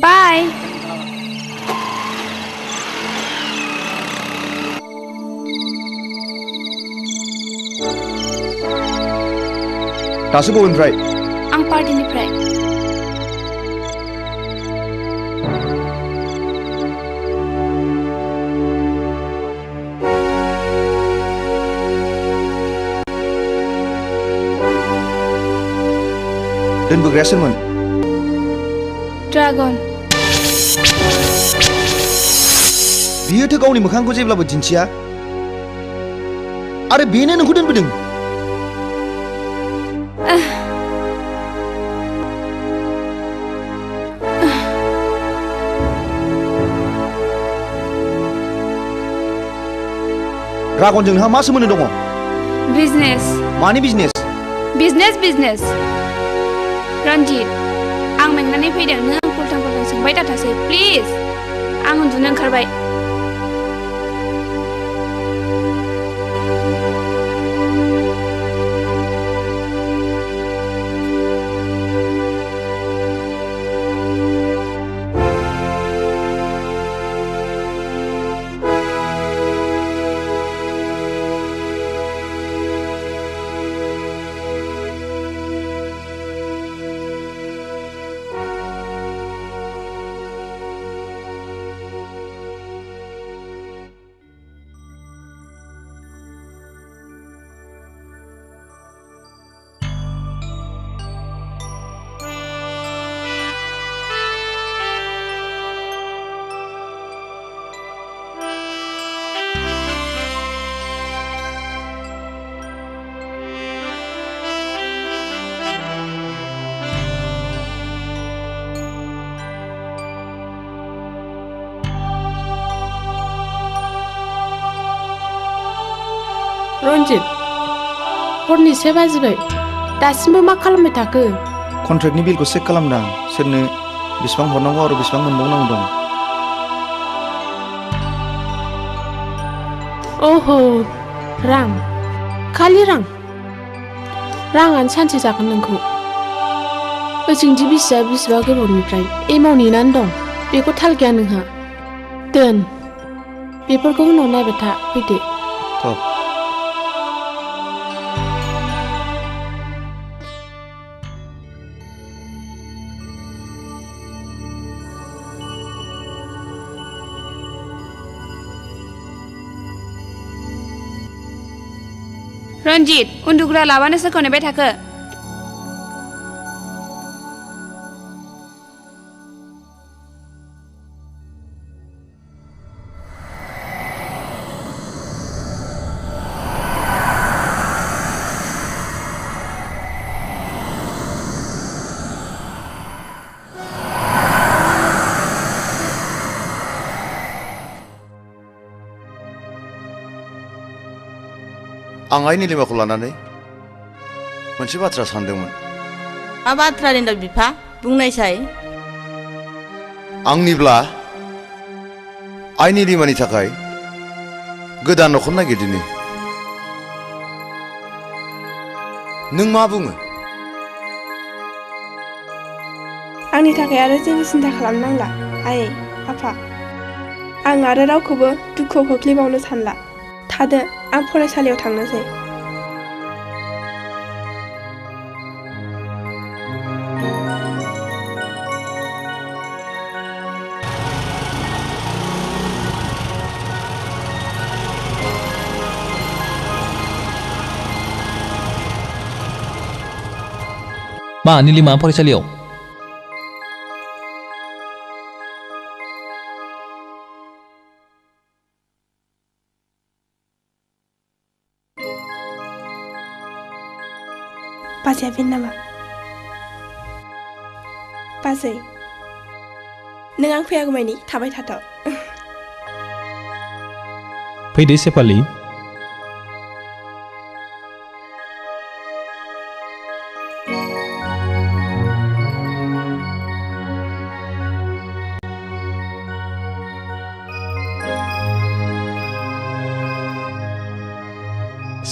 Bye. दासो बबेनिफ्राय आं पार्टिनिफ्राय दोनबोग्राया सोरमोन ड्रागन बियोथ' गावनि मोखांखौ जेब्लाबो दिन्थिया आरो बेनो नोंखौ दोनबोदों ड्रागनजों नोंहा मा सोमोन्दो दङ बिजनेस मानि बिजनेस बिजनेस रन्जित आं मेंनानै फैदों नों आं फुलटां सोंबाय दाथासै प्लिज आं उन्दुनो ओंखारबाय रन्जित हरनि 1 बाजिबाय दासिमबो मा खालामबाय थाखो कन्ट्रेक्टनि बिलखौ चेक खालामदां सोरनो बेसेबां हरनांगौ आरो बेसेबां मोनबावनांगौ दं ओहो रां खालि राङानो सानसे जागोन नोंखौ ओजोंदि बिसिबा गोबावनिफ्राय एमाव नेनानै दं बेखौ थाल गैया नोंहा दोन बेफोरखौ उनाव नायबाय था फैदो रन्जित उन्दुग्रा लाबानो सोरखौ नेबाय थाखो आं आइ निलिमाखौ लानानै मोनसे बाथ्रा सानदोंमोन मा बाथ्रा रेन्दाव बिफा बुंनायसाय आंनिब्ला आइ निलिमानि थाखाय गोदान न'खर नागिरदिनि नों मा बुङो आंनि थाखाय आरो जेबो सिन्था खालामनांला आइ आफा आं आरो रावखौबो दुखुआव खोख्लैबावनो सानला थादो आं फरायसालियाव थांनोसै मा निलिमा फरायसालियाव बाजैया बेनो नामा? बाजै नों आं फैयागौमानि थाबाय थाथाव। फैदो सेपालि।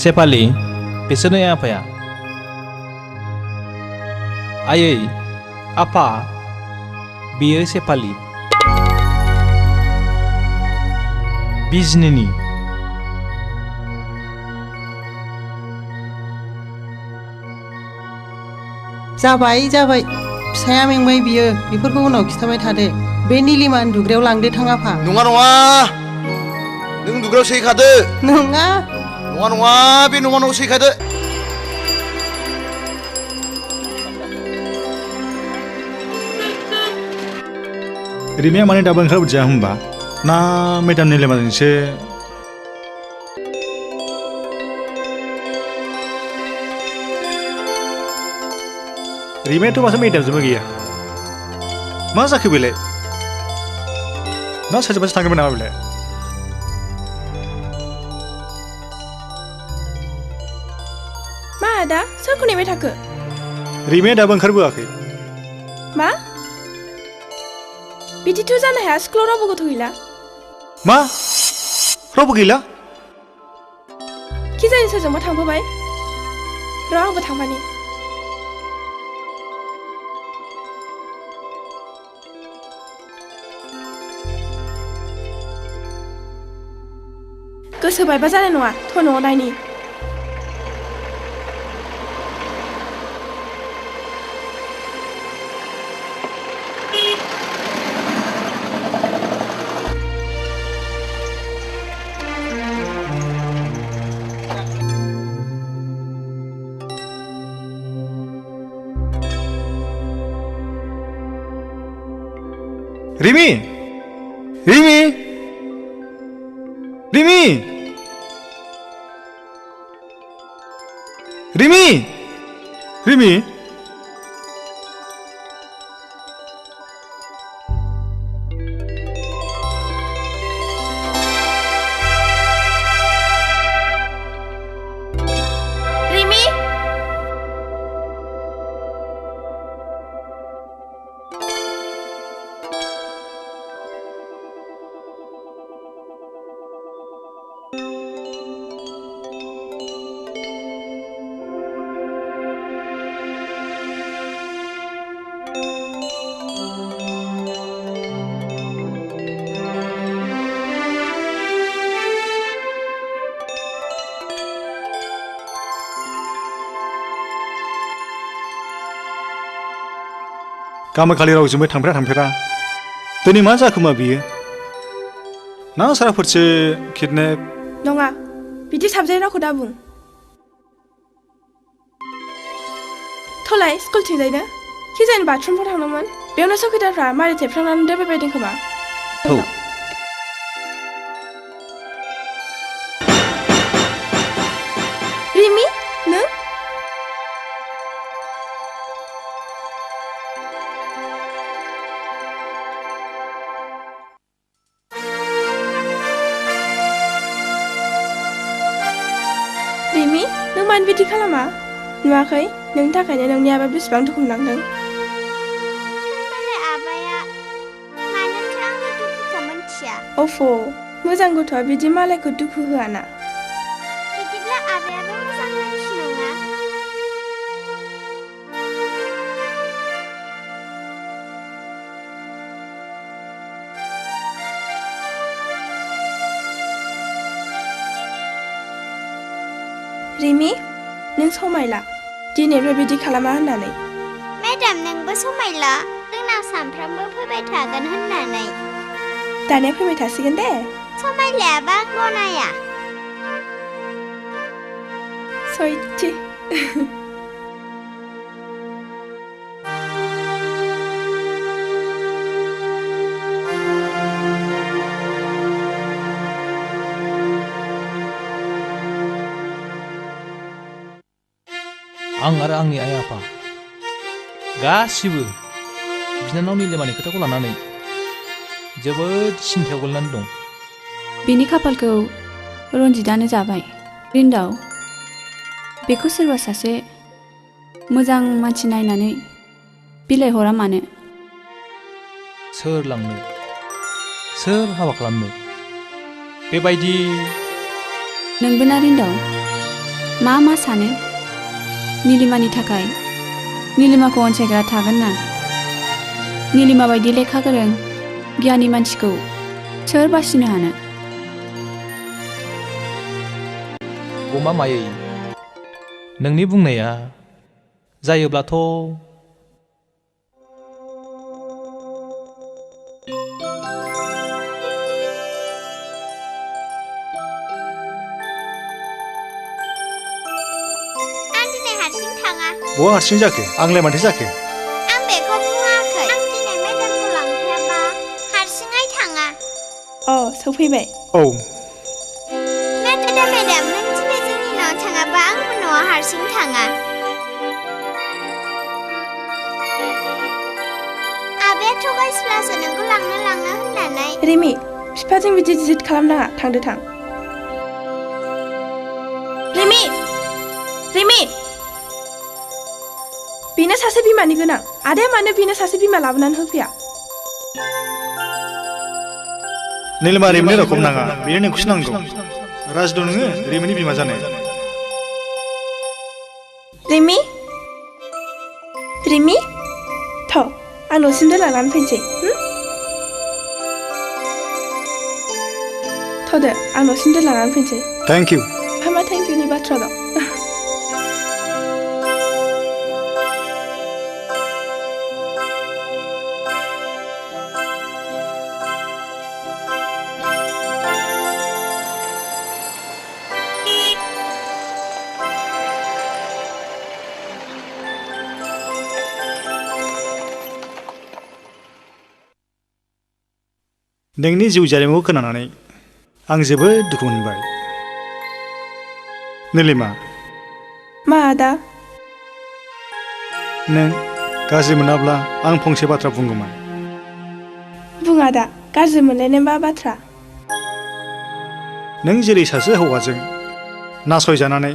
सेपालि बिसोरनो आफाया। आयै आफा बियो सेपालि बिजनिनि। जाबाय जाबाय फिसाया मेंबाय बियो बेफोरखौ उनाव खिथाबाय थादो। बे निलिमा उन्दुग्रायाव लांदो थां आफा। नङा नङा नों उन्दुग्रायाव सैखादो। नङा नङा नङा बे न'मा न'आव सैखादो। रिमिया माने दाबो ओंखारबोदिया होमबा ना मेदाम निलिमाजोंसो? रिमियाथ' माथो मेदामजोंबो गैया। मा जाखो बेलाय? ना सासेबासो थांगौमोन नामा बेलाय? मा आदा सोरखौ नेबाय थाखो? रिमिया दाबो ओंखारबोआखै। मा? बिदिथ' जानो हाया स्कुलाव रावबो गथ' गैला। मा? रावबो गैला? कि जानि सोरजोंबा थांफाबाय। र' आंबो थांफानि। गोसो बायबा जानाय नङा थ' न'आव नायनि। रिमि रिमि रिमि रिमि रिमि रिमि गामोखालि रावजोंबो थांफेरा दिनै मा जाखोमा बियो? ना साराफोरसो किडनेप? नङा बिदि साबजाय रावखौ दा बुं। थलाय स्कुलथिंजायनो कि जानि बाथरुमफ्राव थांदोंमोन बेयावनो सखिदारफ्रा मारि थेबफ्रांनानै दोनबाय बायदों खोमा। रिमि नों? रिमि नों मानो बिदि खालामा? नुवाखै नोंनि थाखायनो नोंनि आबा बेसेबां दुखु मोननांदों। होनबालाय आबाया मानोथो आंनि दुखुखौ मोनथिया? अफ' मोजां गथ'आ बिदि मालायखौ दुखु होआना। बिदिब्ला आबायाबो मोजां मानसि नङा? रिमि नों समायला दिनैफ्राय बिदि खालामा होननानै। मेडाम नोंबो समायला जोंनाव सानफ्रामबो फैबाय थागोन होननानै। दानिया फैबाय थासिगोन दे। समायलायाबा आं गनाया। सयथि आं आरो आंनि आइ आफा गासिबो बिनानाव निलिमानि खोथाखौ लानानै जोबोद सिन्थायाव गोलैनानै दं। बिनि खाफालखौ रन्जितानो जाबाय। रिन्दाव, बेखौ सोरबा सासे मोजां मानसि नायनानै बिलाइहरा मानो? सोर लांनो, सोर हाबा खालामनो बेबायदि? नोंबो ना रिन्दाव मा सानो? निलिमानि थाखाय निलिमाखौ अनसायग्रा थागोन ना? निलिमा बायदि लेखा गोरों गियानि मानसिखौ सोर बासिनो हानो? गमामायै, नोंनि बुंनाया जायोब्लाथ' बहा हारसिं जाखो? आंलाय माथो जाखो? आं बेखौ बुङाखै। आं दिनै मेडामखौ लांफायाबा हारसिङै थाङा। सफैबाय। औ। मेडाम, नों दिनै जोंनि न'आव थाङाबा आंबो न'आव हारसिं थाङा। आबाया थगायसुलासो नोंखौ लांनो होननानै। रिमि, बिफाजों बिदि जिद खालामनाङा। थांदो थां। रिमि! बेनो सासे बिमानि गोनां। आदाया मानो बेनो सासे बिमा लाबोनानै होफैया? निलिमा रिमिनि रखम नाङा, बेनो नोंखौसो नांगौ। राजद' नोङो रिमिनि बिमा जानो। रिमि थ' आं न'सिम दोनलांनानै फैनोसै। थ'दो, आं न'सिम दोनलांनानै फैनोसै। Thank you. मा थेंक इउनि बाथ्रा दं? नोंनि जिउ जारिमिनखौ खोनानानै आं जोबोद दुखु मोनबाय। निलिमा। मा आदा? नों गाज्रि मोनाब्ला आं फंसे बाथ्रा बुंगौमोन। बुं आदा, गाज्रि मोनलायनाय मा बाथ्रा? नों जेरै सासे हौवाजों नासयजानानै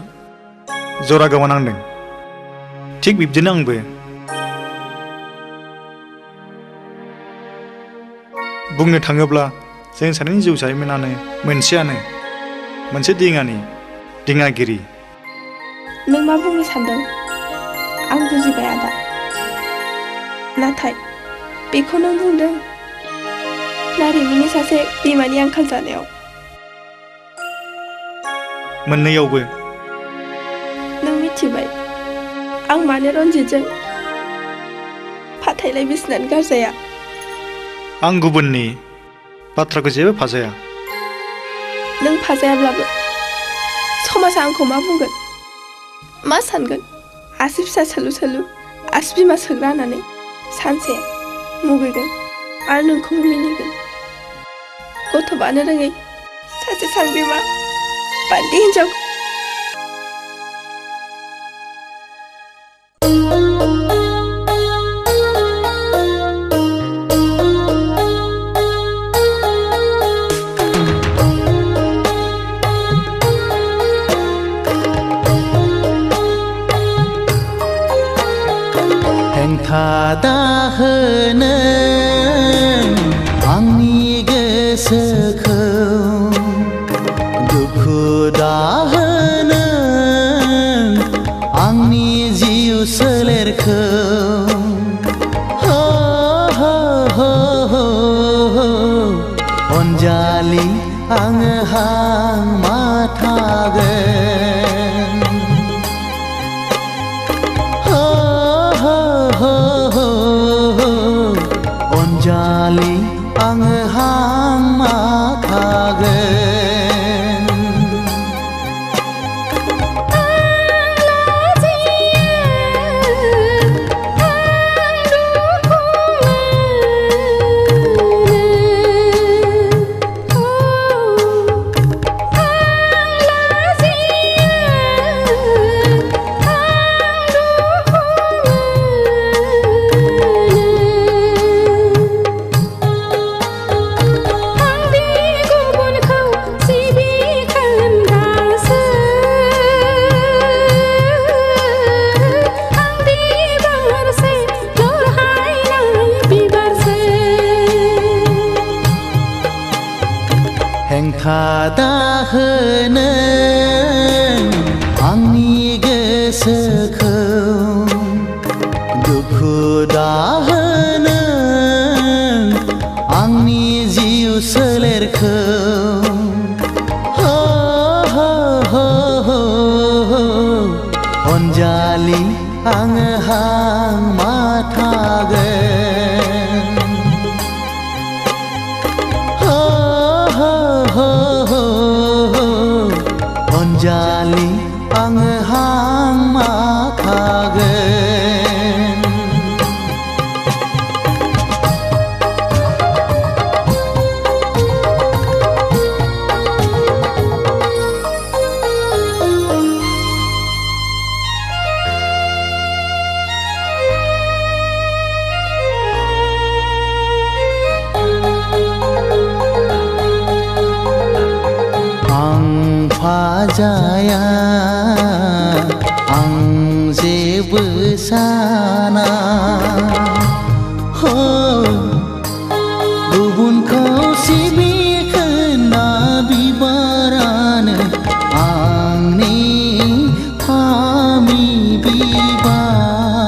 जरा गोमानांदों, थिग बिब्दिनो आंबो बुंनो थाङोब्ला जों सानैनि जिउ जारिमिनानो मोनसे दिङागिरि। नों मा बुंनो सानदों आं बुजिबाय आदा। नाथाय बेखौ नों बुंदों ना रिमिनि सासे बिमानि आंखाल जानायाव? मोननैयावबो। नों मिथिबाय आं मानो रन्जितजों फाथैलाय बिसिनानै गारजाया? आं गुबुननि बाथ्राखौ जेबो फाजाया। नों फाजायाब्लाबो समाजा आंखौ मा बुंगोन, मा सानगोन? आसि फिसा सोलु आसि बिमा सोग्रा होननानै सानसे मुगैगोन आरो नोंखौबो मिनिगोन। गथ' बानो रोङै सासे सांग्रिमा बान्दि हिन्जाव। दाहोनो आंनि गोसोखौ, दुखु दाहोनो आंनि जिउ सोलेरखौ। अनजालि आङो हांमा थागोन। अनजालि आङो हांमा थागोन। हेंथा दाहोनो आंनि गोसोखौ दुखु दाहोनो आंनि जिउ सोलेरखौ अनजालि आङो हां माथागोन अनजालि आङो हां माथागोन जाया आं जेबो साना हो गुबुनखौ सिबिखोना बिबारानो आंनि फामि बिबार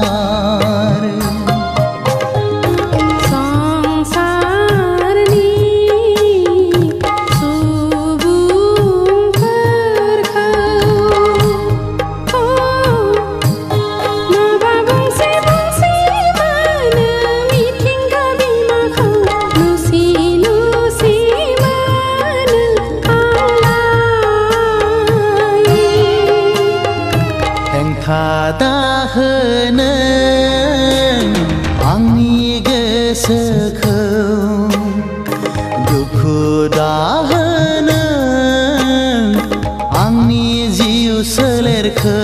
दाहोनो आंनि गोसोखौ दुखु दाहोनो आंनि जिउ सोलेरखौ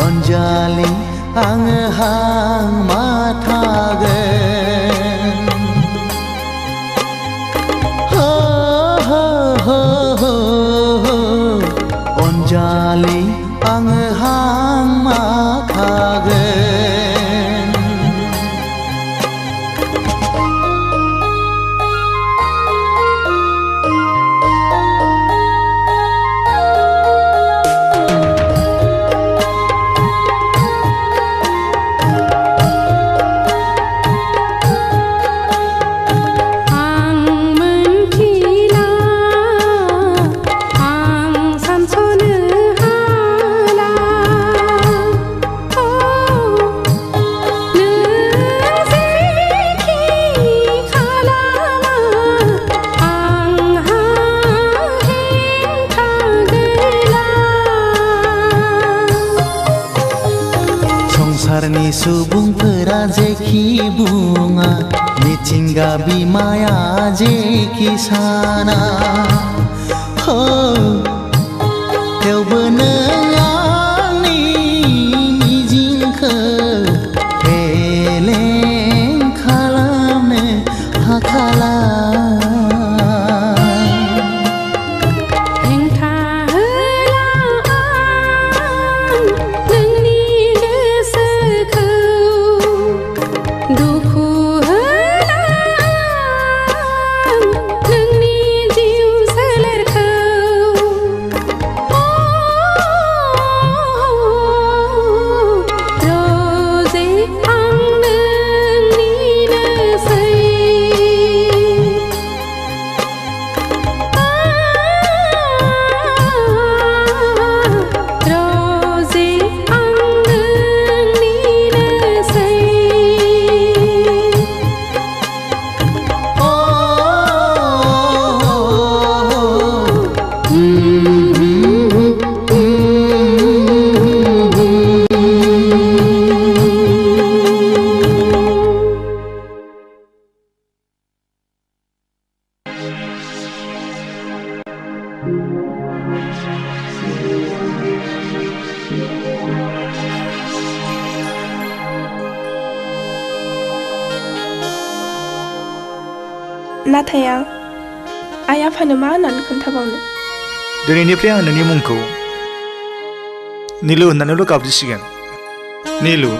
अनजालि आङो हां माथागोन अनजालि आङो हां माथागोन संसारनि सुबुंफोरा जेखि बुङा मिथिंगा बिमाया जेखि साना थेवबो नों आंनि मिजिंखौ फेलें खालामनो हाखाला नाथाय आं आइ आफानो मा होननानै खोन्थाबावनो दिनैनिफ्राय आं नोंनि मुंखौ नीलु होननानैल' गाबज्रिसिगोन नीलु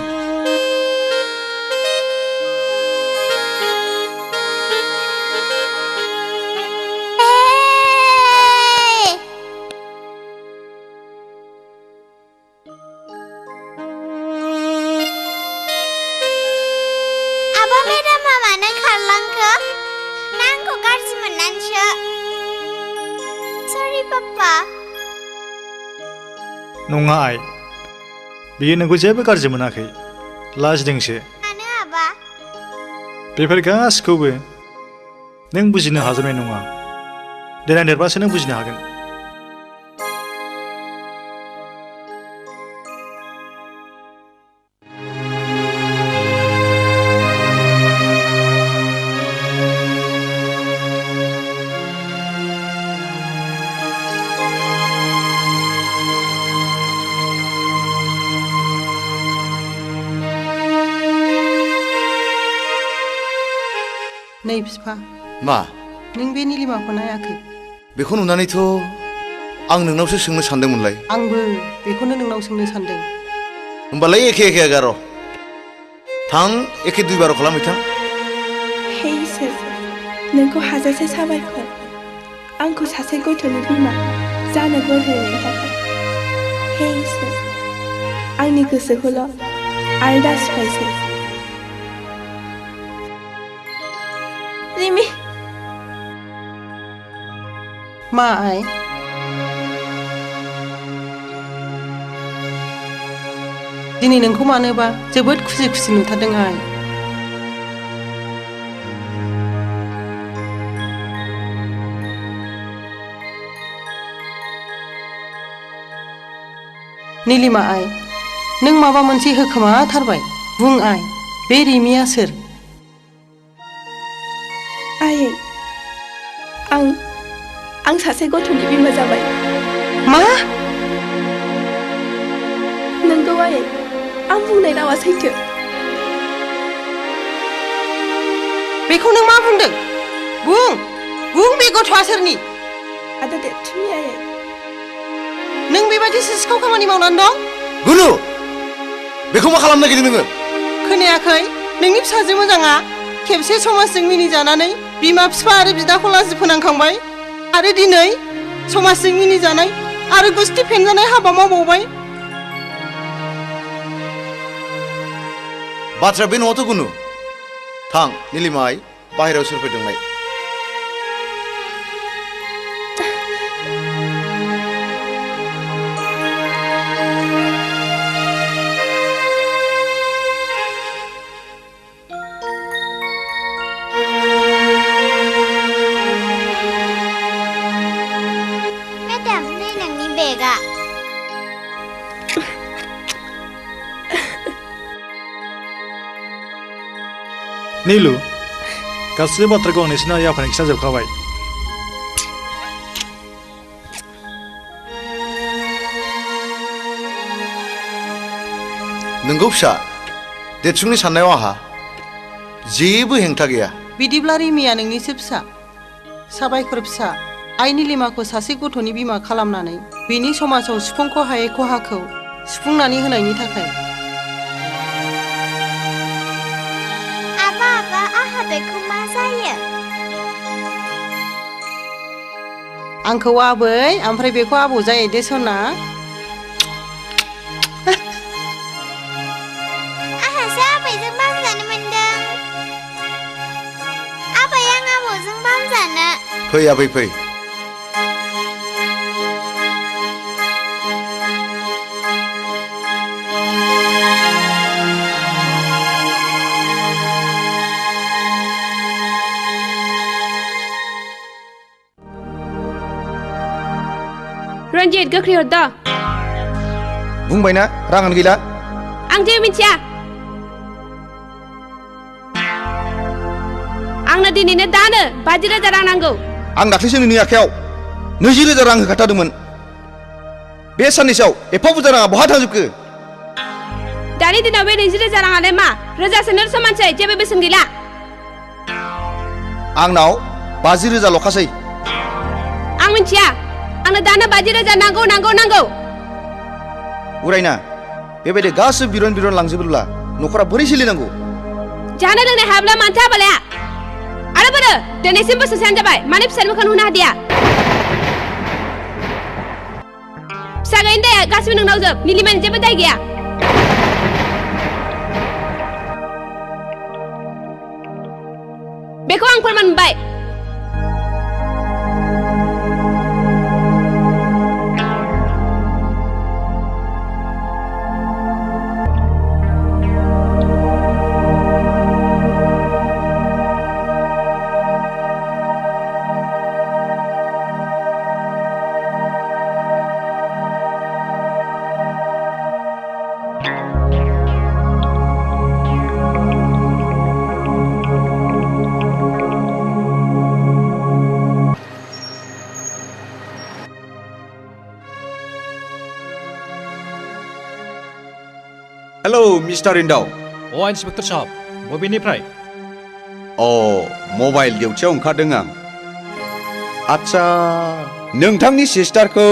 मेदामा मानो खारलांखो ना आंखौ गाज्रि मोननानैसो सरि पापा नङा आइ बियो नोंखौ जेबो गाज्रि मोनाखै लाजिदोंसो मानो आबा बेफोर गासिखौबो नों बुजिनो हाजोबनाय नङा देनां देरबासो नों बुजिनो हागोन नै बिफा मा नों बे निलिमाखौ नायाखै बेखौ नुनानैथ' आं नोंनावसो सोंनो सानदोंमोनलाय आंबो बेखौनो नोंनाव सोंनो सानदों होमबालाय एखे एखे गार' थां एखे दुइबार' खालामहैथां हे इसोर नोंखौ हाजासे साबायखर आंखौ सासे गथ'नि बिमा जानो बोर होनायनि थाखाय हे इसोर आंनि गोसोखौल' आरो दा सिफायसै रिमि मा आइ दिनै नोंखौ मानोबा जोबोद खुसि खुसि नुथारदों आइ निलिमा आइ नों माबा मोनसे होखोमाथारबाय बुं आइ बे रिमिया सोर आयै आं सासे गथ'नि बिमा जाबाय मा नंगौ आयै आं बुंनाय रावा सैथो बेखौ नों मा बुंदों बुं बे गथ'आ सोरनि आदा देरथुमनि आयै नों बेबायदि सिखाव खामानि मावनानै दं गुनु बेखौ मा खालामनो नागिरदों नोङो खोनायाखै नोंनि फिसाजो मोजाङा खेबसे समाजजों मिनिजानानै बिमा बिफा आरो बिदाखौ लाजि फोनांखांबाय आरो दिनै समाजजों मिनिजानाय आरो गुस्थि फेनजानाय हाबा मावबावबाय बाथ्राया बे न'आवथ' गुनु थां निलिमा आइ बाहेरायाव सोर फैदों नाय नीलु गासैबो बाथ्राखौ आं नोंसिना आइ आफानि खिन्थाजोबखाबाय नोंगौ फिसा देरसुंनि साननायाव आंहा जेबो हेंथा गैया बिदिब्ला रिमिया नोंनिसो फिसा साबायखर फिसा आइ निलिमाखौ सासे गथ'नि बिमा खालामनानै बिनि समाजाव सुफुंख' हायै खहाखौ सुफुंनानै होनायनि थाखाय बेखौ मा जायो आंखौ आबै ओमफ्राय बेखौ आबौ जायो दे सना आंहासो आबैजों बामजानो मोनदों आबै आं आबौजों बामजानो फै आबै फै रन्जित गोख्रै हर दा बुंबायना राङानो गैला आं जेबो मिथिया आंनो दिनैनो दानो 50,000 रां नांगौ आं दाख्लैसो नोंनि आखायाव 20,000 रां होखाथारदोंमोन बे साननैसोआव एफा बुरजा राङा बहा थांजोबखो दानि दिनाव बे 20,000 राङालाय मा रोजासोनो समानसै जेबो बेसेन गैला आंनाव 50,000 ल'खासै आं मिथिया आंनो दानो 50,000 नांगौ उरायना बेबायदि गासिबो बिरन लांजोबोब्ला न'खरा बोरै सोलिनांगौ जानो लोंनाय हाब्ला मानथो हाबालाया आरो बोरो दिनैसिम बोसोरसेयानो जाबाय माने फिसानि मोखां नुनो हादिया फिसा गैयिनि दाया गासिबो नोंनाव जोब निलिमानि जेबो दाय गैया बेखौ आं फोरमान मोनबाय। Hello mister इन्दाव। इन्सपेक्टर साहब, बबेनिफ्राय? मबाइल डिउटियाव ओंखारदों आं। आच्छा, नोंथांनि सिस्टारखौ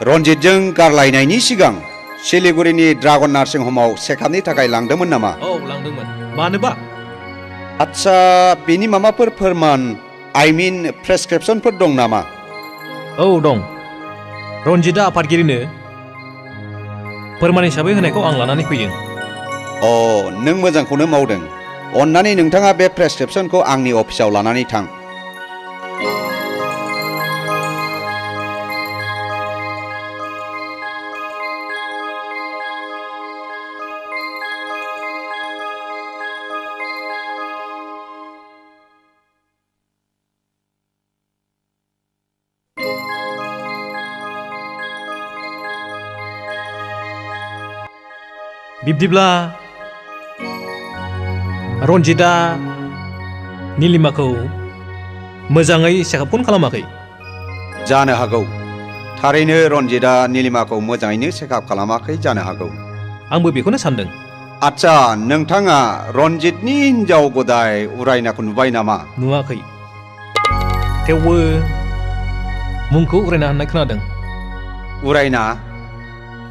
रन्जितजों गारलायनायनि सिगां सिलिगुरिनि ड्रागन नार्सिं हमाव चेकआपनि थाखाय लांदोंमोन नामा? लांदोंमोन। मानोबा? आच्छा, बेनि माबाफोर फोरमान प्रेसक्रिप्सनफोर दं नामा? दं। रन्जितआ आफादगिरिनो फोरमान हिसाबै होनायखौ आं लानानै फैदों। नों मोजांखौनो मावदों। अन्नानै नोंथाङा बे प्रेसक्रिप्सनखौ आंनि अफिसाव लानानै थां। बिब्दिब्ला रन्जितआ निलिमाखौ मोजाङै चेकआपखौनो खालामाखै? जानो हागौ। थारैनो रन्जितआ निलिमाखौ मोजाङैनो चेकआप खालामाखै जानो हागौ। आंबो बेखौनो सानदों। आच्छा, नोंथाङा रन्जितनि हिनजाव गदाय उरायनाखौ नुबाय नामा? नुवाखै, थेवबो मुंखौ उरायना होननाय खोनादों। उरायना?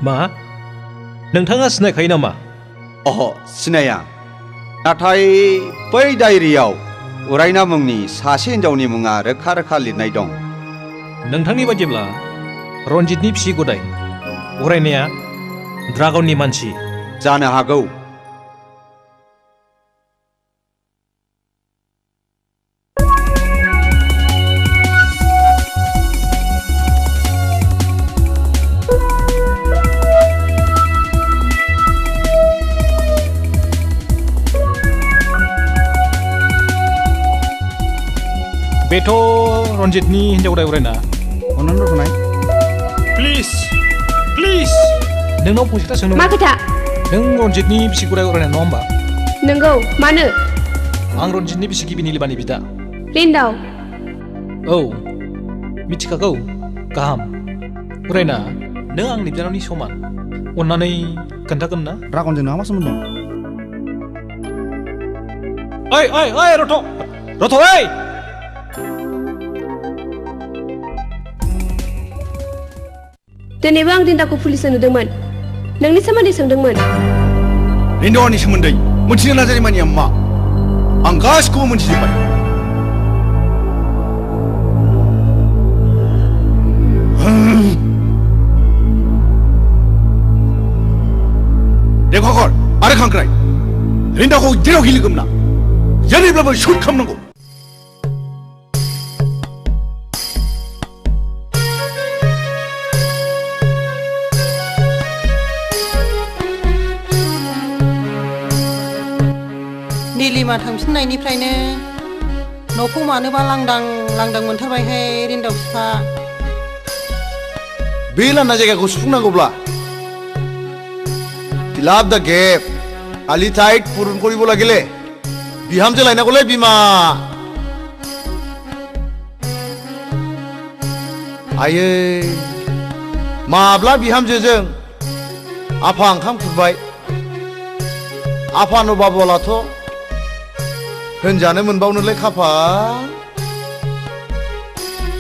मा? नोंथाङा सिनायखायो नामा? सिनाया। नाथाय बै डायरियाव उरायना मुंनि सासे हिनजावनि मुङा रोखा रोखा लिरनाय दं। नोंथांनि बायदिब्ला रन्जितनि फिसि गदाय उरायनाया ड्रागननि मानसि? जानो हागौ। बेथ' रन्जितनि हिनजाव गदाय उरायना। अन्नानै रथ'नाय। प्लिज नोंनाव फंसे खोथा सोंनो। मा खोथा? नों रन्जितनि बिसि गदाय उरायना नङा होमबा? नंगौ। मानो? आं रन्जितनि बिसि गिबि निलिमानि बिदा। रिन्दाव। मिथिखागौ। गाहाम। उरायना, नों आंनि बिनानावनि समान। अन्नानै खोन्थागोन ना? ड्रागनजों नोंहा मा सोमोन्दो दं? रथ' दिनैबो आं रिन्दावखौ पुलिसआव नुदोंमोन। नोंनि सोमोन्दै सोंदोंमोन। रिन्दावनि सोमोन्दै मिथिनो नाजानाय मानिया मा? आं गासिखौबो मिथिजोब्बाय। देखर आरो खांख्राय, रिन्दावखौ जेराव गिलिगोमना जेरैब्लाबो शुट खालामनांगौ। निलिमा थांफिननायनिफ्रायनो न'खौ मानोबा लांदां लांदां मोनथारबायहाय रिन्दाव बिफा। बे लांदां जायगाखौ सुफुंनांगौब्ला फिलाप दा गेप आलि टाइट पुरन करिब लागिले बिहामजो लायनांगौलै बिमा। आयै माब्ला बिहामजोजों आफा ओंखाम खुरबाय। आफा नबाबलाथ' होनजानो मोनबावनोलाय खाफाल।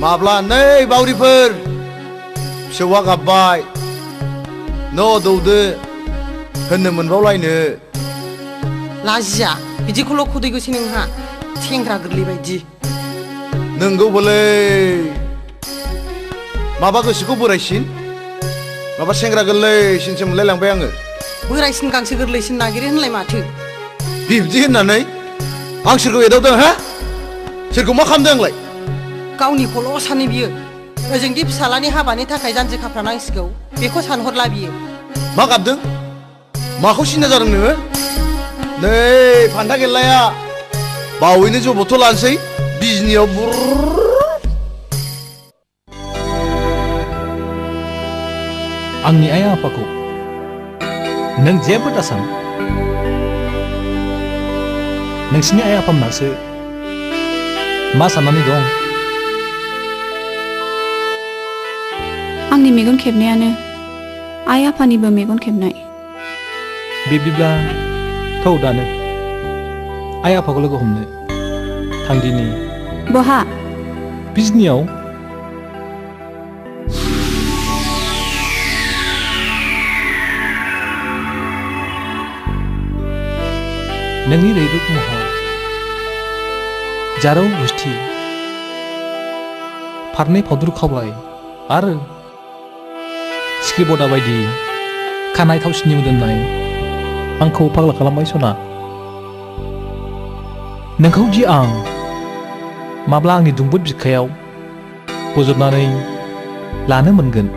माब्ला नै बावरिफोर फिसौआ गाबबाय न' दौदो होननो मोनबावलायनो। लाजिया बिदिखौल' खुदैगोसै नोंहा, सेंग्रा गोरलै बायदि। नोंगौबोलै माबा गोसोखौ बोरायसिन माबा सेंग्रा गोरलैसिनसो मोनलायलांबाय आङो। बोरायसिन गांसो गोरलैसिन नागिरो होनलाय माथो। बिब्दि होननानै आं सोरखौ एदावदों? हा सोरखौ मा खालामदों आंलाय गावनि खौल' सानै बियो ओजोंदि फिसालानि हाबानि थाखाय जानजि खाफ्रानांसिगौ बेखौ सानहरला बियो मा गाबदों माखौ सिन्था जादों नोङो नै फान्था गेल्लाया बावैनो जबथ' लानोसै बिजनियाव आंनि आइ आफाखौ नों जेबो दासान नोंसिनि आइ आफामोनासो मा साननानै दं आंनि मेगन खेबनायानो आइ आफानिबो मेगन खेबनाय बिब्दिब्ला थौ दानो आइ आफाखौ लोगो हमनो थांदिनि बहा बिजनियाव नोंनि रैरुब महर जारौ गुस्थि फारनै फावदुर खावलाय आरो सिख्रिबदा बायदि खानाय थावसिनि मोदोमनाय आंखौ फाग्ला खालामबाय सना नोंखौ दि आं माब्ला आंनि दुंबुद बिखायाव बजबनानै लानो मोनगोन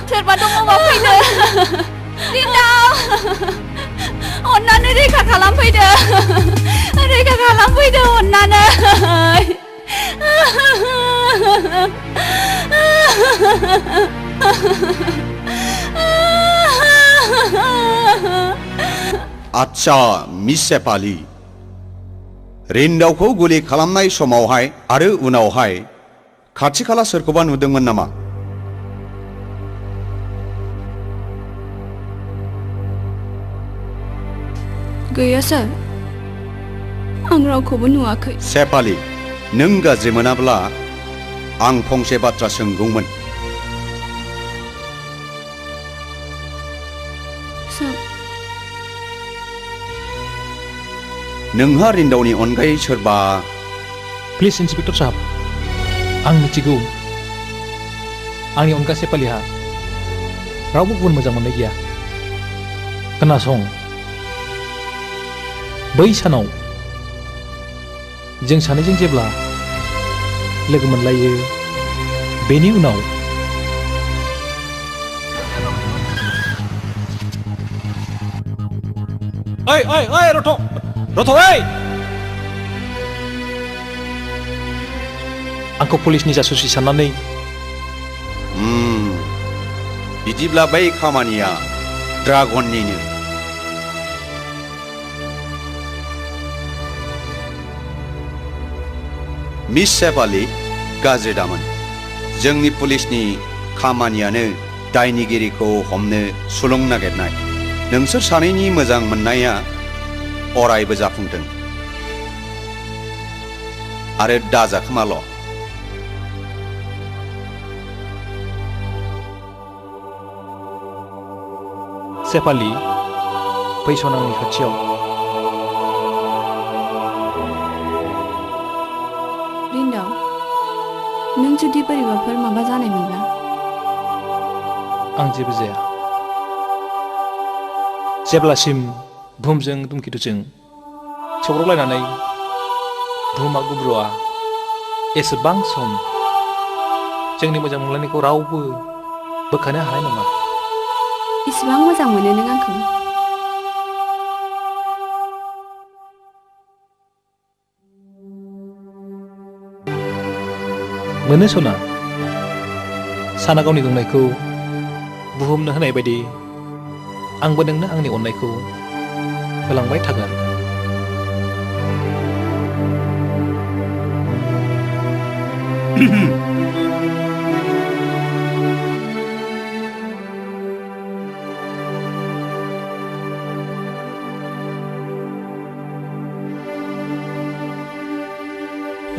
सोरबा दङबा फैदो दिनाव अन्नानै रैखा खालामफैदो अन्नानै आच्छा मिस सेफाली रिन्दावखौ गुलि खालामनाय समावहाय आरो उनावहाय खाथि खाला सोरखौबा नुदोंमोन नामा गैया सार आं रावखौबो नुवाखै सेफाली नों गाज्रि मोनाब्ला आं फंसे बाथ्रा सोंगौमोन सार नोंहा रिन्दावनि अनगायै सोरबा प्लिज इन्सपेक्टर साहब आं मिथिगौ आंनि अनगा सेफालीहा रावबो गुबुन मोजां मोननाय गैया खोनासं बै सानाव जों सानैजों जेब्ला लोगो मोनलायो बेनि उनाव ओइ ओइ ओइ रथ' ओइ आंखौ पुलिसनि जासुसि साननानै बिदिब्ला बै खामानिया ड्रागननिनो मिस सेफाली गाज्रि दामोन जोंनि पुलिसनि खामानियानो दायनिगिरिखौ हमनो सुलुं नागिरनाय नोंसोर सानैनि मोजां मोननाया अरायबो जाफुंथों आरो दाजाखोमाल' सेफाली फैसन आंनि खाथियाव रिन्दाव नों जुदि बोरैबाफोर माबा जानायमोनब्ला आं जेबो जाया जेब्लासिम बुहुमजों धुमकेतुजों सौग्रावलायनानै बुहुमा गुब्रुआ एसेबां सम जोंनि मोजां मोनलायनायखौ रावबो बोखानो हानाय नङा इसिबां मोजां मोनो नों आंखौ मोनो सना साना गावनि दुंनायखौ बुहुमनो होनाय बायदि आंबो नोंनो आंनि अननायखौ होलांबाय थागोन।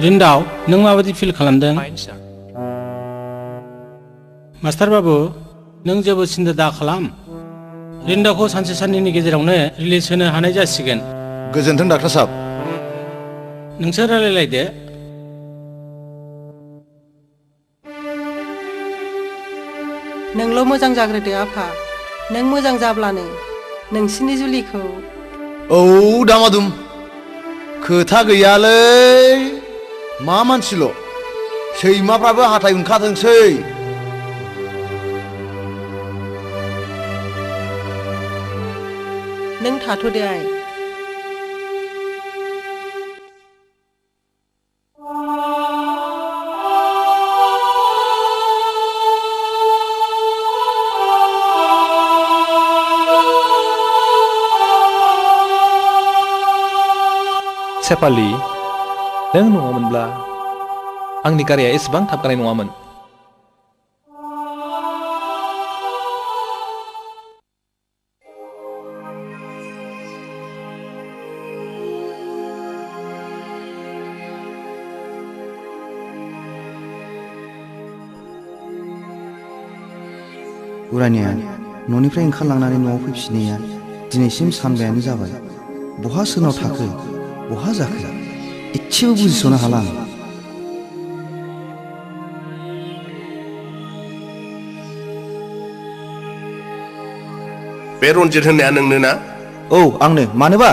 रिन्दाव नों माबायदि फिल खालामदों? मास्टार बाबु नों जेबो सिन्था दा खालाम। रिन्दावखौ सानसे साननैनि गेजेरावनो रिलिज होनो हानाय जासिगोन। गोजोन्थों डाक्टार साहब। नोंसोर रायलायलायदो। नोंल' मोजां जाग्रोदो आफा। नों मोजां जाब्लानो नोंसिनि जुलिखौ। औ दामादुम खोथा गैयालै मा मानसिल' सैमाफ्राबो हाथाय ओंखारथोंसै। नों थाथ'दो आइ। सेपालि नों नङामोनब्ला आंनि गारिया एसेबां थाबगानाय नङामोन। उरानिया न'निफ्राय ओंखारलांनानै न'आव फैफिननाया दिनैसिम सानबायानो जाबाय। बहा सोरनाव थाखो बहा जाखो इसेबो बुजिस'नो हाला आं। बे रन्जित होननाया नोंनो ना? औ आंनो। मानोबा?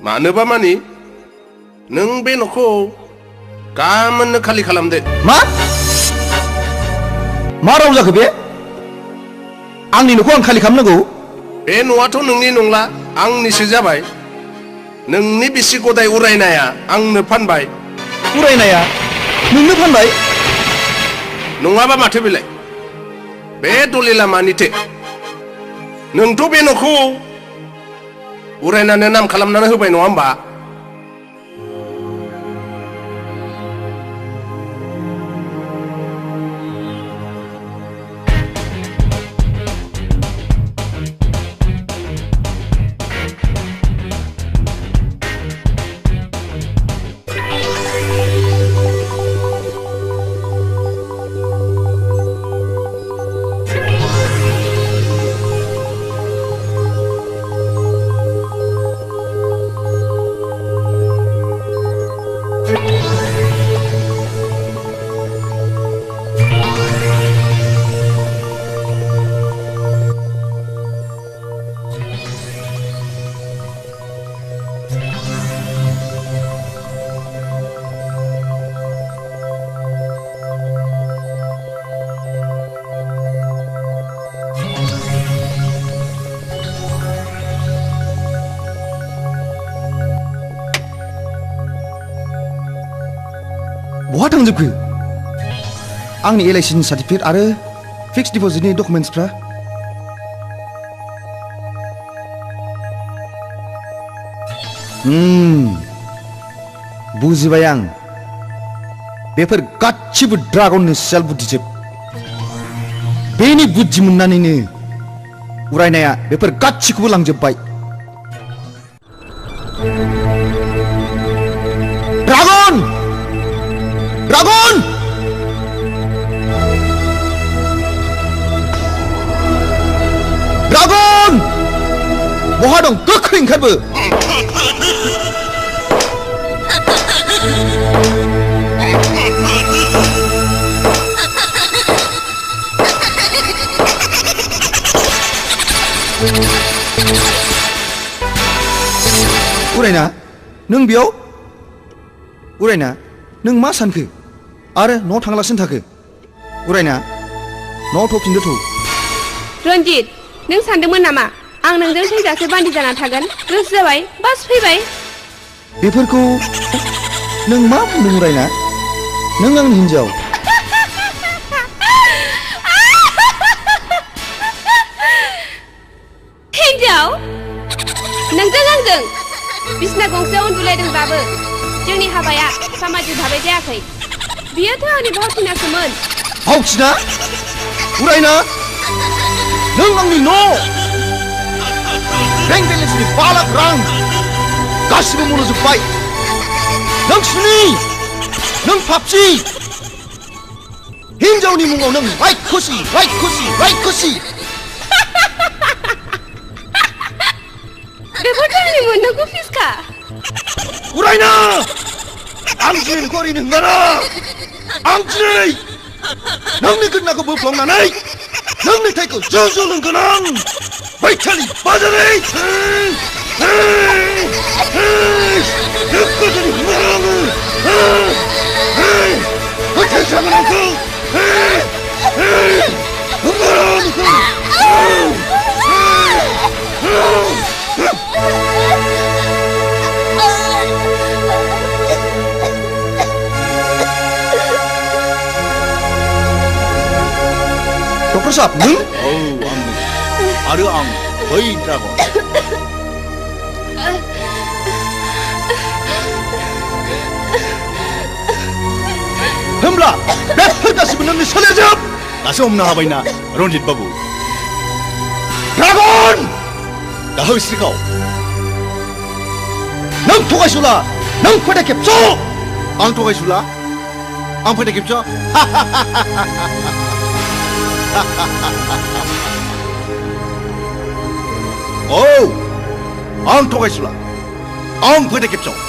मानोबा मानि नों बे न'खौ गामोननो खालि खालामदो। मा राव जाखो बे? आंनि न'खौ आं खालि खालामनांगौ? बे न'आथ' नोंनि नंला आंनिसो जाबाय। नोंनि बिसि गदाय उरायनाया आंनो फानबाय। उरायनाया नोंनो फानबाय? नङाबा माथो बेलाय बे दलिला मानिथो? नोंथ' बे न'खौ उरायनानै नाम खालामनानै होबाय नङा होमबा? बहा थांजोबखो आंनि एलआईसिनि सार्टिफिकेट आरो फिक्स डिप'जिटनि डकुमेन्ट्सफ्रा? बुजिबाय आं। बेफोर गासिबो ड्रागननि सियाल बुद्धिजोब। बेनि बुद्धि मोननानैनो उरायनाया बेफोर गासिखौबो लांजोब्बाय। ड्रागन! ड्रागन! ड्रागन! बहा दं? गोख्रै ओंखारबो! उरायना नों बेयाव? उरायना नों मा सानखो आरो न'आव थांलासिनो थाखो? उरायना न'आव थफिनदो थौ। रन्जित नों सानदोंमोन नामा आं नोंजों थैजासे बान्दि जाना थागोन? गोसो जाबाय बास फैबाय। बेफोरखौ नों मा बुंदों उरायना? नों आंनि हिन्जाव। हिन्जाव? नोंजों आंजों बिसना गंसेयाव उन्दुलायदोंब्लाबो जोंनि हाबाया सामाजिक भाबै जायाखै बियोथ' आंनि भावथिनासोमोन भावथिना उरायना नों आंनि न' बेंक बेलेन्सनि 5 लाख रां गासिबो मनोजोब्बाय नों सुनि नों पापसि हिनजावनि मुङाव नों रायखसि बेफोरथ' आंनि मोननांगौ फिसखा उरायना आं दिनै नोंखौ ओरैनो हंगारा आं दिनै नोंनि गोदनाखौ बोफ्लंनानै नोंनि थैखौ ज' लोंगोन आं बैखालि बाजारै नोंखौ दिनै हंगारा आङो बैखालि जागोन आंखौ हंगारा नोंखौ डक्टर साहब नों आंनो आरो आं बै ड्रागन होमब्ला बेफोर गासिबो नोंनि सोलोजोब दासो हमनो हाबायना रन्जित बाबु ड्रागन दा होस्रिखाव नों थगायसुला नों फोथाय खेबस' आं थगायसुला आं फोथाय खेबस' औ आं थगायसुला आं फोथाय खेबस'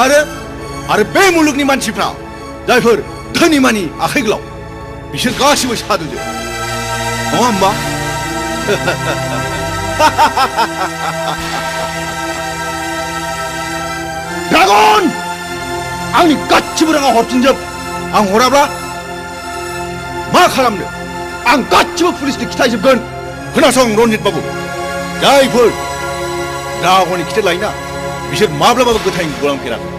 आरो बे मुलुगनि मानसिफ्रा जायफोर धोनि मानि आखाइ गोलाव बिसोर गासिबो सादुजोब नङा होमबा ड्रागन आंनि गासिबो राङा हरफिनजोब आं हराब्ला मा खालामनो आं गासिबो पुलिसनि खिथायजोबगोन खोनासं रन्जित बाबु जायफोर ड्रागननि खिथेर लायोना बिसोर माब्लाबाबो गोथाङै गलांफेराखै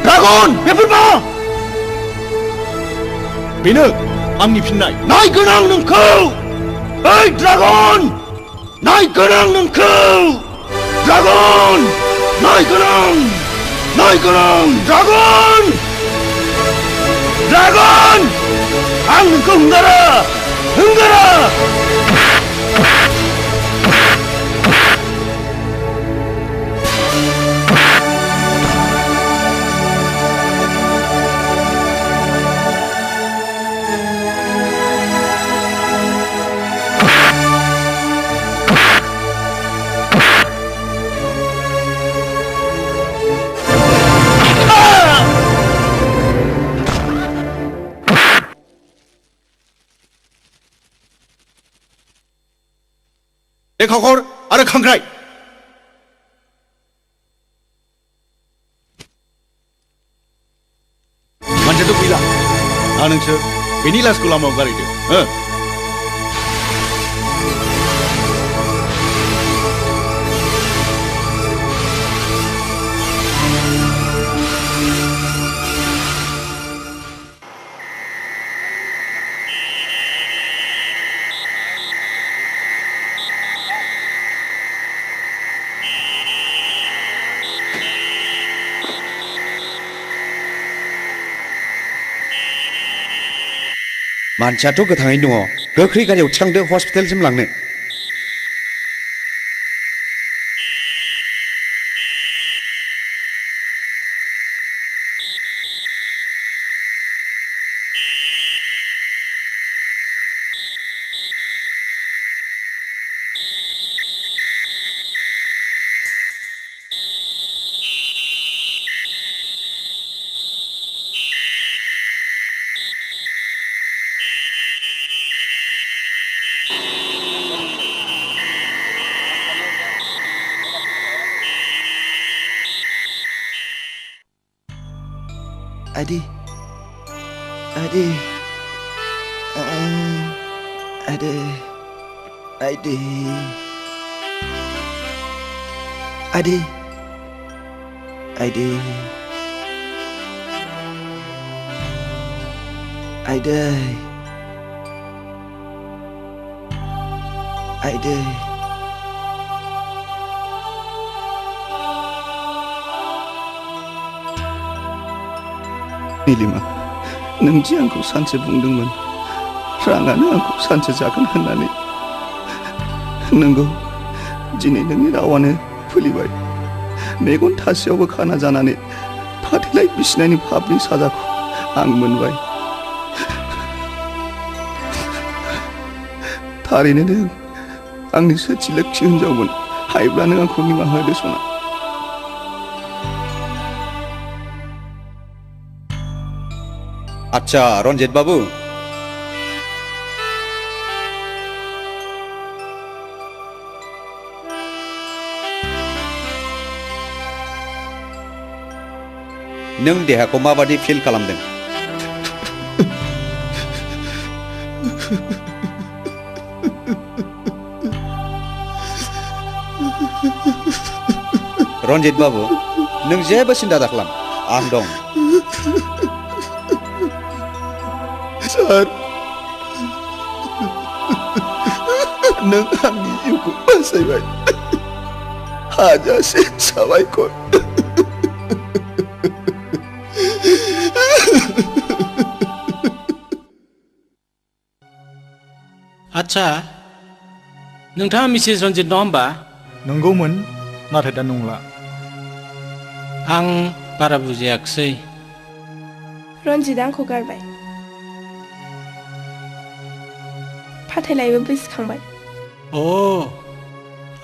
ड्रागन बेफोर मा बेनो आंनि फिननाय नायगोन आं नोंखौ ओइ ड्रागन नायगोन आं नोंखौ ड्रागन नायगोन आं ड्रागन आं नोंखौ हंगारा लेखाखर आरो खांख्राइ मानसियाथ' गैला दा नोंसोर बेनि लासखौ लामायाव गारहैदो मानसियाथ' गोथाङैनो दङ गोख्रै गारियाव थिखांदो हस्पिटालसिम लांनो Adi, Adi. आइदै नीलिमा नों दि आंखौ सानसे बुंदोंमोन राङानो आंखौ सानसे जागोन होननानै नंगौ दिनै नोंनि रावानो फुलिबाय मेगन थासेयावबो खाना जानानै फाथैलाय बिसिनायनि पापनि साजाखौ आं मोनबाय थारैनो नों आंनि सोथि लोक्षि हिनजावमोन हायोब्ला नों आंखौ निमाहा होदो सना आच्छा रन्जित बाबु नों देहाखौ माबादि फिल खालामदों रन्जित बाबु नों जेबो सिन्था दाखालाम आं दं सार नों आंनि जिउखौ बासायबाय हाजासे साबायखर आच्छा नोंथाङा मिसेस रन्जित नङा होमबा नंगौमोन नाथाय दा नंला आं बारा बुजियाखिसै रन्जितआ आंखौ गारबाय फाथैलायबो बैसोखांबाय अ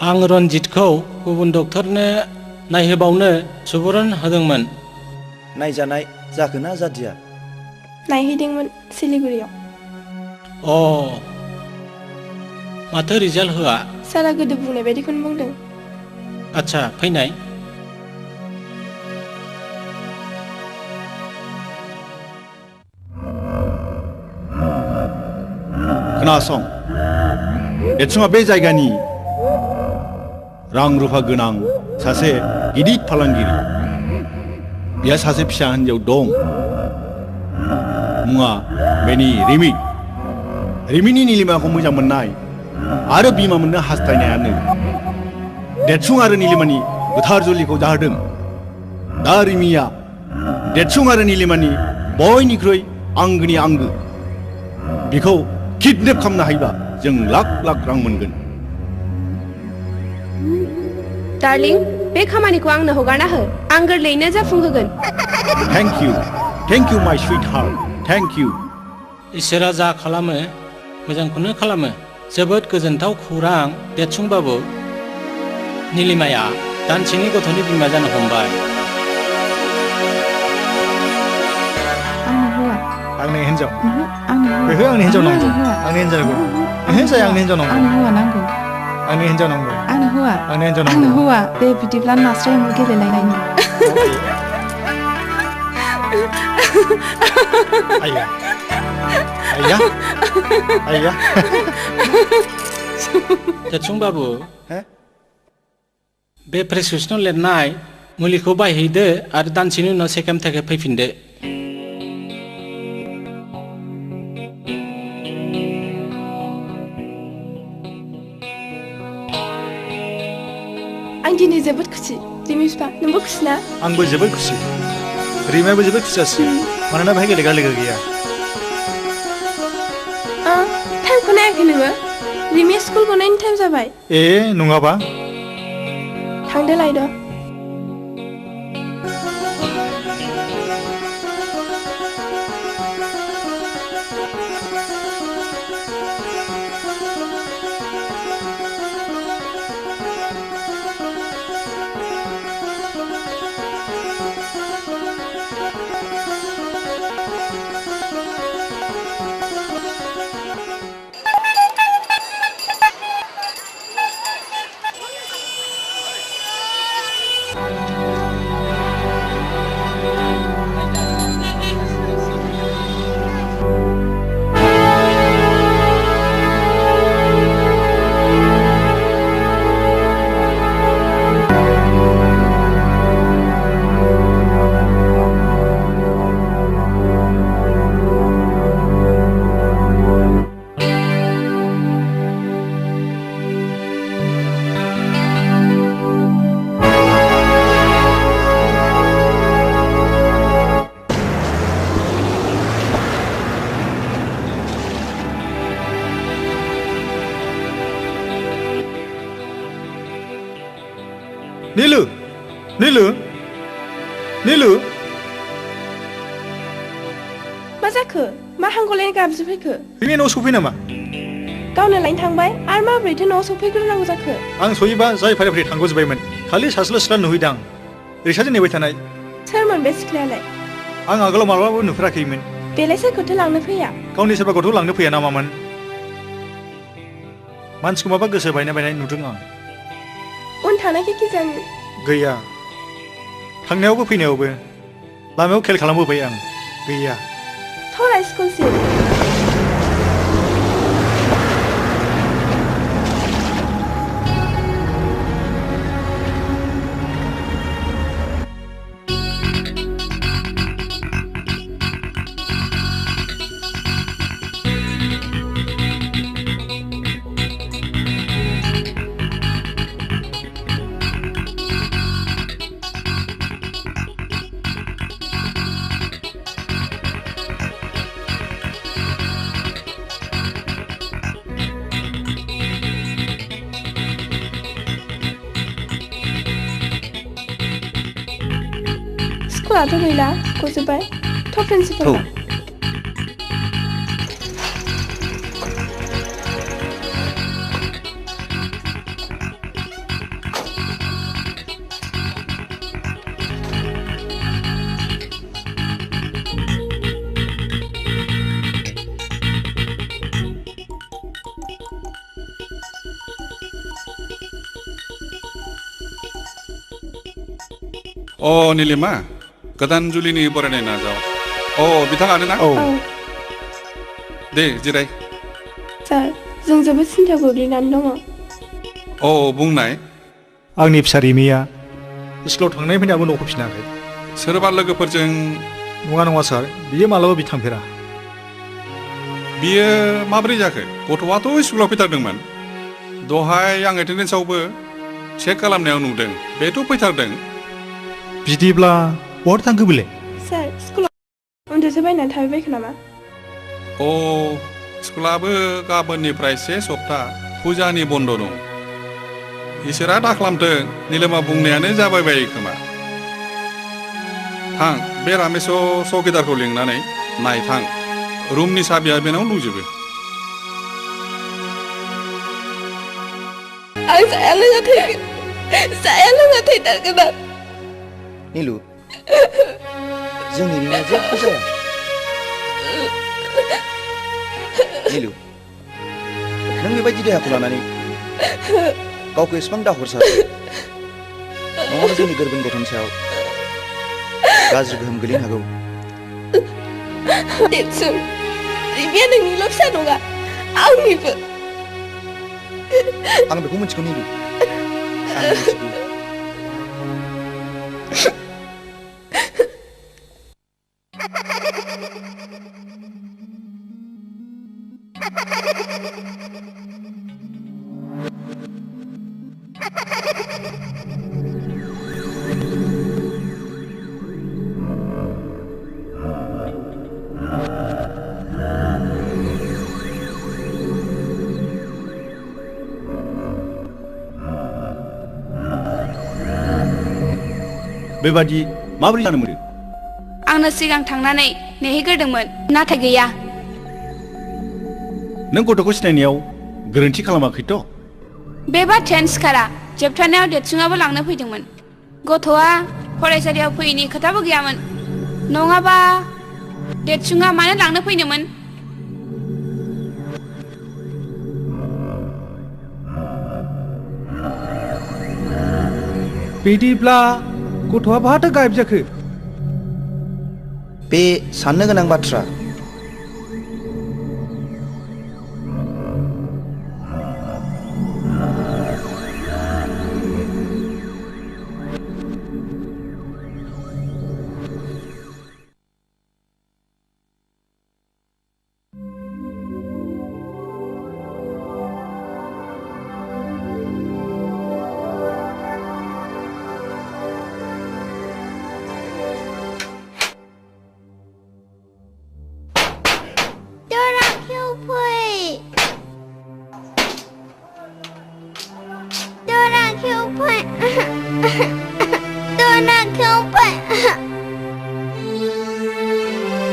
आं रन्जितखौ गुबुन डक्टरनो नायहोबावनो सुबुरुन होदोंमोन नायजानाय जाखोना जादिया नायहैदोंमोन सिलिगुरियाव अ माथो रिजाल्ट होआ सारा गोदो बुंनाय बायदिखौनो बुंदों आच्छा फैनाय खोनासं देरसुङा बे जायगानि रां रुफा गोनां सासे गिदिर फालांगिरि बिहा सासे फिसा हिन्जाव दं मुङा बेनि रिमि रिमिनि नीलिमाखौ मोजां मोननाय आरो बिमा मोननो हास्थायनायानो देरसुं आरो नीलिमानि गोथार जुलिखौ जाहोदों दा रिमिया देरसुं आरो नीलिमानि बयनिख्रुइ आंगोनि आंगो बिखौ किडनेप खालामनो हायोबा जों लाख लाख रां मोनगोन डार्लिं बे खामानिखौ आंनो हगारना हो आं गोरलैयैनो जाफुंहोगोन थेंक इउ माय स्वीट हार्ट थेंक इउ इसोरा जा खालामो मोजांखौनो खालामो जोबोद गोजोनथाव खौरां देरसुंबाबु नीलिमाया दानसेनि गथ'नि बिमा जानो हमबाय आंनि हिन्जाव आंनो बेखौ आंनि हिन्जाव नांगौ आंनि हिन्जावखौ जाय आंनि हिन्जाव नांगौ आंनो हौवा नांगौ आंनि हिन्जाव नांगौ आंनो हौवा आंनि हिन्जाव आंनो नांगौ हौवा दे बिदिब्ला नास्राय हमो गेलेलायनायनि आइया आइया आइया देरसुंबाबु बे प्रेसक्रिपसनाव लिरनाय मुलिखौ बायहैदो आरो दानसेनि उनाव सेकेन्ड थाखाय फैफिनदो आं दिनै जोबोद खुसि रिमि बिफा नोंबो खुसि ना आंबो जोबोद खुसि रिमायाबो जोबोद खुसियासै मानोना बेहाय गेलेग्रा लोगो गैया टाइमखौ नायाखै नोङो रिमिया स्कुल गनायनि टाइम जाबाय ए नङाबा थांदो लायद' Nilu, Nilu, Nilu. मा जाखो मा हांगलायनो गाबज्रि फैखो Rimi न' सफै नामा? गावनो लायनो थांबाय आरो माबोरैथो न'आव सफैग्रोनांगौ जाखो आं सहैबा जाय फारि थांग'जोब्बायमोन खालि सासेल' सिख्ला नुहैदां रिक्साजों नेबाय थानाय सोरमोन बे सिख्लायालाय आं आगोलाव माब्लाबाबो नुफेराखैमोन बेलाय सोरखौथो लांनो फैया गावनि सोरबा गथ' लांनो फैया नामामोन मानसिखौ माबा गोसो बायनाय नुदों आं उन थानायखौ खिजानि गैया थांनायावबो फैनायावबो लामायाव खेल खालामबोबाय आं गैया थरा स्कुलसिम स्कुलाथ' गैला गजोब्बाय थ' प्रिन्सिपाल अ निलिमा गोदान जुलिनि बरायनाय नाजाव अ बिथाङानो ना दे जिराय सार जों जोबोद सिन्थायाव गोग्लैनानै दङ अ बुंनाय आंनि फिसा रिमिया स्कुलाव थांनाय फैनायाबो न'आव फैफिनाखै सोरबा लोगोफोरजों नङा सार बियो मालाबा थांफेरा बियो माबोरै जाखो गथ'आथ' स्कुलाव फैथारदोंमोन दहाय आं एटेन्डेन्सआवबो चेक खालामनायाव नुदों बेथ' फैथारदों बिदिब्ला बहा थांखो बेलाय सार स्कुलाव उन्दुसो बायनानै थाबाय नामा अ स्कुलाबो गाबोननिफ्राय से सप्ता फुजानि बन्द' दं इसोरा दा खालामथों निलिमा बुंनायानो जाबाय बायो खोमा थां बे रामेश चौकिदारखौ लिंनानै नाय थां रुमनि साबिया बेनाव दंजोबो आं जाया लोङा थैथारगोन आं नीलु जोंनि रिमिया जेबो जाया नीलु नों बेबायदि देहाखौ लानानै गावखौ एसेबां दाहरसार नङाबा जोंनि गोरबोनि गथ'नि सायाव गाज्रि गोहोम गोलैनो हागौ देरसुं रिमिया नोंनिल' फिसा नङा आंनिबो आं बेखौ मिथिगौ नीलु आं मिथिगौ बेबादि माबोरै जानो मोनो आंनो सिगां थांनानै नेहैग्रोदोंमोन नाथाय गैया नों गथ'खौ सिनायनायाव गोरोन्थि खालामाखैथ' बे बाथ्रायानो सिखारा जोबथारनायाव देरसुङाबो लांनो फैदोंमोन गथ'आ फरायसालियाव फैयैनि खोथाबो गैयामोन नङाबा देरसुङा मानो लांनो फैनोमोन बिदिब्ला गथ'आ बहाथो गायब जाखो बे साननो गोनां बाथ्रा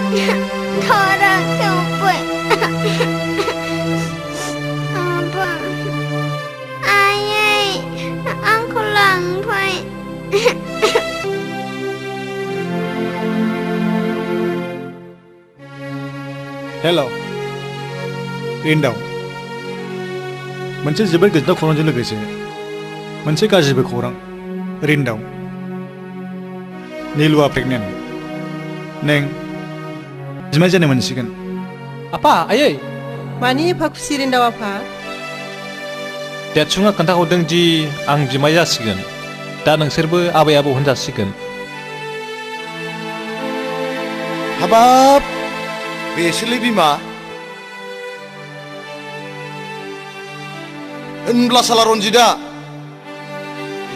Thora sampai. Apa? Ayah, aku lampai. हेल' रिन्दाव मोनसे जोबोद गोजोनथाव खौरांजों लोगोसे मोनसे गाज्रिबो खौरां रिन्दाव नीलुआ प्रेगनेन्ट नों बिमाय जानो मोनसिगोन आपा आयै मानि एफा खुसि रिन्दाव आफा देरसुङा खोन्थाहरदों दि आं बिमाय जासिगोन दा नोंसोरबो आबै आबौ होनजासिगोन हाबाब बेसोरलै बिमा होनब्ला साला रन्जितआ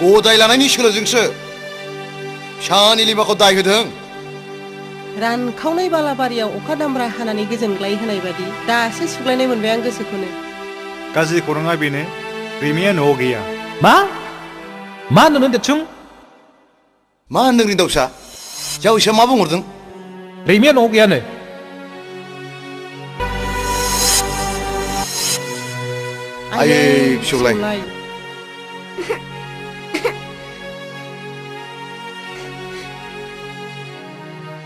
गदाय लानायनि सोलोजोंसो फिसा निलिमाखौ दाय होदों रानखावनाय बालाबारियाव अखा दामब्रा हानानै गोजोनग्लाय होनाय बादि दासो सुग्लायनाय मोनबाय आं गोसोखौनो गाज्रि खौराङा बेनो रिमिया न'आव गैया मा होनदों देरसुं मा होनदों रिन्दावसा जावैसोआ मा बुंहरदों रिमिया न'आव गैयानो आयै फिसौलाय